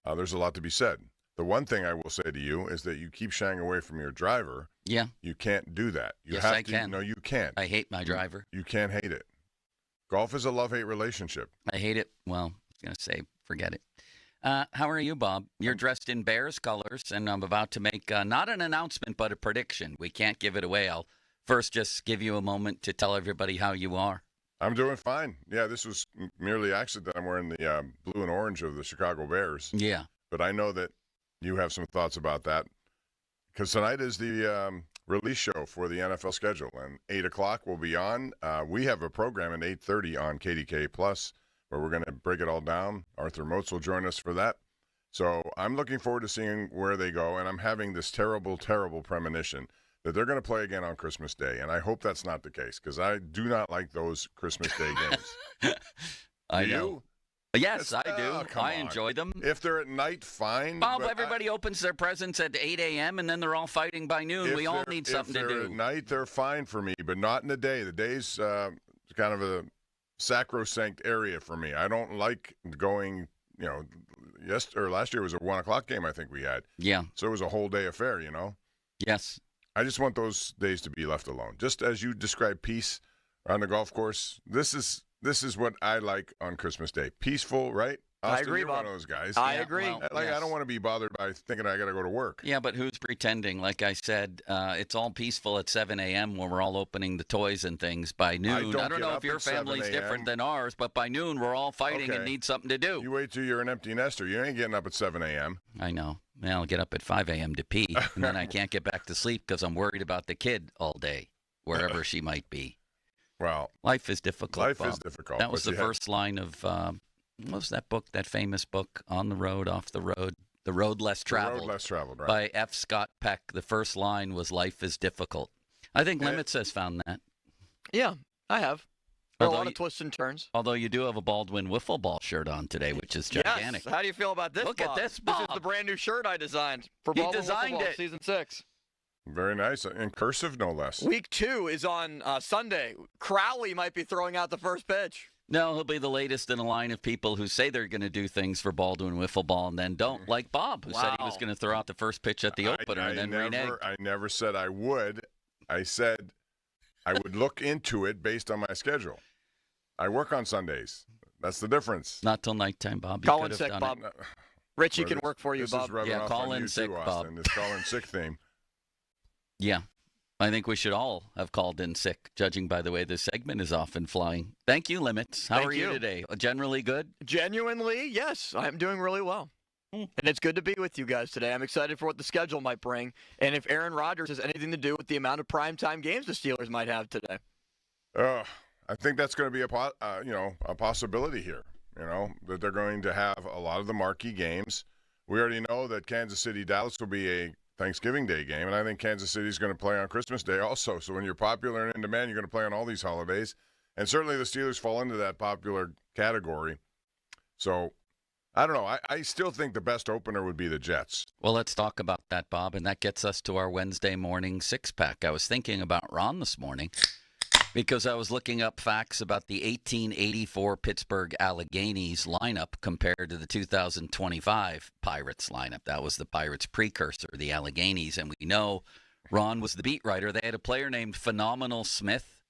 there's a lot to be said. The one thing I will say to you is that you keep shying away from your driver. Yeah. You can't do that. Yes, I can. No, you can't. I hate my driver. You can't hate it. Golf is a love-hate relationship. I hate it. Well, going to say forget it. How are you, Bob? You're dressed in Bears colors, and I'm about to make not an announcement, but a prediction. We can't give it away. I'll first just give you a moment to tell everybody how you are. I'm doing fine. Yeah, this was merely accident that I'm wearing the blue and orange of the Chicago Bears. Yeah. But I know that you have some thoughts about that because tonight is the release show for the NFL schedule, and 8 o'clock will be on. We have a program at 8:30 on KDK Plus where we're going to break it all down. Arthur Moats will join us for that. So I'm looking forward to seeing where they go, and I'm having this terrible, terrible premonition that they're going to play again on Christmas Day, and I hope that's not the case because I do not like those Christmas Day games. I do know. you? Yes, I do. I enjoy them. If they're at night, fine. Bob, but everybody opens their presents at 8 a.m., and then they're all fighting by noon. We all need something to If they're do. at night, they're fine for me, but not in the day. The day's kind of a sacrosanct area for me. I don't like going, last year was a 1 o'clock game I think we had. Yeah. So it was a whole day affair, Yes. I just want those days to be left alone. Just as you describe peace on the golf course, this is what I like on Christmas Day. Peaceful, right? Austin, I agree, you're Bob. one of those guys. I agree. well, I yes. don't want to be bothered by thinking I got to go to work. Yeah, but who's pretending? Like I said, it's all peaceful at 7 a.m. when we're all opening the toys and things. By noon, I don't know if your family's different than ours, but by noon we're all fighting and need something to do. You wait till you're an empty nester. You ain't getting up at 7 a.m. I know. Well, I'll get up at 5 a.m. to pee, and then I can't get back to sleep because I'm worried about the kid all day, wherever she might be. Well, life is difficult. Life Bob. is difficult. That was the first line of what was that book? That famous book, On the Road, Off the Road, The Road Less Traveled. The Road Less Traveled, right. By F. Scott Peck. The first line was "Life is difficult." I think Limits has found that. Yeah, I have. There are a lot of twists and turns. Although you do have a Baldwin wiffle ball shirt on today, which is gigantic. Yes. How do you feel about this, Look Bob? at this, Bob. This is the brand new shirt I designed for He Baldwin designed Wiffle Ball it. Season 6. Very nice. In cursive, no less. Week 2 is on Sunday. Crowley might be throwing out the first pitch. No, he'll be the latest in a line of people who say they're going to do things for Baldwin wiffle ball and then don't, like Bob, who said he was going to throw out the first pitch at the opener and then renege. I never said I would. I said I would look into it based on my schedule. I work on Sundays. That's the difference. Not till nighttime, Bob. Call in sick, Bob. Richie can work for you, Bob. Yeah, call in sick, Bob. It's call in sick theme. Yeah. I think we should all have called in sick, judging by the way this segment is often flying. Thank you, Limits. How Thank are you you. today? Generally good? Genuinely, yes. I'm doing really well. And it's good to be with you guys today. I'm excited for what the schedule might bring, and if Aaron Rodgers has anything to do with the amount of primetime games the Steelers might have today. I think that's going to be a possibility here. That they're going to have a lot of the marquee games. We already know that Kansas City Dallas will be a Thanksgiving Day game, and I think Kansas City is going to play on Christmas Day also. So when you're popular and in demand, you're going to play on all these holidays, and certainly the Steelers fall into that popular category. So I don't know. I still think the best opener would be the Jets. Well, let's talk about that, Bob, and that gets us to our Wednesday morning six-pack. I was thinking about Ron this morning because I was looking up facts about the 1884 Pittsburgh Alleghenies lineup compared to the 2025 Pirates lineup. That was the Pirates' precursor, the Alleghenies, and we know Ron was the beat writer. They had a player named Phenomenal Smith,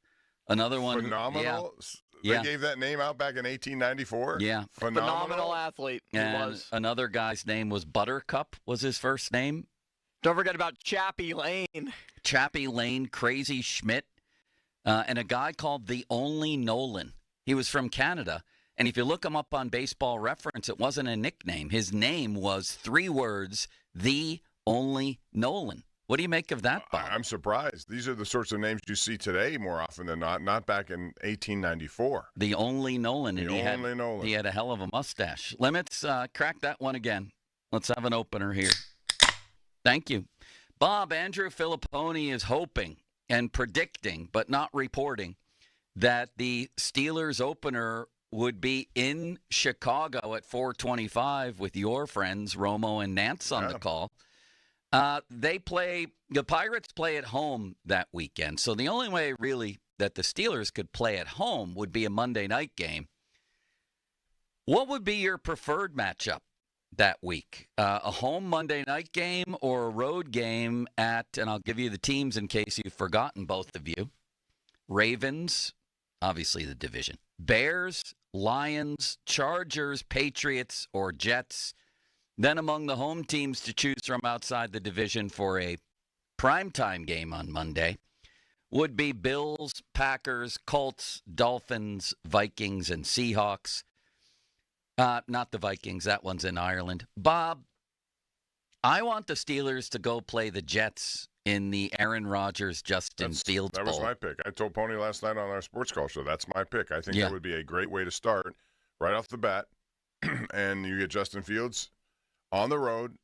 another one. Phenomenal? They gave that name out back in 1894? Yeah. Phenomenal athlete. He And was. another guy's name was Buttercup, was his first name. Don't forget about Chappie Lane. Chappie Lane, Crazy Schmidt, and a guy called the Only Nolan. He was from Canada, and if you look him up on Baseball Reference, it wasn't a nickname. His name was 3 words, The Only Nolan. What do you make of that, Bob? I'm surprised. These are the sorts of names you see today more often than not back in 1894. The Only Nolan. And Nolan. He had a hell of a mustache. Limits, crack that one again. Let's have an opener here. Thank you. Bob, Andrew Filipponi is hoping and predicting, but not reporting, that the Steelers opener would be in Chicago at 4:25 with your friends, Romo and Nance, on the call. The Pirates play at home that weekend. So the only way really that the Steelers could play at home would be a Monday night game. What would be your preferred matchup that week? A home Monday night game or a road game at, and I'll give you the teams in case you've forgotten, both of you. Ravens, obviously the division. Bears, Lions, Chargers, Patriots, or Jets. Then among the home teams to choose from outside the division for a primetime game on Monday would be Bills, Packers, Colts, Dolphins, Vikings, and Seahawks. Not the Vikings. That one's in Ireland. Bob, I want the Steelers to go play the Jets in the Aaron Rodgers, Justin Fields Bowl. That was my pick. I told Pony last night on our Sports Call show, that's my pick. I think that would be a great way to start right off the bat. And you get Justin Fields on the road,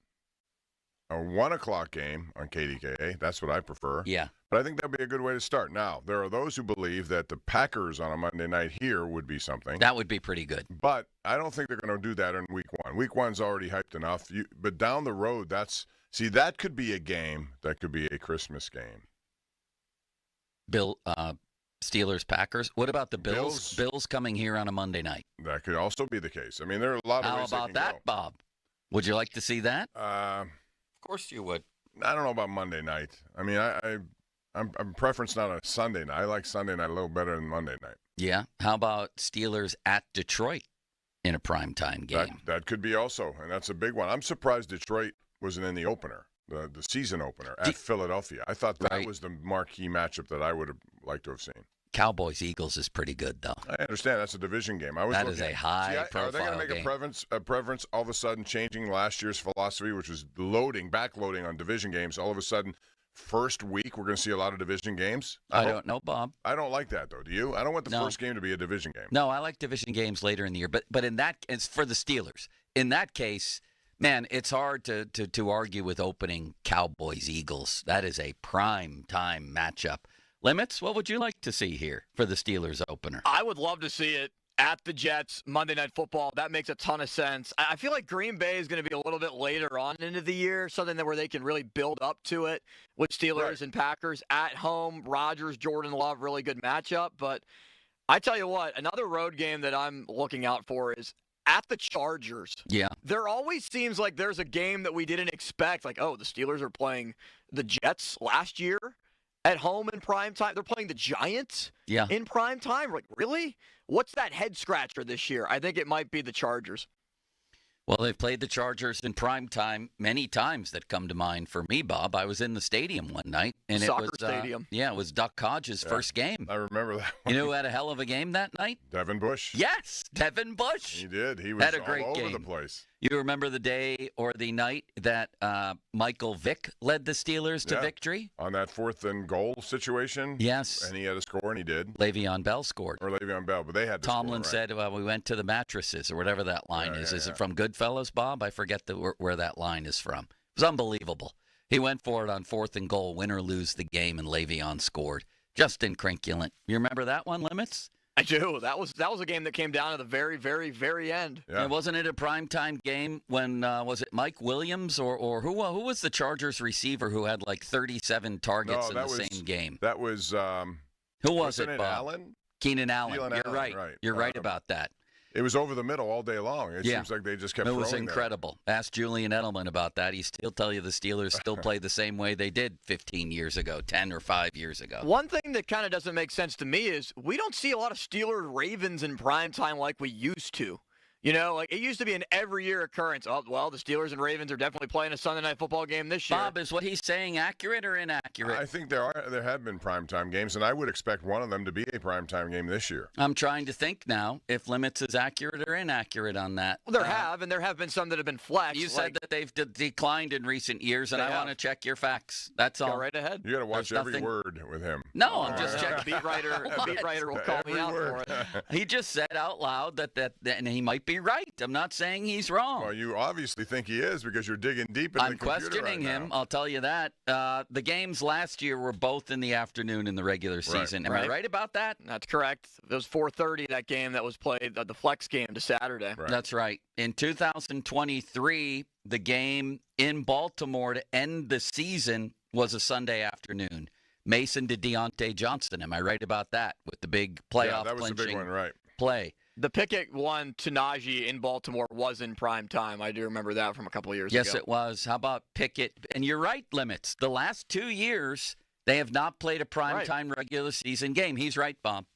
a 1 o'clock game on KDKA. That's what I prefer. Yeah. But I think that would be a good way to start. Now, there are those who believe that the Packers on a Monday night here would be something. That would be pretty good. But I don't think they're going to do that in week one. Week one's already hyped enough. But down the road, that could be a game. That could be a Christmas game. Steelers, Packers. What about the Bills? Bills coming here on a Monday night. That could also be the case. I mean, there are a lot of ways. How about that, Bob? Would you like to see that? Of course you would. I don't know about Monday night. I mean, I'm preference not a Sunday night. I like Sunday night a little better than Monday night. Yeah. How about Steelers at Detroit in a primetime game? That could be also, and that's a big one. I'm surprised Detroit wasn't in the opener, the season opener at Philadelphia. I thought that was the marquee matchup that I would have liked to have seen. Cowboys-Eagles is pretty good, though. I understand. That's a division game. That is a high-profile Are they going to make a preference all of a sudden changing last year's philosophy, which was backloading on division games? All of a sudden, first week, we're going to see a lot of division games? I don't know, Bob. I don't like that, though. Do you? I don't want the first game to be a division game. No, I like division games later in the year. But in that, it's for the Steelers. In that case, man, it's hard to argue with opening Cowboys-Eagles. That is a prime time matchup. Limits, what would you like to see here for the Steelers opener? I would love to see it at the Jets, Monday Night Football. That makes a ton of sense. I feel like Green Bay is going to be a little bit later on into the year, something where they can really build up to it with Steelers and Packers at home. Rodgers, Jordan Love, really good matchup. But I tell you what, another road game that I'm looking out for is at the Chargers. Yeah. There always seems like there's a game that we didn't expect. Like, oh, the Steelers are playing the Jets last year at home in prime time. They're playing the Giants in prime time. Like, really? What's that head scratcher this year? I think it might be the Chargers. Well, they've played the Chargers in prime time many times that come to mind for me, Bob. I was in the stadium one night. And Soccer it was, stadium. It was Duck Hodges' first game. I remember that one. You know who had a hell of a game that night? Devin Bush. Yes, Devin Bush. He did. He was had a great all over game. the place. You remember the day or the night that Michael Vick led the Steelers to victory? On that 4th and goal situation? Yes. And he had to score, and he did. Le'Veon Bell scored. Or Le'Veon Bell, but they had to Tomlin score, right? said, well, we went to the mattresses or whatever that line is. Is it from Goodfellas, Bob? I forget where that line is from. It was unbelievable. He went for it on 4th and goal, win or lose the game, and Le'Veon scored. Just incrinculant. You remember that one, Limits? I do. That was a game that came down to the very, very, very end. Yeah. And wasn't it a primetime game when, was it Mike Williams or who was the Chargers receiver who had like 37 targets in the same game? That was who was it, Bob? Allen? Keenan Allen. You're Allen, right. You're right about that. It was over the middle all day long. It seems like they just kept throwing It was incredible. Ask Julian Edelman about that. He'll tell you the Steelers still play the same way they did 15 years ago, 10 or 5 years ago. One thing that kind of doesn't make sense to me is we don't see a lot of Steelers-Ravens in primetime like we used to. You know, like it used to be an every year occurrence. Oh, well, the Steelers and Ravens are definitely playing a Sunday night football game this year. Bob, is what he's saying accurate or inaccurate? I think there have been primetime games, and I would expect one of them to be a primetime game this year. I'm trying to think now if Limits is accurate or inaccurate on that. Well, there have been some that have been flexed. You said that they've declined in recent years, and I want to check your facts. That's all. Go right ahead. You got to watch every word with him. No, I'm just checking. A beat writer will call me out for it. He just said out loud that and he might be right. I'm not saying he's wrong. Well, you obviously think he is because you're digging deep into the computer. I'm questioning him. Now. I'll tell you that. The games last year were both in the afternoon in the regular season. Am I right about that? That's correct. It was 4:30 that game that was played, the flex game to Saturday. Right. That's right. In 2023, the game in Baltimore to end the season was a Sunday afternoon. Mason to Deontay Johnson. Am I right about that with the big playoff that was the big one, right? Play? The Pickett one to Najee in Baltimore was in prime time. I do remember that from a couple of years ago. Yes, it was. How about Pickett? And you're right, Limits. The last 2 years, they have not played a primetime regular season game. He's right, Bob.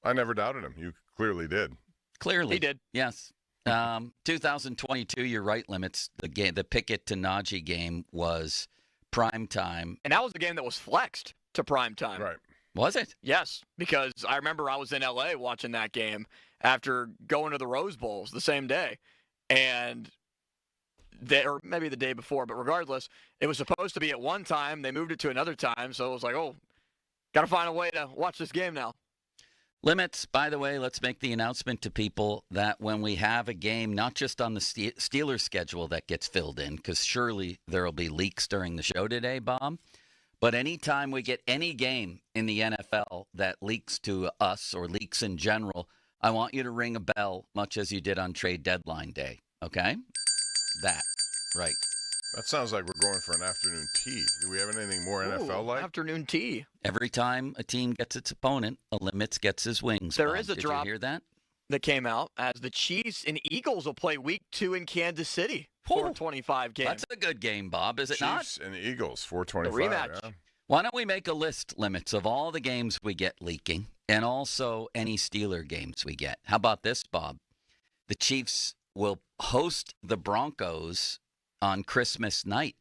I never doubted him. You clearly did. clearly. He did. Yes. 2022, you're right, Limits. The Pickett to Najee game was prime time. And that was the game that was flexed to prime time. Right. Was it? Yes, because I remember I was in L.A. watching that game after going to the Rose Bowls the same day. And or maybe the day before, but regardless, it was supposed to be at one time. They moved it to another time, so it was like, oh, got to find a way to watch this game now. Limits, by the way, let's make the announcement to people that when we have a game, not just on the Steelers schedule that gets filled in, because surely there will be leaks during the show today, Bob, but anytime we get any game in the NFL that leaks to us or leaks in general, I want you to ring a bell, much as you did on trade deadline day, okay? That, right. That sounds like we're going for an afternoon tea. Do we have anything more NFL-like? Afternoon tea. Every time a team gets its opponent, a Limits gets his wings. There Bob. is a Did drop you hear that? That came out as the Chiefs and Eagles will play Week 2 in Kansas City. 425 game. That's a good game, Bob, is it not? Chiefs and Eagles, 425. The rematch. Yeah. Why don't we make a list, Limits, of all the games we get leaking and also any Steeler games we get? How about this, Bob? The Chiefs will host the Broncos on Christmas night.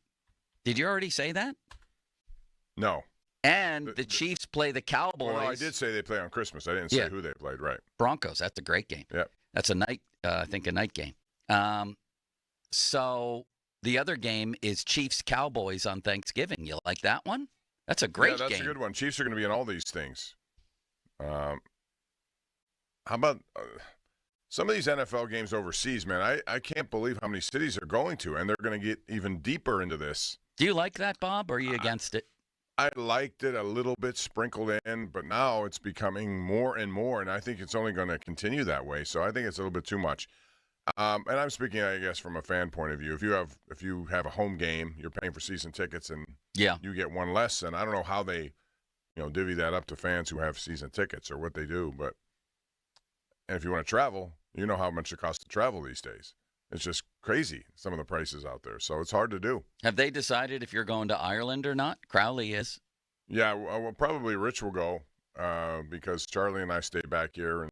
Did you already say that? No. And the Chiefs play the Cowboys. Well, no, I did say they play on Christmas. I didn't say who they played, right. Broncos, that's a great game. Yep. That's a night, I think a night game. So the other game is Chiefs-Cowboys on Thanksgiving. You like that one? That's a great game. Yeah, that's a good one. Chiefs are going to be in all these things. How about some of these NFL games overseas, man? I can't believe how many cities they're going to, and they're going to get even deeper into this. Do you like that, Bob, or are you against it? I liked it a little bit sprinkled in, but now it's becoming more and more, and I think it's only going to continue that way. So I think it's a little bit too much. And I'm speaking, I guess, from a fan point of view. If you have a home game, you're paying for season tickets, and you get one less. And I don't know how they, divvy that up to fans who have season tickets or what they do. And if you want to travel, you know how much it costs to travel these days. It's just crazy, some of the prices out there. So it's hard to do. Have they decided if you're going to Ireland or not? Crowley is. Yeah, well, probably Rich will go because Charlie and I stay back here,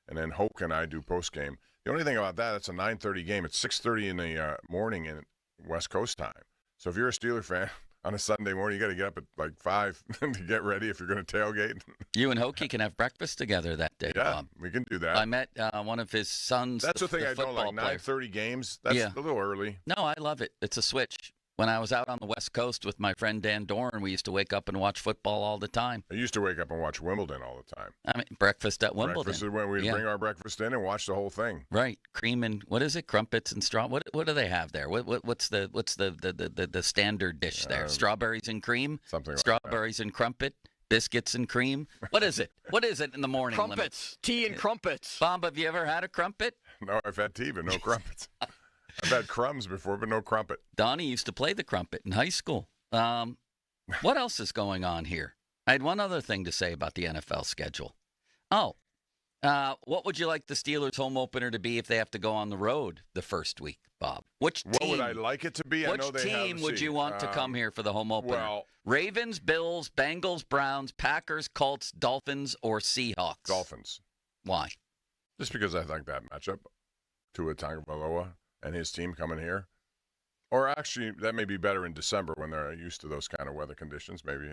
and then Hoke and I do post game. The only thing about that, it's a 9:30 game. It's 6:30 in the morning in West Coast time. So if you're a Steeler fan on a Sunday morning, you got to get up at like 5 to get ready if you're going to tailgate. You and Hokie can have breakfast together that day, Bob. We can do that. I met one of his sons. That's the thing I don't like. 9:30 games. That's a little early. No, I love it. It's a switch. When I was out on the West Coast with my friend Dan Doran, we used to wake up and watch football all the time. I used to wake up and watch Wimbledon all the time. I mean, breakfast at Wimbledon. Breakfast is when we'd bring our breakfast in and watch the whole thing. Right, cream and what is it? Crumpets and straw. What do they have there? What's the standard dish there? Strawberries and cream. Something like strawberries and crumpet. Biscuits and cream. What is it? What is it in the morning? Crumpets. Tea and crumpets. Bob, have you ever had a crumpet? No, I've had tea, but no crumpets. I've had crumbs before, but no crumpet. Donnie used to play the crumpet in high school. What else is going on here? I had one other thing to say about the NFL schedule. What would you like the Steelers' home opener to be if they have to go on the road the first week, Bob? What would I like it to be? Which team would you want to come here for the home opener? Well, Ravens, Bills, Bengals, Browns, Packers, Colts, Dolphins, or Seahawks? Dolphins. Why? Just because I like that matchup. Tua Tagovailoa and his team coming here. Or actually, that may be better in December when they're used to those kind of weather conditions. Maybe.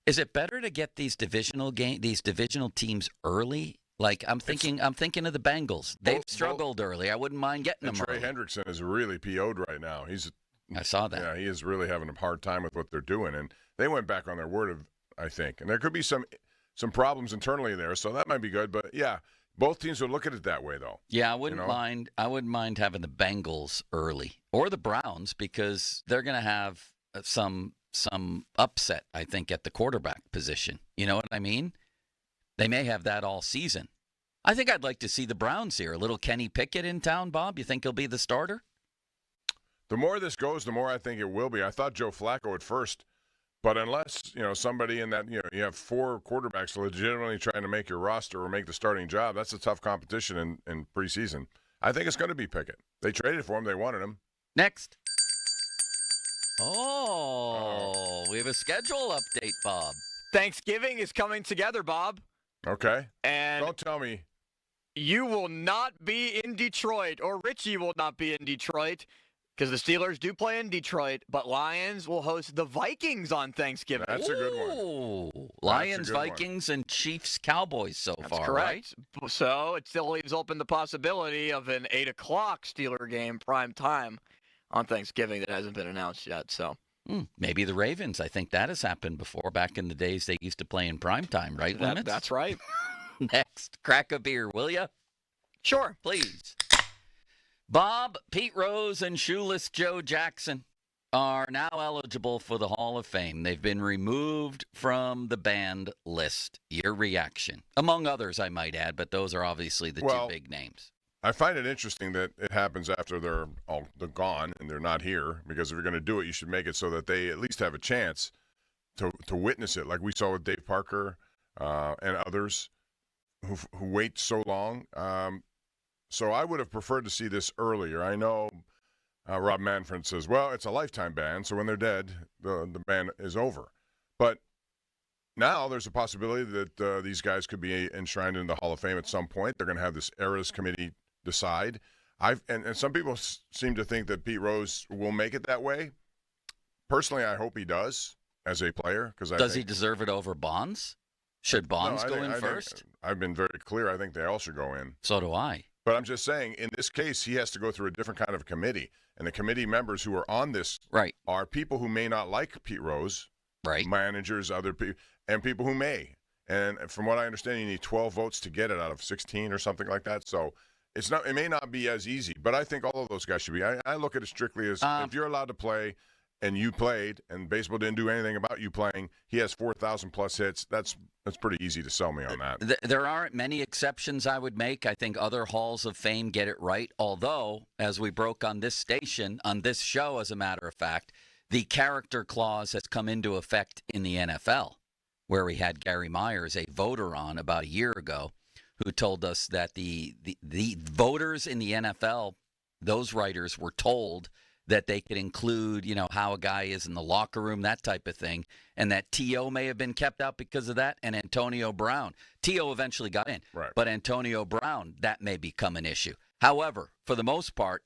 Is it better to get these divisional teams early? Like I'm thinking of the Bengals. They've struggled early. I wouldn't mind getting them Trey early. Hendrickson is really PO'd right now. I saw that. Yeah, he is really having a hard time with what they're doing, and they went back on their word I think. And there could be some problems internally there, so that might be good. But yeah, both teams would look at it that way, though. Yeah, I wouldn't mind. I wouldn't mind having the Bengals early or the Browns because they're going to have some upset, I think, at the quarterback position. You know what I mean? They may have that all season. I think I'd like to see the Browns here. A little Kenny Pickett in town, Bob. You think he'll be the starter? The more this goes, the more I think it will be. I thought Joe Flacco at first, but unless somebody in that you have 4 quarterbacks legitimately trying to make your roster or make the starting job, that's a tough competition in preseason. I think it's going to be Pickett. They traded for him. They wanted him. Next. We have a schedule update, Bob. Thanksgiving is coming together, Bob. Okay. And don't tell me you will not be in Detroit, or Richie will not be in Detroit, because the Steelers do play in Detroit, but Lions will host the Vikings on Thanksgiving. That's a good one. Ooh, Lions, Vikings, and Chiefs, Cowboys so That's far, correct. right? So it still leaves open the possibility of an 8 o'clock Steeler game prime time on Thanksgiving that hasn't been announced yet. So Maybe the Ravens. I think that has happened before. Back in the days, they used to play in primetime, right, Limits? That's right. Next, crack a beer, will you? Sure. Please. Bob, Pete Rose, and Shoeless Joe Jackson are now eligible for the Hall of Fame. They've been removed from the banned list. Your reaction? Among others, I might add, but those are obviously the two big names. I find it interesting that it happens after they're gone and they're not here, because if you're going to do it, you should make it so that they at least have a chance to witness it, like we saw with Dave Parker and others who wait so long. So I would have preferred to see this earlier. I know Rob Manfred says, well, it's a lifetime ban, so when they're dead, the ban is over. But now there's a possibility that these guys could be enshrined in the Hall of Fame at some point. They're going to have this Eras Committee decide. And some people seem to think that Pete Rose will make it that way. Personally, I hope he does as a player. Does he deserve it over Bonds? Should Bonds go in first? I've been very clear. I think they all should go in. So do I. But I'm just saying, in this case, he has to go through a different kind of committee. And the committee members who are on this are people who may not like Pete Rose, managers, other people, and people who may. And from what I understand, you need 12 votes to get it out of 16 or something like that. So it may not be as easy. But I think all of those guys should be. I look at it strictly as if you're allowed to play and you played and baseball didn't do anything about you playing, he has 4,000 plus hits. That's pretty easy to sell me on that. There aren't many exceptions I would make. I think other halls of fame get it right. Although, as we broke on this station, on this show, as a matter of fact, the character clause has come into effect in the NFL, where we had Gary Myers, a voter, on about a year ago, who told us that the voters in the NFL, those writers were told that they could include, how a guy is in the locker room, that type of thing, and that T.O. may have been kept out because of that, and Antonio Brown. T.O. eventually got in, but Antonio Brown, that may become an issue. However, for the most part,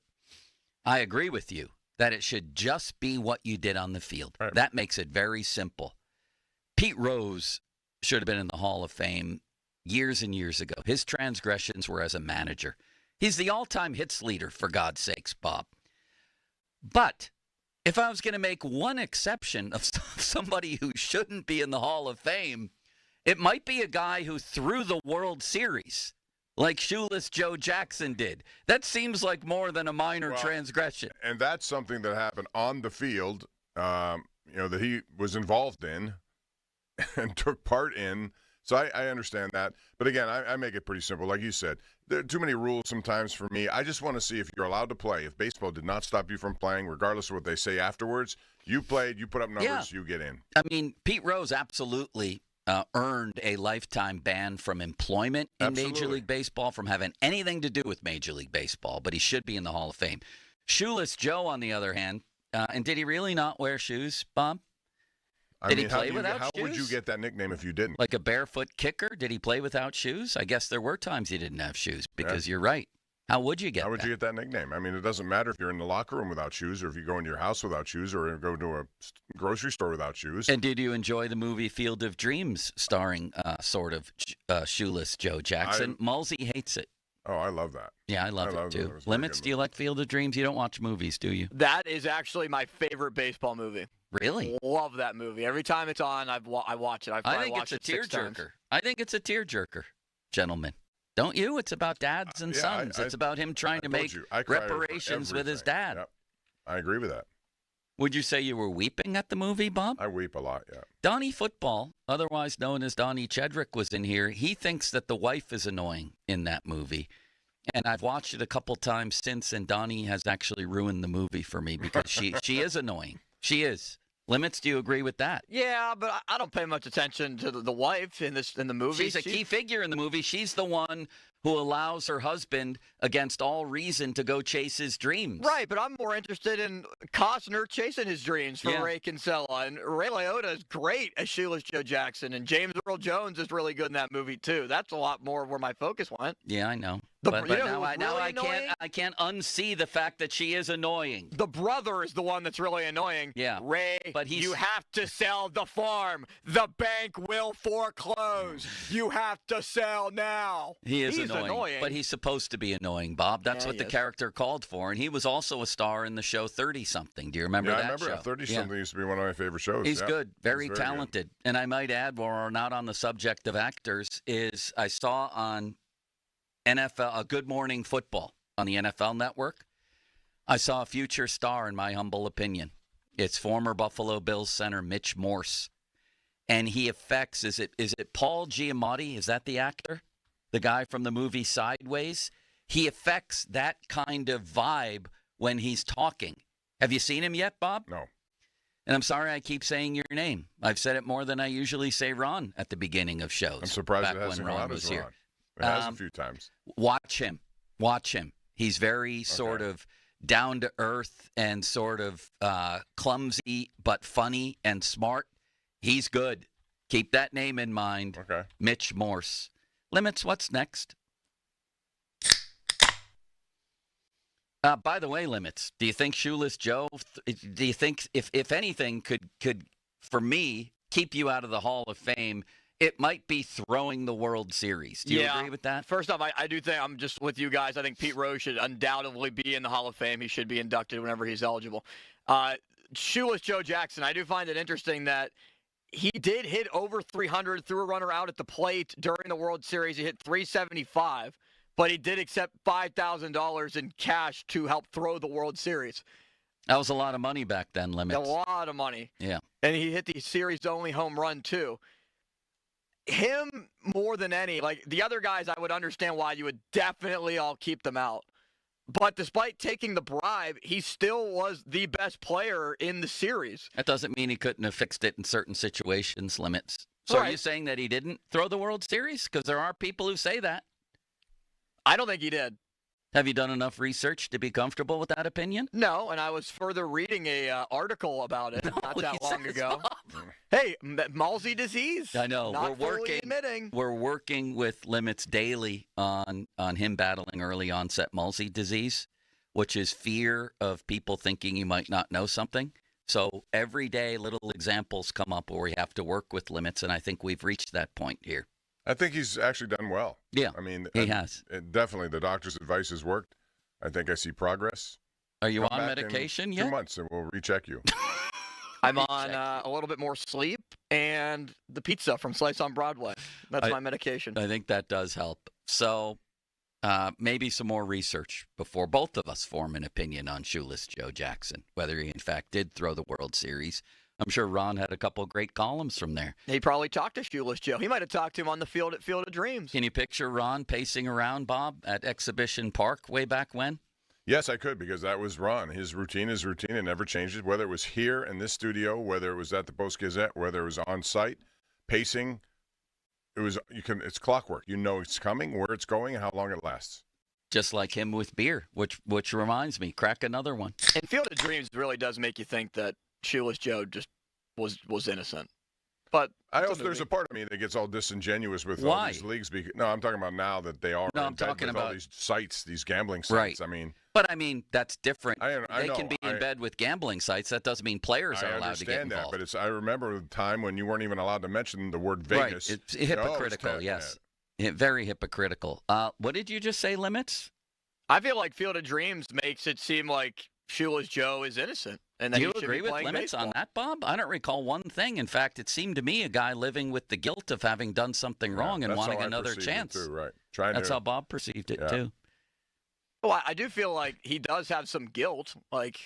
I agree with you that it should just be what you did on the field. That makes it very simple. Pete Rose should have been in the Hall of Fame years and years ago. His transgressions were as a manager. He's the all-time hits leader, for God's sakes, Bob. But if I was going to make one exception of somebody who shouldn't be in the Hall of Fame, it might be a guy who threw the World Series like Shoeless Joe Jackson did. That seems like more than a minor transgression. And that's something that happened on the field, that he was involved in and took part in. So I understand that. But again, I make it pretty simple. Like you said, there are too many rules sometimes for me. I just want to see if you're allowed to play. If baseball did not stop you from playing, regardless of what they say afterwards, you played, you put up numbers, you get in. I mean, Pete Rose absolutely earned a lifetime ban from employment in Major League Baseball, from having anything to do with Major League Baseball, but he should be in the Hall of Fame. Shoeless Joe, on the other hand, and did he really not wear shoes, Bob? Did he play without shoes? How would you get that nickname if you didn't? Like a barefoot kicker? Did he play without shoes? I guess there were times he didn't have shoes, because you're right. How would you get that? How would you get that nickname? I mean, it doesn't matter if you're in the locker room without shoes, or if you go into your house without shoes, or go to a grocery store without shoes. And did you enjoy the movie Field of Dreams, starring Shoeless Joe Jackson? Mulsey hates it. Oh, I love that. Yeah, I love it too. Limits, do you like Field of Dreams? You don't watch movies, do you? That is actually my favorite baseball movie. Really? Love that movie. Every time it's on, I watch it. I think it's a tearjerker. I think it's a tearjerker, gentlemen. Don't you? It's about dads and sons. It's about him trying to make reparations with his dad. Yep. I agree with that. Would you say you were weeping at the movie, Bob? I weep a lot, yeah. Donnie Football, otherwise known as Donnie Chedrick, was in here. He thinks that the wife is annoying in that movie. And I've watched it a couple times since, and Donnie has actually ruined the movie for me, because she is annoying. She is. Limits, do you agree with that? Yeah, but I don't pay much attention to the wife in the movie. She's a key figure in the movie. She's the one who allows her husband, against all reason, to go chase his dreams. Right, but I'm more interested in Costner chasing his dreams for Ray Kinsella. And Ray Liotta is great as Shoeless Joe Jackson. And James Earl Jones is really good in that movie, too. That's a lot more where my focus went. Yeah, I know. But now I can't unsee the fact that she is annoying. The brother is the one that's really annoying. Yeah. Ray, you have to sell the farm. The bank will foreclose. You have to sell now. He's annoying. But he's supposed to be annoying, Bob. That's what the character called for. And he was also a star in the show 30-something. Do you remember that show? Yeah, I remember. 30-something used to be one of my favorite shows. He's good. Very talented. Good. And I might add, while we're not on the subject of actors, is I saw on NFL, Good Morning Football on the NFL Network, I saw a future star, in my humble opinion. It's former Buffalo Bills center Mitch Morse. And he affects, is it Paul Giamatti? Is that the actor? The guy from the movie Sideways? He affects that kind of vibe when he's talking. Have you seen him yet, Bob? No. And I'm sorry I keep saying your name. I've said it more than I usually say Ron at the beginning of shows. I'm surprised it hasn't Ron was here. It has a few times. Watch him. He's very sort of down to earth and sort of clumsy, but funny and smart. He's good. Keep that name in mind. Okay. Mitch Morse. Limits, what's next? By the way, Limits, do you think Shoeless Joe, do you think if anything could, for me, keep you out of the Hall of Fame, it might be throwing the World Series. Do you agree with that? First off, I do think I'm just with you guys. I think Pete Rose should undoubtedly be in the Hall of Fame. He should be inducted whenever he's eligible. Shoeless Joe Jackson, I do find it interesting that he did hit over 300, threw a runner out at the plate during the World Series. He hit 375, but he did accept $5,000 in cash to help throw the World Series. That was a lot of money back then, Limits. A lot of money. Yeah. And he hit the series-only home run, too. Him more than any, like the other guys, I would understand why you would definitely all keep them out. But despite taking the bribe, he still was the best player in the series. That doesn't mean he couldn't have fixed it in certain situations, Limits. So Are you saying that he didn't throw the World Series? Because there are people who say that. I don't think he did. Have you done enough research to be comfortable with that opinion? No, and I was further reading a article about it not that long ago. Hey, Malsey disease. I know. Not We're working with Limits daily on him battling early onset Malsey disease, which is fear of people thinking you might not know something. So every day little examples come up where we have to work with Limits, and I think we've reached that point here. I think he's actually done well. Yeah, I mean, he has. Definitely, the doctor's advice has worked. I think I see progress. Are you on medication yet? 2 months, and we'll recheck you. I'm on a little bit more sleep and the pizza from Slice on Broadway. That's my medication. I think that does help. So maybe some more research before both of us form an opinion on Shoeless Joe Jackson, whether he in fact did throw the World Series. I'm sure Ron had a couple of great columns from there. He probably talked to Shoeless Joe. He might have talked to him on the field at Field of Dreams. Can you picture Ron pacing around, Bob, at Exhibition Park way back when? Yes, I could, because that was Ron. His routine is routine and never changes, whether it was here in this studio, whether it was at the Post-Gazette, whether it was on site, pacing. It's clockwork. You know it's coming, where it's going, and how long it lasts. Just like him with beer, which reminds me, crack another one. And Field of Dreams really does make you think that Shoeless Joe just was innocent. But there's a part of me that gets all disingenuous with Why? all these leagues. No, I'm talking about now that they are. No, I'm talking about all these sites, these gambling sites. Right. I mean, but I mean that's different. I know. Can be in bed with gambling sites. That doesn't mean players are allowed to get involved. I understand that, but I remember the time when you weren't even allowed to mention the word Vegas. Right. It's hypocritical. Yes, very hypocritical. What did you just say, Limits? I feel like Field of Dreams makes it seem like Shoeless Joe is innocent. And do you agree with Limits on that, Bob? I don't recall one thing. In fact, it seemed to me a guy living with the guilt of having done something wrong and wanting another chance. Too, right. That's how Bob perceived it, too. Well, I do feel like he does have some guilt. Like,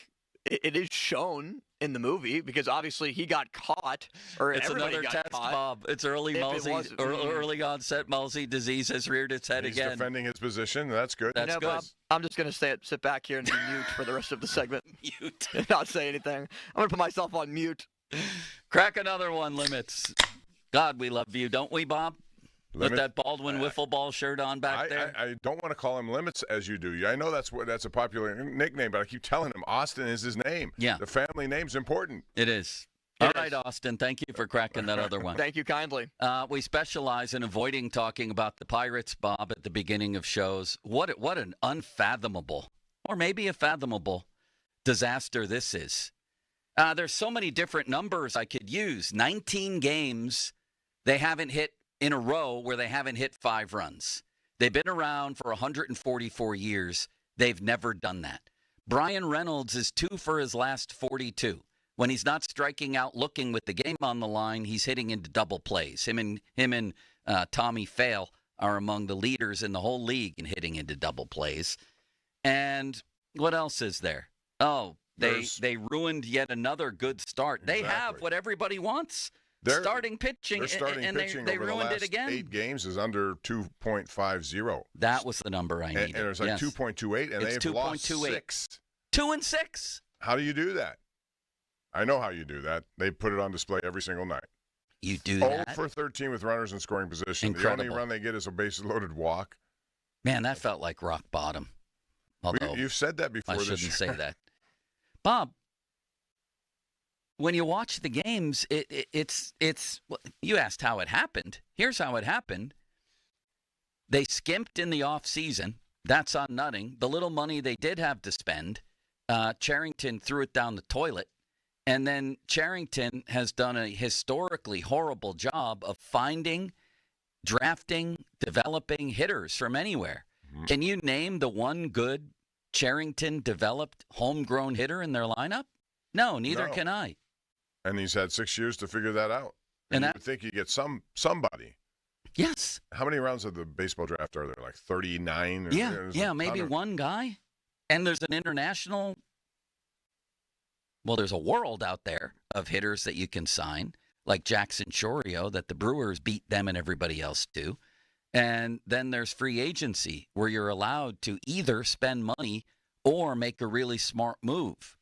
it is shown in the movie because obviously he got caught. It's another test, Bob. It's early onset Malsey disease has reared its head again. He's defending his position. That's good. That's good. Bob, I'm just going to sit back here and be mute for the rest of the segment. Mute. And not say anything. I'm going to put myself on mute. Crack another one, Limits. God, we love you, don't we, Bob? With that Baldwin wiffle ball shirt on back there. I don't want to call him Limits as you do. I know that's a popular nickname, but I keep telling him Austin is his name. Yeah. The family name's important. It is. All right, Austin, thank you for cracking that other one. Thank you kindly. We specialize in avoiding talking about the Pirates, Bob, at the beginning of shows. What an unfathomable, or maybe a fathomable, disaster this is. There's so many different numbers I could use. 19 games they haven't hit in a row where they haven't hit 5 runs. They've been around for 144 years. They've never done that. Brian Reynolds is 2 for his last 42. When he's not striking out looking with the game on the line, he's hitting into double plays. Him and Tommy Fail are among the leaders in the whole league in hitting into double plays. And what else is there? Oh, they ruined yet another good start. Exactly. They have what everybody wants. Starting pitching, and they ruined it again. 8 games is under 2.50. That was the number I needed. And it was like 2.28, and they've lost 6. 2-6. How do you do that? I know how you do that. They put it on display every single night. You do that? 0 for 13 with runners in scoring position. Incredible. The only run they get is a bases-loaded walk. Man, that felt like rock bottom. Although you've said that before. I shouldn't say that. Bob, when you watch the games, it's you asked how it happened. Here's how it happened. They skimped in the offseason. That's on Nutting. The little money they did have to spend, Charrington threw it down the toilet. And then Charrington has done a historically horrible job of finding, drafting, developing hitters from anywhere. Mm-hmm. Can you name the one good Charrington-developed homegrown hitter in their lineup? No, neither can I. And he's had 6 years to figure that out. And you would think you get somebody. Yes. How many rounds of the baseball draft are there? Like 39? Yeah, maybe one guy. And there's an international... Well, there's a world out there of hitters that you can sign, like Jackson Chourio, that the Brewers beat them and everybody else to. And then there's free agency, where you're allowed to either spend money or make a really smart move.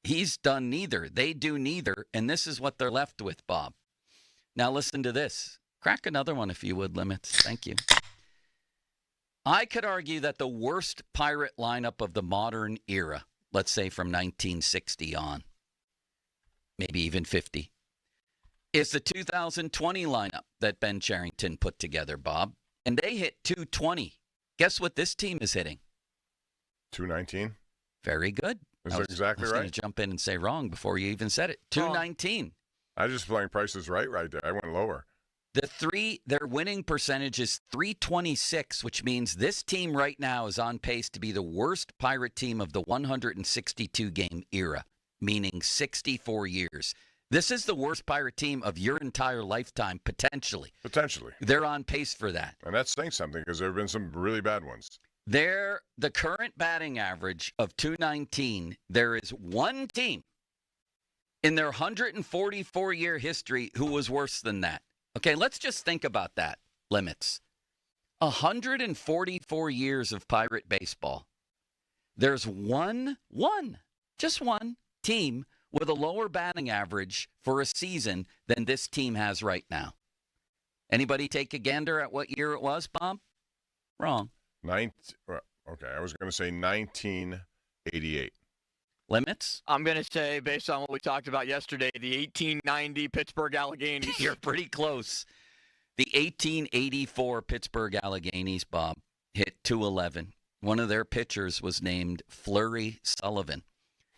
He's done neither. They do neither. And this is what they're left with, Bob. Now listen to this. Crack another one if you would, Limits. Thank you. I could argue that the worst Pirate lineup of the modern era, let's say from 1960 on, maybe even 50, is the 2020 lineup that Ben Charrington put together, Bob. And they hit 220. Guess what this team is hitting? 219. Very good. Is that exactly right? I was going to jump in and say wrong before you even said it. 219. I was just playing prices right there. I went lower. Their winning percentage is 326, which means this team right now is on pace to be the worst Pirate team of the 162-game era, meaning 64 years. This is the worst Pirate team of your entire lifetime, potentially. Potentially. They're on pace for that. And that's saying something, because there have been some really bad ones. The current batting average of 219, there is one team in their 144-year history who was worse than that. Okay, let's just think about that, Limits. 144 years of Pirate baseball. There's just one team with a lower batting average for a season than this team has right now. Anybody take a gander at what year it was, Bob? Wrong. Okay, I was going to say 1988. Limits? I'm going to say, based on what we talked about yesterday, the 1890 Pittsburgh Alleghenies. You're pretty close. The 1884 Pittsburgh Alleghenies, Bob, hit 211. One of their pitchers was named Flurry Sullivan,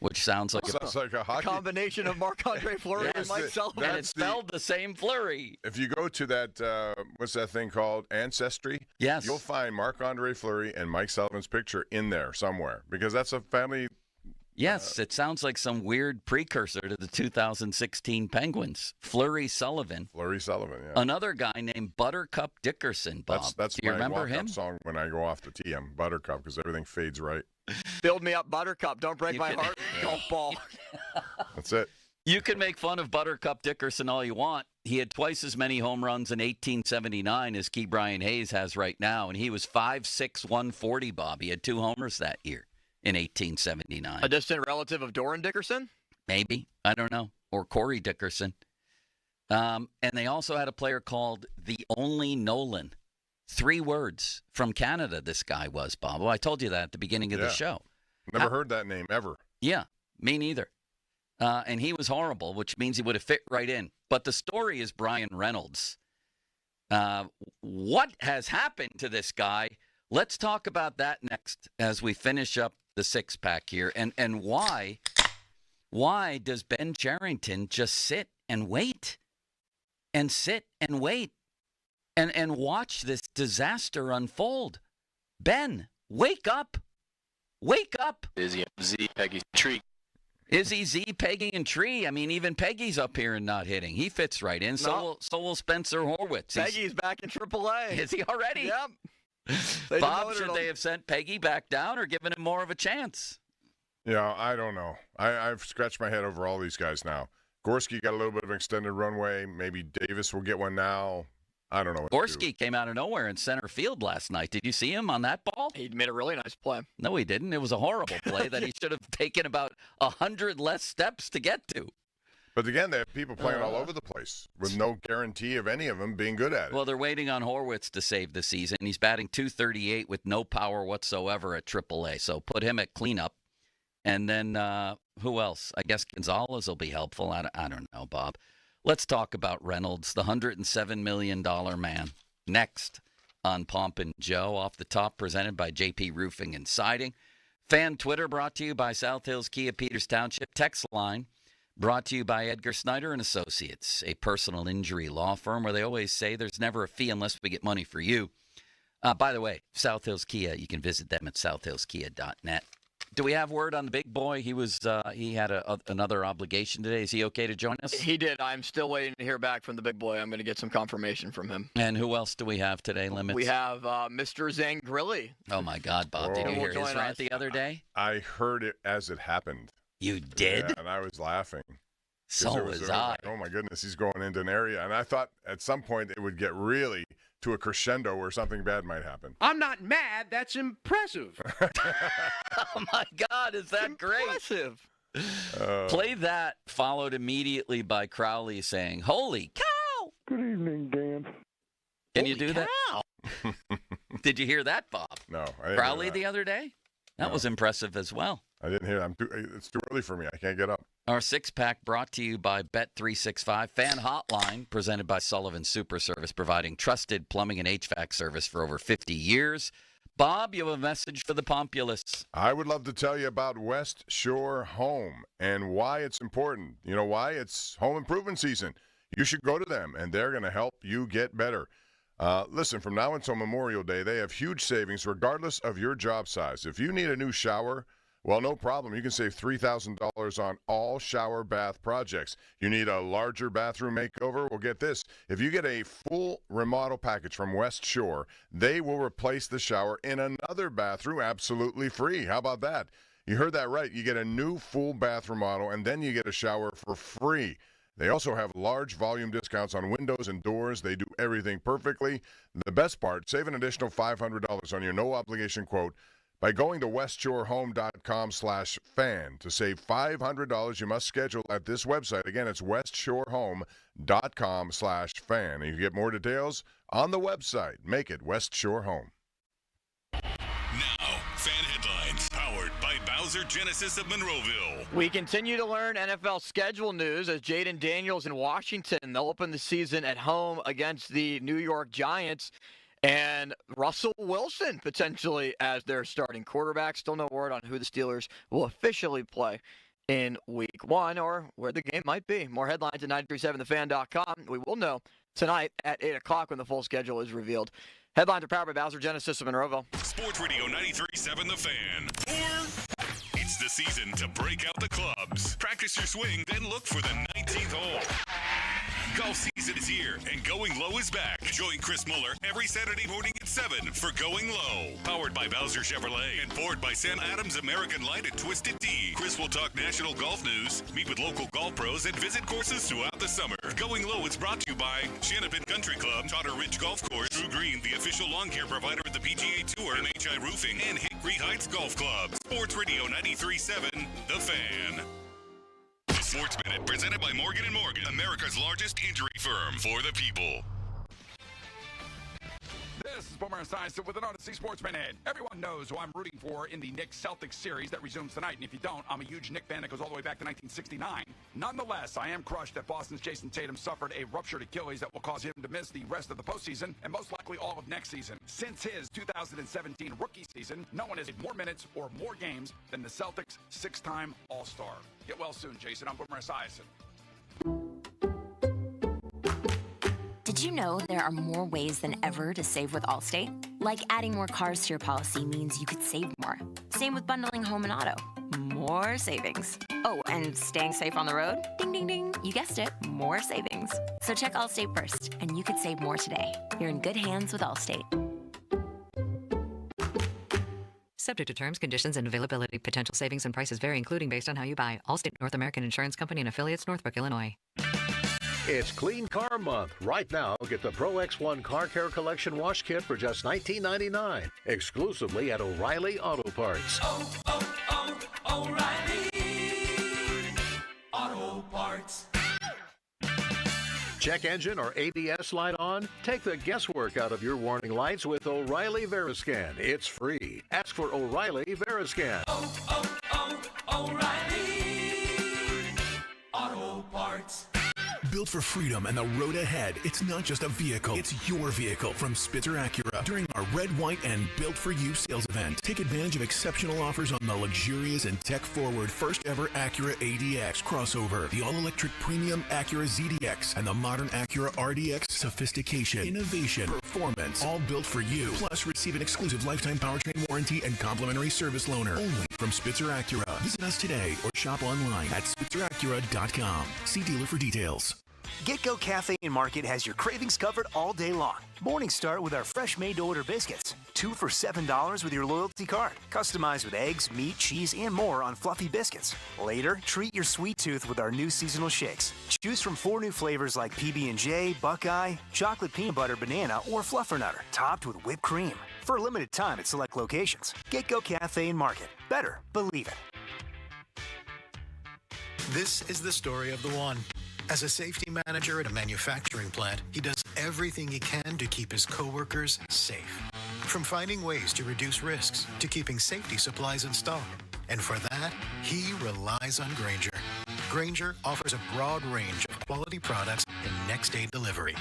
which sounds like a hockey combination of Marc-Andre Fleury and Mike Sullivan. And it's spelled the same Fleury. If you go to that, what's that thing called, Ancestry? Yes. You'll find Marc-Andre Fleury and Mike Sullivan's picture in there somewhere, because that's a family. Yes, it sounds like some weird precursor to the 2016 Penguins. Flurry Sullivan. Flurry Sullivan, yeah. Another guy named Buttercup Dickerson, Bob. That's Do you remember him? Song when I go off the tee. I'm Buttercup, because everything fades right. Build me up, Buttercup. Don't break my heart, golf ball. That's it. You can make fun of Buttercup Dickerson all you want. He had twice as many home runs in 1879 as Key Brian Hayes has right now, and he was 5'6", 140, Bob. He had 2 homers that year in 1879. A distant relative of Doran Dickerson? Maybe. I don't know. or Corey Dickerson. And they also had a player called the Only Nolan. 3 words from Canada, this guy was, Bob. Well, I told you that at the beginning of the show. Never heard that name ever. Yeah, me neither. And he was horrible, which means he would have fit right in. But the story is Brian Reynolds. What has happened to this guy? Let's talk about that next as we finish up the 6-pack here. And why does Ben Cherington just sit and wait and sit and wait and watch this disaster unfold? Ben, wake up. Wake up. Izzy, Z, Peggy, Tree. Izzy, Z, Peggy, and Tree. I mean, even Peggy's up here and not hitting. He fits right in. So will Spencer Horwitz. Peggy's back in AAA. Is he already? Yep. Bob, should they have sent Peggy back down or given him more of a chance? Yeah, I don't know. I've scratched my head over all these guys now. Gorski got a little bit of an extended runway. Maybe Davis will get one now. I don't know. Gorski came out of nowhere in center field last night. Did you see him on that ball? He made a really nice play. No, he didn't. It was a horrible play that he should have taken about 100 less steps to get to. But again, they have people playing all over the place with no guarantee of any of them being good at it. Well, they're waiting on Horwitz to save the season. He's batting .238 with no power whatsoever at AAA. So put him at cleanup. And then who else? I guess Gonzalez will be helpful. I don't know, Bob. Let's talk about Reynolds, the $107 million man. Next on Pomp and Joe, off the top, presented by JP Roofing and Siding. Fan Twitter brought to you by South Hills Kia Peters Township. Text line brought to you by Edgar Snyder and Associates, a personal injury law firm where they always say there's never a fee unless we get money for you. By the way, South Hills Kia, you can visit them at southhillskia.net. Do we have word on the big boy? He had another obligation today. Is he okay to join us? He did. I'm still waiting to hear back from the big boy. I'm going to get some confirmation from him. And who else do we have today, Limits? We have Mr. Zangrilli. Oh, my God, Bob. Did you hear his rant the other day? I heard it as it happened. You did? Yeah, and I was laughing. So was I. Like, oh, my goodness, he's going into an area. And I thought at some point it would get really to a crescendo where something bad might happen. I'm not mad. That's impressive. Oh, my God. Is that impressive? Great? Play that, followed immediately by Crowley saying, "Holy cow!" Good evening, Dan. Can you do that? Did you hear that, Bob? No. I didn't Crowley hear that. the other day? That was impressive as well. I didn't hear that. It's too early for me. I can't get up. Our 6-pack brought to you by Bet365 Fan Hotline, presented by Sullivan Super Service, providing trusted plumbing and HVAC service for over 50 years. Bob, you have a message for the Populace. I would love to tell you about West Shore Home and why it's important. You know why? It's home improvement season. You should go to them, and they're going to help you get better. Listen, from now until Memorial Day, they have huge savings regardless of your job size. If you need a new shower, well, no problem. You can save $3,000 on all shower bath projects. You need a larger bathroom makeover? Well, get this. If you get a full remodel package from West Shore, they will replace the shower in another bathroom absolutely free. How about that? You heard that right. You get a new full bath remodel, and then you get a shower for free. They also have large volume discounts on windows and doors. They do everything perfectly. The best part, save an additional $500 on your no-obligation quote by going to westshorehome.com/fan. To save $500, you must schedule at this website. Again, it's westshorehome.com/fan. And you get more details on the website. Make it West Shore Home. Now, fan headlines powered by Bowser Genesis of Monroeville. We continue to learn NFL schedule news as Jaden Daniels in Washington. They'll open the season at home against the New York Giants. And Russell Wilson potentially as their starting quarterback. Still no word on who the Steelers will officially play in Week 1 or where the game might be. More headlines at 937thefan.com. We will know tonight at 8 o'clock when the full schedule is revealed. Headlines are powered by Bowser Genesis of Monroeville. Sports Radio 93.7 The Fan. It's the season to break out the clubs. Practice your swing, then look for the 19th hole. Golf season is here, and Going Low is back. Join Chris Muller every Saturday morning at 7 for Going Low. Powered by Bowser Chevrolet and powered by Sam Adams American Light at Twisted Tea. Chris will talk national golf news, meet with local golf pros, and visit courses throughout the summer. Going Low is brought to you by Shanapin Country Club, Totter Ridge Golf Course, Drew Green, the official lawn care provider of the PGA Tour, MHI Roofing, and Hickory Heights Golf Club. Sports Radio 93.7 The Fan. This Sports Minute, presented by Morgan & Morgan, America's largest injury firm for the people. This is Boomer Esiason with an Odyssey Sports Minute. Everyone knows who I'm rooting for in the Knicks-Celtics series that resumes tonight, and if you don't, I'm a huge Knicks fan that goes all the way back to 1969. Nonetheless, I am crushed that Boston's Jason Tatum suffered a ruptured Achilles that will cause him to miss the rest of the postseason and most likely all of next season. Since his 2017 rookie season, no one has had more minutes or more games than the Celtics' six-time All-Star. Get well soon, Jason. I'm Boomer Esiason. Did you know there are more ways than ever to save with Allstate? Like adding more cars to your policy means you could save more. Same with bundling home and auto. More savings. Oh, and staying safe on the road? Ding, ding, ding. You guessed it. More savings. So check Allstate first, and you could save more today. You're in good hands with Allstate. Subject to terms, conditions, and availability. Potential savings and prices vary, including based on how you buy. Allstate North American Insurance Company and affiliates, Northbrook, Illinois. It's Clean Car Month. Right now, get the Pro X1 Car Care Collection Wash Kit for just $19.99, exclusively at O'Reilly Auto Parts. O'Reilly Auto Parts. Check engine or ABS light on? Take the guesswork out of your warning lights with O'Reilly Veriscan. It's free. Ask for O'Reilly Veriscan. O'Reilly Auto Parts. Built for freedom and the road ahead. It's not just a vehicle, it's your vehicle from Spitzer Acura. During our Red, White, and Built for You sales event, take advantage of exceptional offers on the luxurious and tech-forward first-ever Acura ADX crossover, the all-electric premium Acura ZDX, and the modern Acura RDX. Sophistication, innovation, performance, all built for you. Plus, receive an exclusive lifetime powertrain warranty and complimentary service loaner. Only from Spitzer Acura. Visit us today or shop online at spitzeracura.com. See dealer for details. GetGo Cafe and Market has your cravings covered all day long. Mornings start with our fresh made-to-order biscuits. 2 for $7 with your loyalty card. Customized with eggs, meat, cheese, and more on fluffy biscuits. Later, treat your sweet tooth with our new seasonal shakes. Choose from 4 new flavors like PB&J, Buckeye, chocolate peanut butter banana, or Fluffernutter, topped with whipped cream. For a limited time at select locations. GetGo Cafe and Market. Better believe it. This is the story of the one. As a safety manager at a manufacturing plant, he does everything he can to keep his coworkers safe. From finding ways to reduce risks to keeping safety supplies in stock. And for that, he relies on Grainger. Grainger offers a broad range of quality products and next-day delivery,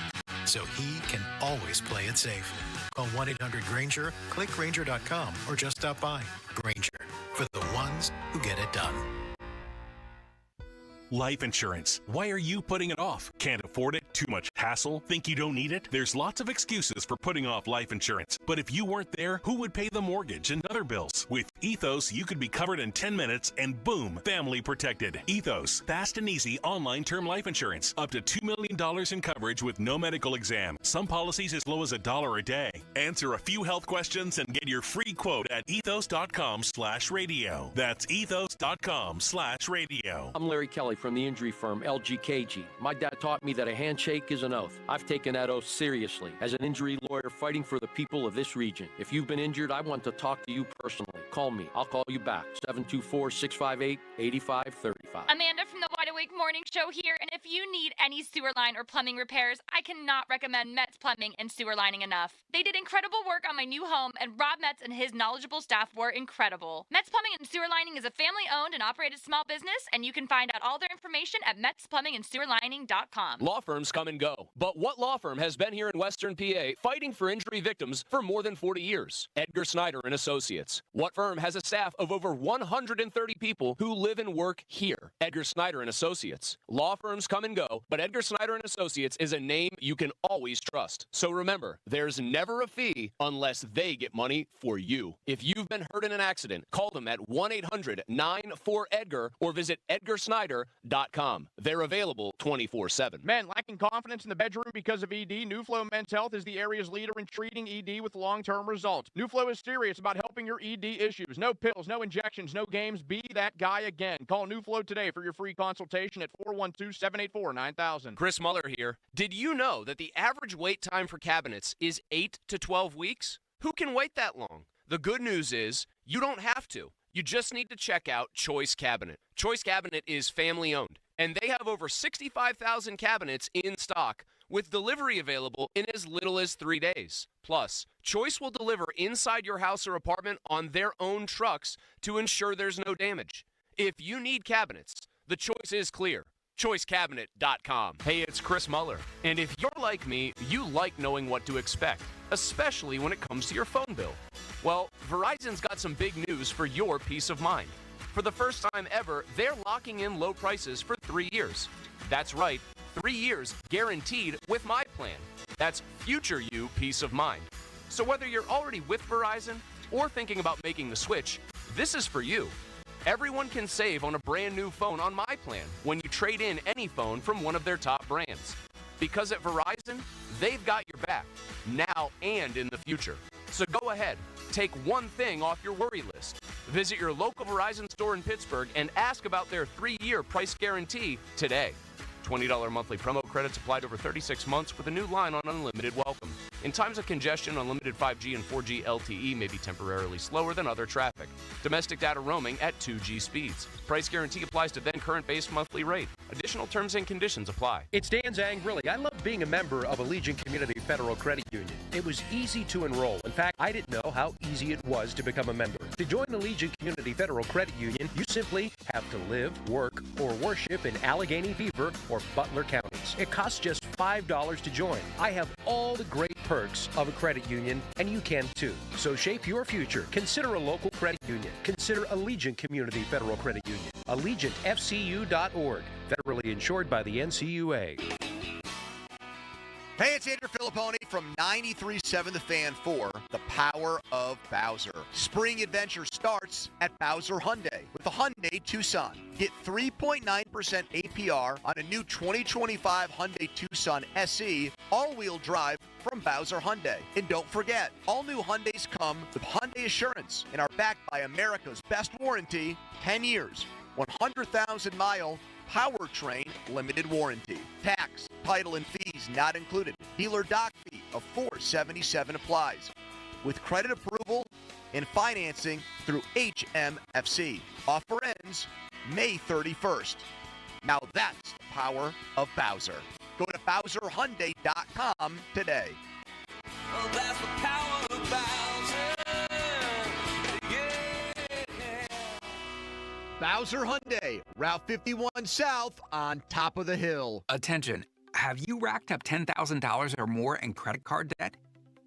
so he can always play it safe. Call 1-800-GRAINGER, click Grainger.com, or just stop by. Grainger, for the ones who get it done. Life insurance. Why are you putting it off? Can't afford it? Too much hassle? Think you don't need it? There's lots of excuses for putting off life insurance. But if you weren't there, who would pay the mortgage and other bills? With Ethos, you could be covered in 10 minutes and boom, family protected. Ethos, fast and easy online term life insurance. Up to $2 million in coverage with no medical exam. Some policies as low as $1 a day. Answer a few health questions and get your free quote at ethos.com/radio. That's ethos.com/radio. I'm Larry Kelly from the injury firm LGKG. My dad taught me that a handshake is an oath. I've taken that oath seriously as an injury lawyer fighting for the people of this region. If you've been injured, I want to talk to you personally. Call me. I'll call you back. 724-658-8535. Amanda from the Wide Awake Morning Show here, and if you need any sewer line or plumbing repairs, I cannot recommend Metz Plumbing and Sewer Lining enough. They did incredible work on my new home, and Rob Metz and his knowledgeable staff were incredible. Metz Plumbing and Sewer Lining is a family-owned and operated small business, and you can find out all their information at metzplumbingandsewerlining.com. Law firms come and go, but what law firm has been here in Western PA fighting for injury victims for more than 40 years? Edgar Snyder and Associates. What firm has a staff of over 130 people who live and work here? Edgar Snyder and Associates. Law firms come and go, but Edgar Snyder and Associates is a name you can always trust. So remember, there's never a fee unless they get money for you. If you've been hurt in an accident, call them at 1-800-94-EDGAR or visit edgarsnyder.com. They're available 24/7. Men lacking confidence in the bedroom because of ED, NuFlow Men's Health is the area's leader in treating ED with long-term results. NuFlow is serious about helping your ED issues. No pills, no injections, no games. Be that guy again. Call NuFlow today for your free consultation at 412-784-9000. Chris Muller here. Did you know that the average wait time for cabinets is 8 to 12 weeks? Who can wait that long? The good news is you don't have to. You just need to check out Choice Cabinet. Choice Cabinet is family-owned. And they have over 65,000 cabinets in stock, with delivery available in as little as 3 days. Plus, Choice will deliver inside your house or apartment on their own trucks to ensure there's no damage. If you need cabinets, the choice is clear. ChoiceCabinet.com. Hey, it's Chris Muller. And if you're like me, you like knowing what to expect, especially when it comes to your phone bill. Well, Verizon's got some big news for your peace of mind. For the first time ever, they're locking in low prices for 3 years. That's right, 3 years guaranteed with my plan. That's future you peace of mind. So whether you're already with Verizon or thinking about making the switch, this is for you. Everyone can save on a brand new phone on my plan when you trade in any phone from one of their top brands. Because at Verizon, they've got your back, now and in the future. So go ahead, take one thing off your worry list. Visit your local Verizon store in Pittsburgh and ask about their 3-year price guarantee today. $20 monthly promo credits applied over 36 months with a new line on unlimited welcome. In times of congestion, unlimited 5G and 4G LTE may be temporarily slower than other traffic. Domestic data roaming at 2G speeds. Price guarantee applies to then current base monthly rate. Additional terms and conditions apply. It's Dan Zangrilli. I love being a member of Allegiant Community Federal Credit Union. It was easy to enroll. In fact, I didn't know how easy it was to become a member. To join Allegiant Community Federal Credit Union, you simply have to live, work, or worship in Allegheny, Beaver, or Butler counties. It costs just $5 to join. I have all the great perks of a credit union, and you can too. So shape your future. Consider a local credit union. Consider Allegiant Community Federal Credit Union. AllegiantFCU.org. Federally insured by the NCUA. Hey, it's Andrew Filipponi from 93.7 The Fan for The Power of Bowser. Spring adventure starts at Bowser Hyundai with the Hyundai Tucson. Get 3.9% APR on a new 2025 Hyundai Tucson SE all-wheel drive from Bowser Hyundai. And don't forget, all new Hyundais come with Hyundai Assurance and are backed by America's best warranty, 10 years, 100,000-mile powertrain limited warranty. Tax, title, and fees not included. Dealer dock fee of $477 applies. With credit approval and financing through HMFC. Offer ends May 31st. Now that's the power of Bowser. Go to BowserHyundai.com today. Oh, that's the power of Bowser. Bowser Hyundai, Route 51 South on top of the hill. Attention, have you racked up $10,000 or more in credit card debt?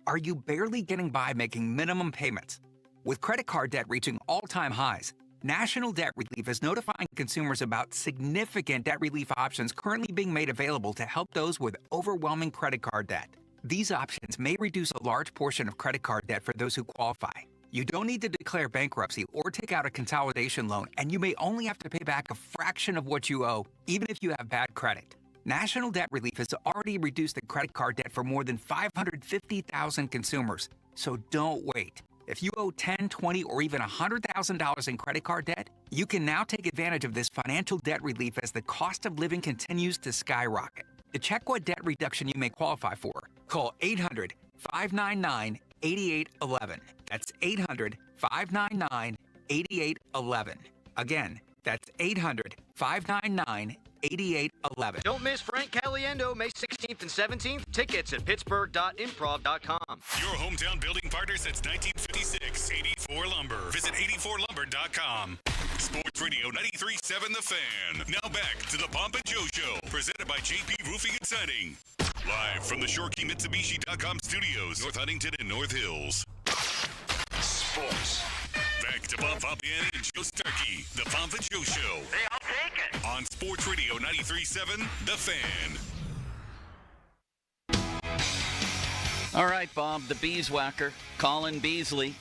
Are you barely getting by making minimum payments? With credit card debt reaching all-time highs, National Debt Relief is notifying consumers about significant debt relief options currently being made available to help those with overwhelming credit card debt. These options may reduce a large portion of credit card debt for those who qualify. You don't need to declare bankruptcy or take out a consolidation loan, and you may only have to pay back a fraction of what you owe, even if you have bad credit. National Debt Relief has already reduced the credit card debt for more than 550,000 consumers, so don't wait. If you owe $10,000, $20,000, or even $100,000 in credit card debt, you can now take advantage of this financial debt relief as the cost of living continues to skyrocket. To check what debt reduction you may qualify for, call 800-599-8811. That's 800-599-8811. Again, that's 800-599-8811. Don't miss Frank Caliendo May 16th and 17th. Tickets at pittsburgh.improv.com. Your hometown building partner since 1956, 84 Lumber. Visit 84lumber.com. Sports Radio 93.7 The Fan. Now back to the Pomp and Joe Show, presented by JP Roofing and Siding. Live from the ShoreKeyMitsubishi.com studios, North Huntington and North Hills. Sports. Back to Bob Fabiani and Joe Starky, the Pomp and Joe Show. Hey, I'll take it. On Sports Radio 93.7 The Fan. All right, Bob, the beeswacker, Colin Beasley,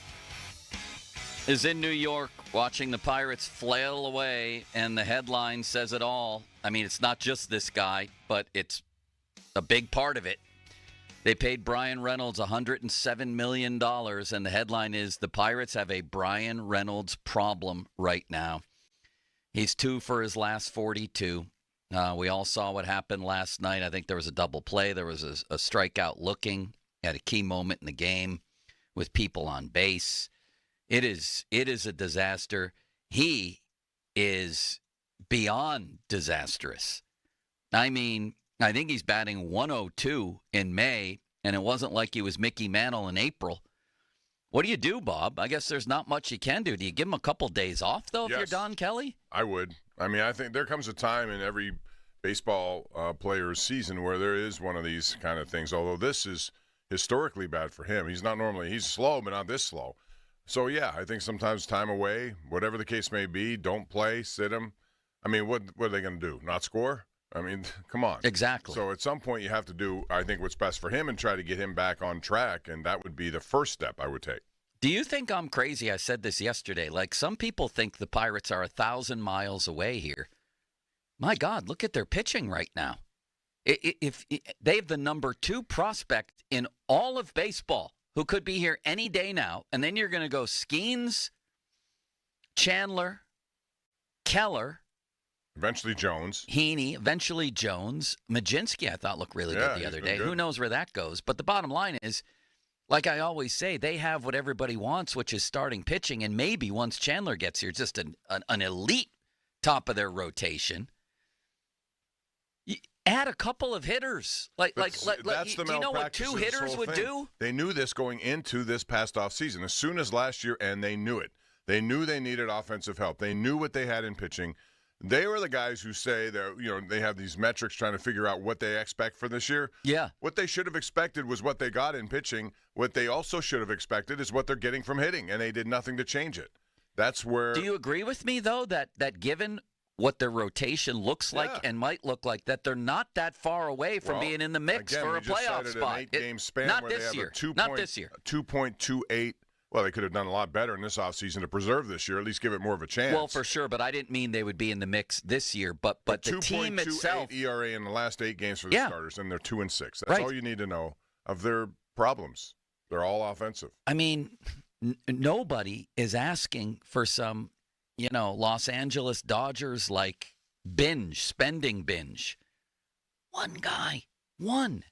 is in New York watching the Pirates flail away, and the headline says it all. I mean, it's not just this guy, but it's a big part of it. They paid Brian Reynolds $107 million, and the headline is, the Pirates have a Brian Reynolds problem right now. He's 2 for his last 42. We all saw what happened last night. I think there was a double play. There was a strikeout looking at a key moment in the game with people on base. It is a disaster. He is beyond disastrous. I mean, I think he's batting 102 in May, and it wasn't like he was Mickey Mantle in April. What do you do, Bob? I guess there's not much you can do. Do you give him a couple days off, though, if you're Don Kelly? I would. I mean, I think there comes a time in every baseball player's season where there is one of these kind of things, although this is historically bad for him. He's slow, but not this slow. So, yeah, I think sometimes time away, whatever the case may be, don't play, sit him. I mean, what are they going to do, not score? I mean, come on. Exactly. So at some point you have to do, I think, what's best for him and try to get him back on track, and that would be the first step I would take. Do you think I'm crazy? I said this yesterday. Like, some people think the Pirates are 1,000 miles away here. My God, look at their pitching right now. If they have the number 2 prospect in all of baseball who could be here any day now, and then you're going to go Skenes, Chandler, Keller, eventually Jones, Heaney, eventually Jones, Majinski. I thought looked really good the other day. Good. Who knows where that goes? But the bottom line is, like I always say, they have what everybody wants, which is starting pitching, and maybe once Chandler gets here, just an elite top of their rotation. Add a couple of hitters. Do you know what 2 hitters would do? They knew this going into this past offseason. As soon as last year, and they knew it. They knew they needed offensive help. They knew what they had in pitching. They were the guys who say that they have these metrics trying to figure out what they expect for this year. Yeah. What they should have expected was what they got in pitching. What they also should have expected is what they're getting from hitting, and they did nothing to change it. That's where. Do you agree with me though that given what their rotation looks like and might look like, that they're not that far away from being in the mix for a playoff spot? An 8-game span not where this they have year. Not this year. 2.28. Well, they could have done a lot better in this offseason to preserve this year, at least give it more of a chance. Well, for sure, but I didn't mean they would be in the mix this year. But the team itself, 2.28 ERA in the last 8 games for the starters, and they're 2-6. That's all you need to know of their problems. They're all offensive. I mean, nobody is asking for some, Los Angeles Dodgers like spending binge. One guy, one.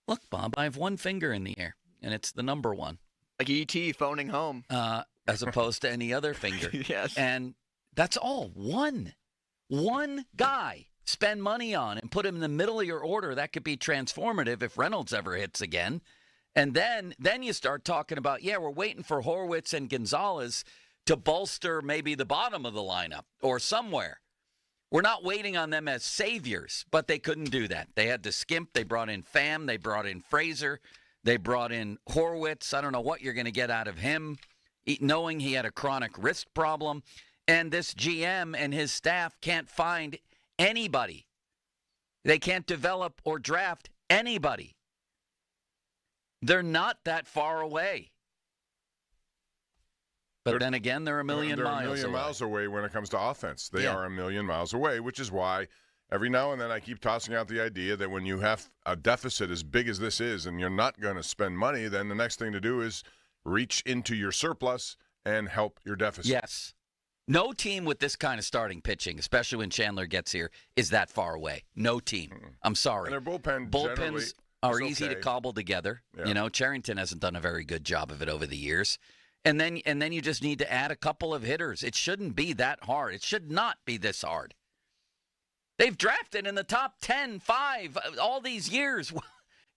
Look, Bob, I have one finger in the air, and it's the number 1. Like E.T. phoning home. As opposed to any other finger. Yes. And that's all. One guy spend money on and put him in the middle of your order. That could be transformative if Reynolds ever hits again. And then you start talking about, we're waiting for Horwitz and Gonzalez to bolster maybe the bottom of the lineup or somewhere. We're not waiting on them as saviors, but they couldn't do that. They had to skimp. They brought in Pham. They brought in Fraser. They brought in Horwitz. I don't know what you're going to get out of him, knowing he had a chronic wrist problem. And this GM and his staff can't find anybody. They can't develop or draft anybody. They're not that far away. But then again, they're a million miles away when it comes to offense. They are a million miles away, which is why every now and then I keep tossing out the idea that when you have a deficit as big as this is and you're not going to spend money, then the next thing to do is reach into your surplus and help your deficit. Yes. No team with this kind of starting pitching, especially when Chandler gets here, is that far away. No team. I'm sorry. And their bullpens are easy to cobble together. Yeah. Charrington hasn't done a very good job of it over the years. And then you just need to add a couple of hitters. It shouldn't be that hard. It should not be this hard. They've drafted in the top 10, 5 all these years.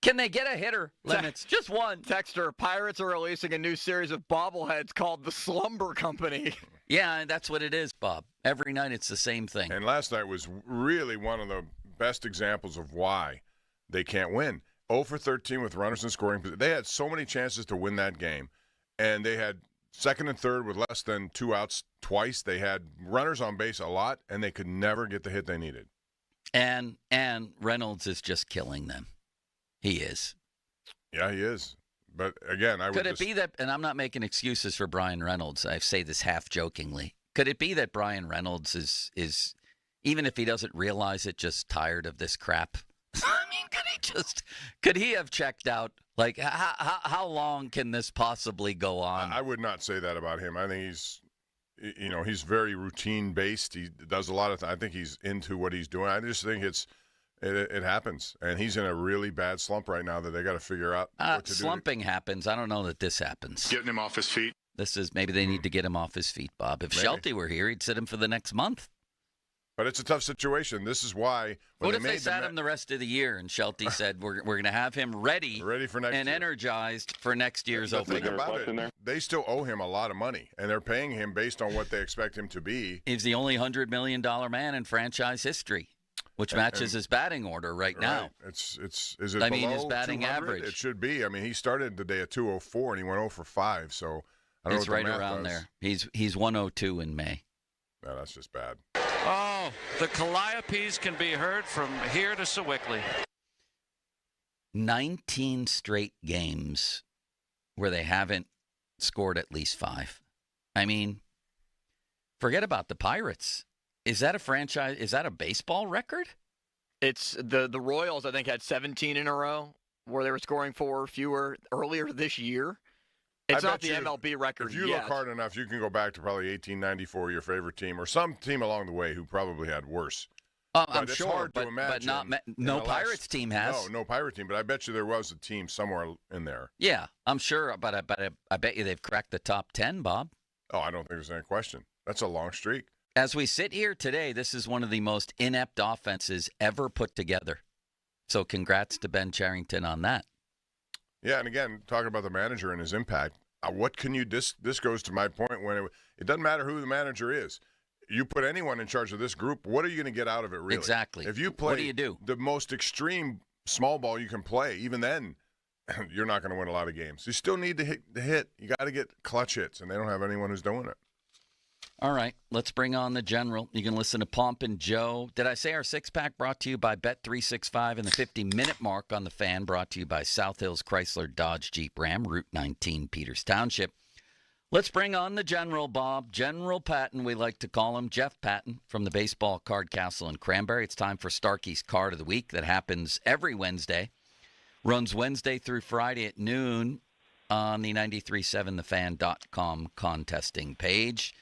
Can they get a hitter? Limits. Just one. Texter, Pirates are releasing a new series of bobbleheads called the Slumber Company. Yeah, that's what it is, Bob. Every night it's the same thing. And last night was really one of the best examples of why they can't win. 0 for 13 with runners in scoring position. They had so many chances to win that game, and they had second and third with less than 2 outs twice. They had runners on base a lot, and they could never get the hit they needed. And Reynolds is just killing them. He is. Yeah, he is. But again, could it be that, and I'm not making excuses for Brian Reynolds, I say this half jokingly, could it be that Brian Reynolds is even if he doesn't realize it, just tired of this crap? I mean, could he have checked out? Like, how long can this possibly go on? I would not say that about him. I think he's very routine based. He does a lot of I think he's into what he's doing. I just think it happens, and he's in a really bad slump right now that they got to figure out what to do. Slumping happens. I don't know that this happens. Getting him off his feet. Maybe they need to get him off his feet, Bob. If Shelty were here, he'd sit him for the next month. But it's a tough situation. This is why. What if they sat him the rest of the year and Shelty said, we're going to have him ready for next and year. energized for next year's opening? Think about it. They still owe him a lot of money, and they're paying him based on what they expect him to be. He's the only $100 million man in franchise history, which matches his batting order right now. Is it below his batting 200? average. It should be. I mean, he started the day at 204, and he went 0 for 5, so I don't it's know what right the math around does. there. He's 102 in May. No, that's just bad. Oh, the Calliopes can be heard from here to Sewickley. 19 straight games where they haven't scored at least 5. I mean, forget about the Pirates. Is that a franchise? Is that a baseball record? It's the Royals, I think, had 17 in a row where they were scoring 4 or fewer earlier this year. It's not the MLB record If you yet. look hard enough, you can go back to probably 1894, your favorite team, or some team along the way who probably had worse. I'm it's sure, hard but to imagine. no Pirates team has. No Pirate team, but I bet you there was a team somewhere in there. Yeah, I'm sure, but I bet you they've cracked the top 10, Bob. Oh, I don't think there's any question. That's a long streak. As we sit here today, this is one of the most inept offenses ever put together. So congrats to Ben Cherington on that. Yeah, and again, talking about the manager and his impact, what can you this goes to my point when it doesn't matter who the manager is. You put anyone in charge of this group, what are you going to get out of it, really? Exactly. If you play what do you do? The most extreme small ball you can play, even then, you're not going to win a lot of games. You still need to hit. You got to get clutch hits, and they don't have anyone who's doing it. All right, let's bring on the general. You can listen to Pomp and Joe. Did I say our six-pack brought to you by Bet365 and the 50-minute mark on the Fan brought to you by South Hills Chrysler Dodge Jeep Ram, Route 19, Peters Township. Let's bring on the general, Bob. General Patton, we like to call him, Jeff Patton from the Baseball Card Castle in Cranberry. It's time for Starky's Card of the Week that happens every Wednesday. Runs Wednesday through Friday at noon on the 937thefan.com contesting page.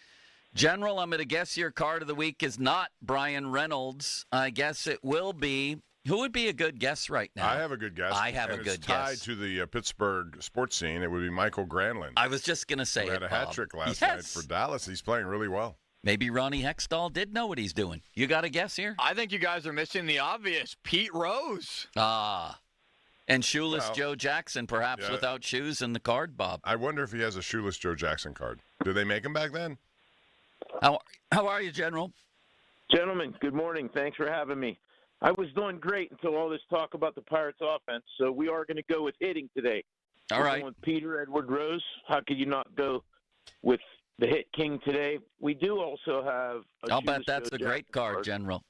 General, I'm going to guess your card of the week is not Brian Reynolds. I guess it will be. Who would be a good guess right now? I have a good guess. I have and a good it's tied guess. to the Pittsburgh sports scene. It would be Michael Granlund. I was just going to say he had a hat trick last Yes. night for Dallas. He's playing really well. Maybe Ronnie Hextall did know what he's doing. You got a guess here? I think you guys are missing the obvious. Pete Rose. And shoeless Joe Jackson, perhaps yeah. without shoes in the card, Bob. I wonder if he has a shoeless Joe Jackson card. Did they make him back then? How are you, General? Gentlemen, good morning. Thanks for having me. I was doing great until all this talk about the Pirates offense, so we are going to go with hitting today. All We're right. going with Peter Edward Rose. How could you not go with the hit king today? We do also have I'll bet that's a great card, General.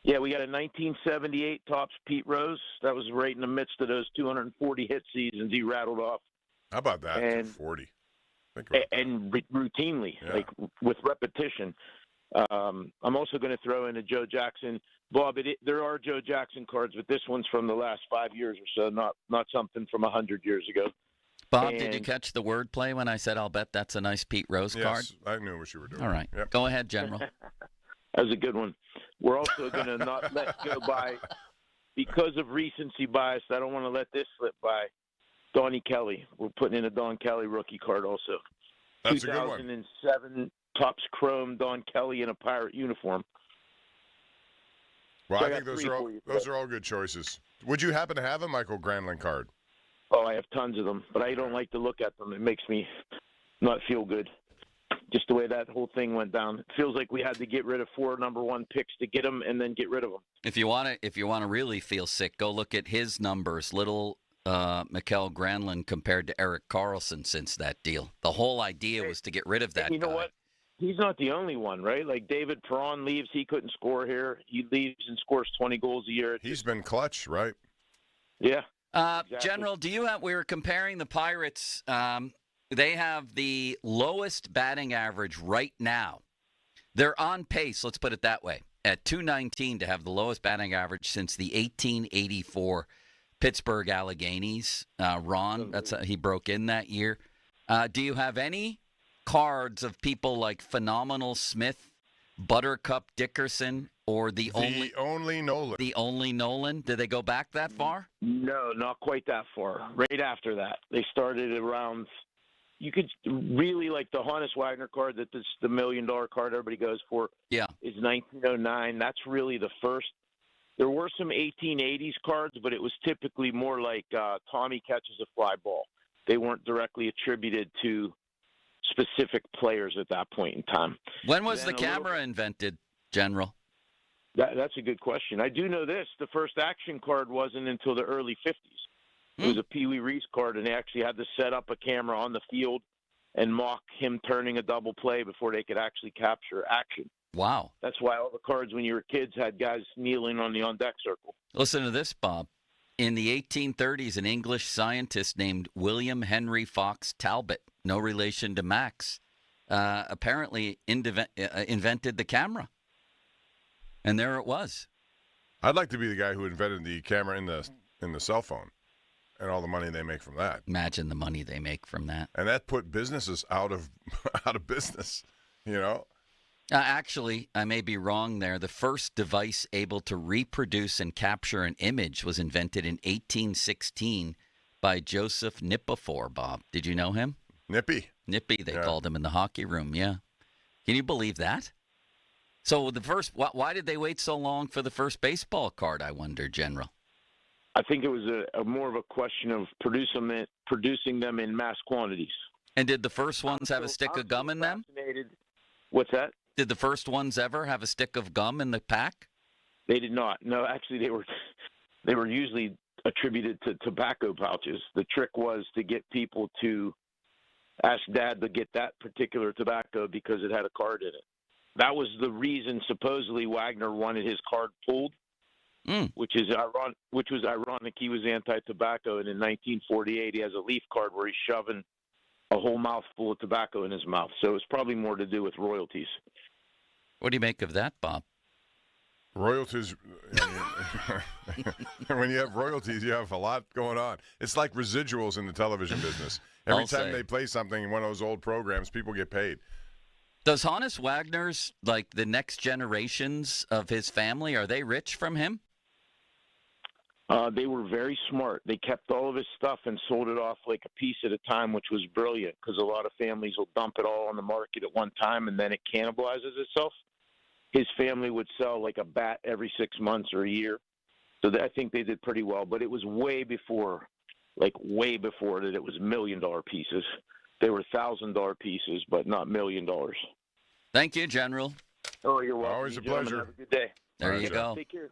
Yeah, we got a 1978 Topps Pete Rose. That was right in the midst of those 240 hit seasons he rattled off. How about that? And 40. And routinely, like with repetition. I'm also going to throw in a Joe Jackson. Bob, there are Joe Jackson cards, but this one's from the last 5 years or so, not something from 100 years ago. Bob, did you catch the wordplay when I said I'll bet that's a nice Pete Rose card? Yes, I knew what you were doing. All right. Yep. Go ahead, General. That was a good one. We're also going to not let go by, because of recency bias, I don't want to let this slip by, Donnie Kelly. We're putting in a Don Kelly rookie card also. That's a good one. 2007 Topps Chrome Don Kelly in a Pirate uniform. Well, So I I think got those are all good choices. Would you happen to have a Michael Granlund card? Oh, I have tons of them, but I don't like to look at them. It makes me not feel good. Just the way that whole thing went down. It feels like we had to get rid of 4 number 1 picks to get them and then get rid of them. If you want to really feel sick, go look at his numbers. Little Mikael Granlund compared to Erik Karlsson since that deal. The whole idea was to get rid of that You know guy. what? He's not the only one, right? Like David Perron leaves, he couldn't score here. He leaves and scores 20 goals a year. He's been clutch, right? Yeah. Exactly. General, we were comparing the Pirates. They have the lowest batting average right now. They're on pace, let's put it that way, at .219 to have the lowest batting average since the 1884 Pittsburgh Alleghenies. Ron, he broke in that year. Do you have any cards of people like Phenomenal Smith, Buttercup Dickerson, or the only Nolan? The only Nolan. Did they go back that far? No, not quite that far. Right after that, they started around you could really like the Honus Wagner card that this the $1 million card everybody goes for. Yeah, is 1909. That's really the first. There were some 1880s cards, but it was typically more like Tommy catches a fly ball. They weren't directly attributed to specific players at that point in time. When was the camera invented, General? That's a good question. I do know this. The first action card wasn't until the early 50s. It was a Pee Wee Reese card, and they actually had to set up a camera on the field and mock him turning a double play before they could actually capture action. Wow. That's why all the cards when you were kids had guys kneeling on the on-deck circle. Listen to this, Bob. In the 1830s, an English scientist named William Henry Fox Talbot, no relation to Max, apparently invented the camera. And there it was. I'd like to be the guy who invented the camera in the cell phone and all the money they make from that. Imagine the money they make from that. And that put businesses out of business, you know? Actually, I may be wrong there. The first device able to reproduce and capture an image was invented in 1816 by Joseph Nipifor, Bob. Did you know him? Nippy, they called him in the hockey room, yeah. Can you believe that? So the first, why did they wait so long for the first baseball card, I wonder, General? I think it was a more of a question of producing them in mass quantities. And did the first ones have a stick of gum in them? What's that? Did the first ones ever have a stick of gum in the pack? They did not. No, actually, they were usually attributed to tobacco pouches. The trick was to get people to ask Dad to get that particular tobacco because it had a card in it. That was the reason supposedly Wagner wanted his card pulled, which was ironic. He was anti-tobacco, and in 1948 he has a leaf card where he's shoving a whole mouthful of tobacco in his mouth. So it's probably more to do with royalties. What do you make of that, Bob? Royalties, when you have royalties, you have a lot going on. It's like residuals in the television business. Every time they play something in one of those old programs, people get paid. Does Honus Wagner's, like the next generations of his family, are they rich from him? They were very smart. They kept all of his stuff and sold it off like a piece at a time, which was brilliant because a lot of families will dump it all on the market at one time and then it cannibalizes itself. His family would sell like a bat every 6 months or a year. So I think they did pretty well. But it was way before that it was $1 million pieces. They were $1,000 pieces, but not $1 million. Thank you, General. Oh, you're welcome. Always a pleasure. Have a good day. There you go. Take care.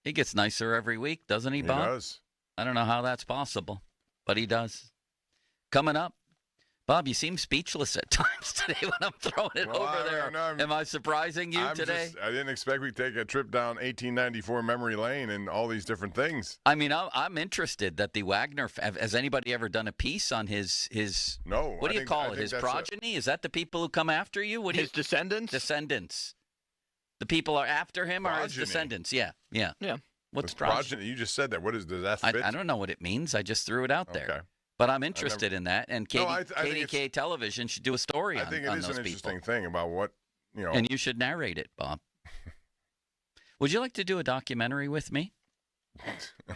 He gets nicer every week, doesn't he, Bob? He does. I don't know how that's possible, but he does. Coming up, Bob, you seem speechless at times today when I'm throwing it over there. Am I surprising you today? I didn't expect we'd take a trip down 1894 memory lane and all these different things. I mean, I'm interested that the Wagner, has anybody ever done a piece on his No. What do you call it? His progeny? Is that the people who come after you? His descendants? Descendants. The people are after him or his descendants? Yeah. What's progeny? You just said that. Does that fit? I don't know what it means. I just threw it out there. Okay. But I'm interested in that, and KDK Television should do a story on those people. I think it is an interesting thing about what, And you should narrate it, Bob. Would you like to do a documentary with me?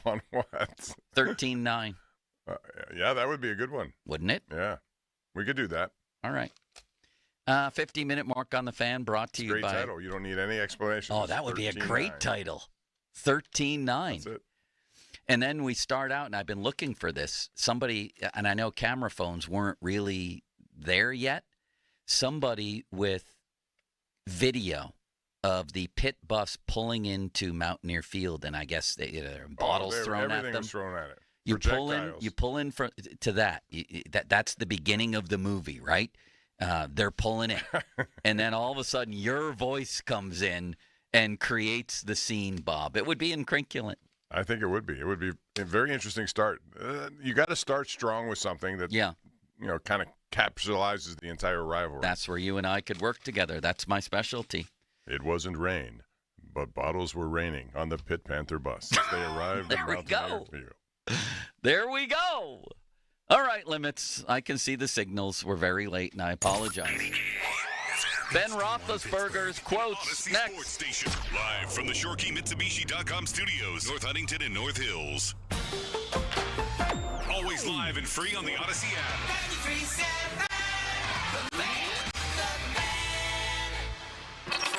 On what? 13-9. Yeah, that would be a good one. Wouldn't it? Yeah. We could do that. All right. 50-minute mark on the fan brought to you by... Great title. You don't need any explanation. Oh, that would be a great title. 13-9. That's it. And then we start out, and I've been looking for this. Somebody, and I know camera phones weren't really there yet. Somebody with video of the pit bus pulling into Mountaineer Field, and I guess there are bottles thrown at them. Everything was thrown at it. You pull in to that. That's the beginning of the movie, right? They're pulling in, and then all of a sudden your voice comes in and creates the scene, Bob. It would be incrinculant. I think it would be. It would be a very interesting start. You got to start strong with something that, kind of capsulizes the entire rivalry. That's where you and I could work together. That's my specialty. It wasn't rain, but bottles were raining on the Pit Panther bus as they arrived in Mountaineer Field. There we go. All right, Limits. I can see the signals. We're very late, and I apologize. Ben Roethlisberger's quotes next. Sports Station, live from the ShoreKeyMitsubishi.com studios, North Huntington and North Hills. Always Always live and free on the Odyssey app.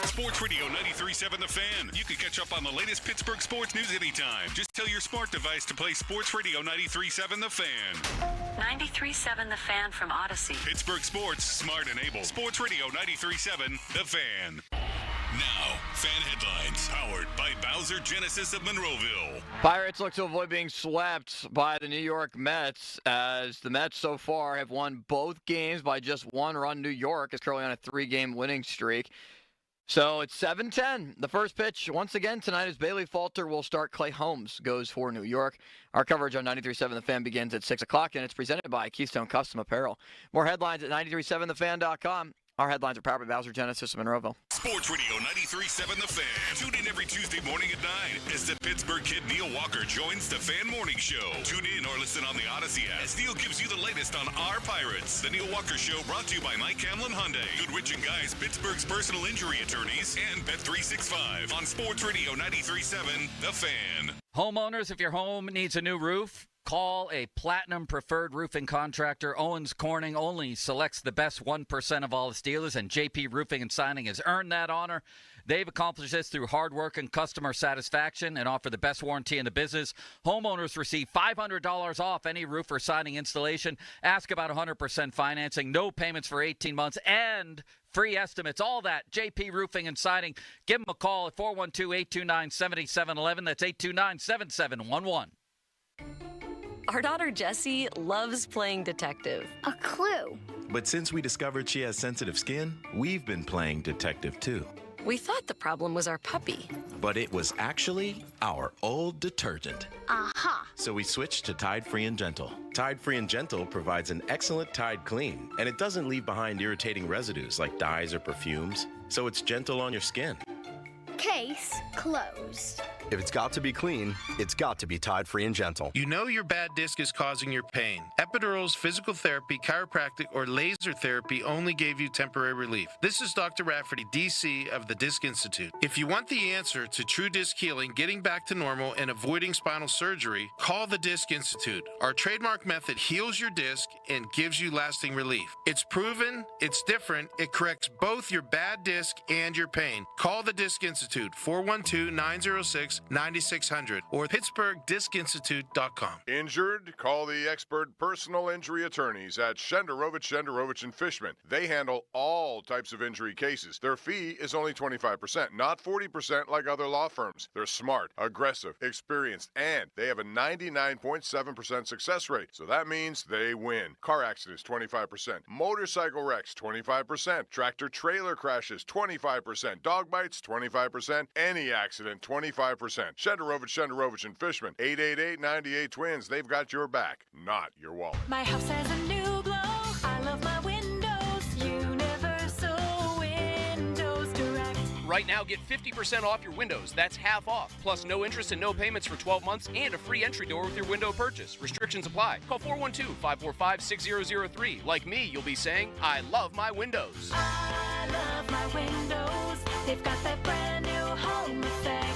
Sports Radio 93.7 The Fan. You can catch up on the latest Pittsburgh sports news anytime. Just tell your smart device to play Sports Radio 93.7 The Fan. 93.7 The Fan from Odyssey. Pittsburgh sports, smart and able. Sports Radio 93.7 The Fan. Now, fan headlines powered by Bowser Genesis of Monroeville. Pirates look to avoid being swept by the New York Mets, as the Mets so far have won both games by just one run. New York is currently on a 3-game winning streak. So it's 7-10. The first pitch, once again, tonight is Bailey Falter will start. Clay Holmes goes for New York. Our coverage on 93.7 The Fan begins at 6 o'clock, and it's presented by Keystone Custom Apparel. More headlines at 937thefan.com. Our headlines are powered by Bowser Genesis of Monroeville. Sports Radio 93.7 The Fan. Tune in every Tuesday morning at 9 as the Pittsburgh kid Neil Walker joins the Fan Morning Show. Tune in or listen on the Odyssey app as Neil gives you the latest on our Pirates. The Neil Walker Show brought to you by Mike Hamlin Hyundai, Goodrich & Guy's, Pittsburgh's personal injury attorneys, and Bet365 on Sports Radio 93.7 The Fan. Homeowners, if your home needs a new roof, call a Platinum Preferred Roofing Contractor. Owens Corning only selects the best 1% of all its dealers, and JP Roofing and Signing has earned that honor. They've accomplished this through hard work and customer satisfaction and offer the best warranty in the business. Homeowners receive $500 off any roof or siding installation. Ask about 100% financing, no payments for 18 months, and free estimates. All that, JP Roofing and Siding. Give them a call at 412-829-7711. That's 829-7711. Our daughter Jessie loves playing detective. A clue. But since we discovered she has sensitive skin, we've been playing detective too. We thought the problem was our puppy. But it was actually our old detergent. Aha. So we switched to Tide Free and Gentle. Tide Free and Gentle provides an excellent Tide clean, and it doesn't leave behind irritating residues like dyes or perfumes, so it's gentle on your skin. Case closed. If it's got to be clean, it's got to be Tide Free and Gentle. You know your bad disc is causing your pain. Epidurals, physical therapy, chiropractic, or laser therapy only gave you temporary relief. This is Dr. Rafferty, DC of the Disc Institute. If you want the answer to true disc healing, getting back to normal, and avoiding spinal surgery, call the Disc Institute. Our trademark method heals your disc and gives you lasting relief. It's proven, it's different, it corrects both your bad disc and your pain. Call the Disc Institute, 412-906-9600 or PittsburghDiscInstitute.com. Injured? Call the expert personal injury attorneys at Shenderovich and Fishman. They handle all types of injury cases. Their fee is only 25%, not 40% like other law firms. They're smart, aggressive, experienced, and they have a 99.7% success rate. So that means they win. Car accidents, 25%. Motorcycle wrecks, 25%. Tractor trailer crashes, 25%. Dog bites, 25%. Any accident, 25%. Shenderovich and Fishman, 888-98-TWINS. They've got your back, not your wallet. My house has a new glow. I love my windows. Universal Windows Direct. Right now, get 50% off your windows. That's half off. Plus, no interest and no payments for 12 months and a free entry door with your window purchase. Restrictions apply. Call 412-545-6003. Like me, you'll be saying, I love my windows. I love my windows. They've got that brand new home effect.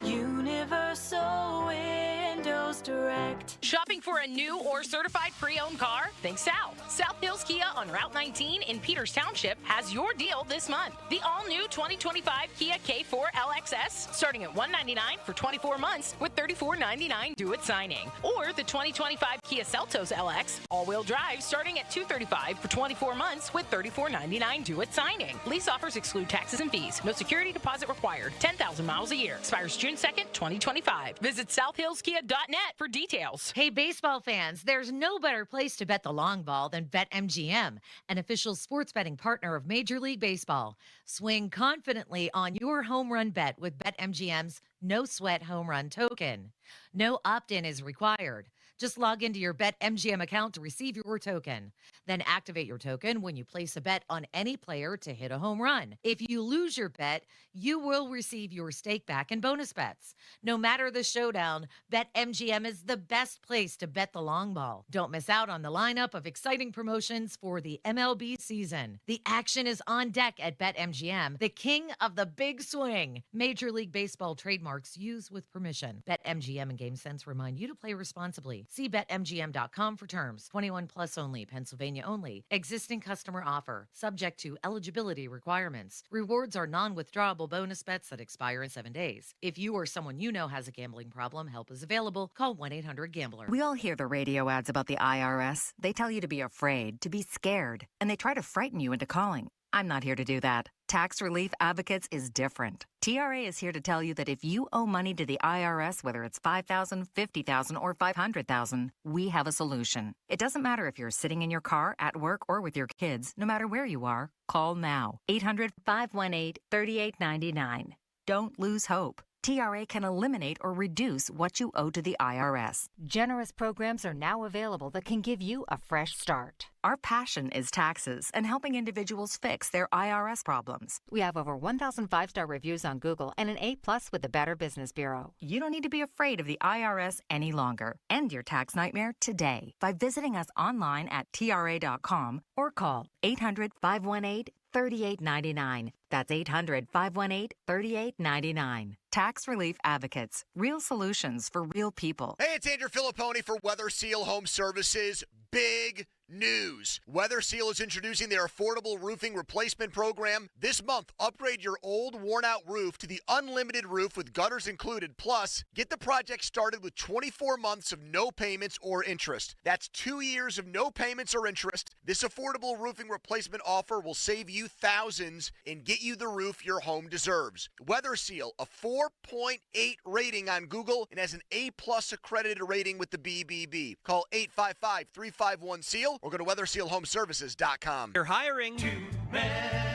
Universal Windows Direct. Shopping for a new or certified pre-owned car? Think South. South Hills Kia on Route 19 in Peters Township has your deal this month. The all-new 2025 Kia K4 LXS starting at $199 for 24 months with $34.99 due at signing. Or the 2025 Kia Seltos LX all-wheel drive starting at $235 for 24 months with $34.99 due at signing. Lease offers exclude taxes and fees. No security deposit required. 10,000 miles a year. Expires June 2nd, 2025. Visit southhillskia.net for details. Hey, baseball fans, there's no better place to bet the long ball than BetMGM, an official sports betting partner of Major League Baseball. Swing confidently on your home run bet with BetMGM's No Sweat Home Run Token. No opt-in is required. Just log into your BetMGM account to receive your token. Then activate your token when you place a bet on any player to hit a home run. If you lose your bet, you will receive your stake back in bonus bets. No matter the showdown, BetMGM is the best place to bet the long ball. Don't miss out on the lineup of exciting promotions for the MLB season. The action is on deck at BetMGM, the king of the big swing. Major League Baseball trademarks used with permission. BetMGM and GameSense remind you to play responsibly. See BetMGM.com for terms. 21 plus only, Pennsylvania only. Existing customer offer. Subject to eligibility requirements. Rewards are non-withdrawable bonus bets that expire in 7 days. If you or someone you know has a gambling problem, help is available. Call 1-800-GAMBLER. We all hear the radio ads about the IRS. They tell you to be afraid, to be scared, and they try to frighten you into calling. I'm not here to do that. Tax Relief Advocates is different. TRA is here to tell you that if you owe money to the IRS, whether it's $5,000, $50,000, or $500,000, we have a solution. It doesn't matter if you're sitting in your car, at work, or with your kids. No matter where you are, call now. 800-518-3899. Don't lose hope. TRA can eliminate or reduce what you owe to the IRS. Generous programs are now available that can give you a fresh start. Our passion is taxes and helping individuals fix their IRS problems. We have over 1,000 5-star reviews on Google and an A+ with the Better Business Bureau. You don't need to be afraid of the IRS any longer. End your tax nightmare today by visiting us online at TRA.com or call 800-518-3899. That's 800-518-3899. Tax Relief Advocates. Real solutions for real people. Hey, it's Andrew Filipponi for Weather Seal Home Services. Big news. Weather Seal is introducing their affordable roofing replacement program. This month, upgrade your old, worn-out roof to the unlimited roof with gutters included. Plus, get the project started with 24 months of no payments or interest. That's 2 years of no payments or interest. This affordable roofing replacement offer will save you thousands and get you the roof your home deserves. Weather Seal, a 4.8 rating on Google and has an A+ accredited rating with the BBB. Call 855-351-SEAL or go to weathersealhomeservices.com. You're hiring 2 men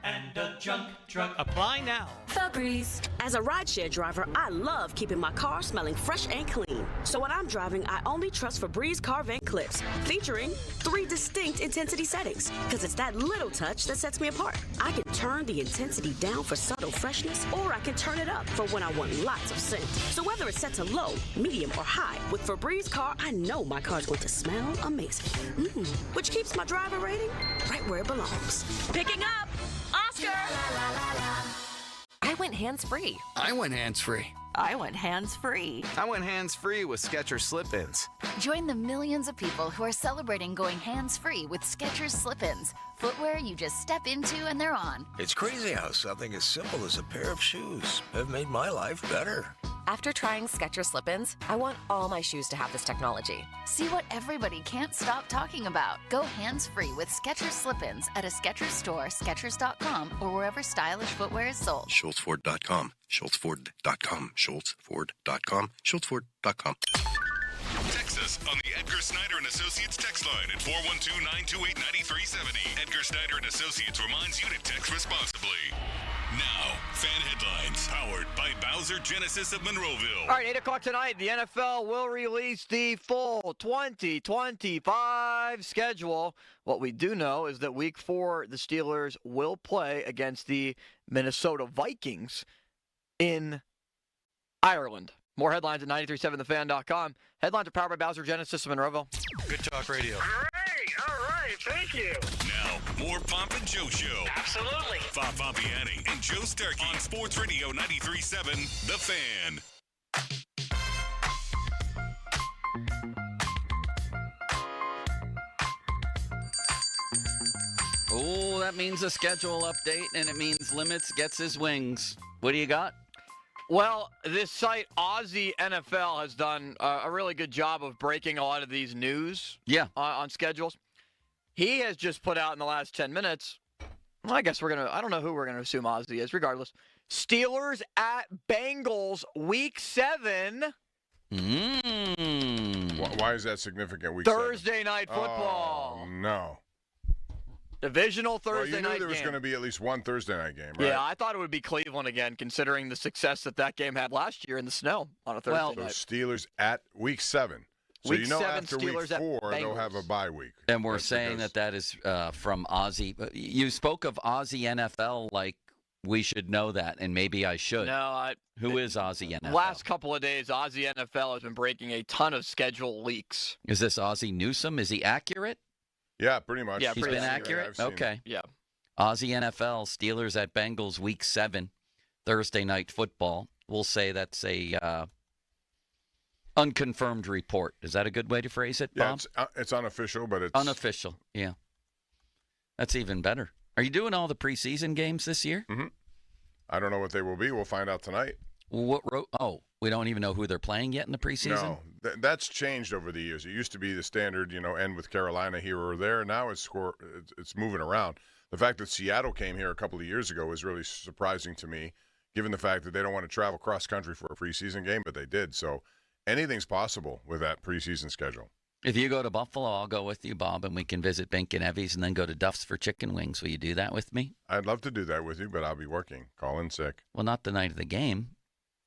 and a junk truck. Apply now. Febreze. As a rideshare driver, I love keeping my car smelling fresh and clean. So when I'm driving, I only trust Febreze car vent clips, featuring 3 distinct intensity settings, because it's that little touch that sets me apart. I can turn the intensity down for subtle freshness, or I can turn it up for when I want lots of scent. So whether it's set to low, medium, or high, with Febreze car, I know my car's going to smell amazing. Which keeps my driver rating right where it belongs. Picking up! Oscar! I went hands-free. I went hands-free. I went hands-free. I went hands-free with Skechers Slip-ins. Join the millions of people who are celebrating going hands-free with Skechers Slip-ins. Footwear you just step into and they're on. It's crazy how something as simple as a pair of shoes have made my life better. After trying Skechers Slip-ins, I want all my shoes to have this technology. See what everybody can't stop talking about. Go hands-free with Skechers Slip-ins at a Skechers store, Skechers.com, or wherever stylish footwear is sold. SchultzFord.com, SchultzFord.com, SchultzFord.com, SchultzFord.com. Text us on the Edgar Snyder and Associates text line at 412-928-9370. Edgar Snyder and Associates reminds you to text responsibly. Now, fan headlines powered by Bowser Genesis of Monroeville. All right, 8 o'clock tonight, the NFL will release the full 2025 schedule. What we do know is that Week 4, the Steelers will play against the Minnesota Vikings in Ireland. More headlines at 937thefan.com. Headlines are powered by Bowser Genesis of Monroeville. Good talk radio. Great. All right. Thank you. Now, more Pomp and Joe Show. Absolutely. Bob Pompiani and Joe Starky on Sports Radio 93.7 The Fan. Oh, that means a schedule update, and it means Limits gets his wings. What do you got? Well, this site, Aussie NFL, has done a really good job of breaking a lot of these news on schedules. He has just put out in the last 10 minutes, well, I guess I don't know who we're going to assume Aussie is, regardless. Steelers at Bengals, Week 7. Why is that significant? Week Thursday night football. Oh, no. Divisional Thursday night game. You knew there was going to be at least one Thursday night game, right? Yeah, I thought it would be Cleveland again, considering the success that game had last year in the snow on a Thursday night. So Steelers at Week 7. So Week you know 7 after Steelers week at 4, they'll Bengals. have a bye week. And we're That's saying because- that is from Aussie. You spoke of Aussie NFL like we should know that, and maybe I should. No, Who is Aussie NFL? Last couple of days, Aussie NFL has been breaking a ton of schedule leaks. Is this Aussie Newsome? Is he accurate? Yeah, pretty much. Yeah, He's pretty been accurate. accurate? Okay. Yeah. Aussie NFL, Steelers at Bengals, Week 7, Thursday night football. We'll say that's a unconfirmed report. Is that a good way to phrase it, Bob? Yeah, it's unofficial, but it's Unofficial, yeah. That's even better. Are you doing all the preseason games this year? Mm-hmm. I don't know what they will be. We'll find out tonight. We don't even know who they're playing yet in the preseason? No, that's changed over the years. It used to be the standard, end with Carolina here or there. Now it's moving around. The fact that Seattle came here a couple of years ago is really surprising to me, given the fact that they don't want to travel cross-country for a preseason game, but they did. So anything's possible with that preseason schedule. If you go to Buffalo, I'll go with you, Bob, and we can visit Bink and Evie's and then go to Duff's for chicken wings. Will you do that with me? I'd love to do that with you, but I'll be working. Call in sick. Well, not the night of the game.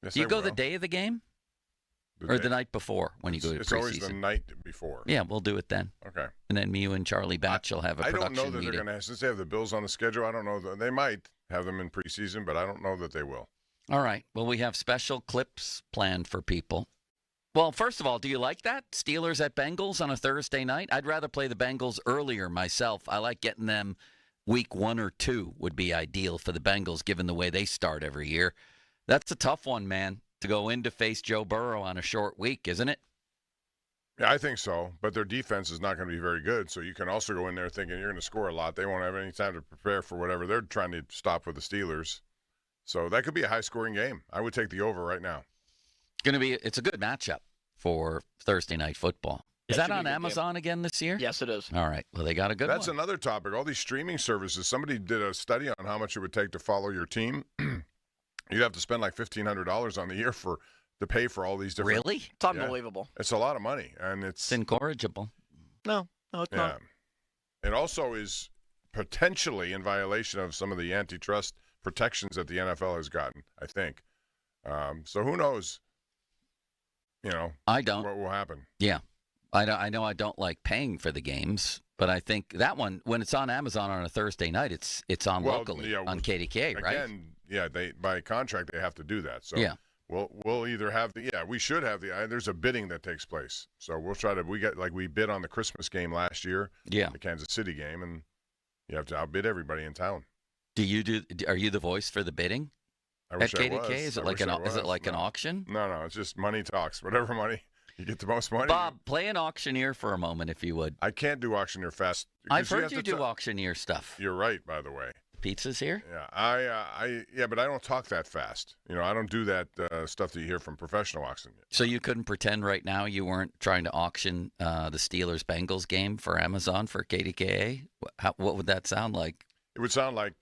Yes, Do you I the will. day of the game? The The night before when you go to It's preseason? always the night before. Yeah, we'll do it then. Okay. And then you and Charlie Batch will have a I production don't know that meeting. they're going to, since they have the Bills on the schedule, I don't know. They might have them in preseason, but I don't know that they will. All right. Well, we have special clips planned for people. Well, first of all, do you like that? Steelers at Bengals on a Thursday night? I'd rather play the Bengals earlier myself. I like getting them week 1 or 2 would be ideal for the Bengals, given the way they start every year. That's a tough one, man, to go in to face Joe Burrow on a short week, isn't it? Yeah, I think so. But their defense is not going to be very good, so you can also go in there thinking you're going to score a lot. They won't have any time to prepare for whatever they're trying to stop with the Steelers. So that could be a high-scoring game. I would take the over right now. It's a good matchup for Thursday night football. Is Yeah, that should be a on good Amazon again this year? Yes, it is. All right. Well, they got a good That's one. another topic. All these streaming services. Somebody did a study on how much it would take to follow your team. You'd have to spend like $1,500 on the year to pay for all these different. Really? It's unbelievable. It's a lot of money, and It's incorrigible. No, it's not. It also is potentially in violation of some of the antitrust protections that the NFL has gotten, I think. So who knows? I don't. What will happen? Yeah. I know I don't like paying for the games, but I think that one, when it's on Amazon on a Thursday night, it's on locally on KDK, right? Again, yeah, they by contract they have to do that. So Yeah. we'll either have we should have there's a bidding that takes place. So we'll try to we bid on the Christmas game last year, Yeah. the Kansas City game, and you have to outbid everybody in town. Are you the voice for the bidding? I wish at I KDK? was. Is it I like wish an I is it was. like an No. auction? No, it's just money talks. Whatever money you get the most money. Bob, play an auctioneer for a moment if you would. I can't do auctioneer fast. I've heard have you to do auctioneer stuff. You're right, by the way. Pizza's here? Yeah, but I don't talk that fast. I don't do that stuff that you hear from professional auction. So you couldn't pretend right now you weren't trying to auction the Steelers-Bengals game for Amazon for KDKA? What would that sound like? It would sound like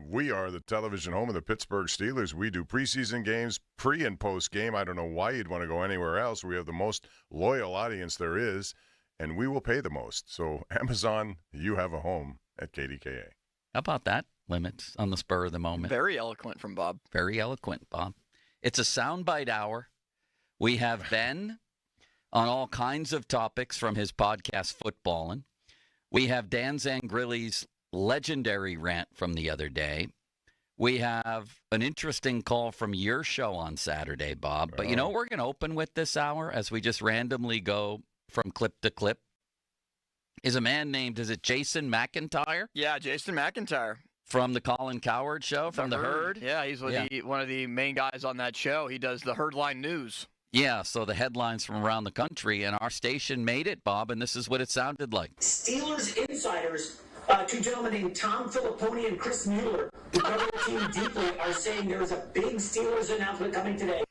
we are the television home of the Pittsburgh Steelers. We do preseason games, pre and post game. I don't know why you'd want to go anywhere else. We have the most loyal audience there is, and we will pay the most. So Amazon, you have a home at KDKA. How about that? Limits on the spur of the moment. Very eloquent from Bob. Very eloquent, Bob. It's a soundbite hour. We have Ben on all kinds of topics from his podcast, Footballin'. We have Dan Zangrilli's legendary rant from the other day. We have an interesting call from your show on Saturday, Bob. But you know what we're going to open with this hour as we just randomly go from clip to clip? Is a man named, is it Jason McIntyre? Yeah, Jason McIntyre. From the Colin Cowherd show, from the Herd? Yeah, he's one of the main guys on that show. He does the Herdline News. Yeah, so the headlines from around the country, and our station made it, Bob, and this is what it sounded like. Steelers insiders, two gentlemen named Tom Filipponi and Chris Mueller, who cover the team deeply, are saying there is a big Steelers announcement coming today.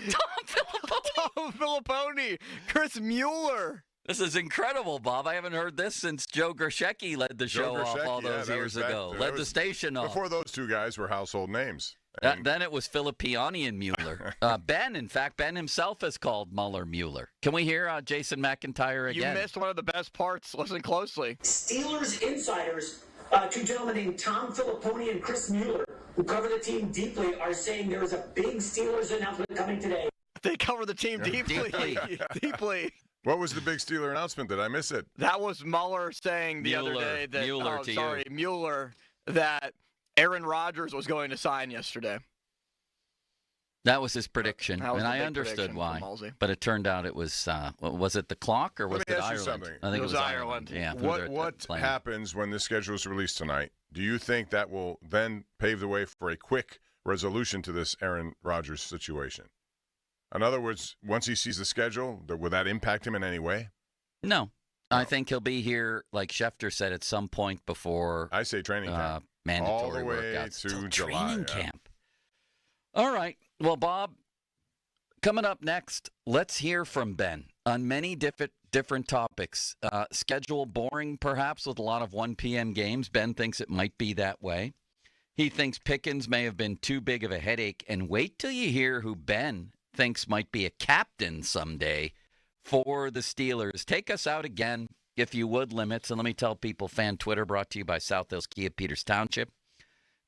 Tom Filipponi, Chris Mueller. This is incredible, Bob. I haven't heard this since Joe Grishecki led the show off all those years ago. Led the station off. Before those two guys were household names. Then it was Filippiani and Mueller. Ben himself has called Mueller. Can we hear Jason McIntyre again? You missed one of the best parts. Listen closely. Steelers insiders, two gentlemen named Tom Filipponi and Chris Mueller, who cover the team deeply, are saying there is a big Steelers announcement coming today. They cover the team deeply. Deeply. What was the big Steeler announcement? Did I miss it? That was Mueller saying the other day that Mueller, that Aaron Rodgers was going to sign yesterday. That was his prediction, That was and the I big understood prediction why. from Halsey. But it turned out it was it the clock or was Let me it ask you Ireland? something. I think it was Ireland. Yeah. What happens when the schedule is released tonight? Do you think that will then pave the way for a quick resolution to this Aaron Rodgers situation? In other words, once he sees the schedule, will that impact him in any way? No. I think he'll be here, like Schefter said, at some point before. I say training camp. Mandatory all the way workouts. to July. Training camp. All right. Well, Bob, coming up next, let's hear from Ben on many different topics. Schedule boring, perhaps, with a lot of 1 p.m. games. Ben thinks it might be that way. He thinks Pickens may have been too big of a headache. And wait till you hear who Ben thinks might be a captain someday for the Steelers. Take us out again, if you would, Limits. And let me tell people, fan Twitter brought to you by South Hills Kia, Peters Township.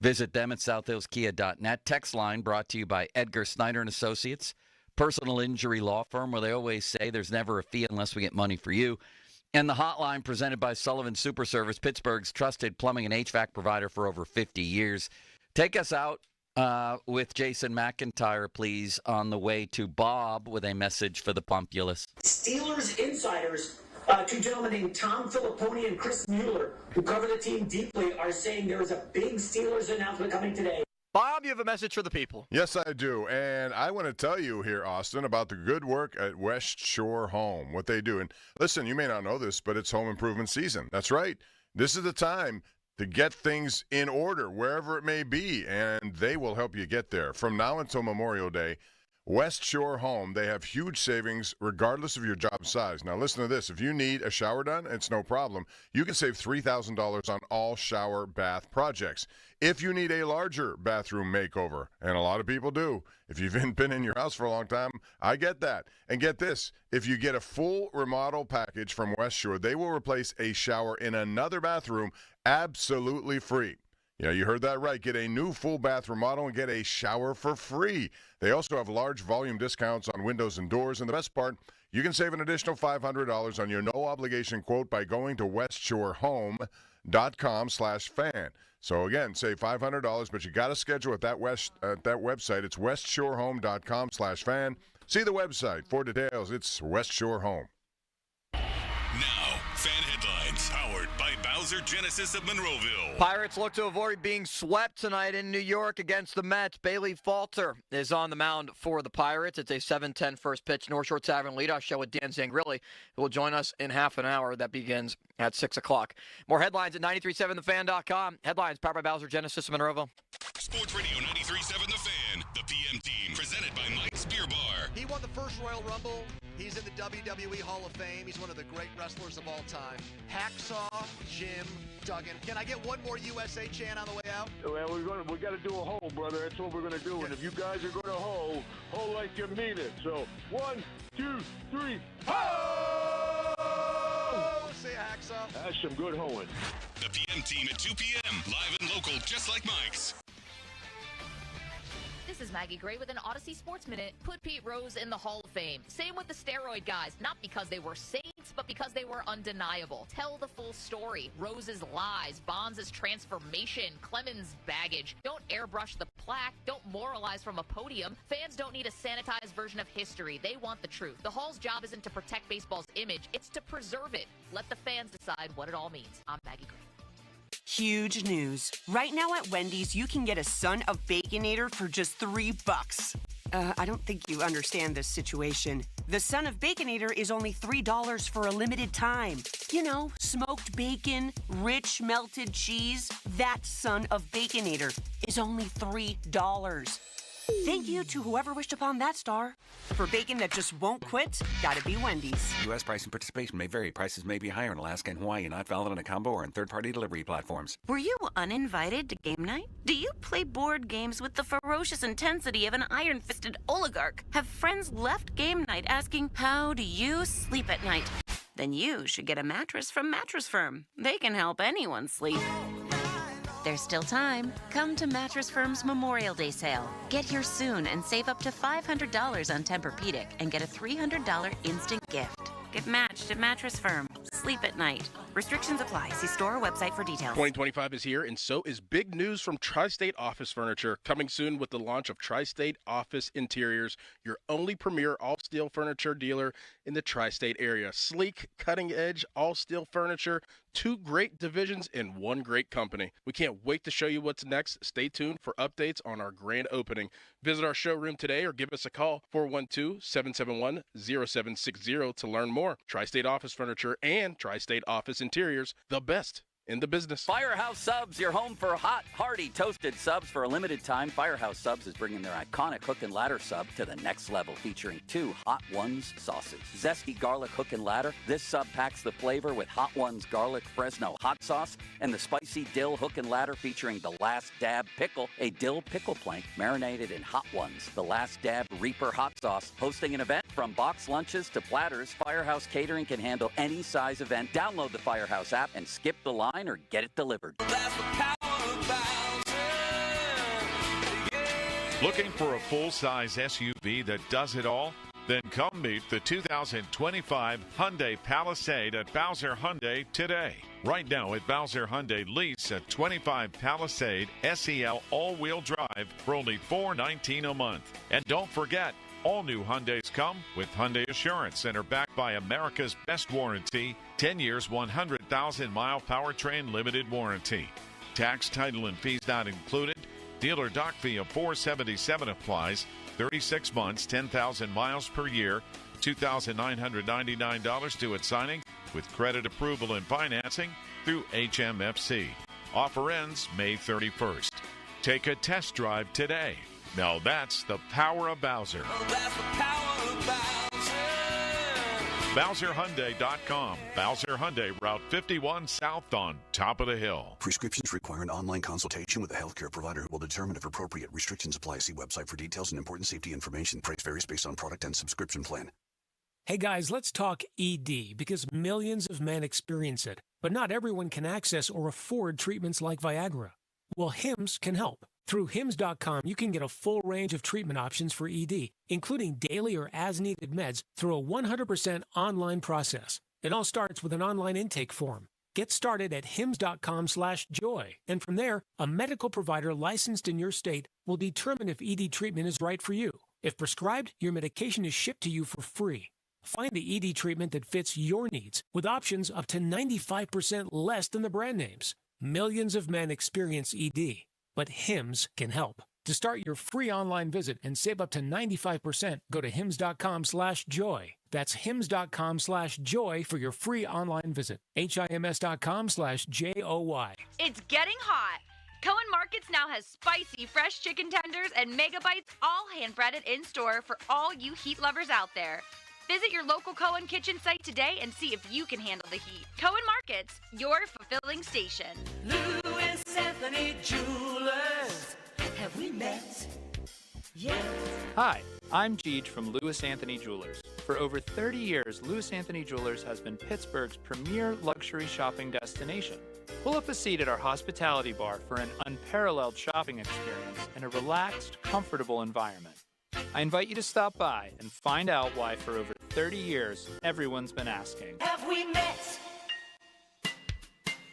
Visit them at southhillskia.net. Text line brought to you by Edgar Snyder & Associates, personal injury law firm, where they always say there's never a fee unless we get money for you. And the hotline presented by Sullivan Super Service, Pittsburgh's trusted plumbing and HVAC provider for over 50 years. Take us out with Jason McIntyre, please, on the way to Bob with a message for the Pumpulus. Steelers insiders, two gentlemen named Tom Filipponi and Chris Mueller, who cover the team deeply, are saying there is a big Steelers announcement coming today. Bob, you have a message for the people. Yes, I do. And I want to tell you here, Austin, about the good work at West Shore Home, what they do. And listen, you may not know this, but it's home improvement season. That's right. This is the time to get things in order, wherever it may be, and they will help you get there. From now until Memorial Day, West Shore Home, they have huge savings regardless of your job size. Now, listen to this. If you need a shower done, it's no problem. You can save $3,000 on all shower bath projects. If you need a larger bathroom makeover, and a lot of people do, if you've been in your house for a long time, I get that. And get this, if you get a full remodel package from West Shore, they will replace a shower in another bathroom absolutely free. Yeah, you heard that right. Get a new full bath remodel and get a shower for free. They also have large volume discounts on windows and doors. And the best part, you can save an additional $500 on your no-obligation quote by going to westshorehome.com/fan. So, again, save $500, but you got to schedule at that website. It's westshorehome.com/fan. See the website for details. It's West Shore Home. Now, fan headlines powered by Bowser Genesis of Monroeville. Pirates look to avoid being swept tonight in New York against the Mets. Bailey Falter is on the mound for the Pirates. It's a 7:10 first pitch. North Shore Tavern leadoff show with Dan Zangrilli, who will join us in half an hour. That begins at 6 o'clock. More headlines at 937thefan.com. Headlines powered by Bowser Genesis of Monroeville. Sports Radio 93.7 The Fan. The PM team presented by Mike's Beer Bar. He won the first Royal Rumble. He's in the WWE Hall of Fame. He's one of the great wrestlers of all time. Hacksaw Jim Duggan. Can I get one more USA chant on the way out? Well, we got to do a hole, brother. That's what we're going to do. And if you guys are going to hole like you mean it. So, 1, 2, 3, ho! Say hacksaw. That's some good hoeing. The PM team at 2 p.m. Live and local, just like Mike's. This is Maggie Gray with an Odyssey Sports Minute. Put Pete Rose in the Hall of Fame. Same with the steroid guys. Not because they were saints, but because they were undeniable. Tell the full story. Rose's lies, Bonds' transformation, Clemens' baggage. Don't airbrush the plaque. Don't moralize from a podium. Fans don't need a sanitized version of history. They want the truth. The Hall's job isn't to protect baseball's image. It's to preserve it. Let the fans decide what it all means. I'm Maggie Gray. Huge news. Right now at Wendy's, you can get a Son of Baconator for just $3. I don't think you understand this situation. The Son of Baconator is only $3 for a limited time. You know, smoked bacon, rich melted cheese. That Son of Baconator is only $3. Thank you to whoever wished upon that star. For bacon that just won't quit, gotta be Wendy's. U.S. price and participation may vary. Prices may be higher in Alaska and Hawaii, not valid on a combo or on third-party delivery platforms. Were you uninvited to game night? Do you play board games with the ferocious intensity of an iron-fisted oligarch? Have friends left game night asking, how do you sleep at night? Then you should get a mattress from Mattress Firm. They can help anyone sleep. There's still time. Come to Mattress Firm's Memorial Day sale. Get here soon and save up to $500 on Tempur-Pedic and get a $300 instant gift. Get matched at Mattress Firm. Sleep at night. Restrictions apply. See store or website for details. 2025 is here, and so is big news from Tri-State Office Furniture, coming soon with the launch of Tri-State Office Interiors, your only premier all-steel furniture dealer in the Tri-State area. Sleek, cutting-edge, all-steel furniture, 2 great divisions in 1 great company. We can't wait to show you what's next. Stay tuned for updates on our grand opening. Visit our showroom today or give us a call, 412-771-0760 to learn more. Tri-State Office Furniture and Tri-State Office Interiors, the best in the business. Firehouse Subs, your home for hot, hearty, toasted subs for a limited time. Firehouse Subs is bringing their iconic hook and ladder sub to the next level, featuring 2 Hot Ones sauces. Zesty garlic hook and ladder. This sub packs the flavor with Hot Ones garlic Fresno hot sauce and the spicy dill hook and ladder featuring the Last Dab pickle, a dill pickle plank marinated in Hot Ones. The Last Dab Reaper hot sauce. Hosting an event from box lunches to platters, Firehouse Catering can handle any size event. Download the Firehouse app and skip the line or get it delivered. Looking for a full-size SUV that does it all? Then come meet the 2025 Hyundai Palisade at Bowser Hyundai today. Right now at Bowser Hyundai, lease a 25 Palisade SEL all-wheel drive for only $419 a month. And don't forget, all new Hyundais come with Hyundai Assurance and are backed by America's best warranty, 10 years, 100,000-mile powertrain limited warranty. Tax, title, and fees not included. Dealer dock fee of $477 applies. 36 months, 10,000 miles per year, $2,999 due at signing with credit approval and financing through HMFC. Offer ends May 31st. Take a test drive today. Now that's the power of Bowser. BowserHyundai.com. Bowser Hyundai, Route 51 South on top of the hill. Prescriptions require an online consultation with a healthcare provider who will determine if appropriate. Restrictions apply. See website for details and important safety information. Price varies based on product and subscription plan. Hey guys, let's talk ED because millions of men experience it, but not everyone can access or afford treatments like Viagra. Well, HIMS can help. Through HIMS.com, you can get a full range of treatment options for ED, including daily or as-needed meds through a 100% online process. It all starts with an online intake form. Get started at HIMS.com/joy, and from there, a medical provider licensed in your state will determine if ED treatment is right for you. If prescribed, your medication is shipped to you for free. Find the ED treatment that fits your needs with options up to 95% less than the brand names. Millions of men experience ED, but HIMS can help. To start your free online visit and save up to 95%, go to HIMS.com/joy. That's HIMS.com/joy for your free online visit. HIMS.com/JOY. It's getting hot. Cohen Markets now has spicy, fresh chicken tenders and mega bites, all hand-breaded in-store for all you heat lovers out there. Visit your local Cohen Kitchen site today and see if you can handle the heat. Cohen Markets, your fulfilling station. Louis Anthony Jewelers. Have we met? Yes. Hi, I'm Jeej from Louis Anthony Jewelers. For over 30 years, Louis Anthony Jewelers has been Pittsburgh's premier luxury shopping destination. Pull up a seat at our hospitality bar for an unparalleled shopping experience in a relaxed, comfortable environment. I invite you to stop by and find out why for over 30 years, everyone's been asking. Have we met?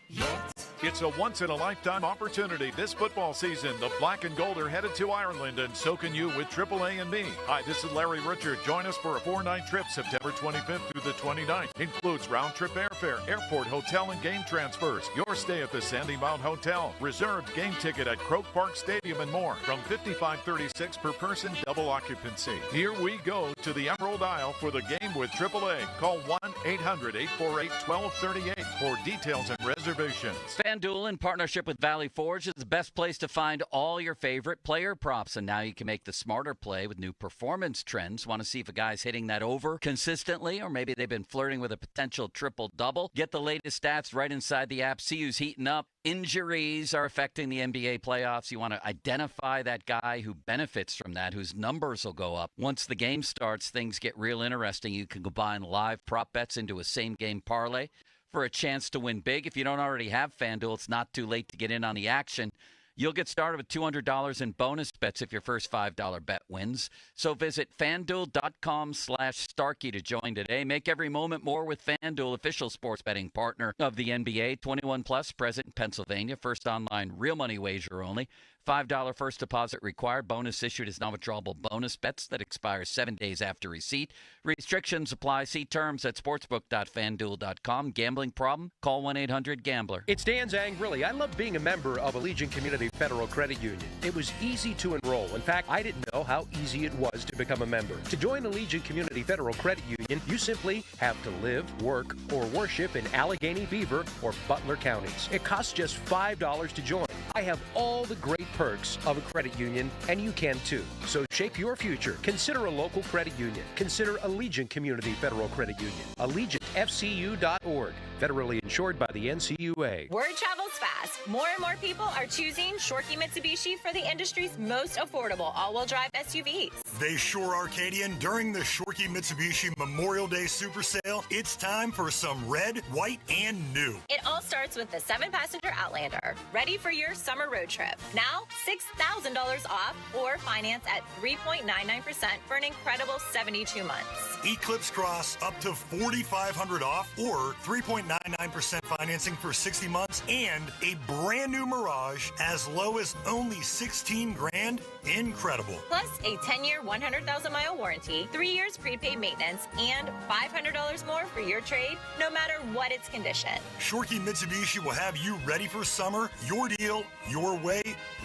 Yet? It's a once-in-a-lifetime opportunity this football season. The Black and Gold are headed to Ireland, and so can you with AAA and me. Hi, this is Larry Richard. Join us for a 4-night trip September 25th through the 29th. Includes round-trip airfare, airport, hotel, and game transfers. Your stay at the Sandy Mount Hotel. Reserved game ticket at Croke Park Stadium and more. From $55.36 per person, double occupancy. Here we go to the Emerald Isle for the game with AAA. Call 1-800-848-1238 for details and reservations. FanDuel, in partnership with Valley Forge, is the best place to find all your favorite player props. And now you can make the smarter play with new performance trends. Want to see if a guy's hitting that over consistently, or maybe they've been flirting with a potential triple-double? Get the latest stats right inside the app. See who's heating up. Injuries are affecting the NBA playoffs. You want to identify that guy who benefits from that, whose numbers will go up. Once the game starts, things get real interesting. You can combine live prop bets into a same-game parlay for a chance to win big. If you don't already have FanDuel, it's not too late to get in on the action. You'll get started with $200 in bonus bets if your first $5 bet wins. So visit FanDuel.com/Starky to join today. Make every moment more with FanDuel, official sports betting partner of the NBA. 21 plus, present in Pennsylvania. First online real money wager only. $5 first deposit required. Bonus issued as non-withdrawable bonus bets that expire 7 days after receipt. Restrictions apply. See terms at sportsbook.fanduel.com. Gambling problem? Call 1-800-GAMBLER. It's Dan Zangrilli. I love being a member of Allegiant Community Federal Credit Union. It was easy to enroll. In fact, I didn't know how easy it was to become a member. To join Allegiant Community Federal Credit Union, you simply have to live, work, or worship in Allegheny, Beaver, or Butler counties. It costs just $5 to join. I have all the great perks of a credit union, and you can too. So shape your future. Consider a local credit union. Consider Allegiant Community Federal Credit Union. AllegiantFCU.org. Federally insured by the NCUA. Word travels fast. More and more people are choosing Shorkey Mitsubishi for the industry's most affordable all-wheel drive SUVs. They sure are, Cadian. During the Shorkey Mitsubishi Memorial Day Super Sale, it's time for some red, white, and new. It all starts with the 7-passenger Outlander, ready for your summer road trip. Now, $6,000 off or finance at 3.99% for an incredible 72 months. Eclipse Cross up to $4,500 off or 3.99% financing for 60 months, and a brand new Mirage as low as only $16,000. Incredible. Plus a 10-year, 100,000-mile warranty, 3 years prepaid maintenance, and $500 more for your trade, no matter what its condition. Shorkey Mitsubishi will have you ready for summer. Your deal, your way.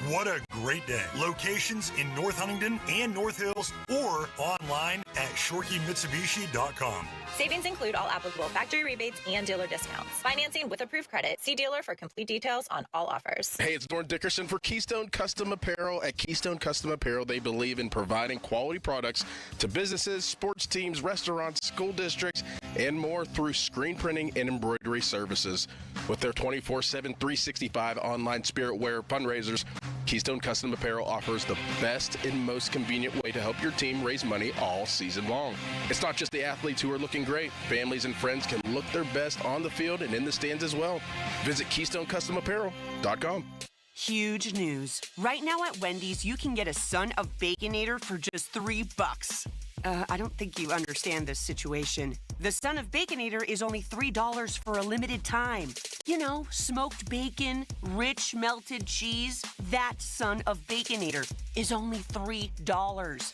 What a great day. Locations in North Huntington and North Hills or online at ShorkeyMitsubishi.com. Savings include all applicable factory rebates and dealer discounts. Financing with approved credit. See dealer for complete details on all offers. Hey, it's Norm Dickerson for Keystone Custom Apparel. At Keystone Custom Apparel, they believe in providing quality products to businesses, sports teams, restaurants, school districts, and more through screen printing and embroidery services. With their 24/7, 365 online spirit wear fundraisers, Keystone Custom Apparel offers the best and most convenient way to help your team raise money all season long. It's not just the athletes who are looking great. Families and friends can look their best on the field and in the stands as well. Visit KeystoneCustomApparel.com. Huge news. Right now at Wendy's, you can get a Son of Baconator for just $3. I don't think you understand this situation. The Son of Baconator is only $3 for a limited time. You know, smoked bacon, rich melted cheese. That Son of Baconator is only $3.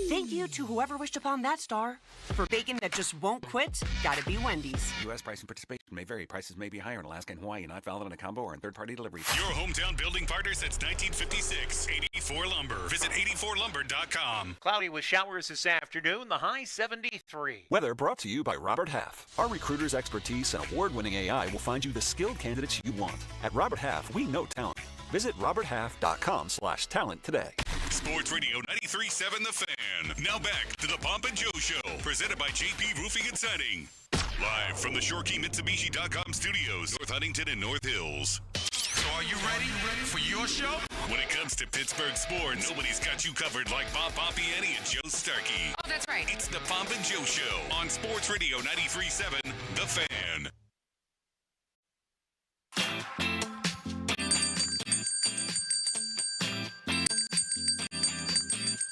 Thank you to whoever wished upon that star. For bacon that just won't quit, gotta be Wendy's. U.S. price and participation may vary. Prices may be higher in Alaska and Hawaii, not valid on a combo or in third-party delivery. Your hometown building partner since 1956. 84 Lumber. Visit 84lumber.com. Cloudy with showers this afternoon. The high 73. Weather brought to you by Robert Half. Our recruiters' expertise and award-winning AI will find you the skilled candidates you want. At Robert Half, we know talent. Visit roberthalf.com/talent today. Sports Radio 93.7 The Fan. Now back to the Pomp and Joe Show, presented by JP Roofing and Siding. Live from the ShorkeyMitsubishi.com studios, North Huntington and North Hills. So are you ready for your show? When it comes to Pittsburgh sports, nobody's got you covered like Bob Pompiani and Joe Starky. Oh, that's right. It's the Pomp and Joe Show on Sports Radio 93.7 The Fan.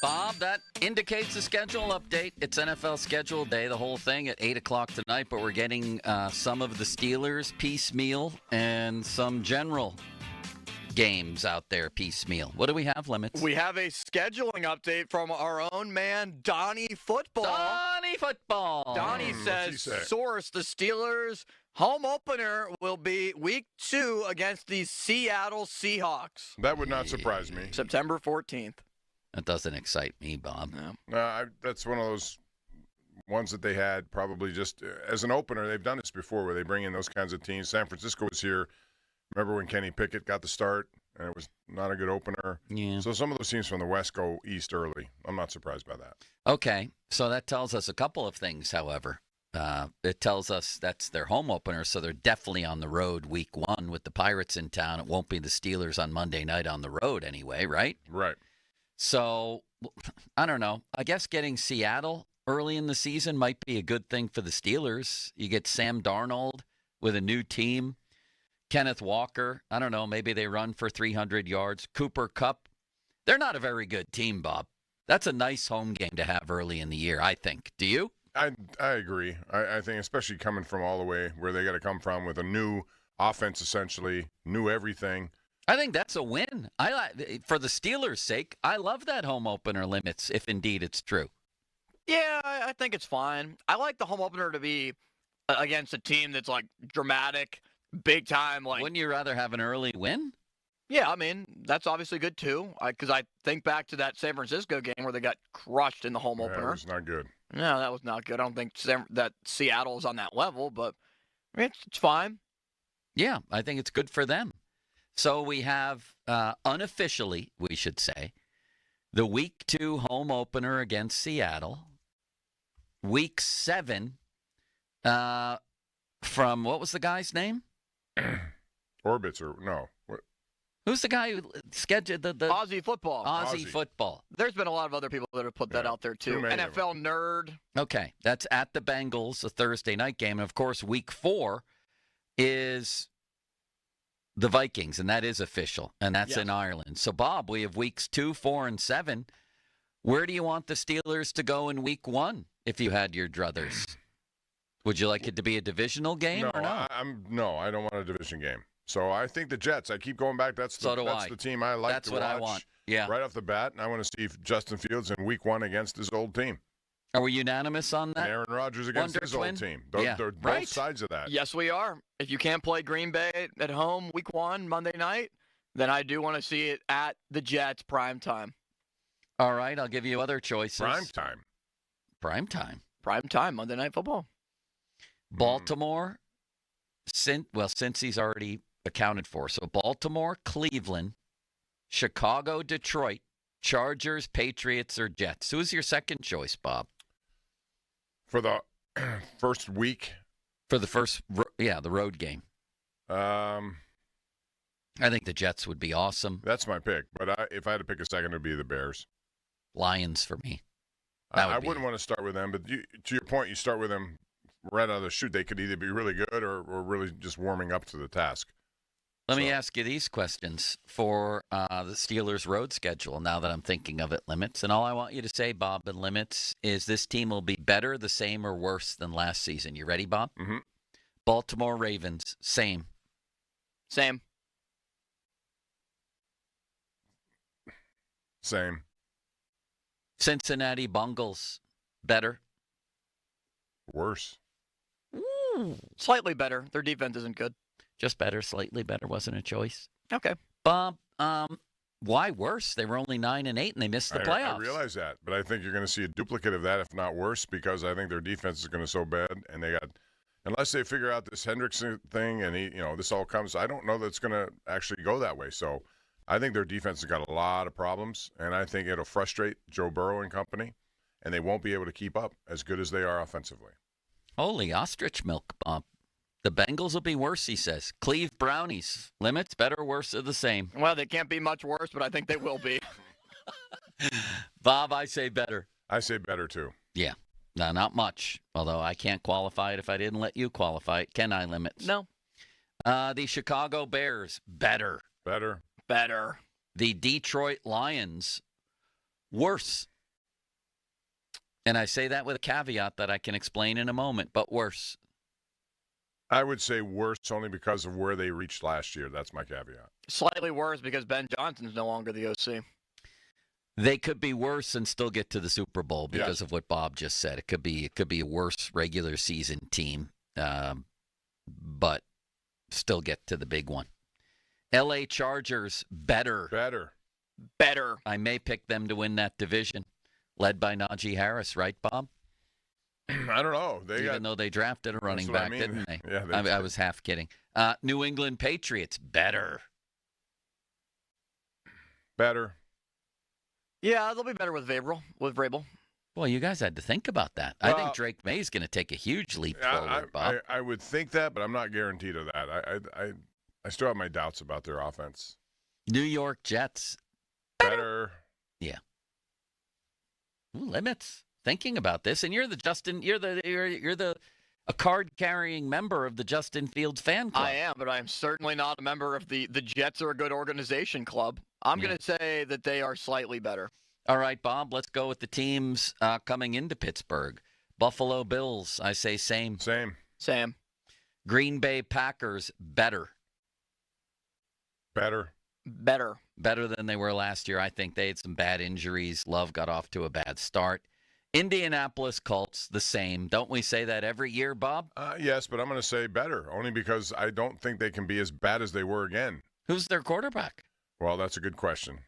Bob, that indicates the schedule update. It's NFL schedule day, the whole thing at 8 o'clock tonight, but we're getting some of the Steelers piecemeal and some general games out there piecemeal. What do we have, Limits? We have a scheduling update from our own man, Donnie Football. Donnie Football. Donnie says, source, the Steelers' home opener will be week 2 against the Seattle Seahawks. That would not surprise me. September 14th. That doesn't excite me, Bob. No. That's one of those ones that they had probably just as an opener. They've done this before where they bring in those kinds of teams. San Francisco was here. Remember when Kenny Pickett got the start and it was not a good opener? Yeah. So some of those teams from the West go east early. I'm not surprised by that. Okay. So that tells us a couple of things, however. It tells us that's their home opener, so they're definitely on the road week 1 with the Pirates in town. It won't be the Steelers on Monday night on the road anyway, right? Right. So, I don't know. I guess getting Seattle early in the season might be a good thing for the Steelers. You get Sam Darnold with a new team. Kenneth Walker, I don't know, maybe they run for 300 yards. Cooper Kupp, they're not a very good team, Bob. That's a nice home game to have early in the year, I think. Do you? I agree. I think especially coming from all the way where they got to come from with a new offense, essentially, new everything. I think that's a win. For the Steelers' sake, I love that home opener limits, if indeed it's true. Yeah, I think it's fine. I like the home opener to be against a team that's like dramatic, big time. Like, wouldn't you rather have an early win? Yeah, I mean, that's obviously good too. Because I think back to that San Francisco game where they got crushed in the home opener. That was not good. No, that was not good. I don't think that Seattle's on that level, but it's fine. Yeah, I think it's good for them. So we have, unofficially, we should say, the Week 2 home opener against Seattle. Week 7 from, what was the guy's name? Orbits or no. What? Who's the guy who scheduled the Aussie football? Aussie football. There's been a lot of other people that have put that out there too. NFL nerd. Okay, that's at the Bengals, a Thursday night game. And of course, Week 4 is the Vikings, and that is official, and that's in Ireland. So, Bob, we have Weeks 2, 4, and 7. Where do you want the Steelers to go in Week 1 if you had your druthers? Would you like it to be a divisional game or not? No, I don't want a division game. So I think the Jets. I keep going back. That's the team I like to watch. That's what I want. Yeah. Right off the bat, and I want to see Justin Fields in Week 1 against his old team. Are we unanimous on that? And Aaron Rodgers against his old team. They're both sides of that. Yes, we are. If you can't play Green Bay at home Week 1, Monday night, then I do want to see it at the Jets prime time. All right, I'll give you other choices. Prime time. Prime time, Monday Night Football. Baltimore, since he's already accounted for. So Baltimore, Cleveland, Chicago, Detroit, Chargers, Patriots, or Jets. Who's your second choice, Bob? For the first week? For the first, the road game. I think the Jets would be awesome. That's my pick. But if I had to pick a second, it would be the Bears. Lions for me. I wouldn't want to start with them. But to your point, you start with them right out of the chute. They could either be really good or really just warming up to the task. Let me ask you these questions for the Steelers' road schedule now that I'm thinking of it, Limits. And all I want you to say, Bob, and Limits, is this team will be better, the same, or worse than last season. You ready, Bob? Mm-hmm. Baltimore Ravens, same. Same. Same. Cincinnati Bengals, better? Worse. Slightly better. Their defense isn't good. Just better, slightly better wasn't a choice. Okay. Bob, why worse? They were only 9-8 and they missed the playoffs. I realize that, but I think you're going to see a duplicate of that, if not worse, because I think their defense is going to be so bad, and they got, unless they figure out this Hendrickson thing and this all comes, I don't know that it's going to actually go that way. So I think their defense has got a lot of problems, and I think it'll frustrate Joe Burrow and company, and they won't be able to keep up as good as they are offensively. Holy ostrich milk, Bob. The Bengals will be worse, he says. Cleve Brownies. Limits, better or worse or the same? Well, they can't be much worse, but I think they will be. Bob, I say better. I say better, too. Yeah. No, not much. Although I can't qualify it if I didn't let you qualify it. Can I, Limits? No. The Chicago Bears, better. Better. The Detroit Lions, worse. And I say that with a caveat that I can explain in a moment, but worse. I would say worse only because of where they reached last year. That's my caveat. Slightly worse because Ben Johnson's no longer the OC. They could be worse and still get to the Super Bowl because of what Bob just said. It could be a worse regular season team, but still get to the big one. L.A. Chargers, better. I may pick them to win that division, led by Najee Harris, right, Bob? I don't know. Even though they drafted a running back, didn't they? Yeah, I was half kidding. New England Patriots, better. Yeah, they'll be better with Vrabel. Boy, you guys had to think about that. Well, I think Drake May's going to take a huge leap forward, Bob. I would think that, but I'm not guaranteed of that. I still have my doubts about their offense. New York Jets, better. Yeah. Ooh, Limits. Thinking about this, and you're the a card-carrying member of the Justin Fields fan club. I am, but I am certainly not a member of the Jets are a good organization club. I'm going to say that they are slightly better. All right, Bob, let's go with the teams coming into Pittsburgh. Buffalo Bills, I say same. Same. Green Bay Packers, better. Better than they were last year. I think they had some bad injuries. Love got off to a bad start. Indianapolis Colts, the same. Don't we say that every year, Bob? Yes, but I'm going to say better, only because I don't think they can be as bad as they were again. Who's their quarterback? Well, that's a good question.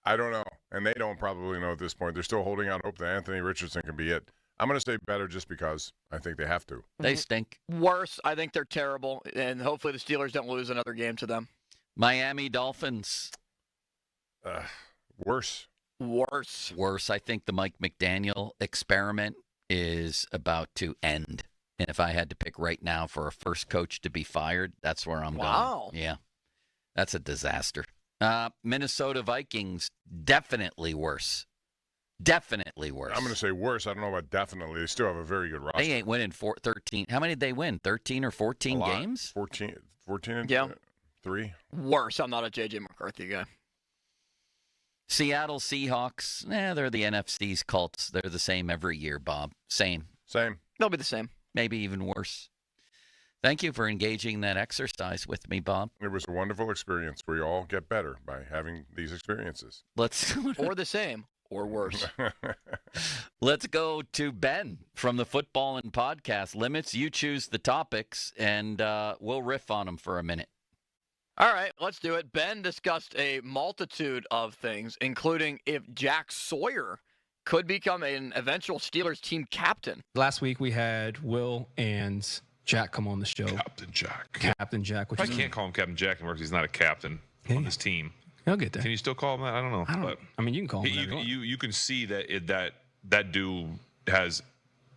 I don't know, and they don't probably know at this point. They're still holding out hope that Anthony Richardson can be it. I'm going to say better just because I think they have to. They stink. Worse, I think they're terrible, and hopefully the Steelers don't lose another game to them. Miami Dolphins. Worse. I think the Mike McDaniel experiment is about to end. And if I had to pick right now for a first coach to be fired, that's where I'm going. Yeah. That's a disaster. Minnesota Vikings, definitely worse. Definitely worse. I'm going to say worse. I don't know about definitely. They still have a very good roster. They ain't winning 13. How many did they win? 13 or 14 games? 14 and 3. Worse. I'm not a J.J. McCarthy guy. Seattle Seahawks, they're the NFC's Colts. They're the same every year, Bob. Same. They'll be the same. Maybe even worse. Thank you for engaging in that exercise with me, Bob. It was a wonderful experience. We all get better by having these experiences. Or the same, or worse. Let's go to Ben from the Football and Podcast Limits. You choose the topics, and we'll riff on them for a minute. All right, let's do it. Ben discussed a multitude of things, including if Jack Sawyer could become an eventual Steelers team captain. Last week we had Will and Jack come on the show. Captain Jack. Which I can't call him Captain Jack anymore because he's not a captain on this team. He'll get there. Can you still call him that? I don't know. I mean, you can call him you can see that that dude has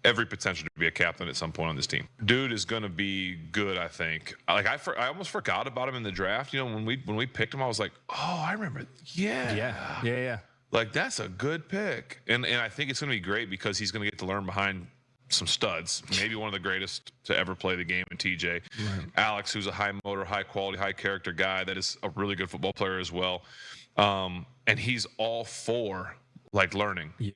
every potential to be a captain at some point on this team. Dude is going to be good, I think. Like I almost forgot about him in the draft. You know, when we picked him, I was like, oh, I remember. Yeah. Like that's a good pick, and I think it's going to be great because he's going to get to learn behind some studs, maybe one of the greatest to ever play the game in TJ. Right. Alex, who's a high motor, high quality, high character guy that is a really good football player as well. And he's all for like learning. Yeah.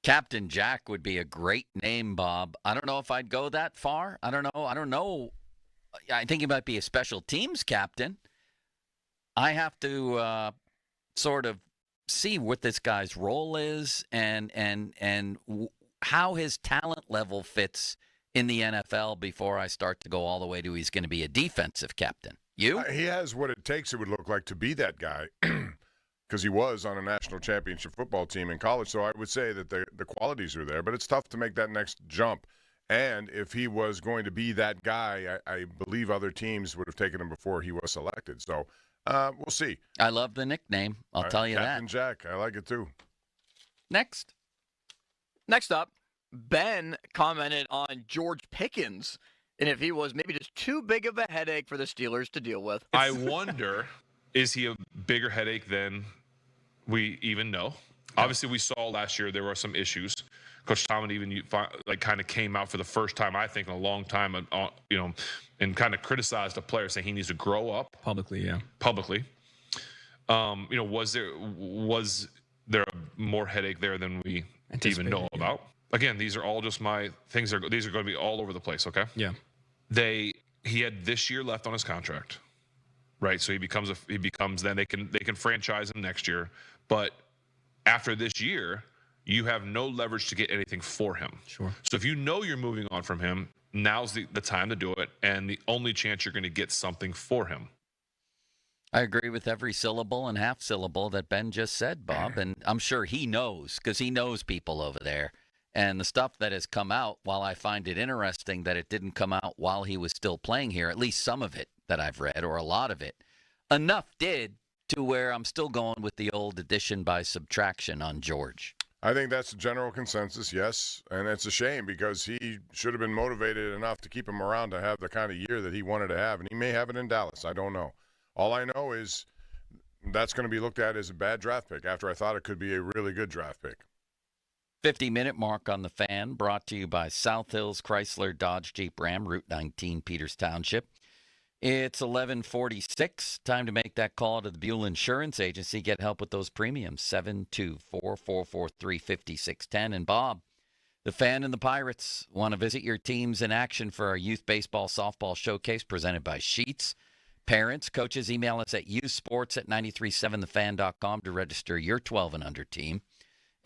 Captain Jack would be a great name, Bob. I don't know if I'd go that far. I don't know. I think he might be a special teams captain. I have to sort of see what this guy's role is and how his talent level fits in the NFL before I start to go all the way to he's going to be a defensive captain. You? He has what it takes, it would look like, to be that guy because he was on a national championship football team in college. So I would say that the qualities are there, but it's tough to make that next jump. And if he was going to be that guy, I believe other teams would have taken him before he was selected. So we'll see. I love the nickname. I'll tell you Captain Jack. I like it too. Next up, Ben commented on George Pickens and if he was maybe just too big of a headache for the Steelers to deal with. I wonder, is he a bigger headache than we even know? Obviously, we saw last year there were some issues. Coach Tomlin even kind of came out for the first time, I think, in a long time, and kind of criticized a player, saying he needs to grow up publicly. Yeah, publicly. Was there a more headache there than we even know about? Again, these are all just my things. These are going to be all over the place. Okay. Yeah. He had this year left on his contract, right? So he becomes then they can franchise him next year, but after this year, you have no leverage to get anything for him. Sure. So if you know you're moving on from him, now's the time to do it, and the only chance you're going to get something for him. I agree with every syllable and half syllable that Ben just said, Bob, and I'm sure he knows because he knows people over there. And the stuff that has come out, while I find it interesting that it didn't come out while he was still playing here, at least some of it that I've read, or a lot of it, enough did to where I'm still going with the old addition by subtraction on George. I think that's the general consensus, yes. And it's a shame because he should have been motivated enough to keep him around to have the kind of year that he wanted to have. And he may have it in Dallas. I don't know. All I know is that's going to be looked at as a bad draft pick after I thought it could be a really good draft pick. 50-minute mark on the Fan, brought to you by South Hills Chrysler Dodge Jeep Ram, Route 19, Peters Township. It's 11:46. Time to make that call to the Buell Insurance Agency. Get help with those premiums. 724-443-5610. And Bob, the Fan and the Pirates want to visit your teams in action for our youth baseball softball showcase presented by Sheets. Parents, coaches, email us at youthsports@937thefan.com to register your 12 and under team.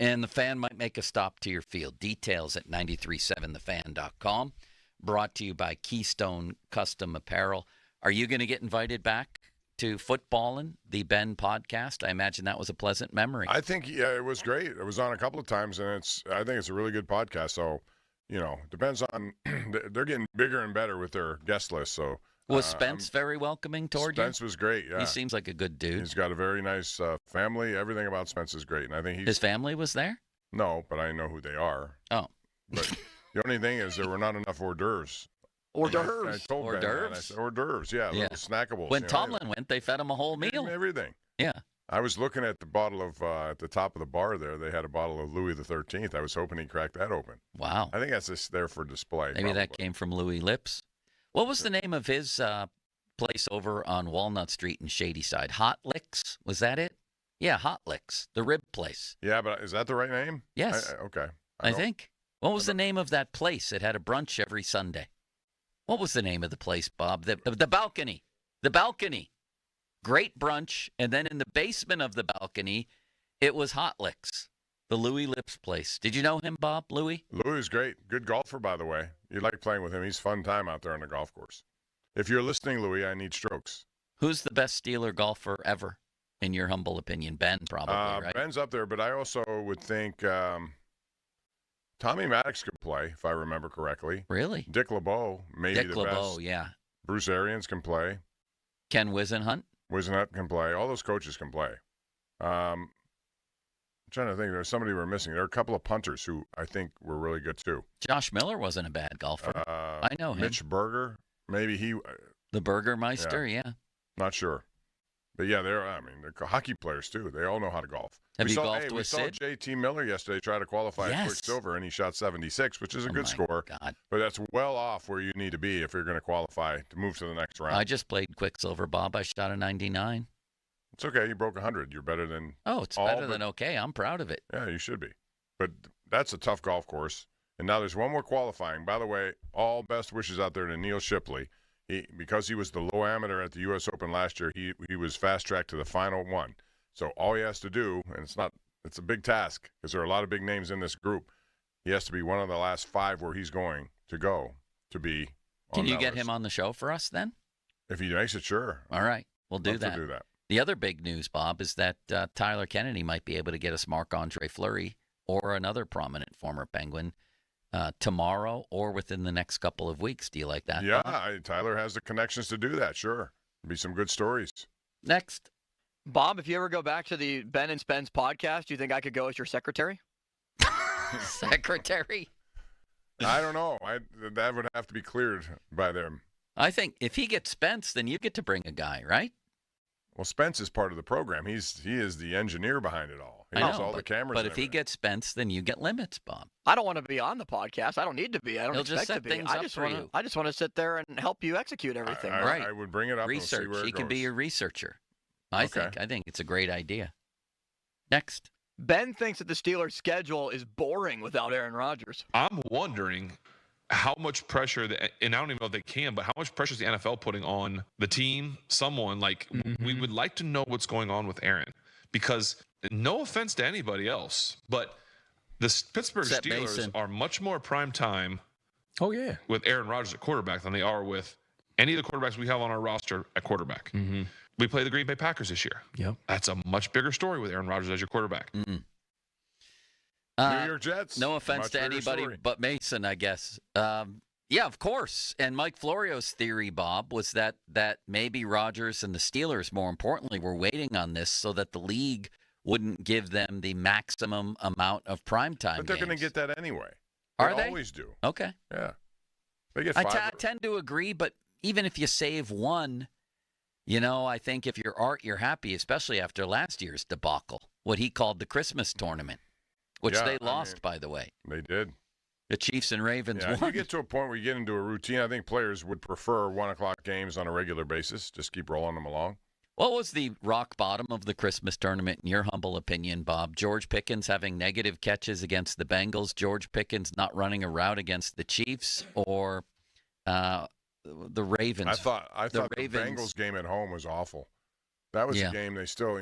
And the Fan might make a stop to your field. Details at 937thefan.com. Brought to you by Keystone Custom Apparel. Are you going to get invited back to Footballin', the Ben podcast? I imagine that was a pleasant memory. I think, yeah, it was great. It was on a couple of times, and I think it's a really good podcast. So, depends on they're getting bigger and better with their guest list. So was Spence very welcoming toward you? Spence was great, yeah. He seems like a good dude. He's got a very nice family. Everything about Spence is great. And I think his family was there? No, but I know who they are. Oh. But the only thing is there were not enough hors d'oeuvres. Hors d'oeuvres? I told Ben that. I said, hors d'oeuvres, yeah. Little snackables. When Tomlin went, they fed him a whole meal. Everything. Yeah. I was looking at the bottle of, at the top of the bar there, they had a bottle of Louis XIII. I was hoping he cracked that open. Wow. I think that's just there for display. Maybe that came from Louis Lips. What was the name of his place over on Walnut Street in Shadyside? Hot Licks? Was that it? Yeah, Hot Licks, the rib place. Yeah, but is that the right name? Yes. Okay. I think. What was the name of that place? It had a brunch every Sunday. What was the name of the place, Bob? The balcony. The balcony. Great brunch. And then in the basement of the balcony, it was Hot Licks, the Louis Lips place. Did you know him, Bob? Louis? Louis is great. Good golfer, by the way. You like playing with him. He's fun time out there on the golf course. If you're listening, Louis, I need strokes. Who's the best Steeler golfer ever, in your humble opinion? Ben, probably, right? Ben's up there, but I also would think Tommy Maddox could play, if I remember correctly. Really? Dick LeBeau, maybe Dick the LeBeau, best. yeah. Bruce Arians can play. Ken Wisenhunt? Wisenhunt can play. All those coaches can play. I'm trying to think. There's somebody we're missing. There are a couple of punters who I think were really good, too. Josh Miller wasn't a bad golfer. I know him. Mitch Berger, maybe he. The Burgermeister, yeah. Not sure. But, yeah, they're hockey players, too. They all know how to golf. Have you golfed with Sid? We saw JT Miller yesterday try to qualify at Quicksilver, and he shot 76, which is a good score. God. But that's well off where you need to be if you're going to qualify to move to the next round. I just played Quicksilver, Bob. I shot a 99. It's okay. You broke 100. You're better than it's better than okay. I'm proud of it. Yeah, you should be. But that's a tough golf course. And now there's one more qualifying. By the way, all best wishes out there to Neil Shipley. Because he was the low amateur at the U.S. Open last year, he was fast-tracked to the final one. So all he has to do, and it's a big task because there are a lot of big names in this group, he has to be one of the last 5 where he's going to go to be on Can you that get list. him on the show for us then? If he makes it, sure. All right. We'll do Love that. to do that. The other big news, Bob, is that Tyler Kennedy might be able to get us Marc-Andre Fleury or another prominent former Penguin tomorrow or within the next couple of weeks. Do you like that? Yeah, Bob? Tyler has the connections to do that, sure. Be some good stories. Next. Bob, if you ever go back to the Ben and Spence podcast, do you think I could go as your secretary? Secretary? I don't know. That would have to be cleared by them. I think if he gets Spence, then you get to bring a guy, right? Well, Spence is part of the program. He is the engineer behind it all. He has all the cameras. But if he gets Spence, then you get limits, Bob. I don't want to be on the podcast. I don't need to be. I don't He'll expect just set to be. things I up just for want you. to. I just want to sit there and help you execute everything. Right. I would bring it up. Research. And see where He it can be goes. your researcher. I think it's a great idea. Next. Ben thinks that the Steelers' schedule is boring without Aaron Rodgers. I'm wondering how much pressure, and I don't even know if they can, but how much pressure is the NFL putting on the team, someone? Like, we would like to know what's going on with Aaron. Because, no offense to anybody else, but the Pittsburgh Except Steelers Mason. are much more prime time with Aaron Rodgers at quarterback than they are with any of the quarterbacks we have on our roster at quarterback. We play the Green Bay Packers this year. Yep. That's a much bigger story with Aaron Rodgers as your quarterback. New York Jets. No offense Much to bigger anybody story. but Mason, I guess. Yeah, of course. And Mike Florio's theory, Bob, was that maybe Rodgers and the Steelers, more importantly, were waiting on this so that the league wouldn't give them the maximum amount of primetime But they're going to games. get that anyway. Are they? Always do. Okay. Yeah. They get I 5. tend to agree, but even if you save one, I think if you're Art, you're happy, especially after last year's debacle, what he called the Christmas tournament. which Yeah, they lost, by the way. They did. The Chiefs and Ravens Yeah, won. you get to a point where you get into a routine. I think players would prefer 1 o'clock games on a regular basis. Just keep rolling them along. What was the rock bottom of the Christmas tournament, in your humble opinion, Bob? George Pickens having negative catches against the Bengals, George Pickens not running a route against the Chiefs, or the Ravens? I thought the Bengals game at home was awful. That was a game they still,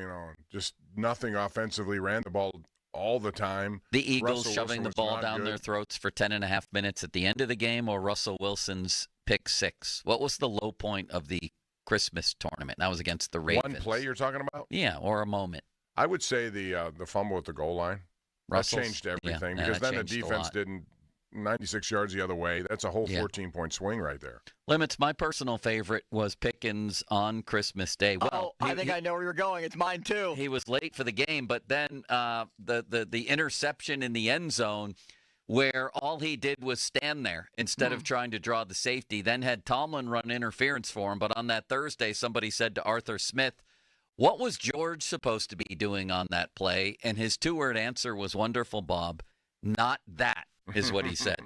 just nothing offensively, ran the ball all the time. The Eagles Russell shoving Wilson the was ball not down good. their throats for 10.5 minutes at the end of the game, or Russell Wilson's pick six? What was the low point of the Christmas tournament? That was against the Ravens. One play you're talking about? Yeah, or a moment. I would say the fumble at the goal line. Russell's- That changed everything yeah, because that then the changed a defense lot. didn't 96 yards the other way. That's a whole 14-point swing right there. Limits, my personal favorite was Pickens on Christmas Day. Well, I think I know where you're going. It's mine too. He was late for the game, but then the interception in the end zone where all he did was stand there instead of trying to draw the safety, then had Tomlin run interference for him. But on that Thursday, somebody said to Arthur Smith, what was George supposed to be doing on that play? And his two-word answer was wonderful, Bob. Not that, is what he said.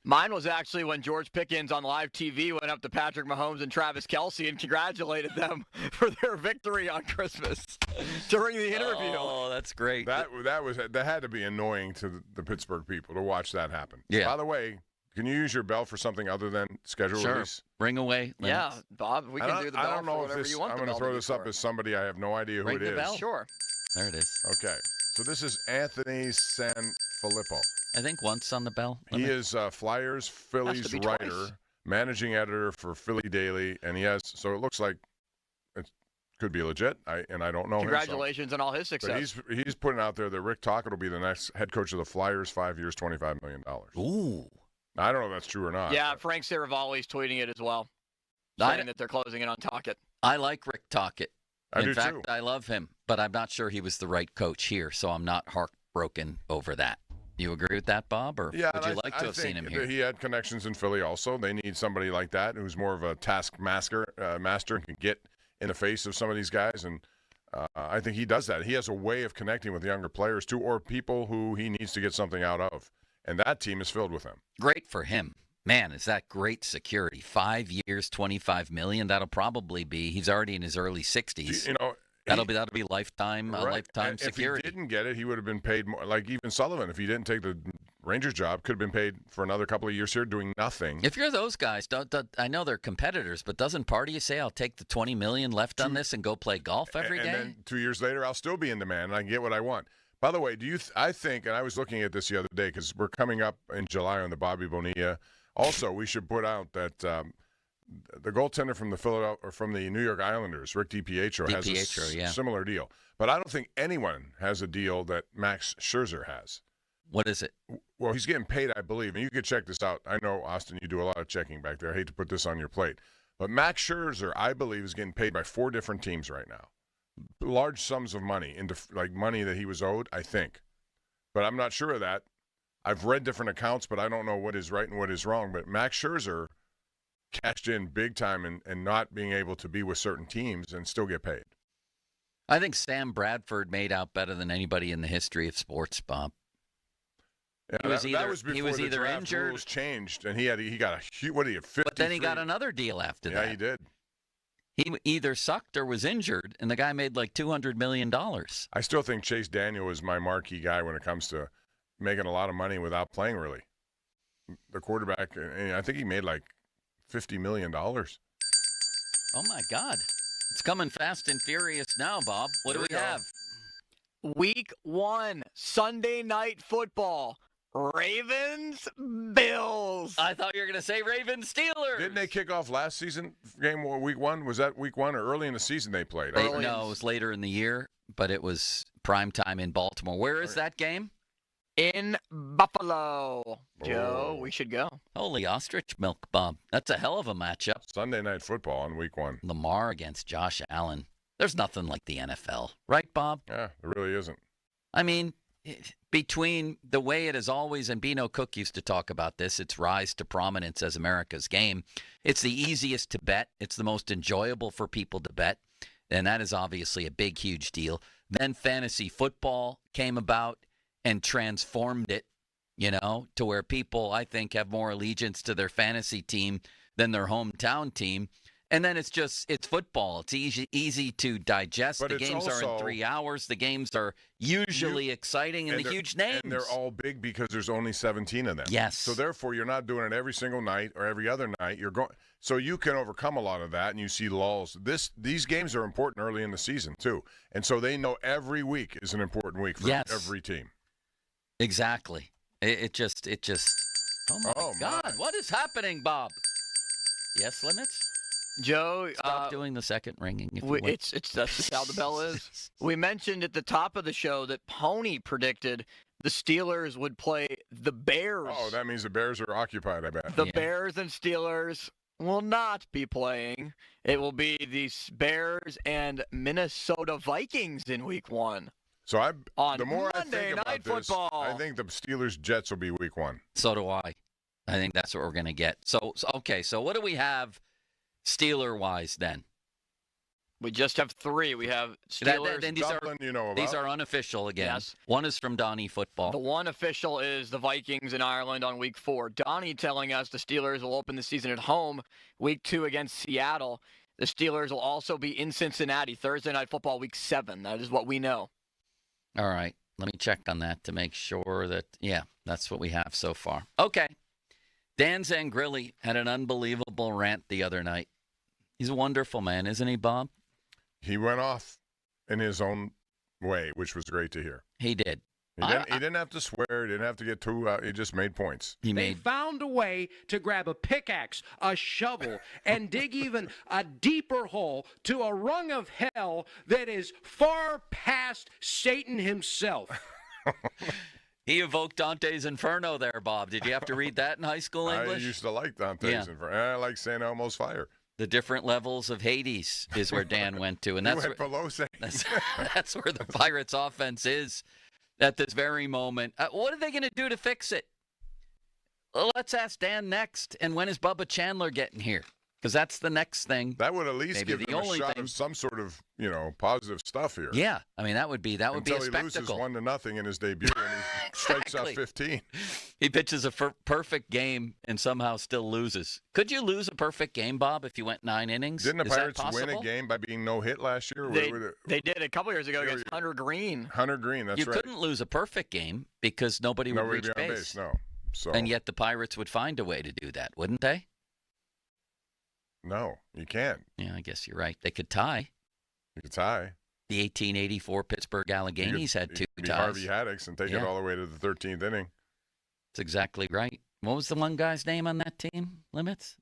Mine was actually when George Pickens on live TV went up to Patrick Mahomes and Travis Kelce and congratulated them for their victory on Christmas during the interview. Oh, that's great. That had to be annoying to the Pittsburgh people to watch that happen. Yeah. By the way, can you use your bell for something other than schedule Sure. release? Bring away. Yeah, Bob, we can do the I bell don't for know if whatever this. you want. I'm the going to bell throw be this up for. as somebody I have no idea who Ring it the is. bell. Sure. There it is. Okay, so this is Anthony Sanfilippo. I think once on the bell. He is Flyers Phillies be writer, twice. managing editor for Philly Daily, and he has. So it looks like it could be legit. I don't know. Congratulations on all his Him, so. success. But he's putting out there that Rick Tocchet will be the next head coach of the Flyers, 5 years, $25 million. Ooh. I don't know if that's true or not. Yeah, Frank Saravalli's tweeting it as well, saying that they're closing in on Tocchet. I like Rick Tocchet. I In do fact, too. I love him, but I'm not sure he was the right coach here, so I'm not heartbroken over that. You agree with that, Bob, or Yeah, would and you like to have seen him here? He had connections in Philly also. They need somebody like that who's more of a master and can get in the face of some of these guys. And I think he does that. He has a way of connecting with younger players, too, or people who he needs to get something out of. And that team is filled with him. Great for him. Man, is that great security. 5 years, $25 million. That'll probably be, he's already in his early 60s. That'll be lifetime Right. lifetime And security. If he didn't get it, he would have been paid more. Like even Sullivan, if he didn't take the Rangers job, could have been paid for another couple of years here doing nothing. If you're those guys, I know they're competitors, but doesn't part of you say, I'll take the $20 million left on this and go play golf every day? And then 2 years later, I'll still be in demand and I can get what I want. By the way, I think, and I was looking at this the other day because we're coming up in July on the Bobby Bonilla. Also, we should put out that the goaltender from the New York Islanders, Rick DiPietro, has a similar deal. But I don't think anyone has a deal that Max Scherzer has. What is it? Well, he's getting paid, I believe, and you could check this out. I know, Austin, you do a lot of checking back there. I hate to put this on your plate. But Max Scherzer, I believe, is getting paid by 4 different teams right now. Large sums of money, into like money that he was owed, I think. But I'm not sure of that. I've read different accounts, but I don't know what is right and what is wrong. But Max Scherzer cashed in big time and not being able to be with certain teams and still get paid. I think Sam Bradford made out better than anybody in the history of sports, Bob. Yeah, He was that either- was before he was the either draft injured- rules changed, and he got a huge, what did he have, 53? But then he got another deal after that. Yeah, he did. He either sucked or was injured, and the guy made like $200 million. I still think Chase Daniel is my marquee guy when it comes to making a lot of money without playing, really. The quarterback, and I think he made like $50 million. Oh, my God. It's coming fast and furious now, Bob. What do we have? Week 1, Sunday night football. Ravens, Bills. I thought you were going to say Ravens, Steelers. Didn't they kick off last season game week 1? Was that week 1 or early in the season they played? No, it was later in the year, but it was prime time in Baltimore. Where is that game? In Buffalo. Joe, we should go. Holy ostrich milk, Bob. That's a hell of a matchup. Sunday night football on week 1. Lamar against Josh Allen. There's nothing like the NFL. Right, Bob? Yeah, there really isn't. I mean, between the way it is always, and Bino Cook used to talk about this, its rise to prominence as America's game. It's the easiest to bet. It's the most enjoyable for people to bet. And that is obviously a big, huge deal. Then fantasy football came about. and transformed it, to where people, I think, have more allegiance to their fantasy team than their hometown team. And then it's football. It's easy to digest. But the it's games are in 3 hours. The games are usually exciting and the huge names. And they're all big because there's only 17 of them. Yes. So therefore, you're not doing it every single night or every other night. So you can overcome a lot of that, and you see lulls. These games are important early in the season too, and so they know every week is an important week for every team. Exactly. It just. Oh my God! What is happening, Bob? Yes, Limits. Joe, stop doing the second ringing. It's that's just how the bell is. We mentioned at the top of the show that Pony predicted the Steelers would play the Bears. Oh, that means the Bears are occupied, I bet. The Bears and Steelers will not be playing. It will be the Bears and Minnesota Vikings in Week 1. So on Monday I think about Night Football. I think the Steelers-Jets will be Week 1. So do I. I think that's what we're going to get. So what do we have Steeler-wise then? We just have 3. We have Steelers. These are unofficial again. Yes. One is from Donnie Football. The one official is the Vikings in Ireland on Week 4. Donnie telling us the Steelers will open the season at home Week 2 against Seattle. The Steelers will also be in Cincinnati Thursday Night Football Week 7. That is what we know. All right. Let me check on that to make sure that, that's what we have so far. Okay. Dan Zangrilli had an unbelievable rant the other night. He's a wonderful man, isn't he, Bob? He went off in his own way, which was great to hear. He did. He didn't have to swear. He didn't have to get too he just made points. They found a way to grab a pickaxe, a shovel, and dig even a deeper hole to a rung of hell that is far past Satan himself. He evoked Dante's Inferno there, Bob. Did you have to read that in high school English? I used to like Dante's Inferno. I like St. Elmo's Fire. The different levels of Hades is where Dan went to. And that's that's where the Pirates offense is at this very moment. What are they going to do to fix it? Well, let's ask Dan next. And when is Bubba Chandler getting here? Because that's the next thing. That would at least give them a shot of some sort of, positive stuff here. Yeah, I mean that would be a spectacle. Until he loses 1-0 in his debut and he strikes out 15. He pitches a perfect game and somehow still loses. Could you lose a perfect game, Bob, if you went 9 innings? Didn't the Pirates win a game by being no hit last year? They did a couple years ago against Hunter Green. Hunter Green, that's right. You couldn't lose a perfect game because nobody would reach be on base. No. So. And yet the Pirates would find a way to do that, wouldn't they? No, you can't. Yeah, I guess you're right. They could tie. You could tie. The 1884 Pittsburgh Alleghenies had 2 ties. Harvey Haddix and take it all the way to the 13th inning. That's exactly right. What was the one guy's name on that team, Limits?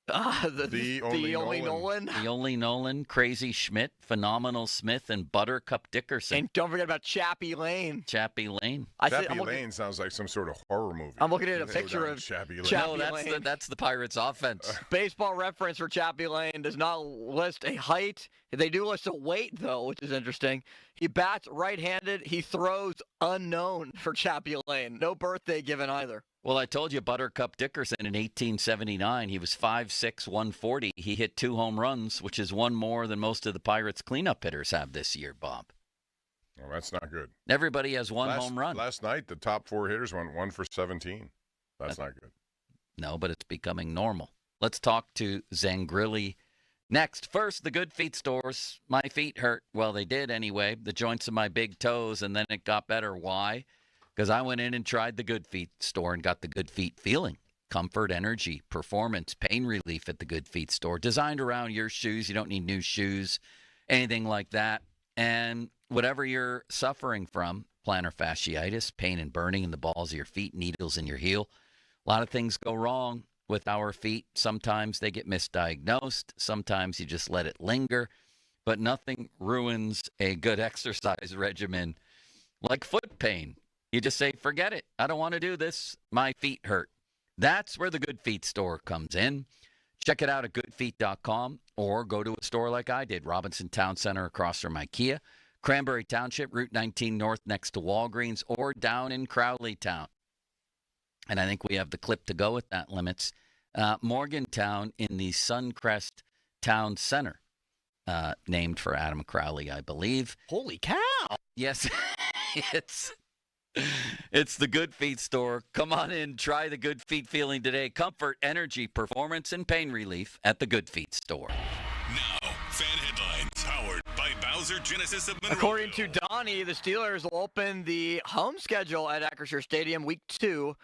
The only Nolan. The only Nolan, Crazy Schmidt, Phenomenal Smith, and Buttercup Dickerson. And don't forget about Chappie Lane. Chappie Lane. Chappie Lane sounds like some sort of horror movie. I'm looking at a picture of Chappie Lane. No, that's the Pirates offense. Baseball Reference for Chappie Lane does not list a height. They do list a weight, though, which is interesting. He bats right-handed. He throws unknown for Chappie Lane. No birthday given either. Well, I told you Buttercup Dickerson in 1879. He was 5'6", 140. He hit 2 home runs, which is one more than most of the Pirates cleanup hitters have this year, Bob. Well, that's not good. Everybody has one home run. Last night, the top 4 hitters went 1 for 17. That's not good. No, but it's becoming normal. Let's talk to Zangrilli next. First, the Good Feet stores. My feet hurt. Well, they did anyway. The joints of my big toes, and then it got better. Why? Because I went in and tried the Good Feet store and got the Good Feet feeling. Comfort, energy, performance, pain relief at the Good Feet store. Designed around your shoes. You don't need new shoes, anything like that. And whatever you're suffering from, plantar fasciitis, pain and burning in the balls of your feet, needles in your heel. A lot of things go wrong with our feet. Sometimes they get misdiagnosed. Sometimes you just let it linger. But nothing ruins a good exercise regimen like foot pain. You just say, forget it. I don't want to do this. My feet hurt. That's where the Good Feet store comes in. Check it out at goodfeet.com or go to a store like I did, Robinson Town Center across from IKEA, Cranberry Township, Route 19 North next to Walgreens, or down in Crowley Town. And I think we have the clip to go with that, Limits. Morgantown in the Suncrest Town Center, named for Adam Crowley, I believe. Holy cow! Yes, it's It's the Good Feet store. Come on in, try the Good Feet feeling today. Comfort, energy, performance, and pain relief at the Good Feet store. Now, fan headlines powered by Bowser Genesis of Monroe. According to Donnie, the Steelers will open the home schedule at Acrisure Stadium week 2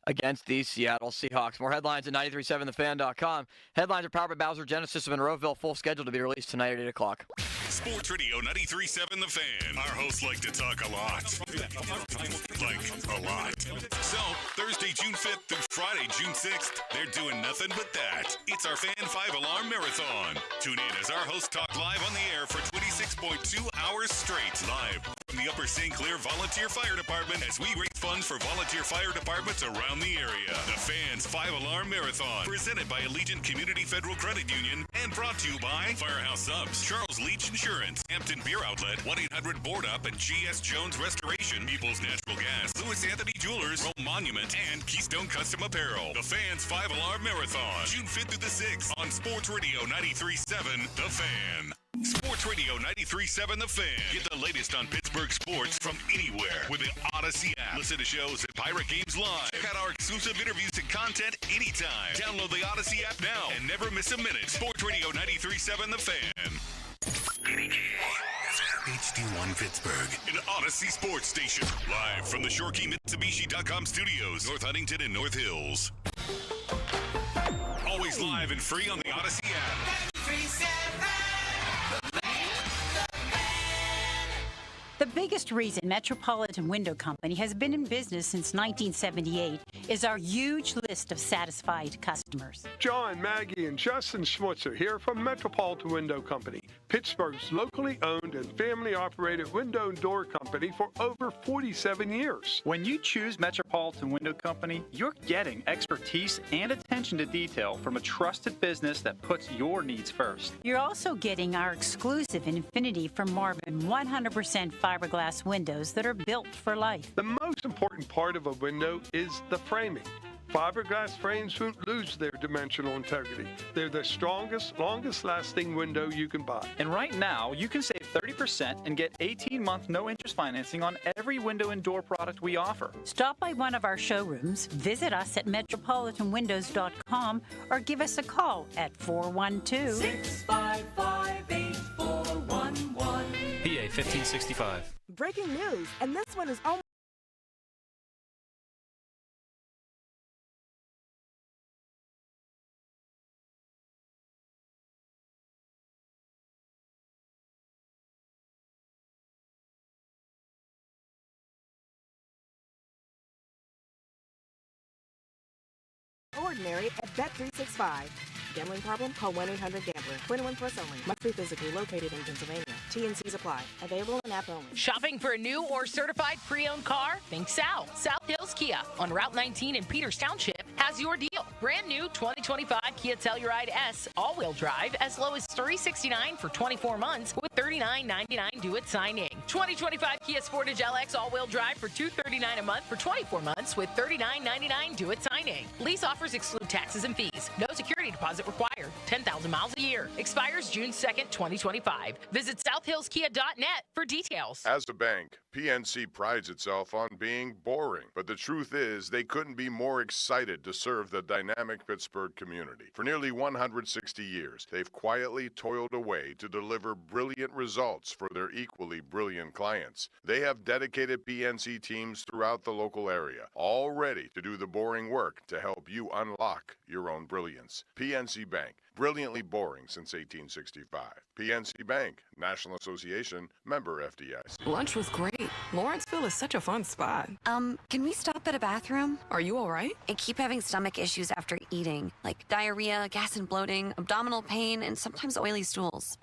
against the Seattle Seahawks. More headlines at 937thefan.com. Headlines are powered by Bowser Genesis of Monroeville. Full schedule to be released tonight at 8 o'clock. Sports Radio 93.7 The Fan. Our hosts like to talk a lot. Like, a lot. So, Thursday, June 5th through Friday, June 6th, they're doing nothing but that. It's our Fan 5-Alarm Marathon. Tune in as our hosts talk live on the air for 26.2 hours straight. Live from the Upper St. Clair Volunteer Fire Department as we raise funds for volunteer fire departments around the area. The Fans 5-Alarm Marathon, presented by Allegiant Community Federal Credit Union and brought to you by Firehouse Subs, Charles Leach Insurance, Hampton Beer Outlet, 1-800-BOARD-UP, and G.S. Jones Restoration, People's Natural Gas, Louis Anthony Jewelers, Rome Monument, and Keystone Custom Apparel. The Fans 5-Alarm Marathon, June 5th through the 6th on Sports Radio 93.7 The Fan. Sports Radio 93.7 The Fan. Get the latest on Pittsburgh sports from anywhere with the Odyssey app. Listen to shows at Pirate Games Live. Check out our exclusive interviews and content anytime. Download the Odyssey app now and never miss a minute. Sports Radio 93.7 The Fan. HD1 Pittsburgh, an Odyssey sports station. Live from the ShoreKeyMitsubishi.com studios, North Huntington and North Hills. Always live and free on the Odyssey app. The biggest reason Metropolitan Window Company has been in business since 1978 is our huge list of satisfied customers. John, Maggie, and Justin Schmutzer here from Metropolitan Window Company, Pittsburgh's locally owned and family-operated window and door company for over 47 years. When you choose Metropolitan Window Company, you're getting expertise and attention to detail from a trusted business that puts your needs first. You're also getting our exclusive Infinity from Marvin 100% fiberglass windows that are built for life. The most important part of a window is the framing. Fiberglass frames won't lose their dimensional integrity. They're the strongest, longest-lasting window you can buy. And right now, you can save 30% and get 18-month no-interest financing on every window and door product we offer. Stop by one of our showrooms, visit us at metropolitanwindows.com, or give us a call at 412-655-8411. PA 1565. Breaking news, and this one is almost... ordinary at Bet365. Gambling problem? Call 1-800-GAMBLER. 21 plus only. Must be physically located in Pennsylvania. T&Cs apply. Available in app only. Shopping for a new or certified pre-owned car? Think South. South Hills Kia on Route 19 in Peters Township has your deal. Brand new 2025 Kia Telluride S all-wheel drive as low as $369 for 24 months with $39.99 due at signing. 2025 Kia Sportage LX all-wheel drive for $239 a month for 24 months with $39.99 due at signing. Lease offers exclude taxes and fees. No security deposit required. 10,000 miles a year. Expires June 2nd, 2025. Visit southhillskia.net for details. As a bank, PNC prides itself on being boring. But the truth is, they couldn't be more excited to serve the dynamic Pittsburgh community. For nearly 160 years, they've quietly toiled away to deliver brilliant results for their equally brilliant clients. They have dedicated PNC teams throughout the local area, all ready to do the boring work to help you unlock your own brilliance. PNC Bank, brilliantly boring since 1865. PNC Bank, National Association, member FDIC. Lunch was great. Lawrenceville is such a fun spot. Can we stop at a bathroom? Are you all right? I keep having stomach issues after eating, like diarrhea, gas and bloating, abdominal pain, and sometimes oily stools.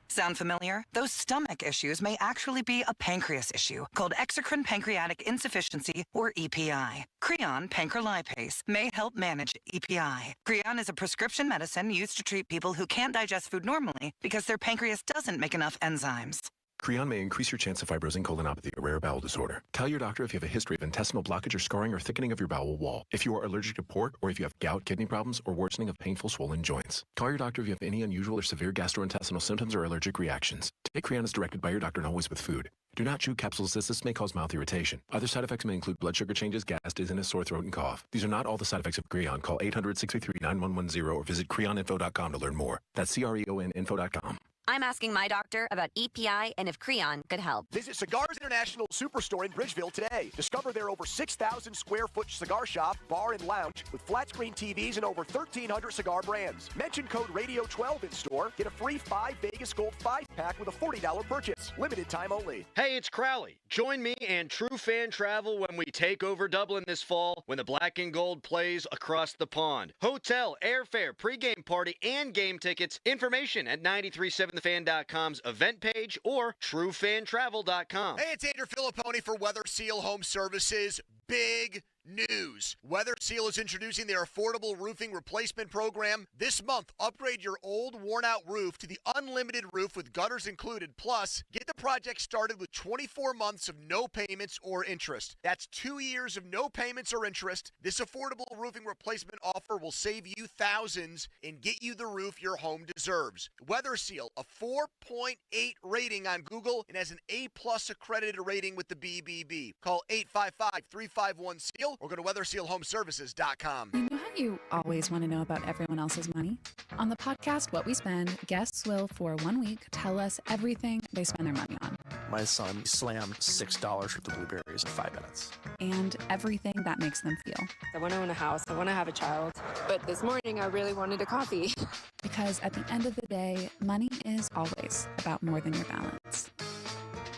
Sound familiar? Those stomach issues may actually be a pancreas issue called exocrine pancreatic insufficiency, or EPI. Creon pancrelipase may help manage EPI. Creon is a prescription medicine used to treat people who can't digest food normally because their pancreas doesn't make enough enzymes. Creon may increase your chance of fibrosing colonopathy, a rare bowel disorder. Tell your doctor if you have a history of intestinal blockage or scarring or thickening of your bowel wall, if you are allergic to pork, or if you have gout, kidney problems, or worsening of painful swollen joints. Call your doctor if you have any unusual or severe gastrointestinal symptoms or allergic reactions. Take Creon as directed by your doctor and always with food. Do not chew capsules as this may cause mouth irritation. Other side effects may include blood sugar changes, gas, dizziness, sore throat, and cough. These are not all the side effects of Creon. Call 800-633-9110 or visit creoninfo.com to learn more. That's CREONinfo.com. I'm asking my doctor about EPI and if Creon could help. Visit Cigars International Superstore in Bridgeville today. Discover their over 6,000 square foot cigar shop, bar, and lounge with flat screen TVs and over 1,300 cigar brands. Mention code Radio12 in store. Get a free 5 Vegas Gold 5-pack with a $40 purchase. Limited time only. Hey, it's Crowley. Join me and True Fan Travel when we take over Dublin this fall when the Black and Gold plays across the pond. Hotel, airfare, pregame party, and game tickets. Information at 937thefan.com's event page or truefantravel.com. Hey, it's Andrew Filipponi for Weather Seal Home Services. Big news. Weather Seal is introducing their affordable roofing replacement program. This month, upgrade your old, worn-out roof to the unlimited roof with gutters included. Plus, get the project started with 24 months of no payments or interest. That's 2 years of no payments or interest. This affordable roofing replacement offer will save you thousands and get you the roof your home deserves. Weather Seal, a 4.8 rating on Google and has an A+ accredited rating with the BBB. Call 855-351-SEAL or go to weathersealhomeservices.com. You know how you always want to know about everyone else's money? On the podcast What We Spend, guests will, for 1 week, tell us everything they spend their money on. My son slammed $6 worth of blueberries in 5 minutes. And everything that makes them feel. I want to own a house. I want to have a child. But this morning, I really wanted a coffee. Because at the end of the day, money is always about more than your balance.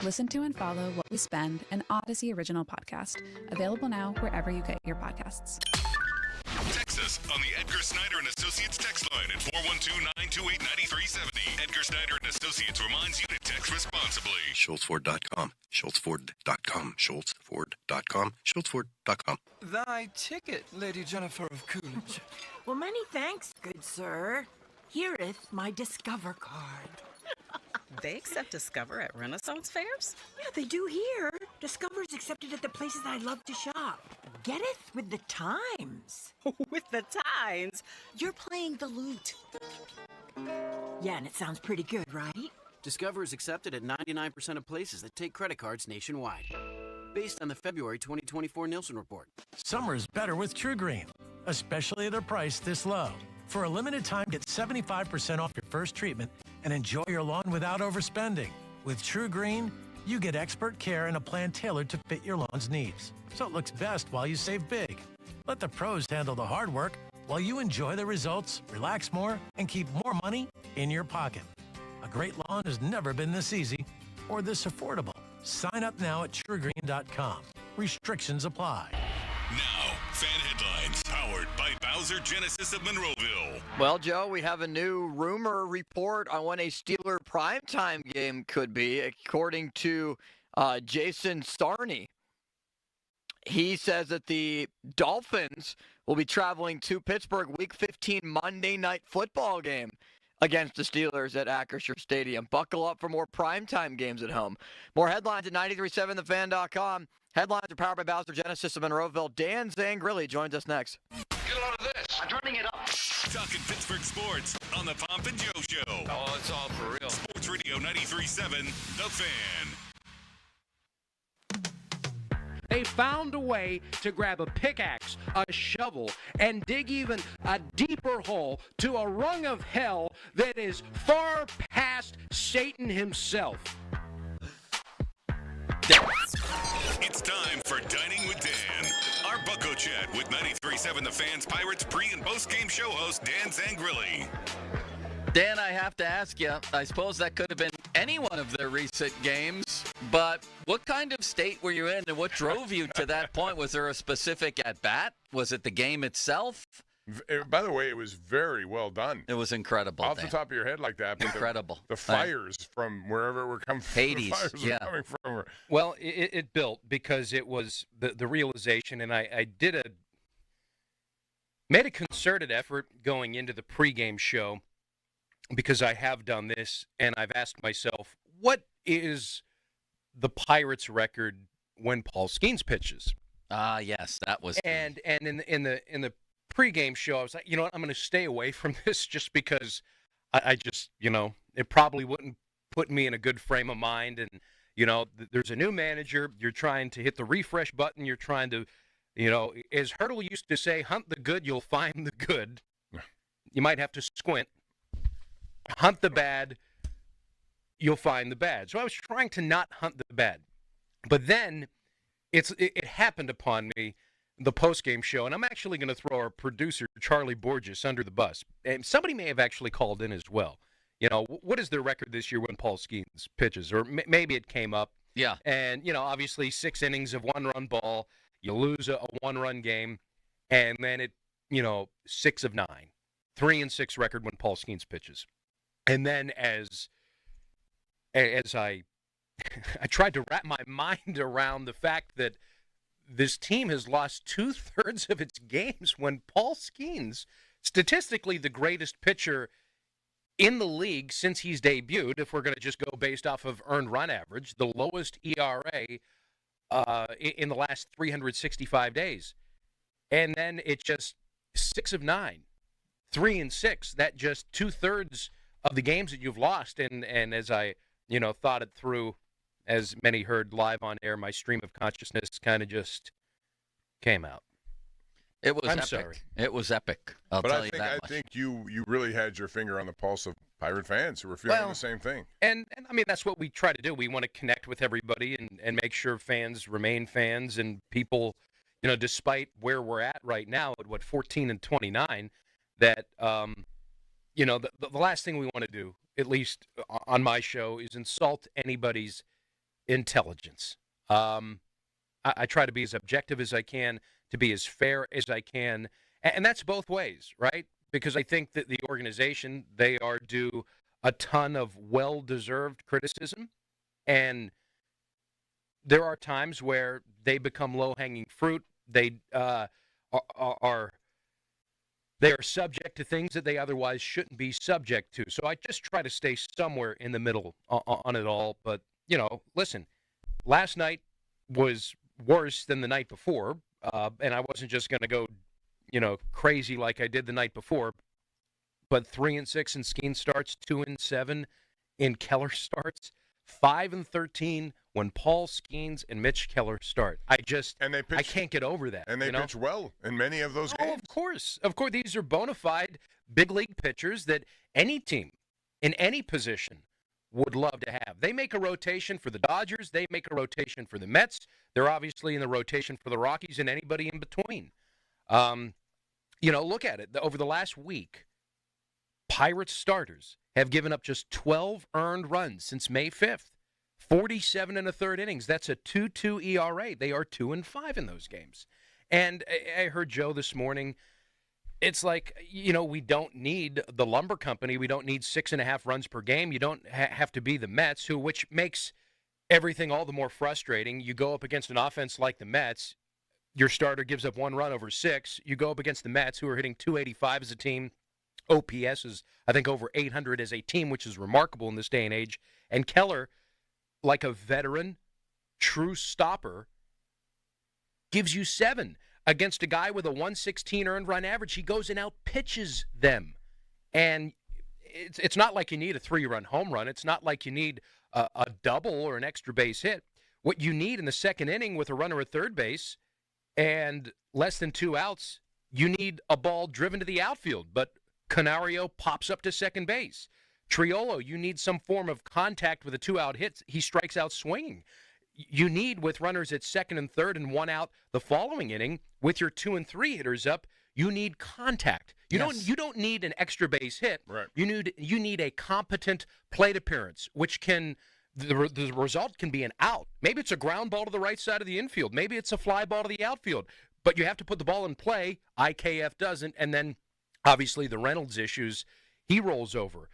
Listen to and follow What We Spend, an Odyssey original podcast. Available now wherever you get your podcasts. Text us on the Edgar Snyder and Associates text line at 412-928-9370. Edgar Snyder and Associates reminds you to text responsibly. SchultzFord.com. SchultzFord.com. SchultzFord.com. SchultzFord.com. Thy ticket, Lady Jennifer of Coolidge. Well, many thanks, good sir. Hereeth my Discover card. They accept Discover at Renaissance fairs? Yeah, they do here. Discover's accepted at the places I love to shop. Getteth with the times. With the times? You're playing the lute. Yeah, and it sounds pretty good, right? Discover is accepted at 99% of places that take credit cards nationwide. Based on the February 2024 Nielsen report. Summer is better with True Green, especially at a price this low. For a limited time, get 75% off your first treatment and enjoy your lawn without overspending. With True Green, you get expert care and a plan tailored to fit your lawn's needs, so it looks best while you save big. Let the pros handle the hard work while you enjoy the results, relax more, and keep more money in your pocket. A great lawn has never been this easy or this affordable. Sign up now at truegreen.com. Restrictions apply. Now, fan headlines powered by Bowser Genesis of Monroeville. Well, Joe, we have a new rumor report on when a Steeler primetime game could be, according to Jason Starny. He says that the Dolphins will be traveling to Pittsburgh Week 15 Monday Night Football game against the Steelers at Acrisure Stadium. Buckle up for more primetime games at home. More headlines at 937thefan.com. Headlines are powered by Bowser Genesis of Monroeville. Dan Zangrilli joins us next. Get a load of this. I'm turning it up. Talking Pittsburgh sports on the Pomp and Joe Show. Oh, it's all for real. Sports Radio 93.7, The Fan. They found a way to grab a pickaxe, a shovel, and dig even a deeper hole to a rung of hell that is far past Satan himself. It's time for Dining with Dan. Our Bucko Chat with 93.7 The Fan's Pirates pre- and post-game show host Dan Zangrilli. Dan, I have to ask you, I suppose that could have been any one of their recent games, but what kind of state were you in and what drove you to that point? Was there a specific at-bat? Was it the game itself? By the way, it was very well done. It was incredible. Off the top of your head like that. But incredible. The fires from wherever we're coming from. Hades, the fires yeah. were coming from. Well, it built because it was the realization, and I made a concerted effort going into the pregame show because I have done this, and I've asked myself, what is the Pirates' record when Paul Skenes pitches? Yes, that was. And in the pregame show, I was like, you know what, I'm going to stay away from this just because I just, it probably wouldn't put me in a good frame of mind. And There's a new manager. You're trying to hit the refresh button. You're trying to, as Hurdle used to say, hunt the good, you'll find the good. You might have to squint. Hunt the bad, you'll find the bad. So I was trying to not hunt the bad. But then it happened upon me, the post-game show, and I'm actually going to throw our producer, Charlie Borges, under the bus. And somebody may have actually called in as well. What is their record this year when Paul Skenes pitches? Or maybe it came up. Yeah. And, obviously 6 innings of one-run ball. You lose a one-run game. And then 6 of 9. 3-6 record when Paul Skenes pitches. And then as I tried to wrap my mind around the fact that this team has lost 2/3 of its games when Paul Skenes, statistically the greatest pitcher in the league since he's debuted, if we're going to just go based off of earned run average, the lowest ERA in the last 365 days. And then it's just 6 of 9, 3-6. That just 2/3 of the games that you've lost. And as I, thought it through, as many heard live on air, my stream of consciousness kind of just came out. It was I'm epic. sorry. It was epic. I'll tell you that much. I think you really had your finger on the pulse of Pirate fans who were feeling the same thing. And I mean, that's what we try to do. We want to connect with everybody and make sure fans remain fans, and people, despite where we're at right now at 14-29, that, the last thing we want to do, at least on my show, is insult anybody's intelligence. I try to be as objective as I can, to be as fair as I can, and that's both ways, right? Because I think that the organization, they are due a ton of well-deserved criticism, and there are times where they become low-hanging fruit. They are subject to things that they otherwise shouldn't be subject to. So I just try to stay somewhere in the middle on it all. But, listen, last night was worse than the night before, and I wasn't just going to go, crazy like I did the night before. But 3-6 in Skenes starts, 2-7 in Keller starts, 5-13 when Paul Skenes and Mitch Keller start. I can't get over that. And they pitch well in many of those games. Of course. These are bona fide big league pitchers that any team in any position would love to have. They make a rotation for the Dodgers. They make a rotation for the Mets. They're obviously in the rotation for the Rockies and anybody in between. Look at it. Over the last week, Pirates starters have given up just 12 earned runs since May 5th. 47 1/3 innings. That's a 2.2 ERA. They are 2-5 in those games. And I heard Joe this morning. It's like, we don't need the lumber company. We don't need 6.5 runs per game. You don't have to be the Mets, which makes everything all the more frustrating. You go up against an offense like the Mets. Your starter gives up 1 run over 6. You go up against the Mets, who are hitting .285 as a team. OPS is, I think, over 800 as a team, which is remarkable in this day and age. And Keller, like a veteran, true stopper, gives you 7 against a guy with a 116 earned run average. He goes and out-pitches them. And it's not like you need a 3-run home run. It's not like you need a double or an extra base hit. What you need in the second inning with a runner at third base and less than 2 outs, you need a ball driven to the outfield. But Canario pops up to second base. Triolo, you need some form of contact with a 2-out hit. He strikes out swinging. You need, with runners at second and third and 1 out the following inning, with your 2 and 3 hitters up, you need contact. You don't need an extra base hit. Right. You need a competent plate appearance, which can the result can be an out. Maybe it's a ground ball to the right side of the infield. Maybe it's a fly ball to the outfield. But you have to put the ball in play. IKF doesn't, and then obviously the Reynolds issues. He rolls over.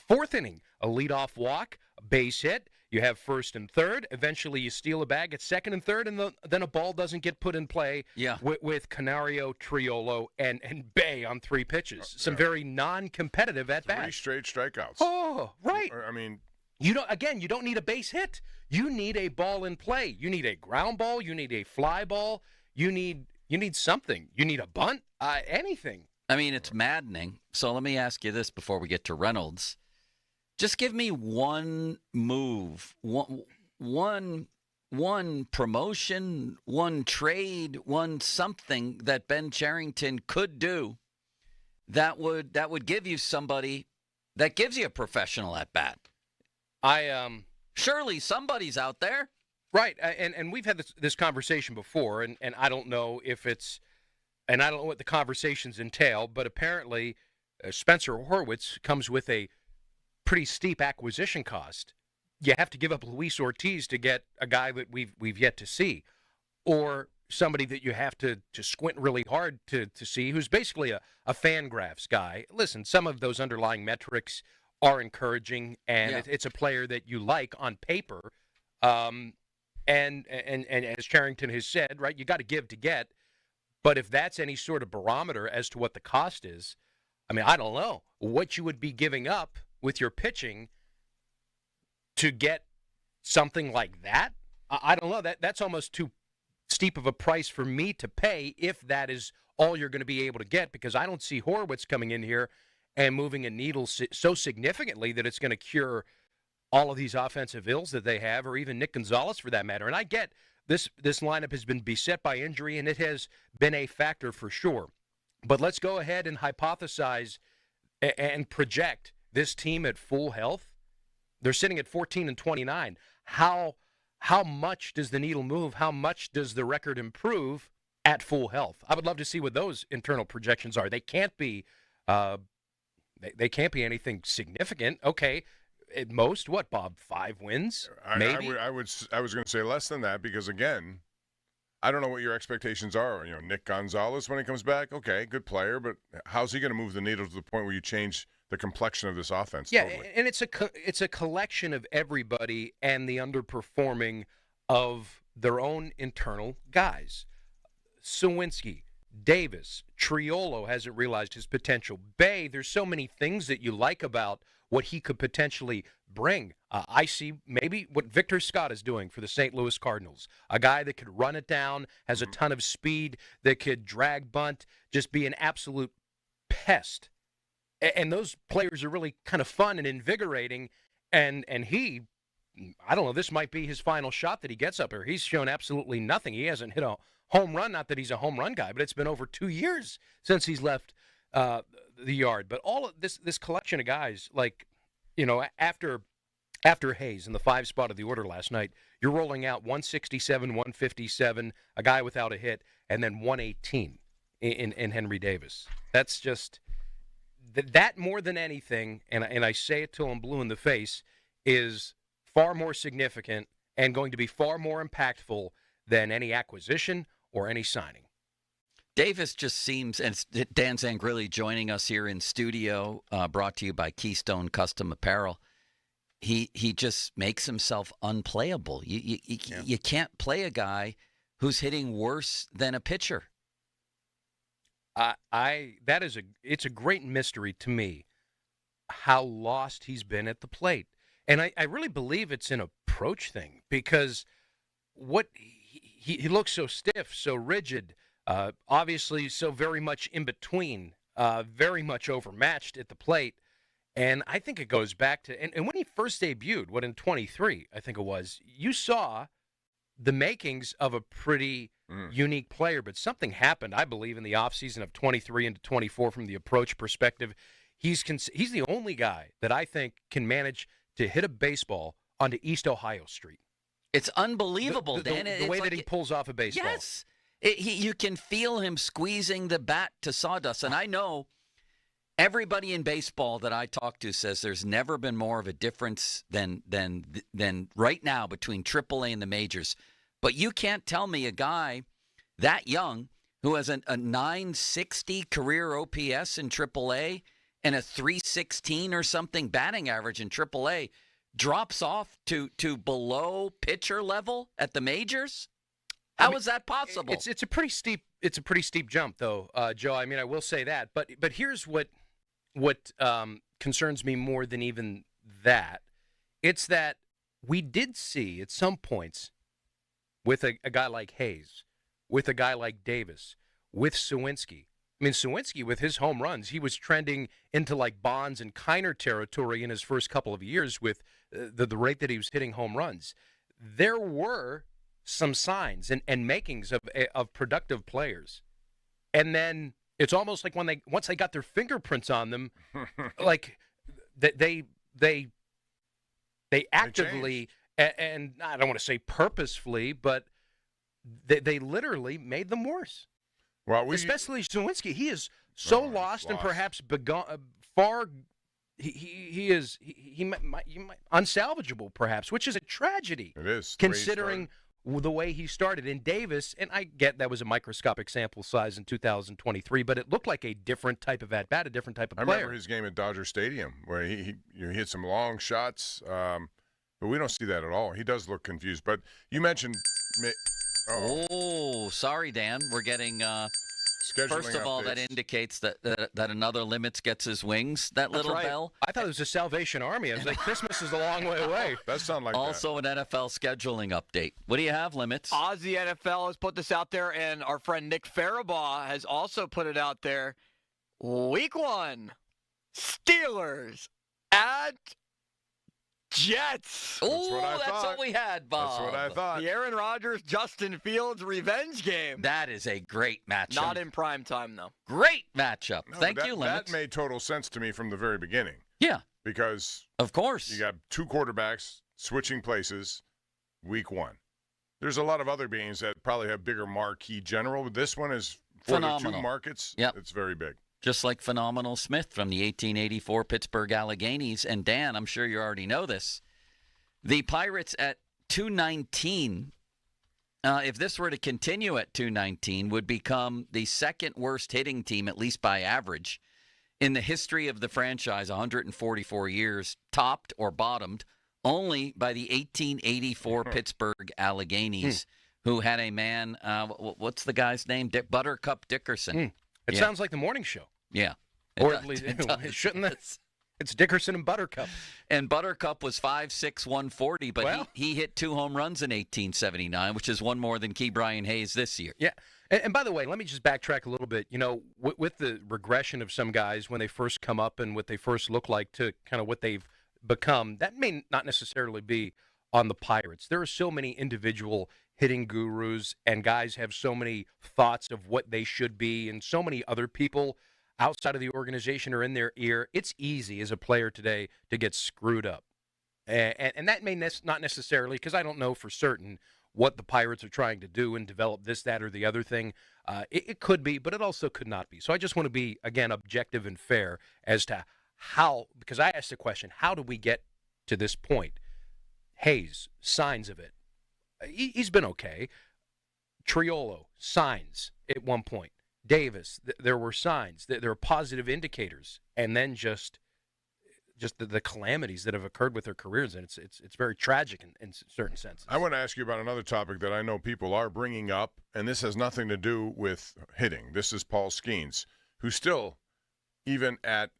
4th inning, a leadoff walk, a base hit. You have first and third. Eventually, you steal a bag at second and third, and then a ball doesn't get put in play. Yeah. With Canario, Triolo, and Bay on 3 pitches. Some very non-competitive at bats. 3 straight strikeouts. Oh, right. I mean, you don't need a base hit. You need a ball in play. You need a ground ball. You need a fly ball. You need something. You need a bunt. Anything. I mean, it's maddening. So let me ask you this before we get to Reynolds. Just give me one move, one promotion, one trade, one something that Ben Cherington could do that would give you somebody that gives you a professional at bat. Surely somebody's out there. Right, and we've had this conversation before, and I don't know if it's, and I don't know what the conversations entail, but apparently Spencer Horwitz comes with a pretty steep acquisition cost. You have to give up Luis Ortiz to get a guy that we've yet to see, or somebody that you have to squint really hard to see, who's basically a Fangraphs guy. Listen, some of those underlying metrics are encouraging, and it's a player that you like on paper. And as Cherington has said, right, you got to give to get. But if that's any sort of barometer as to what the cost is, I mean, I don't know what you would be giving up with your pitching to get something like that. I don't know. That's almost too steep of a price for me to pay if that is all you're going to be able to get, because I don't see Horwitz coming in here and moving a needle so significantly that it's going to cure all of these offensive ills that they have, or even Nick Gonzalez for that matter. And I get this lineup has been beset by injury, and it has been a factor for sure. But let's go ahead and hypothesize and project this team at full health. They're sitting at 14-29. How much does the needle move? How much does the record improve at full health? I would love to see what those internal projections are. They can't be they can't be anything significant. Okay. At most, what, Bob? 5 wins, maybe? I was going to say less than that, because again, I don't know what your expectations are. You know, Nick Gonzalez when he comes back, okay, good player, but how's he going to move the needle to the point where you change the complexion of this offense? Yeah, totally? And it's a collection of everybody and the underperforming of their own internal guys. Sawinski, Davis, Triolo hasn't realized his potential. Bay, there's so many things that you like about what he could potentially bring. I see maybe what Victor Scott is doing for the St. Louis Cardinals, a guy that could run it down, has a ton of speed, that could drag bunt, just be an absolute pest. And those players are really kind of fun and invigorating. And he, I don't know, this might be his final shot that he gets up here. He's shown absolutely nothing. He hasn't hit a home run, not that he's a home run guy, but it's been over 2 years since he's left the yard. But all of this collection of guys, like, you know, after Hayes in the 5 spot of the order last night, you're rolling out 167, 157, a guy without a hit, and then 118 in Henry Davis. That's just that more than anything, and I say it till I'm blue in the face, is far more significant and going to be far more impactful than any acquisition or any signing. Davis just seems, and it's Dan Zangrilli joining us here in studio, brought to you by Keystone Custom Apparel. He just makes himself unplayable. You can't play a guy who's hitting worse than a pitcher. It's a great mystery to me how lost he's been at the plate. And I really believe it's an approach thing, because what he looks so stiff, so rigid, obviously so very much in between, very much overmatched at the plate. And I think it goes back to, and when he first debuted, in 23, I think it was, you saw the makings of a pretty unique player, but something happened, I believe, in the offseason of 23 into 24 from the approach perspective. He's the only guy that I think can manage to hit a baseball onto East Ohio Street. It's unbelievable, Dan. The way that he pulls off a baseball. Yes. You can feel him squeezing the bat to sawdust. And I know everybody in baseball that I talk to says there's never been more of a difference than right now between AAA and the majors. But you can't tell me a guy that young who has a 960 career OPS in AAA and a 316 or something batting average in AAA drops off to below pitcher level at the majors. How is that possible? It's a pretty steep jump, though, Joe. I mean, I will say that. But here's what concerns me more than even that. It's that we did see at some points with a guy like Hayes, with a guy like Davis, with Sawinski. I mean, Sawinski, with his home runs, he was trending into like Bonds and Kiner territory in his first couple of years with the rate that he was hitting home runs. there were some signs and makings of productive players. And then it's almost like once they got their fingerprints on them, like they actively, and I don't want to say purposefully, but they literally made them worse. Well, especially Zawinski, he is so lost and perhaps far. He is unsalvageable, perhaps, which is a tragedy. It is, considering the way he started. In Davis, and I get that was a microscopic sample size in 2023, but it looked like a different type of at bat, a different type of player. I remember his game at Dodger Stadium where he hit some long shots, but we don't see that at all. He does look confused. But you mentioned. Oh, sorry, Dan. We're getting. First of all, that indicates that another Limits gets his wings. That That's little right. bell. I thought it was the Salvation Army. I was like, Christmas is a long way away. That sounds like also that. an NFL scheduling update. What do you have, Limits? Aussie NFL has put this out there, and our friend Nick Farabaugh has also put it out there. Week 1, Steelers at Jets. Oh, that's what we had, Bob. That's what I thought. The Aaron Rodgers, Justin Fields revenge game. That is a great matchup. Not in prime time, though. Great matchup. No, Thank you, Limits. That made total sense to me from the very beginning. Yeah. Because of course you got two quarterbacks switching places week 1. There's a lot of other games that probably have bigger marquee general, but this one is for phenomenal. the two markets. Yep. It's very big. Just like Phenomenal Smith from the 1884 Pittsburgh Alleghenies. And Dan, I'm sure you already know this. The Pirates at 219, if this were to continue at 219, would become the second worst hitting team, at least by average, in the history of the franchise, 144 years, topped or bottomed only by the 1884 Pittsburgh Alleghenies, who had a man, what's the guy's name? Buttercup Dickerson. It sounds like the morning show. Yeah. Or at least, shouldn't it? It's Dickerson and Buttercup. And Buttercup was 5'6", 140, but he hit 2 home runs in 1879, which is one more than Key Brian Hayes this year. Yeah. And by the way, let me just backtrack a little bit. You know, with the regression of some guys when they first come up and what they first look like to kind of what they've become, that may not necessarily be on the Pirates. There are so many individual hitting gurus, and guys have so many thoughts of what they should be, and so many other people outside of the organization are in their ear. It's easy as a player today to get screwed up. And that may not necessarily, because I don't know for certain what the Pirates are trying to do and develop this, that, or the other thing. It could be, but it also could not be. So I just want to be, again, objective and fair as to how, because I asked the question, how do we get to this point? Hayes, signs of it. He's been okay. Triolo, signs at one point. Davis, there were signs. There were positive indicators. And then just the calamities that have occurred with their careers, and it's very tragic in certain senses. I want to ask you about another topic that I know people are bringing up, and this has nothing to do with hitting. This is Paul Skenes, who still, even at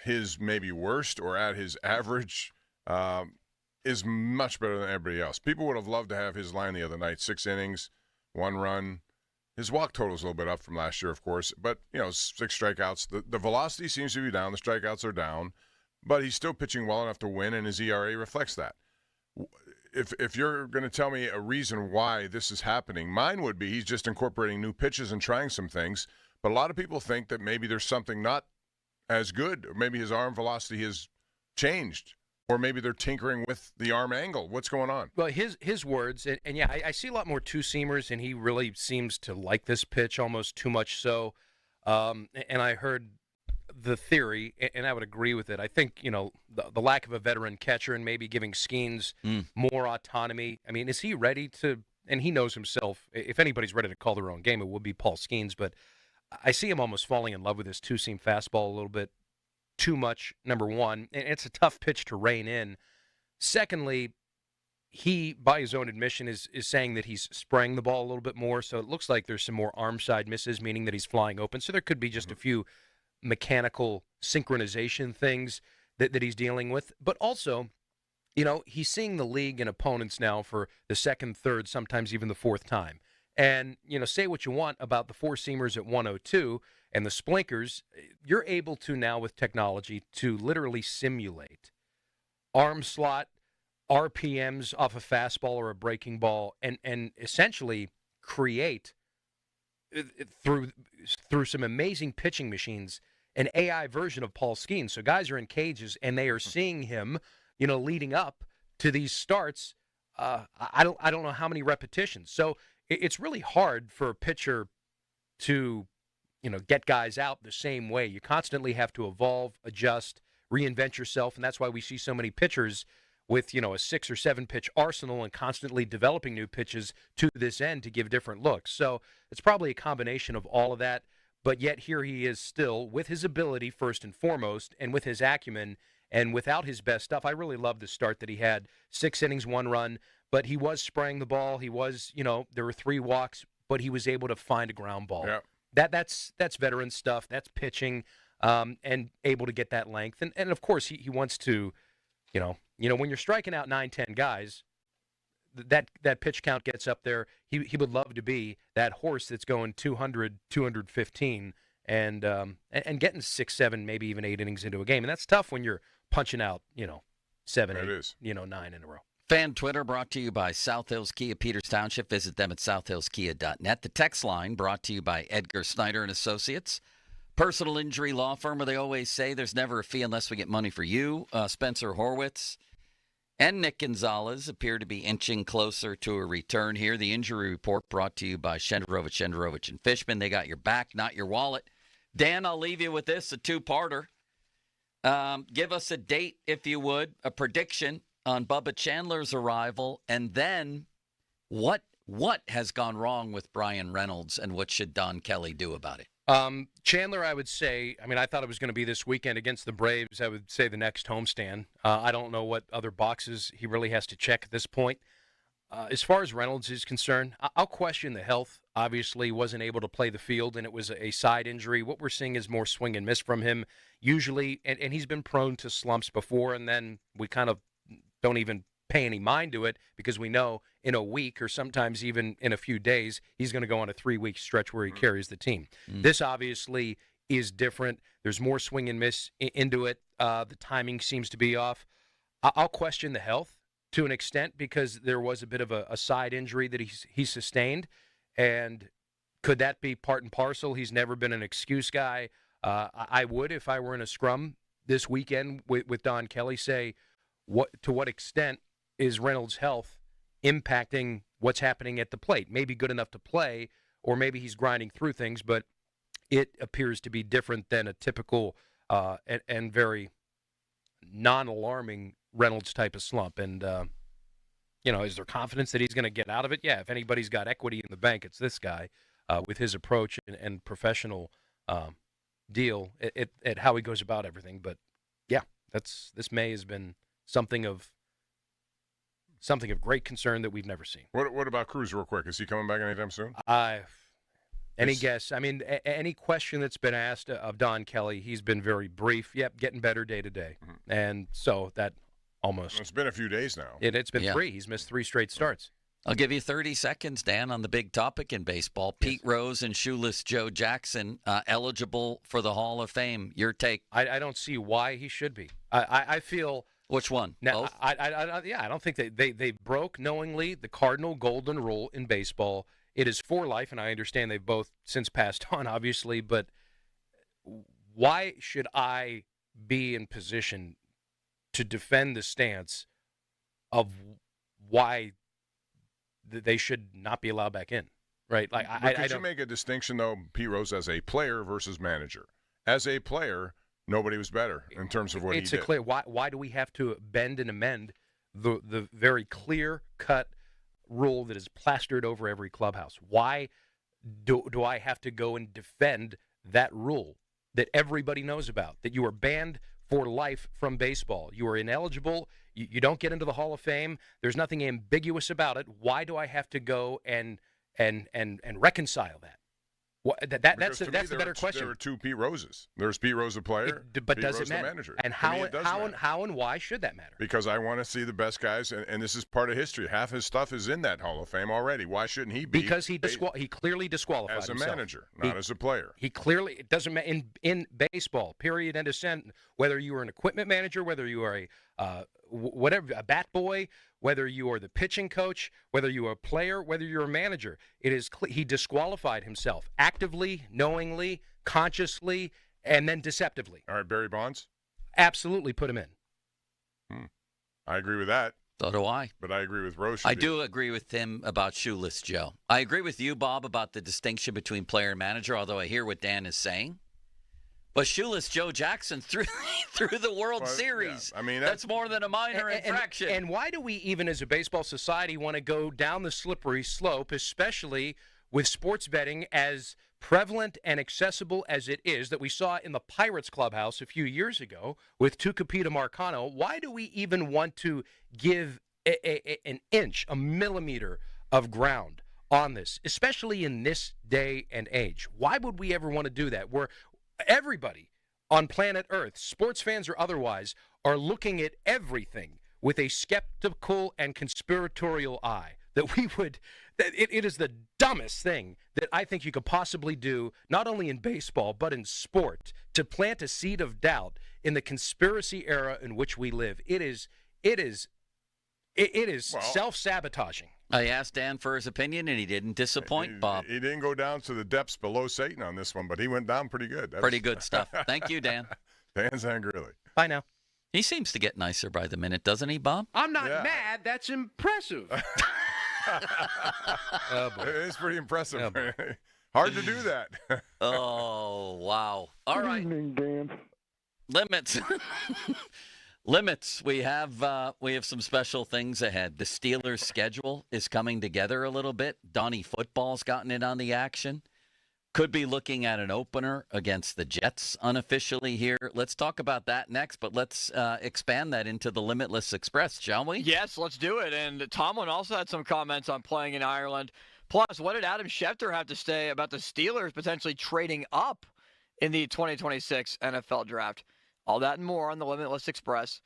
his maybe worst or at his average, is much better than everybody else. People would have loved to have his line the other night, 6 innings, 1 run. His walk total is a little bit up from last year, of course, but, 6 strikeouts. The velocity seems to be down. The strikeouts are down. But he's still pitching well enough to win, and his ERA reflects that. If you're going to tell me a reason why this is happening, mine would be he's just incorporating new pitches and trying some things. But a lot of people think that maybe there's something not as good, or maybe his arm velocity has changed, or maybe they're tinkering with the arm angle. What's going on? Well, his words, and yeah, I see a lot more two-seamers, and he really seems to like this pitch almost too much so. And I heard the theory, and I would agree with it. I think, the lack of a veteran catcher and maybe giving Skenes more autonomy. I mean, is he ready to, and he knows himself, if anybody's ready to call their own game, it would be Paul Skenes, but I see him almost falling in love with his two-seam fastball a little bit too much, number one, and it's a tough pitch to rein in. Secondly, he, by his own admission, is saying that he's spraying the ball a little bit more, so it looks like there's some more arm side misses, meaning that he's flying open, so there could be just a few mechanical synchronization things that he's dealing with. But also, he's seeing the league and opponents now for the second, third, sometimes even the fourth time. And, say what you want about the four-seamers at 102 and the splinkers, you're able to now with technology to literally simulate arm slot RPMs off a fastball or a breaking ball and essentially create through some amazing pitching machines an AI version of Paul Skenes. So guys are in cages and they are seeing him, leading up to these starts. I don't know how many repetitions. So it's really hard for a pitcher to, get guys out the same way. You constantly have to evolve, adjust, reinvent yourself, and that's why we see so many pitchers with, a 6 or 7 pitch arsenal and constantly developing new pitches to this end to give different looks. So it's probably a combination of all of that, but yet here he is still with his ability first and foremost and with his acumen and without his best stuff. I really love the start that he had. 6 innings, 1 run, but he was spraying the ball. He was, there were 3 walks, but he was able to find a ground ball. Yeah. That's veteran stuff. That's pitching and able to get that length. And of course, he wants to, when you're striking out 9, 10 guys, that pitch count gets up there. He would love to be that horse that's going 200, 215 and getting 6, 7, maybe even 8 innings into a game. And that's tough when you're punching out, 7, 8, 9 in a row. Fan Twitter brought to you by South Hills Kia, Peters Township. Visit them at southhillskia.net. The text line brought to you by Edgar Snyder and Associates. Personal injury law firm where they always say there's never a fee unless we get money for you. Spencer Horwitz and Nick Gonzalez appear to be inching closer to a return here. The injury report brought to you by Shenderovich, and Fishman. They got your back, not your wallet. Dan, I'll leave you with this, a 2-parter. Give us a date, if you would, a prediction on Bubba Chandler's arrival, and then what has gone wrong with Brian Reynolds, and what should Don Kelly do about it? Chandler, I would say, I thought it was going to be this weekend against the Braves. I would say the next homestand. I don't know what other boxes he really has to check at this point. As far as Reynolds is concerned, I'll question the health. Obviously, wasn't able to play the field, and it was a side injury. What we're seeing is more swing and miss from him, usually, and he's been prone to slumps before, and then we kind of don't even pay any mind to it because we know in a week or sometimes even in a few days, he's going to go on a 3-week stretch where he carries the team. This obviously is different. There's more swing and miss into it. The timing seems to be off. I'll question the health to an extent because there was a bit of a side injury that he sustained. And could that be part and parcel? He's never been an excuse guy. I would, if I were in a scrum this weekend with Don Kelly, say, to what extent is Reynolds' health impacting what's happening at the plate? Maybe good enough to play, or maybe he's grinding through things, but it appears to be different than a typical and very non-alarming Reynolds type of slump. And, is there confidence that he's going to get out of it? Yeah, if anybody's got equity in the bank, it's this guy with his approach and professional deal at how he goes about everything. But, yeah, this May has been something of great concern that we've never seen. What about Cruz real quick? Is he coming back anytime soon? Any guess? Any question that's been asked of Don Kelly, he's been very brief. Yep, getting better day to day. And so that almost. It's been a few days now. It's been 3. He's missed 3 straight starts. I'll give you 30 seconds, Dan, on the big topic in baseball. Pete Rose and shoeless Joe Jackson eligible for the Hall of Fame. Your take? I don't see why he should be. I feel. Which one? Now, Both? I don't think they broke knowingly the cardinal golden rule in baseball. It is for life, and I understand they've both since passed on, obviously, but why should I be in position to defend the stance of why they should not be allowed back in, right? Like, Could you make a distinction, though, Pete Rose, as a player versus manager? As a player, nobody was better in terms of what he did. It's clear. Why do we have to bend and amend the very clear-cut rule that is plastered over every clubhouse? Why do I have to go and defend that rule that everybody knows about, that you are banned for life from baseball? You are ineligible. You don't get into the Hall of Fame. There's nothing ambiguous about it. Why do I have to go and reconcile that Because That's to the me, better question. There were two Pete Roses. There's Pete Rose, a player, But Pete does Rose, it matter? the manager. And To me, it does matter. how and why should that matter? Because I want to see the best guys, and this is part of history. Half his stuff is in that Hall of Fame already. Why shouldn't he be? Because he clearly disqualified as a himself. manager, not as a player. He clearly, it doesn't matter in baseball. Period. End of sentence. Whether you are an equipment manager, whether you are a bat boy, whether you are the pitching coach, whether you are a player, whether you're a manager, he disqualified himself actively, knowingly, consciously, and then deceptively. All right, Barry Bonds? Absolutely put him in. I agree with that. So do I. But I agree with Rose. I do agree with him about Shoeless Joe. I agree with you, Bob, about the distinction between player and manager, although I hear what Dan is saying. But Shoeless Joe Jackson through the World Series. Yeah. I mean, that's more than a minor infraction. And why do we even as a baseball society want to go down the slippery slope, especially with sports betting as prevalent and accessible as it is, that we saw in the Pirates clubhouse a few years ago with Tucupita Marcano? Why do we even want to give an inch, a millimeter of ground on this, especially in this day and age? Why would we ever want to do that? Everybody on planet Earth, sports fans or otherwise, are looking at everything with a skeptical and conspiratorial eye. It is the dumbest thing that I think you could possibly do, not only in baseball, but in sport, to plant a seed of doubt in the conspiracy era in which we live. It is self-sabotaging. I asked Dan for his opinion, and he didn't disappoint, Bob. He didn't go down to the depths below Satan on this one, but he went down pretty good. Pretty good stuff. Thank you, Dan. Dan Zangrilli. Bye now. He seems to get nicer by the minute, doesn't he, Bob? I'm not mad. That's impressive. Oh, boy. It is pretty impressive. Oh, hard to do that. Oh, wow. All right. Good evening, Dan. Limits. Limits. We have some special things ahead. The Steelers' schedule is coming together a little bit. Donnie Football's gotten in on the action. Could be looking at an opener against the Jets unofficially here. Let's talk about that next, but let's expand that into the Limitless Express, shall we? Yes, let's do it. And Tomlin also had some comments on playing in Ireland. Plus, what did Adam Schefter have to say about the Steelers potentially trading up in the 2026 NFL Draft? All that and more on the Limitless Express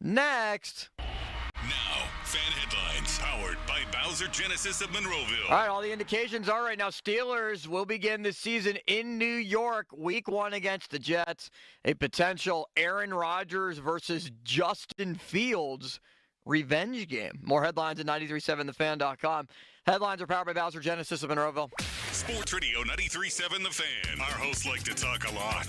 next. Now, fan headlines powered by Bowser Genesis of Monroeville. All right, all the indications are right now. Steelers will begin the season in New York, week 1 against the Jets. A potential Aaron Rodgers versus Justin Fields revenge game. More headlines at 937thefan.com. Headlines are powered by Bowser Genesis of Monroeville. Sports Radio 93.7 The Fan. Our hosts like to talk a lot.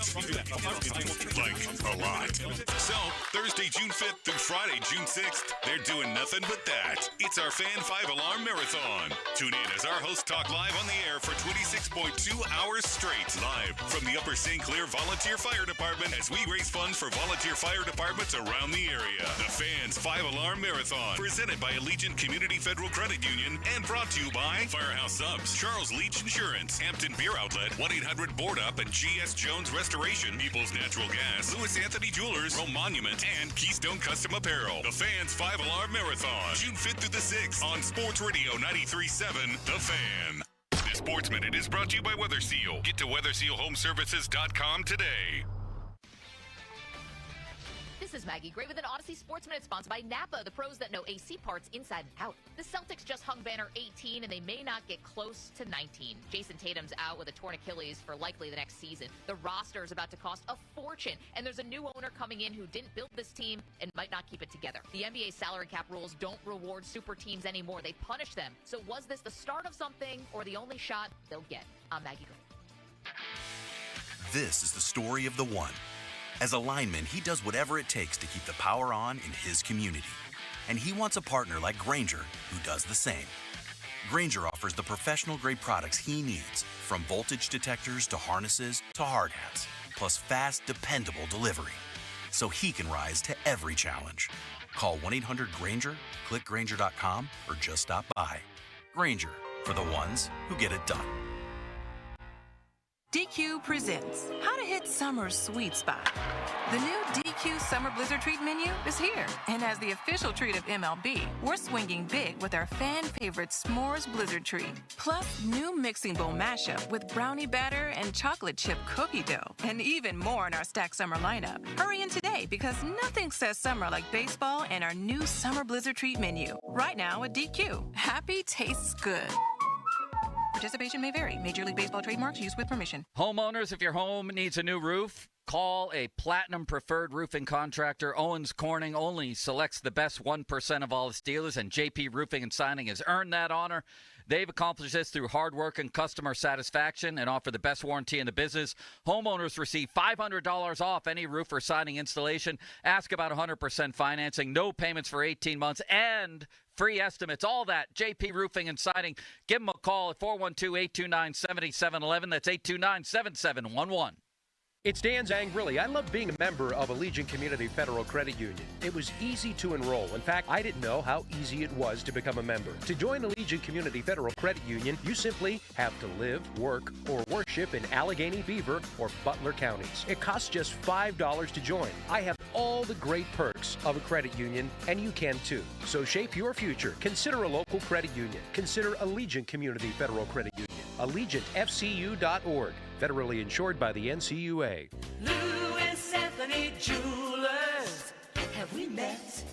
Like a lot. So, Thursday, June 5th through Friday, June 6th, they're doing nothing but that. It's our Fan 5-Alarm Marathon. Tune in as our hosts talk live on the air for 26.2 hours straight. Live from the Upper St. Clair Volunteer Fire Department as we raise funds for volunteer fire departments around the area. The Fans 5-Alarm Marathon. Presented by Allegiant Community Federal Credit Union and brought to you by Firehouse Subs, Charles Leach Insurance, Hampton Beer Outlet, 1-800-BOARD-UP, and G.S. Jones Restoration, People's Natural Gas, Louis Anthony Jewelers, Rome Monument, and Keystone Custom Apparel. The Fans 5-Alarm Marathon, June 5th through the 6th on Sports Radio 93.7 The Fan. This Sports Minute is brought to you by Weather Seal. Get to WeatherSealHomeservices.com today. This is Maggie Gray with an Odyssey Sports Minute sponsored by Napa, the pros that know AC parts inside and out. The Celtics just hung banner 18, and they may not get close to 19. Jason Tatum's out with a torn Achilles for likely the next season. The roster is about to cost a fortune, and there's a new owner coming in who didn't build this team and might not keep it together. The NBA salary cap rules don't reward super teams anymore. They punish them. So was this the start of something or the only shot they'll get? I'm Maggie Gray. This is the story of the one. As a lineman, he does whatever it takes to keep the power on in his community. And he wants a partner like Grainger who does the same. Grainger offers the professional-grade products he needs, from voltage detectors to harnesses to hard hats, plus fast, dependable delivery, so he can rise to every challenge. Call 1-800-GRAINGER, click Grainger.com, or just stop by. Grainger, for the ones who get it done. DQ presents How to Hit Summer's Sweet Spot. The new DQ Summer Blizzard Treat menu is here. And as the official treat of MLB, we're swinging big with our fan favorite S'mores Blizzard Treat. Plus, new mixing bowl mashup with brownie batter and chocolate chip cookie dough. And even more in our stacked summer lineup. Hurry in today because nothing says summer like baseball and our new Summer Blizzard Treat menu. Right now at DQ. Happy tastes good. Participation may vary. Major League Baseball trademarks used with permission. Homeowners, if your home needs a new roof, call a Platinum Preferred Roofing Contractor. Owens Corning only selects the best 1% of all its dealers, and JP Roofing and Signing has earned that honor. They've accomplished this through hard work and customer satisfaction and offer the best warranty in the business. Homeowners receive $500 off any roof or siding installation. Ask about 100% financing, no payments for 18 months, and free estimates. All that, JP Roofing and Siding. Give them a call at 412-829-7711. That's 829-7711. It's Dan Zangrilli. I love being a member of Allegiant Community Federal Credit Union. It was easy to enroll. In fact, I didn't know how easy it was to become a member. To join Allegiant Community Federal Credit Union, you simply have to live, work, or worship in Allegheny, Beaver, or Butler counties. It costs just $5 to join. I have all the great perks of a credit union, and you can too. So shape your future. Consider a local credit union. Consider Allegiant Community Federal Credit Union. AllegiantFCU.org. Federally insured by the NCUA. Louis Anthony Jewelers. Have we met?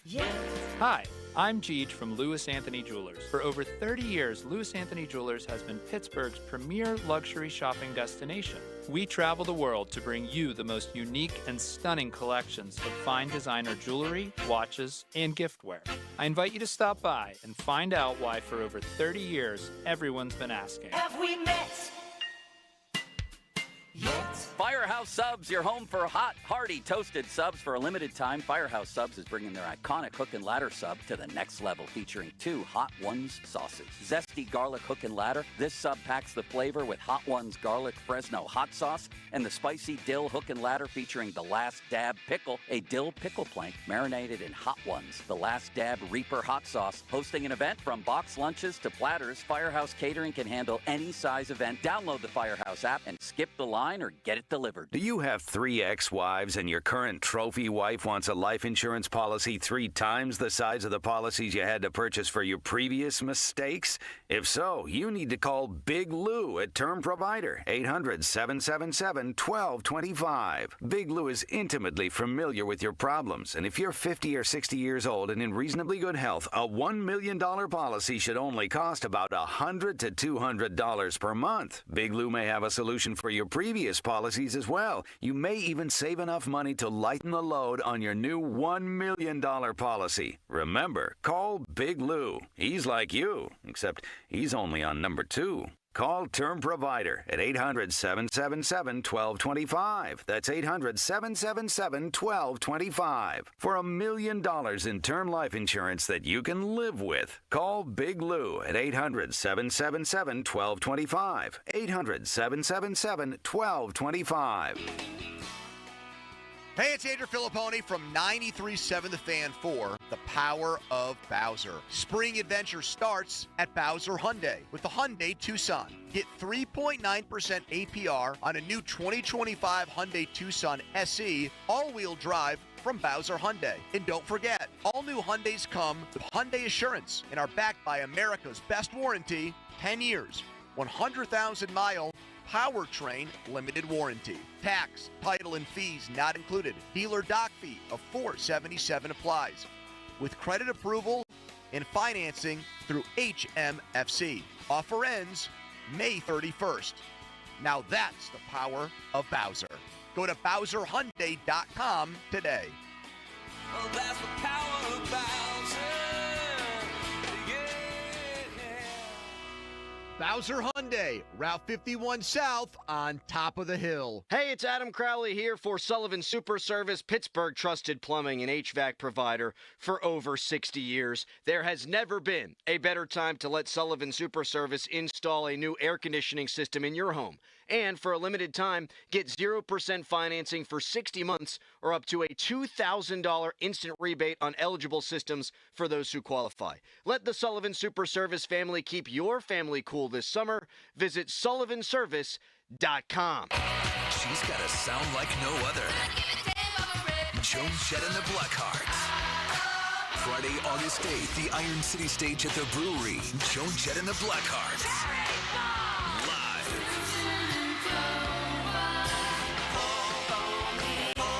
Yes. Hi, I'm Jeej from Louis Anthony Jewelers. For over 30 years, Louis Anthony Jewelers has been Pittsburgh's premier luxury shopping destination. We travel the world to bring you the most unique and stunning collections of fine designer jewelry, watches, and giftware. I invite you to stop by and find out why for over 30 years, everyone's been asking. Have we met? Yet. Firehouse Subs, your home for hot, hearty, toasted subs. For a limited time, Firehouse Subs is bringing their iconic hook and ladder sub to the next level, featuring 2 Hot Ones sauces. Zesty garlic hook and ladder. This sub packs the flavor with Hot Ones garlic Fresno hot sauce and the spicy dill hook and ladder featuring the Last Dab pickle, a dill pickle plank marinated in Hot Ones. The Last Dab Reaper hot sauce. Hosting an event from box lunches to platters, Firehouse Catering can handle any size event. Download the Firehouse app and skip the line or get it delivered. Do you have 3 ex-wives and your current trophy wife wants a life insurance policy 3 times the size of the policies you had to purchase for your previous mistakes? If so, you need to call Big Lou at Term Provider, 800-777-1225. Big Lou is intimately familiar with your problems, and if you're 50 or 60 years old and in reasonably good health, a $1 million policy should only cost about $100 to $200 per month. Big Lou may have a solution for your previous policies as well. You may even save enough money to lighten the load on your new $1 million policy. Remember, call Big Lou. He's like you, except he's only on number 2. Call Term Provider at 800-777-1225. That's 800-777-1225. For $1 million in term life insurance that you can live with. Call Big Lou at 800-777-1225. 800-777-1225. Hey, it's Andrew Filipponi from 93.7 The Fan for The Power of Bowser. Spring adventure starts at Bowser Hyundai with the Hyundai Tucson. Get 3.9% APR on a new 2025 Hyundai Tucson SE all-wheel drive from Bowser Hyundai. And don't forget, all new Hyundais come with Hyundai Assurance and are backed by America's best warranty, 10 years, 100,000-mile powertrain limited warranty. Tax, title, and fees not included. Dealer dock fee of $477 applies. With credit approval and financing through HMFC. Offer ends May 31st. Now that's the power of Bowser. Go to BowserHyundai.com today. Oh, that's the power of Bowser. Bowser Hyundai, Route 51 South on top of the hill. Hey, it's Adam Crowley here for Sullivan Super Service, Pittsburgh trusted plumbing and HVAC provider for over 60 years. There has never been a better time to let Sullivan Super Service install a new air conditioning system in your home. And for a limited time, get 0% financing for 60 months or up to a $2,000 instant rebate on eligible systems for those who qualify. Let the Sullivan Super Service family keep your family cool this summer. Visit sullivanservice.com. SkenesSportsMedicine.com. She's got a sound like no other. Joan Jett and the Blackhearts. Friday, August 8th, the Iron City stage at the Brewery. Joan Jett and the Blackhearts. Live.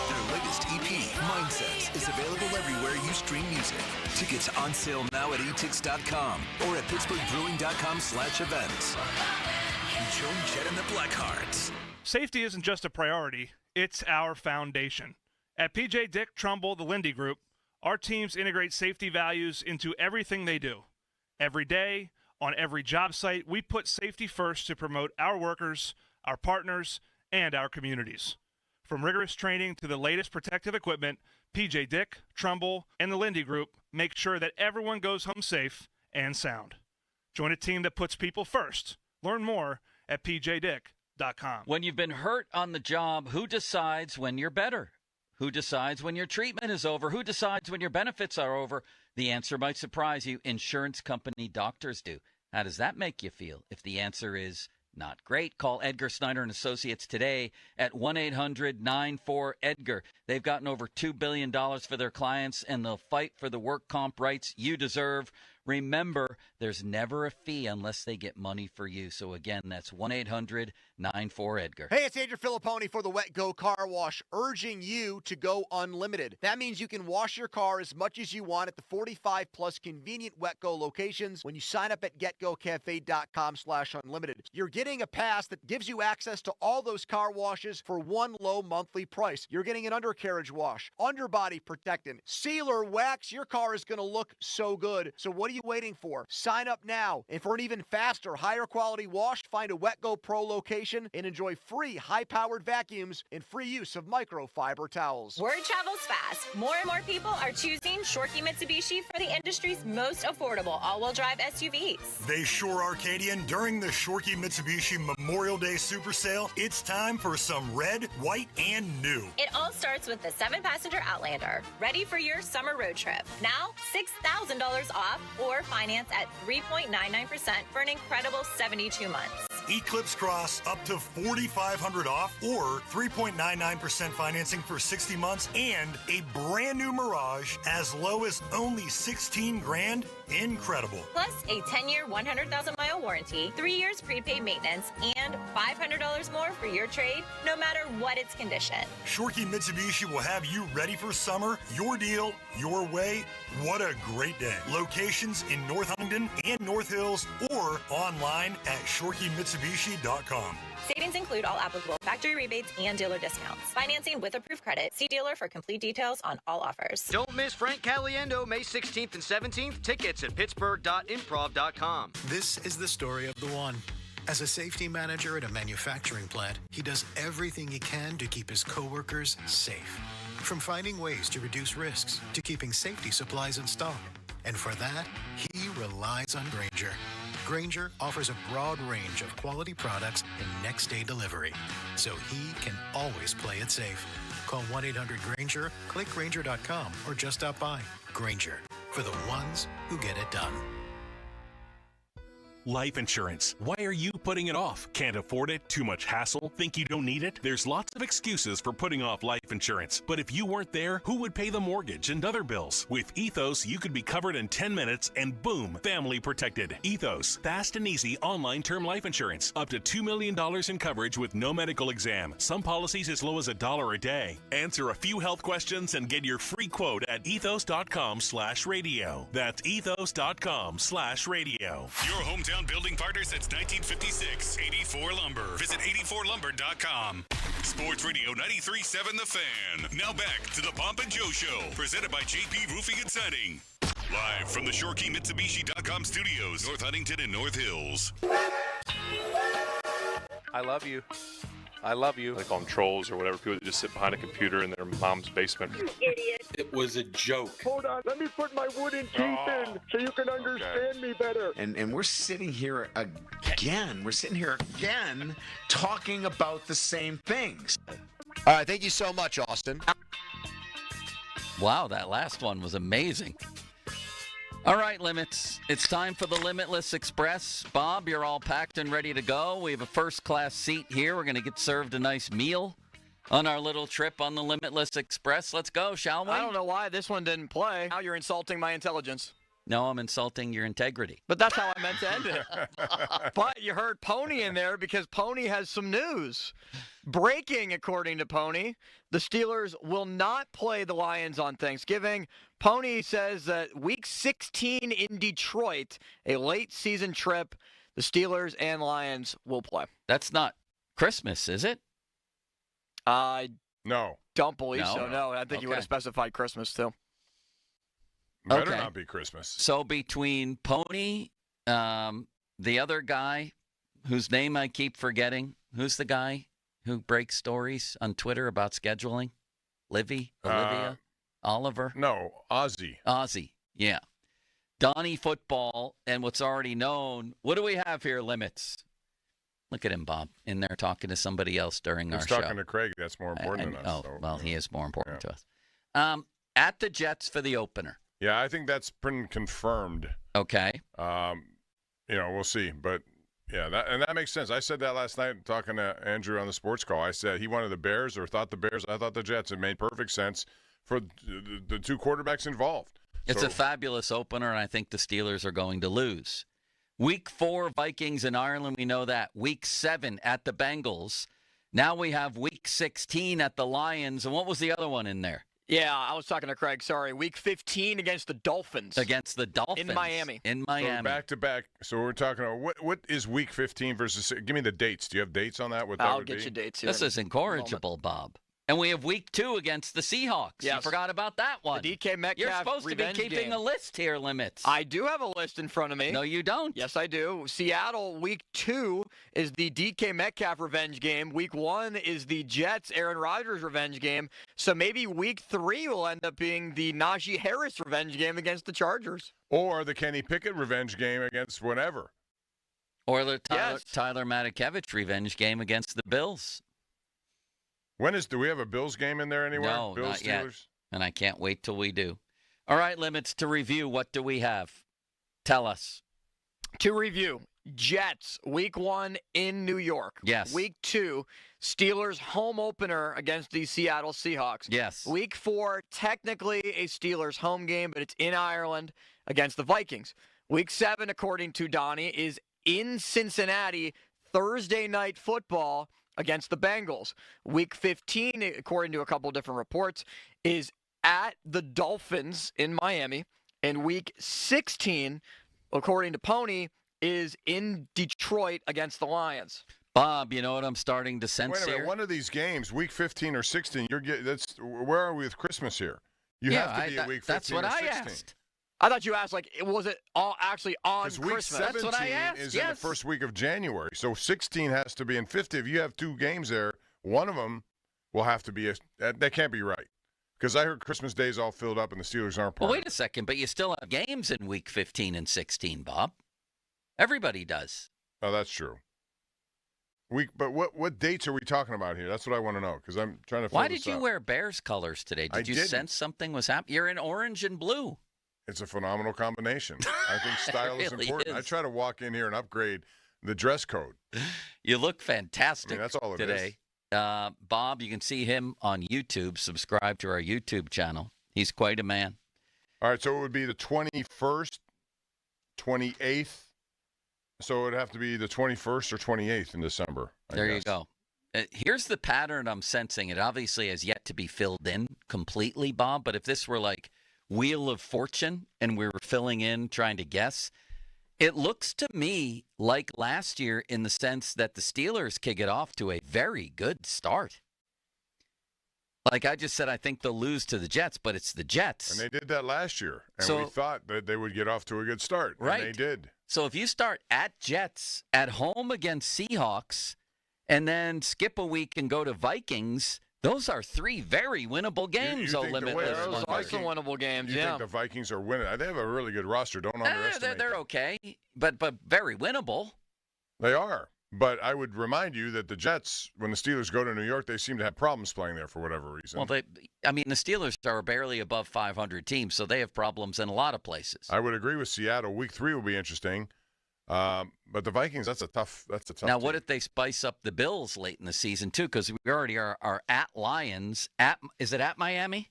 Their latest EP, Mindsets, is available everywhere you stream music. Tickets on sale now at etix.com or at pittsburghbrewing.com/events. Joan Jett and the Blackhearts. Safety isn't just a priority, it's our foundation. At PJ Dick Trumbull, the Lindy Group, our teams integrate safety values into everything they do. Every day, on every job site, we put safety first to promote our workers, our partners, and our communities. From rigorous training to the latest protective equipment, PJ Dick, Trumbull, and the Lindy Group make sure that everyone goes home safe and sound. Join a team that puts people first. Learn more at pjdick.com. When you've been hurt on the job, who decides when you're better? Who decides when your treatment is over? Who decides when your benefits are over? The answer might surprise you. Insurance company doctors do. How does that make you feel? If the answer is not great, call Edgar Snyder and Associates today at 1-800-94-EDGAR. They've gotten over $2 billion for their clients, and they'll fight for the work comp rights you deserve. Remember, there's never a fee unless they get money for you. So, again, that's 1-800-94-EDGAR. Hey, it's Andrew Filipponi for the Wet Go Car Wash, urging you to go unlimited. That means you can wash your car as much as you want at the 45-plus convenient Wet Go locations when you sign up at getgocafe.com/unlimited. You're getting a pass that gives you access to all those car washes for one low monthly price. You're getting an undercarriage wash, underbody protectant, sealer, wax. Your car is going to look so good. So what are you waiting for? Sign up now. And for an even faster, higher quality wash, find a Wet Go Pro location and enjoy free high-powered vacuums and free use of microfiber towels. Word travels fast. More and more people are choosing Shorkey Mitsubishi for the industry's most affordable all-wheel drive SUVs. They sure are, Cadian. During the Shorkey Mitsubishi Memorial Day Super Sale, it's time for some red, white, and new. It all starts with the 7-passenger Outlander, ready for your summer road trip. Now, $6,000 off or finance at 3.99% for an incredible 72 months. Eclipse Cross up to $4,500 off or 3.99% financing for 60 months, and a brand new Mirage as low as only $16,000. Incredible. Plus a 10-year, 100,000-mile warranty, 3 years prepaid maintenance, and $500 more for your trade, no matter what its condition. Shorkey Mitsubishi will have you ready for summer. Your deal, your way. What a great day. Locations in North Huntington and North Hills or online at ShorkeyMitsubishi.com. Savings include all applicable factory rebates and dealer discounts. Financing with approved credit. See dealer for complete details on all offers. Don't miss Frank Caliendo May 16th and 17th. Tickets at pittsburgh.improv.com. This is the story of the one. As a safety manager at a manufacturing plant, he does everything he can to keep his coworkers safe. From finding ways to reduce risks to keeping safety supplies in stock. And for that, he relies on Grainger. Grainger offers a broad range of quality products and next-day delivery, so he can always play it safe. Call 1-800-GRAINGER, click Grainger.com, or just stop by. Grainger, for the ones who get it done. Life insurance. Why are you putting it off? Can't afford it? Too much hassle? Think you don't need it? There's lots of excuses for putting off life insurance. But if you weren't there, who would pay the mortgage and other bills? With Ethos, you could be covered in 10 minutes and boom, family protected. Ethos, fast and easy online term life insurance. Up to $2 million in coverage with no medical exam. Some policies as low as $1 a day. Answer a few health questions and get your free quote at ethos.com/radio. That's ethos.com/radio. Your hometown building partner since 1956. 84 Lumber. Visit 84lumber.com. Sports Radio 93.7 The Fan. Now back to the Pomp and Joe Show. Presented by JP Roofing and Siding. Live from the ShorkeyMitsubishi.com studios. North Huntington and North Hills. I love you. I love you. They call them trolls or whatever, people that just sit behind a computer in their mom's basement. You idiot. It was a joke. Hold on, let me put my wooden teeth in so you can understand me better. And we're sitting here again. We're sitting here again talking about the same things. All right, thank you so much, Austin. Wow, that last one was amazing. All right, Limits. It's time for the Limitless Express. Bob, you're all packed and ready to go. We have a first-class seat here. We're going to get served a nice meal on our little trip on the Limitless Express. Let's go, shall we? I don't know why this one didn't play. Now you're insulting my intelligence. No, I'm insulting your integrity. But that's how I meant to end it. But you heard Pony in there because Pony has some news. Breaking, according to Pony, the Steelers will not play the Lions on Thanksgiving. Pony says that Week 16 in Detroit, a late season trip, the Steelers and Lions will play. That's not Christmas, is it? I don't believe No? so, no. I think you would have specified Christmas, too. Better not be Christmas. So between Pony, the other guy whose name I keep forgetting, who's the guy who breaks stories on Twitter about scheduling? Olivia? Oliver? No, Ozzy, yeah. Donnie Football and what's already known. What do we have here, Limits? Look at him, Bob, in there talking to somebody else during our show. He's talking to Craig. That's more important than us. He is more important to us. At the Jets for the opener. Yeah, I think that's been confirmed. Okay. We'll see. But, yeah, that makes sense. I said that last night talking to Andrew on the sports call. I said he wanted the Bears or thought the Bears. I thought the Jets. It made perfect sense for the two quarterbacks involved. It's a fabulous opener, and I think the Steelers are going to lose. Week 4, Vikings in Ireland, we know that. Week 7 at the Bengals. Now we have Week 16 at the Lions. And what was the other one in there? Yeah, I was talking to Craig. Sorry. Week 15 against the Dolphins. Against the Dolphins. In Miami. So back-to-back. So we're talking about what is Week 15 versus – give me the dates. Do you have dates on that? I'll get you dates here. This is incorrigible, Bob. And we have Week 2 against the Seahawks. Yes. You forgot about that one. The DK Metcalf You're supposed to be keeping game. a list here, Limits. I do have a list in front of me. No, you don't. Yes, I do. Seattle, Week 2 is the DK Metcalf revenge game. Week 1 is the Jets, Aaron Rodgers revenge game. So maybe Week 3 will end up being the Najee Harris revenge game against the Chargers. Or the Kenny Pickett revenge game against whatever. Or the Tyler Matakevich revenge game against the Bills. Do we have a Bills game in there anywhere? No, Bills, not Steelers? yet. And I can't wait till we do. All right, Limits, to review, what do we have? Tell us. To review, Jets, Week 1 in New York. Yes. Week 2, Steelers home opener against the Seattle Seahawks. Yes. Week 4, technically a Steelers home game, but it's in Ireland against the Vikings. Week 7, according to Donnie, is in Cincinnati, Thursday night football against the Bengals. Week 15, according to a couple different reports, is at the Dolphins in Miami. And Week 16, according to Pony, is in Detroit against the Lions. Bob, you know what I'm starting to sense Wait a minute, here? one of these games, Week 15 or 16, where are we with Christmas here? You have to be at Week 15 that's what or 16. I asked. I thought you asked, was it all actually on Week Christmas? 17 That's what I asked, is in the first week of January. So 16 has to be in 50. If you have two games there, one of them will have to be that can't be right. Because I heard Christmas Day is all filled up and the Steelers aren't part Well, wait a second, but you still have games in Week 15 and 16, Bob. Everybody does. Oh, that's true. But what dates are we talking about here? That's what I want to know because I'm trying to. Why did you wear Bears colors today? Did you didn't. sense something was happening? You're in orange and blue. It's a phenomenal combination. I think style is really important. I try to walk in here and upgrade the dress code. You look fantastic that's all it today. Bob, you can see him on YouTube. Subscribe to our YouTube channel. He's quite a man. All right, so it would be the 21st, 28th. So it would have to be the 21st or 28th in December. There you go. Here's the pattern I'm sensing. It obviously has yet to be filled in completely, Bob, but if this were like Wheel of Fortune and we were filling in, trying to guess, it looks to me like last year in the sense that the Steelers kick it off to a very good start. Like I just said, I think they'll lose to the Jets, but it's the Jets. And they did that last year. And So- we thought that they would get off to a good start. Right. And they did. So if you start at Jets, at home against Seahawks, and then skip a week and go to Vikings, those are three very winnable games, think the Limitless. Vikings- Those are some winnable games, You yeah. think the Vikings are winning? They have a really good roster. Don't underestimate They're them. okay, but very winnable. They are. But I would remind you that the Jets, when the Steelers go to New York, they seem to have problems playing there for whatever reason. Well, the Steelers are barely above 500 teams, so they have problems in a lot of places. I would agree with Seattle. Week 3 will be interesting. But the Vikings, that's a tough Now, team. what if they spice up the Bills late in the season, too? Because we already are at Lions. Is it at Miami?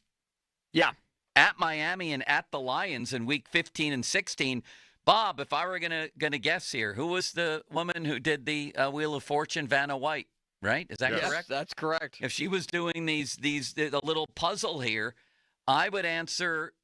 Yeah. At Miami and at the Lions in week 15 and 16. Bob, if I were gonna guess here, who was the woman who did the Wheel of Fortune? Vanna White, right? Is that correct? Yes, that's correct. If she was doing the little puzzle here, I would answer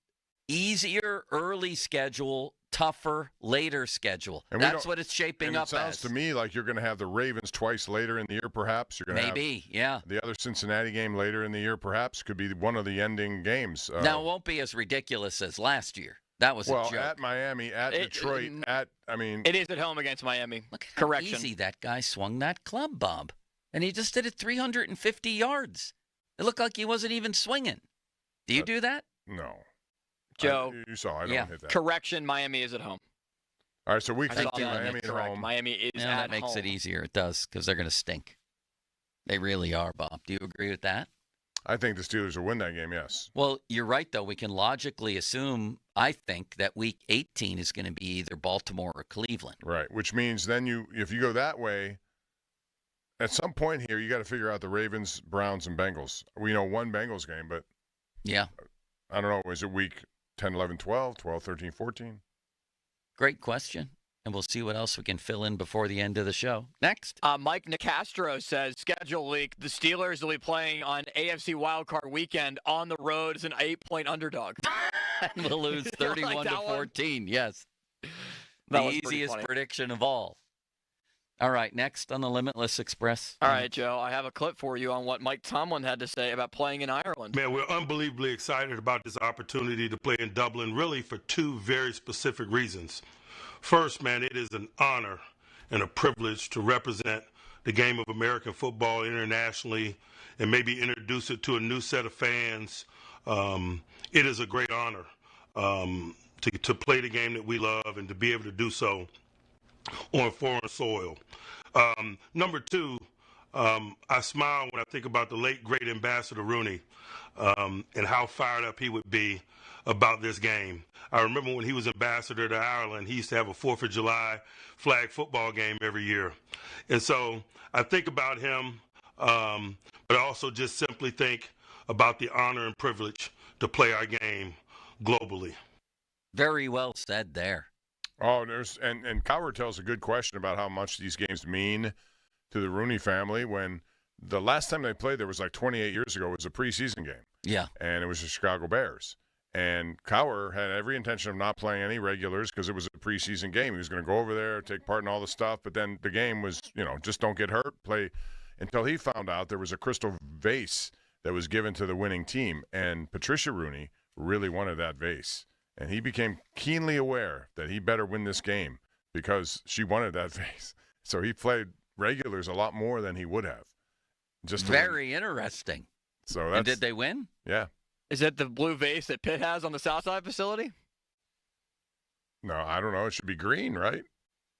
easier early schedule, tougher later schedule. And that's what it's shaping up as. It sounds to me like you're going to have the Ravens twice later in the year, perhaps. You're going to have the other Cincinnati game later in the year, perhaps. Could be one of the ending games. Now, it won't be as ridiculous as last year. That was a joke. At Miami, Detroit, It is at home against Miami. Look how easy that guy swung that club, Bob. And he just did it 350 yards. It looked like he wasn't even swinging. Do you do that? No. Joe. You saw I don't hit that. Correction, Miami is at home. All right, so week 15, Miami at home. Miami is at home. That makes it easier. It does, because they're going to stink. They really are, Bob. Do you agree with that? I think the Steelers will win that game, yes. Well, you're right, though. We can logically assume, I think, that week 18 is going to be either Baltimore or Cleveland. Right, which means then if you go that way, at some point here, you got to figure out the Ravens, Browns, and Bengals. We know one Bengals game, but yeah, I don't know. Is it week 10, 11, 12, 12, 13, 14? Great question. And we'll see what else we can fill in before the end of the show. Next. Mike Nicastro says, schedule leak. The Steelers will be playing on AFC Wildcard Weekend on the road as an 8-point underdog. And we'll lose 31-14. Yes. The easiest prediction of all. All right, next on the Limitless Express. All right, Joe, I have a clip for you on what Mike Tomlin had to say about playing in Ireland. Man, we're unbelievably excited about this opportunity to play in Dublin, really for two very specific reasons. First, man, it is an honor and a privilege to represent the game of American football internationally and maybe introduce it to a new set of fans. It is a great honor to play the game that we love and to be able to do so on foreign soil. Number two, I smile when I think about the late, great Ambassador Rooney and how fired up he would be about this game. I remember when he was ambassador to Ireland, he used to have a 4th of July flag football game every year. And so I think about him, but I also just simply think about the honor and privilege to play our game globally. Very well said there. Oh, and Coward tells a good question about how much these games mean to the Rooney family. When the last time they played, there was like 28 years ago, it was a preseason game. Yeah. And it was the Chicago Bears. And Cowher had every intention of not playing any regulars because it was a preseason game. He was going to go over there, take part in all the stuff, but then the game was, just don't get hurt, play until he found out there was a crystal vase that was given to the winning team. And Patricia Rooney really wanted that vase. And he became keenly aware that he better win this game because she wanted that vase. So he played regulars a lot more than he would have. Just very interesting. So and did they win? Yeah. Is that the blue vase that Pitt has on the Southside facility? No, I don't know. It should be green, right?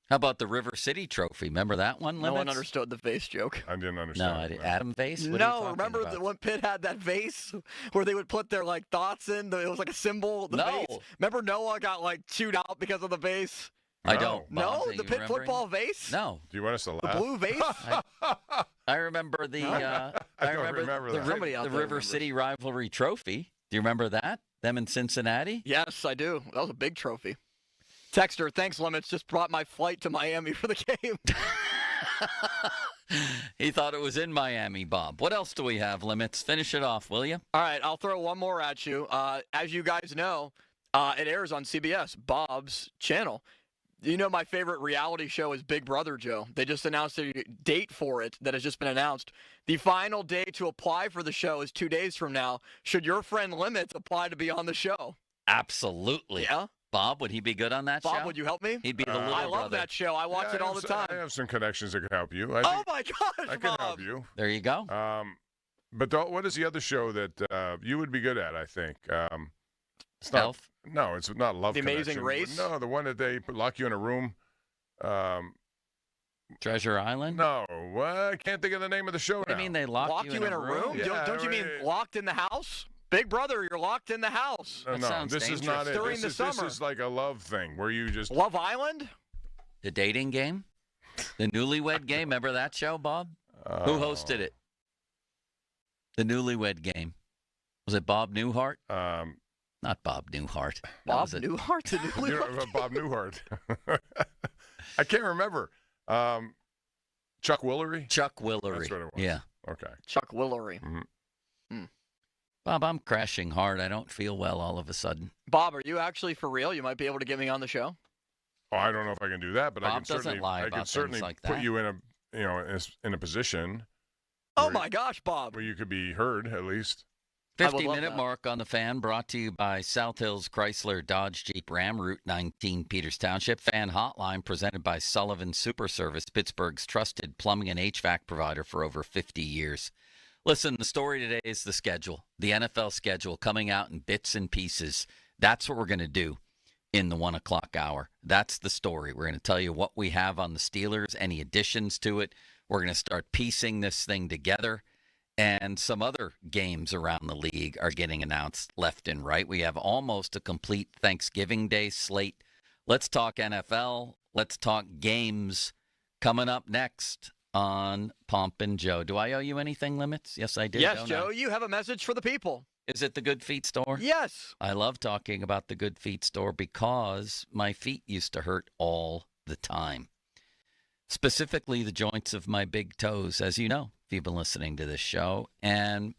How about the River City Trophy? Remember that one, Limits? No one understood the vase joke. I didn't understand. No, I didn't. Adam vase? What no, remember when Pitt had that vase where they would put their thoughts in? It was like a symbol. The vase. Remember Noah got chewed out because of the vase? I don't. No, the Pitt football vase? No. Do you want us to laugh? The blue vase? I remember the I remember the River City Rivalry Trophy. Do you remember that? Them in Cincinnati? Yes, I do. That was a big trophy. Texter, thanks, Limits. Just brought my flight to Miami for the game. He thought it was in Miami, Bob. What else do we have, Limits? Finish it off, will you? All right, I'll throw one more at you. As you guys know, it airs on CBS, Bob's channel. You know my favorite reality show is Big Brother, Joe. They just announced a date for it that has just been announced. The final day to apply for the show is 2 days from now. Should your friend Limits apply to be on the show? Absolutely. Yeah? Bob, would he be good on that show? Bob, would you help me? He'd be the little I love brother. that show. I watch it all the time. I have some connections that could help you. Oh, my gosh, I can help you. There you go. But what is the other show that you would be good at, I think? It's not, Elf? No, it's not Love The Connection. Amazing Race? No, the one that they lock you in a room. Treasure Island? No, I can't think of the name of the show now. I mean, they lock you in a room? Yeah, Don't you mean locked in the house? Big brother, you're locked in the house. No, this is not it. During the summer. This is like a love thing where you just... Love Island? The dating game? The Newlywed Game? Remember that show, Bob? Who hosted it? The Newlywed Game. Was it Bob Newhart? Not Bob Newhart. Bob Newhart? The Newlywed Bob Newhart. I can't remember. Chuck Woolery? Chuck Woolery. That's what it was. Yeah. Okay. Chuck Woolery. Bob, I'm crashing hard. I don't feel well all of a sudden. Bob, are you actually for real? You might be able to get me on the show. Oh, I don't know if I can do that, but Bob I can doesn't lie about things like put that. you in a position. Oh my gosh, Bob! Where you could be heard at least. 50-minute mark on the Fan, brought to you by South Hills Chrysler Dodge Jeep Ram, Route 19, Peters Township. Fan Hotline presented by Sullivan Super Service, Pittsburgh's trusted plumbing and HVAC provider for over 50 years. Listen, the story today is the schedule, the NFL schedule coming out in bits and pieces. That's what we're going to do in the 1 o'clock hour. That's the story. We're going to tell you what we have on the Steelers, any additions to it. We're going to start piecing this thing together. And some other games around the league are getting announced left and right. We have almost a complete Thanksgiving Day slate. Let's talk NFL. Let's talk games coming up next on Pomp and Joe. Do I owe you anything, Limits? Yes, I did. Yes, Joe, you have a message for the people. Is it the Good Feet store? Yes. I love talking about the Good Feet store because my feet used to hurt all the time. Specifically the joints of my big toes, as you know, if you've been listening to this show. And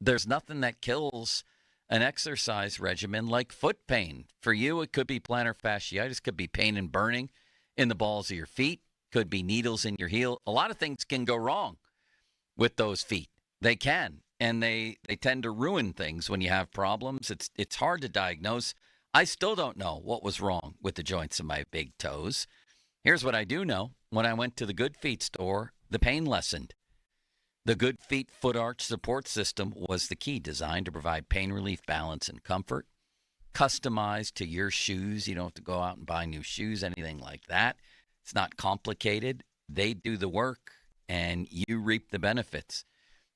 there's nothing that kills an exercise regimen like foot pain. For you, it could be plantar fasciitis, could be pain and burning in the balls of your feet, could be needles in your heel. A lot of things can go wrong with those feet. They can, and they tend to ruin things when you have problems. It's hard to diagnose. I still don't know what was wrong with the joints of my big toes. Here's what I do know. When I went to the Good Feet store, the pain lessened. The Good Feet Foot Arch Support System was the key, designed to provide pain relief, balance, and comfort. Customized to your shoes. You don't have to go out and buy new shoes, anything like that. It's not complicated. They do the work, and you reap the benefits.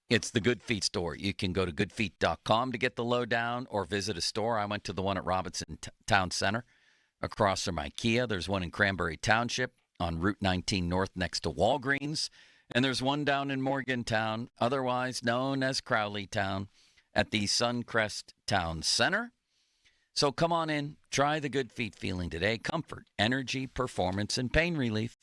It's the Good Feet store. You can go to goodfeet.com to get the lowdown or visit a store. I went to the one at Robinson Town Center across from IKEA. There's one in Cranberry Township on Route 19 North next to Walgreens. And there's one down in Morgantown, otherwise known as Crowleytown, at the Suncrest Town Center. So come on in, try the Good Feet feeling today. Comfort, energy, performance, and pain relief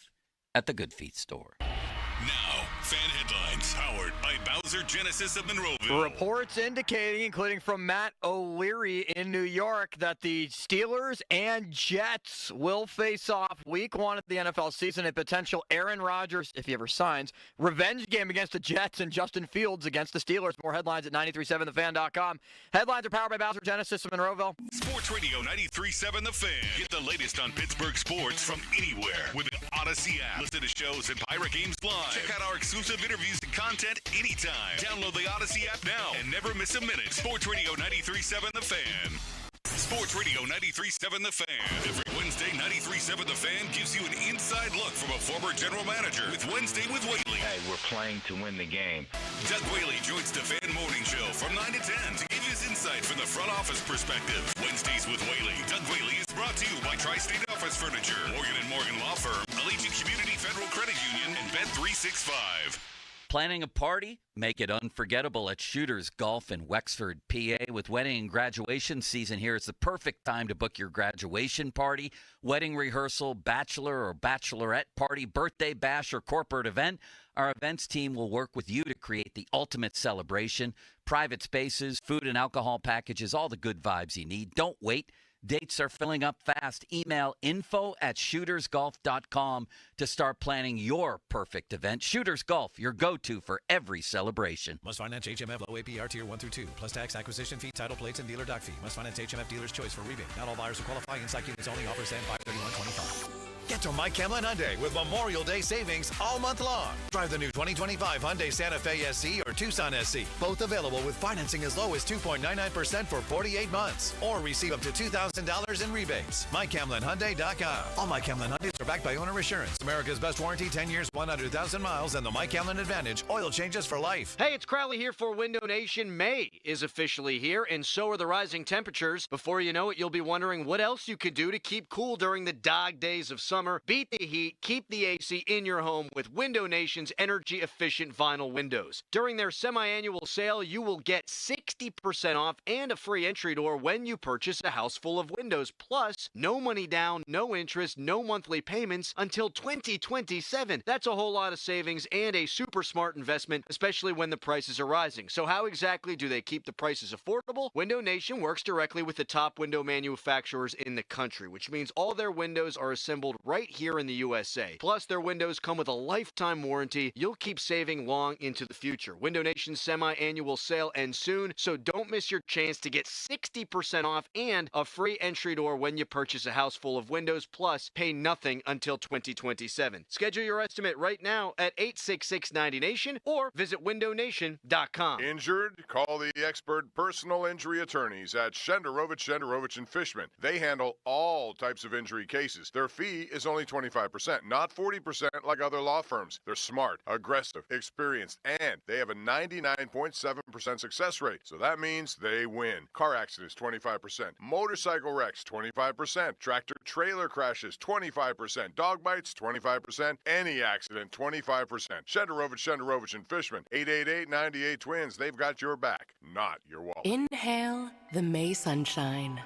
at the Good Feet store. Now, fan headlines powered by Bowser Genesis of Monroeville. Reports indicating, including from Matt O'Leary in New York, that the Steelers and Jets will face off week 1 of the NFL season. A potential Aaron Rodgers, if he ever signs, revenge game against the Jets and Justin Fields against the Steelers. More headlines at 937thefan.com. Headlines are powered by Bowser Genesis of Monroeville. Sports Radio 93.7 The Fan. Get the latest on Pittsburgh sports from anywhere with the Odyssey app. Listen to shows and Pirate Games live. Check out our exclusive interviews and content anytime. Download the Odyssey app now and never miss a minute. Sports Radio 93.7 The Fan. Sports Radio 93.7 The Fan. Every Wednesday, 93.7 The Fan gives you an inside look from a former general manager with Wednesday with Whaley. Hey, we're playing to win the game. Doug Whaley joins the Fan Morning Show from 9 to 10 to give his insight from the front office perspective. Wednesdays with Whaley. Doug Whaley is brought to you by Tri-State Office Furniture, Morgan & Morgan Law Firm, Allegiant Community Federal Credit Union, and Bet365. Planning a party? Make it unforgettable at Shooters Golf in Wexford, PA. With wedding and graduation season here, it's the perfect time to book your graduation party, wedding rehearsal, bachelor or bachelorette party, birthday bash, or corporate event. Our events team will work with you to create the ultimate celebration. Private spaces, food and alcohol packages, all the good vibes you need. Don't wait. Dates are filling up fast. Email info@shootersgolf.com to start planning your perfect event. Shooters Golf, your go-to for every celebration. Must finance HMF low APR tier 1 through 2, plus tax, acquisition fee, title plates, and dealer dock fee. Must finance HMF dealer's choice for rebate. Not all buyers will qualify. Inside units only. Offers end 5/31/25. Get to Mike Hamlin Hyundai with Memorial Day savings all month long. Drive the new 2025 Hyundai Santa Fe SC or Tucson SC. Both available with financing as low as 2.99% for 48 months. Or receive up to $2,000 in rebates. MikeHamlinHyundai.com. All Mike Hamlin Hyundais are backed by owner assurance. America's best warranty, 10 years, 100,000 miles, and the Mike Hamlin Advantage. Oil changes for life. Hey, it's Crowley here for Window Nation. May is officially here, and so are the rising temperatures. Before you know it, you'll be wondering what else you could do to keep cool during the dog days of summer. Beat the heat, keep the AC in your home with Window Nation's energy-efficient vinyl windows. During their semi-annual sale, you will get 60% off and a free entry door when you purchase a house full of windows. Plus, no money down, no interest, no monthly payments until 2027. That's a whole lot of savings and a super smart investment, especially when the prices are rising. So how exactly do they keep the prices affordable? Window Nation works directly with the top window manufacturers in the country, which means all their windows are assembled right here in the USA. Plus, their windows come with a lifetime warranty. You'll keep saving long into the future. Window Nation's semi-annual sale ends soon, so don't miss your chance to get 60% off and a free entry door when you purchase a house full of windows, plus pay nothing until 2027. Schedule your estimate right now at 866-90-NATION or visit windownation.com. Injured? Call the expert personal injury attorneys at Shenderovich and Fishman. They handle all types of injury cases. Their fee is only 25%, not 40% like other law firms. They're smart, aggressive, experienced, and they have a 99.7% success rate. So that means they win. Car accidents, 25%. Motorcycle wrecks, 25%. Tractor-trailer crashes, 25%. Dog bites, 25%. Any accident, 25%. Shenderovich and Fishman, 888-98-TWINS. They've got your back, not your wallet. Inhale the May sunshine.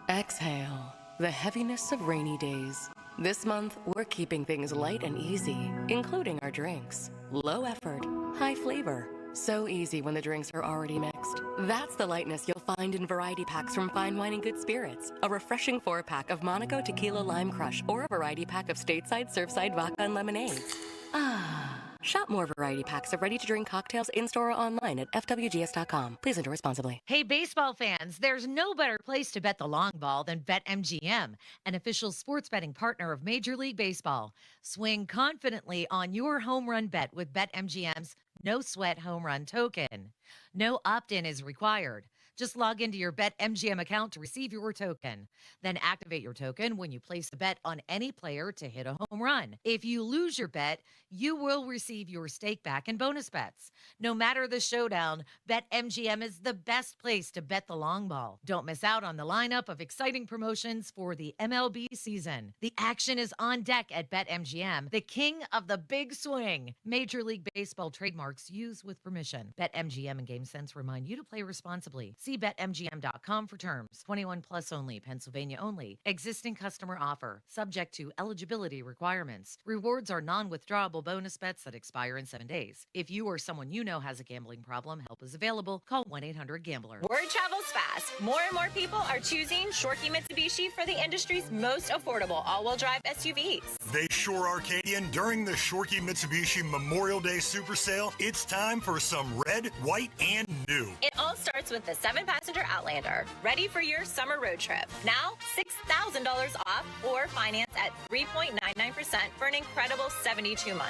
Exhale the heaviness of rainy days. This month, we're keeping things light and easy, including our drinks. Low effort, high flavor. So easy when the drinks are already mixed. That's the lightness you'll find in variety packs from Fine Wine and Good Spirits. A refreshing 4-pack of Monaco Tequila Lime Crush or a variety pack of Stateside Surfside Vodka and Lemonade. Shop more variety packs of ready-to-drink cocktails in-store or online at FWGS.com. Please enter responsibly. Hey, baseball fans, there's no better place to bet the long ball than BetMGM, an official sports betting partner of Major League Baseball. Swing confidently on your home run bet with BetMGM's no-sweat home run token. No opt-in is required. Just log into your BetMGM account to receive your token. Then activate your token when you place a bet on any player to hit a home run. If you lose your bet, you will receive your stake back in bonus bets. No matter the showdown, BetMGM is the best place to bet the long ball. Don't miss out on the lineup of exciting promotions for the MLB season. The action is on deck at BetMGM, the king of the big swing. Major League Baseball trademarks used with permission. BetMGM and GameSense remind you to play responsibly. See BetMGM.com for terms. 21 plus only. Pennsylvania only. Existing customer offer. Subject to eligibility requirements. Rewards are non-withdrawable bonus bets that expire in 7 days. If you or someone you know has a gambling problem, help is available. Call 1-800-GAMBLER. Word travels fast. More and more people are choosing Shorkey Mitsubishi for the industry's most affordable all-wheel drive SUVs. They sure are, Canadian. During the Shorkey Mitsubishi Memorial Day Super Sale, it's time for some red, white, and new. It all starts with the 7-passenger Outlander, ready for your summer road trip. Now, $6,000 off or finance at 3.99% for an incredible 72 months.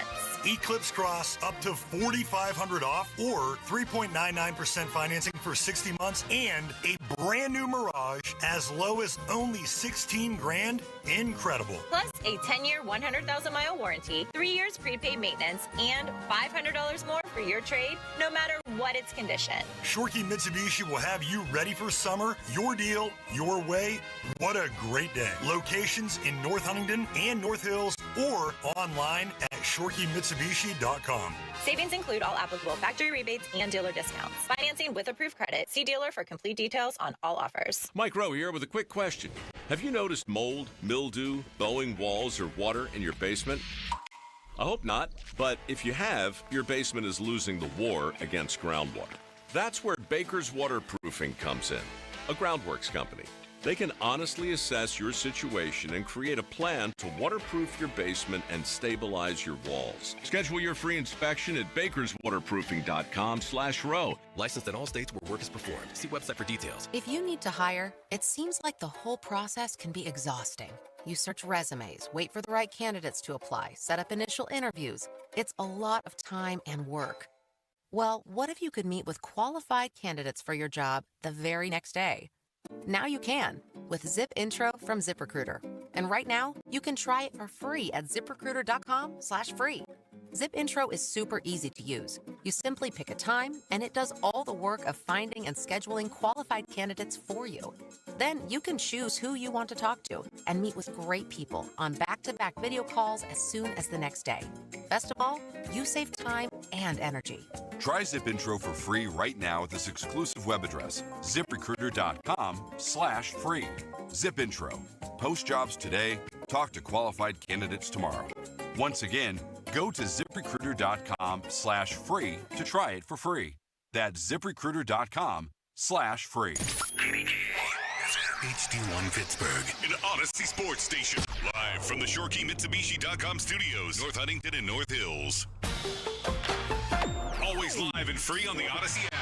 Eclipse Cross up to $4,500 off or 3.99% financing for 60 months, and a brand new Mirage as low as only $16,000. Incredible. Plus a 10-year, 100,000-mile warranty, 3 years prepaid maintenance, and $500 more for your trade, no matter what its condition. Shorkey Mitsubishi will have you ready for summer. Your deal, your way. What a great day. Locations in North Huntingdon and North Hills or online at ShorkeyMitsubishi.com. Savings include all applicable factory rebates and dealer discounts. Financing with approved credit. See dealer for complete details on all offers. Mike Rowe here with a quick question. Have you noticed mold, mildew, bowing walls, or water in your basement? I hope not, but if you have, your basement is losing the war against groundwater. That's where Baker's Waterproofing comes in, a groundworks company. They can honestly assess your situation and create a plan to waterproof your basement and stabilize your walls. Schedule your free inspection at bakerswaterproofing.com/row. Licensed in all states where work is performed. See website for details. If you need to hire, it seems like the whole process can be exhausting. You search resumes, wait for the right candidates to apply, set up initial interviews. It's a lot of time and work. Well, what if you could meet with qualified candidates for your job the very next day? Now you can with Zip Intro from ZipRecruiter. And right now, you can try it for free at ziprecruiter.com/free. Zip Intro is super easy to use. You simply pick a time, and it does all the work of finding and scheduling qualified candidates for you. Then you can choose who you want to talk to and meet with great people on back-to-back video calls as soon as the next day. Best of all, you save time and energy. Try Zip Intro for free right now at this exclusive web address, ziprecruiter.com/free. Zip Intro. Post jobs today. Talk to qualified candidates tomorrow. Once again, go to ziprecruiter.com/free to try it for free. That's ziprecruiter.com/free. HD1 Pittsburgh, an Odyssey Sports Station. Live from the ShoreKeyMitsubishi.com studios, North Huntington and North Hills. Always live and free on the Odyssey app.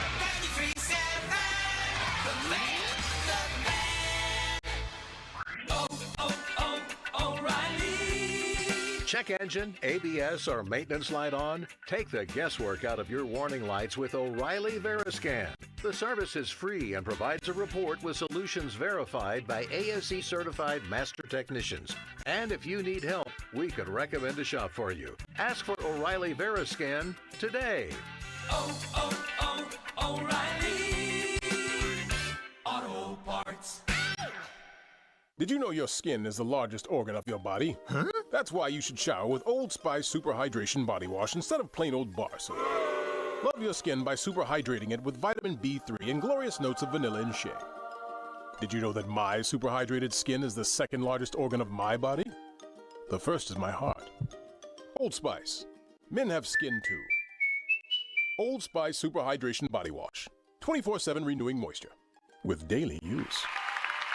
Check engine, ABS, or maintenance light on? Take the guesswork out of your warning lights with O'Reilly Veriscan. The service is free and provides a report with solutions verified by ASE certified master technicians. And if you need help, we could recommend a shop for you. Ask for O'Reilly Veriscan today. O'Reilly Auto Parts. Did you know your skin is the largest organ of your body? Huh? That's why you should shower with Old Spice Super Hydration Body Wash instead of plain old bar soap. Love your skin by super hydrating it with vitamin B3 and glorious notes of vanilla and shea. Did you know that my super hydrated skin is the second largest organ of my body? The first is my heart. Old Spice. Men have skin too. Old Spice Super Hydration Body Wash. 24/7 renewing moisture. With daily use.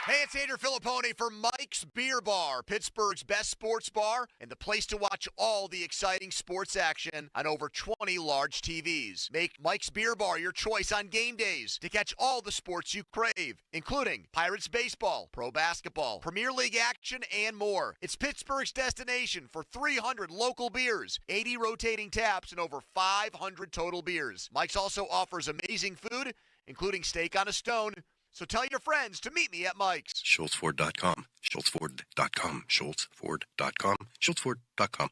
Hey, it's Andrew Filippone for Mike's Beer Bar, Pittsburgh's best sports bar and the place to watch all the exciting sports action on over 20 large TVs. Make Mike's Beer Bar your choice on game days to catch all the sports you crave, including Pirates baseball, pro basketball, Premier League action, and more. It's Pittsburgh's destination for 300 local beers, 80 rotating taps, and over 500 total beers. Mike's also offers amazing food, including steak on a stone. So tell your friends to meet me at Mike's. SchultzFord.com. SchultzFord.com. SchultzFord.com. SchultzFord.com.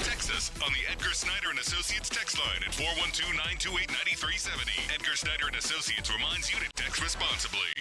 Text us on the Edgar Snyder and Associates text line at 412-928-9370. Edgar Snyder and Associates reminds you to text responsibly.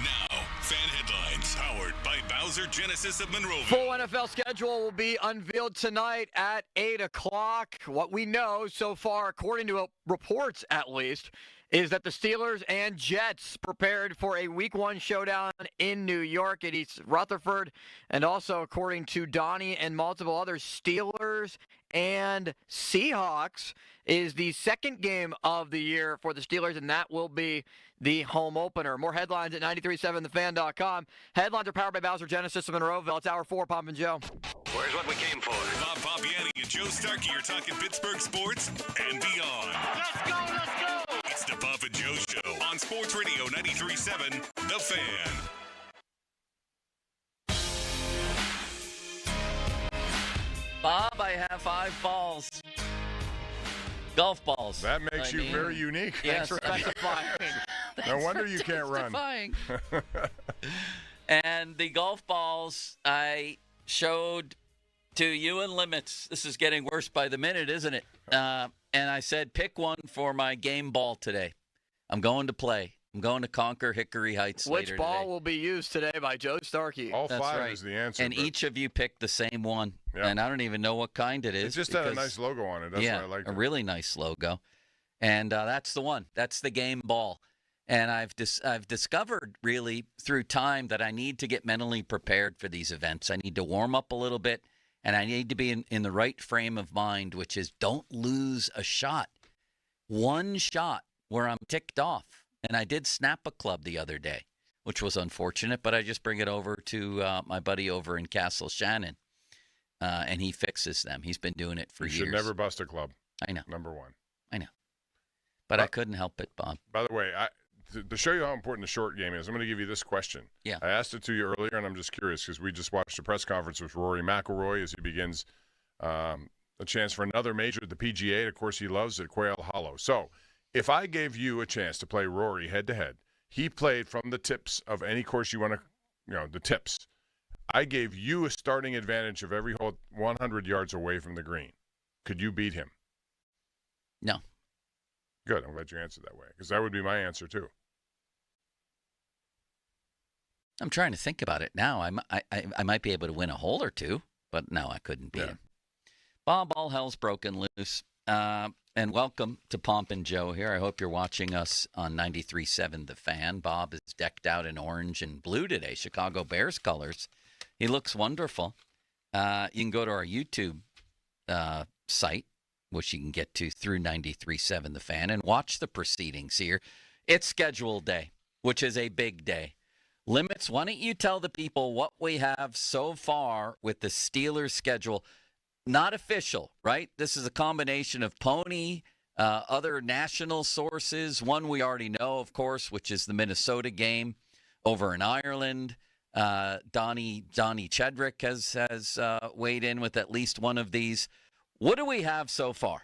Now, fan headlines powered by Bowser Genesis of Monroeville. Full NFL schedule will be unveiled tonight at 8 o'clock. What we know so far, according to reports at least, is that the Steelers and Jets prepared for a Week 1 showdown in New York at East Rutherford. And also, according to Donnie and multiple others, Steelers and Seahawks is the second game of the year for the Steelers, and that will be the home opener. More headlines at 937thefan.com. Headlines are powered by Bowser Genesis of Monroeville. It's Hour 4, Pop and Joe. Where's what we came for? Bob Papiani and Joe Starky are talking Pittsburgh sports and beyond. Let's go, let's go! It's the Bob and Joe Show on Sports Radio 93.7, The Fan. Bob, I have 5 balls. Golf balls. That makes you very unique. Yes, specifying. No wonder you can't run. And the golf balls I showed to you in limits. This is getting worse by the minute, isn't it? And I said, pick one for my game ball today. I'm going to play. I'm going to conquer Hickory Heights later Which ball today. will be used today by Joe Starky? All That's 5 right. is the answer. And each of you picked the same one. Yeah. And I don't even know what kind it is. It just had a nice logo on it. That's yeah, why I like it. a really nice logo. And that's the one. That's the game ball. And I've discovered really through time that I need to get mentally prepared for these events. I need to warm up a little bit, and I need to be in the right frame of mind, which is don't lose a shot. One shot where I'm ticked off. And I did snap a club the other day, which was unfortunate, but I just bring it over to my buddy over in Castle Shannon, and he fixes them. He's been doing it for years. You should never bust a club. I know. Number 1. I know. But I couldn't help it, Bob. By the way, to show you how important the short game is, I'm going to give you this question. Yeah. I asked it to you earlier, and I'm just curious because we just watched a press conference with Rory McIlroy as he begins a chance for another major at the PGA. Of course, he loves at Quail Hollow. So if I gave you a chance to play Rory head-to-head, he played from the tips of any course you want to, the tips. I gave you a starting advantage of every hole 100 yards away from the green. Could you beat him? No. Good. I'm glad you answered that way because that would be my answer too. I'm trying to think about it now. I might be able to win a hole or two, but no, I couldn't beat him. Bob, all hell's broken loose. And welcome to Pomp and Joe here. I hope you're watching us on 93.7 The Fan. Bob is decked out in orange and blue today, Chicago Bears colors. He looks wonderful. You can go to our YouTube site, which you can get to through 93.7 The Fan, and watch the proceedings here. It's schedule day, which is a big day. Limits, why don't you tell the people what we have so far with the Steelers schedule? Not official, right? This is a combination of Pony, other national sources. One we already know, of course, which is the Minnesota game over in Ireland. Donnie Chedrick has weighed in with at least one of these. What do we have so far?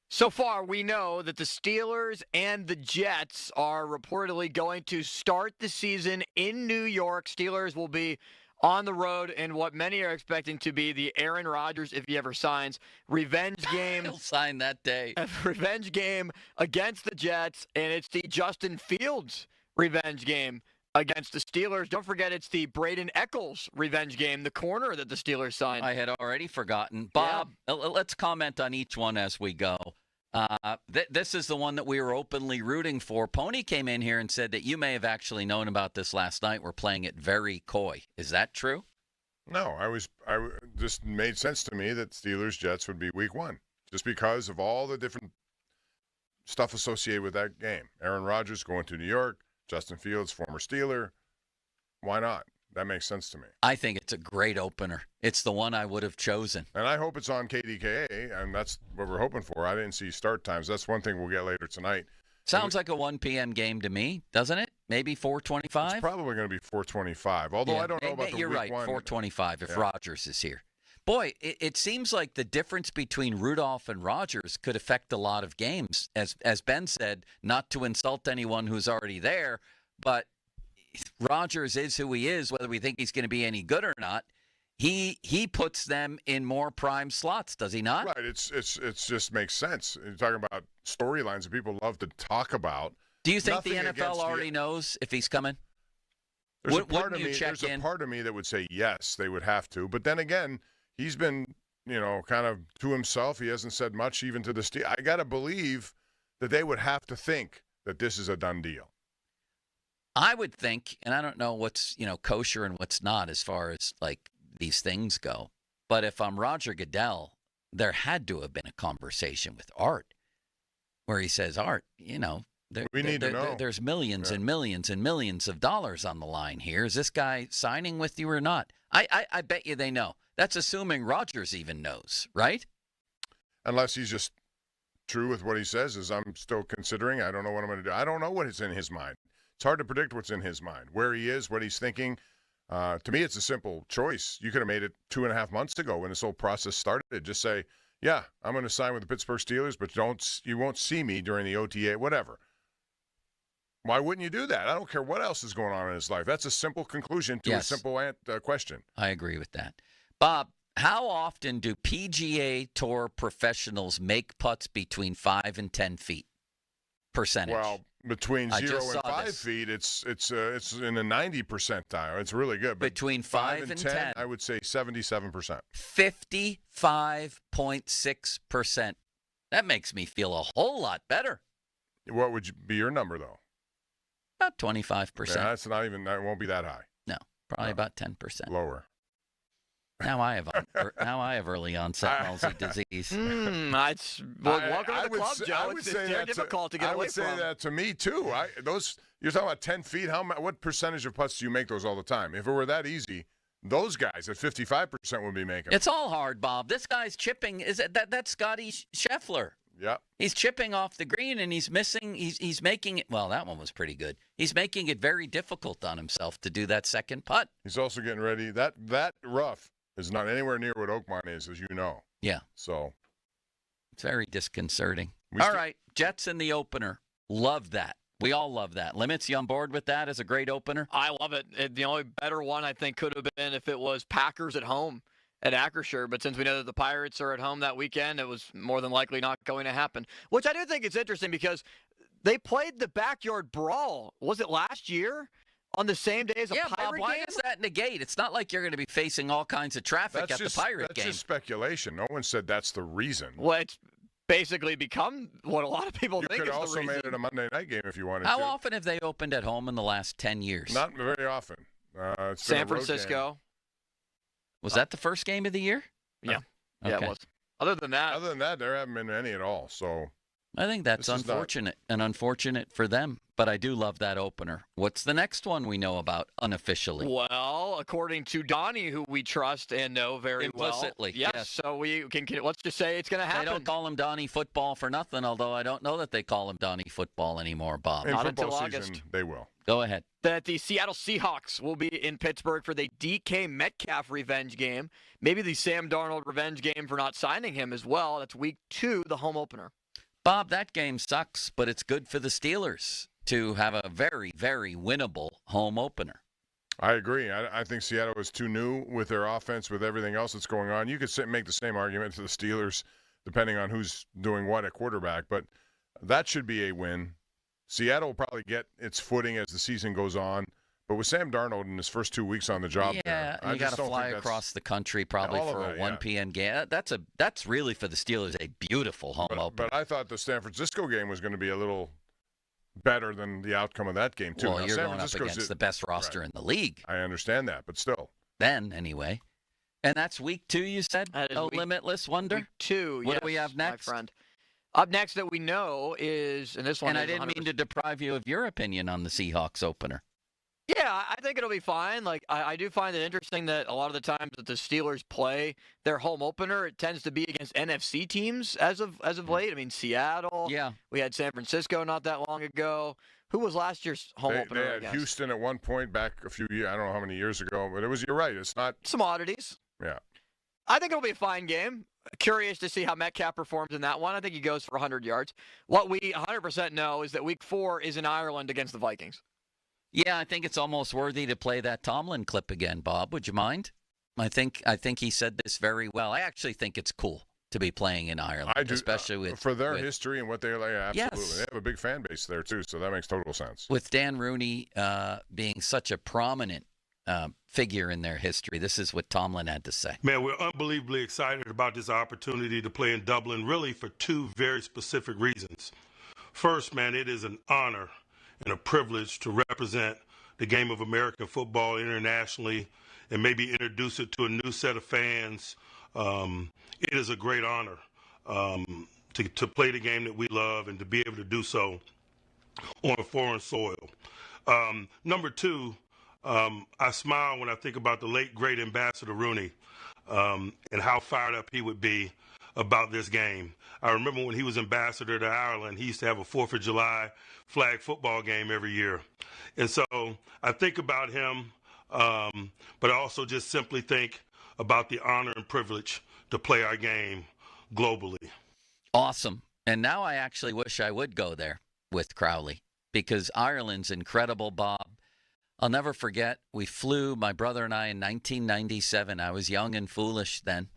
So far, we know that the Steelers and the Jets are reportedly going to start the season in New York. Steelers will be on the road in what many are expecting to be the Aaron Rodgers, if he ever signs, revenge game. He'll sign that day. Revenge game against the Jets, and it's the Justin Fields revenge game against the Steelers. Don't forget, it's the Braden Eccles revenge game, the corner that the Steelers signed. I had already forgotten. Bob, let's comment on each one as we go. This is the one that we were openly rooting for. Pony came in here and said that you may have actually known about this last night. We're playing it very coy. Is that true? No, I just made sense to me that Steelers Jets would be week one, just because of all the different stuff associated with that game. Aaron Rodgers going to New York, Justin Fields, former Steeler. Why not? That makes sense to me. I think it's a great opener. It's the one I would have chosen. And I hope it's on KDKA, and that's what we're hoping for. I didn't see start times. That's one thing we'll get later tonight. Sounds like a 1 p.m. game to me, doesn't it? Maybe 4:25? It's probably going to be 4:25, although I don't know about the You're week right, one. 4:25 if Rodgers is here. Boy, it seems like the difference between Rudolph and Rodgers could affect a lot of games. As Ben said, not to insult anyone who's already there, but Rodgers is who he is, whether we think he's going to be any good or not. He puts them in more prime slots, does he not? Right. It's just makes sense. You're talking about storylines that people love to talk about. Do you think the NFL already knows if he's coming? There's a part of me that would say yes, they would have to. But then again, he's been, kind of to himself. He hasn't said much even to the Steelers. I got to believe that they would have to think that this is a done deal. I would think, and I don't know what's, kosher and what's not as far as like these things go. But if I'm Roger Goodell, there had to have been a conversation with Art where he says, Art, we need to know. There's millions and millions and millions of dollars on the line here. Is this guy signing with you or not? I bet you they know. That's assuming Rodgers even knows, right? Unless he's just true with what he says, as I'm still considering. I don't know what I'm going to do. I don't know what is in his mind. It's hard to predict what's in his mind, where he is, what he's thinking. To me, it's a simple choice. You could have made it 2.5 months ago when this whole process started. Just say, yeah, I'm going to sign with the Pittsburgh Steelers, but you won't see me during the OTA, whatever. Why wouldn't you do that? I don't care what else is going on in his life. That's a simple conclusion to a simple question. I agree with that. Bob, how often do PGA Tour professionals make putts between 5 and 10 feet? Percentage. Well, between 0 and 5 feet, it's in the 90 percentile. It's really good. But between 5 and 10, I would say 77%. 55.6%. That makes me feel a whole lot better. What would be your number, though? About 25%. Yeah, that's not even. That won't be that high. No, probably about 10%. Lower. Now I have early onset palsy disease. Welcome to the club, Joe. It's very difficult to get away from. I would say that to me too. You're talking about 10 feet. What percentage of putts do you make those all the time? If it were that easy, those guys at 55% would be making. It's all hard, Bob. This guy's chipping. That's Scotty Scheffler. Yeah. He's chipping off the green, and he's missing. He's making it. Well, that one was pretty good. He's making it very difficult on himself to do that second putt. He's also getting ready. That rough is not anywhere near what Oakmont is, as you know. Yeah. So it's very disconcerting. All right, Jets in the opener. Love that. We all love that. Limits, you on board with that as a great opener? I love it. The only better one I think could have been if it was Packers at home at Acrisure, but since we know that the Pirates are at home that weekend, it was more than likely not going to happen, which I do think is interesting because they played the backyard brawl. Was it last year on the same day as a Pirate Bob, why game? does that negate? It's not like you're going to be facing all kinds of traffic at the Pirate game. That's just speculation. No one said that's the reason. Well, it's basically become what a lot of people think is the reason. You could also made it a Monday night game if you wanted How to. often have they opened at home in the last 10 years? Not very often. It's San Francisco. Was that the first game of the year? Yeah. Okay. Yeah, it was. Other than that, there haven't been any at all. So I think that's unfortunate and unfortunate for them. But I do love that opener. What's the next one we know about unofficially? Well, according to Donnie, who we trust and know very Implicitly, well. yes. So we can let's just say it's going to happen. They don't call him Donnie Football for nothing, although I don't know that they call him Donnie Football anymore, Bob. In Not football until season, August. they will. Go ahead. That the Seattle Seahawks will be in Pittsburgh for the DK Metcalf revenge game. Maybe the Sam Darnold revenge game for not signing him as well. That's week 2, the home opener. Bob, that game sucks, but it's good for the Steelers to have a very, very winnable home opener. I agree. I think Seattle is too new with their offense, with everything else that's going on. You could make the same argument to the Steelers, depending on who's doing what at quarterback, but that should be a win. Seattle will probably get its footing as the season goes on, but with Sam Darnold in his first 2 weeks on the job, yeah, and you got to fly across the country probably for a 1 p.m. game. That's really for the Steelers a beautiful home opener. But I thought the San Francisco game was going to be a little better than the outcome of that game too. Well, now, you're San going Francisco's up against the best roster in the league. I understand that, but still. Then, anyway. And that's week 2, you said? Oh, Limitless Wonder? Week 2, What yes, do we have next? my friend. Up next that we know is, and this one and is I didn't 100%. mean to deprive you of your opinion on the Seahawks opener. Yeah, I think it'll be fine. Like I do find it interesting that a lot of the times that the Steelers play their home opener, it tends to be against NFC teams as of late. I mean, Seattle. Yeah. We had San Francisco not that long ago. Who was last year's home opener? They had against? Houston at one point back a few years. I don't know how many years ago, but you're right. It's not some oddities. Yeah. I think it'll be a fine game. Curious to see how Metcalf performs in that one. I think he goes for 100 yards. What we 100% know is that week 4 is in Ireland against the Vikings. Yeah, I think it's almost worthy to play that Tomlin clip again, Bob. Would you mind? I think he said this very well. I actually think it's cool to be playing in Ireland, I do, especially with for their history and what they like. Absolutely, Yes. they have a big fan base there too, so that makes total sense. with Dan Rooney being such a prominent figure in their history. This is what Tomlin had to say. Man, we're unbelievably excited about this opportunity to play in Dublin, really for 2 very specific reasons. First, man, it is an honor and a privilege to represent the game of American football internationally and maybe introduce it to a new set of fans. It is a great honor to play the game that we love and to be able to do so on a foreign soil. Number 2, I smile when I think about the late, great Ambassador Rooney and how fired up he would be about this game. I remember when he was ambassador to Ireland, he used to have a 4th of July flag football game every year. And so I think about him, but I also just simply think about the honor and privilege to play our game globally. Awesome. And now I actually wish I would go there with Crowley because Ireland's incredible, Bob. I'll never forget, we flew, my brother and I, in 1997. I was young and foolish then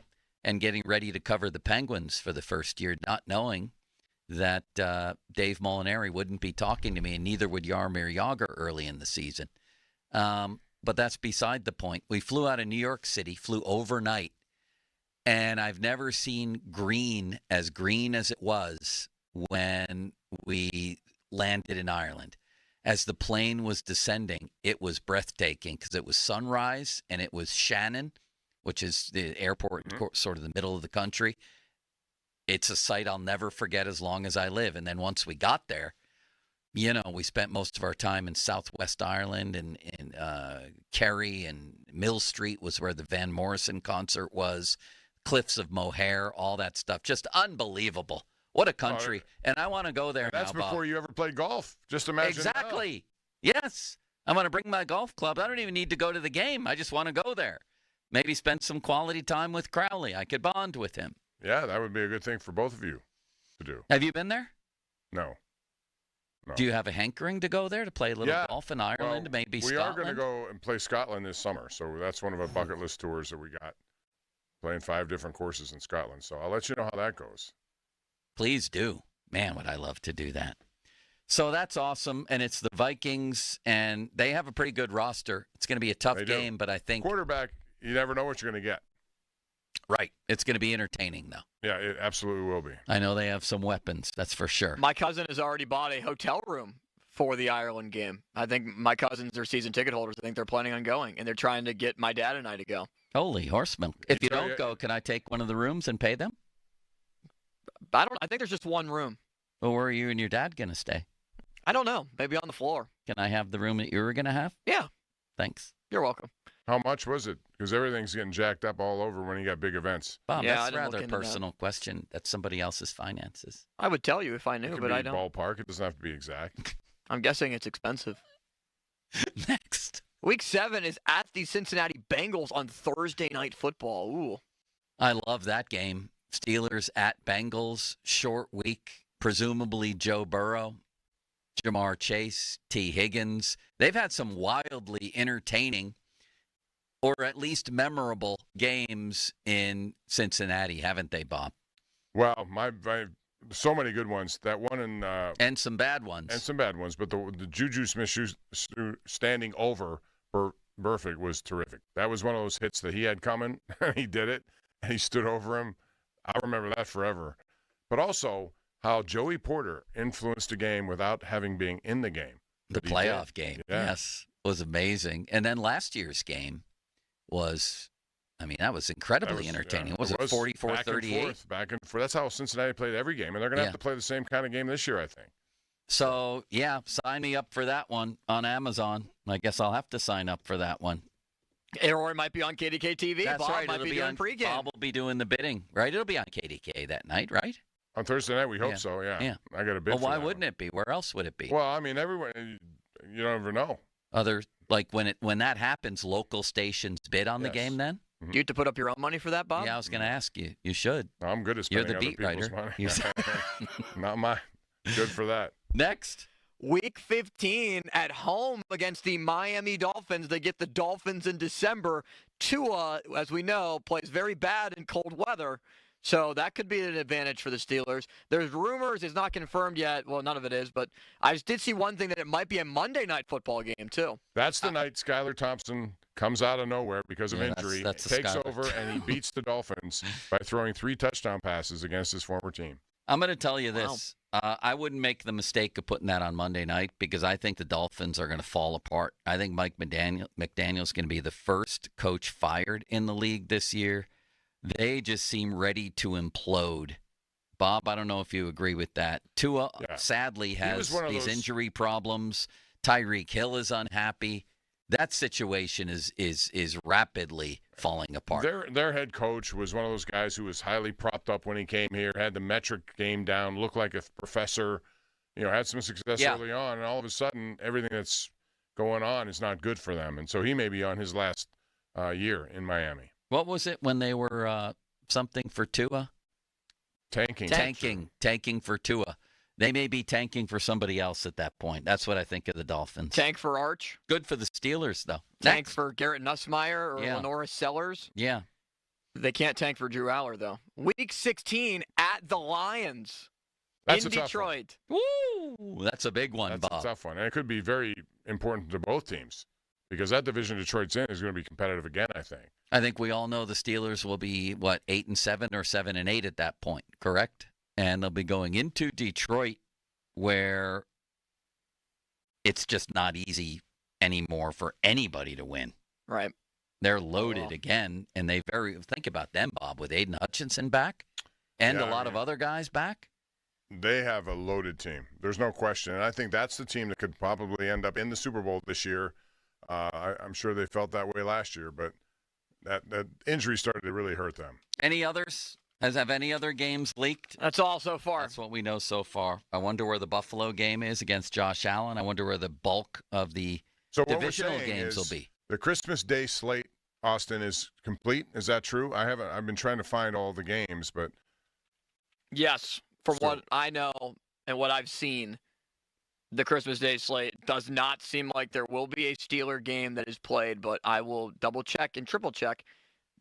and getting ready to cover the Penguins for the first year, not knowing that Dave Molinari wouldn't be talking to me, and neither would Jaromir Jagr early in the season. But that's beside the point. We flew out of New York City, flew overnight, and I've never seen green as it was when we landed in Ireland. As the plane was descending, it was breathtaking because it was sunrise and it was Shannon, which is the airport, sort of the middle of the country. It's a sight I'll never forget as long as I live. And then once we got there, you know, we spent most of our time in Southwest Ireland and in Kerry, and Mill Street was where the Van Morrison concert was, Cliffs of Moher, all that stuff. Just unbelievable. What a country. And I want to go there That's now, Bob. before you ever played golf. Just imagine. Exactly. Yes. I'm going to bring my golf club. I don't even need to go to the game. I just want to go there. Maybe spend some quality time with Crowley. I could bond with him. Yeah, that would be a good thing for both of you to do. Have you been there? No. Do you have a hankering to go there to play a little golf in Ireland, maybe we Scotland? are going to go and play Scotland this summer, so that's one of our bucket list tours that we got, playing 5 different courses in Scotland. So I'll let you know how that goes. Please do. Man, would I love to do that. So that's awesome, and it's the Vikings, and they have a pretty good roster. It's going to be a tough game, but I think quarterback, you never know what you're going to get. Right. It's going to be entertaining, though. Yeah, it absolutely will be. I know they have some weapons, that's for sure. My cousin has already bought a hotel room for the Ireland game. I think my cousins are season ticket holders. I think they're planning on going, and they're trying to get my dad and I to go. Holy horse milk. If you don't go, can I take one of the rooms and pay them? I think there's just one room. Well, where are you and your dad going to stay? I don't know. Maybe on the floor. Can I have the room that you were going to have? Yeah. Thanks. You're welcome. How much was it? Because everything's getting jacked up all over when you got big events. Bob, that's a rather personal question. That's somebody else's finances. I would tell you if I knew, but I don't. Ballpark. It doesn't have to be exact. I'm guessing it's expensive. Next. Week 7 is at the Cincinnati Bengals on Thursday Night Football. Ooh. I love that game. Steelers at Bengals, short week. Presumably Joe Burrow, Jamar Chase, T. Higgins. They've had some wildly entertaining or at least memorable games in Cincinnati, haven't they, Bob? Well, so many good ones. That one in and some bad ones. And some bad ones. But the Juju Smith standing over Burfict was terrific. That was one of those hits that he had coming. He did it, and he stood over him. I remember that forever. But also how Joey Porter influenced the game without having been in the game. The playoff game, yes, was amazing. And then last year's game was, that was incredibly entertaining. Was it 44-38? Back and forth. That's how Cincinnati played every game, and they're going to have to play the same kind of game this year, I think. So, sign me up for that one on Amazon. I guess I'll have to sign up for that one. Or it might be on KDK TV. That's Bob right. might be doing pregame. Bob will be doing the bidding, right? It'll be on KDK that night, right? On Thursday night, we hope so, yeah. I got a bid. Well, why wouldn't it be? Where else would it be? Well, everyone, you don't ever know. When that happens, local stations bid on the game then? Mm-hmm. You have to put up your own money for that, Bob? Yeah, I was going to ask you. You should. I'm good at spending You're the beat writer. Money. Not mine. Good for that. Next. Week 15 at home against the Miami Dolphins. They get the Dolphins in December. Tua, as we know, plays very bad in cold weather. So that could be an advantage for the Steelers. There's rumors, it's not confirmed yet. Well, none of it is, but I did see one thing that it might be a Monday night football game, too. That's the night Skylar Thompson comes out of nowhere because of injury, takes over, and he beats the Dolphins by throwing 3 touchdown passes against his former team. I'm going to tell you this. I wouldn't make the mistake of putting that on Monday night because I think the Dolphins are going to fall apart. I think Mike McDaniel's going to be the first coach fired in the league this year. They just seem ready to implode. Bob, I don't know if you agree with that. Tua, sadly, has these injury problems. Tyreek Hill is unhappy. That situation is rapidly falling apart. Their head coach was one of those guys who was highly propped up when he came here, had the metric game down, looked like a professor, had some success early on, and all of a sudden everything that's going on is not good for them. And so he may be on his last year in Miami. What was it when they were something for Tua? Tanking for Tua. They may be tanking for somebody else at that point. That's what I think of the Dolphins. Tank for Arch. Good for the Steelers, though. Tank for Garrett Nussmeier or Lenora Sellers. Yeah. They can't tank for Drew Aller, though. Week 16 at the Lions in Detroit. Woo! That's a big one, Bob. That's a tough one. And it could be very important to both teams because that division Detroit's in is going to be competitive again, I think. I think we all know the Steelers will be, 8-7 or 7-8 at that point, correct? And they'll be going into Detroit where it's just not easy anymore for anybody to win. Right. They're loaded again, and think about them, Bob, with Aiden Hutchinson back and a lot of other guys back. They have a loaded team. There's no question. And I think that's the team that could probably end up in the Super Bowl this year. I'm sure they felt that way last year, but that injury started to really hurt them. Any others Have any other games leaked? That's all so far. That's what we know so far. I wonder where the Buffalo game is against Josh Allen. I wonder where the bulk of the divisional games will be. The Christmas Day slate, Austin, is complete. Is that true? I've been trying to find all the games, but yes, from what I know and what I've seen, the Christmas Day slate does not seem like there will be a Steeler game that is played, but I will double check and triple check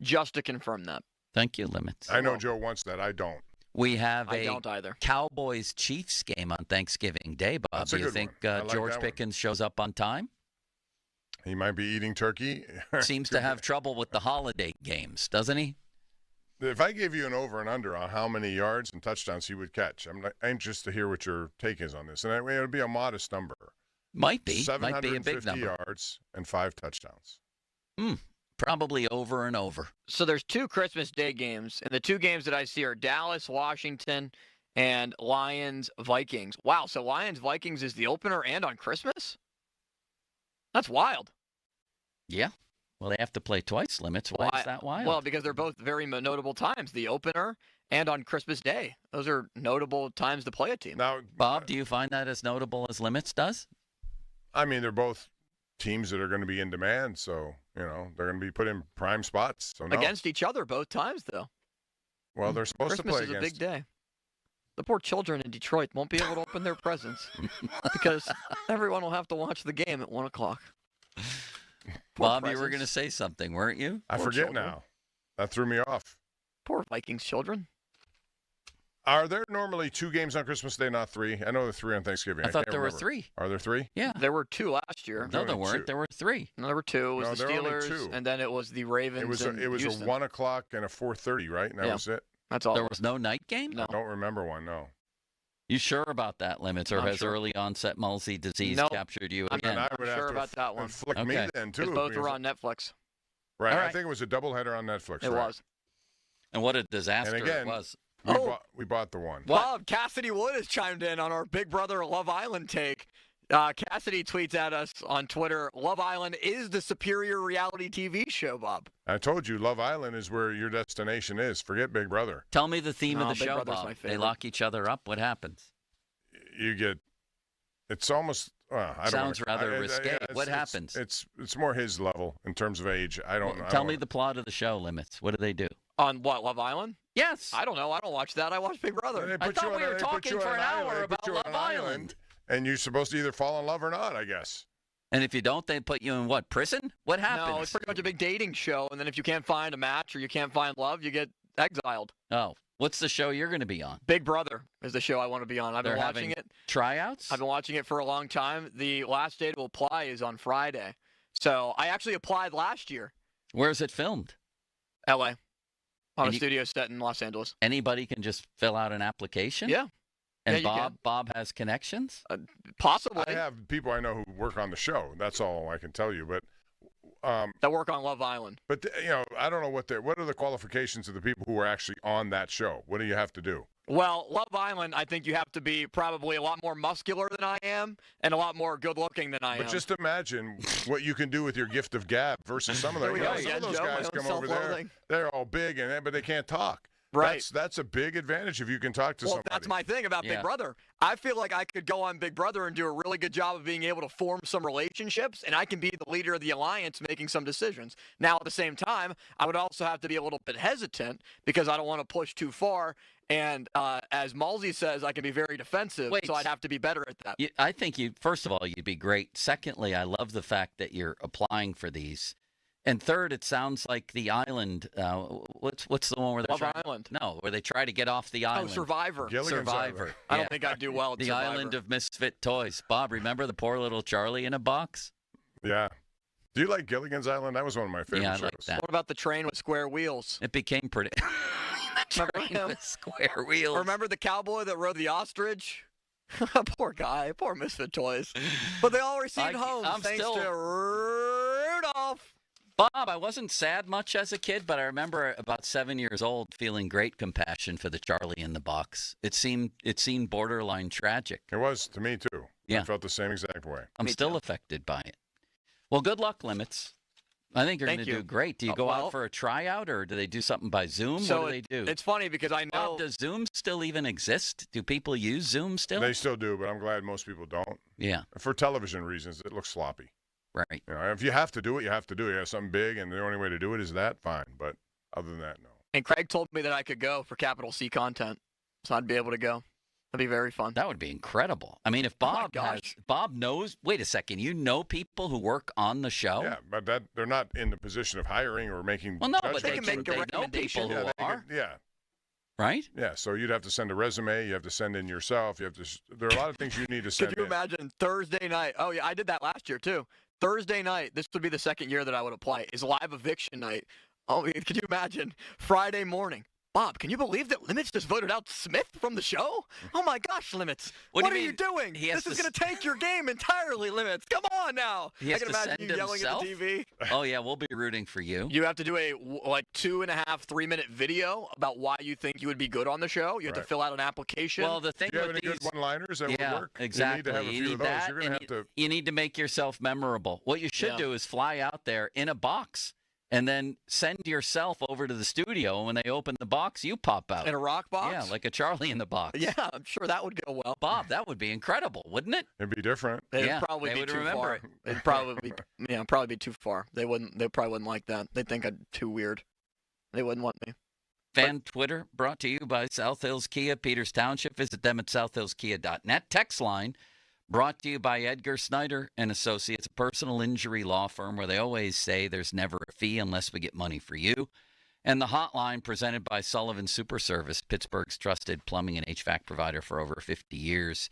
just to confirm that. Thank you, Limits. I know Joe wants that. I don't. We have I don't either. Cowboys-Chiefs game on Thanksgiving Day, Bob. That's a Do you good think one. George Pickens shows up on time? He might be eating turkey. Seems to have trouble with the holiday games, doesn't he? If I gave you an over and under on how many yards and touchdowns he would catch, I'm anxious to hear what your take is on this. And it would be a modest number. Might be. 750 Might be a big number. yards and 5 touchdowns. Probably over and over. So there's 2 Christmas Day games, and the 2 games that I see are Dallas, Washington, and Lions, Vikings. Wow, so Lions, Vikings is the opener and on Christmas? That's wild. Yeah. Well, they have to play twice, Limits. Why is that wild? Well, because they're both very notable times, the opener and on Christmas Day. Those are notable times to play a team. Now, Bob, do you find that as notable as Limits does? I mean, they're both teams that are going to be in demand, so, they're going to be put in prime spots. So no. Against each other both times, though. Well, they're supposed Christmas to play is a big day. The poor children in Detroit won't be able to open their presents because everyone will have to watch the game at 1 o'clock. Bob, you were going to say something, weren't you? I forget now. That threw me off. Poor Vikings children. Are there normally 2 games on Christmas Day, not 3? I know there are 3 on Thanksgiving. I thought can't there were remember. 3. Are there 3? Yeah. There were 2 last year. No, there weren't. 2. There were 3. No, there were 2. It was No, the there were only Steelers, 2. and then it was the Ravens. It was Houston. a 1 o'clock and a 4:30, right? And that was it. That's all. There was no night game? No. I don't remember one, no. You sure about that, Limits, or I'm has sure. early onset Mulsey disease Nope. captured you I'm again? I would have sure to about that one. Flick Okay. me then, too. Because both because- were on Netflix. Right. All I right. think it was a doubleheader on Netflix. It right? was. And what a disaster And again, it was. we bought the one. Bob, Cassidy Wood has chimed in on our Big Brother Love Island take. Cassidy tweets at us on Twitter, Love Island is the superior reality TV show, Bob. I told you, Love Island is where your destination is. Forget Big Brother. Tell me the theme of No, the Big show, Brother's my Bob. They favorite. lock each other up. What happens? You get, it's almost, I don't Sounds wanna- rather I- risque. yeah, What happens? It's more his level in terms of age. I don't know. Tell me the plot of the show, Limits. What do they do? On what, Love Island? Yes. I don't know. I don't watch that. I watch Big Brother. I thought we were talking for an hour about Love Island. And you're supposed to either fall in love or not, I guess. And if you don't, they put you in what, prison? What happens? No, it's pretty much a big dating show. And then if you can't find a match or you can't find love, you get exiled. Oh, what's the show you're going to be on? Big Brother is the show I want to be on. I've been They're watching having it. Tryouts? I've been watching it for a long time. The last day to apply is on Friday. So I actually applied last year. Where is it filmed? LA. On And a studio set in Los Angeles. Anybody can just fill out an application? Yeah. And Yeah, you can. Bob has connections? Possibly. I have people I know who work on the show. That's all I can tell you. But that work on Love Island. But I don't know what are the qualifications of the people who are actually on that show. What do you have to do? Well, Love Island, I think you have to be probably a lot more muscular than I am and a lot more good-looking than I am. But just imagine what you can do with your gift of gab versus some of There we go. some of those Joe, my guys own come over there. self-loathing. They're all big but they can't talk. Right. That's a big advantage if you can talk to Well, somebody. that's my thing about Yeah. Big Brother. I feel like I could go on Big Brother and do a really good job of being able to form some relationships, and I can be the leader of the alliance making some decisions. Now, at the same time, I would also have to be a little bit hesitant because I don't want to push too far. And as Malsey says, I can be very defensive, so I'd have to be better at that. I think first of all, you'd be great. Secondly, I love the fact that you're applying for these. And third, it sounds like the island. What's the one where they're Love Island. No, where they try to get off the island. Survivor. Gilligan's Survivor. Island. I don't think I'd do well at The Survivor. island of misfit toys. Bob, remember the poor little Charlie in a box? Yeah. Do you like Gilligan's Island? That was one of my favorite Yeah, I shows. like that. What about the train with square wheels? It became pretty. Remember him? With square wheels. Remember the cowboy that rode the ostrich? Poor guy. Poor misfit toys. But they all received homes I'm thanks still- to Rudolph. Bob, I wasn't sad much as a kid, but I remember about 7 years old feeling great compassion for the Charlie in the box. It seemed borderline tragic. It was to me too. Yeah. I felt the same exact way. I'm still affected by it. Well, good luck, Limits. I think you're going Thank to you. do great. Do you go well- out for a tryout, or do they do something by Zoom? So what do they do? It's funny because I know. Bob, does Zoom still even exist? Do people use Zoom still? They still do, but I'm glad most people don't. Yeah. For television reasons, it looks sloppy. Right. You know, if you have to do it, you have to do it. You have something big, and the only way to do it is that, fine. But other than that, no. And Craig told me that I could go for Capital C content, so I'd be able to go. That'd be very fun. That would be incredible. I mean, if Bob Bob knows. Wait a second. You know people who work on the show? Yeah, but they're not in the position of hiring or making. Well, no, but they judgments. can make a recommendation. Yeah, Who they are. yeah. Right? Yeah, so you'd have to send a resume. You have to send in yourself. You have to. There are a lot of things you need to send. Could you in. imagine Thursday night? Oh yeah, I did that last year too. Thursday night. This would be the second year that I would apply. Is live eviction night. Oh, could you imagine? Friday morning. Bob, can you believe that Limits just voted out Smith from the show? Oh my gosh, Limits. What do are you you mean? doing? He has This is to going to take your game entirely, Limits. Come on now. He has I can to imagine send you yelling himself? at the TV. Oh, yeah, we'll be rooting for you. You have to do a 2.5, 3 minute video about why you think you would be good on the show. You have to fill out an application. Well, the thing Do you have with any these, good one-liners that would work? exactly. You need to have a few of those. that, You're going to have to. You need to make yourself memorable. What you should do is fly out there in a box and then send yourself over to the studio. And when they open the box, you pop out. In a rock box? Yeah, like a Charlie in the box. Yeah, I'm sure that would go well. Bob, that would be incredible, wouldn't it? It'd be different. It'd Yeah, probably they be would too remember far. it. It'd probably be too far. They probably wouldn't like that. They'd think I'm too weird. They wouldn't want me. Fan Twitter brought to you by South Hills Kia, Peters Township. Visit them at southhillskia.net. Text line brought to you by Edgar Snyder and Associates, a personal injury law firm where they always say there's never a fee unless we get money for you. And the hotline presented by Sullivan Super Service, Pittsburgh's trusted plumbing and HVAC provider for over 50 years.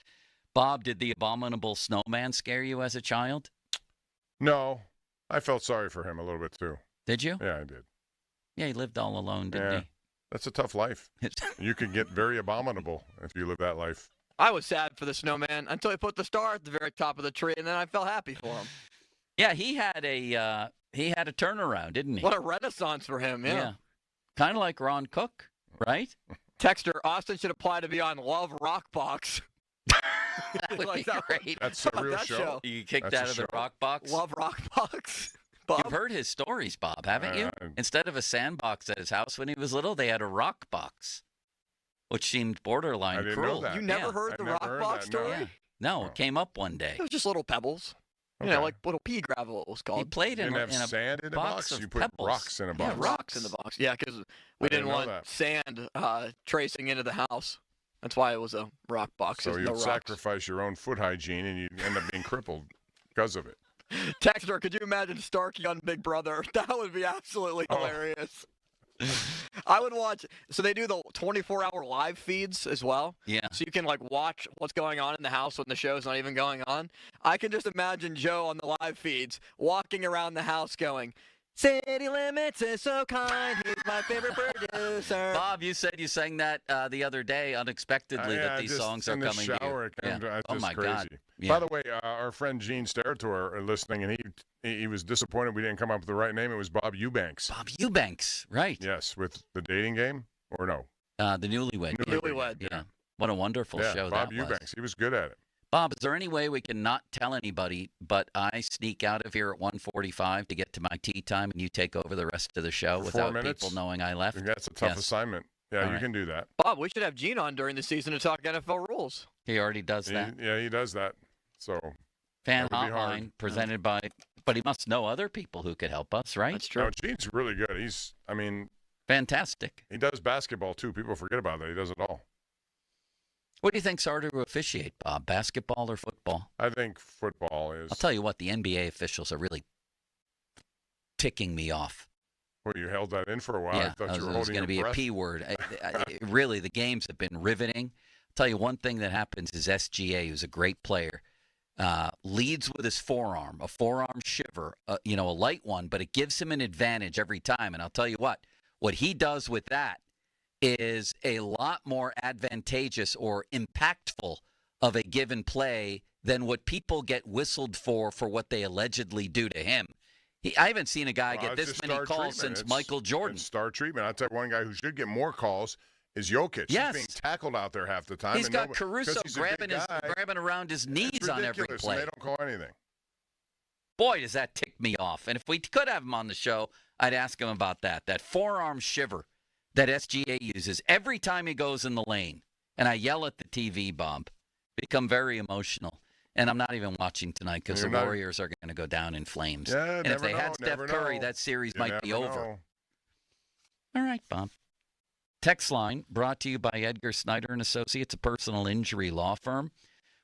Bob, did the abominable snowman scare you as a child? No, I felt sorry for him a little bit too. Did you? Yeah, I did. Yeah, he lived all alone, didn't he? That's a tough life. You can get very abominable if you live that life. I was sad for the snowman until he put the star at the very top of the tree, and then I felt happy for him. Yeah, he had a turnaround, didn't he? What a renaissance for him, yeah. Kind of like Ron Cook, right? Texter, Austin should apply to be on Love Rock Box. That would be great. That's a How about real that show. You kicked That's out a of the show. rock box? Love Rock Box. Bob? You've heard his stories, Bob, haven't you? Instead of a sandbox at his house when he was little, they had a rock box, which seemed borderline I didn't cruel. know that. You never heard I've the never Rock heard Box that, no. story? No, it came up one day. It was just little pebbles. You Okay. know, like little pea gravel, it was called. He played You in, didn't have in a sand in a box. of You put pebbles. rocks in a box. Yeah, rocks in the box. Yeah, because we didn't didn't know want that. sand tracing into the house. That's why it was a rock box. So There's you'd no rocks. sacrifice your own foot hygiene and you'd end up being crippled because of it. Texter, could you imagine Starky on Big Brother? That would be absolutely Oh. hilarious. I would watch. So they do the 24-hour live feeds as well. Yeah. So you can like watch what's going on in the house when the show's not even going on. I can just imagine Joe on the live feeds walking around the house going, "City Limits is so kind. He's my favorite producer." Bob, you said you sang that the other day unexpectedly that these just songs are in the coming shower, to you. It's Oh just my crazy. God. Yeah. By the way, our friend Gene Sterator listening, and he was disappointed we didn't come up with the right name. It was Bob Eubanks. Bob Eubanks, right? Yes, with the dating game, or no? The Newlywed. Newlywed. Yeah. What a wonderful show Bob that was. Eubanks. He was good at it. Bob, is there any way we can not tell anybody, but I sneak out of here at 1:45 to get to my tea time, and you take over the rest of the show For 4 without minutes? people knowing I left? That's a tough Yes. assignment. Yeah, All you right. can do that. Bob, we should have Gene on during the season to talk NFL rules. He already does that. He does that. So Fan that would be hard. hotline presented by, but he must know other people who could help us, right? That's true. No, Gene's really good. I mean, Fantastic. he does basketball too. People forget about that. He does it all. What do you think's harder to officiate, Bob? Basketball or football? I think football is. I'll tell you what, the NBA officials are really ticking me off. Well, you held that in for a while. I Yeah, thought you were it was holding going to be your a breath. P word. Really, the games have been riveting. I'll tell you one thing that happens is SGA, who's a great player, leads with his forearm, a forearm shiver, a light one, but it gives him an advantage every time. And I'll tell you what he does with that is a lot more advantageous or impactful of a given play than what people get whistled for what they allegedly do to him. I haven't seen a guy get It's this just many star calls treatment. since It's- Michael Jordan. It's star treatment. I'll tell you one guy who should get more calls is Jokic. Yes. He's being tackled out there half the time. He's and got nobody- Caruso 'cause he's a big grabbing guy. around his knees It's on every ridiculous, play. and they don't call anything. Boy, does that tick me off. And if we could have him on the show, I'd ask him about that. That forearm shiver that SGA uses every time he goes in the lane. And I yell at the TV, Bob. Become very emotional. And I'm not even watching tonight because the Warriors are going to go down in flames. Yeah, and if they had Steph Curry, that series might be over. All right, Bob. Text line brought to you by Edgar Snyder & Associates, a personal injury law firm,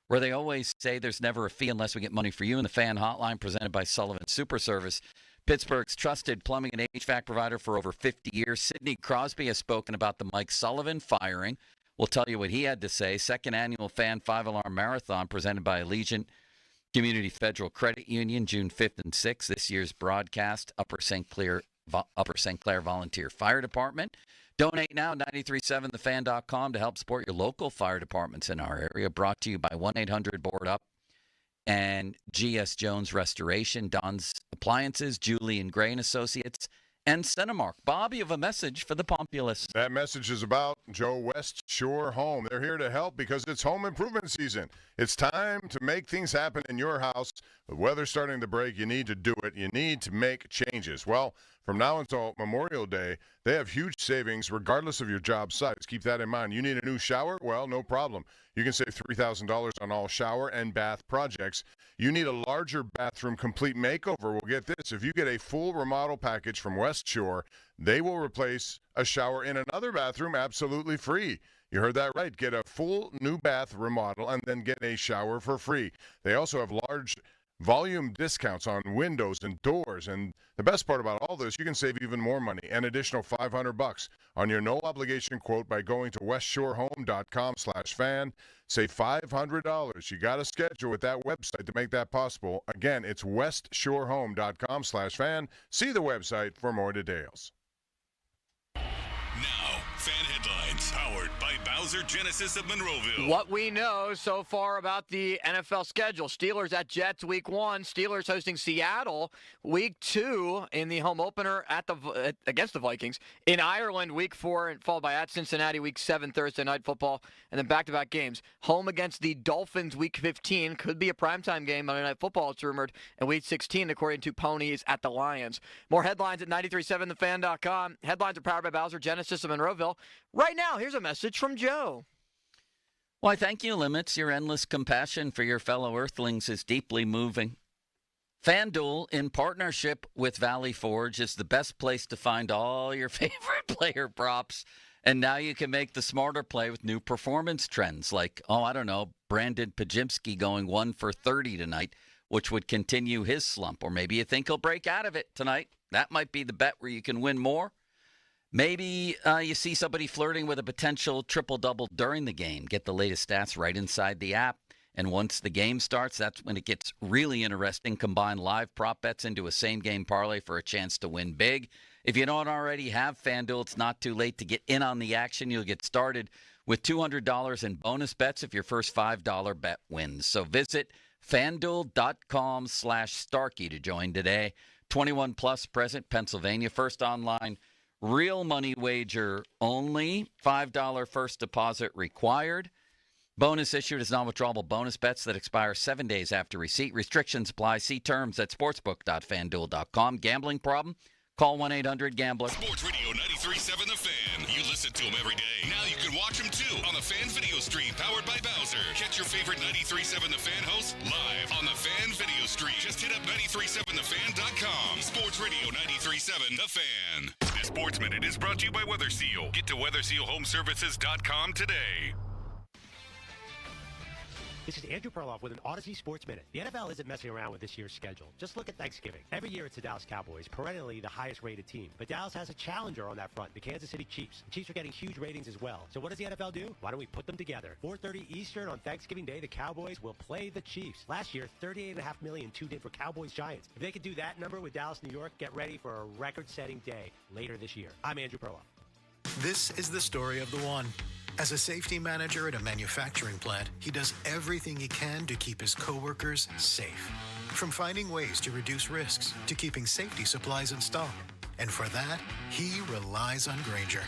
where they always say there's never a fee unless we get money for you. And the fan hotline presented by Sullivan Super Service, Pittsburgh's trusted plumbing and HVAC provider for over 50 years. Sidney Crosby has spoken about the Mike Sullivan firing. We'll tell you what he had to say. Second annual Fan 5-Alarm Marathon presented by Allegiant Community Federal Credit Union, June 5th and 6th. This year's broadcast, Upper St. Clair Volunteer Fire Department. Donate now, 937thefan.com to help support your local fire departments in our area. Brought to you by 1-800-BOARD-UP and GS Jones Restoration, Don's Appliances, Julie and Gray & Associates, and Cinemark. Bob, you have a message for the Populace. That message is about Joe West Shore Home. They're here to help because it's home improvement season. It's time to make things happen in your house. The weather's starting to break. You need to do it. You need to make changes. Well, from now until Memorial Day, they have huge savings regardless of your job size. Keep that in mind. You need a new shower? Well, no problem. You can save $3,000 on all shower and bath projects. You need a larger bathroom complete makeover. Well, get this. If you get a full remodel package from West Shore, they will replace a shower in another bathroom absolutely free. You heard that right. Get a full new bath remodel and then get a shower for free. They also have large volume discounts on windows and doors. And the best part about all this, you can save even more money, an additional $500 on your no-obligation quote by going to westshorehome.com/fan. Save $500. You got to schedule with that website to make that possible. Again, it's westshorehome.com/fan. See the website for more details. Now, fan headlines powered by Bowser Genesis of Monroeville. What we know so far about the NFL schedule: Steelers at Jets week 1, Steelers hosting Seattle week 2 in the home opener against the Vikings, in Ireland week 4, and followed by at Cincinnati week 7 Thursday night football, and then back-to-back games. Home against the Dolphins week 15, could be a primetime game, Monday Night Football it's rumored, and week 16 according to Ponies at the Lions. More headlines at 937thefan.com. Headlines are powered by Bowser Genesis of Monroeville. Right now, here's a message from Joe. Why, thank you, Limits. Your endless compassion for your fellow Earthlings is deeply moving. FanDuel, in partnership with Valley Forge, is the best place to find all your favorite player props. And now you can make the smarter play with new performance trends like, Brandon Pajimski going 1 for 30 tonight, which would continue his slump. Or maybe you think he'll break out of it tonight. That might be the bet where you can win more. Maybe you see somebody flirting with a potential triple-double during the game. Get the latest stats right inside the app. And once the game starts, that's when it gets really interesting. Combine live prop bets into a same-game parlay for a chance to win big. If you don't already have FanDuel, it's not too late to get in on the action. You'll get started with $200 in bonus bets if your first $5 bet wins. So visit FanDuel.com/Starky to join today. 21 plus, present, Pennsylvania. First online real money wager only. $5 first deposit required. Bonus issued as non-withdrawable bonus bets that expire 7 days after receipt. Restrictions apply. See terms at sportsbook.fanduel.com. Gambling problem? Call 1-800-GAMBLER. Sports Radio 93.7 The Fan. You listen to them every day. Now you can watch them too on the Fan Video Stream powered by Bowser. Catch your favorite 93.7 The Fan hosts live on the Fan Video Stream. Just hit up 937thefan.com. Sports Radio 93.7 The Fan. The Sports Minute is brought to you by Weather Seal. Get to WeatherSealHomeservices.com today. This is Andrew Perloff with an Odyssey Sports Minute. The NFL isn't messing around with this year's schedule. Just look at Thanksgiving. Every year it's the Dallas Cowboys, perennially the highest-rated team. But Dallas has a challenger on that front, the Kansas City Chiefs. The Chiefs are getting huge ratings as well. So what does the NFL do? Why don't we put them together? 4:30 Eastern on Thanksgiving Day, the Cowboys will play the Chiefs. Last year, 38.5 million tuned in for Cowboys-Giants. If they could do that number with Dallas, New York, get ready for a record-setting day later this year. I'm Andrew Perloff. This is the story of the one. As a safety manager at a manufacturing plant, he does everything he can to keep his coworkers safe. From finding ways to reduce risks to keeping safety supplies in stock. And for that, he relies on Grainger.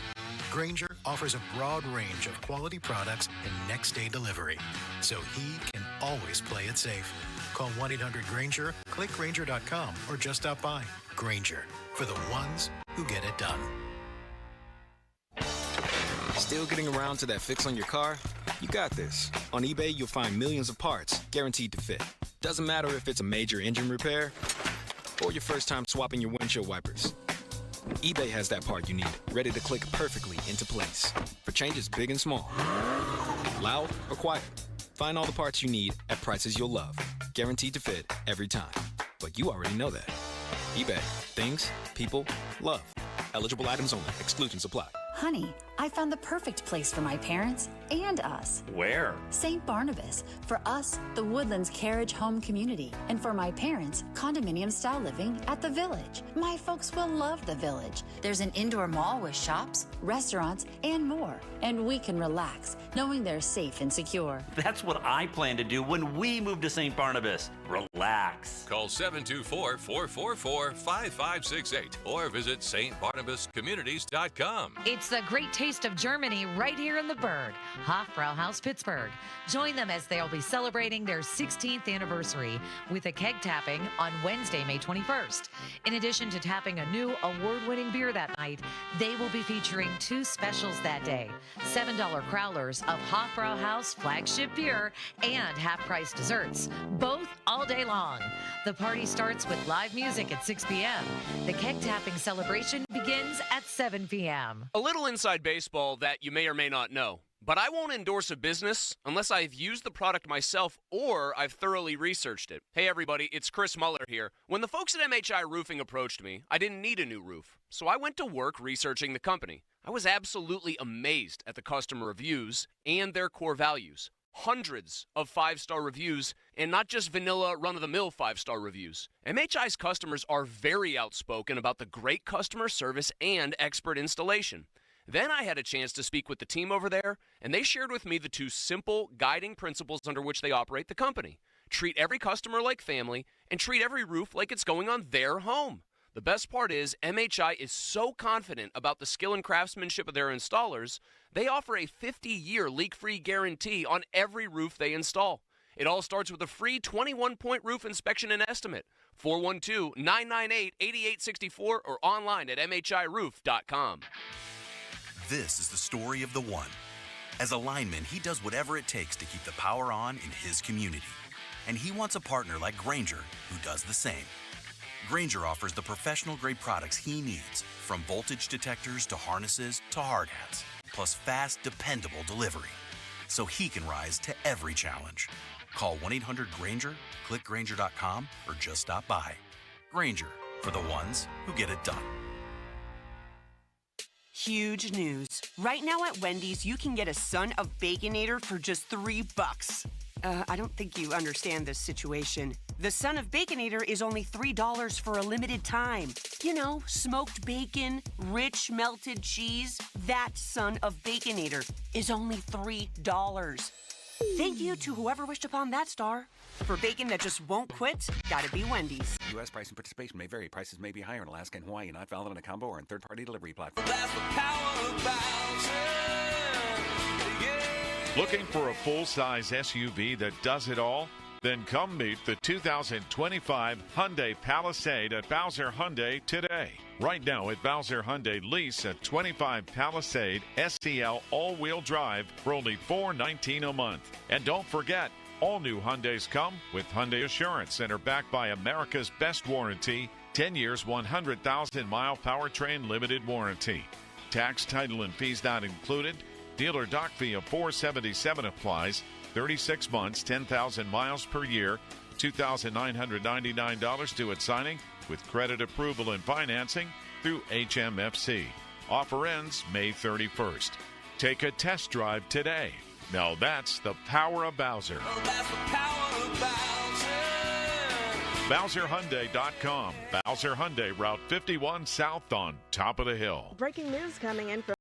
Grainger offers a broad range of quality products and next-day delivery, so he can always play it safe. Call 1-800-GRANGER, click Grainger.com, or just stop by. Grainger, for the ones who get it done. Still getting around to that fix on your car? You got this. On eBay, you'll find millions of parts guaranteed to fit. Doesn't matter if it's a major engine repair or your first time swapping your windshield wipers. eBay has that part you need, ready to click perfectly into place for changes big and small, loud or quiet. Find all the parts you need at prices you'll love, guaranteed to fit every time. But you already know that. eBay. Things, people, love. Eligible items only. Exclusions apply. Honey, I found the perfect place for my parents and us. Where? St. Barnabas. For us, the Woodlands Carriage Home Community. And for my parents, condominium-style living at the Village. My folks will love the Village. There's an indoor mall with shops, restaurants, and more. And we can relax, knowing they're safe and secure. That's what I plan to do when we move to St. Barnabas. Relax. Call 724-444-5568 or visit stbarnabascommunities.com. It's the great taste of Germany right here in the Berg, Hofbrauhaus Pittsburgh. Join them as they'll be celebrating their 16th anniversary with a keg tapping on Wednesday, May 21st. In addition to tapping a new award-winning beer that night, they will be featuring 2 specials that day: $7 crowlers of Hofbrauhaus flagship beer and half-price desserts, both all day long. The party starts with live music at 6 p.m. The keg tapping celebration begins at 7 p.m. A little inside baseball that you may or may not know, but I won't endorse a business unless I've used the product myself or I've thoroughly researched it. Hey everybody, it's Chris Muller here. When the folks at MHI Roofing approached me, I didn't need a new roof, so I went to work researching the company. I was absolutely amazed at the customer reviews and their core values. Hundreds of 5-star reviews, and not just vanilla run-of-the-mill 5-star reviews. MHI's customers are very outspoken about the great customer service and expert installation. Then I had a chance to speak with the team over there, and they shared with me the 2 simple guiding principles under which they operate the company. Treat every customer like family, and treat every roof like it's going on their home. The best part is MHI is so confident about the skill and craftsmanship of their installers, they offer a 50-year leak-free guarantee on every roof they install. It all starts with a free 21-point roof inspection and estimate. 412-998-8864 or online at mhiroof.com. This is the story of the one. As a lineman, he does whatever it takes to keep the power on in his community. And he wants a partner like Grainger who does the same. Grainger offers the professional-grade products he needs, from voltage detectors to harnesses to hard hats, plus fast, dependable delivery, so he can rise to every challenge. Call 1-800-GRAINGER, click Grainger.com, or just stop by. Grainger, for the ones who get it done. Huge news. Right now at Wendy's, you can get a Son of Baconator for just $3. I don't think you understand this situation. The Son of Baconator is only $3 for a limited time. You know, smoked bacon, rich melted cheese. That Son of Baconator is only $3. Thank you to whoever wished upon that star. For bacon that just won't quit, gotta be Wendy's. U.S. price and participation may vary. Prices may be higher in Alaska and Hawaii, not valid on a combo or on third-party delivery platform. Looking for a full-size SUV that does it all? Then come meet the 2025 Hyundai Palisade at Bowser Hyundai today. Right now at Bowser Hyundai, lease a 25 Palisade STL all-wheel drive for only $419 a month. And don't forget, all new Hyundais come with Hyundai Assurance and are backed by America's best warranty, 10 years, 100,000-mile powertrain limited warranty. Tax, title, and fees not included. Dealer doc fee of $477 applies. 36 months, 10,000 miles per year, $2,999 due at signing with credit approval and financing through HMFC. Offer ends May 31st. Take a test drive today. Now that's the power of Bowser. BowserHyundai.com. Bowser Hyundai, Route 51 South on top of the hill. Breaking news coming in from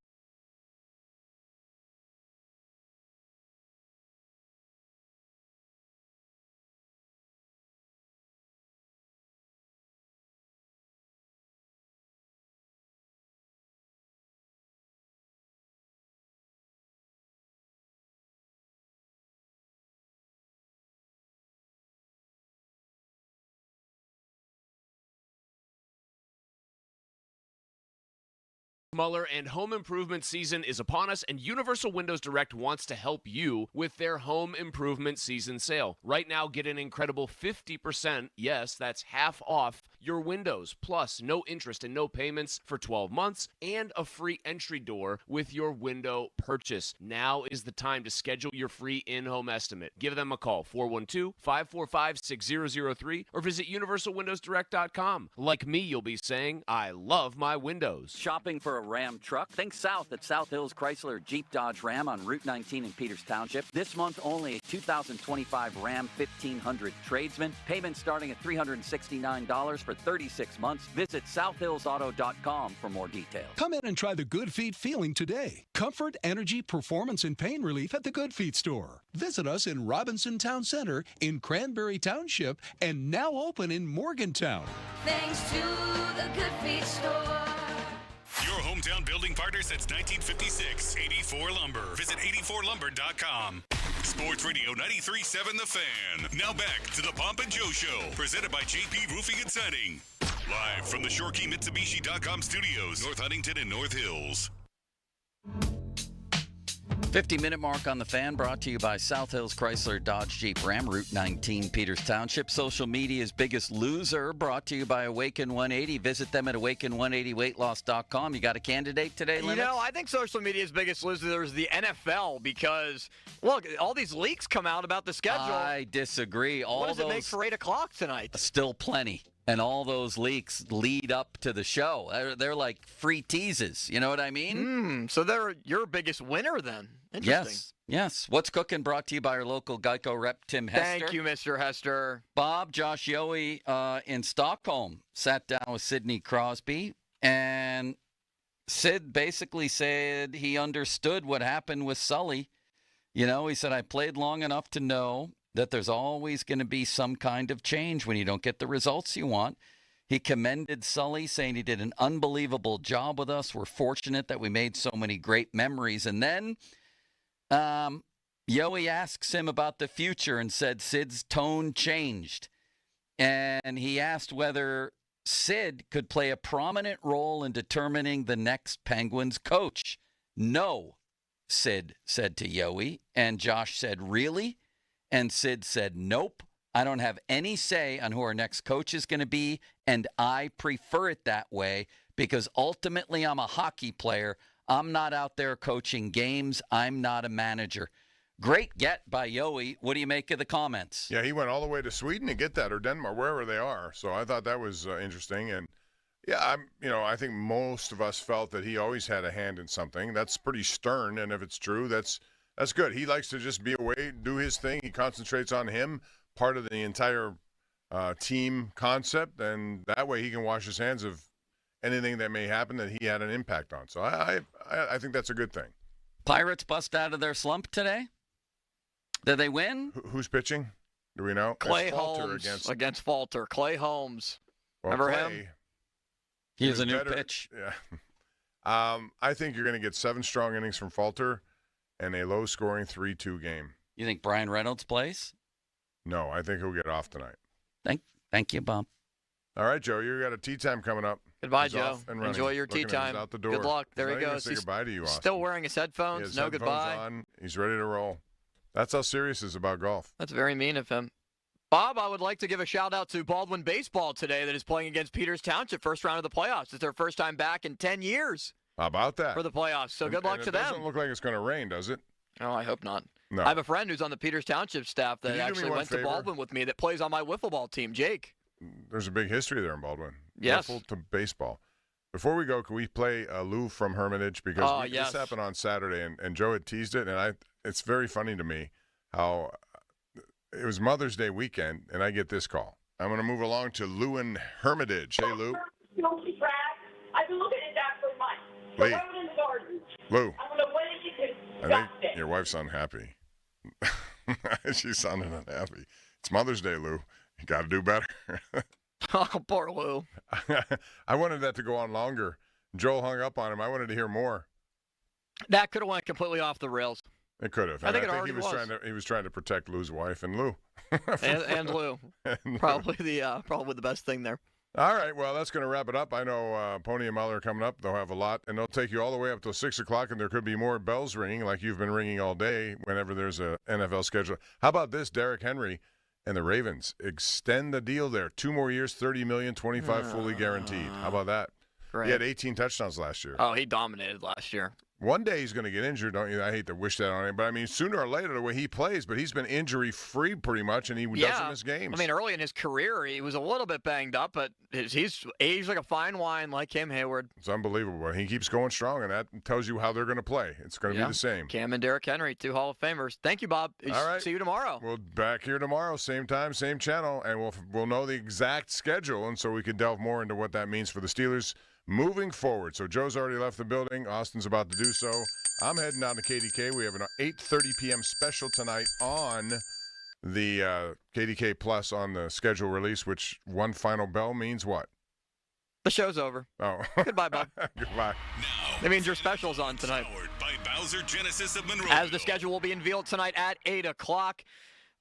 Muller, and home improvement season is upon us, and Universal Windows Direct wants to help you with their home improvement season sale. Right now, get an incredible 50%, yes, that's half off your windows, plus no interest and no payments for 12 months, and a free entry door with your window purchase. Now is the time to schedule your free in-home estimate. Give them a call, 412-545-6003, or visit universalwindowsdirect.com. Like me, you'll be saying, I love my windows. Shopping for a Ram truck? Think south at South Hills Chrysler Jeep Dodge Ram on Route 19 in Peters Township. This month only a 2025 Ram 1500 Tradesman. Payment starting at $369 for 36 months. Visit southhillsauto.com for more details. Come in and try the Good Feet feeling today. Comfort, energy, performance, and pain relief at the Good Feet store. Visit us in Robinson Town Center, in Cranberry Township, and now open in Morgantown. Thanks to the Good Feet store. Your hometown building partner since 1956, 84 Lumber. Visit 84lumber.com. Sports Radio 93.7 The Fan. Now back to the Pomp and Joe Show, presented by JP Roofing and Siding. Live from the ShoreKeyMitsubishi.com studios, North Huntington and North Hills. 50-minute mark on the Fan, brought to you by South Hills Chrysler Dodge Jeep Ram, Route 19, Peters Township. Social media's biggest loser, brought to you by Awaken 180. Visit them at awaken180weightloss.com. You got a candidate today, Limits? You know, I think social media's biggest loser is the NFL because, look, all these leaks come out about the schedule. I disagree. What does it make for 8 o'clock tonight? Still plenty. And all those leaks lead up to the show. They're like free teases. You know what I mean? So they're your biggest winner then. Interesting. Yes. What's cooking? Brought to you by our local Geico rep, Tim Hester. Thank you, Mr. Hester. Bob, Josh Yohe in Stockholm sat down with Sidney Crosby, and Sid basically said he understood what happened with Sully. You know, he said, I played long enough to know that there's always going to be some kind of change when you don't get the results you want. He commended Sully, saying he did an unbelievable job with us. We're fortunate that we made so many great memories. And then Yohe asks him about the future and said Sid's tone changed. And he asked whether Sid could play a prominent role in determining the next Penguins coach. No, Sid said to Yohe. And Josh said, really? And Sid said, nope, I don't have any say on who our next coach is going to be, and I prefer it that way because ultimately I'm a hockey player. I'm not out there coaching games. I'm not a manager. Great get by Yohe. What do you make of the comments? Yeah, he went all the way to Sweden to get that, or Denmark, wherever they are. So I thought that was interesting. And yeah, I think most of us felt that he always had a hand in something. That's pretty stern, and if it's true, that's good. He likes to just be away, do his thing. He concentrates on him, part of the entire team concept, and that way he can wash his hands of anything that may happen that he had an impact on. So I think that's a good thing. Pirates bust out of their slump today? Did they win? Who's pitching? Do we know? Clay Holmes against Falter. Clay Holmes. Well, remember him? He has a new pitch. Yeah. I think you're going to get 7 strong innings from Falter and a low-scoring 3-2 game. You think Brian Reynolds plays? No, I think he'll get off tonight. Thank you, Bob. All right, Joe, you got a tea time coming up. Goodbye, He's Joe. Enjoy your tea time. Out the door. Good luck. There He's he not goes. Say goodbye to you, Austin. Still wearing his headphones. No goodbye. On. He's ready to roll. That's how serious he is about golf. That's very mean of him. Bob, I would like to give a shout-out to Baldwin Baseball today that is playing against Peters Township, first round of the playoffs. It's their first time back in 10 years. How about that? For the playoffs. So good luck to them. It doesn't look like it's going to rain, does it? Oh, I hope not. No. I have a friend who's on the Peters Township staff that actually went to Baldwin with me that plays on my wiffle ball team, Jake. There's a big history there in Baldwin. Yes. Wiffle to baseball. Before we go, can we play Lou from Hermitage? Because this happened on Saturday, and Joe had teased it, and it's very funny to me how it was Mother's Day weekend, and I get this call. I'm going to move along to Lou in Hermitage. Hey, Lou. I've been looking at that for months. Lee. So I went in the garden. Lou. I'm going to wait if you I can think your wife's unhappy. She's sounding unhappy. It's Mother's Day, Lou. You got to do better. Oh, poor Lou. I wanted that to go on longer. Joel hung up on him. I wanted to hear more. That could have went completely off the rails. It could have. I think it was. He was trying to protect Lou's wife and Lou. and Lou. Probably the best thing there. All right, well, that's going to wrap it up. I know Pony and Muller are coming up. They'll have a lot, and they'll take you all the way up till 6 o'clock, and there could be more bells ringing like you've been ringing all day whenever there's a NFL schedule. How about this, Derrick Henry and the Ravens? Extend the deal there. 2 more years, $30 million, 25 fully guaranteed. How about that? Great. He had 18 touchdowns last year. Oh, he dominated last year. One day he's going to get injured, don't you? I hate to wish that on him, but I mean, sooner or later, the way he plays, but he's been injury-free pretty much, and he doesn't miss games. I mean, early in his career, he was a little bit banged up, but he's aged like a fine wine, like Cam Hayward. It's unbelievable. He keeps going strong, and that tells you how they're going to play. It's going to be the same. Cam and Derrick Henry, 2 Hall of Famers. Thank you, Bob. All right. See you tomorrow. We'll back here tomorrow, same time, same channel, and we'll know the exact schedule, and so we can delve more into what that means for the Steelers moving forward. So Joe's already left the building. Austin's about to do so. I'm heading down to KDK. We have an 8:30 p.m. special tonight on the KDK Plus on the schedule release, which one final bell means what? The show's over. Oh. Goodbye, Bob. Goodbye. That means your special's on tonight. By Bowser Genesis of Monroe. As the schedule will be unveiled tonight at 8 o'clock.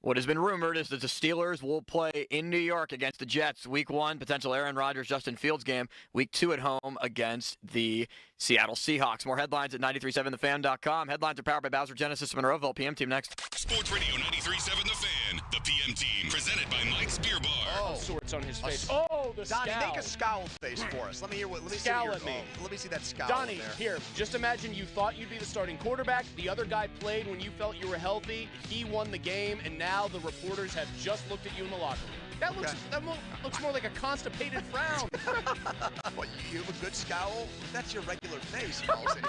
What has been rumored is that the Steelers will play in New York against the Jets. Week 1, potential Aaron Rodgers, Justin Fields game. Week 2 at home against the Seattle Seahawks. More headlines at 937thefan.com. Headlines are powered by Bowser Genesis of Monroeville. PM team next. Sports Radio 93.7 The Fan. The PM team presented by Mike's Beer Bar. Oh, sorts on his face. Oh, the Donnie, scowl. make a scowl face for us. Let me hear what. Let me Scowl see at me. Let me see that scowl. Donnie, there. here. Just imagine you thought you'd be the starting quarterback. The other guy played when you felt you were healthy. He won the game, and now the reporters have just looked at you in the locker room. That looks more like a constipated frown. What, you have a good scowl? That's your regular face, Halsey.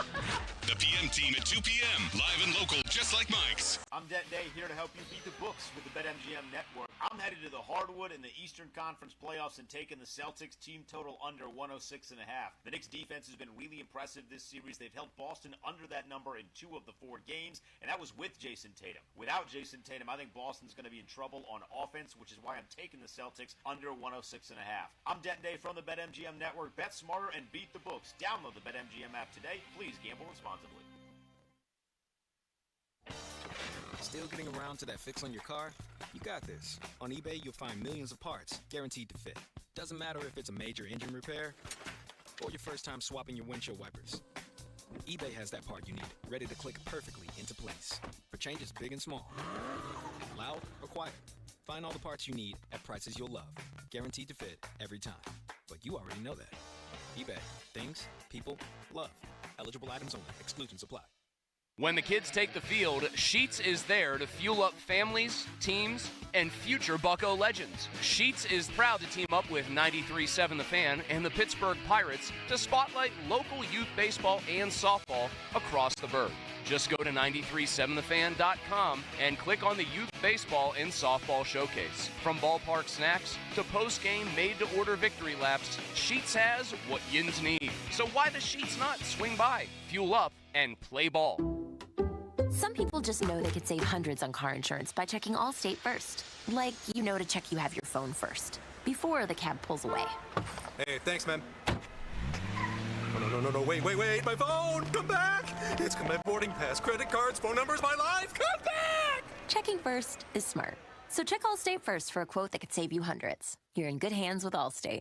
The PM team at 2 p.m. Live and local, just like Mike's. I'm Det Day, here to help you beat the books with the BetMGM Network. I'm headed to the hardwood in the Eastern Conference playoffs and taking the Celtics team total under 106.5. The Knicks defense has been really impressive this series. They've held Boston under that number in 2 of the 4 games, and that was with Jason Tatum. Without Jason Tatum, I think Boston's going to be in trouble on offense, which is why I'm taking the Celtics under 106.5. I'm Det Day from the BetMGM Network. Bet smarter and beat the books. Download the BetMGM app today. Please gamble responsibly. Still getting around to that fix on your car? You got this. On eBay, you'll find millions of parts guaranteed to fit. Doesn't matter if it's a major engine repair or your first time swapping your windshield wipers. eBay has that part you need, ready to click perfectly into place for changes big and small, loud or quiet. Find all the parts you need at prices you'll love, guaranteed to fit every time. But you already know that. eBay. Things, people, love. Eligible items only. Exclusions apply. When the kids take the field, Sheets is there to fuel up families, teams, and future Bucko legends. Sheets is proud to team up with 93.7 The Fan and the Pittsburgh Pirates to spotlight local youth baseball and softball across the burg. Just go to 937thefan.com and click on the Youth Baseball and Softball Showcase. From ballpark snacks to post-game made-to-order victory laps, Sheets has what yins need. So why does Sheets not swing by, fuel up, and play ball? Some people just know they could save hundreds on car insurance by checking Allstate first. Like, to check you have your phone first, before the cab pulls away. Hey, thanks, man. No, wait, my phone! Come back! It's my boarding pass, credit cards, phone numbers, my life! Come back! Checking first is smart. So check Allstate first for a quote that could save you hundreds. You're in good hands with Allstate.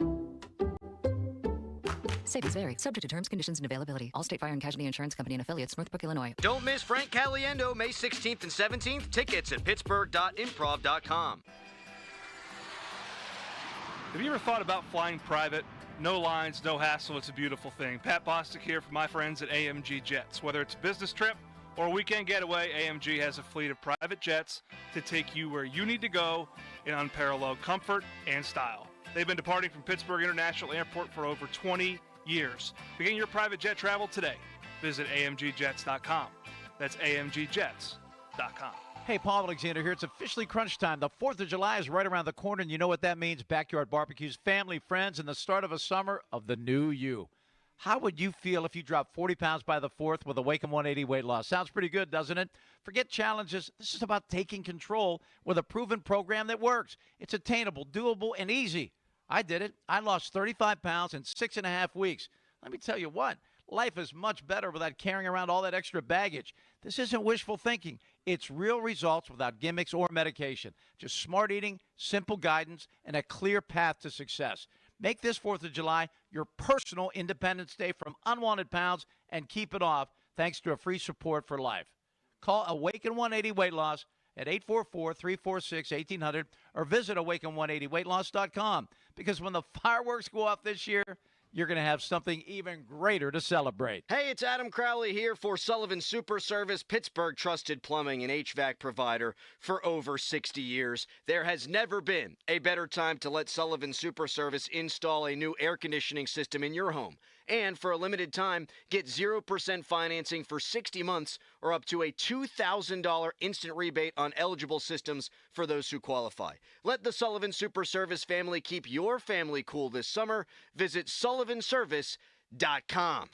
Savings vary. Subject to terms, conditions, and availability. Allstate Fire and Casualty Insurance Company and affiliates, Northbrook, Illinois. Don't miss Frank Caliendo May 16th and 17th. Tickets at pittsburgh.improv.com. Have you ever thought about flying private? No lines, no hassle, it's a beautiful thing. Pat Bostic here for my friends at AMG Jets. Whether it's a business trip or a weekend getaway, AMG has a fleet of private jets to take you where you need to go in unparalleled comfort and style. They've been departing from Pittsburgh International Airport for over 20 years. Begin your private jet travel today. Visit AMGjets.com. That's AMGjets.com. Hey, Paul Alexander here. It's officially crunch time. The 4th of July is right around the corner, and you know what that means. Backyard barbecues, family, friends, and the start of a summer of the new you. How would you feel if you dropped 40 pounds by the 4th with a Wacom 180 weight loss? Sounds pretty good, doesn't it? Forget challenges. This is about taking control with a proven program that works. It's attainable, doable, and easy. I did it. I lost 35 pounds in 6.5 weeks. Let me tell you what. Life is much better without carrying around all that extra baggage. This isn't wishful thinking. It's real results without gimmicks or medication. Just smart eating, simple guidance, and a clear path to success. Make this 4th of July your personal Independence Day from unwanted pounds and keep it off thanks to a free support for life. Call Awaken 180 Weight Loss at 844-346-1800 or visit awaken180weightloss.com, because when the fireworks go off this year, you're going to have something even greater to celebrate. Hey, it's Adam Crowley here for Sullivan Super Service, Pittsburgh trusted plumbing and HVAC provider for over 60 years. There has never been a better time to let Sullivan Super Service install a new air conditioning system in your home. And for a limited time, get 0% financing for 60 months or up to a $2,000 instant rebate on eligible systems for those who qualify. Let the Sullivan Super Service family keep your family cool this summer. Visit sullivanservice.com.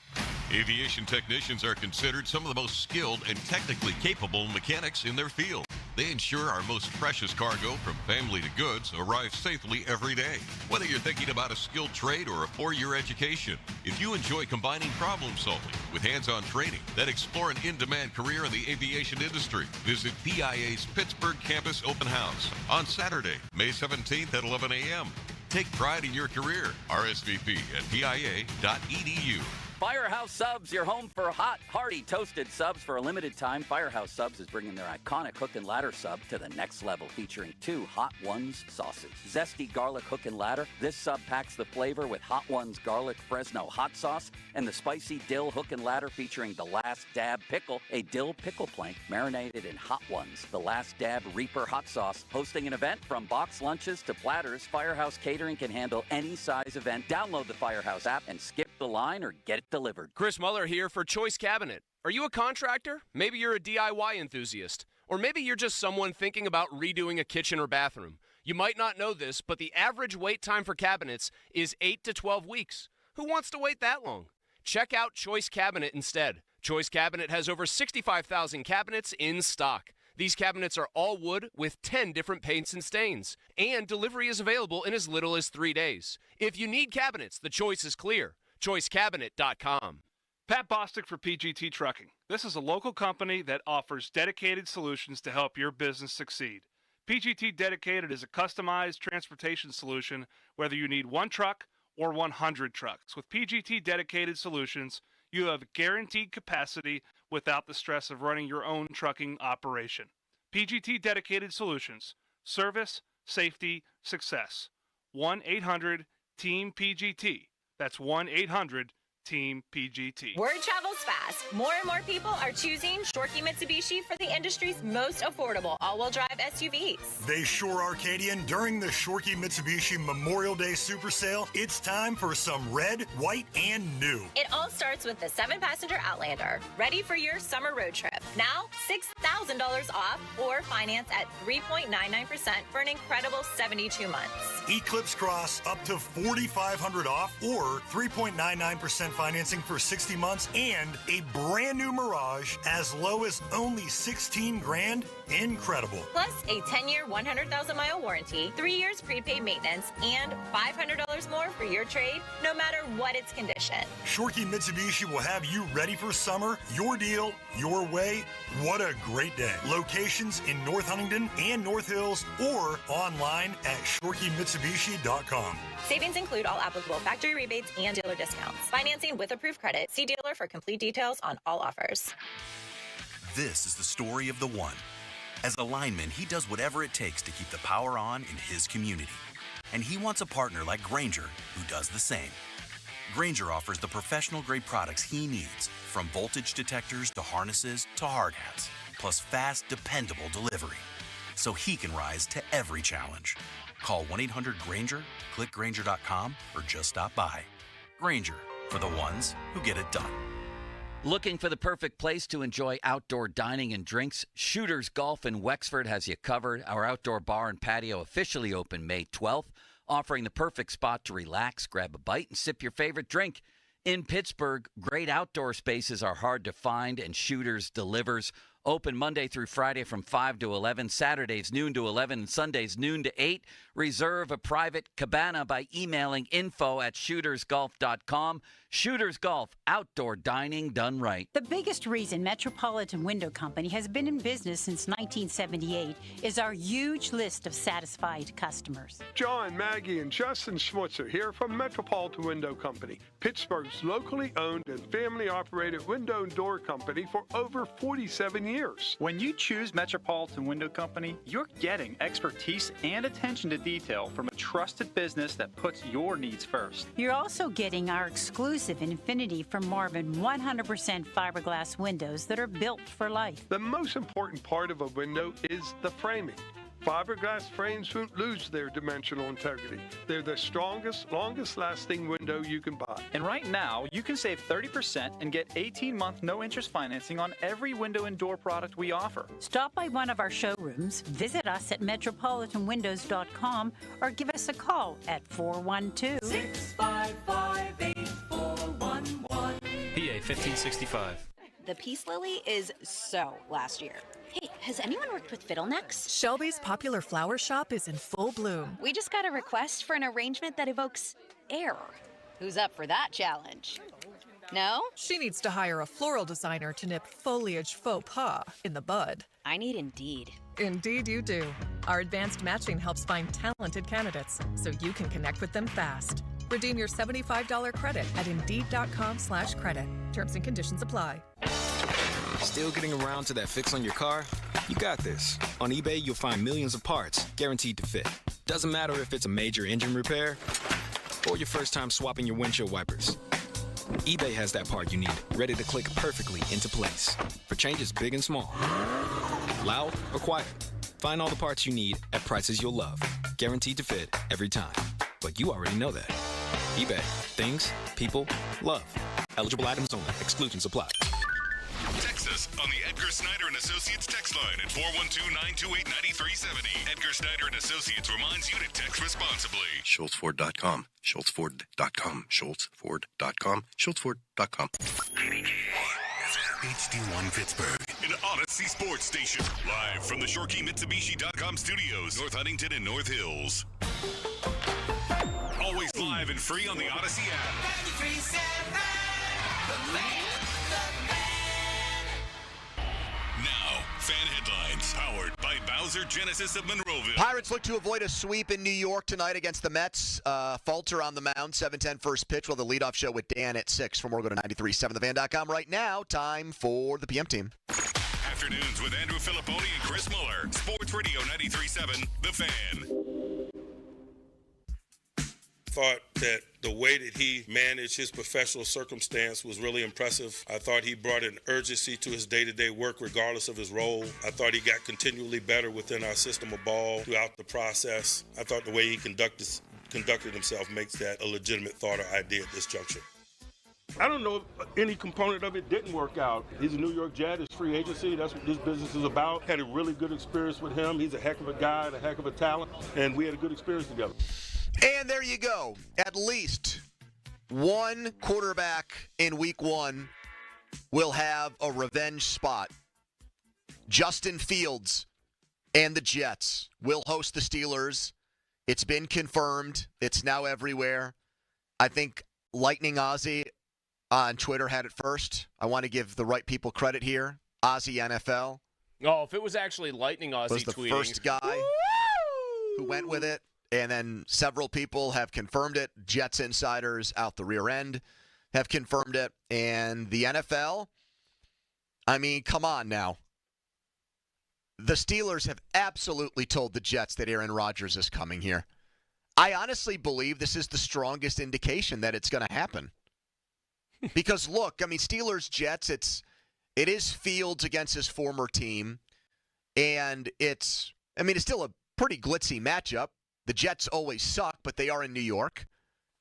Aviation technicians are considered some of the most skilled and technically capable mechanics in their field. They ensure our most precious cargo, from family to goods, arrives safely every day. Whether you're thinking about a skilled trade or a 4-year education, if you enjoy combining problem solving with hands-on training, then explore an in-demand career in the aviation industry. Visit PIA's Pittsburgh Campus Open House on Saturday, May 17th at 11 a.m. Take pride in your career. RSVP at pia.edu. Firehouse Subs, your home for hot, hearty, toasted subs for a limited time. Firehouse Subs is bringing their iconic hook and ladder sub to the next level, featuring 2 Hot Ones sauces. Zesty garlic hook and ladder. This sub packs the flavor with Hot Ones garlic Fresno hot sauce and the spicy dill hook and ladder featuring the Last Dab pickle, a dill pickle plank marinated in Hot Ones. The Last Dab Reaper hot sauce. Hosting an event from box lunches to platters, Firehouse Catering can handle any size event. Download the Firehouse app and skip the line or get it delivered. Chris Muller here for Choice Cabinet. Are you a contractor? Maybe you're a DIY enthusiast. Or maybe you're just someone thinking about redoing a kitchen or bathroom. You might not know this, but the average wait time for cabinets is 8 to 12 weeks. Who wants to wait that long? Check out Choice Cabinet instead. Choice Cabinet has over 65,000 cabinets in stock. These cabinets are all wood with 10 different paints and stains. And delivery is available in as little as 3 days. If you need cabinets, the choice is clear. ChoiceCabinet.com. Pat Bostic for PGT Trucking. This is a local company that offers dedicated solutions to help your business succeed. PGT Dedicated is a customized transportation solution, whether you need 1 truck or 100 trucks. With PGT Dedicated Solutions, you have guaranteed capacity without the stress of running your own trucking operation. PGT Dedicated Solutions. Service, safety, success. 1-800-TEAM-PGT. That's 1-800-TEAM-PGT. Word travels fast. More and more people are choosing Shorkey Mitsubishi for the industry's most affordable all-wheel drive SUVs. They sure are, Cadian. During the Shorkey Mitsubishi Memorial Day Super Sale, it's time for some red, white, and new. It all starts with the 7-passenger Outlander, ready for your summer road trip. Now, $6,000 off or finance at 3.99% for an incredible 72 months. Eclipse Cross up to $4,500 off or 3.99% financing for 60 months, and a brand new Mirage as low as only $16,000. Incredible. Plus a 10-year, 100,000-mile warranty, 3 years prepaid maintenance, and $500 more for your trade, no matter what its condition. Shorkey Mitsubishi will have you ready for summer. Your deal, your way. What a great day. Locations in North Huntington and North Hills or online at ShorkeyMitsubishi.com. Savings include all applicable factory rebates and dealer discounts. Financing with approved credit. See dealer for complete details on all offers. This is the story of the one. As a lineman, he does whatever it takes to keep the power on in his community. And he wants a partner like Grainger who does the same. Grainger offers the professional-grade products he needs, from voltage detectors to harnesses to hard hats, plus fast, dependable delivery, so he can rise to every challenge. Call 1-800-GRAINGER, click Grainger.com, or just stop by. Grainger, for the ones who get it done. Looking for the perfect place to enjoy outdoor dining and drinks? Shooters Golf in Wexford has you covered. Our outdoor bar and patio officially open May 12th, offering the perfect spot to relax, grab a bite, and sip your favorite drink. In Pittsburgh, great outdoor spaces are hard to find, and Shooters delivers. Open Monday through Friday from 5 to 11, Saturdays noon to 11, and Sundays noon to 8. Reserve a private cabana by emailing info@shootersgolf.com. Shooters Golf, outdoor dining done right. The biggest reason Metropolitan Window Company has been in business since 1978 is our huge list of satisfied customers. John, Maggie, and Justin Schmutzer here from Metropolitan Window Company, Pittsburgh's locally owned and family-operated window and door company for over 47 years. When you choose Metropolitan Window Company, you're getting expertise and attention to detail from a trusted business that puts your needs first. You're also getting our exclusive Infinity from Marvin 100% fiberglass windows that are built for life. The most important part of a window is the framing. Fiberglass frames won't lose their dimensional integrity. They're the strongest, longest-lasting window you can buy. And right now, you can save 30% and get 18-month no-interest financing on every window and door product we offer. Stop by one of our showrooms, visit us at metropolitanwindows.com, or give us a call at 412-655-8411. PA 1565. The Peace Lily is so last year. Hey, has anyone worked with fiddlenecks? Shelby's popular flower shop is in full bloom. We just got a request for an arrangement that evokes air. Who's up for that challenge? No? She needs to hire a floral designer to nip foliage faux pas in the bud. I need Indeed. Indeed you do. Our advanced matching helps find talented candidates so you can connect with them fast. Redeem your $75 credit at Indeed.com/credit. Terms and conditions apply. Still getting around to that fix on your car? You got this. On eBay, you'll find millions of parts guaranteed to fit. Doesn't matter if it's a major engine repair or your first time swapping your windshield wipers. eBay has that part you need, ready to click perfectly into place for changes big and small. Loud or quiet, find all the parts you need at prices you'll love. Guaranteed to fit every time. But you already know that. eBay. Things, people, love. Eligible items only. Exclusions apply. Text us on the Edgar Snyder & Associates text line at 412-928-9370. Edgar Snyder & Associates reminds you to text responsibly. SchultzFord.com. SchultzFord.com. SchultzFord.com. SchultzFord.com. HD1 Pittsburgh, an Odyssey sports station. Live from the ShorkeyMitsubishi.com studios, North Huntington and North Hills. Always live and free on the Odyssey app. Now, fan headlines powered by Bowser Genesis of Monroeville. Pirates look to avoid a sweep in New York tonight against the Mets. Falter on the mound, 7:10 first pitch. Well, the leadoff show with Dan at 6. For more, go to 93.7thefan.com right now. Time for the PM team. Afternoons with Andrew Filipponi and Chris Muller. Sports Radio 93.7, The Fan. Thought that the way that he managed his professional circumstance was really impressive. I thought he brought an urgency to his day-to-day work regardless of his role. I thought he got continually better within our system of ball throughout the process. I thought the way he conducted himself makes that a legitimate thought or idea at this juncture. I don't know if any component of it didn't work out. He's a New York Jet, it's free agency. That's what this business is about. Had a really good experience with him. He's a heck of a guy and a heck of a talent, and we had a good experience together. And there you go. At least one quarterback in week one will have a revenge spot. Justin Fields and the Jets will host the Steelers. It's been confirmed. It's now everywhere. I think Lightning Ozzy on Twitter had it first. I want to give the right people credit here. Ozzy NFL. Oh, if it was actually Lightning Ozzy was the tweeting. First guy who went with it. And then several people have confirmed it. Jets insiders out the rear end have confirmed it. And the NFL, I mean, come on now. The Steelers have absolutely told the Jets that Aaron Rodgers is coming here. I honestly believe this is the strongest indication that it's going to happen. Because, look, I mean, Steelers-Jets, it is Fields against his former team. And it's still a pretty glitzy matchup. The Jets always suck, but they are in New York.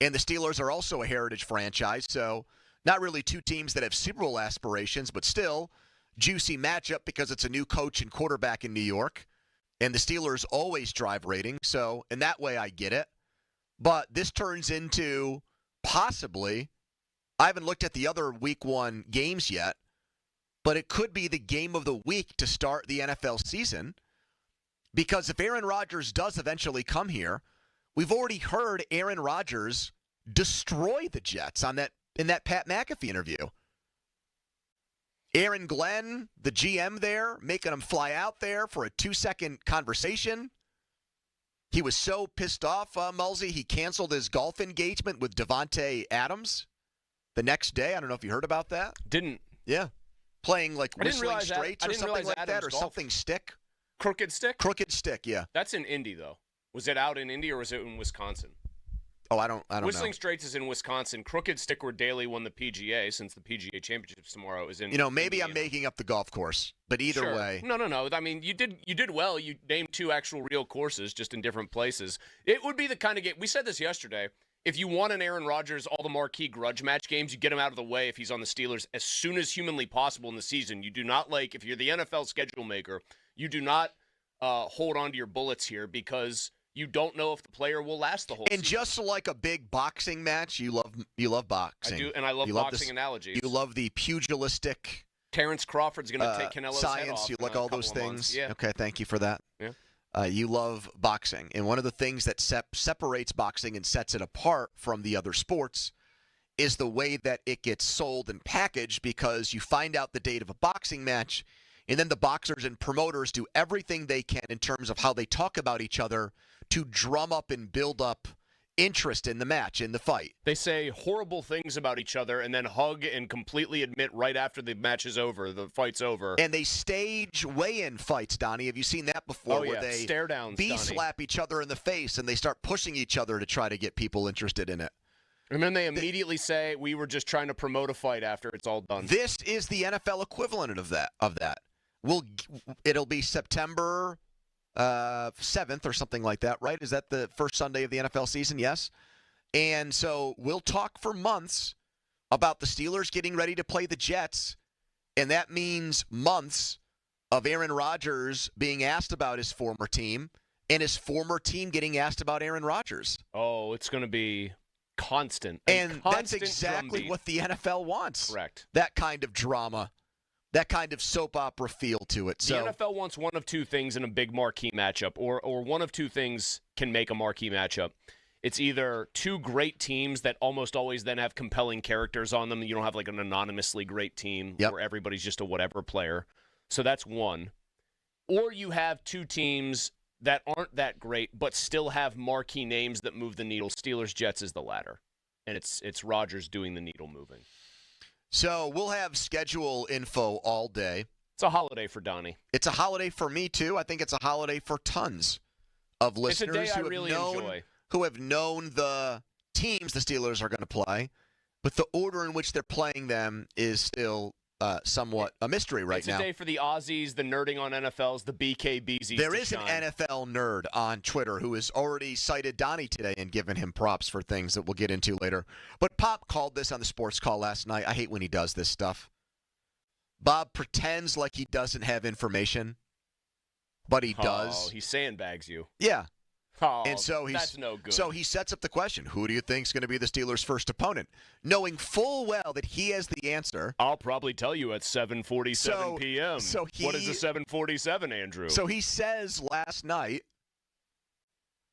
And the Steelers are also a heritage franchise, so not really two teams that have Super Bowl aspirations, but still juicy matchup because it's a new coach and quarterback in New York. And the Steelers always drive ratings, so in that way I get it. But this turns into possibly, I haven't looked at the other week one games yet, but it could be the game of the week to start the NFL season. Because if Aaron Rodgers does eventually come here, we've already heard Aaron Rodgers destroy the Jets on that Pat McAfee interview. Aaron Glenn, the GM there, making him fly out there for a 2-second conversation. He was so pissed off, Mulsey, he canceled his golf engagement with Devontae Adams the next day. I don't know if you heard about that. Didn't. Yeah. Playing like Whistling Straits or something like that, or something stick. Crooked Stick? Crooked Stick, yeah. That's in Indy, though. Was it out in Indy or was it in Wisconsin? Oh, I don't Whistling know. Straits is in Wisconsin. Crooked Stick where Daly won the PGA, since the PGA Championship's tomorrow, is in Maybe I'm making up the golf course, but either way. No. I mean, you did well. You named 2 actual real courses, just in different places. It would be the kind of game, we said this yesterday, if you want an Aaron Rodgers, all the marquee grudge match games, you get him out of the way if he's on the Steelers as soon as humanly possible in the season. You do not if you're the NFL schedule maker, you do not hold on to your bullets here, because you don't know if the player will last the whole season. And just like a big boxing match, you love boxing. I do, and I love boxing analogies. You love the pugilistic. Terrence Crawford's going to take Canelo's science. head off. You like all those things. Yeah. Okay, thank you for that. Yeah. You love boxing, and one of the things that separates boxing and sets it apart from the other sports is the way that it gets sold and packaged, because you find out the date of a boxing match, and then the boxers and promoters do everything they can in terms of how they talk about each other to drum up and build up interest in the match, in the fight. They say horrible things about each other and then hug and completely admit right after the match is over, the fight's over. And they stage weigh-in fights, Donnie. Have you seen that before? Where they stare downs, slap each other in the face, and they start pushing each other to try to get people interested in it. And then they immediately say, we were just trying to promote a fight after it's all done. This is the NFL equivalent of that. It'll be September 7th or something like that, right? Is that the first Sunday of the NFL season? Yes. And so we'll talk for months about the Steelers getting ready to play the Jets, and that means months of Aaron Rodgers being asked about his former team and his former team getting asked about Aaron Rodgers. Oh, it's going to be constant. And that's exactly what the NFL wants. Correct. That kind of drama. That kind of soap opera feel to it. The NFL wants one of 2 things in a big marquee matchup, or one of 2 things can make a marquee matchup. It's either 2 great teams that almost always then have compelling characters on them. You don't have like an anonymously great team where everybody's just a whatever player. So that's one. Or you have 2 teams that aren't that great but still have marquee names that move the needle. Steelers, Jets is the latter. And it's Rodgers doing the needle moving. So we'll have schedule info all day. It's a holiday for Donnie. It's a holiday for me, too. I think it's a holiday for tons of listeners it's a day I really enjoy. Who have known the teams the Steelers are going to play, but the order in which they're playing them is still somewhat a mystery right now. It's a day for the Aussies, the nerding on NFLs, the BKBZs. There is an NFL nerd on Twitter who has already cited Donnie today and given him props for things that we'll get into later. But Pop called this on the sports call last night. I hate when he does this stuff. Bob pretends like he doesn't have information, but he does. Oh, he sandbags you. Yeah. Oh, and so that's no good. So he sets up the question, who do you think is going to be the Steelers' first opponent? Knowing full well that he has the answer. I'll probably tell you at 7:47 p.m. What is a 7:47, Andrew? So he says last night,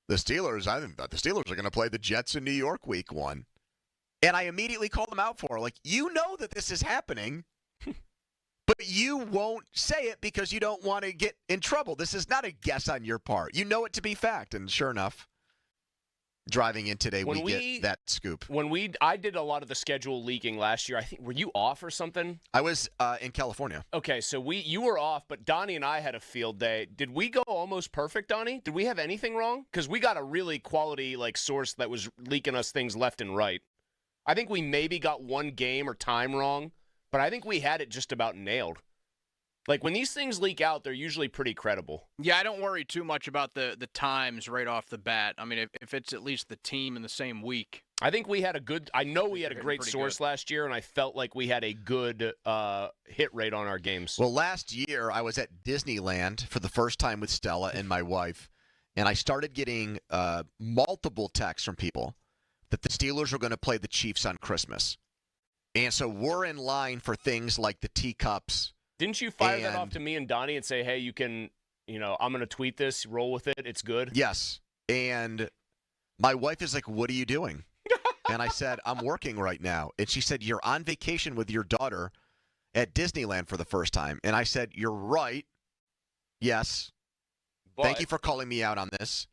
I think the Steelers are going to play the Jets in New York week 1. And I immediately called him out for it. Like, you know that this is happening. But you won't say it because you don't want to get in trouble. This is not a guess on your part. You know it to be fact. And sure enough, driving in today, we get that scoop. I did a lot of the schedule leaking last year. I think, were you off or something? I was in California. Okay, so you were off, but Donnie and I had a field day. Did we go almost perfect, Donnie? Did we have anything wrong? Because we got a really quality source that was leaking us things left and right. I think we maybe got 1 game or time wrong. But I think we had it just about nailed. Like, when these things leak out, they're usually pretty credible. Yeah, I don't worry too much about the times right off the bat. I mean, if it's at least the team in the same week. I think we had I know we had a great source last year, and I felt like we had a good hit rate on our games. Well, last year, I was at Disneyland for the first time with Stella and my wife, and I started getting multiple texts from people that the Steelers were going to play the Chiefs on Christmas. And so we're in line for things like the teacups. Didn't you fire that off to me and Donnie and say, hey, you can, I'm going to tweet this, roll with it, it's good? Yes. And my wife is like, what are you doing? And I said, I'm working right now. And she said, you're on vacation with your daughter at Disneyland for the first time. And I said, you're right. Yes. Thank you for calling me out on this.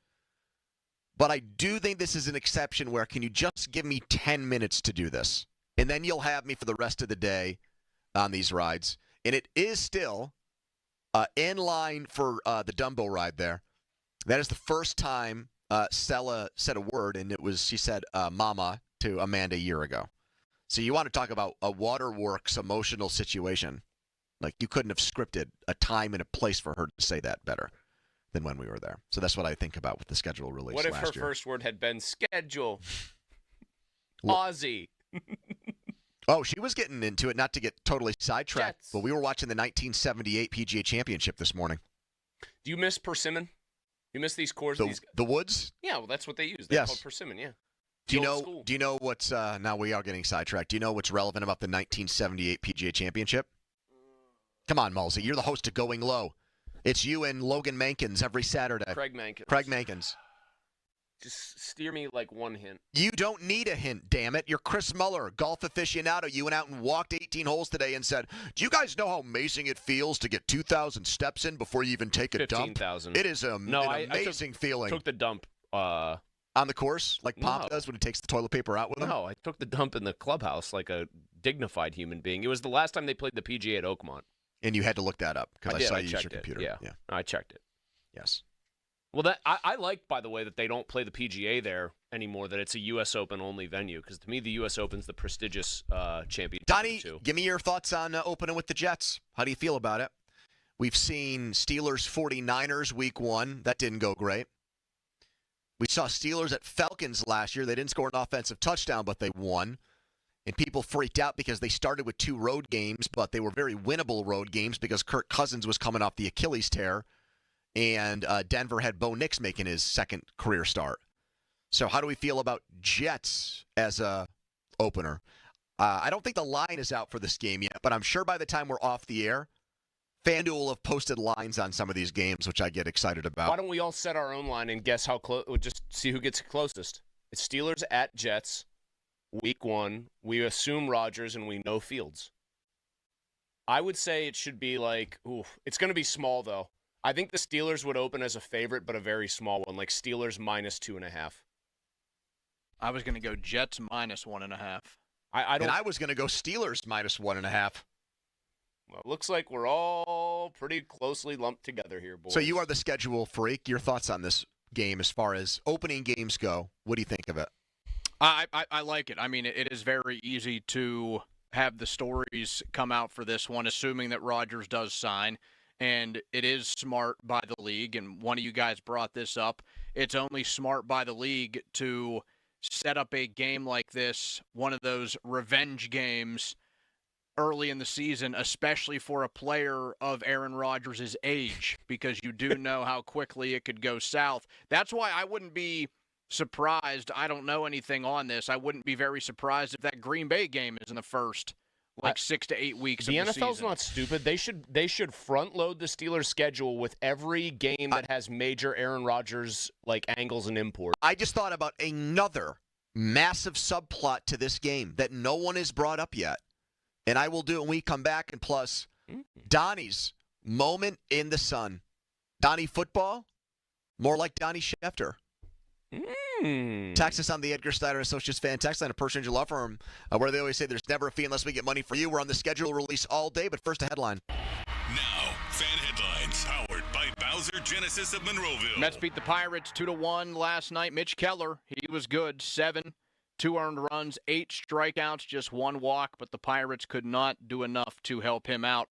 But I do think this is an exception where can you just give me 10 minutes to do this? And then you'll have me for the rest of the day on these rides. And it is still in line for the Dumbo ride there. That is the first time Stella said a word, and she said mama to Amanda a year ago. So you want to talk about a waterworks emotional situation. Like you couldn't have scripted a time and a place for her to say that better than when we were there. So that's what I think about with the schedule release What if last her year. first word had been schedule? Aussie. Oh, she was getting into it, not to get totally sidetracked, but we were watching the 1978 PGA Championship this morning. Do you miss persimmon? You miss these courses? The woods? Yeah, well, that's what they use. They're called persimmon, yeah. Do you know what's now we are getting sidetracked. Do you know what's relevant about the 1978 PGA Championship? Come on, Mulsey. You're the host of Going Low. It's you and Logan Mankins every Saturday. Craig Mankins. Craig Mankins. Just steer me like one hint. You don't need a hint, damn it. You're Chris Muller, golf aficionado. You went out and walked 18 holes today and said, do you guys know how amazing it feels to get 2,000 steps in before you even take a dump? 15,000. It is an amazing feeling. I took the dump. On the course, like Pop does when he takes the toilet paper out with him? No, I took the dump in the clubhouse like a dignified human being. It was the last time they played the PGA at Oakmont. And you had to look that up because I saw you use your checked computer. Yeah, I checked it. Yes. Well, I like, by the way, that they don't play the PGA there anymore, that it's a U.S. Open only venue, because to me, the U.S. Open's the prestigious championship. Donnie, give me your thoughts on opening with the Jets. How do you feel about it? We've seen Steelers 49ers week 1. That didn't go great. We saw Steelers at Falcons last year. They didn't score an offensive touchdown, but they won. And people freaked out because they started with 2 road games, but they were very winnable road games because Kirk Cousins was coming off the Achilles tear, and Denver had Bo Nix making his second career start. So how do we feel about Jets as a opener? I don't think the line is out for this game yet, but I'm sure by the time we're off the air, FanDuel will have posted lines on some of these games, which I get excited about. Why don't we all set our own line and guess how close? We'll just see who gets closest. It's Steelers at Jets. Week 1, we assume Rodgers and we know Fields. I would say it should be like, it's going to be small, though. I think the Steelers would open as a favorite, but a very small one, like Steelers -2.5. I was going to go Jets -1.5. I was going to go Steelers -1.5. Well, it looks like we're all pretty closely lumped together here, boys. So you are the schedule freak. Your thoughts on this game as far as opening games go? What do you think of it? I like it. I mean, it is very easy to have the stories come out for this one, assuming that Rodgers does sign. And it is smart by the league, and one of you guys brought this up. It's only smart by the league to set up a game like this, one of those revenge games early in the season, especially for a player of Aaron Rodgers' age, because you do know how quickly it could go south. That's why I wouldn't be surprised. I don't know anything on this. I wouldn't be very surprised if that Green Bay game is in the first 6 to 8 weeks of the season. The NFL's not stupid. They should front load the Steelers' schedule with every game that has major Aaron Rodgers angles and imports. I just thought about another massive subplot to this game that no one has brought up yet. And I will do it when we come back. And plus, Donnie's moment in the sun. Donnie football, more like Donnie Schefter. Text us on the Edgar Snyder Associates fan text line, a personal injury law firm, where they always say there's never a fee unless we get money for you. We're on the schedule release all day, but first a headline. Now, fan headlines powered by Bowser Genesis of Monroeville. Mets beat the Pirates 2-1 last night. Mitch Keller, he was good. 7, 2 earned runs, 8 strikeouts, just 1 walk, but the Pirates could not do enough to help him out.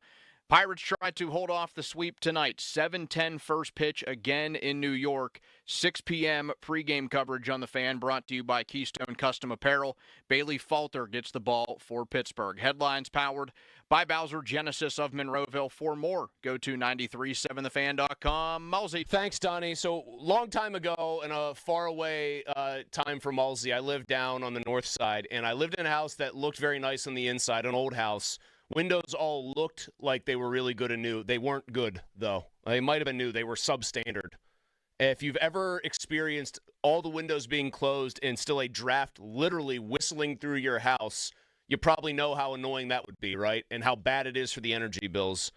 Pirates try to hold off the sweep tonight. 7:10 first pitch again in New York. 6 p.m. pregame coverage on the Fan, brought to you by Keystone Custom Apparel. Bailey Falter gets the ball for Pittsburgh. Headlines powered by Bowser Genesis of Monroeville. For more, go to 937thefan.com. Mulsey. Thanks, Donnie. So, long time ago, in a faraway time for Mulsey, I lived down on the north side, and I lived in a house that looked very nice on the inside, an old house. Windows all looked like they were really good and new. They weren't good, though. They might have been new. They were substandard. If you've ever experienced all the windows being closed and still a draft literally whistling through your house, you probably know how annoying that would be, right? And how bad it is for the energy bills.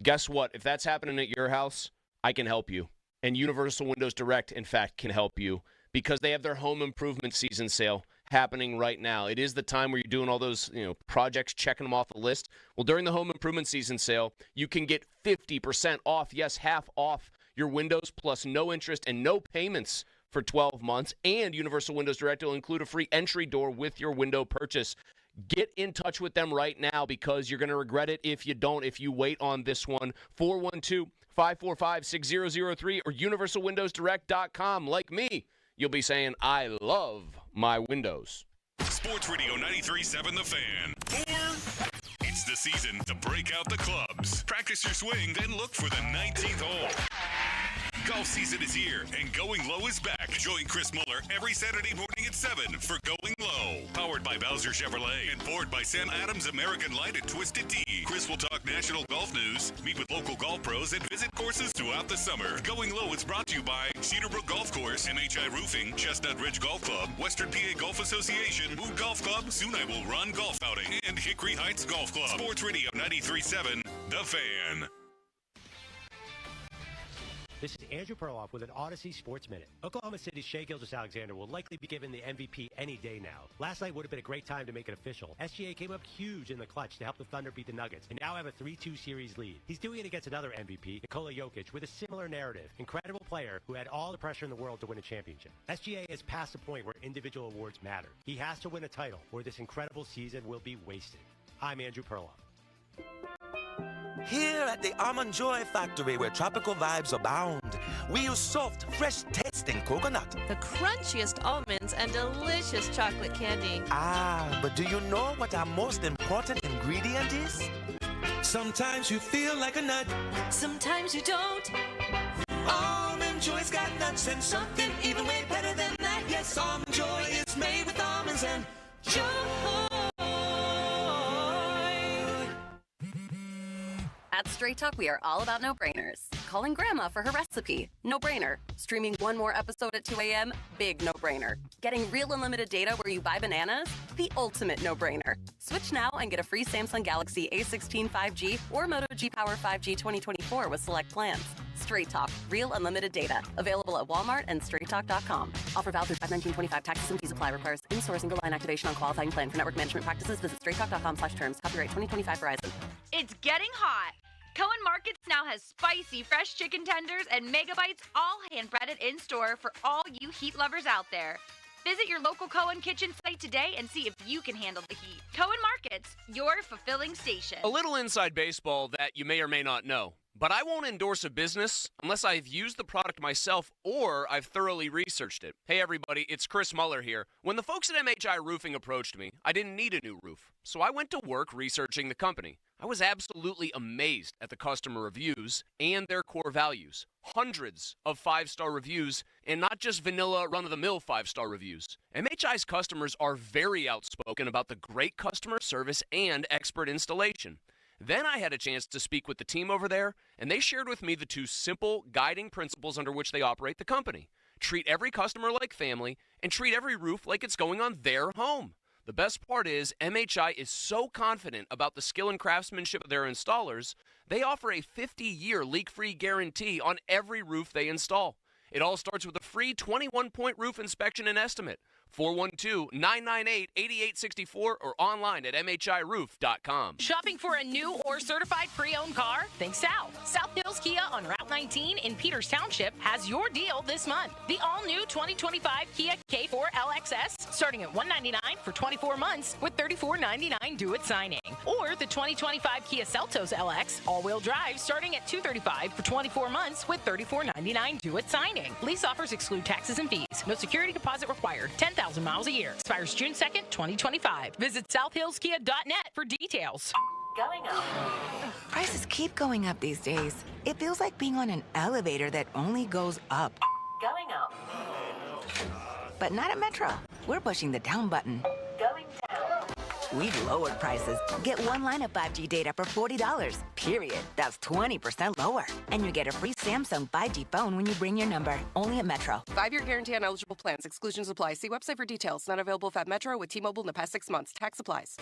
Guess what? If that's happening at your house, I can help you. And Universal Windows Direct, in fact, can help you because they have their home improvement season sale happening right now. It is the time where you're doing all those, projects, checking them off the list. Well, during the home improvement season sale, you can get 50% off, yes, half off your windows plus no interest and no payments for 12 months. And Universal Windows Direct will include a free entry door with your window purchase. Get in touch with them right now because you're going to regret it if you don't, if you wait on this one. 412-545-6003 or universalwindowsdirect.com. Like me, you'll be saying, I love my windows. Sports Radio 93.7 The Fan. It's the season to break out the clubs. Practice your swing, then look for the 19th hole. Golf season is here, and Going Low is back. Join Chris Muller every Saturday morning at 7 for Going Low. Powered by Bowser Chevrolet and poured by Sam Adams American Light at Twisted Tea. Chris will talk national golf news, meet with local golf pros, and visit courses throughout the summer. Going Low is brought to you by Cedarbrook Golf Course, MHI Roofing, Chestnut Ridge Golf Club, Western PA Golf Association, Mood Golf Club, Soon I Will Run Golf Outing, and Hickory Heights Golf Club. Sports Radio 93.7 The Fan. This is Andrew Perloff with an Odyssey Sports Minute. Oklahoma City's Shai Gilgeous-Alexander will likely be given the MVP any day now. Last night would have been a great time to make it official. SGA came up huge in the clutch to help the Thunder beat the Nuggets and now have a 3-2 series lead. He's doing it against another MVP, Nikola Jokic, with a similar narrative. Incredible player who had all the pressure in the world to win a championship. SGA is past the point where individual awards matter. He has to win a title or this incredible season will be wasted. I'm Andrew Perloff. Here at the Almond Joy Factory, where tropical vibes abound, we use soft, fresh-tasting coconut. The crunchiest almonds and delicious chocolate candy. Ah, but do you know what our most important ingredient is? Sometimes you feel like a nut. Sometimes you don't. Almond Joy's got nuts and something even way better than that. Yes, Almond Joy is made with almonds and joy. At Straight Talk, we are all about no-brainers. Calling Grandma for her recipe, no-brainer. Streaming one more episode at 2 a.m., big no-brainer. Getting real unlimited data where you buy bananas, the ultimate no-brainer. Switch now and get a free Samsung Galaxy A16 5G or Moto G Power 5G 2024 with select plans. Straight Talk, real unlimited data. Available at Walmart and straighttalk.com. Offer valid through 5/19/25. Taxes and fees apply. Requires in-store single line activation on qualifying plan. For network management practices, visit straighttalk.com/terms. Copyright 2025 Verizon. It's getting hot. Cohen Markets now has spicy, fresh chicken tenders and megabites, all hand-breaded in-store for all you heat lovers out there. Visit your local Cohen Kitchen site today and see if you can handle the heat. Cohen Markets, your fulfilling station. A little inside baseball that you may or may not know. But I won't endorse a business unless I've used the product myself or I've thoroughly researched it. Hey everybody, it's Chris Muller here. When the folks at MHI Roofing approached me, I didn't need a new roof. So I went to work researching the company. I was absolutely amazed at the customer reviews and their core values. Hundreds of 5-star reviews and not just vanilla run-of-the-mill 5-star reviews. MHI's customers are very outspoken about the great customer service and expert installation. Then I had a chance to speak with the team over there, and they shared with me the 2 simple guiding principles under which they operate the company. Treat every customer like family, and treat every roof like it's going on their home. The best part is MHI is so confident about the skill and craftsmanship of their installers, they offer a 50-year leak-free guarantee on every roof they install. It all starts with a free 21-point roof inspection and estimate. 412-998-8864 or online at mhiroof.com. Shopping for a new or certified pre-owned car? Think South. South Hills Kia on Route 19 in Peters Township has your deal this month. The all-new 2025 Kia K4 LXS starting at $199 for 24 months with $34.99 due at signing. Or the 2025 Kia Seltos LX all-wheel drive starting at $235 for 24 months with $34.99 due at signing. Lease offers exclude taxes and fees. No security deposit required. 10,000 miles a year. Expires June 2nd, 2025. Visit southhillskia.net for details. Going up. Prices keep going up these days. It feels like being on an elevator that only goes up. Going up. But not at Metro. We're pushing the down button. Going down. we've lowered prices. Get one line of 5G data for $40, period. That's 20% lower. And you get a free Samsung 5G phone when you bring your number. Only at Metro. 5-year guarantee on eligible plans. Exclusions apply. See website for details. Not available at Metro with T-Mobile in the past 6 months. Tax applies.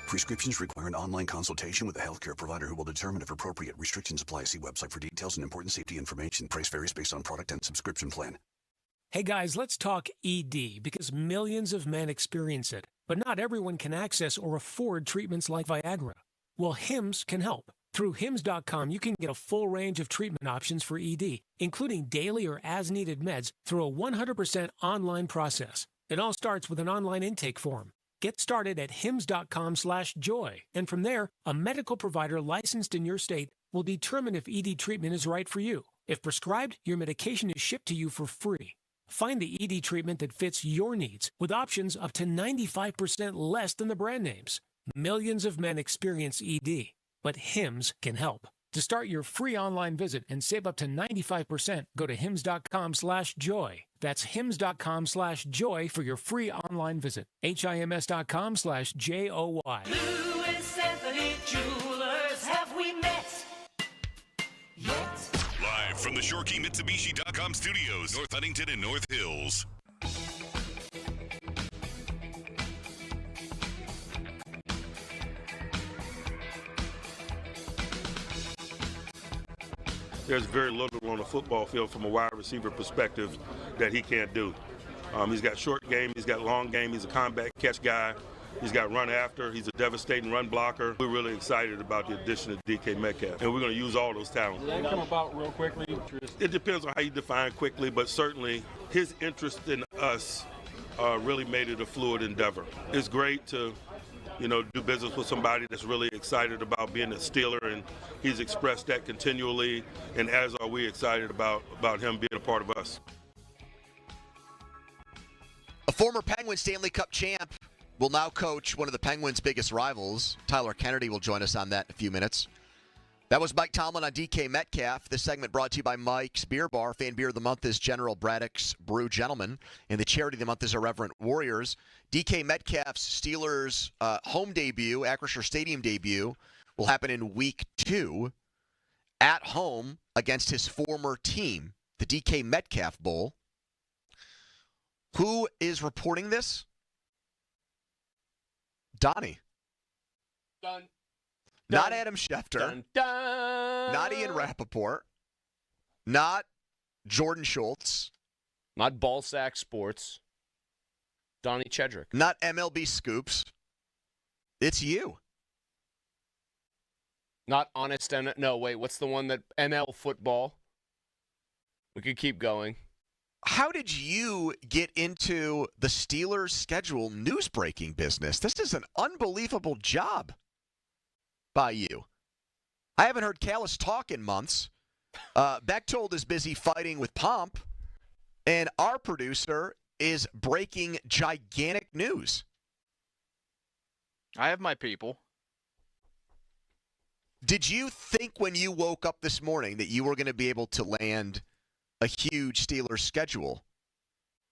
Prescriptions require an online consultation with a healthcare provider who will determine if appropriate. Restrictions apply. See website for details and important safety information. Price varies based on product and subscription plan. Hey guys, let's talk ED because millions of men experience it, but not everyone can access or afford treatments like Viagra. Well, Hims can help. Through Hims.com, you can get a full range of treatment options for ED, including daily or as-needed meds through a 100% online process. It all starts with an online intake form. Get started at hims.com/joy, and from there, a medical provider licensed in your state will determine if ED treatment is right for you. If prescribed, your medication is shipped to you for free. Find the ED treatment that fits your needs with options up to 95% less than the brand names. Millions of men experience ED, but Hims can help. To start your free online visit and save up to 95%, go to hims.com/joy. That's hims.com/joy for your free online visit. HIMS.com/JOY. Louis Anthony Jewelers, have we met yet? Live from the ShoreKeyMitsubishi.com studios, North Huntington and North Hills. There's very little on the football field from a wide receiver perspective that he can't do. He's got short game, he's got long game, he's a combat catch guy, he's got run after, he's a devastating run blocker. We're really excited about the addition of DK Metcalf, and we're going to use all those talents. Did that come about real quickly? It depends on how you define quickly, but certainly his interest in us really made it a fluid endeavor. It's great to do business with somebody that's really excited about being a Steeler, and he's expressed that continually, and as are we excited about him being a part of us. A former Penguin Stanley Cup champ will now coach one of the Penguins' biggest rivals. Tyler Kennedy will join us on that in a few minutes. That was Mike Tomlin on DK Metcalf. This segment brought to you by Mike's Beer Bar. Fan Beer of the Month is General Braddock's Brew Gentleman, and the Charity of the Month is Irreverent Warriors. DK Metcalf's Steelers home debut, Acrisure Stadium debut, will happen in Week 2 at home against his former team, the DK Metcalf Bowl. Who is reporting this? Donnie. Done. Not Adam Schefter. Dun, dun. Not Ian Rappaport. Not Jordan Schultz. Not Ballsack Sports. Donnie Chedrick. Not MLB Scoops. It's you. Not Honest No, wait, what's the one that NL Football? We could keep going. How did you get into the Steelers' schedule news-breaking business? This is an unbelievable job by you. I haven't heard Callis talk in months. Bechtold is busy fighting with Pomp, and our producer is breaking gigantic news. I have my people. Did you think when you woke up this morning that you were going to be able to land a huge Steelers schedule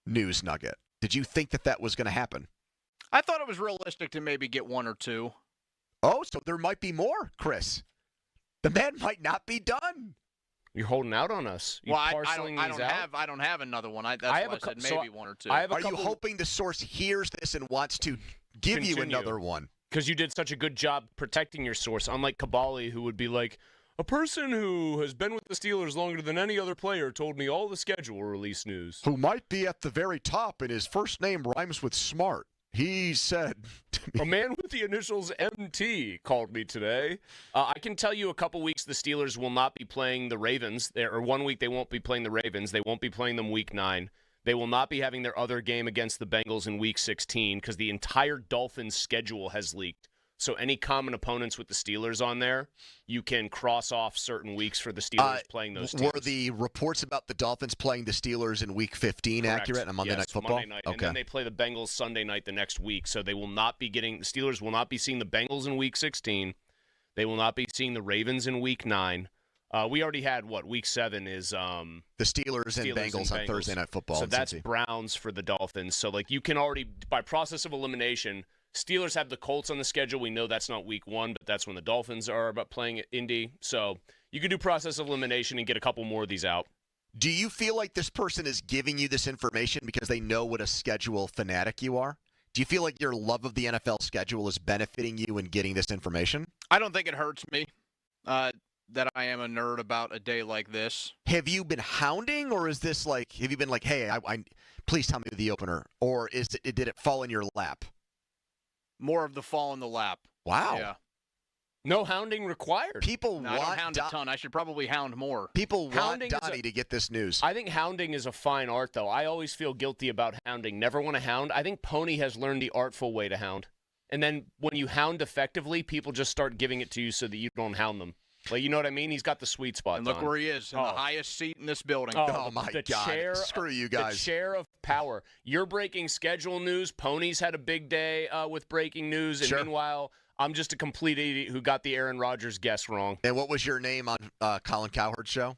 news nugget? Did you think that that was going to happen? I thought it was realistic to maybe get one or two. Oh, so there might be more, Chris. The man might not be done. You're holding out on us. Well, I don't have another one. That's why I said maybe one or two. Are you hoping the source hears this and wants to give you another one? Because you did such a good job protecting your source, unlike Kabali, who would be like, a person who has been with the Steelers longer than any other player told me all the schedule release news. Who might be at the very top, and his first name rhymes with smart. He said to me. A man with the initials MT called me today. I can tell you a couple weeks the Steelers will not be playing the Ravens. Or 1 week they won't be playing the Ravens. They won't be playing them week 9. They will not be having their other game against the Bengals in week 16 because the entire Dolphins schedule has leaked. So any common opponents with the Steelers on there, you can cross off certain weeks for the Steelers playing those teams. Were the reports about the Dolphins playing the Steelers in Week 15 Correct. accurate on Monday Night Football? Monday night. Okay. And then they play the Bengals Sunday night the next week. So they will not be getting – the Steelers will not be seeing the Bengals in Week 16. They will not be seeing the Ravens in Week 9. We already had, Week 7 is the Steelers and Bengals on Thursday Night Football. So that's Browns for the Dolphins. So, you can already – by process of elimination – Steelers have the Colts on the schedule. We know that's not week 1, but that's when the Dolphins are about playing at Indy. So you could do process of elimination and get a couple more of these out. Do you feel like this person is giving you this information because they know what a schedule fanatic you are? Do you feel like your love of the NFL schedule is benefiting you in getting this information? I don't think it hurts me that I am a nerd about a day like this. Have you been hounding, or is this like, have you been like, hey, I please tell me the opener, or did it fall in your lap? More of the fall in the lap. Wow. Yeah. No hounding required. People I don't hound a ton. I should probably hound more. People want Donnie to get this news. I think hounding is a fine art, though. I always feel guilty about hounding. Never want to hound. I think Pony has learned the artful way to hound. And then when you hound effectively, people just start giving it to you so that you don't hound them. Like, you know what I mean? He's got the sweet spot. And look where he is, in the highest seat in this building. Oh my God. Screw you guys. The chair of power. You're breaking schedule news. Pony's had a big day with breaking news. And meanwhile, I'm just a complete idiot who got the Aaron Rodgers guess wrong. And what was your name on Colin Cowherd's show?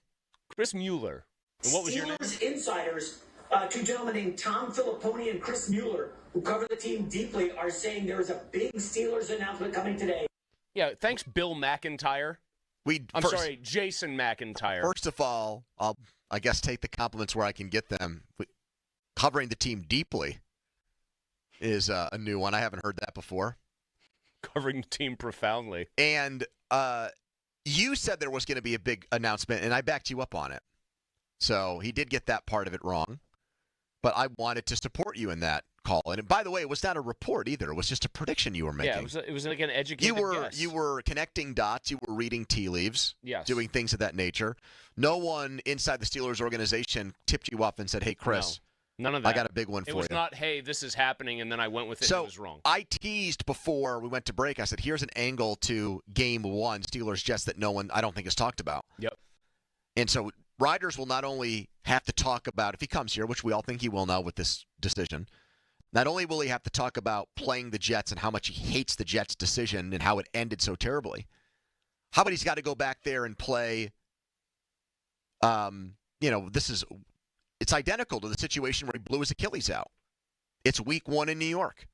Chris Mueller. And what was your name? Steelers insiders, two gentlemen named Tom Filipponi and Chris Mueller, who cover the team deeply, are saying there is a big Steelers announcement coming today. Yeah, thanks, Bill McIntyre. Sorry, Jason McIntyre. First of all, I'll, I guess, take the compliments where I can get them. Covering the team deeply is a new one. I haven't heard that before. Covering the team profoundly. And you said there was going to be a big announcement, and I backed you up on it. So he did get that part of it wrong. But I wanted to support you in that call. And by the way, it was not a report either. It was just a prediction you were making. Yeah, it was like an educated guess. You were connecting dots. You were reading tea leaves. Yes. Doing things of that nature. No one inside the Steelers organization tipped you up and said, hey, Chris. No, none of that. I got a big one for you. It was not, hey, this is happening, and then I went with it and it was wrong. I teased before we went to break. I said, here's an angle to Game 1, Steelers-Jets, that no one, I don't think, has talked about. Yep. And so Rodgers will not only have to talk about, if he comes here, which we all think he will now with this decision, not only will he have to talk about playing the Jets and how much he hates the Jets' decision and how it ended so terribly, how about he's got to go back there and play, it's identical to the situation where he blew his Achilles out. It's week 1 in New York.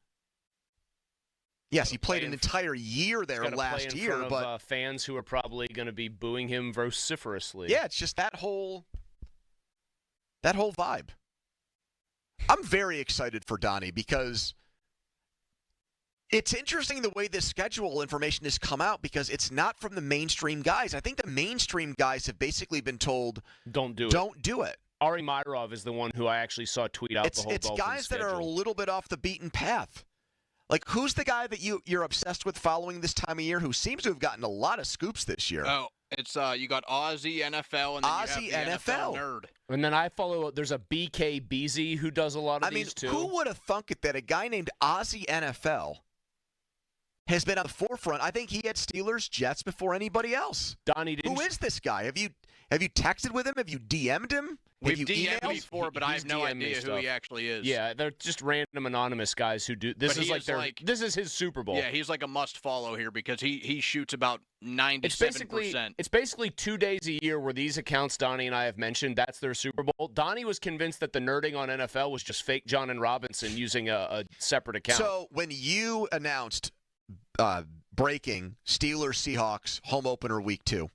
Yes, he played an entire year there last year, front but of, fans who are probably going to be booing him vociferously. Yeah, it's just that whole vibe. I'm very excited for Donnie because it's interesting the way this schedule information has come out because it's not from the mainstream guys. I think the mainstream guys have basically been told, Don't do it. Ari Myrov is the one who I actually saw tweet out the whole Dolphins guys schedule. That are a little bit off the beaten path. Like, who's the guy that you're obsessed with following this time of year who seems to have gotten a lot of scoops this year? Oh, it's you got Aussie NFL and then Aussie you have the NFL nerd. And then I follow, there's a BK Beasy who does a lot of these too. Who would have thunk it that a guy named Aussie NFL has been on the forefront? I think he had Steelers, Jets before anybody else. Donnie, who is this guy? Have you texted with him? Have you DM'd him? We've DM'd before, but I have no idea who he actually is. Yeah, they're just random anonymous guys who do this. This is his Super Bowl. Yeah, he's like a must follow here because he shoots about 97%. It's basically 2 days a year where these accounts Donnie and I have mentioned, that's their Super Bowl. Donnie was convinced that the nerding on NFL was just fake John and Robinson using a separate account. So when you announced breaking Steelers-Seahawks home opener week 2,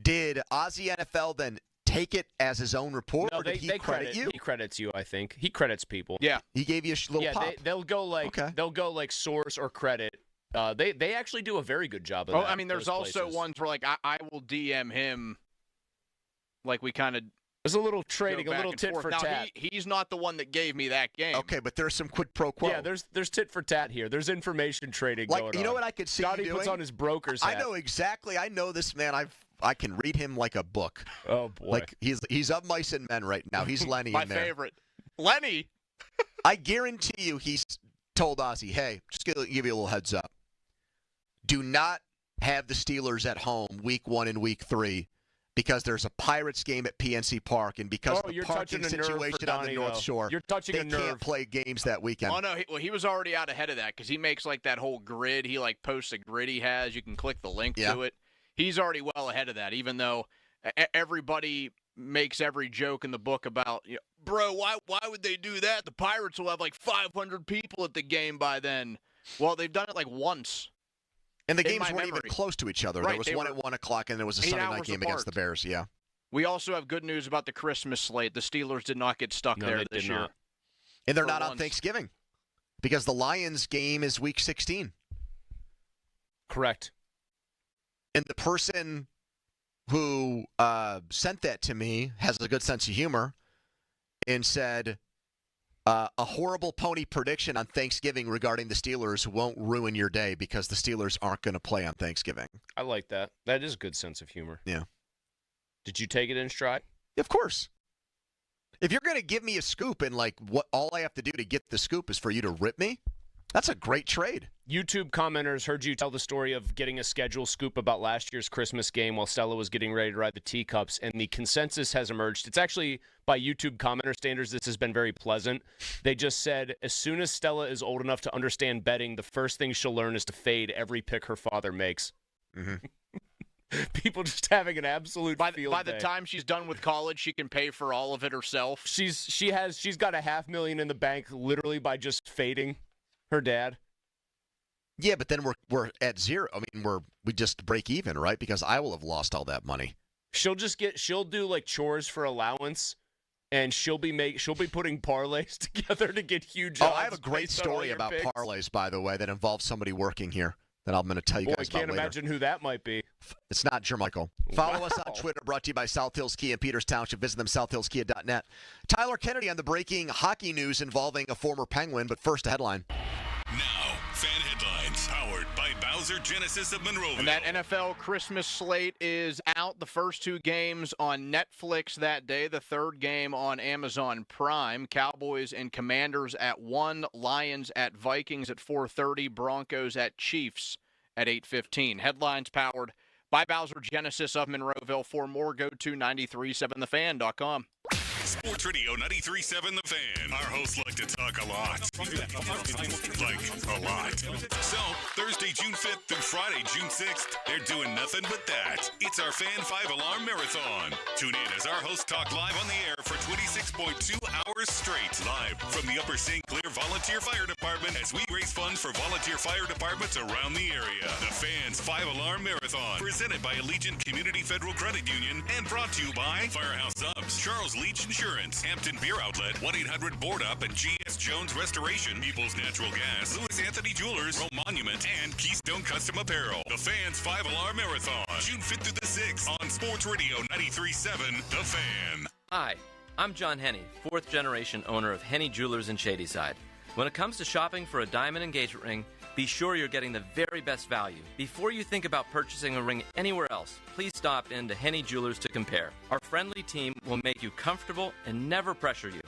did Aussie NFL then take it as his own report, or did he credit you? He credits you, I think. He credits people. Yeah. He gave you a little pop. They'll go like source or credit. They actually do a very good job of that. I mean, there's also ones where like I will DM him, like we kind of. There's a little trading, a little tit for tat. Now, he's not the one that gave me that game. Okay, but there's some quid pro quo. Yeah, there's tit for tat here. There's information trading going on. You know what I could see Donnie you doing? puts on his broker's hat. I know exactly. I know this man. I can read him like a book. Oh, boy. Like he's of Mice and Men right now. He's Lenny My in there. favorite. Lenny. I guarantee you he's told Ozzy, hey, just give you a little heads up. Do not have the Steelers at home week 1 and week 3 because there's a Pirates game at PNC Park, and because of the parking situation on the North Shore, they can't play games that weekend. Oh, no. He was already out ahead of that because he makes like that whole grid. He like posts a grid he has. You can click the link to it. He's already well ahead of that, even though everybody makes every joke in the book about, bro, why would they do that? The Pirates will have like 500 people at the game by then. Well, they've done it like once. And the games weren't even close to each other. Right, there was one at 1 o'clock, and there was a Sunday night game against the Bears. Yeah. We also have good news about the Christmas slate. The Steelers did not get stuck there this year. And they're not on Thanksgiving because the Lions game is week 16. Correct. And the person who sent that to me has a good sense of humor and said, a horrible pony prediction on Thanksgiving regarding the Steelers won't ruin your day because the Steelers aren't going to play on Thanksgiving. I like that. That is a good sense of humor. Yeah. Did you take it in stride? Of course. If you're going to give me a scoop and what all I have to do to get the scoop is for you to rip me, that's a great trade. YouTube commenters heard you tell the story of getting a schedule scoop about last year's Christmas game while Stella was getting ready to ride the teacups, and the consensus has emerged. It's actually, by YouTube commenter standards, this has been very pleasant. They just said, as soon as Stella is old enough to understand betting, the first thing she'll learn is to fade every pick her father makes. Mm-hmm. People just having an absolute field By day. the time she's done with college, she can pay for all of it herself. She's got $500,000 in the bank literally by just fading her dad. Yeah, but then we're at zero. I mean, we just break even, right? Because I will have lost all that money. She'll do like chores for allowance, and she'll be putting parlays together to get huge odds. Oh, I have a great story about parlays, by the way, that involves somebody working here that I'm going to tell you guys about later. I can't imagine who that might be. It's not Jermichael. Follow us on Twitter, brought to you by South Hills Kia in Peters Township. Visit them, southhillskia.net. Tyler Kennedy on the breaking hockey news involving a former Penguin, but first a headline. Now, fan headlines powered by Bowser Genesis of Monroeville. And that NFL Christmas slate is out. The first 2 games on Netflix that day. The third game on Amazon Prime. Cowboys and Commanders at 1. Lions at Vikings at 4:30. Broncos at Chiefs at 8:15. Headlines powered by Bowser Genesis of Monroeville. For more, go to 937thefan.com. Sports Radio 93.7 The Fan. Our hosts like to talk a lot. Like a lot. So, Thursday, June 5th through Friday, June 6th, they're doing nothing but that. It's our Fan 5-Alarm Marathon. Tune in as our hosts talk live on the air for 26.2 hours straight. Live from the Upper St. Clair Volunteer Fire Department as we raise funds for volunteer fire departments around the area. The Fans 5-Alarm Marathon. Presented by Allegiant Community Federal Credit Union and brought to you by Firehouse Subs, Charles Leach Insurance, Hampton Beer Outlet, 1-800-BOARD-UP, and G.S. Jones Restoration, People's Natural Gas, Louis Anthony Jewelers, Rome Monument, and Keystone Custom Apparel. The Fans 5-Alarm Marathon, June 5th through the 6th on Sports Radio 93.7 The Fan. Hi, I'm John Henney, 4th generation owner of Henney Jewelers in Shadyside. When it comes to shopping for a diamond engagement ring, be sure you're getting the very best value. Before you think about purchasing a ring anywhere else, please stop into Henney Jewelers to compare. Our friendly team will make you comfortable and never pressure you.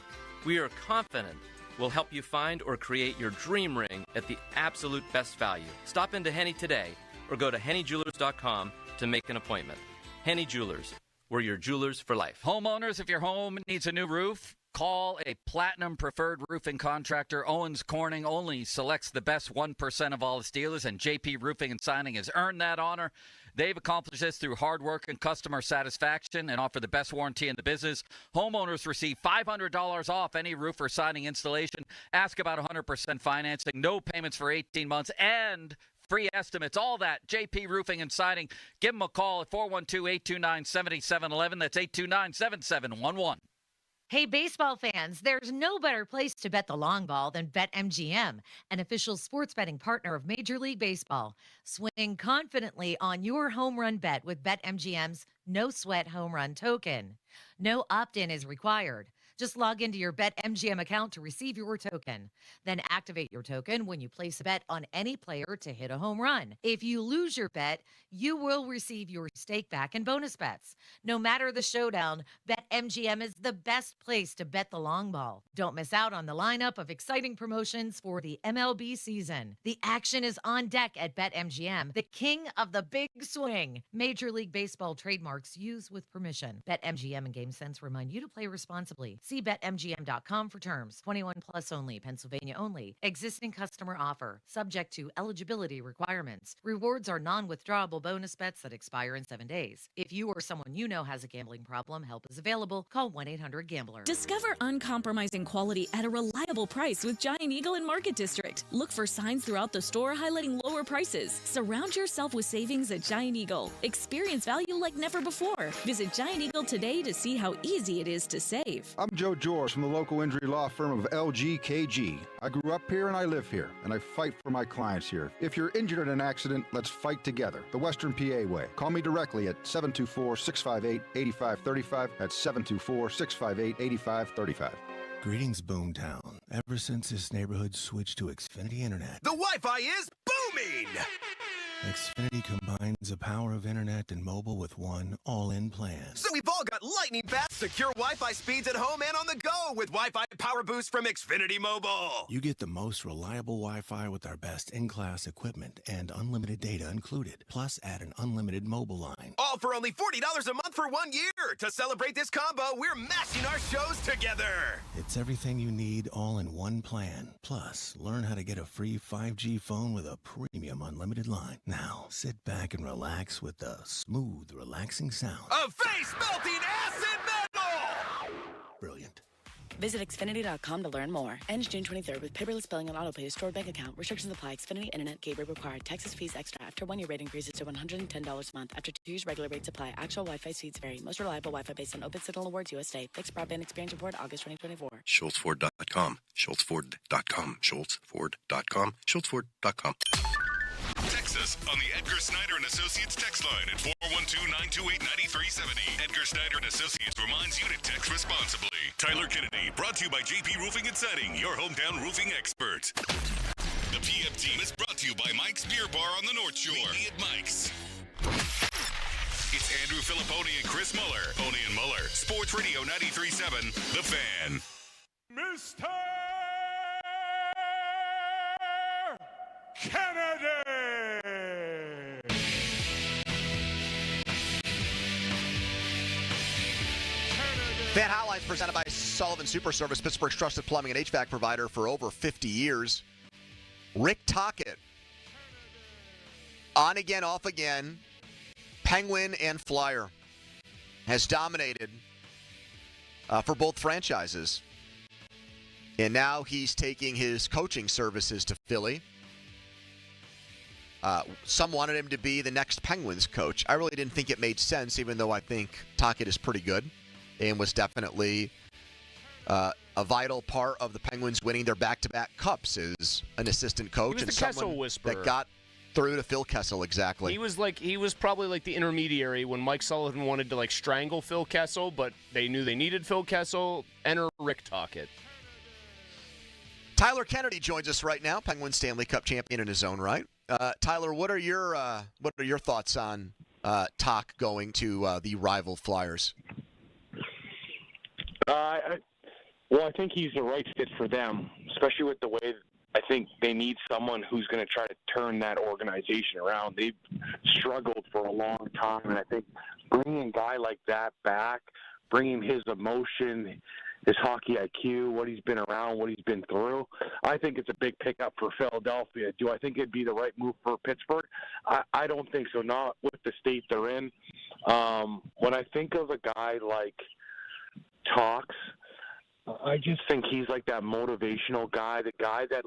We are confident we'll help you find or create your dream ring at the absolute best value. Stop into Henney today or go to HenneyJewelers.com to make an appointment. Henney Jewelers, we're your jewelers for life. Homeowners, if your home needs a new roof, call a Platinum Preferred Roofing Contractor. Owens Corning only selects the best 1% of all its dealers, and JP Roofing and Signing has earned that honor. They've accomplished this through hard work and customer satisfaction and offer the best warranty in the business. Homeowners receive $500 off any roof or siding installation. Ask about 100% financing, no payments for 18 months, and free estimates, all that. JP Roofing and Siding. Give them a call at 412-829-7711. That's 829-7711. Hey, baseball fans, there's no better place to bet the long ball than BetMGM, an official sports betting partner of Major League Baseball. Swing confidently on your home run bet with BetMGM's no-sweat home run token. No opt-in is required. Just log into your BetMGM account to receive your token. Then activate your token when you place a bet on any player to hit a home run. If you lose your bet, you will receive your stake back in bonus bets. No matter the showdown, BetMGM is the best place to bet the long ball. Don't miss out on the lineup of exciting promotions for the MLB season. The action is on deck at BetMGM, the king of the big swing. Major League Baseball trademarks used with permission. BetMGM and GameSense remind you to play responsibly. See BetMGM.com for terms. 21 plus only, Pennsylvania only. Existing customer offer, subject to eligibility requirements. Rewards are non-withdrawable bonus bets that expire in 7 days. If you or someone you know has a gambling problem, help is available. Call 1-800-GAMBLER. Discover uncompromising quality at a reliable price with Giant Eagle in Market District. Look for signs throughout the store highlighting lower prices. Surround yourself with savings at Giant Eagle. Experience value like never before. Visit Giant Eagle today to see how easy it is to save. I'm Joe George from the local injury law firm of LGKG. I grew up here and I live here, and I fight for my clients here. If you're injured in an accident, let's fight together. The Western PA way. Call me directly at 724-658-8535. That's 724-658-8535. Greetings, Boomtown. Ever since this neighborhood switched to Xfinity Internet, the Wi-Fi is booming! Xfinity combines the power of internet and mobile with one all-in plan. So we've all got lightning-fast, secure Wi-Fi speeds at home and on the go with Wi-Fi Power Boost from Xfinity Mobile. You get the most reliable Wi-Fi with our best in-class equipment and unlimited data included. Plus, add an unlimited mobile line. All for only $40 a month for 1 year. To celebrate this combo, we're mashing our shows together. It's everything you need all in one plan. Plus, learn how to get a free 5G phone with a premium unlimited line. Now, sit back and relax with the smooth, relaxing sound of face-melting acid metal! Brilliant. Visit Xfinity.com to learn more. Ends June 23rd with paperless billing and autopay stored bank account. Restrictions apply. Xfinity Internet gateway required. Taxes, fees extra. After 1 year rate increases to $110 a month. After 2 years, regular rates apply. Actual Wi-Fi speeds vary. Most reliable Wi-Fi based on Open Signal Awards USA. Fixed broadband experience report August 2024. SchultzFord.com. SchultzFord.com. SchultzFord.com. SchultzFord.com. Text us on the Edgar Snyder & Associates text line at 412-928-9370. Edgar Snyder & Associates reminds you to text responsibly. Tyler Kennedy, brought to you by JP Roofing and Siding, your hometown roofing expert. The PF team is brought to you by Mike's Beer Bar on the North Shore. Meet me at Mike's. It's Andrew Filipponi and Chris Muller. Pony and Muller. Sports Radio 93.7, The Fan. Mr. Kennedy! Fan Hotlines presented by Sullivan Super Service, Pittsburgh's trusted plumbing and HVAC provider for over 50 years. Rick Tocchet. On again, off again. Penguin and Flyer. Has dominated for both franchises. And now he's taking his coaching services to Philly. Some wanted him to be the next Penguins coach. I really didn't think it made sense, even though I think Tocchet is pretty good and was definitely a vital part of the Penguins winning their back-to-back cups as an assistant coach. He was and the Kessel someone whisperer. that got through to Phil Kessel, exactly. He was probably like the intermediary when Mike Sullivan wanted to strangle Phil Kessel, but they knew they needed Phil Kessel. Enter Rick Tocchet. Tyler Kennedy joins us right now, Penguin Stanley Cup champion in his own right. Tyler, what are your thoughts on Toc going to the rival Flyers? Well, I think he's the right fit for them, especially with the way I think they need someone who's going to try to turn that organization around. They've struggled for a long time, and I think bringing a guy like that back, bringing his emotion, his hockey IQ, what he's been around, what he's been through, I think it's a big pickup for Philadelphia. Do I think it'd be the right move for Pittsburgh? I don't think so, not with the state they're in. When I think of a guy like Talks, I just think he's like that motivational guy, the guy that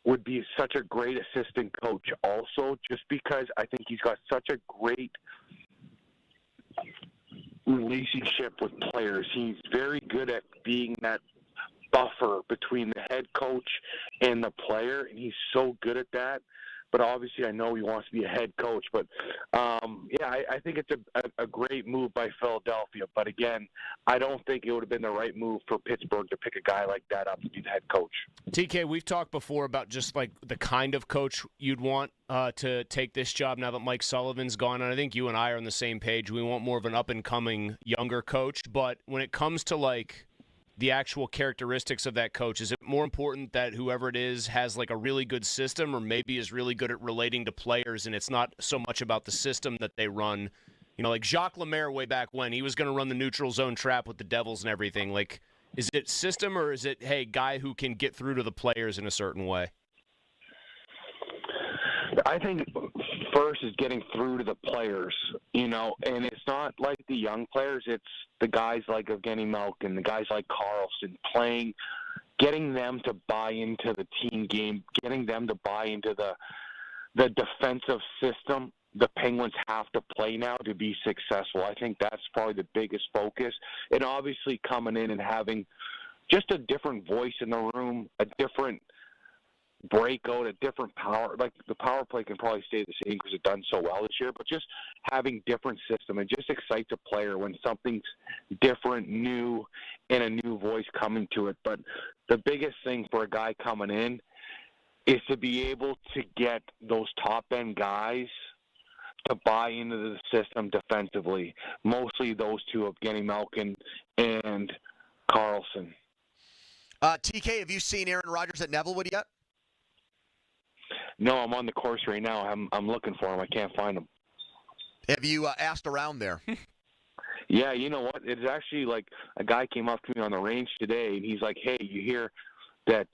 would be such a great assistant coach also, just because I think he's got such a great relationship with players. He's very good at being that buffer between the head coach and the player, and he's so good at that. But obviously I know he wants to be a head coach. But, I think it's a great move by Philadelphia. But, again, I don't think it would have been the right move for Pittsburgh to pick a guy like that up to be the head coach. TK, we've talked before about just the kind of coach you'd want to take this job now that Mike Sullivan's gone. And I think you and I are on the same page. We want more of an up-and-coming younger coach. But when it comes to, the actual characteristics of that coach, is it more important that whoever it is has a really good system, or maybe is really good at relating to players and it's not so much about the system that they run Like Jacques Lemaire way back when, he was going to run the neutral zone trap with the Devils and everything. Like, is it system or is it, hey, guy who can get through to the players in a certain way? I think first is getting through to the players, and it's not like the young players. It's the guys like Evgeny Malkin, the guys like Carlson getting them to buy into the team game, getting them to buy into the defensive system the Penguins have to play now to be successful. I think that's probably the biggest focus. And obviously coming in and having just a different voice in the room, a different breakout, a different power. Like the power play can probably stay the same because it's done so well this year, but just having different system and just excites a player when something's different, new, and a new voice coming to it. But the biggest thing for a guy coming in is to be able to get those top-end guys to buy into the system defensively. Mostly those two of Evgeny Malkin and Carlson. TK, have you seen Aaron Rodgers at Nevillewood yet? No, I'm on the course right now. I'm looking for him. I can't find him. Have you asked around there? Yeah, you know what? It's actually like a guy came up to me on the range today, and he's like, hey, you hear that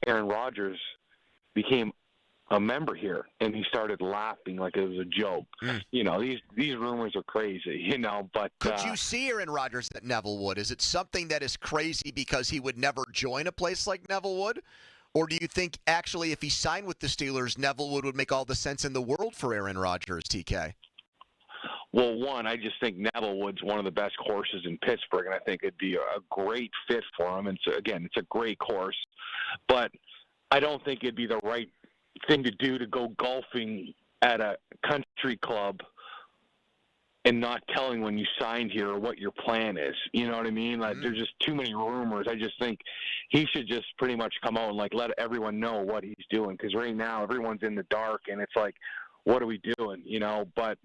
Aaron Rodgers became a member here? And he started laughing like it was a joke. These rumors are crazy, but... Could you see Aaron Rodgers at Nevillewood? Is it something that is crazy because he would never join a place like Nevillewood? Or do you think actually if he signed with the Steelers, Nevillewood would make all the sense in the world for Aaron Rodgers, TK? Well, one, I just think Nevillewood's one of the best courses in Pittsburgh, and I think it'd be a great fit for him. And so, again, it's a great course. But I don't think it'd be the right thing to do to go golfing at a country club and not telling when you signed here or what your plan is. You know what I mean? Like, there's just too many rumors. I just think he should just pretty much come out and, let everyone know what he's doing. Because right now everyone's in the dark, and it's like, what are we doing? But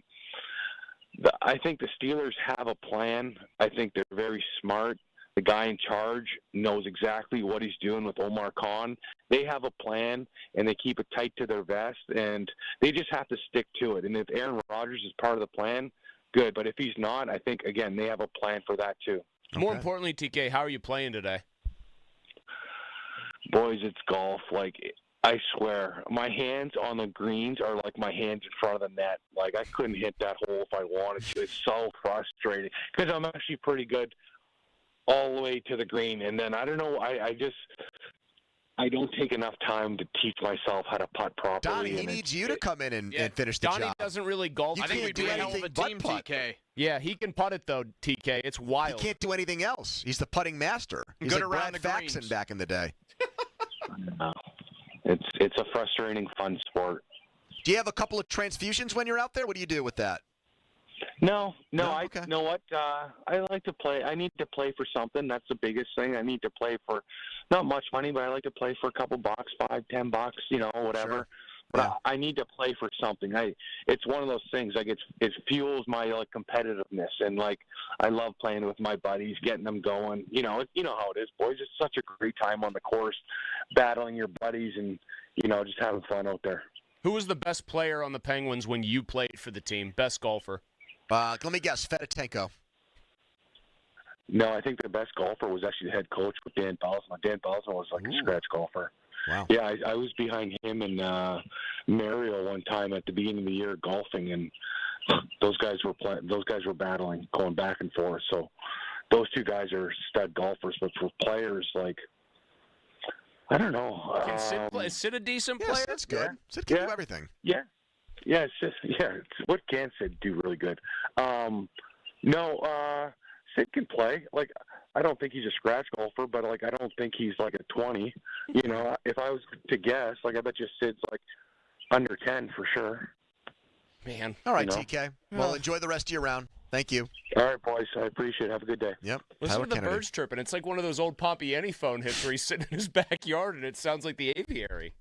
I think the Steelers have a plan. I think they're very smart. The guy in charge knows exactly what he's doing with Omar Khan. They have a plan, and they keep it tight to their vest, and they just have to stick to it. And if Aaron Rodgers is part of the plan, good. But if he's not, I think, again, they have a plan for that too. More importantly, TK, how are you playing today? Boys, it's golf. I swear, my hands on the greens are like my hands in front of the net. I couldn't hit that hole if I wanted to. It's so frustrating because I'm actually pretty good all the way to the green. And then, I don't know, I don't take enough time to teach myself how to putt properly. Donnie, he needs you to come in and finish the Donnie job. Doesn't really golf. I think we'd be a hell of a team, TK. Yeah, he can putt it, though, TK. It's wild. He can't do anything else. He's the putting master. He's good like around Brad the Faxon greens. back in the day. It's a frustrating, fun sport. Do you have a couple of transfusions when you're out there? What do you do with that? No. Okay. You know what? I like to play. I need to play for something. That's the biggest thing. I need to play for not much money, but I like to play for a couple bucks, $5, $10, whatever. Sure. But I need to play for something. It's one of those things. It fuels my competitiveness, and I love playing with my buddies, getting them going. You know how it is, boys. It's such a great time on the course, battling your buddies, and just having fun out there. Who was the best player on the Penguins when you played for the team? Best golfer? Let me guess, Fedotenko. No, I think the best golfer was actually the head coach with Dan Balsma. Dan Balsma was a scratch golfer. Wow. Yeah, I was behind him and Mario one time at the beginning of the year golfing, and those guys were battling, going back and forth. So those two guys are stud golfers, but for players, I don't know. Is Sid a decent player? Yes, that's good. Sid can do everything. Yeah. Yeah, what can Sid do really good? Sid can play. I don't think he's a scratch golfer, but I don't think he's a 20. If I was to guess, I bet you Sid's under 10 for sure. Man. All right, TK. Well, enjoy the rest of your round. Thank you. All right, boys. I appreciate it. Have a good day. Yep. Listen to the birds chirping. It's like one of those old Pompiani phone hits where he's sitting in his backyard and it sounds like the aviary.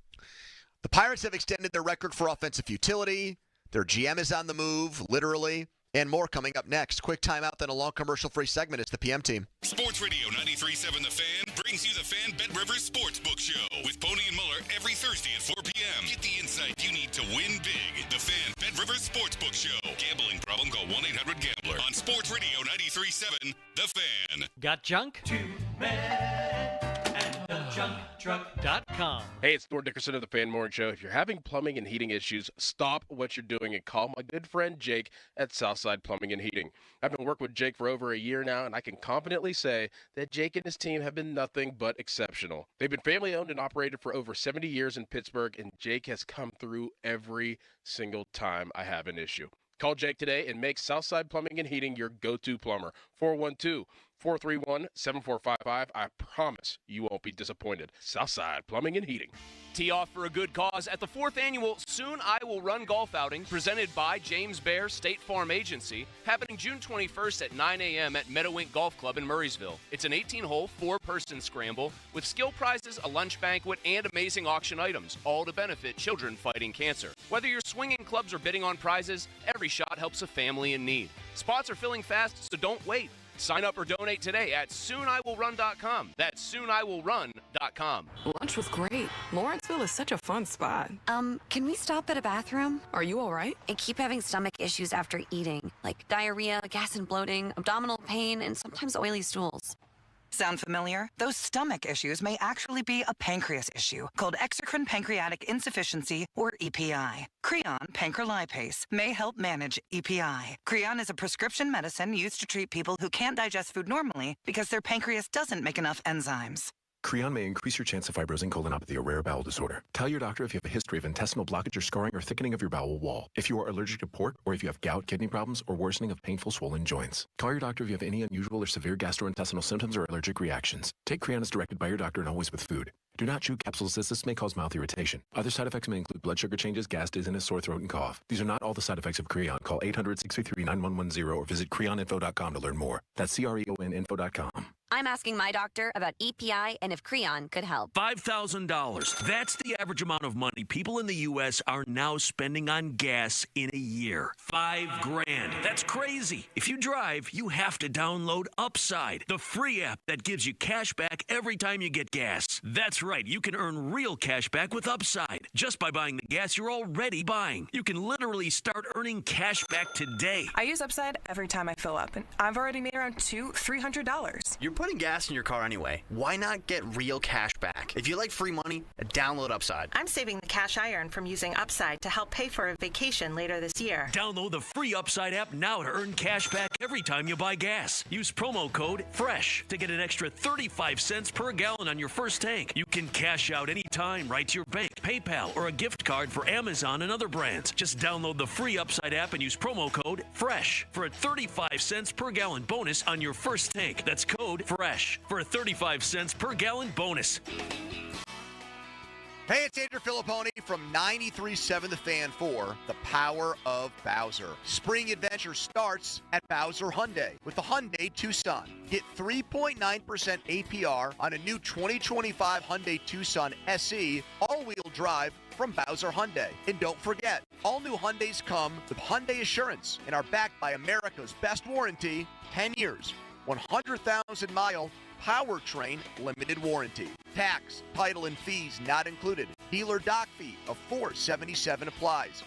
The Pirates have extended their record for offensive utility. Their GM is on the move, literally, and more coming up next. Quick timeout, then a long commercial-free segment. It's the PM team. Sports Radio 93.7 The Fan brings you the Fan Bet Rivers Sportsbook Show with Pony and Muller every Thursday at 4 p.m. Get the insight you need to win big. The Fan Bet Rivers Sportsbook Show. Gambling problem? Call 1-800-GAMBLER. On Sports Radio 93.7, The Fan. Got junk? JunkTruck.com. Hey, it's Thor Dickerson of the Fan Morning Show. If you're having plumbing and heating issues, stop what you're doing and call my good friend Jake at Southside Plumbing and Heating. I've been working with Jake for over a year now, and I can confidently say that Jake and his team have been nothing but exceptional. They've been family-owned and operated for over 70 years in Pittsburgh, and Jake has come through every single time I have an issue. Call Jake today and make Southside Plumbing and Heating your go-to plumber. 412-431-7455. I promise you won't be disappointed. Southside Plumbing and Heating. Tee off for a good cause at the 4th annual Soon I Will Run golf outing presented by James Bear State Farm Agency, happening June 21st at 9 a.m. at Meadowink Golf Club in Murraysville. It's an 18-hole, 4-person scramble with skill prizes, a lunch banquet, and amazing auction items, all to benefit children fighting cancer. Whether you're swinging clubs or bidding on prizes, every shot helps a family in need. Spots are filling fast, so don't wait. Sign up or donate today at sooniwillrun.com. That's sooniwillrun.com. Lunch was great. Lawrenceville is such a fun spot. Can we stop at a bathroom? Are you all right? I keep having stomach issues after eating, like diarrhea, gas and bloating, abdominal pain, and sometimes oily stools. Sound familiar? Those stomach issues may actually be a pancreas issue called exocrine pancreatic insufficiency, or EPI. Creon pancrelipase may help manage EPI. Creon is a prescription medicine used to treat people who can't digest food normally because their pancreas doesn't make enough enzymes. Creon may increase your chance of fibrosing colonopathy, a rare bowel disorder. Tell your doctor if you have a history of intestinal blockage or scarring or thickening of your bowel wall, if you are allergic to pork, or if you have gout, kidney problems, or worsening of painful swollen joints. Call your doctor if you have any unusual or severe gastrointestinal symptoms or allergic reactions. Take Creon as directed by your doctor and always with food. Do not chew capsules as this may cause mouth irritation. Other side effects may include blood sugar changes, gas, dizziness, sore throat, and cough. These are not all the side effects of Creon. Call 800-633-9110 or visit creoninfo.com to learn more. That's CREONinfo.com. I'm asking my doctor about EPI and if Creon could help. $5,000. That's the average amount of money people in the U.S. are now spending on gas in a year. $5,000. That's crazy. If you drive, you have to download Upside, the free app that gives you cash back every time you get gas. That's right. You can earn real cash back with Upside just by buying the gas you're already buying. You can literally start earning cash back today. I use Upside every time I fill up, and I've already made around $200-$300. You're putting gas in your car anyway. Why not get real cash back? If you like free money, download Upside. I'm saving the cash I earn from using Upside to help pay for a vacation later this year. Download the free Upside app now to earn cash back every time you buy gas. Use promo code FRESH to get an extra 35 cents per gallon on your first tank. You can cash out anytime right to your bank, PayPal, or a gift card for Amazon and other brands. Just download the free Upside app and use promo code FRESH for a 35 cents per gallon bonus on your first tank. That's code FRESH for a 35 cents per gallon bonus. Hey, it's Andrew Filipponi from 93.7 The Fan for The Power of Bowser. Spring adventure starts at Bowser Hyundai with the Hyundai Tucson. Get 3.9% APR on a new 2025 Hyundai Tucson SE all-wheel drive from Bowser Hyundai. And don't forget, all new Hyundais come with Hyundai Assurance and are backed by America's best warranty, 10 years, 100,000-mile powertrain limited warranty. Tax, title, and fees not included. Dealer dock fee of $477 applies.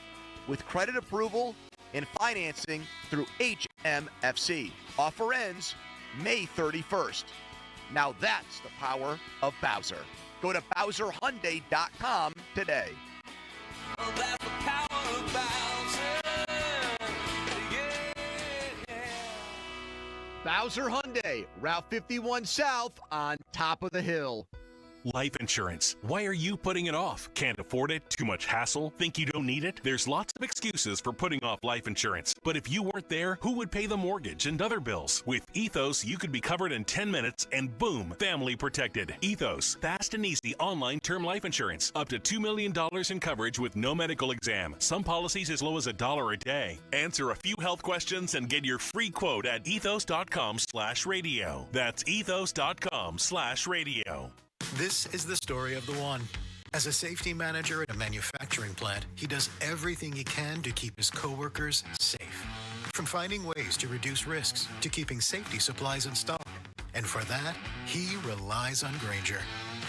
With credit approval and financing through HMFC. Offer ends May 31st. Now that's the power of Bowser. Go to BowserHyundai.com today. Oh, that's the power of Bowser. Bowser Hyundai, Route 51 South on top of the hill. Life insurance. Why are you putting it off? Can't afford it? Too much hassle? Think you don't need it? There's lots of excuses for putting off life insurance. But if you weren't there, who would pay the mortgage and other bills? With Ethos, you could be covered in 10 minutes and boom, family protected. Ethos, fast and easy online term life insurance. Up to $2 million in coverage with no medical exam. Some policies as low as $1 a day. Answer a few health questions and get your free quote at ethos.com/radio. That's ethos.com/radio. This is the story of the one. As a safety manager at a manufacturing plant, he does everything he can to keep his coworkers safe. From finding ways to reduce risks to keeping safety supplies in stock. And for that, he relies on Grainger.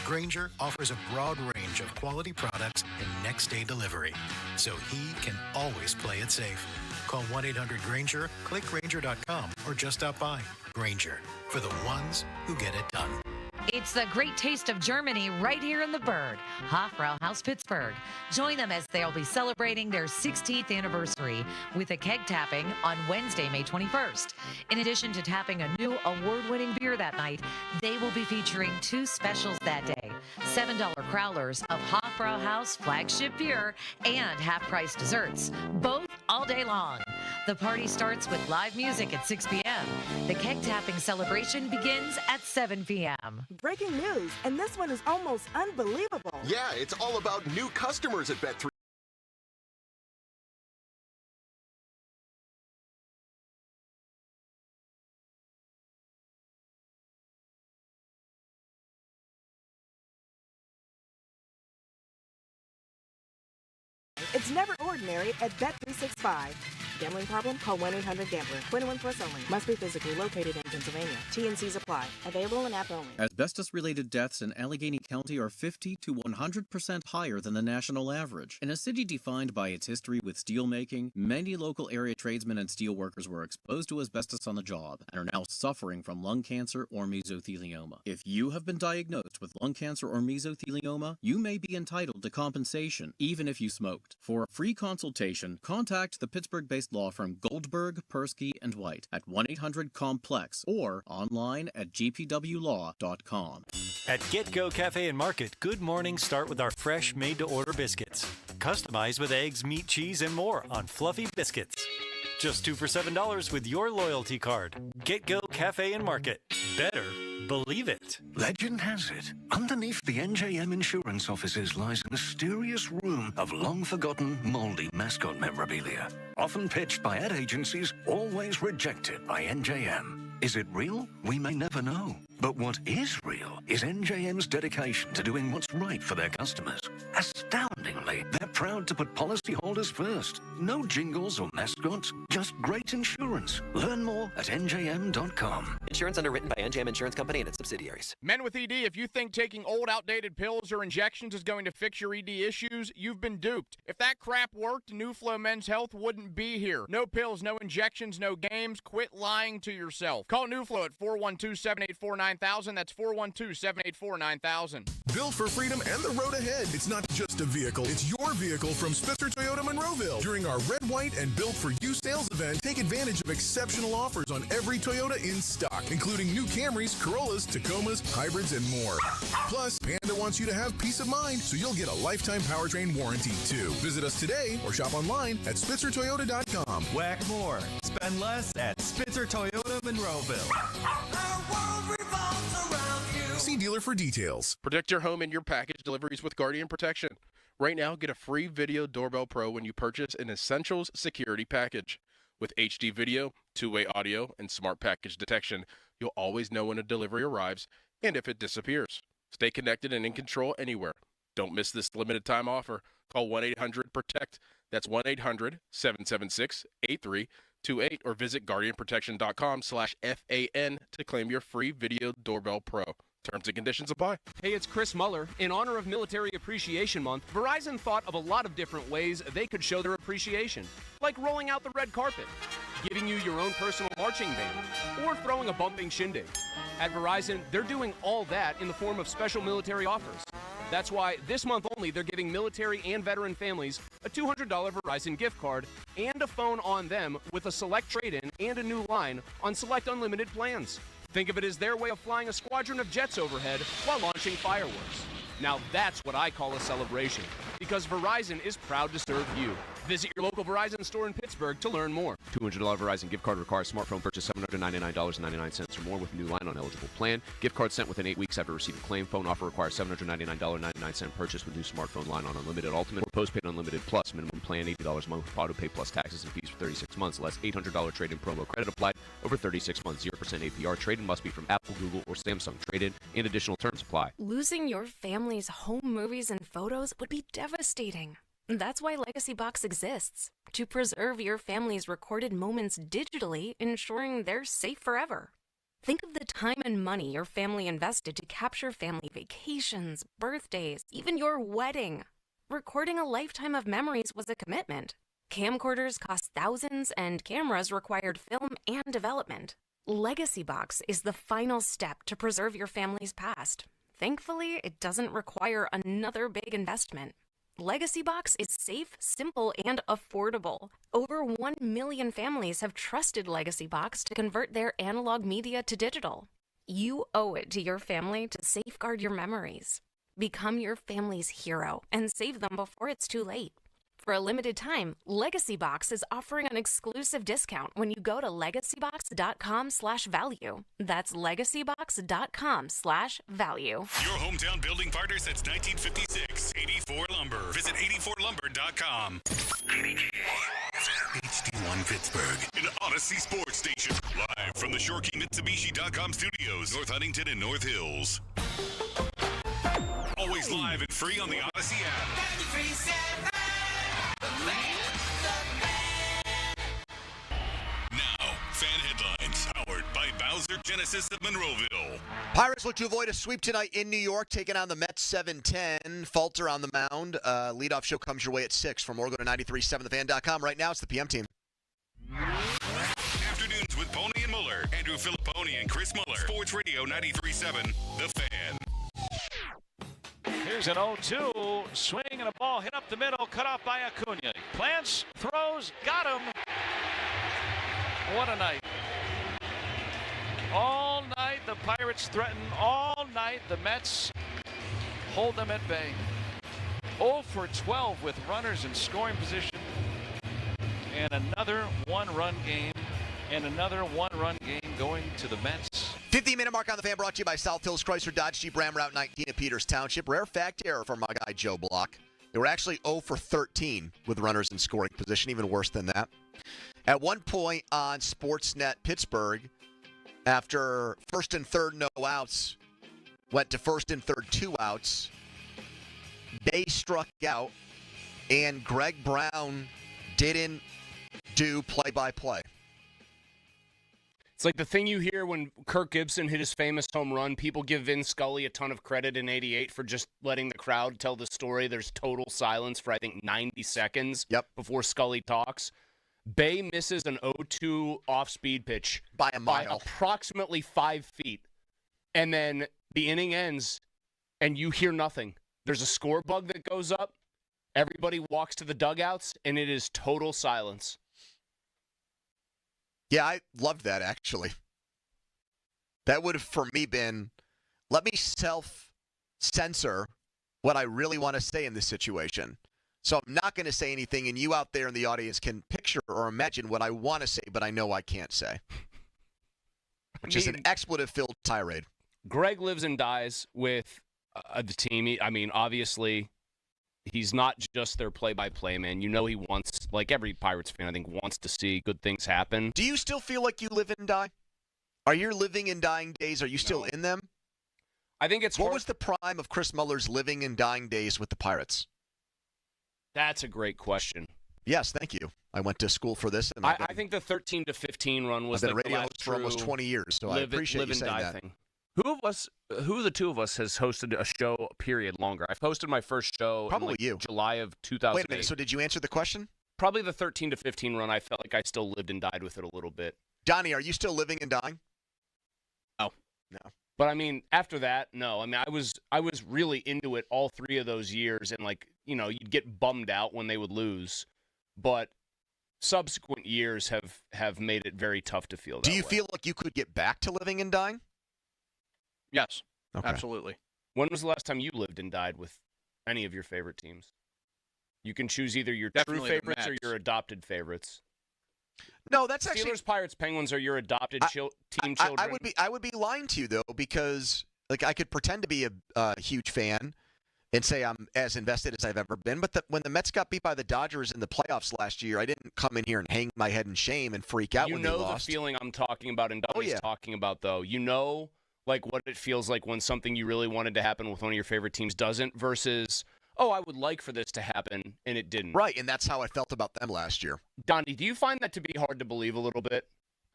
Grainger offers a broad range advantage of quality products and next-day delivery, so he can always play it safe. Call 1-800-GRANGER, click Grainger.com, or just stop by. Grainger, for the ones who get it done. It's the great taste of Germany right here in the Bird, Hofbrauhaus Pittsburgh. Join them as they'll be celebrating their 16th anniversary with a keg tapping on Wednesday, May 21st. In addition to tapping a new award-winning beer that night, they will be featuring 2 specials that day: $7 crowlers of Hofbrauhaus flagship beer and half-price desserts, both all day long. The party starts with live music at 6 p.m. The keg tapping celebration begins at 7 p.m. Breaking news, and this one is almost unbelievable. Yeah, it's all about new customers at Bet3. It's never ordinary at Bet365. Gambling problem? Call 1-800-GAMBLER. 21 plus only. Must be physically located in Pennsylvania. T&Cs apply. Available in app only. Asbestos-related deaths in Allegheny County are 50 to 100% higher than the national average. In a city defined by its history with steelmaking, many local area tradesmen and steelworkers were exposed to asbestos on the job and are now suffering from lung cancer or mesothelioma. If you have been diagnosed with lung cancer or mesothelioma, you may be entitled to compensation, even if you smoked. For a free consultation, contact the Pittsburgh-based law firm Goldberg, Persky, and White at 1-800-COMPLEX or online at gpwlaw.com. At Get Go Cafe and Market, good mornings start with our fresh, made-to-order biscuits. Customized with eggs, meat, cheese, and more on fluffy biscuits. Just 2 for $7 with your loyalty card. Get Go Cafe and Market. Better believe it. Legend has it, underneath the NJM insurance offices lies a mysterious room of long-forgotten, moldy mascot memorabilia. Often pitched by ad agencies, always rejected by NJM. Is it real? We may never know. But what is real is NJM's dedication to doing what's right for their customers. Astoundingly, they're proud to put policyholders first. No jingles or mascots, just great insurance. Learn more at njm.com. Insurance underwritten by NJM Insurance Company and its subsidiaries. Men with ED, if you think taking old, outdated pills or injections is going to fix your ED issues, you've been duped. If that crap worked, New Flow Men's Health wouldn't be here. No pills, no injections, no games. Quit lying to yourself. Call New Flow at 412-784-9000. That's 412-784-9000. Built for freedom and the road ahead. It's not just a vehicle, it's your vehicle from Spitzer Toyota Monroeville. During our Red, White, and Built for You sales event, take advantage of exceptional offers on every Toyota in stock, including new Camrys, Corollas, Tacomas, hybrids, and more. Plus, Panda wants you to have peace of mind, so you'll get a lifetime powertrain warranty, too. Visit us today or shop online at SpitzerToyota.com. Whack more. Spend less at Spitzer Toyota Monroeville. See dealer for details. Protect your home and your package deliveries with Guardian Protection. Right now, get a free Video Doorbell Pro when you purchase an Essentials Security Package. With HD video, two-way audio, and smart package detection, you'll always know when a delivery arrives and if it disappears. Stay connected and in control anywhere. Don't miss this limited time offer. Call 1-800-PROTECT. That's 1-800-776-8328 or visit guardianprotection.com/FAN to claim your free Video Doorbell Pro. Terms and conditions apply. Hey, it's Chris Muller. In honor of Military Appreciation Month, Verizon thought of a lot of different ways they could show their appreciation, like rolling out the red carpet, giving you your own personal marching band, or throwing a bumping shindig. At Verizon, they're doing all that in the form of special military offers. That's why this month only they're giving military and veteran families a $200 Verizon gift card and a phone on them with a select trade-in and a new line on select unlimited plans. Think of it as their way of flying a squadron of jets overhead while launching fireworks. Now that's what I call a celebration, because Verizon is proud to serve you. Visit your local Verizon store in Pittsburgh to learn more. $200 Verizon gift card requires smartphone purchase $799.99 or more with new line on eligible plan. Gift card sent within 8 weeks after receiving claim. Phone offer requires $799.99 purchase with new smartphone line on unlimited ultimate or postpaid unlimited plus. Minimum plan $80 a month with auto pay plus taxes and fees for 36 months. Less $800 trade-in promo credit applied over 36 months. 0% APR. Trade-in must be from Apple, Google, or Samsung. Trade-in and additional terms apply. Losing your family's home movies and photos would be devastating. That's why Legacy Box exists, to preserve your family's recorded moments digitally, ensuring they're safe forever. Think of the time and money your family invested to capture family vacations, birthdays, even your wedding. Recording a lifetime of memories was a commitment. Camcorders cost thousands, and cameras required film and development. Legacy Box is the final step to preserve your family's past. Thankfully, it doesn't require another big investment. Legacy Box is safe, simple, and affordable. Over 1 million families have trusted Legacy Box to convert their analog media to digital. You owe it to your family to safeguard your memories. Become your family's hero and save them before it's too late. For a limited time, Legacy Box is offering an exclusive discount when you go to legacybox.com/value. That's legacybox.com/value. Your hometown building partner since 1956. 84 Lumber. Visit 84lumber.com. HD1 Pittsburgh, an Odyssey Sports Station. Live from the ShoreKeyMitsubishi.com studios, North Huntington and North Hills. Always live and free on the Odyssey app. Now, fan headlines powered by Bowser Genesis of Monroeville. Pirates look to avoid a sweep tonight in New York, taking on the Mets 7-10. Falter on the mound. Leadoff show comes your way at 6 from Orgo to 93.7thefan.com. Right now, it's the PM team. Afternoons with Pony and Muller. Andrew Filipponi and Chris Muller. Sports Radio 93.7, The Fan. Here's an 0-2. Swing and a ball hit up the middle, cut off by Acuna. Plants, throws, got him. What a night. All night, the Pirates threaten. All night, the Mets hold them at bay. 0 for 12 with runners in scoring position. And another one-run game. And another one-run game going to the Mets. 15-minute mark on the Fan, brought to you by South Hills Chrysler Dodge Jeep Ram Route 19 at Peters Township. Rare fact error from my guy Joe Block. They were actually 0 for 13 with runners in scoring position, even worse than that. At one point on Sportsnet Pittsburgh, after first and third no outs, went to first and third 2 outs. They struck out, and Greg Brown didn't do play-by-play. It's like the thing you hear when Kirk Gibson hit his famous home run. People give Vin Scully a ton of credit in '88 for just letting the crowd tell the story. There's total silence for, I think, 90 seconds before Scully talks. Bay misses an 0-2 off-speed pitch by a mile, by approximately 5 feet. And then the inning ends, and you hear nothing. There's a score bug that goes up. Everybody walks to the dugouts, and it is total silence. Yeah, I loved that, actually. That would have, for me, been, let me self-censor what I really want to say in this situation. So I'm not going to say anything, and you out there in the audience can picture or imagine what I want to say, but I know I can't say. Which is an expletive-filled tirade. Greg lives and dies with the team. Obviously, he's not just their play-by-play man. You know he wants, like every Pirates fan, I think, wants to see good things happen. Do you still feel like you live and die? Are your living and dying days, are you still in them? I think it's What was the prime of Chris Muller's living and dying days with the Pirates? That's a great question. Yes, thank you. I went to school for this. And I think the 13-15 run was I've been like a radio the host for almost 20 years, so I appreciate you saying that. Thing. Who of the two of us has hosted a show period longer? I've hosted my first show Probably in you. July of 2008. Wait a minute, so did you answer the question? Probably the 13-15 run. I felt like I still lived and died with it a little bit. Donnie, are you still living and dying? No. But after that, no. I was really into it all 3 of those years, and you'd get bummed out when they would lose. But subsequent years have made it very tough to feel that Do you way. feel like you could get back to living and dying? Yes, Okay. absolutely. When was the last time you lived and died with any of your favorite teams? You can choose either your Definitely true the favorites or Mets. your adopted favorites. No, that's actually Steelers, Pirates, Penguins are your adopted team children. I would be lying to you though, because I could pretend to be a huge fan and say I'm as invested as I've ever been. But when the Mets got beat by the Dodgers in the playoffs last year, I didn't come in here and hang my head in shame and freak out when they lost. You know the feeling I'm talking about and Donnie's talking about, though. You know, what it feels like when something you really wanted to happen with one of your favorite teams doesn't versus, oh, I would like for this to happen, and it didn't. Right, and that's how I felt about them last year. Donnie, do you find that to be hard to believe a little bit?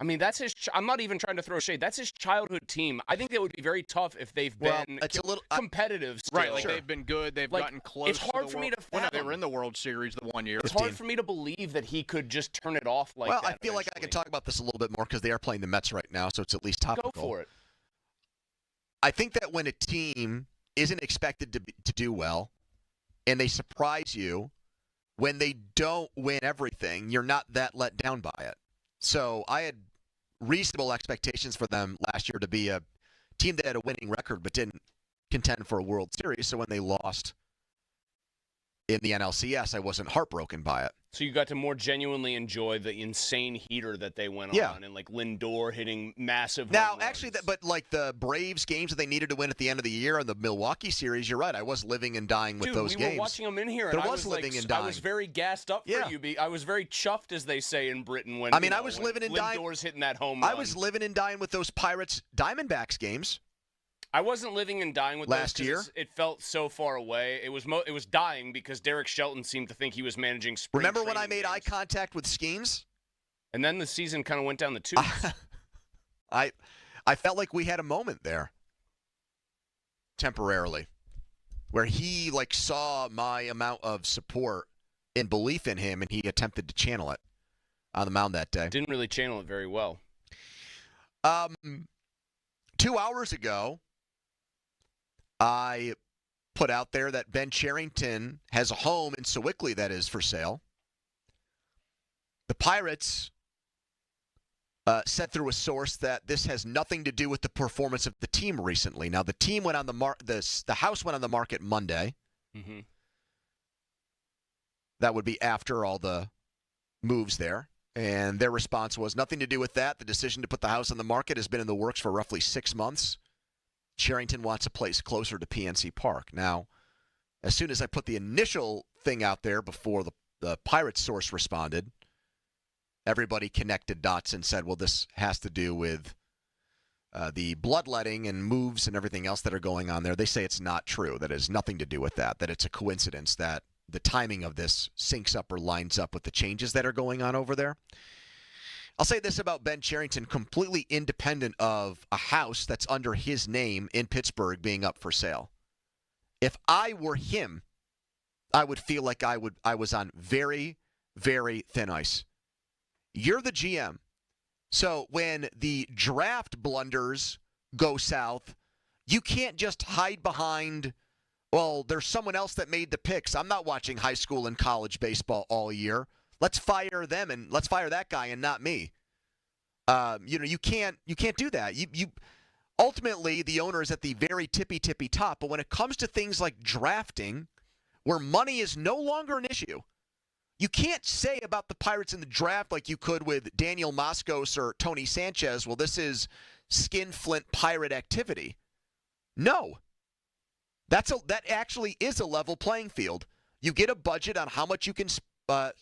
I mean, that's his. I'm not even trying to throw shade. That's his childhood team. I think that would be very tough if they've been it's a little competitive. Still. Right, like they've been good. They've gotten close. It's hard for me to fathom. They were in the World Series the one year. It's hard for me to believe that he could just turn it off like that. Well, I feel like I can talk about this a little bit more because they are playing the Mets right now, so it's at least topical. Go for it. I think that when a team isn't expected to do well, and they surprise you, when they don't win everything, you're not that let down by it. So I had reasonable expectations for them last year to be a team that had a winning record but didn't contend for a World Series. So when they lost in the NLCS, I wasn't heartbroken by it. So you got to more genuinely enjoy the insane heater that they went on, and like Lindor hitting massive. Now, actually, but like the Braves games that they needed to win at the end of the year and the Milwaukee series, you're right. I was living and dying with those games. We were watching them in here. There and was living and dying. I was very gassed up for you. I was very chuffed, as they say in Britain, when I was living and dying. Lindor's hitting that home run. I was living and dying with those Pirates Diamondbacks games. I wasn't living and dying with last those year. It felt so far away. It was dying because Derek Shelton seemed to think he was managing spring. Remember when I made eye contact with Skenes? And then the season kind of went down the tubes. I felt like we had a moment there, temporarily, where he saw my amount of support and belief in him, and he attempted to channel it on the mound that day. Didn't really channel it very well. 2 hours ago, I put out there that Ben Cherington has a home in Sewickley that is for sale. The Pirates said through a source that this has nothing to do with the performance of the team recently. Now, the team went on the house went on the market Monday. Mm-hmm. That would be after all the moves there. And their response was nothing to do with that. The decision to put the house on the market has been in the works for roughly 6 months. Cherington wants a place closer to PNC Park. Now, as soon as I put the initial thing out there before the Pirates source responded, everybody connected dots and said, well, this has to do with the bloodletting and moves and everything else that are going on there. They say it's not true, that it has nothing to do with that it's a coincidence that the timing of this syncs up or lines up with the changes that are going on over there. I'll say this about Ben Cherington, completely independent of a house that's under his name in Pittsburgh being up for sale. If I were him, I would feel like I was on very, very thin ice. You're the GM. So when the draft blunders go south, you can't just hide behind, well, there's someone else that made the picks. I'm not watching high school and college baseball all year. Let's fire them and let's fire that guy and not me. You can't do that. You ultimately, the owner is at the very tippy top. But when it comes to things like drafting, where money is no longer an issue, you can't say about the Pirates in the draft like you could with Daniel Moscos or Tony Sanchez, well, this is skinflint Pirate activity. No. That actually is a level playing field. You get a budget on how much you can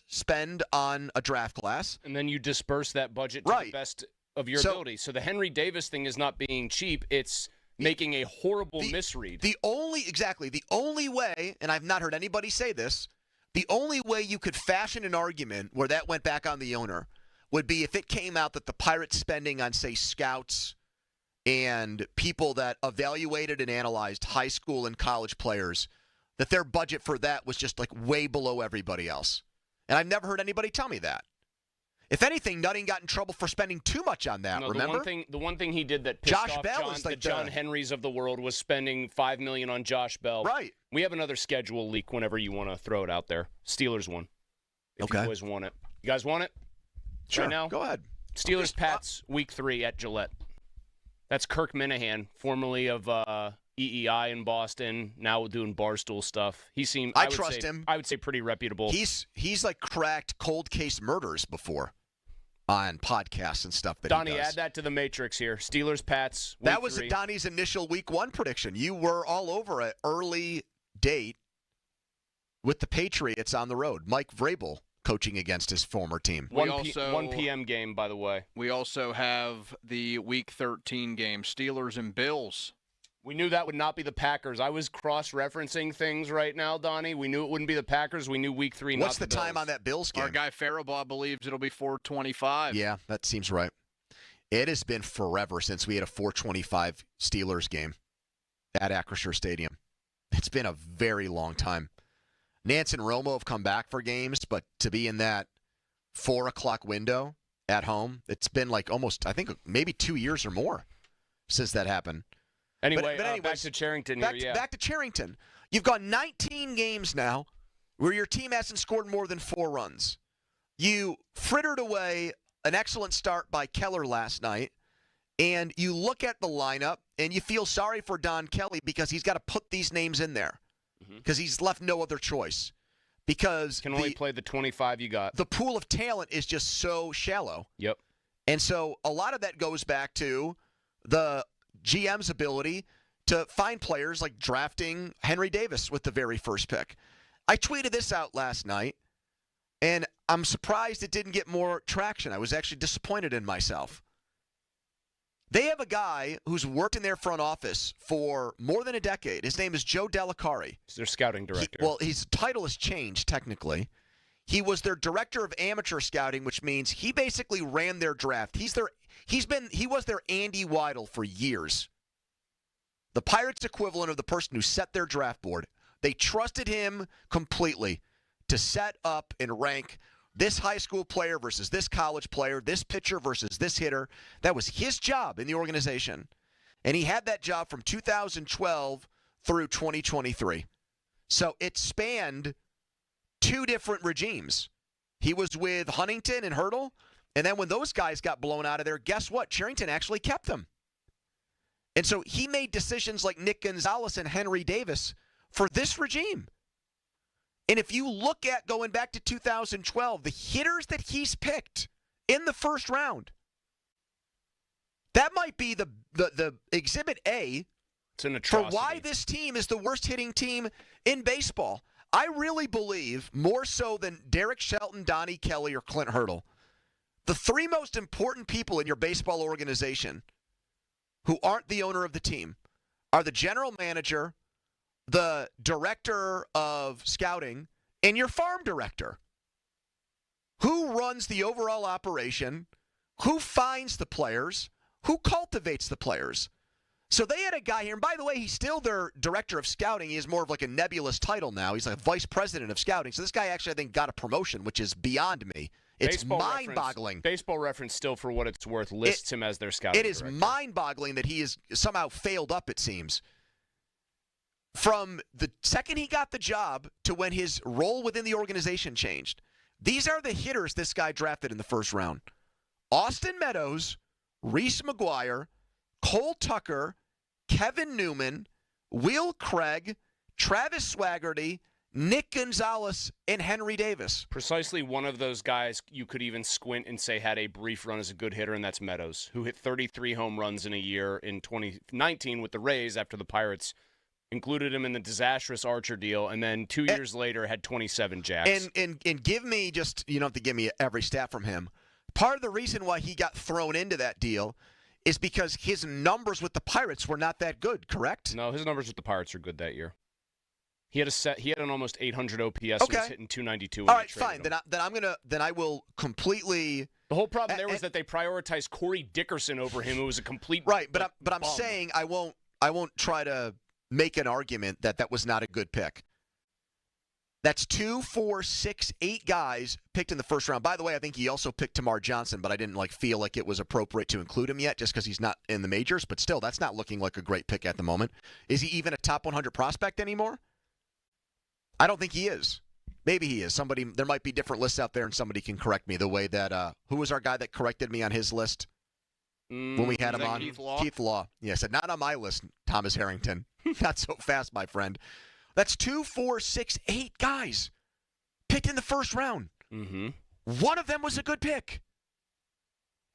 spend on a draft class. And then you disperse that budget to the best of your ability. So the Henry Davis thing is not being cheap. It's making a horrible misread. The only way, and I've not heard anybody say this, the only way you could fashion an argument where that went back on the owner would be if it came out that the Pirates spending on, say, scouts and people that evaluated and analyzed high school and college players, that their budget for that was just way below everybody else. And I've never heard anybody tell me that. If anything, Nutting got in trouble for spending too much on that, remember? The one thing he did that pissed Josh off Bell is the John Henrys of the world was spending $5 million on Josh Bell. Right. We have another schedule leak whenever you want to throw it out there. Steelers won. If you boys want it. You guys want it? Sure. Right now? Go ahead. Steelers Pats week 3 at Gillette. That's Kirk Minahan, formerly of EEI in Boston, now doing Barstool stuff. He seemed I trust him. I would say pretty reputable. He's cracked cold case murders before on podcasts and stuff that Donnie, he does. add that to the matrix here. Steelers Pats week That was 3. Donnie's initial week 1 prediction. You were all over an early date with the Patriots on the road. Mike Vrabel coaching against his former team. 1 p.m. game, by the way. We also have the Week 13 game, Steelers and Bills. We knew that would not be the Packers. I was cross-referencing things right now, Donnie. We knew it wouldn't be the Packers. We knew Week 3, What's not the time on that Bills game? Our guy Faribault believes it'll be 4:25. Yeah, that seems right. It has been forever since we had a 425 Steelers game at Acrisure Stadium. It's been a very long time. Nance and Romo have come back for games, but to be in that 4 o'clock window at home, it's been like almost, I think, maybe 2 years or more since that happened. Anyway, but anyways, back to Charrington here, Back to Charrington. You've gone 19 games now where your team hasn't scored more than 4 runs. You frittered away an excellent start by Keller last night, and you look at the lineup, and you feel sorry for Don Kelly because he's got to put these names in there because he's left no other choice. Because can only play the 25 you got. The pool of talent is just so shallow. Yep. And so a lot of that goes back to the GM's ability to find players like drafting Henry Davis with the very first pick. I tweeted this out last night, and I'm surprised it didn't get more traction. I was actually disappointed in myself. They have a guy who's worked in their front office for more than a decade. His name is Joe Delicari. He's their scouting director. His title has changed technically. He was their director of amateur scouting, which means he basically ran their draft. He was their Andy Weidel for years. The Pirates equivalent of the person who set their draft board. They trusted him completely to set up and rank this high school player versus this college player, this pitcher versus this hitter. That was his job in the organization. And he had that job from 2012 through 2023. So it spanned 2 different regimes. He was with Huntington and Hurdle, and then when those guys got blown out of there, guess what? Charrington actually kept them. And so he made decisions like Nick Gonzalez and Henry Davis for this regime. And if you look at going back to 2012, the hitters that he's picked in the first round, that might be the exhibit A it's an atrocity. For why this team is the worst hitting team in baseball. I really believe, more so than Derek Shelton, Donnie Kelly, or Clint Hurdle, the 3 most important people in your baseball organization who aren't the owner of the team are the general manager, the director of scouting, and your farm director. Who runs the overall operation? Who finds the players? Who cultivates the players? So they had a guy here, and by the way, he's still their director of scouting. He is more of like a nebulous title now. He's like vice president of scouting. So this guy actually, I think, got a promotion, which is beyond me. It's mind-boggling. Baseball Reference, still for what it's worth, lists him as their scouting director. It is mind-boggling that he has somehow failed up, it seems. From the second he got the job to when his role within the organization changed. These are the hitters this guy drafted in the first round. Austin Meadows, Reese McGuire, Cole Tucker, Kevin Newman, Will Craig, Travis Swaggerty, Nick Gonzalez, and Henry Davis. Precisely one of those guys you could even squint and say had a brief run as a good hitter, and that's Meadows, who hit 33 home runs in a year in 2019 with the Rays after the Pirates included him in the disastrous Archer deal, and then 2 years later had 27 jacks. And give me just, you don't have to give me every stat from him. Part of the reason why he got thrown into that deal is because his numbers with the Pirates were not that good, correct? No, his numbers with the Pirates are good that year. He had an almost 800 OPS. Okay. And was hitting 292. All right, fine. Then I will completely. The whole problem there was that they prioritized Corey Dickerson over him, who was a complete right. But I'm saying I won't try to make an argument that was not a good pick. That's 2, 4, 6, 8 guys picked in the first round. By the way, I think he also picked Tamar Johnson, but I didn't feel like it was appropriate to include him yet just because he's not in the majors. But still, that's not looking like a great pick at the moment. Is he even a top 100 prospect anymore? I don't think he is. Maybe he is. There might be different lists out there, and somebody can correct me the way that who was our guy that corrected me on his list when we had him on? Keith Law. Yeah, I said, not on my list, Thomas Harrington. Not so fast, my friend. That's 2, 4, 6, 8 guys picked in the first round. Mm-hmm. One of them was a good pick.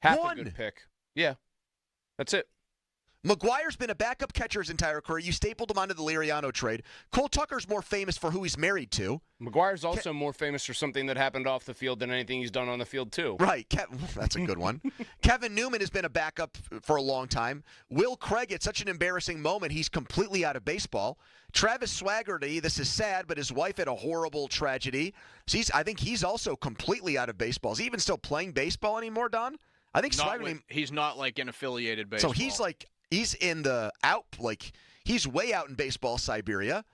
Half a good pick. Yeah. That's it. McGuire's been a backup catcher his entire career. You stapled him onto the Liriano trade. Cole Tucker's more famous for who he's married to. McGuire's also more famous for something that happened off the field than anything he's done on the field, too. Right. That's a good one. Kevin Newman has been a backup for a long time. Will Craig, at such an embarrassing moment, he's completely out of baseball. Travis Swaggerty, this is sad, but his wife had a horrible tragedy. So I think he's also completely out of baseball. Is he even still playing baseball anymore, Don? I think Swaggerty. He's not like in affiliated baseball. So he's in the out, like he's way out in baseball Siberia.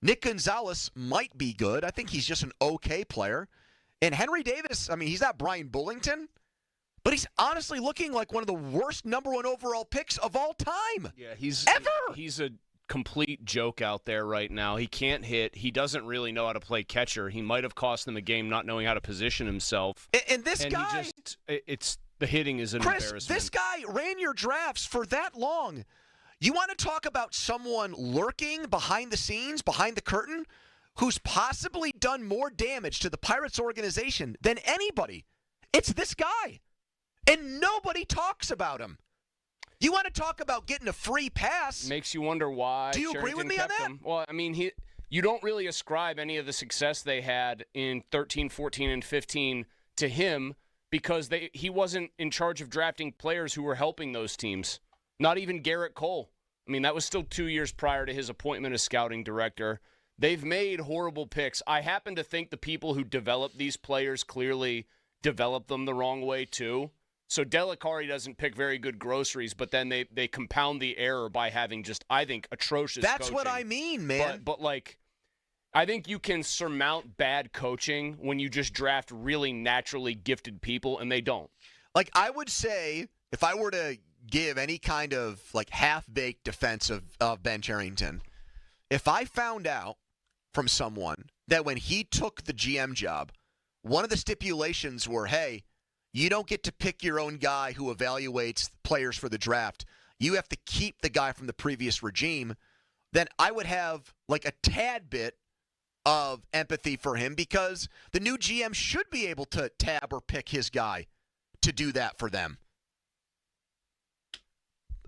Nick Gonzalez might be good. I think he's just an okay player. And Henry Davis, I mean, he's not Brian Bullington, but he's honestly looking like one of the worst number 1 overall picks of all time. Yeah, he's ever. A complete joke out there right now. He can't hit. He doesn't really know how to play catcher. He might have cost them a game not knowing how to position himself. And this guy, the hitting is an embarrassment. This guy ran your drafts for that long. You want to talk about someone lurking behind the scenes, behind the curtain, who's possibly done more damage to the Pirates organization than anybody? It's this guy. And nobody talks about him. You want to talk about getting a free pass? Makes you wonder why. Do you agree with me on that? Him. Well, I mean, you don't really ascribe any of the success they had in 13, 14, and 15 to him because he wasn't in charge of drafting players who were helping those teams. Not even Garrett Cole. I mean, that was still 2 years prior to his appointment as scouting director. They've made horrible picks. I happen to think the people who develop these players clearly develop them the wrong way, too. So Delicari doesn't pick very good groceries, but then they compound the error by having just, I think, atrocious That's coaching. what I mean, man. But like, I think you can surmount bad coaching when you just draft really naturally gifted people, and they don't. Like, I would say, if I were to give any kind of, like, half-baked defense of Ben Cherington, if I found out from someone that when he took the GM job, one of the stipulations were, hey, you don't get to pick your own guy who evaluates players for the draft. You have to keep the guy from the previous regime. Then I would have like a tad bit of empathy for him because the new GM should be able to tab or pick his guy to do that for them.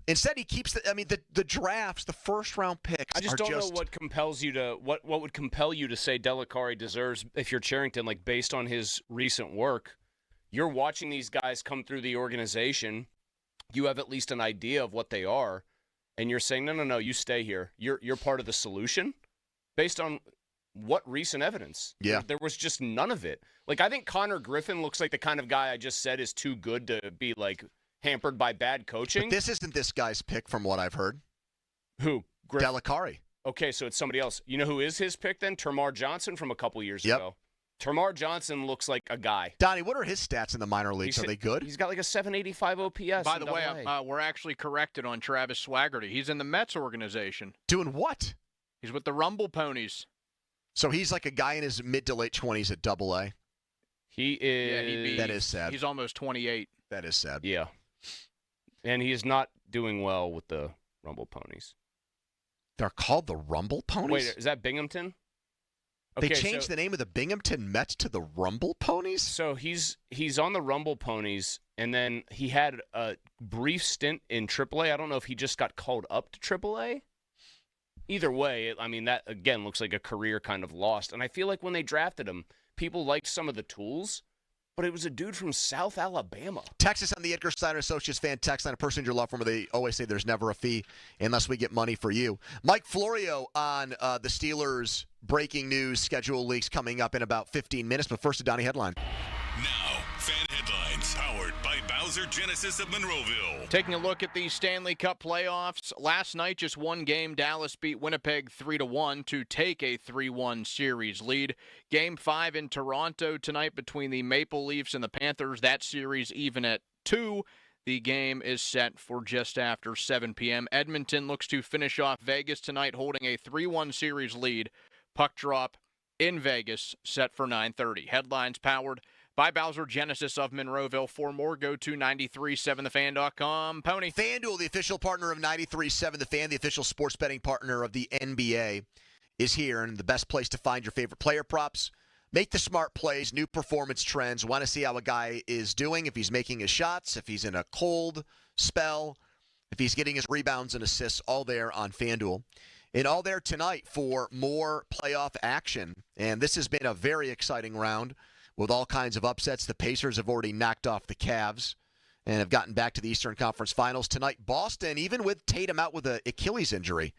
Instead, he keeps the drafts, the first-round picks. I just don't know what compels you to what would compel you to say Delicari deserves if you're Cherington, like based on his recent work. You're watching these guys come through the organization. You have at least an idea of what they are, and you're saying, no, you stay here. You're part of the solution based on what recent evidence? Yeah. There was just none of it. Like, I think Connor Griffin looks like the kind of guy I just said is too good to be, like, hampered by bad coaching. But this isn't this guy's pick from what I've heard. Who? Delicari. Okay, so it's somebody else. You know who is his pick then? Termar Johnson from a couple years ago. Termar Johnson looks like a guy. Donnie, what are his stats in the minor leagues? Are they good? He's got like a 785 OPS. By the way, we're actually corrected on Travis Swaggerty. He's in the Mets organization. Doing what? He's with the Rumble Ponies. So he's like a guy in his mid to late 20s at Double-A. He is. Yeah, that is sad. He's almost 28. That is sad. Yeah. And he is not doing well with the Rumble Ponies. They're called the Rumble Ponies? Wait, is that Binghamton? Okay, they changed the name of the Binghamton Mets to the Rumble Ponies? So he's on the Rumble Ponies, and then he had a brief stint in AAA. I don't know if he just got called up to AAA. Either way, I mean, that, again, looks like a career kind of lost. And I feel like when they drafted him, people liked some of the tools, but it was a dude from South Alabama. Texas on the Edgar Steiner Associates fan text line, a person in your law firm where they always say there's never a fee unless we get money for you. Mike Florio on the Steelers breaking news schedule leaks coming up in about 15 minutes, but first a Donnie headline. Now, fan headlines powered by Bowser Genesis of Monroeville. Taking a look at the Stanley Cup playoffs. Last night, just one game. Dallas beat Winnipeg 3-1 to take a 3-1 series lead. Game 5 in Toronto tonight between the Maple Leafs and the Panthers. That series even at 2. The game is set for just after 7 p.m. Edmonton looks to finish off Vegas tonight, holding a 3-1 series lead. Puck drop in Vegas, set for 9:30. Headlines powered by Bowser Genesis of Monroeville. For more, go to 937thefan.com. Pony. FanDuel, the official partner of 93.7 The Fan, the official sports betting partner of the NBA, is here, and the best place to find your favorite player props. Make the smart plays, new performance trends. Want to see how a guy is doing, if he's making his shots, if he's in a cold spell, if he's getting his rebounds and assists, all there on FanDuel. And all there tonight for more playoff action. And this has been a very exciting round with all kinds of upsets. The Pacers have already knocked off the Cavs and have gotten back to the Eastern Conference Finals. Tonight, Boston, even with Tatum out with an Achilles injury,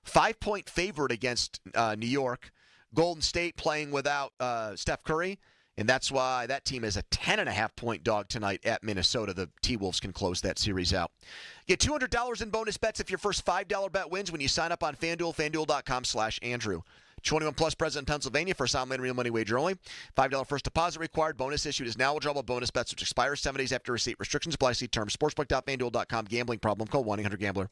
5-point favorite against New York. Golden State playing without Steph Curry. And that's why that team is a 10.5-point dog tonight at Minnesota. The T-Wolves can close that series out. Get $200 in bonus bets if your first $5 bet wins when you sign up on FanDuel, FanDuel.com/Andrew. 21 plus, present in Pennsylvania. First online real money wager only. $5 first deposit required. Bonus issued is now withdrawable bonus bets, which expires 7 days after receipt. Restrictions apply. See terms. Sportsbook.FanDuel.com. Gambling problem. Call 1-800-GAMBLER.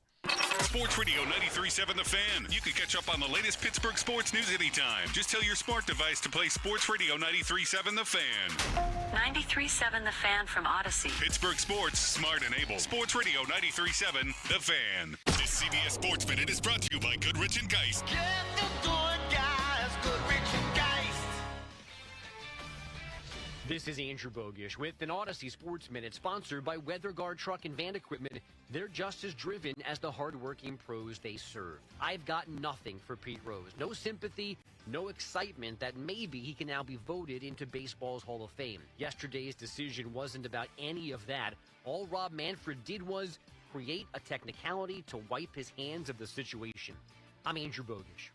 Sports Radio 93.7 The Fan. You can catch up on the latest Pittsburgh sports news anytime. Just tell your smart device to play Sports Radio 93.7 The Fan. 93.7 The Fan from Odyssey. Pittsburgh sports, smart and able. Sports Radio 93.7 The Fan. This CBS Sports Minute is brought to you by Goodrich & Geist. Get the good guys, Goodrich & Geist. This is Andrew Bogish with an Odyssey Sports Minute sponsored by WeatherGuard Truck and Van Equipment. They're just as driven as the hardworking pros they serve. I've got nothing for Pete Rose. No sympathy, no excitement that maybe he can now be voted into baseball's Hall of Fame. Yesterday's decision wasn't about any of that. All Rob Manfred did was create a technicality to wipe his hands of the situation. I'm Andrew Bogish.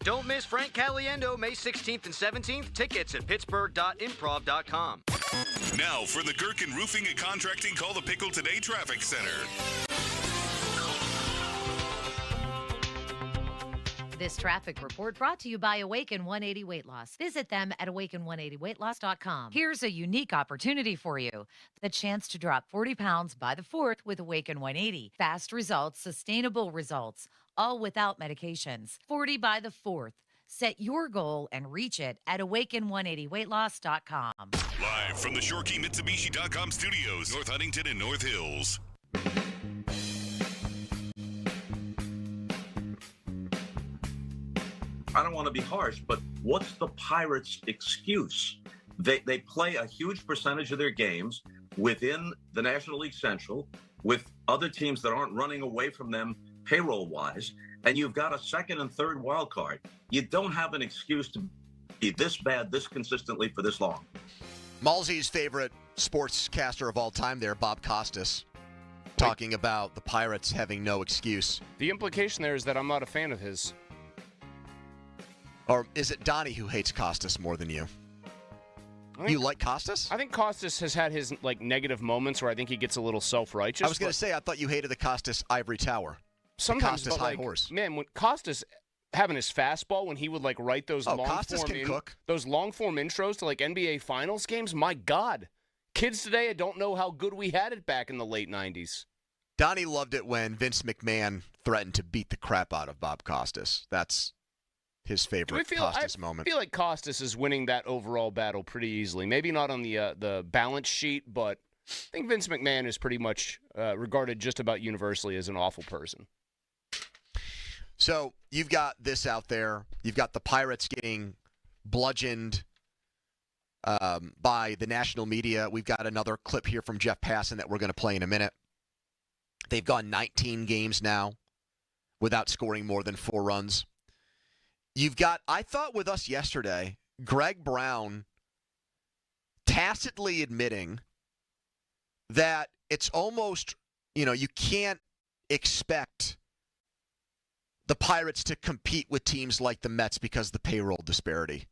Don't miss Frank Caliendo May 16th and 17th. Tickets at pittsburgh.improv.com. Now for the Gherkin Roofing and Contracting Call the Pickle Today Traffic Center. This traffic report brought to you by Awaken 180 Weight Loss. Visit them at awaken180weightloss.com. Here's a unique opportunity for you. The chance to drop 40 pounds by the 4th with Awaken 180. Fast results, sustainable results, all without medications. 40 by the 4th. Set your goal and reach it at awaken180weightloss.com. Live from the ShoreKeyMitsubishi.com studios, North Huntington and North Hills. I don't want to be harsh, but what's the Pirates' excuse? They play a huge percentage of their games within the National League Central with other teams that aren't running away from them payroll-wise, and you've got a second and third wild card. You don't have an excuse to be this bad, this consistently for this long. Malsey's favorite sportscaster of all time there, Bob Costas, talking about the Pirates having no excuse. The implication there is that I'm not a fan of his. Or is it Donnie who hates Costas more than you? You like Costas? I think Costas has had his negative moments where I think he gets a little self-righteous. I was going to say, I thought you hated the Costas Ivory Tower. Sometimes, the Costas High Horse. Man, when Costas having his fastball, when he would write those long form intros to NBA Finals games, my God, kids today don't know how good we had it back in the late '90s. Donnie loved it when Vince McMahon threatened to beat the crap out of Bob Costas. That's his favorite Costas moment. I feel like Costas is winning that overall battle pretty easily. Maybe not on the balance sheet, but I think Vince McMahon is pretty much regarded just about universally as an awful person. So you've got this out there. You've got the Pirates getting bludgeoned by the national media. We've got another clip here from Jeff Passan that we're going to play in a minute. They've gone 19 games now without scoring more than 4 runs. You've got, I thought with us yesterday, Greg Brown tacitly admitting that it's almost, you can't expect the Pirates to compete with teams like the Mets because of the payroll disparity.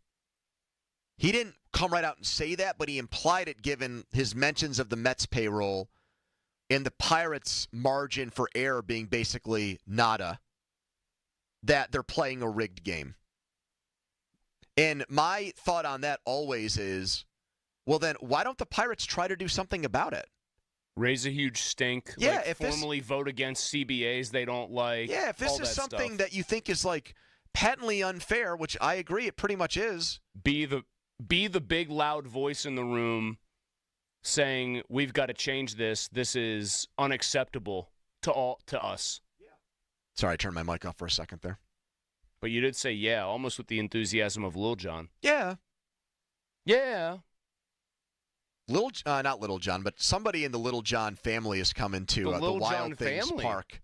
He didn't come right out and say that, but he implied it given his mentions of the Mets payroll and the Pirates' margin for error being basically nada, that they're playing a rigged game. And my thought on that always is, well then, why don't the Pirates try to do something about it? Raise a huge stink. Yeah, if formally vote against CBAs they don't like. Yeah, if this is something that you think is patently unfair, which I agree it pretty much is. Be the big loud voice in the room saying we've got to change this. This is unacceptable to us. Yeah. Sorry, I turned my mic off for a second there. But you did say yeah, almost with the enthusiasm of Lil Jon. Yeah. Yeah. Not Little John, but somebody in the Little John family is coming to the Wild Things Park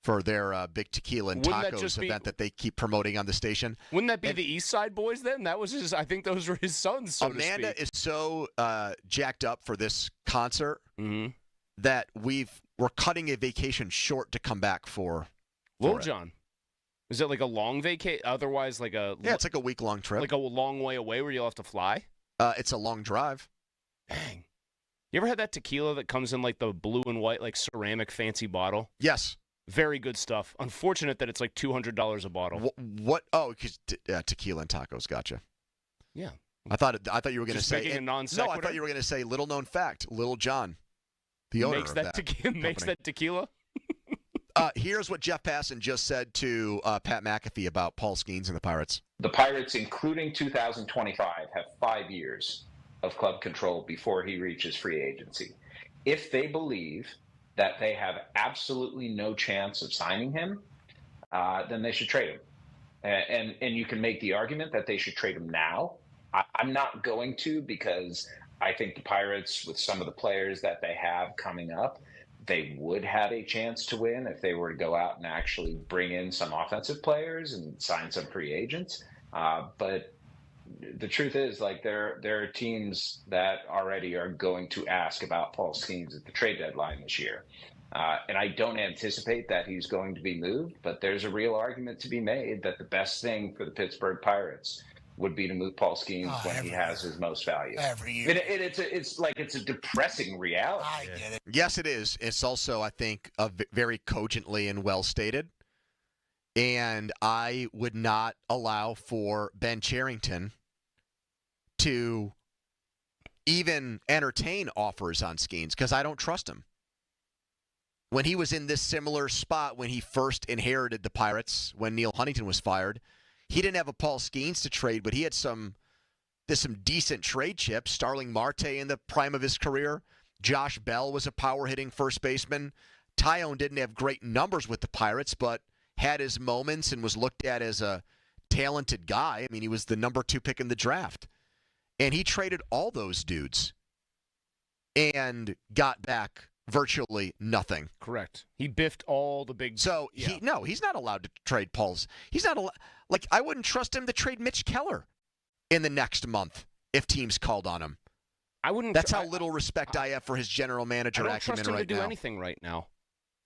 for their big tequila and tacos event that they keep promoting on the station. Wouldn't that be the East Side Boys then? That was I think those were his sons, so Amanda is so jacked up for this concert that we're cutting a vacation short to come back for Lil Jon. Is it like a long vacation? Otherwise, it's like a week-long trip. Like a long way away where you'll have to fly? It's a long drive. Dang. You ever had that tequila that comes in like the blue and white, like ceramic fancy bottle? Yes. Very good stuff. Unfortunate that it's like $200 a bottle. What? Oh, because tequila and tacos. Gotcha. Yeah. I thought you were going to Just say making a non No, sequitur? I thought you were going to say little known fact. Little John, the owner makes of that company. makes that tequila. Here's what Jeff Passan just said to Pat McAfee about Paul Skenes and the Pirates. The Pirates, including 2025, have 5 years of club control before he reaches free agency. If they believe that they have absolutely no chance of signing him, then they should trade him. And you can make the argument that they should trade him now. I'm not going to, because I think the Pirates, with some of the players that they have coming up, they would have a chance to win if they were to go out and actually bring in some offensive players and sign some free agents. But the truth is, like, there are teams that already are going to ask about Paul Skenes at the trade deadline this year. And I don't anticipate that he's going to be moved, but there's a real argument to be made that the best thing for the Pittsburgh Pirates would be to move Paul Skenes when he has his most value. Every year. It's a depressing reality. I get it. Yes, it is. It's also, I think, very cogently and well stated. And I would not allow for Ben Cherington to even entertain offers on Skenes because I don't trust him. When he was in this similar spot when he first inherited the Pirates, when Neil Huntington was fired, he didn't have a Paul Skenes to trade, but he had some decent trade chips. Starling Marte in the prime of his career. Josh Bell was a power-hitting first baseman. Tyone didn't have great numbers with the Pirates, but had his moments and was looked at as a talented guy. I mean, he was the number 2 pick in the draft. And he traded all those dudes and got back virtually nothing. Correct. He biffed all the big. So he's not allowed to trade Paul's. He's not allowed. Like, I wouldn't trust him to trade Mitch Keller in the next month if teams called on him. I wouldn't. That's how little respect I have for his general manager acumen right now. I don't trust him to do anything right now.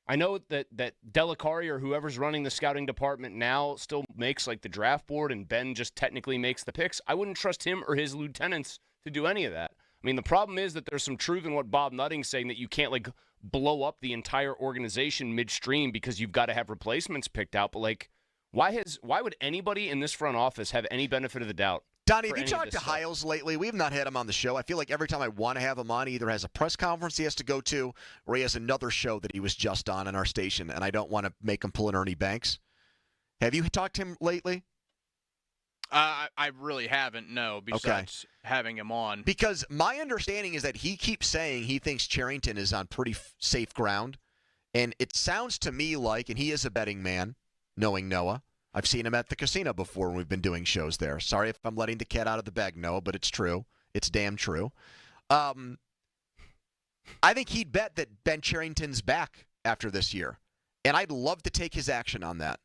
I know that Delicari or whoever's running the scouting department now still makes like the draft board, and Ben just technically makes the picks. I wouldn't trust him or his lieutenants to do any of that. I mean, the problem is that there's some truth in what Bob Nutting's saying, that you can't like blow up the entire organization midstream because you've got to have replacements picked out. But like, why would anybody in this front office have any benefit of the doubt? Donnie, have you talked to Hiles lately? We have not had him on the show. I feel like every time I want to have him on, he either has a press conference he has to go to, or he has another show that he was just on our station, and I don't want to make him pull an Ernie Banks. Have you talked to him lately? I really haven't, no, besides having him on. Because my understanding is that he keeps saying he thinks Cherington is on pretty safe ground, and it sounds to me like, and he is a betting man, knowing Noah. I've seen him at the casino before when we've been doing shows there. Sorry if I'm letting the cat out of the bag, Noah, but it's true. It's damn true. I think he'd bet that Ben Cherington's back after this year, and I'd love to take his action on that.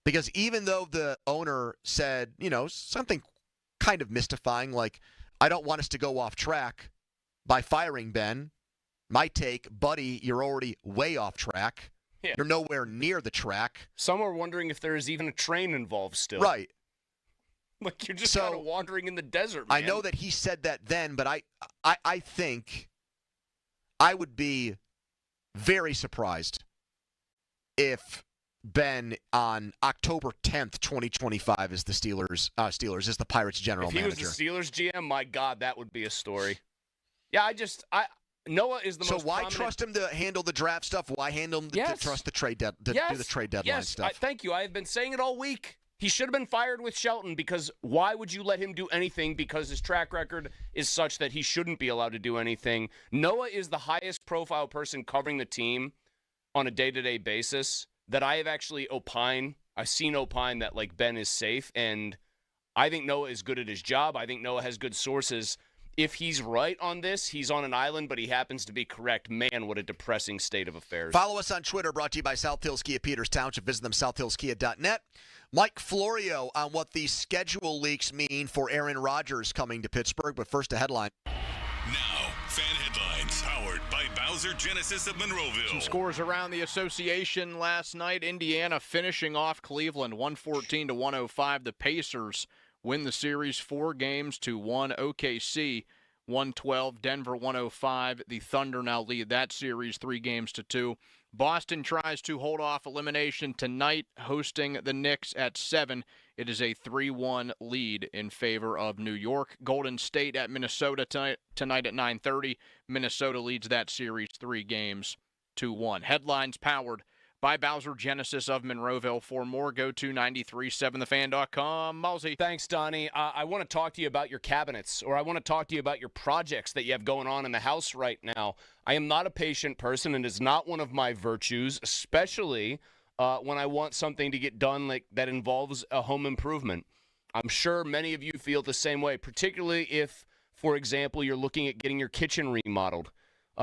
Because even though the owner said, something kind of mystifying, like, I don't want us to go off track by firing Ben, my take, buddy, you're already way off track. Yeah. You're nowhere near the track. Some are wondering if there is even a train involved still. Right. Like, you're just kind of wandering in the desert, man. I know that he said that then, but I think I would be very surprised if Ben on October 10th, 2025 is the Steelers is the Pirates general manager. If he was the Steelers GM, my God, that would be a story. Yeah, Noah is the most. So why trust him to handle the draft stuff? Why handle him to trust the trade do the trade deadline stuff? Thank you. I have been saying it all week. He should have been fired with Shelton, because why would you let him do anything? Because his track record is such that he shouldn't be allowed to do anything. Noah is the highest profile person covering the team on a day-to-day basis that I have actually I've seen opine that like Ben is safe, and I think Noah is good at his job. I think Noah has good sources. If he's right on this, he's on an island, but he happens to be correct. Man, what a depressing state of affairs. Follow us on Twitter, brought to you by South Hills Kia Peters Township. Visit them, southhillskia.net. Mike Florio on what the schedule leaks mean for Aaron Rodgers coming to Pittsburgh. But first, a headline. Now, fan headlines powered by Bowser Genesis of Monroeville. Some scores around the association last night. Indiana finishing off Cleveland 114-105. The Pacers win the series 4-1. OKC 112, Denver 105. The Thunder now lead that series 3-2. Boston tries to hold off elimination tonight, hosting the Knicks at 7. It is a 3-1 lead in favor of New York. Golden State at Minnesota tonight at 9:30. Minnesota leads that series 3-1. Headlines powered by Bowser Genesis of Monroeville. For more, go to 937thefan.com. Malsey. Thanks, Donnie. I want to talk to you about your cabinets, or I want to talk to you about your projects that you have going on in the house right now. I am not a patient person, and it's not one of my virtues, especially when I want something to get done like that involves a home improvement. I'm sure many of you feel the same way, particularly if, for example, you're looking at getting your kitchen remodeled.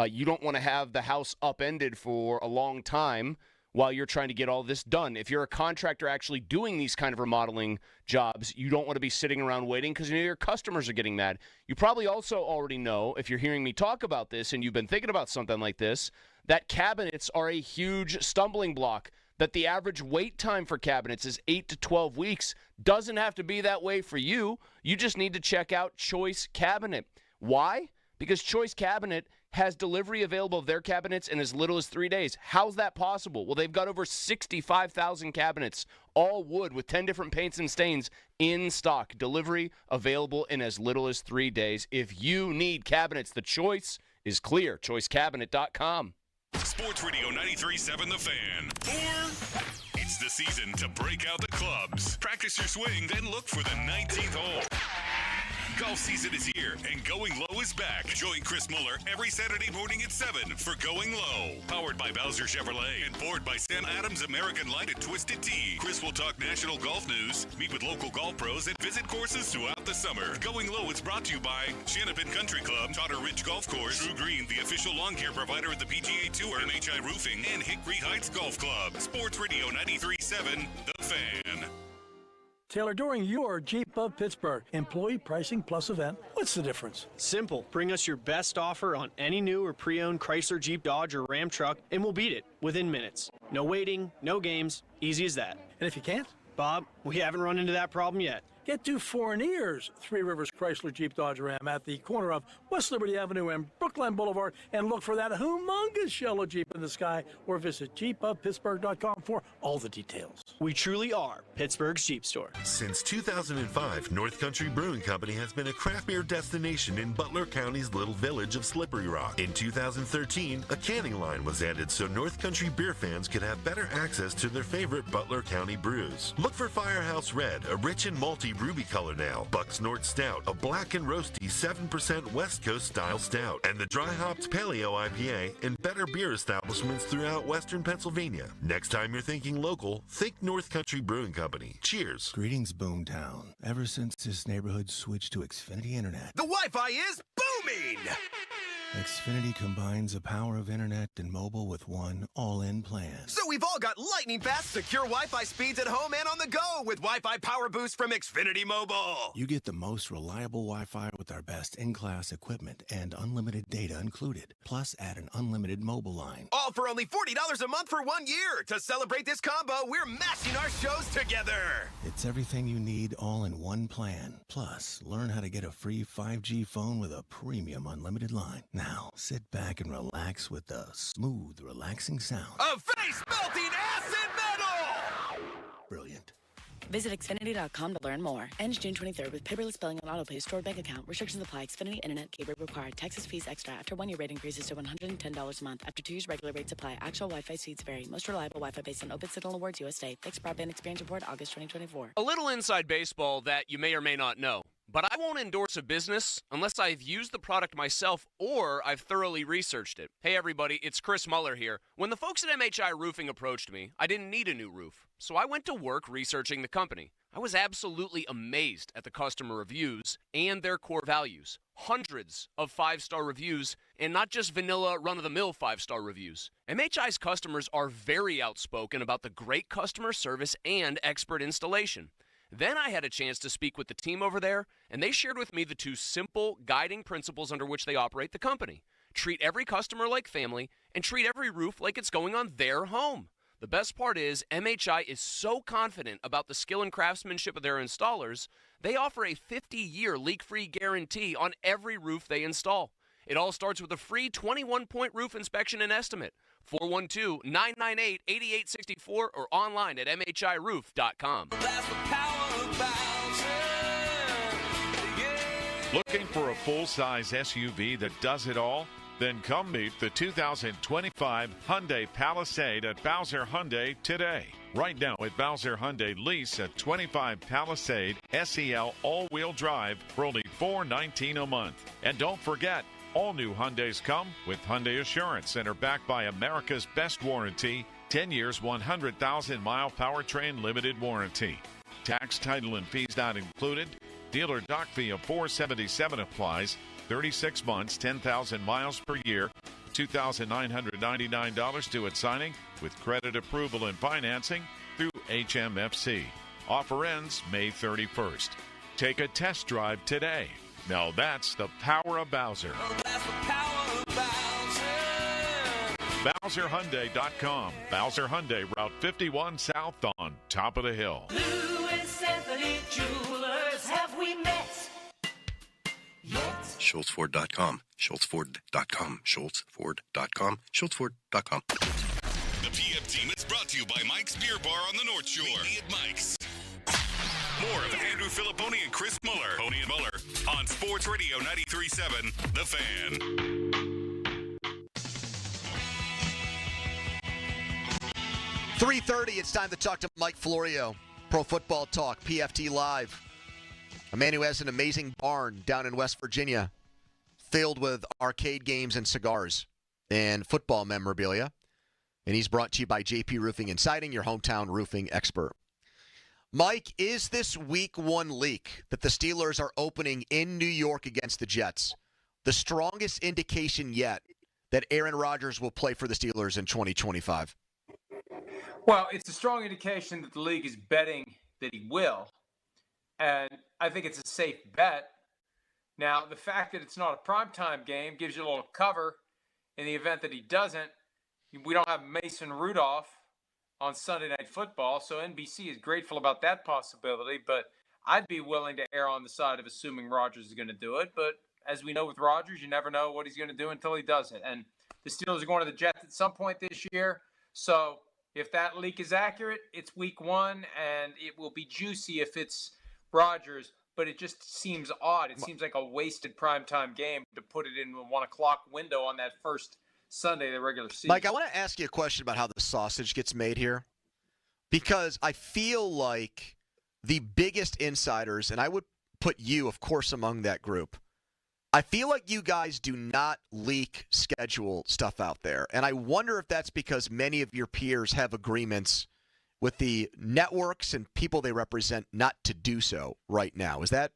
You don't want to have the house upended for a long time while you're trying to get all this done. If you're a contractor actually doing these kind of remodeling jobs, you don't want to be sitting around waiting because your customers are getting mad. You probably also already know, if you're hearing me talk about this and you've been thinking about something like this, that cabinets are a huge stumbling block, that the average wait time for cabinets is 8 to 12 weeks. Doesn't have to be that way for you. You just need to check out Choice Cabinet. Why? Because Choice Cabinet has delivery available of their cabinets in as little as 3 days. How's that possible? Well, they've got over 65,000 cabinets, all wood with 10 different paints and stains in stock. Delivery available in as little as 3 days. If you need cabinets, the choice is clear. ChoiceCabinet.com. Sports Radio 93.7 The Fan. It's the season to break out the clubs. Practice your swing, then look for the 19th hole. Golf season is here, and Going Low is back. Join Chris Muller every Saturday morning at 7 for Going Low. Powered by Bowser Chevrolet and poured by Sam Adams American Light at Twisted Tea. Chris will talk national golf news, meet with local golf pros, and visit courses throughout the summer. Going Low is brought to you by Shanapin Country Club, Trotter Ridge Golf Course, True Green, the official lawn care provider of the PGA Tour, MHI Roofing, and Hickory Heights Golf Club. Sports Radio 93.7 The Fan. Taylor, during your Jeep of Pittsburgh employee pricing plus event, what's the difference? Simple. Bring us your best offer on any new or pre-owned Chrysler, Jeep, Dodge, or Ram truck, and we'll beat it within minutes. No waiting, no games, easy as that. And if you can't? Bob, we haven't run into that problem yet. Get to Fournier's Three Rivers Chrysler Jeep Dodge Ram at the corner of West Liberty Avenue and Brookline Boulevard, and look for that humongous yellow Jeep in the sky, or visit jeepofpittsburgh.com for all the details. We truly are Pittsburgh's Jeep store. Since 2005, North Country Brewing Company has been a craft beer destination in Butler County's little village of Slippery Rock. In 2013, a canning line was added so North Country beer fans could have better access to their favorite Butler County brews. Look for Firehouse Red, a rich and malty ruby color now, Buck's North Stout, a black and roasty 7% West Coast style stout, and the dry hopped Paleo IPA in better beer establishments throughout Western Pennsylvania. Next time you're thinking local, think North Country Brewing Company. Cheers. Greetings, Boomtown. Ever since this neighborhood switched to Xfinity Internet, the Wi-Fi is booming! Xfinity combines the power of internet and mobile with one all-in plan. So we've all got lightning-fast, secure Wi-Fi speeds at home and on the go with Wi-Fi Power Boost from Xfinity Mobile. You get the most reliable Wi-Fi with our best in-class equipment and unlimited data included. Plus, add an unlimited mobile line. All for only $40 a month for 1 year. To celebrate this combo, we're mashing our shows together. It's everything you need all in one plan. Plus, learn how to get a free 5G phone with a premium unlimited line. Now, sit back and relax with the smooth, relaxing sound of face-melting acid metal! Brilliant. Visit Xfinity.com to learn more. Ends June 23rd with paperless billing on autopay stored bank account. Restrictions apply. Xfinity Internet cable required. Taxes, fees extra. After 1 year rate increases to $110 a month. After 2 years regular rates apply. Actual Wi-Fi speeds vary. Most reliable Wi-Fi based on Open Signal Awards USA. Fixed Broadband Experience Report August 2024. A little inside baseball that you may or may not know. But I won't endorse a business unless I've used the product myself or I've thoroughly researched it. Hey everybody, it's Chris Muller here. When the folks at MHI Roofing approached me, I didn't need a new roof. So I went to work researching the company. I was absolutely amazed at the customer reviews and their core values. Hundreds of 5-star reviews, and not just vanilla run-of-the-mill 5-star reviews. MHI's customers are very outspoken about the great customer service and expert installation. Then I had a chance to speak with the team over there, and they shared with me the 2 simple guiding principles under which they operate the company. Treat every customer like family, and treat every roof like it's going on their home. The best part is MHI is so confident about the skill and craftsmanship of their installers They offer a 50-year leak-free guarantee on every roof they install. It all starts with a free 21-point roof inspection and estimate. 412-998-8864 or online at mhiroof.com. Looking for a full-size SUV that does it all? Then come meet the 2025 Hyundai Palisade at Bowser Hyundai today. Right now at Bowser Hyundai, lease a 25 Palisade SEL all-wheel drive for only $419 a month. And don't forget, all new Hyundais come with Hyundai Assurance and are backed by America's best warranty, 10 years, 100,000-mile powertrain limited warranty. Tax, title, and fees not included. Dealer dock fee of $477 applies. 36 months, 10,000 miles per year, $2,999 due at signing with credit approval and financing through HMFC. Offer ends May 31st. Take a test drive today. Now that's the power of Bowser. BowserHyundai.com. Bowser Hyundai, Route 51 South on top of the hill. Louis Anthony Jewelers, have we met yet? SchultzFord.com. SchultzFord.com. SchultzFord.com. SchultzFord.com. The PF Team is brought to you by Mike's Beer Bar on the North Shore. Meet me at Mike's. More of Andrew Filipponi and Chris Muller. Pony and Muller on Sports Radio 93.7 The Fan. .330, it's time to talk to Mike Florio, Pro Football Talk, PFT Live. A man who has an amazing barn down in West Virginia filled with arcade games and cigars and football memorabilia. And he's brought to you by JP Roofing and Siding, your hometown roofing expert. Mike, is this week one leak that the Steelers are opening in New York against the Jets the strongest indication yet that Aaron Rodgers will play for the Steelers in 2025? Well, it's a strong indication that the league is betting that he will. And I think it's a safe bet. Now, the fact that it's not a primetime game gives you a little cover in the event that he doesn't. We don't have Mason Rudolph on Sunday Night Football, so NBC is grateful about that possibility, but I'd be willing to err on the side of assuming Rodgers is going to do it. But as we know with Rodgers, you never know what he's going to do until he does it. And the Steelers are going to the Jets at some point this year, so if that leak is accurate, it's week one, and it will be juicy if it's Rodgers, but it just seems odd. It seems like a wasted primetime game to put it in the 1 o'clock window on that first Sunday of the regular season. Mike, I want to ask you a question about how the sausage gets made here, because I feel like the biggest insiders, and I would put you, of course, among that group, I feel like you guys do not leak schedule stuff out there, and I wonder if that's because many of your peers have agreements with the networks and people they represent not to do so right now. Is that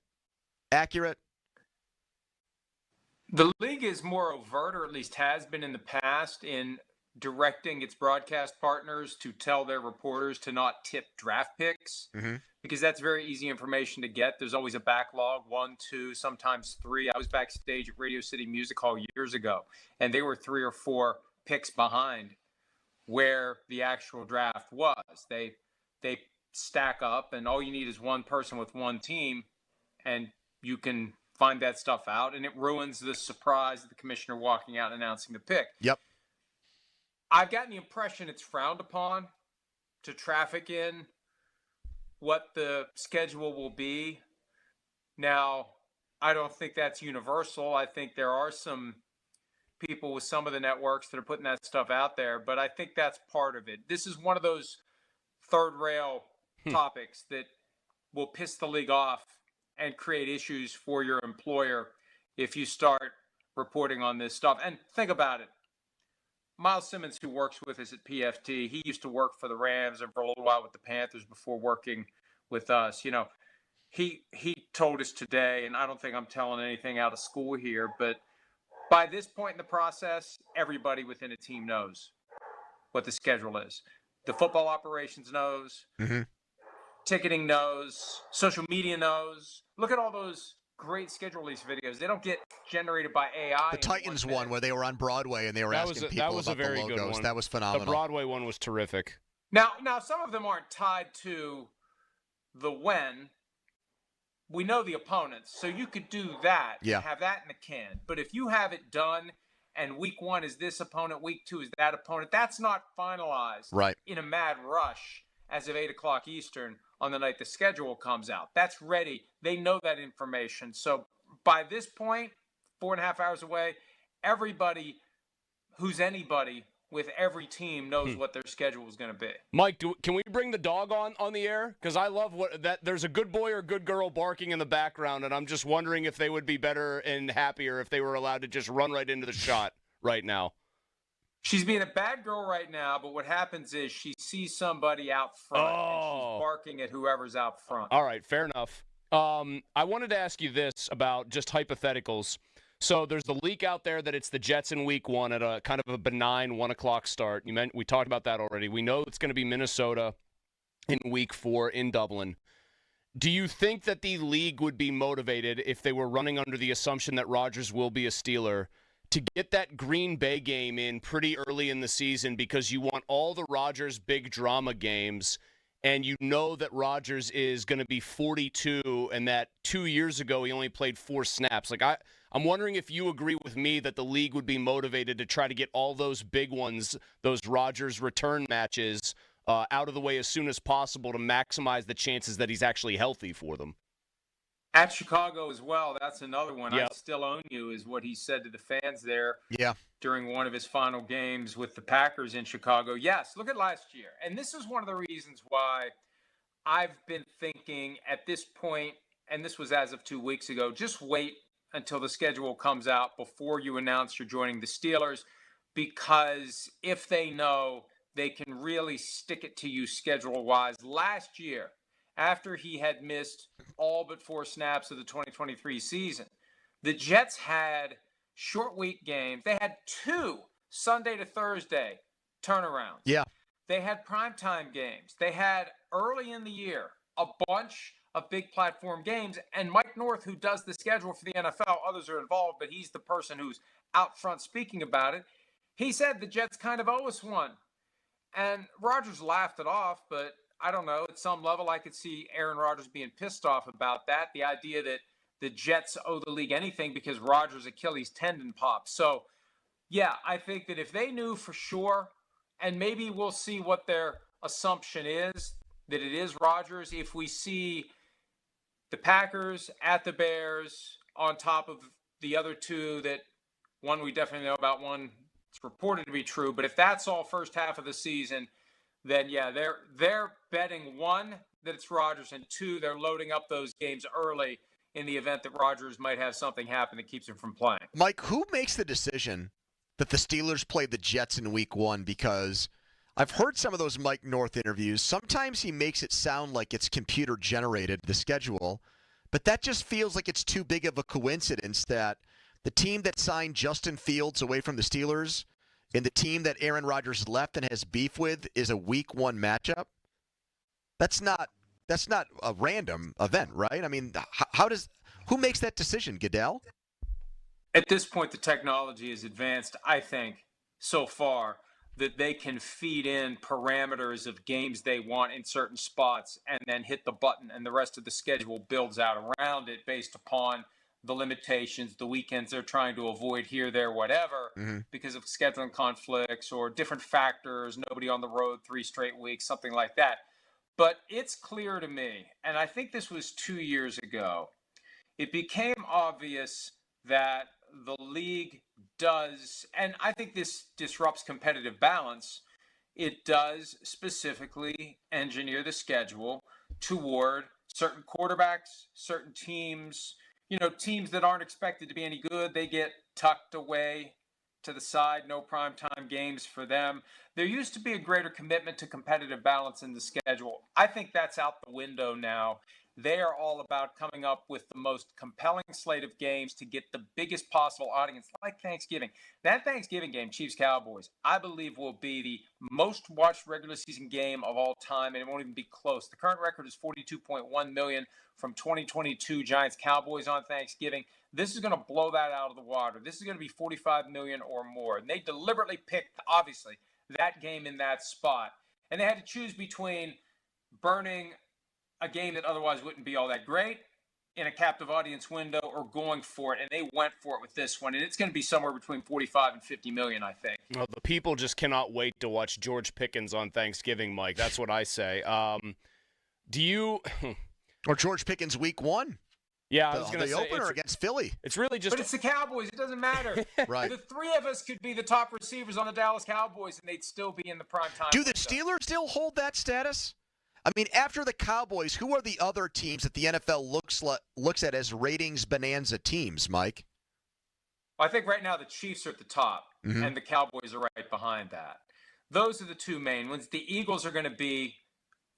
accurate? The league is more overt, or at least has been in the past, in directing its broadcast partners to tell their reporters to not tip draft picks, because that's very easy information to get. There's always a backlog, 1, 2, sometimes 3. I was backstage at Radio City Music Hall years ago, and they were 3 or 4 picks behind where the actual draft was. They stack up, and all you need is one person with one team, and you can find that stuff out, and it ruins the surprise of the commissioner walking out and announcing the pick. Yep. I've gotten the impression it's frowned upon to traffic in what the schedule will be. Now, I don't think that's universal. I think there are some people with some of the networks that are putting that stuff out there, but I think that's part of it. This is one of those third rail topics that will piss the league off and create issues for your employer if you start reporting on this stuff. And think about it. Miles Simmons, who works with us at PFT, he used to work for the Rams and for a little while with the Panthers before working with us. You know, he told us today, and I don't think I'm telling anything out of school here, but by this point in the process, everybody within a team knows what the schedule is. The football operations knows. Ticketing knows. Social media knows. Look at all those great schedule release videos. They don't get generated by AI. The Titans one where they were on Broadway and they were asking people about the logos. Good one. That was phenomenal. The Broadway one was terrific. Now some of them aren't tied to the when, we know the opponents, so you could do that Yeah. and have that in the can. But if you have it done and week 1 is this opponent, week 2 is that opponent, that's not finalized Right. in a mad rush as of 8 o'clock Eastern on the night the schedule comes out. That's ready. They know that information. So by this point, 4.5 hours away, everybody who's anybody with every team knows what their schedule is going to be. Mike, can we bring the dog on the air? Because I love that there's a good boy or good girl barking in the background, and I'm just wondering if they would be better and happier if they were allowed to just run right into the shot right now. She's being a bad girl right now, but what happens is she sees somebody out front and she's barking at whoever's out front. All right, fair enough. I wanted to ask you this about just hypotheticals. So there's the leak out there that it's the Jets in week 1 at a kind of a benign 1 o'clock start. We talked about that already. We know it's going to be Minnesota in week 4 in Dublin. Do you think that the league would be motivated if they were running under the assumption that Rodgers will be a Steeler to get that Green Bay game in pretty early in the season because you want all the Rodgers big drama games and you know that Rodgers is going to be 42 and that 2 years ago he only played 4 snaps? Like I'm wondering if you agree with me that the league would be motivated to try to get all those big ones, those Rodgers return matches, out of the way as soon as possible to maximize the chances that he's actually healthy for them. At Chicago as well, that's another one. Yep. I still own you is what he said to the fans there Yeah. during one of his final games with the Packers in Chicago. Yes, look at last year. And this is one of the reasons why I've been thinking at this point, and this was as of 2 weeks ago, just wait until the schedule comes out before you announce you're joining the Steelers, because if they know, they can really stick it to you schedule-wise. Last year, after he had missed all but 4 snaps of the 2023 season, the Jets had short week games. They had 2 Sunday to Thursday turnarounds. Yeah. They had primetime games. They had early in the year a bunch of big platform games. And Mike North, who does the schedule for the NFL, others are involved, but he's the person who's out front speaking about it. He said the Jets kind of owe us one. And Rodgers laughed it off, but I don't know. At some level, I could see Aaron Rodgers being pissed off about that. The idea that the Jets owe the league anything because Rodgers' Achilles tendon popped. So, yeah, I think that if they knew for sure, and maybe we'll see what their assumption is, that it is Rodgers. If we see the Packers at the Bears on top of the other 2, that one we definitely know about, one it's reported to be true. But if that's all first half of the season, then yeah, they're betting 1, that it's Rodgers, and 2, they're loading up those games early in the event that Rodgers might have something happen that keeps him from playing. Mike, who makes the decision that the Steelers play the Jets in week 1? Because I've heard some of those Mike North interviews. Sometimes he makes it sound like it's computer generated, the schedule, but that just feels like it's too big of a coincidence that the team that signed Justin Fields away from the Steelers and the team that Aaron Rodgers left and has beef with is a week 1 matchup. That's not a random event, right? I mean, who makes that decision, Goodell? At this point, the technology is advanced, I think, so far that they can feed in parameters of games they want in certain spots and then hit the button, and the rest of the schedule builds out around it based upon the limitations, the weekends they're trying to avoid here, there, whatever, because of scheduling conflicts or different factors, nobody on the road 3 straight weeks, something like that. But it's clear to me, and I think this was 2 years ago, it became obvious that the league does, and I think this disrupts competitive balance, it does specifically engineer the schedule toward certain quarterbacks, certain teams, teams that aren't expected to be any good, they get tucked away to the side, no primetime games for them. There used to be a greater commitment to competitive balance in the schedule. I think that's out the window now. They are all about coming up with the most compelling slate of games to get the biggest possible audience, like Thanksgiving. That Thanksgiving game, Chiefs-Cowboys, I believe will be the most watched regular season game of all time, and it won't even be close. The current record is 42.1 million from 2022 Giants-Cowboys on Thanksgiving. This is going to blow that out of the water. This is going to be 45 million or more. And they deliberately picked, obviously, that game in that spot. And they had to choose between burning a game that otherwise wouldn't be all that great in a captive audience window or going for it, and they went for it with this one, and it's going to be somewhere between 45 and 50 million, I think. Well, the people just cannot wait to watch George Pickens on Thanksgiving, Mike. That's what I say. Do you or George Pickens week 1? Yeah, I was going to say the opener against Philly. It's really just. But it's the Cowboys. It doesn't matter. Right. The three of us could be the top receivers on the Dallas Cowboys, and they'd still be in the prime time. Do the Steelers still hold that status? I mean, after the Cowboys, who are the other teams that the NFL looks at as ratings bonanza teams, Mike? I think right now the Chiefs are at the top, and the Cowboys are right behind that. Those are the two main ones. The Eagles are going to be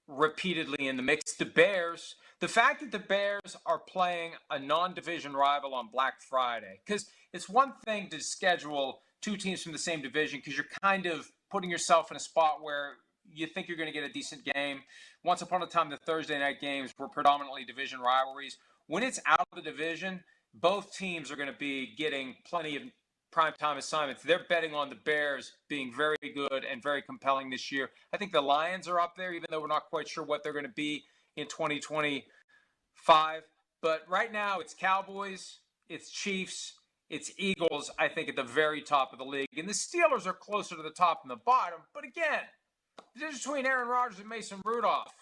repeatedly in the mix. The Bears, the fact that the Bears are playing a non-division rival on Black Friday, because it's one thing to schedule two teams from the same division because you're kind of putting yourself in a spot where you think you're going to get a decent game. Once upon a time, the Thursday night games were predominantly division rivalries. When it's out of the division, both teams are going to be getting plenty of primetime assignments. They're betting on the Bears being very good and very compelling this year. I think the Lions are up there, even though we're not quite sure what they're going to be in 2025. But right now, it's Cowboys, it's Chiefs, it's Eagles, I think, at the very top of the league. And the Steelers are closer to the top than the bottom. But again, the difference between Aaron Rodgers and Mason Rudolph.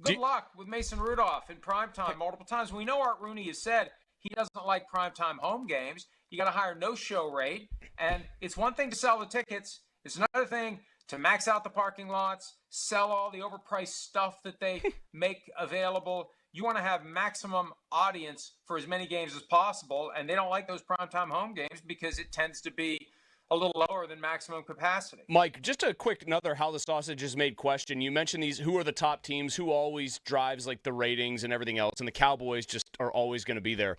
Good luck with Mason Rudolph in primetime multiple times. We know Art Rooney has said he doesn't like primetime home games. You got to hire no-show rate. And it's one thing to sell the tickets. It's another thing to max out the parking lots, sell all the overpriced stuff that they make available. You want to have maximum audience for as many games as possible. And they don't like those primetime home games because it tends to be a little lower than maximum capacity. Mike, just a quick another how the sausage is made question. You mentioned these, who are the top teams, who always drives like the ratings and everything else, and the Cowboys just are always going to be there.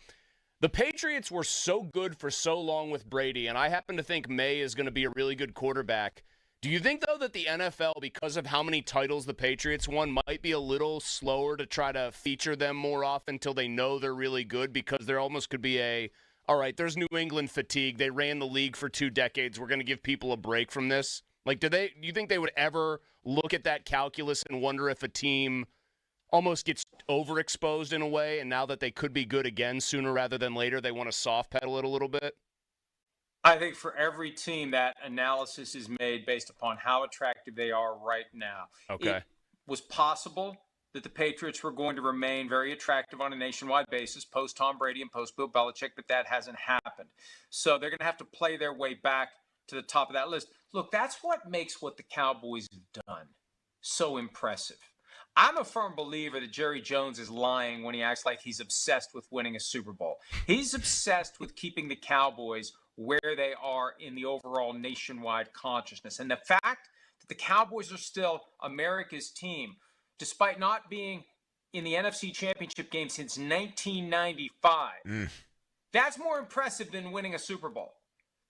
The Patriots were so good for so long with Brady, and I happen to think May is going to be a really good quarterback. Do you think, though, that the NFL, because of how many titles the Patriots won, might be a little slower to try to feature them more often until they know they're really good? Because there almost could be all right, there's New England fatigue. They ran the league for 2 decades. We're going to give people a break from this. Like, do you think they would ever look at that calculus and wonder if a team almost gets overexposed in a way, and now that they could be good again sooner rather than later, they want to soft pedal it a little bit? I think for every team, that analysis is made based upon how attractive they are right now. Okay. It was possible that the Patriots were going to remain very attractive on a nationwide basis post Tom Brady and post Bill Belichick, but that hasn't happened. So they're going to have to play their way back to the top of that list. Look, that's what makes what the Cowboys have done so impressive. I'm a firm believer that Jerry Jones is lying when he acts like he's obsessed with winning a Super Bowl. He's obsessed with keeping the Cowboys where they are in the overall nationwide consciousness. And the fact that the Cowboys are still America's team, despite not being in the NFC Championship game since 1995. That's more impressive than winning a Super Bowl.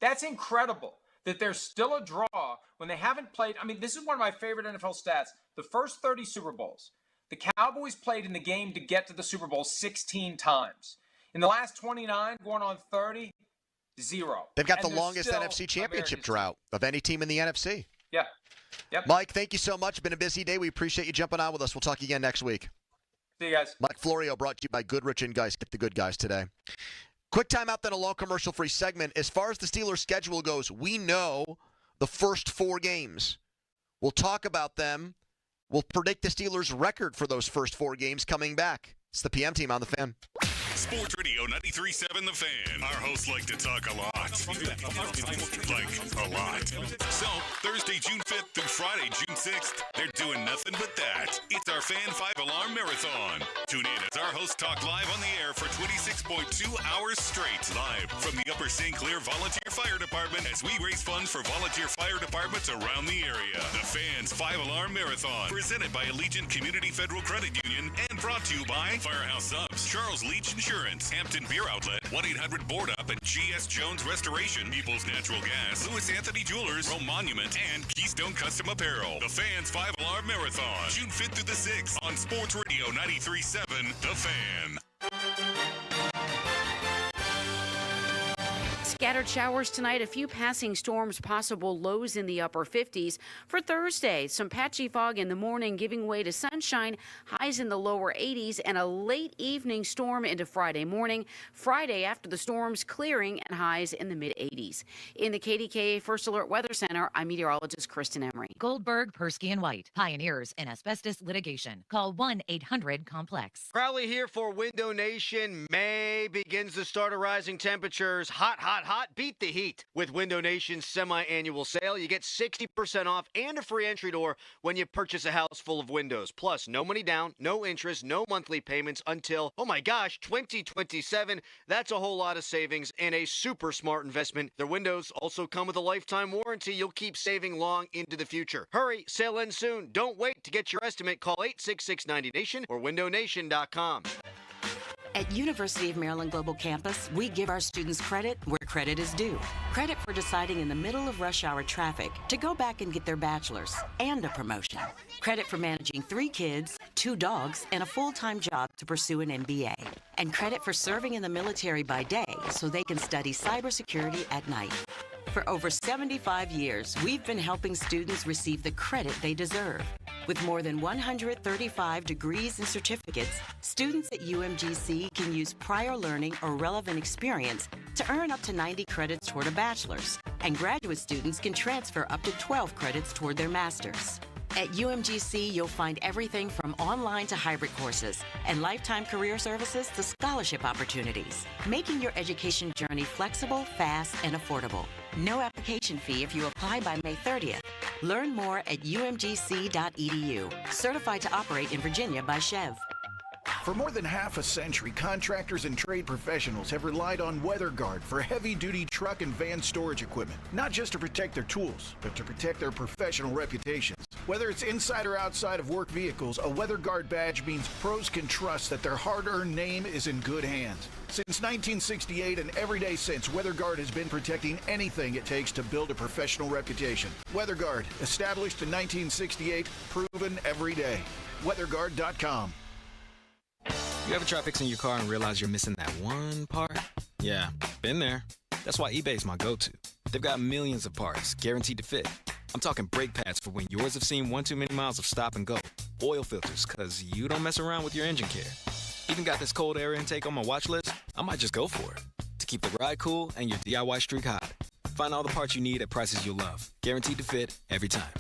That's incredible that there's still a draw when they haven't played. I mean, this is one of my favorite NFL stats. The first 30 Super Bowls, the Cowboys played in the game to get to the Super Bowl 16 times. In the last 29, going on 30, 0. They've got the longest NFC Championship drought of any team in the NFC. Yeah. Yep. Mike, thank you so much. It's been a busy day. We appreciate you jumping on with us. We'll talk again next week. See you guys. Mike Florio brought to you by Goodrich & Geist. Get the good guys today. Quick timeout, then a long commercial-free segment. As far as the Steelers' schedule goes, we know the first 4 games. We'll talk about them. We'll predict the Steelers' record for those first 4 games coming back. It's the PM team on The Fan. Sports Radio 93.7 The Fan. Our hosts like to talk a lot. Like, a lot. So, Thursday, June 5th through Friday, June 6th, they're doing nothing but that. It's our Fan 5-Alarm Marathon. Tune in as our hosts talk live on the air for 26.2 hours straight. Live from the Upper St. Clair Volunteer Fire Department as we raise funds for volunteer fire departments around the area. The Fan's 5-Alarm Marathon. Presented by Allegiant Community Federal Credit Union and brought to you by Firehouse Subs, Charles Leach Insurance, Hampton Beer Outlet, 1-800-BOARD-UP, and G.S. Jones Restoration, People's Natural Gas, Louis Anthony Jewelers, Rome Monument, and Keystone Custom Apparel. The Fan's 5-Alarm Marathon, June 5th through the 6th on Sports Radio 93.7 The Fan. Scattered showers tonight, a few passing storms possible, lows in the upper 50s. For Thursday, some patchy fog in the morning giving way to sunshine, highs in the lower 80s, and a late evening storm into Friday morning. Friday after the storms clearing and highs in the mid 80s. In the KDKA First Alert Weather Center, I'm meteorologist Kristen Emery. Goldberg, Persky and White, pioneers in asbestos litigation. Call 1-800-COMPLEX. Crowley here for Window Nation. May begins the start of rising temperatures. Hot, hot, hot. Beat the heat. With Window Nation's semi-annual sale, you get 60% off and a free entry door when you purchase a house full of windows. Plus, no money down, no interest, no monthly payments until, oh my gosh, 2027. That's a whole lot of savings and a super smart investment. Their windows also come with a lifetime warranty. You'll keep saving long into the future. Hurry, sale ends soon. Don't wait to get your estimate. Call 866-90NATION or windownation.com. At University of Maryland Global Campus, we give our students credit where credit is due. Credit for deciding in the middle of rush hour traffic to go back and get their bachelor's and a promotion. Credit for managing 3 kids, 2 dogs, and a full-time job to pursue an MBA. And credit for serving in the military by day so they can study cybersecurity at night. For over 75 years, we've been helping students receive the credit they deserve. With more than 135 degrees and certificates, students at UMGC can use prior learning or relevant experience to earn up to 90 credits toward a bachelor's, and graduate students can transfer up to 12 credits toward their master's. At UMGC, you'll find everything from online to hybrid courses and lifetime career services to scholarship opportunities, making your education journey flexible, fast, and affordable. No application fee if you apply by May 30th. Learn more at umgc.edu. Certified to operate in Virginia by Chev. For more than half a century, contractors and trade professionals have relied on WeatherGuard for heavy-duty truck and van storage equipment, not just to protect their tools, but to protect their professional reputations. Whether it's inside or outside of work vehicles, a WeatherGuard badge means pros can trust that their hard-earned name is in good hands. Since 1968 and every day since, WeatherGuard has been protecting anything it takes to build a professional reputation. WeatherGuard, established in 1968, proven every day. WeatherGuard.com. You ever try fixing your car and realize you're missing that one part? Yeah, been there. That's why eBay's my go-to. They've got millions of parts, guaranteed to fit. I'm talking brake pads for when yours have seen one too many miles of stop and go. Oil filters, because you don't mess around with your engine care. Even got this cold air intake on my watch list. I might just go for it. To keep the ride cool and your DIY streak hot. Find all the parts you need at prices you'll love. Guaranteed to fit every time.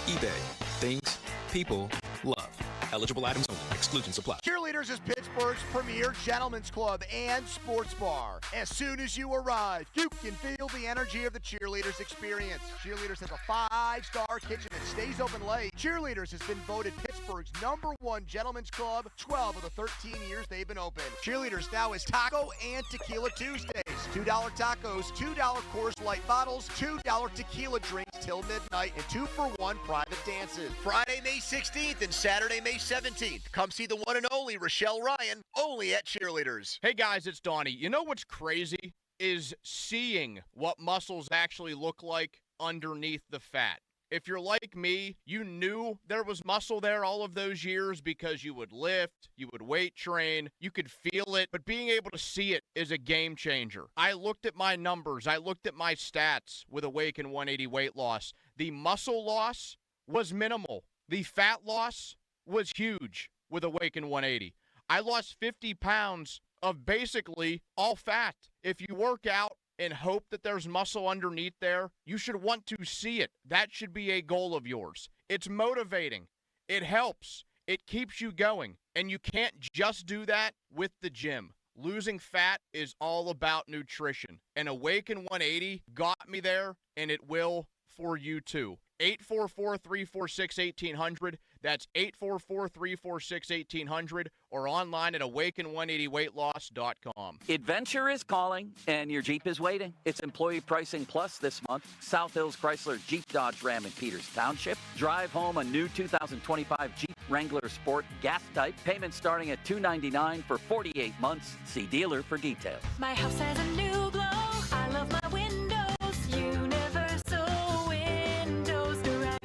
eBay. Things people love. Eligible items only. Exclusions apply. Cheerleaders is Pittsburgh's premier gentlemen's club and sports bar. As soon as you arrive, you can feel the energy of the Cheerleaders experience. Cheerleaders has a 5-star kitchen that stays open late. Cheerleaders has been voted Pittsburgh's #1 gentlemen's club 12 of the 13 years they've been open. Cheerleaders now is Taco and Tequila Tuesdays. $2 tacos, $2 Coors Light bottles, $2 tequila drinks till midnight, and 2-for-1 private dances. Friday, May 16th and Saturday, May 17th. Come see the one and only Rochelle Ryan, only at Cheerleaders. Hey guys, it's Donnie. You know what's crazy is seeing what muscles actually look like underneath the fat. If you're like me, you knew there was muscle there all of those years because you would lift, you would weight train, you could feel it, but being able to see it is a game changer. I looked at my numbers, I looked at my stats with Awaken 180 weight loss. The muscle loss was minimal. The fat loss was huge with Awaken 180. I lost 50 pounds of basically all fat. If you work out and hope that there's muscle underneath there, you should want to see it. That should be a goal of yours. It's motivating. It helps. It keeps you going. And you can't just do that with the gym. Losing fat is all about nutrition. And Awaken 180 got me there, and it will for you too. 844-346-1800. That's 844-346-1800 or online at awaken180weightloss.com. Adventure is calling, and your Jeep is waiting. It's Employee Pricing Plus this month. South Hills Chrysler Jeep Dodge Ram in Peters Township. Drive home a new 2025 Jeep Wrangler Sport gas type. Payment starting at $299 for 48 months. See dealer for details. My house has a new glow. I love my windows. Universal Windows Direct.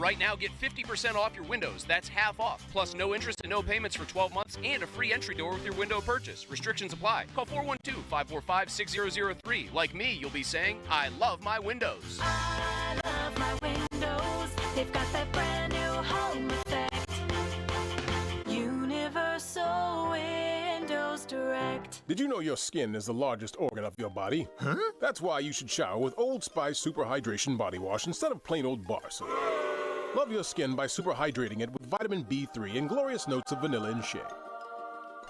Right now, get 50% off your windows. That's half off. Plus, no interest and no payments for 12 months and a free entry door with your window purchase. Restrictions apply. Call 412-545-6003. Like me, you'll be saying, I love my windows. I love my windows. They've got that brand new home effect. Universal Windows Direct. Did you know your skin is the largest organ of your body? Huh? That's why you should shower with Old Spice Super Hydration Body Wash instead of plain old bar soap. Love your skin by super hydrating it with vitamin B3 and glorious notes of vanilla and shea.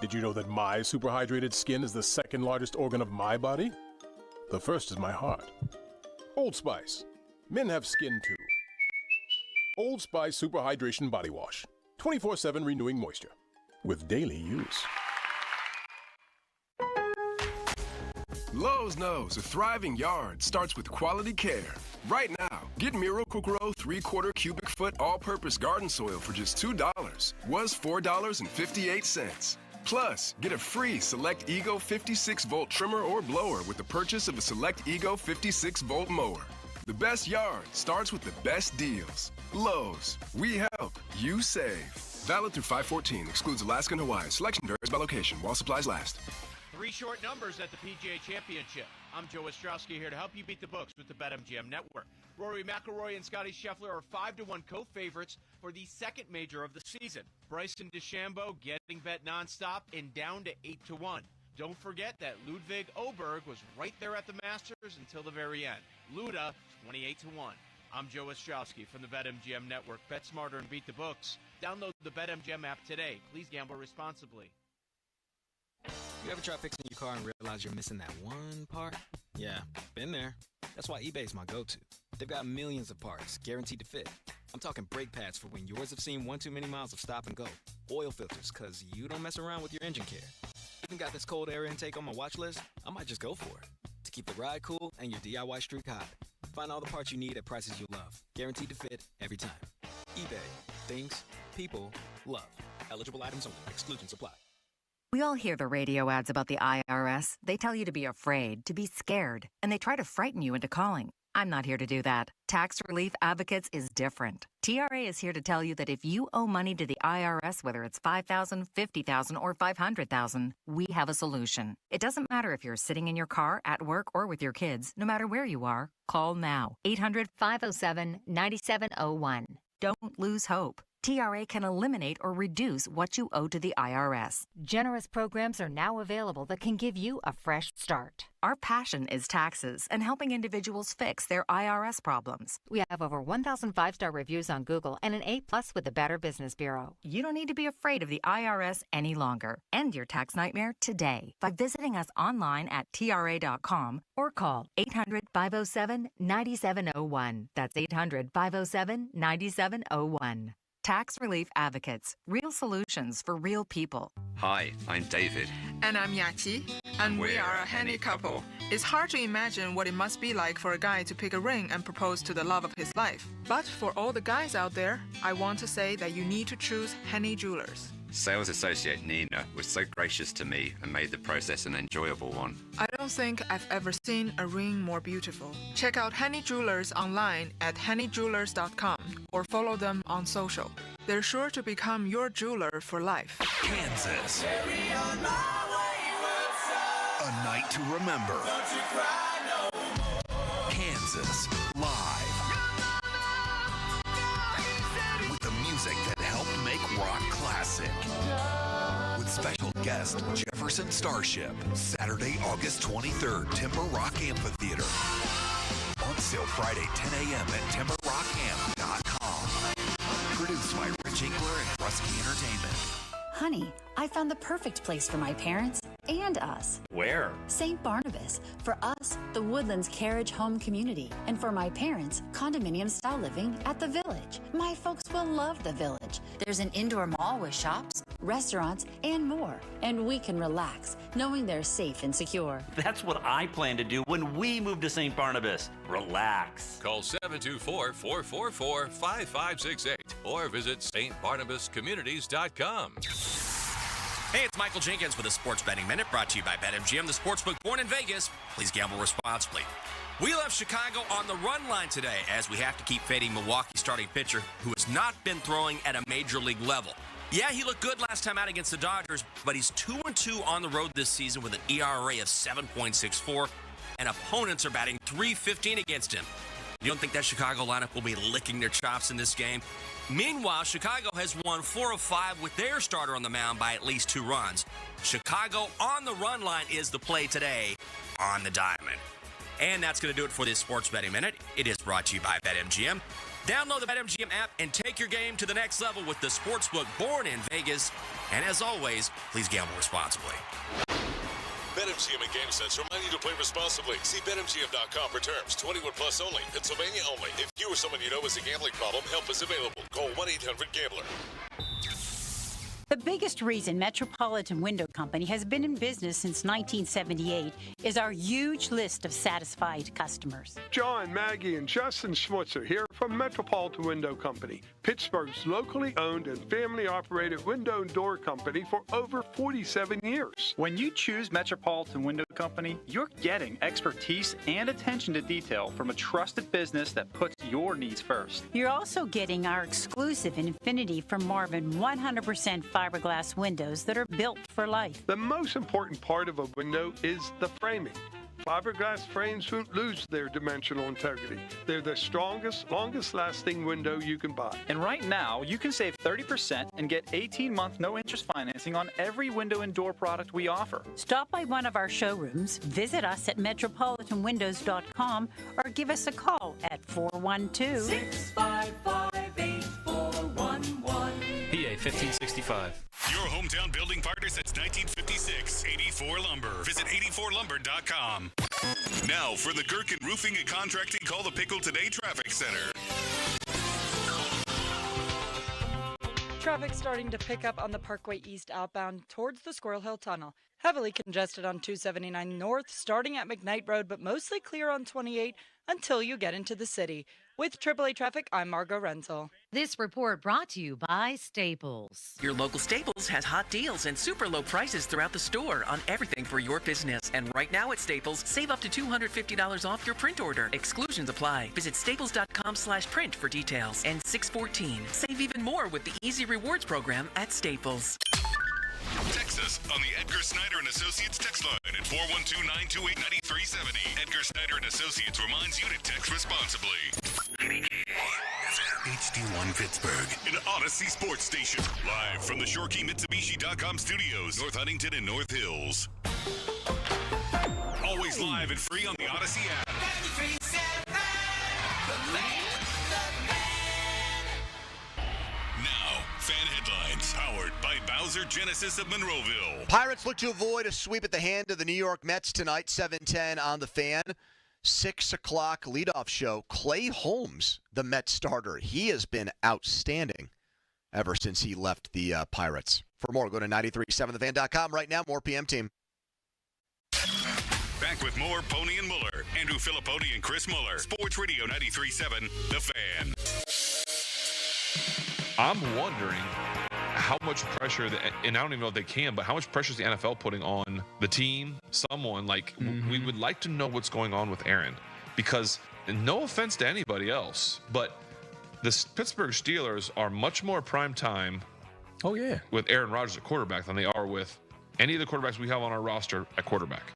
Did you know that my super hydrated skin is the second largest organ of my body? The first is my heart. Old Spice. Men have skin too. Old Spice Super Hydration Body Wash. 24/7 renewing moisture. With daily use. Lowe's knows a thriving yard starts with quality care. Right now, get Miracle-Gro 3/4 cubic foot all-purpose garden soil for just $2. Was $4.58. Plus, get a free Select Ego 56-volt trimmer or blower with the purchase of a Select Ego 56-volt mower. The best yard starts with the best deals. Lowe's, we help, you save. Valid through 5/14. Excludes Alaska and Hawaii. Selection varies by location while supplies last. Three short numbers at the PGA Championship. I'm Joe Ostrowski here to help you beat the books with the BetMGM Network. Rory McIlroy and Scotty Scheffler are 5-1 co-favorites for the second major of the season. Bryson DeChambeau getting bet nonstop and down to 8-1. Don't forget that Ludwig Oberg was right there at the Masters until the very end. Luda, 28-1. I'm Joe Ostrowski from the BetMGM Network. Bet smarter and beat the books. Download the BetMGM app today. Please gamble responsibly. You ever try fixing your car and realize you're missing that one part? Yeah, been there. That's why eBay's my go-to. They've got millions of parts, guaranteed to fit. I'm talking brake pads for when yours have seen one too many miles of stop and go. Oil filters, because you don't mess around with your engine care. Even got this cold air intake on my watch list. I might just go for it. To keep the ride cool and your DIY streak high. Find all the parts you need at prices you love. Guaranteed to fit every time. eBay. Things people love. Eligible items only. Exclusions apply. We all hear the radio ads about the IRS. They tell you to be afraid, to be scared, and they try to frighten you into calling. I'm not here to do that. Tax Relief Advocates is different. TRA is here to tell you that if you owe money to the IRS, whether it's $5,000, $50,000, or $500,000, we have a solution. It doesn't matter if you're sitting in your car, at work, or with your kids. No matter where you are, call now. 800-507-9701. Don't lose hope. TRA can eliminate or reduce what you owe to the IRS. Generous programs are now available that can give you a fresh start. Our passion is taxes and helping individuals fix their IRS problems. We have over 1,000 5-star reviews on Google and an A+ with the Better Business Bureau. You don't need to be afraid of the IRS any longer. End your tax nightmare today by visiting us online at TRA.com or call 800-507-9701. That's 800-507-9701. Tax Relief Advocates. Real solutions for real people. Hi, I'm David. And I'm Yaqi, and we are a handy couple. It's hard to imagine what it must be like for a guy to pick a ring and propose to the love of his life. But for all the guys out there, I want to say that you need to choose Henny Jewelers. Sales associate Nina was so gracious to me and made the process an enjoyable one. I don't think I've ever seen a ring more beautiful. Check out Henny Jewelers online at hennyjewelers.com or follow them on social. They're sure to become your jeweler for life. Kansas. A night to remember. Kansas live. With the music that helped make rock classic. With special guest Jefferson Starship. Saturday, August 23rd, Timber Rock Amphitheater. On sale Friday, 10 a.m. at timberrockamp.com. Produced by Rich Engler and Rusky Entertainment. Honey, I found the perfect place for my parents and us. Where? St. Barnabas. For us, the Woodlands Carriage Home Community. And for my parents, condominium-style living at the Village. My folks will love the Village. There's an indoor mall with shops, restaurants, and more. And we can relax, knowing they're safe and secure. That's what I plan to do when we move to St. Barnabas. Relax. Call 724-444-5568 or visit stbarnabascommunities.com. Hey, it's Michael Jenkins with a Sports Betting Minute brought to you by BetMGM, the sportsbook born in Vegas. Please gamble responsibly. We left Chicago on the run line today as we have to keep fading Milwaukee's starting pitcher who has not been throwing at a major league level. Yeah, he looked good last time out against the Dodgers, but he's 2-2 on the road this season with an ERA of 7.64, and opponents are batting .315 against him. You don't think that Chicago lineup will be licking their chops in this game? Meanwhile, Chicago has won 4 of 5 with their starter on the mound by at least 2 runs. Chicago on the run line is the play today on the diamond. And that's going to do it for this Sports Betting Minute. It is brought to you by BetMGM. Download the BetMGM app and take your game to the next level with the sportsbook born in Vegas. And as always, please gamble responsibly. BetMGM and GameSense remind you to play responsibly. See BetMGM.com for terms. 21 plus only. Pennsylvania only. If you or someone you know has a gambling problem, help is available. Call 1-800-GAMBLER. The biggest reason Metropolitan Window Company has been in business since 1978 is our huge list of satisfied customers. John, Maggie, and Justin Schmutzer here from Metropolitan Window Company, Pittsburgh's locally owned and family-operated window and door company for over 47 years. When you choose Metropolitan Window Company, you're getting expertise and attention to detail from a trusted business that puts your needs first. You're also getting our exclusive Infinity from Marvin 100% fiberglass windows that are built for life. The most important part of a window is the framing. Fiberglass frames won't lose their dimensional integrity. They're the strongest, longest-lasting window you can buy. And right now, you can save 30% and get 18-month no-interest financing on every window and door product we offer. Stop by one of our showrooms, visit us at metropolitanwindows.com, or give us a call at 412-655-8411. PA 1565. Your hometown building partner since 1956. 84 Lumber. Visit 84lumber.com. Now for the Gherkin Roofing and Contracting Call the Pickle Today Traffic Center. Traffic starting to pick up on the Parkway East outbound towards the Squirrel Hill Tunnel. Heavily congested on 279 North, starting at McKnight Road, but mostly clear on 28 until you get into the city. With AAA Traffic, I'm Margot Renzel. This report brought to you by Staples. Your local Staples has hot deals and super low prices throughout the store on everything for your business. And right now at Staples, save up to $250 off your print order. Exclusions apply. Visit staples.com/print for details. And 614. Save even more with the Easy Rewards program at Staples. Text us on the Edgar Snyder and Associates text line at 412-928-9370. Edgar Snyder and Associates reminds you to text responsibly. HD1 Pittsburgh, an Odyssey sports station. Live from the ShoreKeyMitsubishi.com studios, North Huntington and North Hills. Always live and free on the Odyssey app. Now, fan headlines powered by Bowser Genesis of Monroeville. Pirates look to avoid a sweep at the hand of the New York Mets tonight, 7:10 on the Fan. 6 o'clock leadoff show. Clay Holmes, the Mets starter. He has been outstanding ever since he left the Pirates. For more, go to 937thefan.com right now. More PM Team. Back with more Pony and Muller. Andrew Filipponi and Chris Muller. Sports Radio 93.7, The Fan. I'm wondering how much pressure, and I don't even know if they can, but how much pressure is the NFL putting on the team, someone? Like, we would like to know what's going on with Aaron, because no offense to anybody else, but the Pittsburgh Steelers are much more prime time with Aaron Rodgers at quarterback than they are with any of the quarterbacks we have on our roster at quarterback.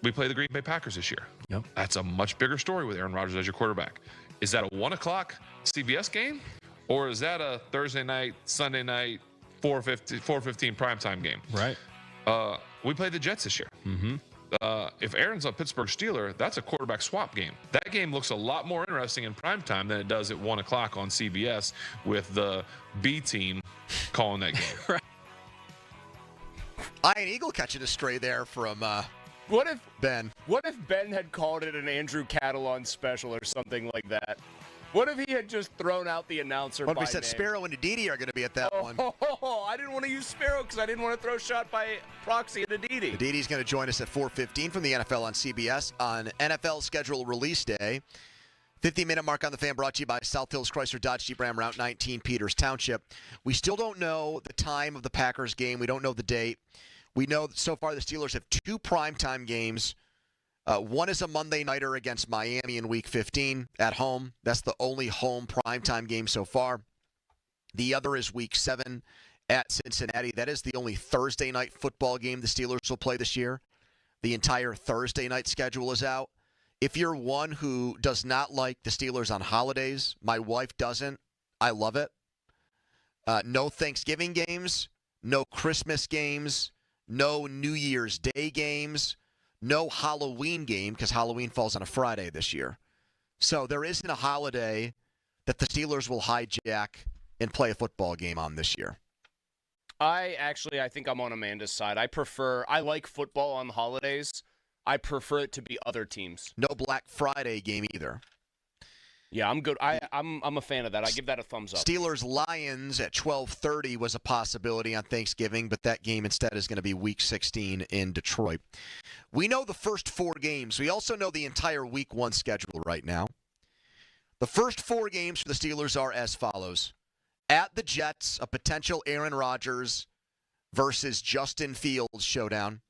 We play the Green Bay Packers this year. That's a much bigger story with Aaron Rodgers as your quarterback. Is that a 1 o'clock CBS game? Or is that a Thursday night, Sunday night, 4:15 primetime game? Right. We play the Jets this year. If Aaron's a Pittsburgh Steeler, that's a quarterback swap game. That game looks a lot more interesting in primetime than it does at 1 o'clock on CBS with the B team calling that game. Ian Eagle catching a stray there from what if Ben. What if Ben had called it an Andrew Catalon special or something like that? What if he had just thrown out the announcer? What if we said Sparrow and Aditi are going to be at that one? I didn't want to use Sparrow because I didn't want to throw a shot by proxy at Aditi. Aditi's going to join us at 4:15 from the NFL on CBS on NFL schedule release day. 50-minute mark on the Fan brought to you by South Hills Chrysler Dodge Jeep Ram Route 19, Peters Township. We still don't know the time of the Packers game. We don't know the date. We know that so far the Steelers have 2 primetime games One is a Monday nighter against Miami in Week 15 at home. That's the only home primetime game so far. The other is Week 7 at Cincinnati. That is the only Thursday night football game the Steelers will play this year. The entire Thursday night schedule is out. If you're one who does not like the Steelers on holidays, my wife doesn't. I love it. No Thanksgiving games, no Christmas games, no New Year's Day games, no Halloween game because Halloween falls on a Friday this year. So there isn't a holiday that the Steelers will hijack and play a football game on this year. I think I'm on Amanda's side. I like football on the holidays. I prefer it to be other teams. No Black Friday game either. Yeah, I'm good. I'm a fan of that. I give that a thumbs up. Steelers-Lions at 12:30 was a possibility on Thanksgiving, but that game instead is going to be Week 16 in Detroit. We know the first 4 games. We also know the entire Week 1 schedule right now. The first 4 games for the Steelers are as follows. At the Jets, a potential Aaron Rodgers versus Justin Fields showdown.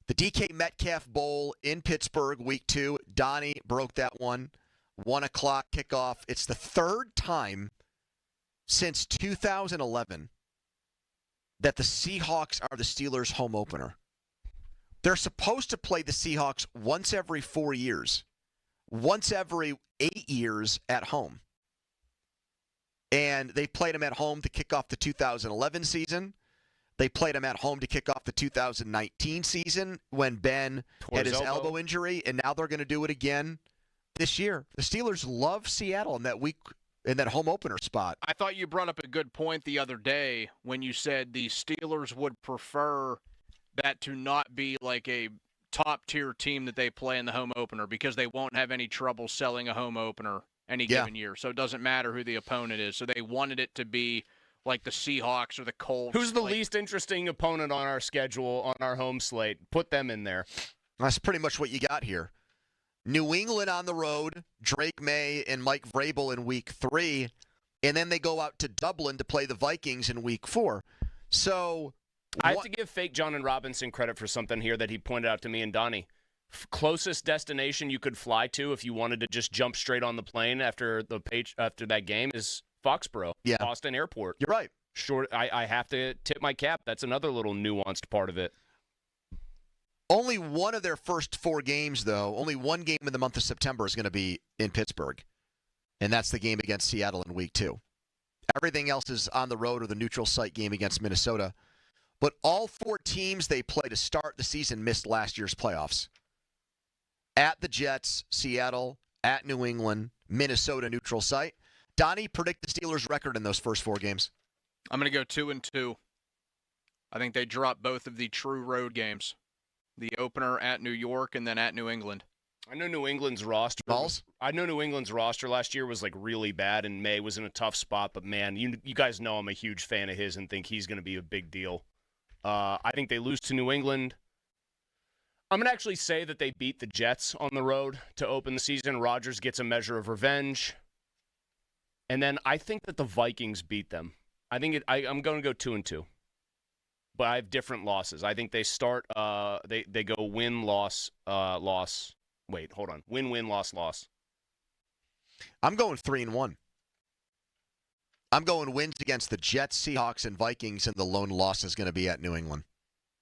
The DK Metcalf Bowl in Pittsburgh, Week 2. Donnie broke that one. 1 o'clock kickoff. It's the third time since 2011 that the Seahawks are the Steelers' home opener. They're supposed to play the Seahawks once every 4 years, once every 8 years at home. And they played them at home to kick off the 2011 season. They played them at home to kick off the 2019 season when Ben had his elbow injury, and now they're going to do it again this year. The Steelers love Seattle in that week, in that home opener spot. I thought you brought up a good point the other day when you said the Steelers would prefer that to not be like a top-tier team that they play in the home opener because they won't have any trouble selling a home opener any given year. So it doesn't matter who the opponent is. So they wanted it to be like the Seahawks or the Colts. Who's the least interesting opponent on our schedule, on our home slate? Put them in there. That's pretty much what you got here. New England on the road, Drake May and Mike Vrabel in Week 3, and then they go out to Dublin to play the Vikings in Week 4. So I have to give fake John and Robinson credit for something here that he pointed out to me and Donnie. Closest destination you could fly to if you wanted to just jump straight on the plane after that game is Foxborough, Boston Airport. You're right. Short. I have to tip my cap. That's another little nuanced part of it. Only one of their first 4 games, though, only one game in the month of September is going to be in Pittsburgh, and that's the game against Seattle in Week 2. Everything else is on the road or the neutral site game against Minnesota. But all 4 teams they play to start the season missed last year's playoffs. At the Jets, Seattle, at New England, Minnesota neutral site. Donnie, predict the Steelers' record in those first 4 games. I'm going to go 2-2. I think they drop both of the true road games. The opener at New York and then at New England. I know New England's roster. Last year was like really bad, and May was in a tough spot. But man, you guys know I'm a huge fan of his and think he's going to be a big deal. I think they lose to New England. I'm going to actually say that they beat the Jets on the road to open the season. Rodgers gets a measure of revenge. And then I think that the Vikings beat them. I'm going to go 2-2. But I have different losses. I think they start they go win, loss, loss. Wait, hold on. Win, win, loss, loss. I'm going 3-1. I'm going wins against the Jets, Seahawks, and Vikings, and the lone loss is going to be at New England.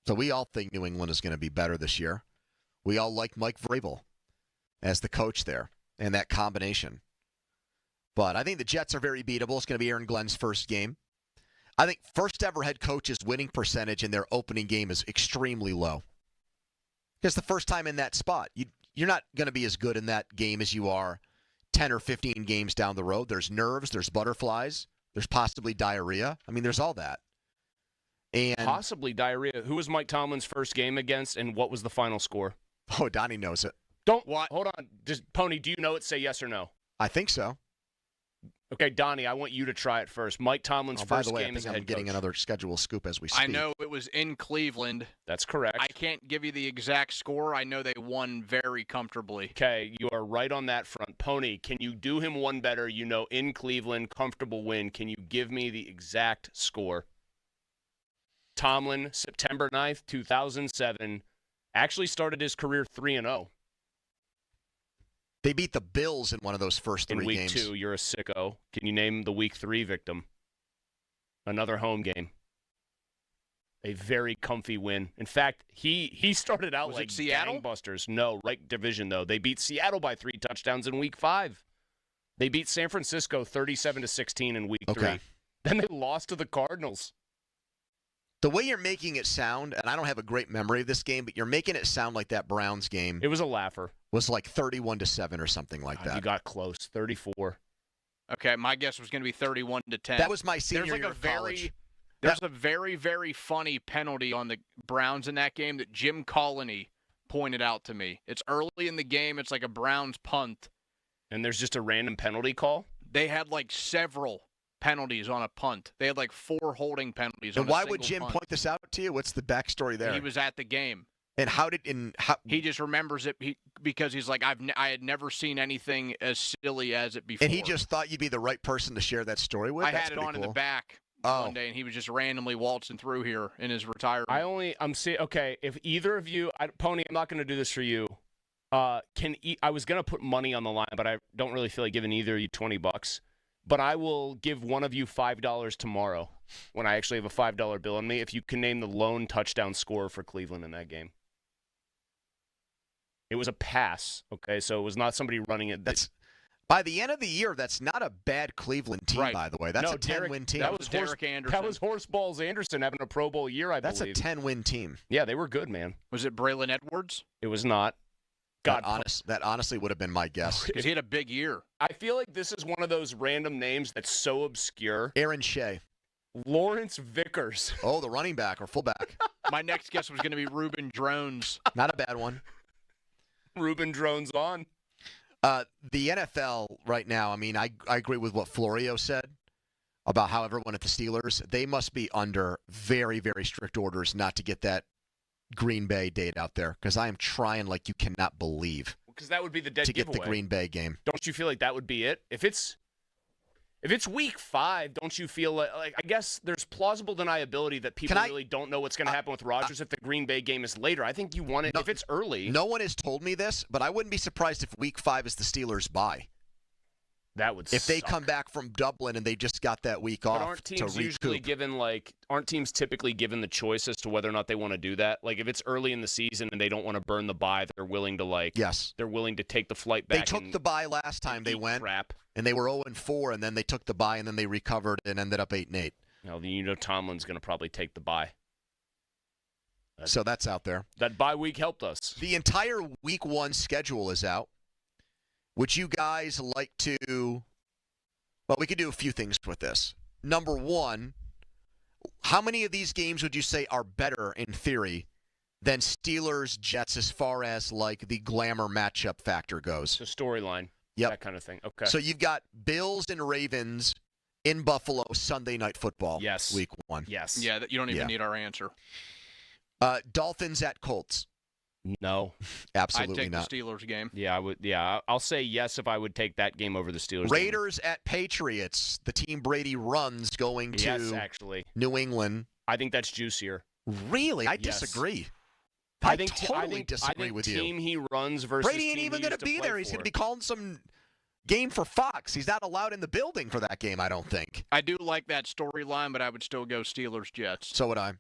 So we all think New England is going to be better this year. We all like Mike Vrabel as the coach there and that combination. But I think the Jets are very beatable. It's going to be Aaron Glenn's first game. I think first ever head coach's winning percentage in their opening game is extremely low. It's the first time in that spot. You're not going to be as good in that game as you are 10 or 15 games down the road. There's nerves, there's butterflies, there's possibly diarrhea. I mean, there's all that. And possibly diarrhea. Who was Mike Tomlin's first game against, and what was the final score? Oh, Donnie knows it. Hold on. Pony, do you know it? Say yes or no. I think so. Okay, Donnie, I want you to try it first. Mike Tomlin's first game as a head coach. I'm getting another schedule scoop as we speak. I know it was in Cleveland. That's correct. I can't give you the exact score. I know they won very comfortably. Okay, you are right on that front. Pony, can you do him one better? You know, in Cleveland, comfortable win. Can you give me the exact score? Tomlin, September 9th, 2007, Actually started his career 3-0. They beat the Bills in one of those first three in games. week 2. You're a sicko. Can you name the week 3 victim? Another home game. A very comfy win. In fact, he started out like Seattle? gangbusters. No, right division, though. They beat Seattle by 3 touchdowns in week 5. They beat San Francisco 37-16 in week 3. Then they lost to the Cardinals. The way you're making it sound, and I don't have a great memory of this game, but you're making it sound like that Browns game. It was a laugher. Was like 31-7 or something like that. You got close. 34. Okay, my guess was going to be 31-10. That was my senior year of college. There's a very, very funny penalty on the Browns in that game that Jim Colony pointed out to me. It's early in the game. It's like a Browns punt. And there's just a random penalty call? They had like several penalties on a punt. They had like 4 holding penalties on a And why single would Jim punt. point this out to you? What's the backstory there? He was at the game. And he just remembers it because he's like, I had never seen anything as silly as it before. And he just thought you'd be the right person to share that story with? I That's had it on pretty in the cool. back one day, and he was just randomly waltzing through here in his retirement. Okay, if either of you, Pony, I'm not going to do this for you. I was going to put money on the line, but I don't really feel like giving either of you $20. But I will give one of you $5 tomorrow when I actually have a $5 bill on me if you can name the lone touchdown scorer for Cleveland in that game. It was a pass, okay? So it was not somebody running it. By the end of the year, that's not a bad Cleveland team, by the way. That's a 10-win team. That was Derek Anderson. That was Horseballs Anderson having a Pro Bowl year, I believe. That's a 10-win team. Yeah, they were good, man. Was it Braylon Edwards? It was not. That honestly would have been my guess. Because he had a big year. I feel like this is one of those random names that's so obscure. Aaron Shea. Lawrence Vickers. Oh, the running back or fullback. My next guess was going to be Reuben Drones. Not a bad one. Reuben Drones on. The NFL right now, I mean, I agree with what Florio said about how everyone at the Steelers, they must be under very, very strict orders not to get that Green Bay date out there, because I am trying like you cannot believe. Because that would be the dead to giveaway. Get the Green Bay game. Don't you feel like that would be it? If it's week 5, don't you feel like I guess there's plausible deniability that people really don't know what's going to happen with Rodgers if the Green Bay game is later. I think you want it if it's early. No one has told me this, but I wouldn't be surprised if week 5 is the Steelers' bye. That would if they come back from Dublin and they just got that week off. But aren't teams to usually given aren't teams typically given the choice as to whether or not they want to do that? Like if it's early in the season and they don't want to burn the bye, they're willing to they're willing to take the flight back. They took the bye last time they went. Crap. And they were 0-4, and then they took the bye, and then they recovered and ended up 8-8. Now, Tomlin's going to probably take the bye. So that's out there. That bye week helped us. The entire week 1 schedule is out. Would you guys like to... Well, we could do a few things with this. Number 1, how many of these games would you say are better, in theory, than Steelers-Jets as far as, the glamour matchup factor goes? The storyline. Yep. That kind of thing. Okay. So you've got Bills and Ravens in Buffalo Sunday Night Football. Yes. Week 1. Yes. Yeah, you don't even need our answer. Dolphins at Colts. No. Absolutely I'd take not. the Steelers game. Yeah, I would. Yeah, I'll say yes if I would take that game over the Steelers. Raiders at Patriots. The team Brady runs going to New England. I think that's juicier. Really? I disagree. I totally disagree with you. Team he runs versus Brady ain't team even going to be there. He's going to be calling some game for Fox. He's not allowed in the building for that game, I don't think. I do like that storyline, but I would still go Steelers-Jets. So would I.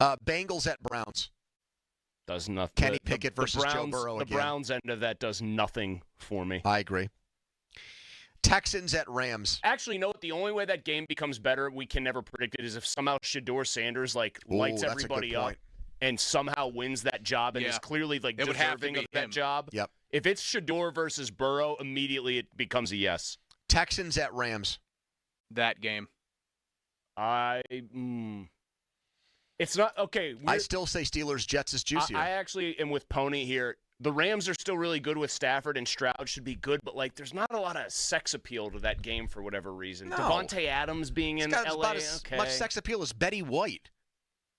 Bengals at Browns. Does nothing. Kenny Pickett versus Browns, Joe Burrow the again. Browns end of that does nothing for me. I agree. Texans at Rams. Actually, you know what? The only way that game becomes better, we can never predict it, is if somehow Shedeur Sanders lights everybody up and somehow wins that job and is clearly deserving of that job. Yep. If it's Shedeur versus Burrow, immediately it becomes a yes. Texans at Rams. That game. It's not okay. I still say Steelers-Jets is juicier. I actually am with Pony here. The Rams are still really good with Stafford, and Stroud should be good, but there's not a lot of sex appeal to that game for whatever reason. No. Devontae Adams being in LA, about as much sex appeal as Betty White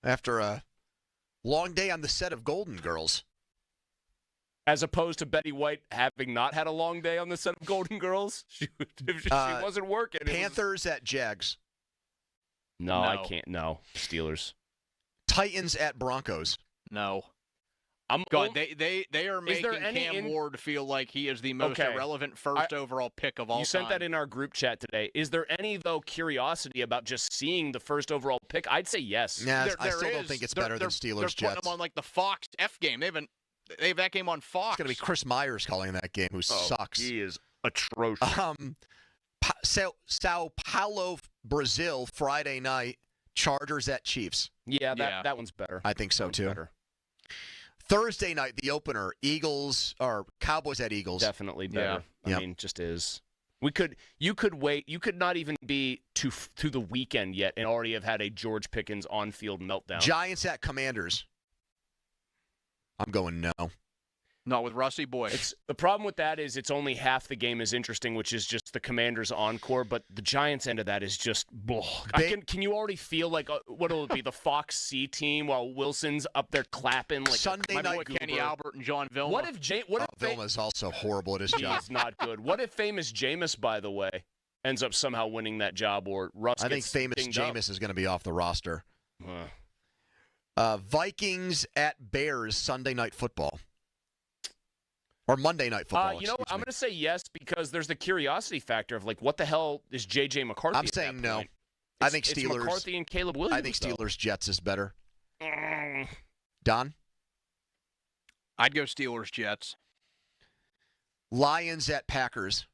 after a long day on the set of Golden Girls. As opposed to Betty White having not had a long day on the set of Golden Girls, she wasn't working. Panthers at Jags. No, I can't. No, Steelers. Titans at Broncos. No. They are making Cam Ward feel like he is the most irrelevant first overall pick of all time. You sent that in our group chat today. Is there any, though, curiosity about just seeing the first overall pick? I'd say yes. Yeah, I still don't think it's better than Steelers Jets. They're putting them on like the Fox F game. They have that game on Fox. It's going to be Chris Myers calling that game, who sucks. He is atrocious. Sao Paulo, Brazil, Friday night. Chargers at Chiefs. Yeah, that one's better. I think so, too. Better. Thursday night, the opener, Cowboys at Eagles. Definitely better. I mean, just is. You could wait. You could not even be to the weekend yet and already have had a George Pickens on-field meltdown. Giants at Commanders. I'm going no. Not with Russie Boy. The problem with that is it's only half the game is interesting, which is just the Commanders' encore, but the Giants' end of that is just can you already feel like what'll it be, the Fox C team while Wilson's up there clapping like Sunday night Kenny Albert and John Vilma. What if Vilma's also horrible at his job? He's not good. What if famous Jameis, by the way, ends up somehow winning that job, or Russ I think famous Jameis is going to be off the roster. Vikings at Bears Sunday Night Football. Or Monday Night Football. I'm going to say yes because there's the curiosity factor of, like, what the hell is J.J. McCarthy I'm saying no. I think Steelers. It's McCarthy and Caleb Williams. I think Steelers Jets is better. Don? I'd go Steelers Jets. Lions at Packers.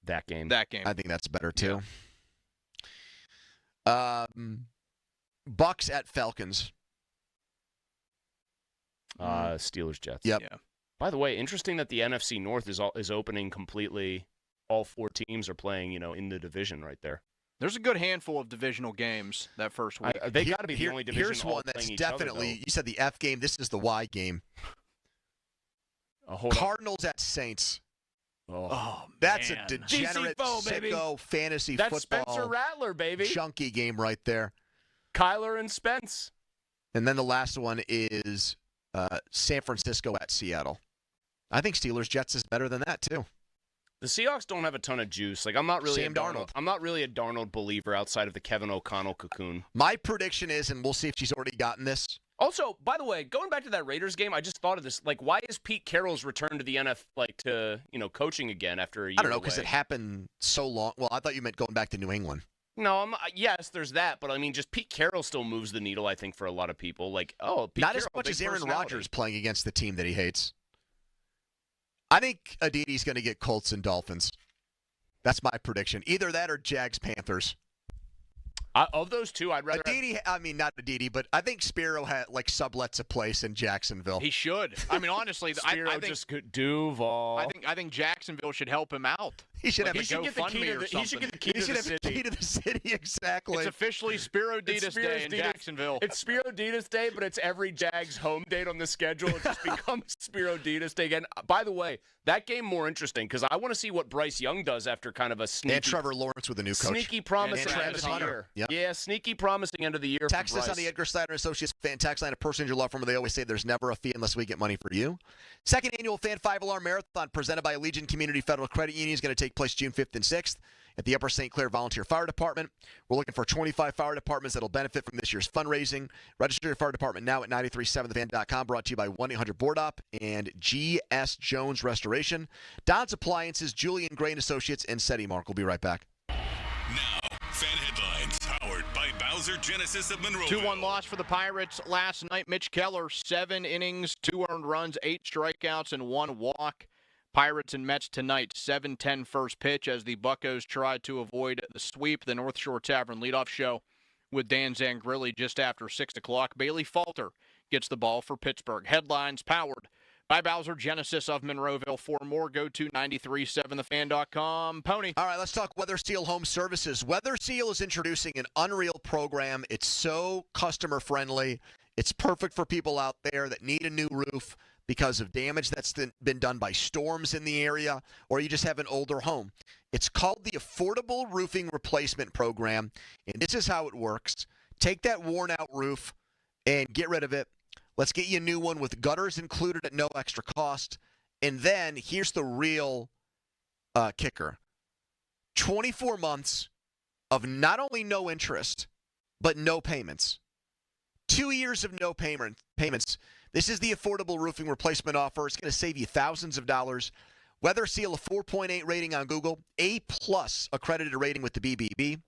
That game. I think that's better, too. Bucks at Falcons. Steelers Jets. Yep. Yeah. By the way, interesting that the NFC North is opening completely. All four teams are playing, in the division right there. There's a good handful of divisional games that first week. They got to be the only division. Here's one that's definitely. You said the F game. This is the Y game. Cardinals at Saints. That's a degenerate, sicko fantasy That's football. Spencer Rattler, baby. Chunky game right there. Kyler and Spence. And then the last one is San Francisco at Seattle. I think Steelers Jets is better than that too. The Seahawks don't have a ton of juice. Like I'm not really Sam Darnold. I'm not really a Darnold believer outside of the Kevin O'Connell cocoon. My prediction is, and we'll see if she's already gotten this. Also, by the way, going back to that Raiders game, I just thought of this. Like, why is Pete Carroll's return to the coaching again after a year? I don't know, because it happened so long. Well, I thought you meant going back to New England. No, yes, there's that, but I mean, just Pete Carroll still moves the needle, I think, for a lot of people. Like, Pete not Carroll, as much as Aaron personality. Rodgers playing against the team that he hates. I think Aditi's going to get Colts and Dolphins. That's my prediction. Either that or Jags Panthers. Of those two, I'd rather. Not Aditi, but I think Spiro sublets a place in Jacksonville. He should. I mean, honestly, Spiro I think just Duval. I think Jacksonville should help him out. He should like have a GoFundMe or something. He should get the key to the city. Exactly. It's officially Spiro Ditas Day in Jacksonville. It's Spiro Ditas Day, but it's every Jags home date on the schedule. It just becomes Spiro Ditas Day again. By the way, that game more interesting because I want to see what Bryce Young does after kind of a sneaky. And Trevor Lawrence with a new coach. Sneaky promising end of the year. Yep. Yeah, sneaky promising end of the year. Text us on the Edgar Snyder Associates fan tax line, a person in your law firm where they always say there's never a fee unless we get money for you. Second annual Fan 5-Alarm Marathon presented by Allegiant Community Federal Credit Union is going to take place June 5th and 6th at the Upper St. Clair Volunteer Fire Department. We're looking for 25 fire departments that will benefit from this year's fundraising. Register your fire department now at 937thefan.com. Brought to you by 1-800-BOARD-UP and G.S. Jones Restoration. Don's Appliances, Julian Grain Associates, and SETI Mark. We'll be right back. Now, fan headlines powered by Bowser Genesis of Monroeville. 2-1 loss for the Pirates last night. Mitch Keller, 7 innings, 2 earned runs, 8 strikeouts, and 1 walk. Pirates and Mets tonight, 7:10 first pitch as the Buccos try to avoid the sweep. The North Shore Tavern leadoff show with Dan Zangrilli just after 6 o'clock. Bailey Falter gets the ball for Pittsburgh. Headlines powered by Bowser Genesis of Monroeville. For more, go to 937thefan.com. Pony. All right, let's talk Weather Seal Home Services. Weather Seal is introducing an unreal program. It's so customer-friendly. It's perfect for people out there that need a new roof because of damage that's been done by storms in the area, or you just have an older home. It's called the Affordable Roofing Replacement Program, and this is how it works. Take that worn-out roof and get rid of it. Let's get you a new one with gutters included at no extra cost. And then here's the real kicker. 24 months of not only no interest, but no payments. 2 years of no payments This is the affordable roofing replacement offer. It's going to save you thousands of dollars. Weather Seal, a 4.8 rating on Google, A+ accredited rating with the BBB.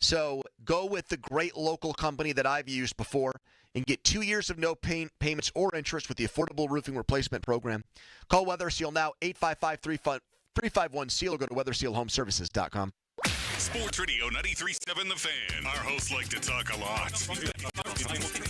So go with the great local company that I've used before and get 2 years of no payments or interest with the affordable roofing replacement program. Call Weather Seal now, 855-351-SEAL, or go to weathersealhomeservices.com. Sports Radio 93.7 The Fan. Our hosts like to talk a lot.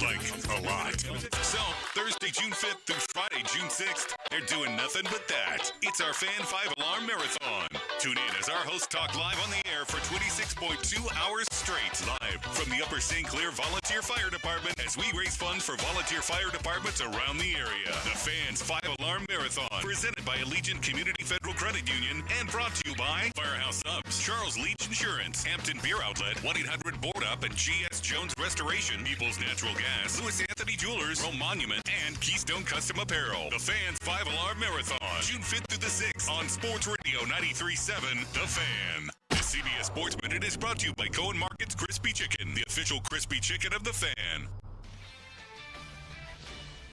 Like, a lot. So, Thursday, June 5th through Friday, June 6th, they're doing nothing but that. It's our Fan 5-Alarm Marathon. Tune in as our hosts talk live on the air for 26.2 hours straight. Live from the Upper St. Clair Volunteer Fire Department as we raise funds for volunteer fire departments around the area. The Fans 5-Alarm Marathon, presented by Allegiant Community Federal Credit Union and brought to you by Firehouse Subs, Charles Leach Insurance, Hampton Beer Outlet, 1-800-BOARD-UP, and G.S. Jones Restoration, People's Natural Gas, Louis Anthony Jewelers, Rome Monument, and Keystone Custom Apparel. The Fans 5-Alarm Marathon, June 5th through the 6th on Sports Radio 93.7 The Fan. The CBS Sports Minute is brought to you by Cohen Market's Crispy Chicken, the official crispy chicken of The Fan.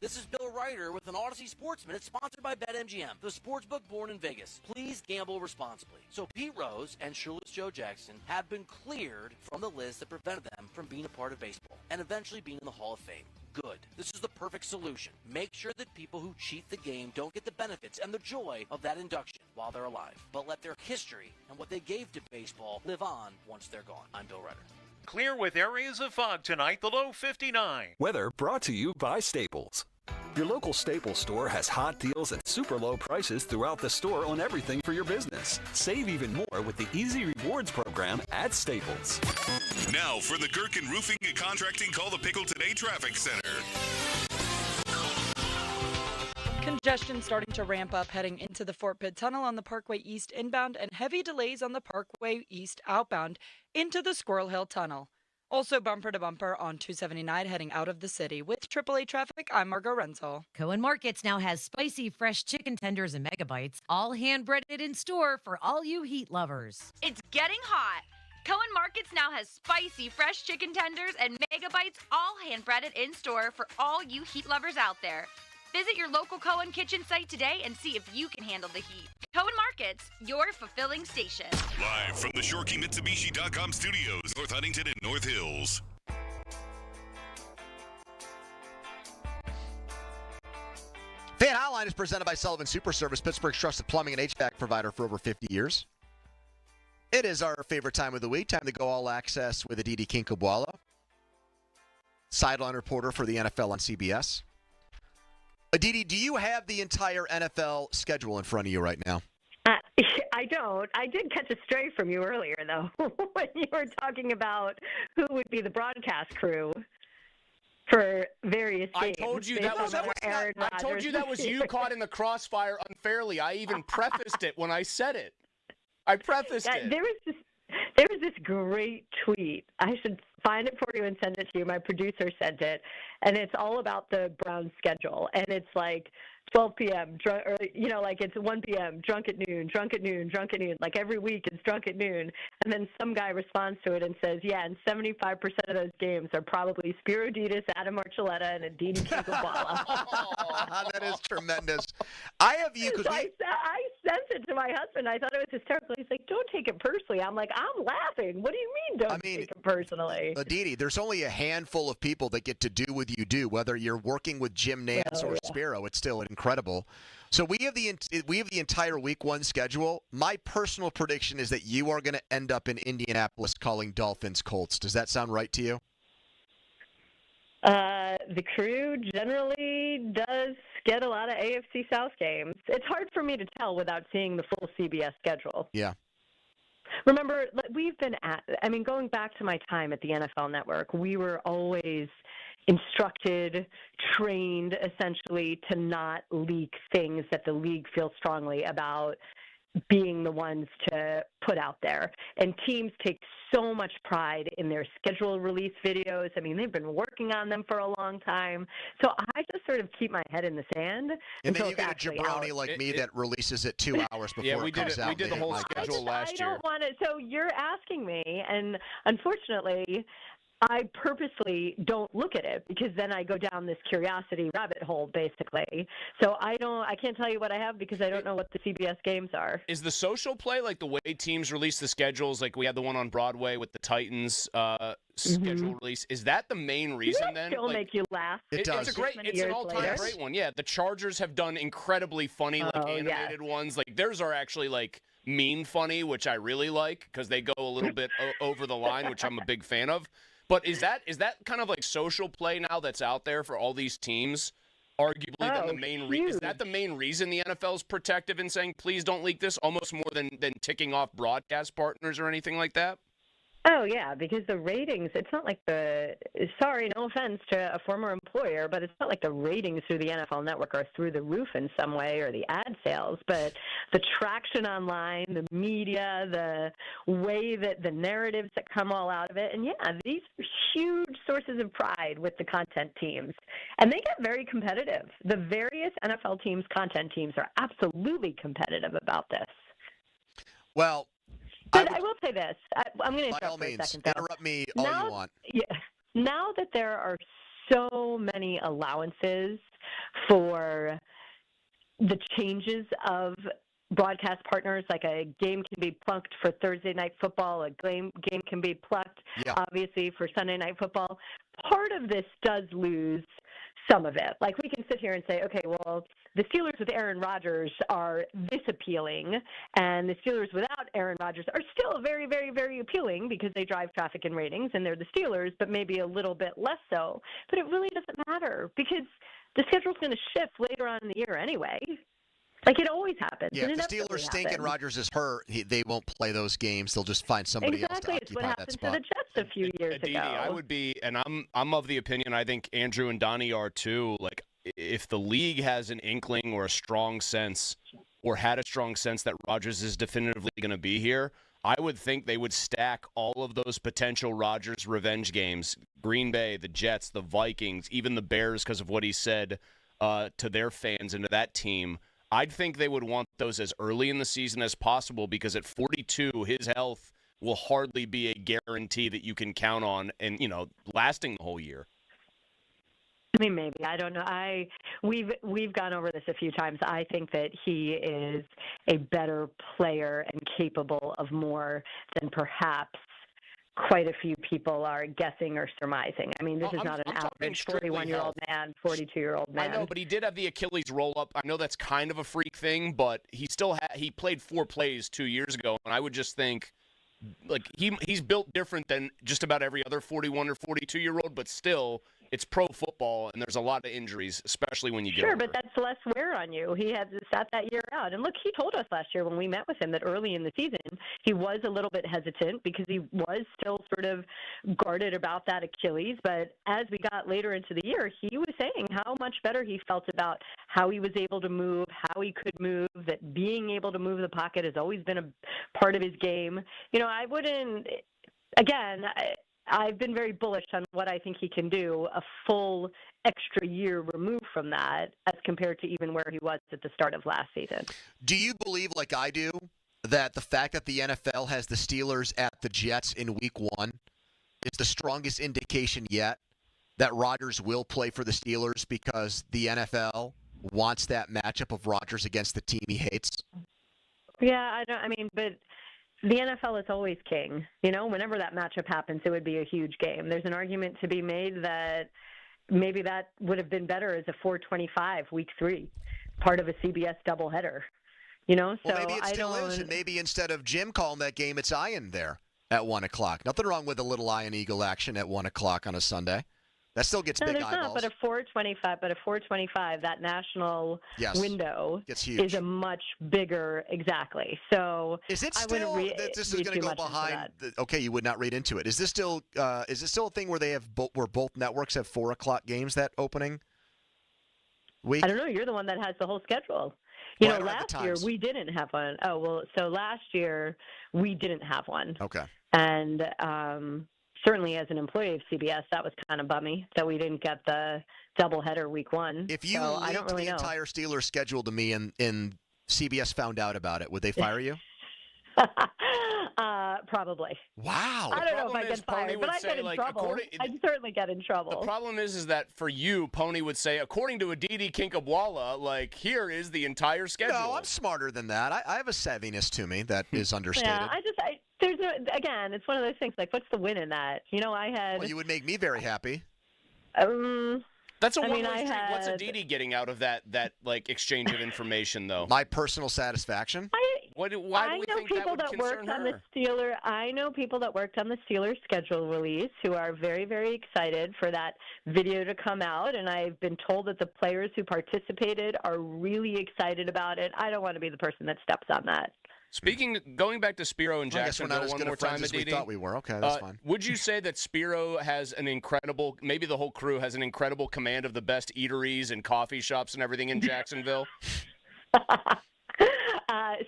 This is Bill Ryder with an Odyssey Sports Minute sponsored by BetMGM, the sportsbook born in Vegas. Please gamble responsibly. So Pete Rose and Shirless Joe Jackson have been cleared from the list that prevented them from being a part of baseball and eventually being in the Hall of Fame. Good. This is the perfect solution. Make sure that people who cheat the game don't get the benefits and the joy of that induction while they're alive, but let their history and what they gave to baseball live on once they're gone. I'm Bill Ryder. Clear with areas of fog tonight, the low 59. Weather brought to you by Staples. Your local Staples store has hot deals and super low prices throughout the store on everything for your business. Save even more with the Easy Rewards program at Staples. Now for the Gherkin Roofing and Contracting Call the Pickle Today Traffic Center. Congestion starting to ramp up heading into the Fort Pitt Tunnel on the Parkway East inbound and heavy delays on the Parkway East outbound into the Squirrel Hill Tunnel. Also bumper to bumper on 279 heading out of the city. With AAA traffic, I'm Margot Renzel. Cohen Markets now has spicy fresh chicken tenders and megabites, all hand-breaded in store for all you heat lovers. It's getting hot. Cohen Markets now has spicy fresh chicken tenders and megabites, all hand-breaded in store for all you heat lovers out there. Visit your local Cohen Kitchen site today and see if you can handle the heat. Cohen Markets, your fulfilling station. Live from the ShorkeyMitsubishi.com studios, North Huntington and North Hills. Fan Hotline is presented by Sullivan Super Service, Pittsburgh's trusted plumbing and HVAC provider for over 50 years. It is our favorite time of the week, time to go all access with Aditi Kinkhabwala, sideline reporter for the NFL on CBS. Aditi, do you have the entire NFL schedule in front of you right now? I don't. I did catch a stray from you earlier, though, when you were talking about who would be the broadcast crew for various games. I told you that was you caught in the crossfire unfairly. I even prefaced it when I said it. I prefaced it. There was this great tweet. I should find it for you and send it to you. My producer sent it, and it's all about the Browns schedule. And it's like 12 p.m., like it's 1 p.m., drunk at noon. Like every week it's drunk at noon. And then some guy responds to it and says, yeah, and 75% of those games are probably Spiro Ditas, Adam Archuleta, and Aditi Kinkhabwala. Oh, that is tremendous. I have you because I sent it to my husband. I thought it was hysterical. He's like, don't take it personally. I'm like, I'm laughing. What do you mean take it personally? Aditi, there's only a handful of people that get to do what you do, whether you're working with Jim Nantz or Spiro. It's still incredible. So we have the entire week one schedule. My personal prediction is that you are going to end up in Indianapolis calling Dolphins Colts. Does that sound right to you? The crew generally does get a lot of AFC South games. It's hard for me to tell without seeing the full CBS schedule. Yeah. Remember, we've been going back to my time at the NFL Network, we were always instructed, trained essentially to not leak things that the league feels strongly about being the ones to put out there. And teams take so much pride in their schedule release videos. I mean, they've been working on them for a long time. So I just sort of keep my head in the sand. And then you get a jabroni like me that releases it 2 hours before it comes out. We did the whole schedule last year. I don't want to. So you're asking me, and unfortunately, I purposely don't look at it because then I go down this curiosity rabbit hole, basically. So I can't tell you what I have because I don't know what the CBS games are. Is the social play like the way teams release the schedules? Like we had the one on Broadway with the Titans schedule release. Is that the main reason then? Still make you laugh. It does. It's an all-time great one. Yeah, the Chargers have done incredibly funny, animated ones. Like theirs are actually like mean funny, which I really like because they go a little bit over the line, which I'm a big fan of. But is that kind of like social play now that's out there for all these teams? Arguably, then the main is that the main reason the NFL is protective and saying please don't leak this, almost more than ticking off broadcast partners or anything like that? Oh, yeah, because the ratings, it's not like sorry, no offense to a former employer, but it's not like the ratings through the NFL Network are through the roof in some way or the ad sales, but the traction online, the media, the way that the narratives that come all out of it. And, yeah, these are huge sources of pride with the content teams. And they get very competitive. The various NFL teams' content teams are absolutely competitive about this. Well, but I will say this. I'm going to interrupt for a second, though. Interrupt me all you want. Yeah. Now that there are so many allowances for the changes of broadcast partners, like a game can be plucked for Thursday night football, a game can be plucked, obviously, for Sunday night football, part of this does lose some of it. Like, we can sit here and say, okay, well, the Steelers with Aaron Rodgers are this appealing, and the Steelers without Aaron Rodgers are still very, very, very appealing because they drive traffic and ratings, and they're the Steelers, but maybe a little bit less so. But it really doesn't matter because the schedule's going to shift later on in the year anyway. Like, it always happens. Yeah, if the Steelers stink and Rodgers is hurt, they won't play those games. They'll just find somebody else to occupy that spot. Exactly. It's what happened to the Jets a few years ago. I would be, and I'm of the opinion, I think Andrew and Donnie are too, like, if the league has an inkling or a strong sense or had a strong sense that Rodgers is definitively going to be here, I would think they would stack all of those potential Rodgers revenge games, Green Bay, the Jets, the Vikings, even the Bears because of what he said to their fans and to that team. I'd think they would want those as early in the season as possible because at 42, his health will hardly be a guarantee that you can count on and, lasting the whole year. I mean, maybe. I don't know. We've gone over this a few times. I think that he is a better player and capable of more than perhaps quite a few people are guessing or surmising. I mean, this is not an average 41-year-old man, 42-year-old man. I know, but he did have the Achilles roll-up. I know that's kind of a freak thing, but he still he played 4 plays 2 years ago, and I would just think, like, he's built different than just about every other 41 or 42-year-old, but still, it's pro football, and there's a lot of injuries, especially when you get older. Sure, but that's less wear on you. He had sat that year out. And look, he told us last year when we met with him that early in the season, he was a little bit hesitant because he was still sort of guarded about that Achilles. But as we got later into the year, he was saying how much better he felt about how he was able to move, how he could move, that being able to move the pocket has always been a part of his game. I wouldn't, again, I've been very bullish on what I think he can do a full extra year removed from that as compared to even where he was at the start of last season. Do you believe, like I do, that the fact that the NFL has the Steelers at the Jets in Week 1 is the strongest indication yet that Rodgers will play for the Steelers because the NFL wants that matchup of Rodgers against the team he hates? Yeah, but the NFL is always king. Whenever that matchup happens, it would be a huge game. There's an argument to be made that maybe that would have been better as a 425 Week 3, part of a CBS doubleheader. Well, maybe it still is, and maybe instead of Jim calling that game, it's Ian there at 1 o'clock. Nothing wrong with a little Ian Eagle action at 1 o'clock on a Sunday. That still gets big eyeballs. Not, but a 425, that national window is a much bigger, exactly. So is it still this is going to go behind? Okay, you would not read into it. Is this still a thing where they have where both networks have 4 o'clock games that opening week? I don't know. You're the one that has the whole schedule. Last year we didn't have one. Oh well, so last year we didn't have one. Okay. And certainly as an employee of CBS, that was kind of bummy that we didn't get the doubleheader Week 1. If you I don't really the know. entire Steelers schedule to me and CBS found out about it, would they fire you? Probably. Wow. I don't know if I get fired, but I get in trouble. I'd certainly get in trouble. The problem is that for you, Pony would say, according to Aditi Kinkabwala, like, here is the entire schedule. No, I'm smarter than that. I have a savviness to me that is understated. Yeah, again, it's one of those things, like, what's the win in that? You know, I had... Well, you would make me very happy. That's a one-way street. What's Aditi getting out of that like exchange of information, though? My personal satisfaction. Why do we think that would concern her? I know people that worked on the Steelers schedule release who are very, very excited for that video to come out, and I've been told that the players who participated are really excited about it. I don't want to be the person that steps on that. Going back to Spiro and Jacksonville one more time, Aditi. we thought we were. Okay, that's fine. Would you say that Spiro has an incredible, maybe the whole crew has an incredible command of the best eateries and coffee shops and everything in Jacksonville?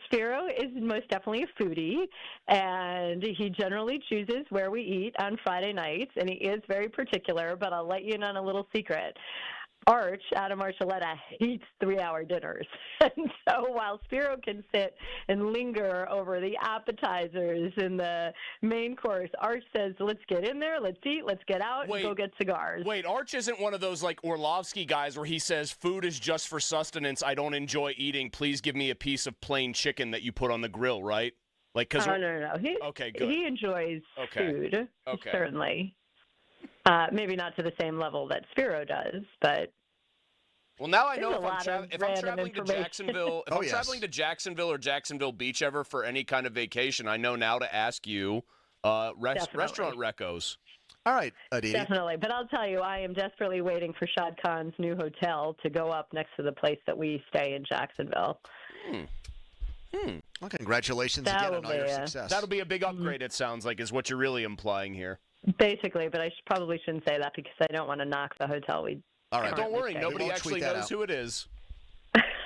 Spiro is most definitely a foodie, and he generally chooses where we eat on Friday nights, and he is very particular, but I'll let you in on a little secret. Arch, Adam Archuleta, hates 3-hour dinners. And so while Spiro can sit and linger over the appetizers and the main course, Arch says, let's get in there, let's eat, let's get out, and go get cigars. Wait, Arch isn't one of those like Orlovsky guys where he says, food is just for sustenance, I don't enjoy eating, please give me a piece of plain chicken that you put on the grill, right? Like, No. Okay, good. He enjoys food, certainly. Maybe not to the same level that Spiro does, but... Well, now I know if I'm traveling to Jacksonville, traveling to Jacksonville or Jacksonville Beach ever for any kind of vacation, I know now to ask you restaurant recos. All right, Aditi. Definitely. But I'll tell you, I am desperately waiting for Shad Khan's new hotel to go up next to the place that we stay in Jacksonville. Well, congratulations again on all your success. That'll be a big upgrade, it sounds like, is what you're really implying here. Basically, but I probably shouldn't say that because I don't want to knock the hotel we All right. Don't worry. Nobody actually knows who it is.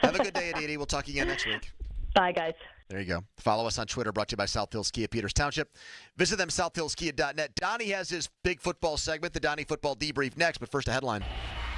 Have a good day, Aditi. We'll talk again next week. Bye, guys. There you go. Follow us on Twitter, brought to you by South Hills Kia Peters Township. Visit them, southhillskia.net. Donnie has his big football segment, the Donnie Football Debrief, next. But first, a headline.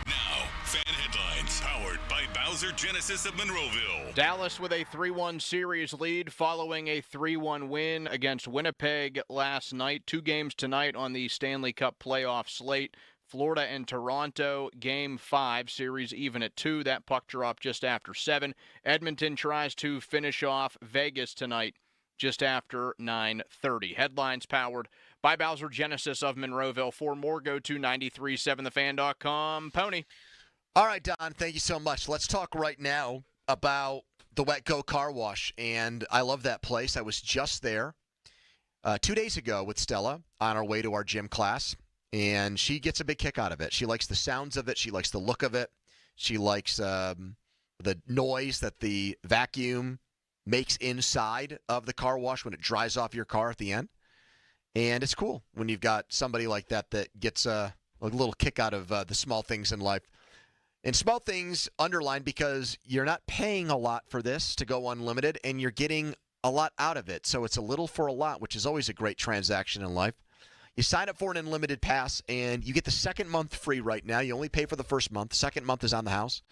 Now, fan headlines, powered by Bowser Genesis of Monroeville. Dallas with a 3-1 series lead following a 3-1 win against Winnipeg last night. 2 games tonight on the Stanley Cup playoff slate. Florida and Toronto, Game 5, series even at 2. That puck drop just after 7. Edmonton tries to finish off Vegas tonight just after 9:30. Headlines powered by Bowser Genesis of Monroeville. For more, go to 937thefan.com. Pony. All right, Don, thank you so much. Let's talk right now about the Wet Go Car Wash, and I love that place. I was just there 2 days ago with Stella on our way to our gym class. And she gets a big kick out of it. She likes the sounds of it. She likes the look of it. She likes the noise that the vacuum makes inside of the car wash when it dries off your car at the end. And it's cool when you've got somebody like that that gets a little kick out of the small things in life. And small things underlined because you're not paying a lot for this to go unlimited, and you're getting a lot out of it. So it's a little for a lot, which is always a great transaction in life. You sign up for an unlimited pass, and you get the second month free right now. You only pay for the first month. The second month is on the house.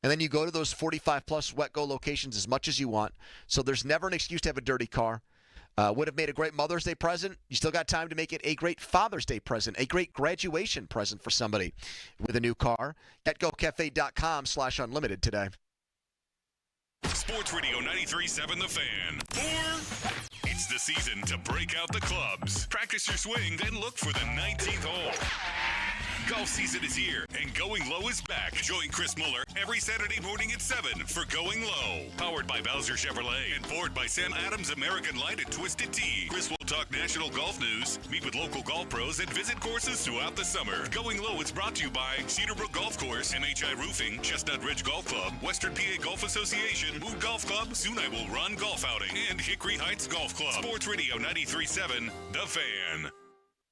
And then you go to those 45-plus Wet Go locations as much as you want. So there's never an excuse to have a dirty car. Would have made a great Mother's Day present. You still got time to make it a great Father's Day present, a great graduation present for somebody with a new car. GetGoCafe.com/unlimited today. Sports Radio 93.7 The Fan. It's the season to break out the clubs. Practice your swing, then look for the 19th hole. Golf season is here, and Going Low is back. Join Chris Muller every Saturday morning at 7 for Going Low. Powered by Bowser Chevrolet and powered by Sam Adams American Light at Twisted Tea. Chris will talk national golf news, meet with local golf pros, and visit courses throughout the summer. Going Low is brought to you by Cedarbrook Golf Course, MHI Roofing, Chestnut Ridge Golf Club, Western PA Golf Association, Mood Golf Club, Soon I Will Run Golf Outing, and Hickory Heights Golf Club. Sports Radio 93.7 The Fan.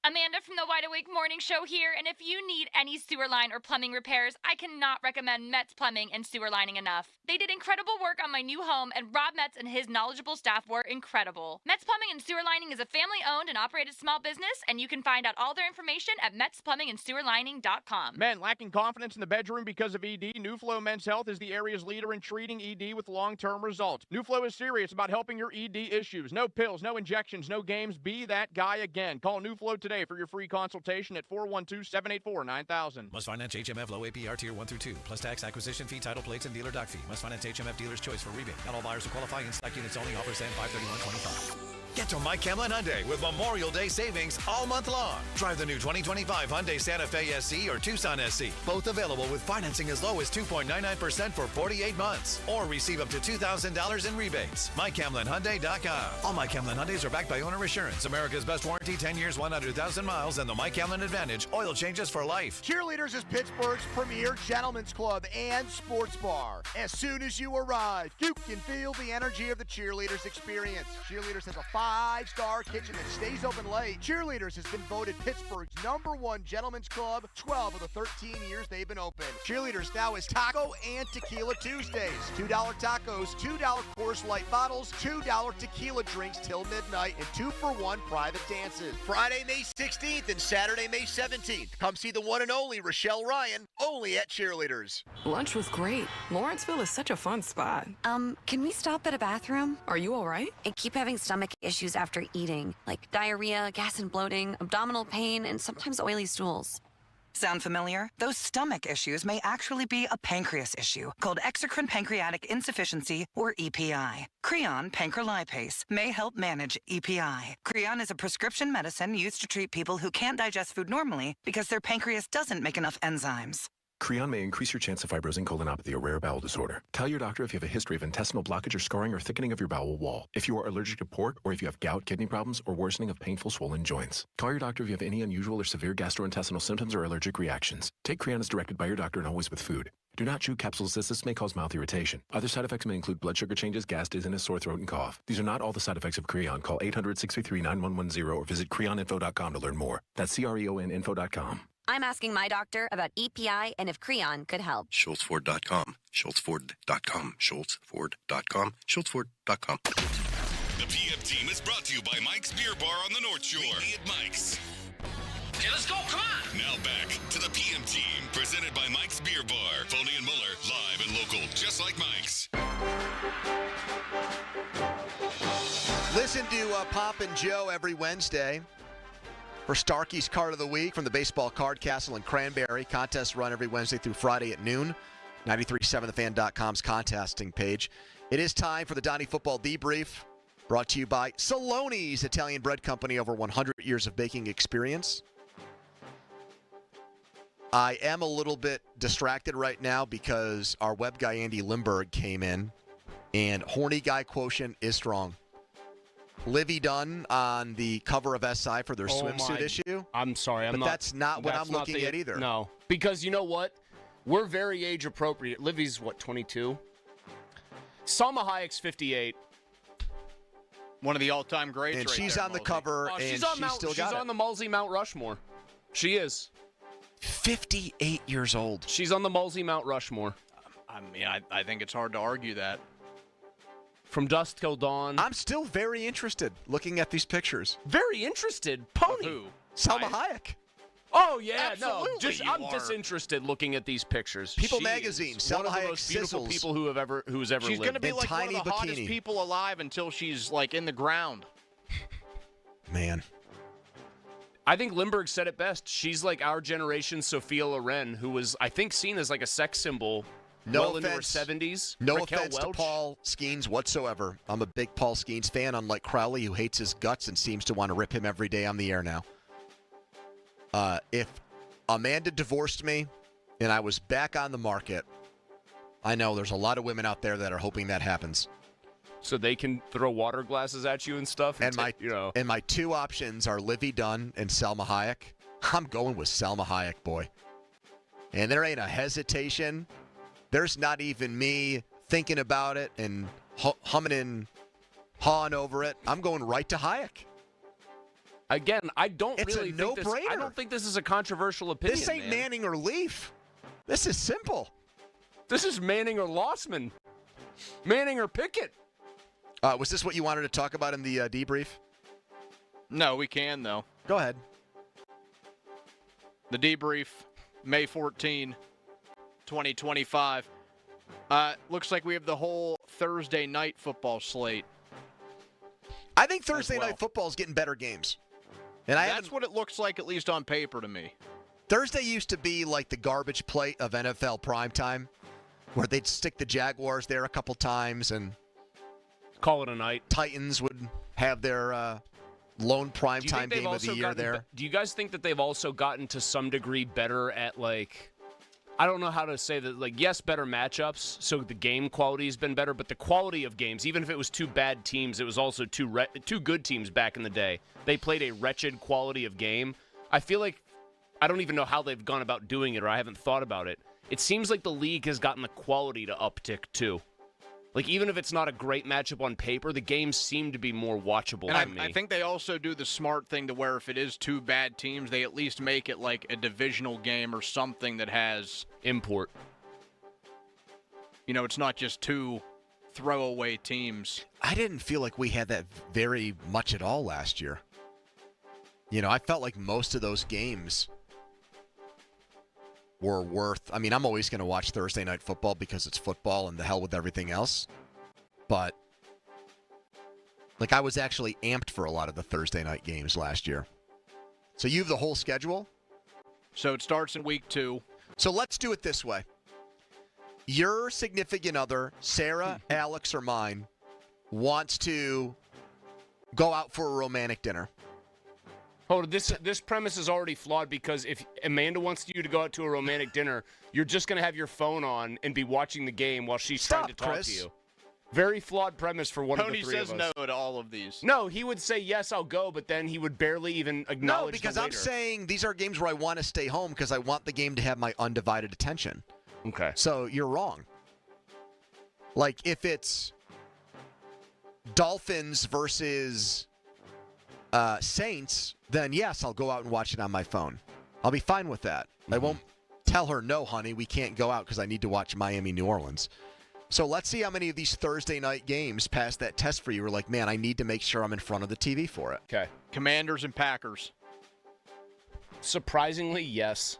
Amanda from the Wide Awake Morning Show here, and if you need any sewer line or plumbing repairs, I cannot recommend Metz Plumbing and Sewer Lining enough. They did incredible work on my new home, and Rob Metz and his knowledgeable staff were incredible. Metz Plumbing and Sewer Lining is a family-owned and operated small business, and you can find out all their information at metzplumbingandsewerlining.com. Men lacking confidence in the bedroom because of ED, NuFlow Men's Health is the area's leader in treating ED with long-term results. NuFlow is serious about helping your ED issues. No pills, no injections, no games. Be that guy again. Call NuFlow today for your free consultation at 412-784-9000. Must finance HMF low APR tier 1 through 2. Plus tax, acquisition fee, title plates, and dealer dock fee. Must finance HMF dealer's choice for rebate. Not all buyers will qualify. In stock units only. Offers end 5/31/25. Get to Mike Hamlin Hyundai with Memorial Day savings all month long. Drive the new 2025 Hyundai Santa Fe SC or Tucson SC. Both available with financing as low as 2.99% for 48 months. Or receive up to $2,000 in rebates. MikeHamlinHyundai.com. All Mike Hamlin Hyundais are backed by owner assurance. America's best warranty, 10 years, 100,000 miles, and the Mike Hamlin Advantage. Oil changes for life. Cheerleaders is Pittsburgh's premier gentlemen's club and sports bar. As soon as you arrive, you can feel the energy of the Cheerleaders experience. Cheerleaders has a 5-star kitchen that stays open late. Cheerleaders has been voted Pittsburgh's #1 gentlemen's club 12 of the 13 years they've been open. Cheerleaders now is Taco and Tequila Tuesdays. $2 tacos, $2 Coors Light bottles, $2 tequila drinks till midnight, and 2-for-1 private dances. Friday, May 16th and Saturday, May 17th. Come see the one and only Rochelle Ryan, only at Cheerleaders. Lunch was great. Lawrenceville is such a fun spot. Can we stop at a bathroom? Are you all right? I keep having stomach issues after eating, like diarrhea, gas and bloating, abdominal pain, and sometimes oily stools. Sound familiar? Those stomach issues may actually be a pancreas issue called exocrine pancreatic insufficiency, or EPI. Creon pancrelipase may help manage EPI. Creon is a prescription medicine used to treat people who can't digest food normally because their pancreas doesn't make enough enzymes. Creon may increase your chance of fibrosing colonopathy, a rare bowel disorder. Tell your doctor if you have a history of intestinal blockage or scarring or thickening of your bowel wall. If you are allergic to pork, or if you have gout, kidney problems, or worsening of painful swollen joints. Call your doctor if you have any unusual or severe gastrointestinal symptoms or allergic reactions. Take Creon as directed by your doctor and always with food. Do not chew capsules as this may cause mouth irritation. Other side effects may include blood sugar changes, gas, dizziness, sore throat, and cough. These are not all the side effects of Creon. Call 800-633-9110 or visit creoninfo.com to learn more. That's CREONinfo.com. I'm asking my doctor about EPI and if Creon could help. SchultzFord.com. SchultzFord.com. SchultzFord.com. SchultzFord.com. The PM team is brought to you by Mike's Beer Bar on the North Shore. Meet me at Mike's. Okay, let's go. Come on. Now back to the PM team, presented by Mike's Beer Bar. Foley and Muller, live and local, just like Mike's. Listen to Pop and Joe every Wednesday for Starky's Card of the Week from the Baseball Card Castle in Cranberry. Contests run every Wednesday through Friday at noon. 937thefan.com's contesting page. It is time for the Donnie Football Debrief, brought to you by Saloni's Italian Bread Company, over 100 years of baking experience. I am a little bit distracted right now because our web guy Andy Limburg came in, and horny guy quotient is strong. Livy Dunn on the cover of SI for their swimsuit issue. I'm sorry. But that's not what I'm looking at either. No. Because you know what? We're very age appropriate. Livy's, 22? Salma Hayek's 58. One of the all-time greats. And right she's there, on the Mosey. cover, and she's still got She's on the Mulsey Mount Rushmore. She is. 58 years old. She's on the Mulsey Mount Rushmore. I mean, I think it's hard to argue that. From dusk till dawn. I'm still very interested looking at these pictures. Very interested? Pony. Who? Salma Hayek. Oh, yeah. Absolutely, I'm disinterested looking at these pictures. People She Magazine, is Salma one of the Hayek most beautiful sizzles. people who's ever She's lived. going to be In like one tiny of the hottest bikini. people alive until she's, like, in the ground. Man. I think Lindbergh said it best. She's like our generation's Sophia Loren, who was, I think, seen as like a sex symbol into her 70s. No Raquel offense Welch. to Paul Skenes whatsoever. I'm a big Paul Skenes fan, unlike Crowley, who hates his guts and seems to want to rip him every day on the air now. If Amanda divorced me and I was back on the market, I know there's a lot of women out there that are hoping that happens. So they can throw water glasses at you and stuff. And my two options are Livy Dunn and Salma Hayek. I'm going with Salma Hayek, boy. And there ain't a hesitation. There's not even me thinking about it and humming and hawing over it. I'm going right to Hayek. Again, I don't It's really a think no-brainer. I don't think this is a controversial opinion. This ain't man. Manning or Leaf. This is simple. This is Manning or Lossman. Manning or Pickett. Was this what you wanted to talk about in the debrief? No, we can, though. Go ahead. The debrief, May 14, 2025. Looks like we have the whole Thursday night football slate. I think Thursday night football is getting better games. And That's what it looks like, at least on paper to me. Thursday used to be like the garbage plate of NFL primetime, where they'd stick the Jaguars there a couple times and call it a night. Titans would have their lone primetime game of the year there. Do you guys think that they've also gotten to some degree better at, like, I don't know how to say that, like, yes, better matchups, so the game quality has been better, but the quality of games, even if it was two bad teams, it was also two good teams back in the day. They played a wretched quality of game. I feel like, I don't even know how they've gone about doing it, or I haven't thought about it. It seems like the league has gotten the quality to uptick, too. Like, even if it's not a great matchup on paper, the games seem to be more watchable to me. I think they also do the smart thing to where if it is two bad teams, they at least make it like a divisional game or something that has import. You know, it's not just two throwaway teams. I didn't feel like we had that very much at all last year. You know, I felt like most of those games were worth. I mean, I'm always going to watch Thursday night football because it's football and the hell with everything else. But, like, I was actually amped for a lot of the Thursday night games last year. So you have the whole schedule? So it starts in week 2. So let's do it this way. Your significant other, Sarah, Alex, or mine, wants to go out for a romantic dinner. Hold on, this premise is already flawed because if Amanda wants you to go out to a romantic dinner, you're just going to have your phone on and be watching the game while she's trying to talk to you. Very flawed premise for one of the three of us. Tony says no to all of these. No, he would say, yes, I'll go, but then he would barely even acknowledge No, because the I'm waiter. saying these are games where I want to stay home because I want the game to have my undivided attention. Okay. So you're wrong. Like, if it's Dolphins versus Saints, then yes, I'll go out and watch it on my phone. I'll be fine with that. I won't tell her, no, honey, we can't go out because I need to watch Miami, New Orleans. So let's see how many of these Thursday night games pass that test for you. We're like, man, I need to make sure I'm in front of the TV for it. Okay. Commanders and Packers. Surprisingly, yes.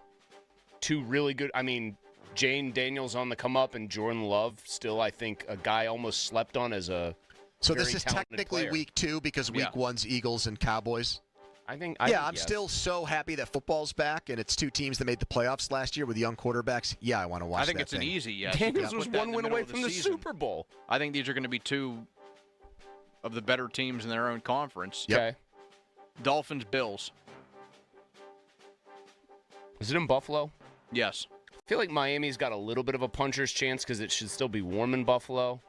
Two really good. I mean, Jane Daniels on the come up and Jordan Love still, I think, a guy almost slept on as a So very this is talented technically player. week 2 because week 1's Eagles and Cowboys. I think I'm yes. still so happy that football's back and it's two teams that made the playoffs last year with young quarterbacks. Yeah, I want to watch that. I think it's thing. an easy yes. Daniels You was put that one in the win middle away of from the season. Super Bowl. I think these are going to be two of the better teams in their own conference. Okay. Dolphins, Bills. Is it in Buffalo? Yes. I feel like Miami's got a little bit of a puncher's chance because it should still be warm in Buffalo.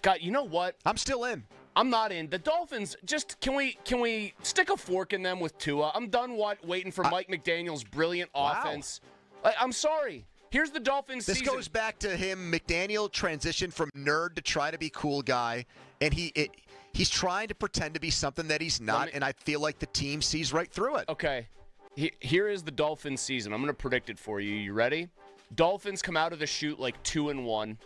God, you know what? I'm still in. I'm not in. The Dolphins, just can we stick a fork in them with Tua? I'm done waiting for Mike McDaniel's brilliant offense. I'm sorry. Here's the Dolphins This season. goes back to him. McDaniel transitioned from nerd to try to be cool guy, and he's trying to pretend to be something that he's not, and I feel like the team sees right through it. Okay. Here is the Dolphins season. I'm going to predict it for you. You ready? Dolphins come out of the chute like 2-1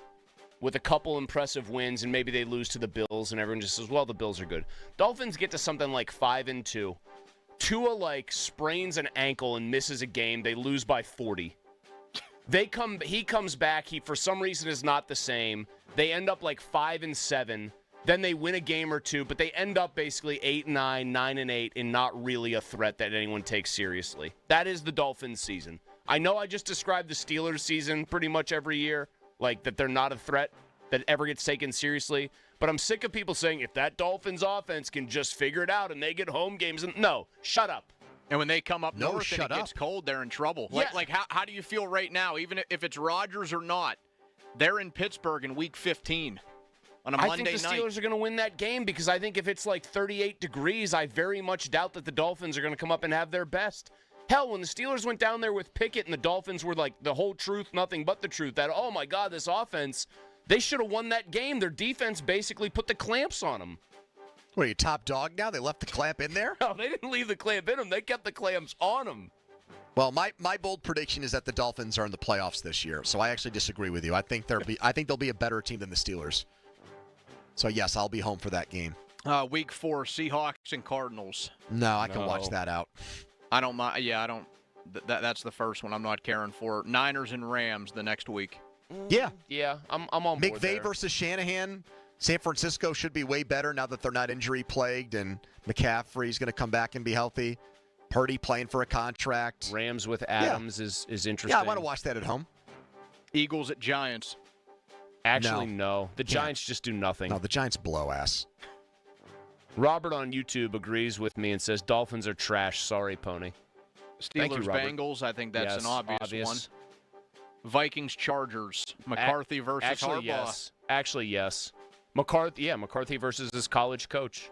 with a couple impressive wins, and maybe they lose to the Bills, and everyone just says, well, the Bills are good. Dolphins get to something like 5-2. Tua, like, sprains an ankle and misses a game. They lose by 40. He comes back. He, for some reason, is not the same. They end up like 5-7. Then they win a game or two, but they end up basically 8-9, 9-8, and not really a threat that anyone takes seriously. That is the Dolphins season. I know I just described the Steelers season pretty much every year, like that they're not a threat that ever gets taken seriously. But I'm sick of people saying if that Dolphins offense can just figure it out and they get home games. No, shut up. And when they come up No, north and shut it gets up. cold, they're in trouble. Yeah. Like how do you feel right now? Even if it's Rodgers or not, they're in Pittsburgh in Week 15 on a Monday night. I think the Steelers are going to win that game because I think if it's like 38 degrees, I very much doubt that the Dolphins are going to come up and have their best. Hell, when the Steelers went down there with Pickett and the Dolphins were like the whole truth, nothing but the truth, that, oh my God, this offense, they should have won that game. Their defense basically put the clamps on them. What are you, top dog now? They left the clamp in there? No, they didn't leave the clamp in them. They kept the clamps on them. Well, my bold prediction is that the Dolphins are in the playoffs this year. So I actually disagree with you. I think they'll be a better team than the Steelers. So yes, I'll be home for that game. Week 4, Seahawks and Cardinals. No, I can watch that out. I don't mind. Yeah, I don't. That's the first one I'm not caring for. Niners and Rams the next week. Yeah. Yeah, I'm on board McVay versus Shanahan. San Francisco should be way better now that they're not injury-plagued, and McCaffrey's going to come back and be healthy. Purdy playing for a contract. Rams with Adams is interesting. Yeah, I want to watch that at home. Eagles at Giants. Actually, no. The Giants just do nothing. No, the Giants blow ass. Robert on YouTube agrees with me and says Dolphins are trash. Sorry, Pony. Thank you, Robert. Bengals, I think that's Yes, an obvious one. Vikings, Chargers. McCarthy versus Harbaugh. Yes. Actually, yes. McCarthy versus his college coach.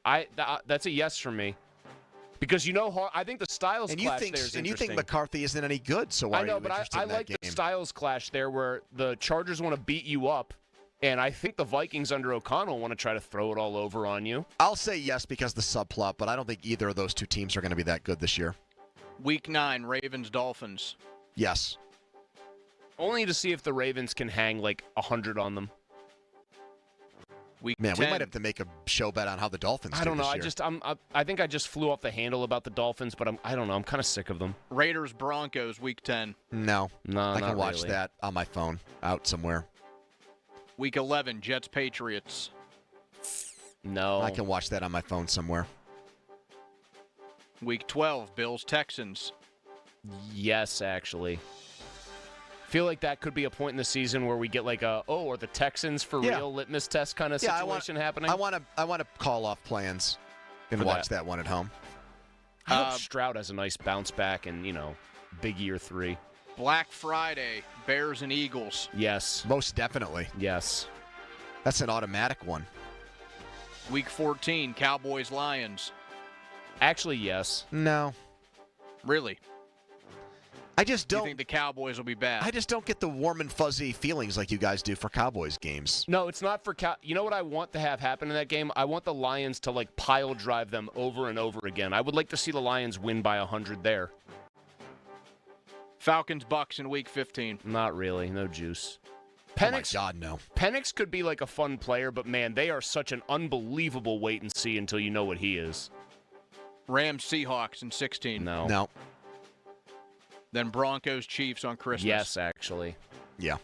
That's a yes for me. Because I think the styles clash there is interesting. And you think McCarthy isn't any good, so why are you interested in that game? The styles clash there where the Chargers want to beat you up, and I think the Vikings under O'Connell want to try to throw it all over on you. I'll say yes because the subplot, but I don't think either of those two teams are going to be that good this year. Week 9, Ravens, Dolphins. Yes. Only to see if the Ravens can hang like 100 on them. Week 10. We might have to make a show bet on how the Dolphins do I don't know. this year. I think I just flew off the handle about the Dolphins, but I don't know. I'm kind of sick of them. Raiders, Broncos, Week 10. No, I can watch really. that on my phone out somewhere. Week 11, Jets, Patriots. No. I can watch that on my phone somewhere. Week 12, Bills, Texans. Yes, actually. Feel like that could be a point in the season where we get like are the Texans for real litmus test kind of situation happening? I want to call off plans and watch that one at home. I hope Stroud has a nice bounce back and, big year 3. Black Friday, Bears and Eagles. Yes. Most definitely. Yes. That's an automatic one. Week 14, Cowboys, Lions. Actually, yes. No. Really? I just don't. You think the Cowboys will be bad? I just don't get the warm and fuzzy feelings like you guys do for Cowboys games. No, it's not for You know what I want to have happen in that game? I want the Lions to pile drive them over and over again. I would like to see the Lions win by 100 there. Falcons, Bucks in Week 15. Not really. No juice. Penix, oh my God, no. Penix could be like a fun player, but man, they are such an unbelievable wait and see until you know what he is. Rams, Seahawks in 16. No. Then Broncos, Chiefs on Christmas. Yes, actually. Yeah.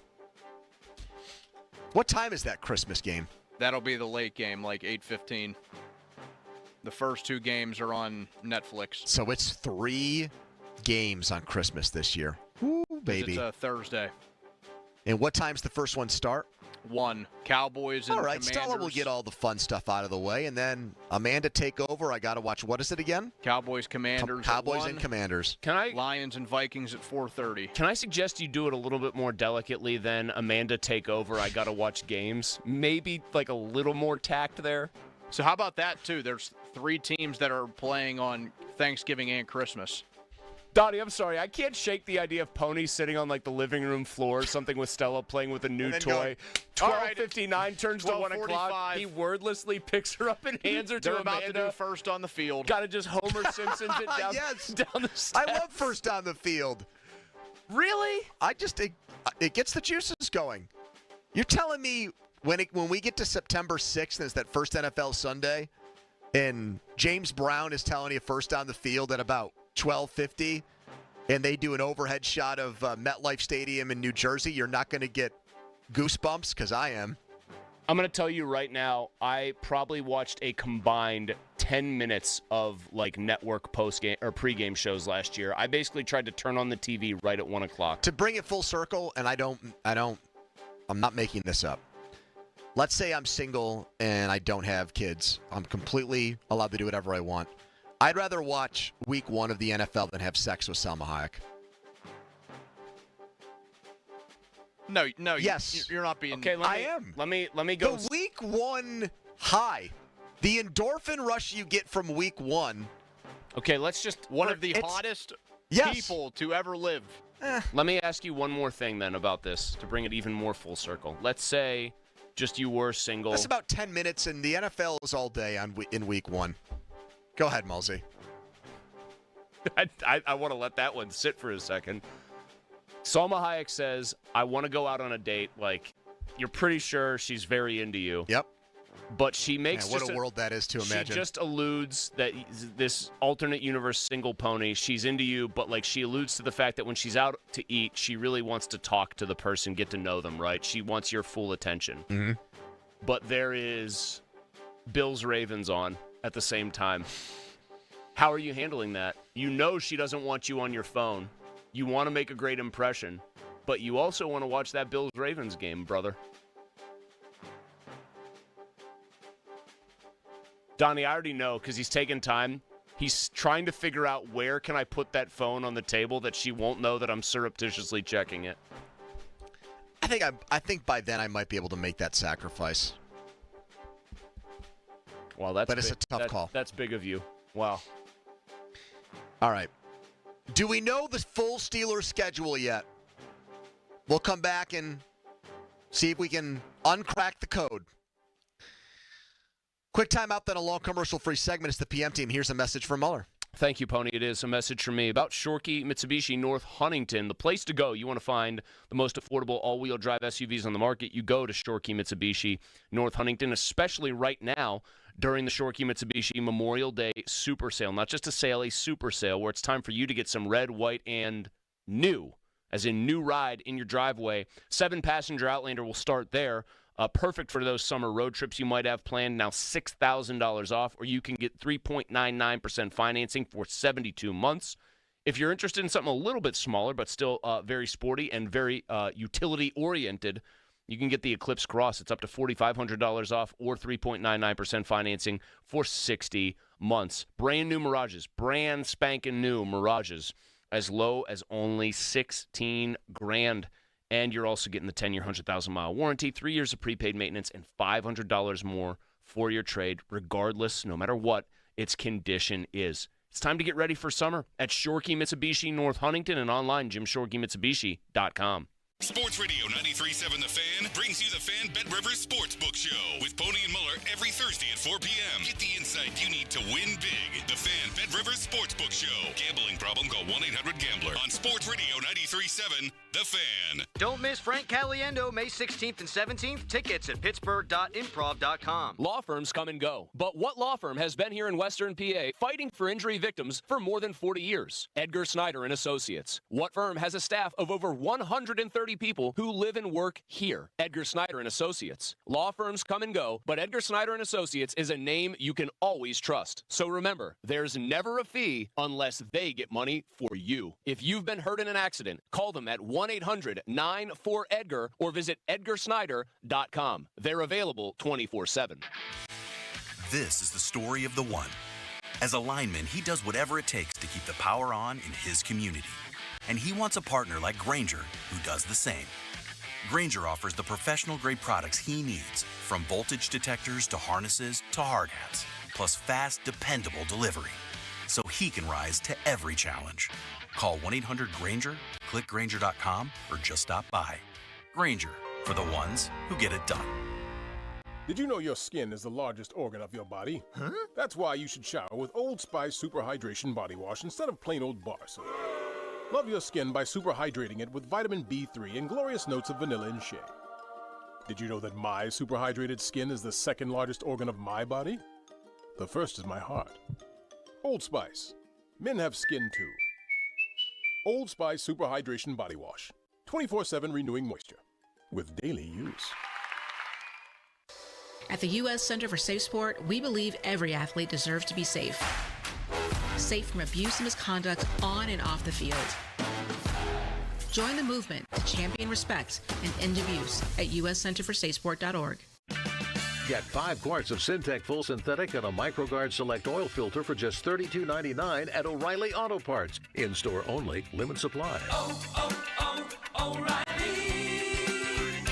What time is that Christmas game? That'll be the late game, like 8:15. The first 2 games are on Netflix. So it's 3 games on Christmas this year. Woo, baby. It's a Thursday. And what time's the first one start? 1. Cowboys and All right, Commanders. Stella will get all the fun stuff out of the way, and then Amanda take over. I got to watch. What is it again? Cowboys, Commanders. Cowboys and Commanders. Lions and Vikings at 4:30. Can I suggest you do it a little bit more delicately than Amanda take over? I got to watch games. Maybe like a little more tact there. So how about that too? There's 3 teams that are playing on Thanksgiving and Christmas. Donnie, I'm sorry. I can't shake the idea of Pony sitting on the living room floor or something with Stella playing with a new toy. 12:59 turns to 1 o'clock. He wordlessly picks her up and hands her to They're Amanda. about to do first on the field. Got to just Homer Simpsons it down, down the steps. I love first on the field. Really? It gets the juices going. You're telling me when we get to September 6th, and it's that first NFL Sunday, and James Brown is telling you first on the field at about 12:50, and they do an overhead shot of MetLife Stadium in New Jersey, you're not going to get goosebumps? Because I am. I'm going to tell you right now, I probably watched a combined 10 minutes of network post-game or pregame shows last year. I basically tried to turn on the TV right at 1 o'clock. To bring it full circle, and I'm not making this up. Let's say I'm single and I don't have kids. I'm completely allowed to do whatever I want. I'd rather watch week 1 of the NFL than have sex with Salma Hayek. No. Yes. You're not being. Okay, I am. Let me go. The week 1 high, the endorphin rush you get from week 1. Okay, let's just one of the hottest people to ever live. Let me ask you one more thing then about this to bring it even more full circle. Let's say Just you were single. That's about 10 minutes, and the NFL is all day in week 1. Go ahead, Mulsey. I want to let that one sit for a second. Salma Hayek says, I want to go out on a date. Like, you're pretty sure she's very into you. Yep. But she makes what a world that is to imagine. She just alludes that this alternate universe single pony, she's into you, but like she alludes to the fact that when she's out to eat, she really wants to talk to the person, get to know them, right? She wants your full attention. Mm-hmm. But there is Bills Ravens on at the same time. How are you handling that? You know she doesn't want you on your phone. You want to make a great impression, but you also want to watch that Bills Ravens game, brother. Donnie, I already know because he's taking time. He's trying to figure out where can I put that phone on the table that she won't know that I'm surreptitiously checking it. I think by then I might be able to make that sacrifice. Well, that's it's a tough call. That's big of you. Wow. All right. Do we know the full Steelers schedule yet? We'll come back and see if we can uncrack the code. Quick timeout, then a long commercial-free segment. It's the PM team. Here's a message from Muller. Thank you, Pony. It is a message from me about Shorkey Mitsubishi North Huntington, the place to go. You want to find the most affordable all-wheel drive SUVs on the market, you go to Shorkey Mitsubishi North Huntington, especially right now during the Shorkey Mitsubishi Memorial Day Super Sale. Not just a sale, a super sale, where it's time for you to get some red, white, and new, as in new ride in your driveway. 7-passenger Outlander will start there. Perfect for those summer road trips you might have planned. Now $6,000 off, or you can get 3.99% financing for 72 months. If you're interested in something a little bit smaller but still very sporty and very utility-oriented, you can get the Eclipse Cross. It's up to $4,500 off or 3.99% financing for 60 months. Brand new Mirages, brand spanking new Mirages, as low as only $16,000. And you're also getting the 10-year, 100,000-mile warranty, 3 years of prepaid maintenance, and $500 more for your trade, regardless, no matter what its condition is. It's time to get ready for summer at Shorkey Mitsubishi North Huntington and online, JimShorkeyMitsubishi.com. Sports Radio 93.7 The Fan brings you the Fan Bet Rivers Sportsbook Show with Pony and Muller every Thursday at 4 p.m. Get the insight you need to win big. The Fan Bet Rivers Sportsbook Show. Gambling problem? Call 1-800-GAMBLER. On Sports Radio 93.7 The Fan. Don't miss Frank Caliendo May 16th and 17th. Tickets at pittsburgh.improv.com. Law firms come and go, but what law firm has been here in Western PA fighting for injury victims for more than 40 years? Edgar Snyder and Associates. What firm has a staff of over 130 people who live and work here? Edgar Snyder and Associates. Law firms come and go, but Edgar Snyder and Associates is a name you can always trust. So remember, there's never a fee unless they get money for you. If you've been hurt in an accident, call them at 1-800-94-EDGAR or visit edgarsnyder.com. They're available 24/7. This is the story of the one. As a lineman, he does whatever it takes to keep the power on in his community. And he wants a partner like Grainger who does the same. Grainger offers the professional-grade products he needs, from voltage detectors to harnesses to hard hats, plus fast, dependable delivery, so he can rise to every challenge. Call 1-800-GRAINGER, click Grainger.com, or just stop by. Grainger, for the ones who get it done. Did you know your skin is the largest organ of your body? Huh? That's why you should shower with Old Spice Super Hydration Body Wash instead of plain old bar soap. Love your skin by super hydrating it with vitamin B3 and glorious notes of vanilla and shea. Did you know that my super hydrated skin is the second largest organ of my body? The first is my heart. Old Spice. Men have skin too. Old Spice Super Hydration Body Wash. 24/7 renewing moisture. With daily use. At the U.S. Center for Safe Sport, we believe every athlete deserves to be safe. Safe from abuse and misconduct on and off the field. Join the movement to champion respect and end abuse at uscenterforsafesport.org. Get 5 quarts of Syntec Full Synthetic and a MicroGuard Select Oil Filter for just $32.99 at O'Reilly Auto Parts. In-store only, limit supply. O'Reilly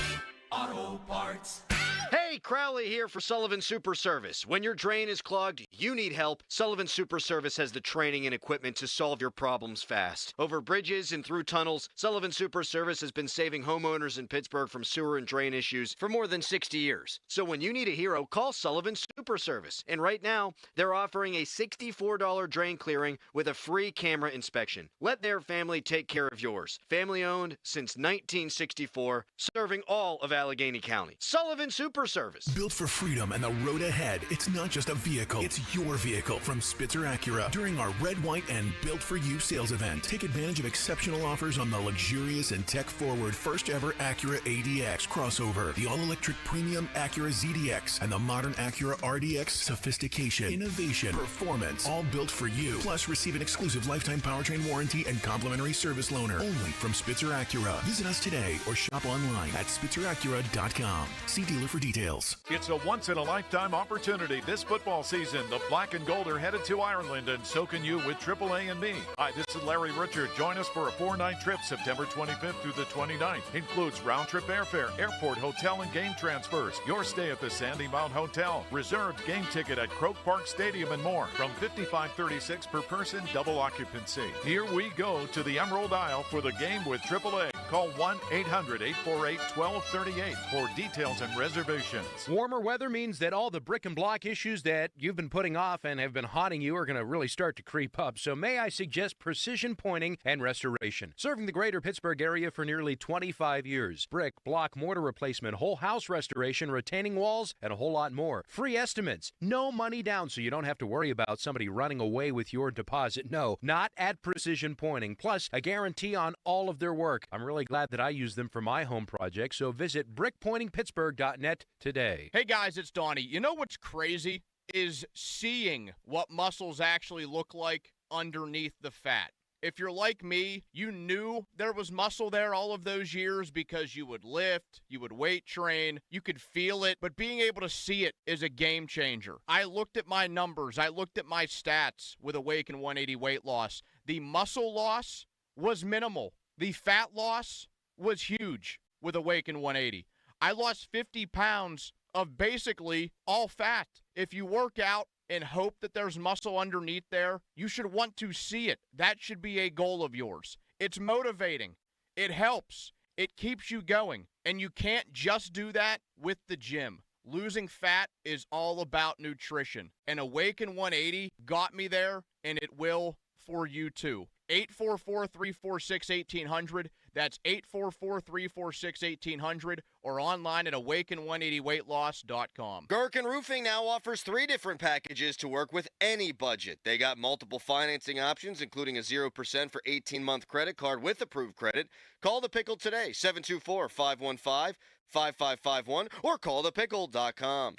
Auto Parts. Hey, Crowley here for Sullivan Super Service. When your drain is clogged, you need help, Sullivan Super Service has the training and equipment to solve your problems fast. Over bridges and through tunnels, Sullivan Super Service has been saving homeowners in Pittsburgh from sewer and drain issues for more than 60 years. So when you need a hero, call Sullivan Super Service. And right now, they're offering a $64 drain clearing with a free camera inspection. Let their family take care of yours. Family owned since 1964, serving all of Allegheny County. Sullivan Super Service. Built for freedom and the road ahead, it's not just a vehicle, it's your vehicle from Spitzer Acura. During our Red, White, and Built for You sales event, take advantage of exceptional offers on the luxurious and tech-forward first ever Acura ADX crossover, the all-electric premium Acura ZDX, and the modern Acura RDX. Sophistication, innovation, performance, all built for you. Plus, receive an exclusive lifetime powertrain warranty and complimentary service loaner only from Spitzer Acura. Visit us today or shop online at spitzeracura.com. See dealer for details. It's a once-in-a-lifetime opportunity this football season. The Black and Gold are headed to Ireland, and so can you with AAA and me. Hi, this is Larry Richard. Join us for a 4-night trip September 25th through the 29th. Includes round-trip airfare, airport, hotel, and game transfers. Your stay at the Sandy Mount Hotel. Reserved game ticket at Croke Park Stadium and more. From $55.36 per person, double occupancy. Here we go to the Emerald Isle for the game with AAA. Call 1-800-848-1238 for details and reservations. Warmer weather means that all the brick and block issues that you've been putting off and have been haunting you are going to really start to creep up. So may I suggest precision pointing and restoration. Serving the greater Pittsburgh area for nearly 25 years. Brick, block, mortar replacement, whole house restoration, retaining walls, and a whole lot more. Free estimates. No money down, so you don't have to worry about somebody running away with your deposit. No, not at Precision Pointing. Plus, a guarantee on all of their work. I'm really glad that I use them for my home project, so visit brickpointingpittsburgh.net today. Hey guys, it's Donnie. You know what's crazy is seeing what muscles actually look like underneath the fat. If you're like me, you knew there was muscle there all of those years because you would lift, you would weight train, you could feel it, but being able to see it is a game changer. I looked at my numbers, I looked at my stats with Awaken 180 weight loss. The muscle loss was minimal. The fat loss was huge with Awaken 180. I lost 50 pounds of basically all fat. If you work out and hope that there's muscle underneath there, you should want to see it. That should be a goal of yours. It's motivating. It helps. It keeps you going. And you can't just do that with the gym. Losing fat is all about nutrition. And Awaken 180 got me there, and it will for you too. 844-346-1800. That's 844-346-1800 or online at awaken180weightloss.com. Gherkin Roofing now offers 3 different packages to work with any budget. They got multiple financing options, including a 0% for 18-month credit card with approved credit. Call The Pickle today, 724-515-5551, or call thepickle.com.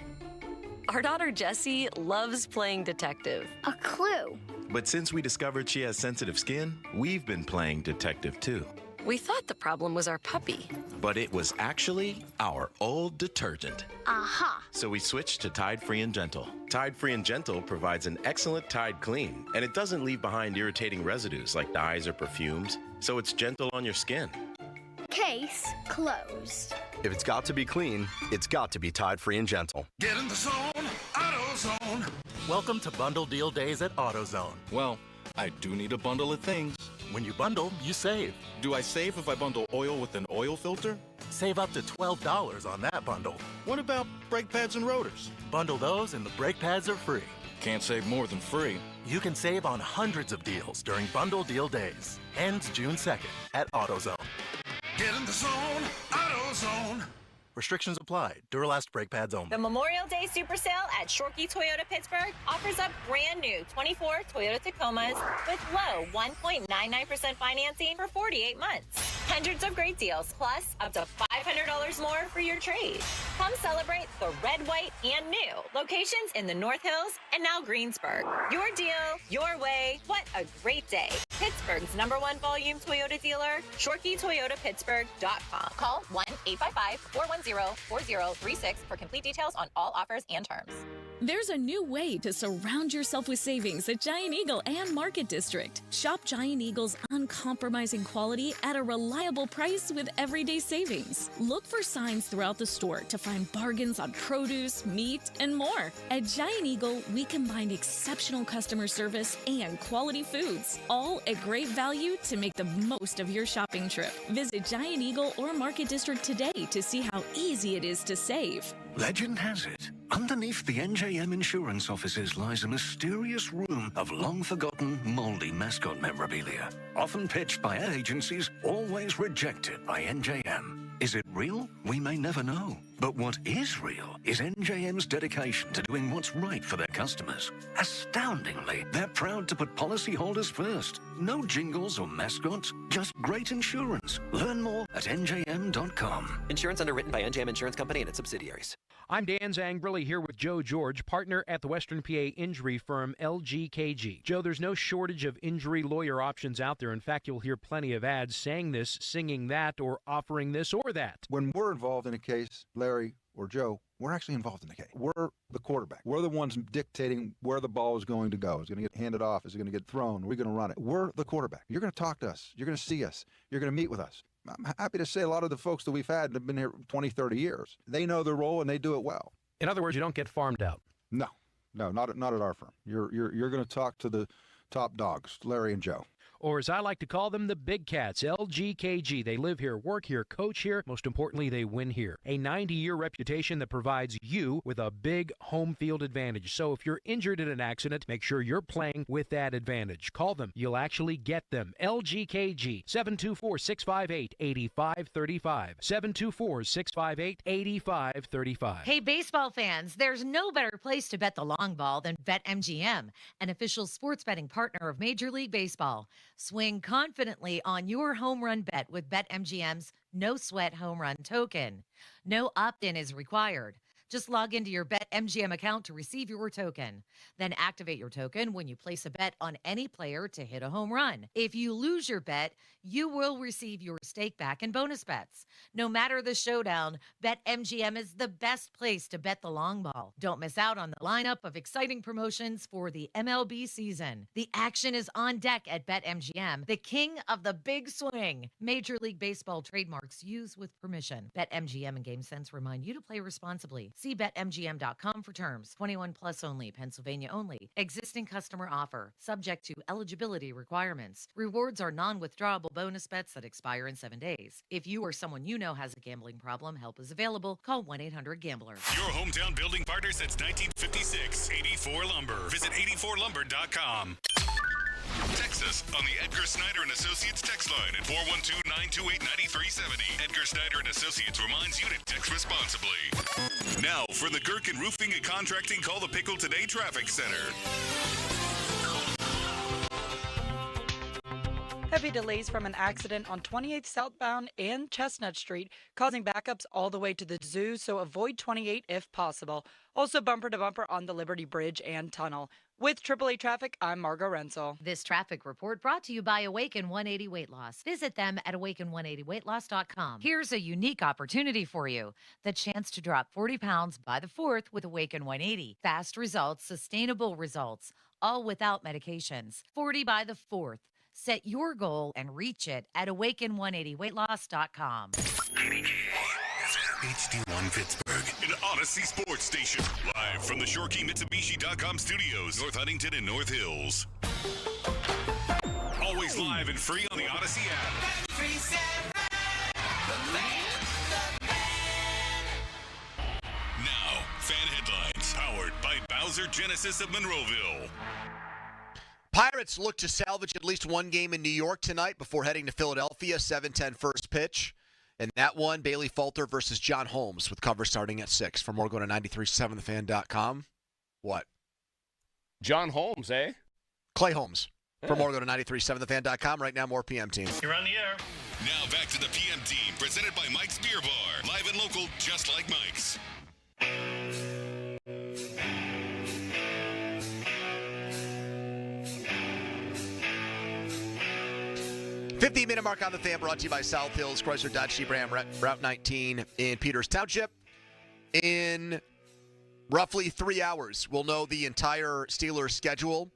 Our daughter Jessie loves playing detective. A clue. But since we discovered she has sensitive skin, we've been playing detective too. We thought the problem was our puppy. But it was actually our old detergent. Aha! So we switched to Tide Free and Gentle. Tide Free and Gentle provides an excellent Tide clean, and it doesn't leave behind irritating residues like dyes or perfumes, so it's gentle on your skin. Case closed. If it's got to be clean, it's got to be Tide Free and Gentle. Get in the zone, AutoZone. Welcome to Bundle Deal Days at AutoZone. Well, I do need a bundle of things. When you bundle, you save. Do I save if I bundle oil with an oil filter? Save up to $12 on that bundle. What about brake pads and rotors? Bundle those and the brake pads are free. Can't save more than free. You can save on hundreds of deals during Bundle Deal Days. Ends June 2nd at AutoZone. Get in the zone, AutoZone. Restrictions apply. Duralast brake pads only. The Memorial Day Super Sale at Shorkey Toyota Pittsburgh offers up brand new 24 Toyota Tacomas with low 1.99% financing for 48 months. Hundreds of great deals, plus up to $500 more for your trade. Come celebrate the red, white, and new. Locations in the North Hills and now Greensburg. Your deal, your way. What a great day. Pittsburgh's #1 volume Toyota dealer, ShorkeyToyotaPittsburgh.com. Call 1-855-410-4036 for complete details on all offers and terms. There's a new way to surround yourself with savings at Giant Eagle and Market District. Shop Giant Eagle's uncompromising quality at a reliable price with everyday savings. Look for signs throughout the store to find bargains on produce, meat, and more. At Giant Eagle, we combine exceptional customer service and quality foods, all at great value to make the most of your shopping trip. Visit Giant Eagle or Market District today to see how easy it is to save. Legend has it, underneath the NJM insurance offices lies a mysterious room of long-forgotten, moldy mascot memorabilia. Often pitched by ad agencies, always rejected by NJM. Is it real? We may never know. But what is real is NJM's dedication to doing what's right for their customers. Astoundingly, they're proud to put policyholders first. No jingles or mascots, just great insurance. Learn more at njm.com. Insurance underwritten by NJM Insurance Company and its subsidiaries. I'm Dan Zangbrilli here with Joe George, partner at the Western PA injury firm LGKG. Joe, there's no shortage of injury lawyer options out there. In fact, you'll hear plenty of ads saying this, singing that, or offering this or that. When we're involved in a case, Larry or Joe, we're actually involved in the case. We're the quarterback. We're the ones dictating where the ball is going to go. Is it going to get handed off? Is it going to get thrown? Are we going to run it? We're the quarterback. You're going to talk to us. You're going to see us. You're going to meet with us. I'm happy to say a lot of the folks that we've had have been here 20, 30 years. They know their role and they do it well. In other words, you don't get farmed out. No, not at our firm. You're going to talk to the top dogs, Larry and Joe. Or as I like to call them, the big cats, LGKG. They live here, work here, coach here. Most importantly, they win here. A 90-year reputation that provides you with a big home field advantage. So if you're injured in an accident, make sure you're playing with that advantage. Call them. You'll actually get them. LGKG, 724-658-8535. 724-658-8535. Hey, baseball fans, there's no better place to bet the long ball than BetMGM, an official sports betting partner of Major League Baseball. Swing confidently on your home run bet with BetMGM's No Sweat Home Run Token. No opt-in is required. Just log into your BetMGM account to receive your token. Then activate your token when you place a bet on any player to hit a home run. If you lose your bet, you will receive your stake back in bonus bets. No matter the showdown, BetMGM is the best place to bet the long ball. Don't miss out on the lineup of exciting promotions for the MLB season. The action is on deck at BetMGM, the king of the big swing. Major League Baseball trademarks used with permission. BetMGM and GameSense remind you to play responsibly. See BetMGM.com for terms. 21 plus only. Pennsylvania only. Existing customer offer. Subject to eligibility requirements. Rewards are non-withdrawable bonus bets that expire in 7 days. If you or someone you know has a gambling problem, help is available. Call 1-800-GAMBLER. Your hometown building partner since 1956. 84 Lumber. Visit 84lumber.com. Text us on the Edgar Snyder and Associates text line at 412-928-9370. Edgar Snyder and Associates reminds you to text responsibly. Now, for the Gherkin Roofing and Contracting, call the Pickle Today Traffic Center. Heavy delays from an accident on 28th southbound and Chestnut Street, causing backups all the way to the zoo, so avoid 28 if possible. Also bumper to bumper on the Liberty Bridge and Tunnel. With AAA Traffic, I'm Margo Renzel. This traffic report brought to you by Awaken 180 Weight Loss. Visit them at awaken180weightloss.com. Here's a unique opportunity for you. The chance to drop 40 pounds by the 4th with Awaken 180. Fast results, sustainable results, all without medications. 40 by the 4th. Set your goal and reach it at awaken180weightloss.com. HD1 Pittsburgh, an Odyssey sports station. Live from the ShoreKeyMitsubishi.com studios, North Huntington and North Hills. Always live and free on the Odyssey app. Now, fan headlines, powered by Bowser Genesis of Monroeville. Pirates look to salvage at least one game in New York tonight before heading to Philadelphia, 7:10 first pitch. And that one, Bailey Falter versus John Holmes, with cover starting at 6. For more, go to 937thefan.com. What? John Holmes, eh? Clay Holmes. For more, go to 937thefan.com. Right now, more PM Team. You're on the air. Now back to the PM Team, presented by Mike's Beer Bar. Live and local, just like Mike's. 15-minute mark on the Fan, brought to you by South Hills Chrysler Dodge Jeep Ram, Route 19 in Peters Township. In Roughly 3 hours. We'll know the entire Steelers schedule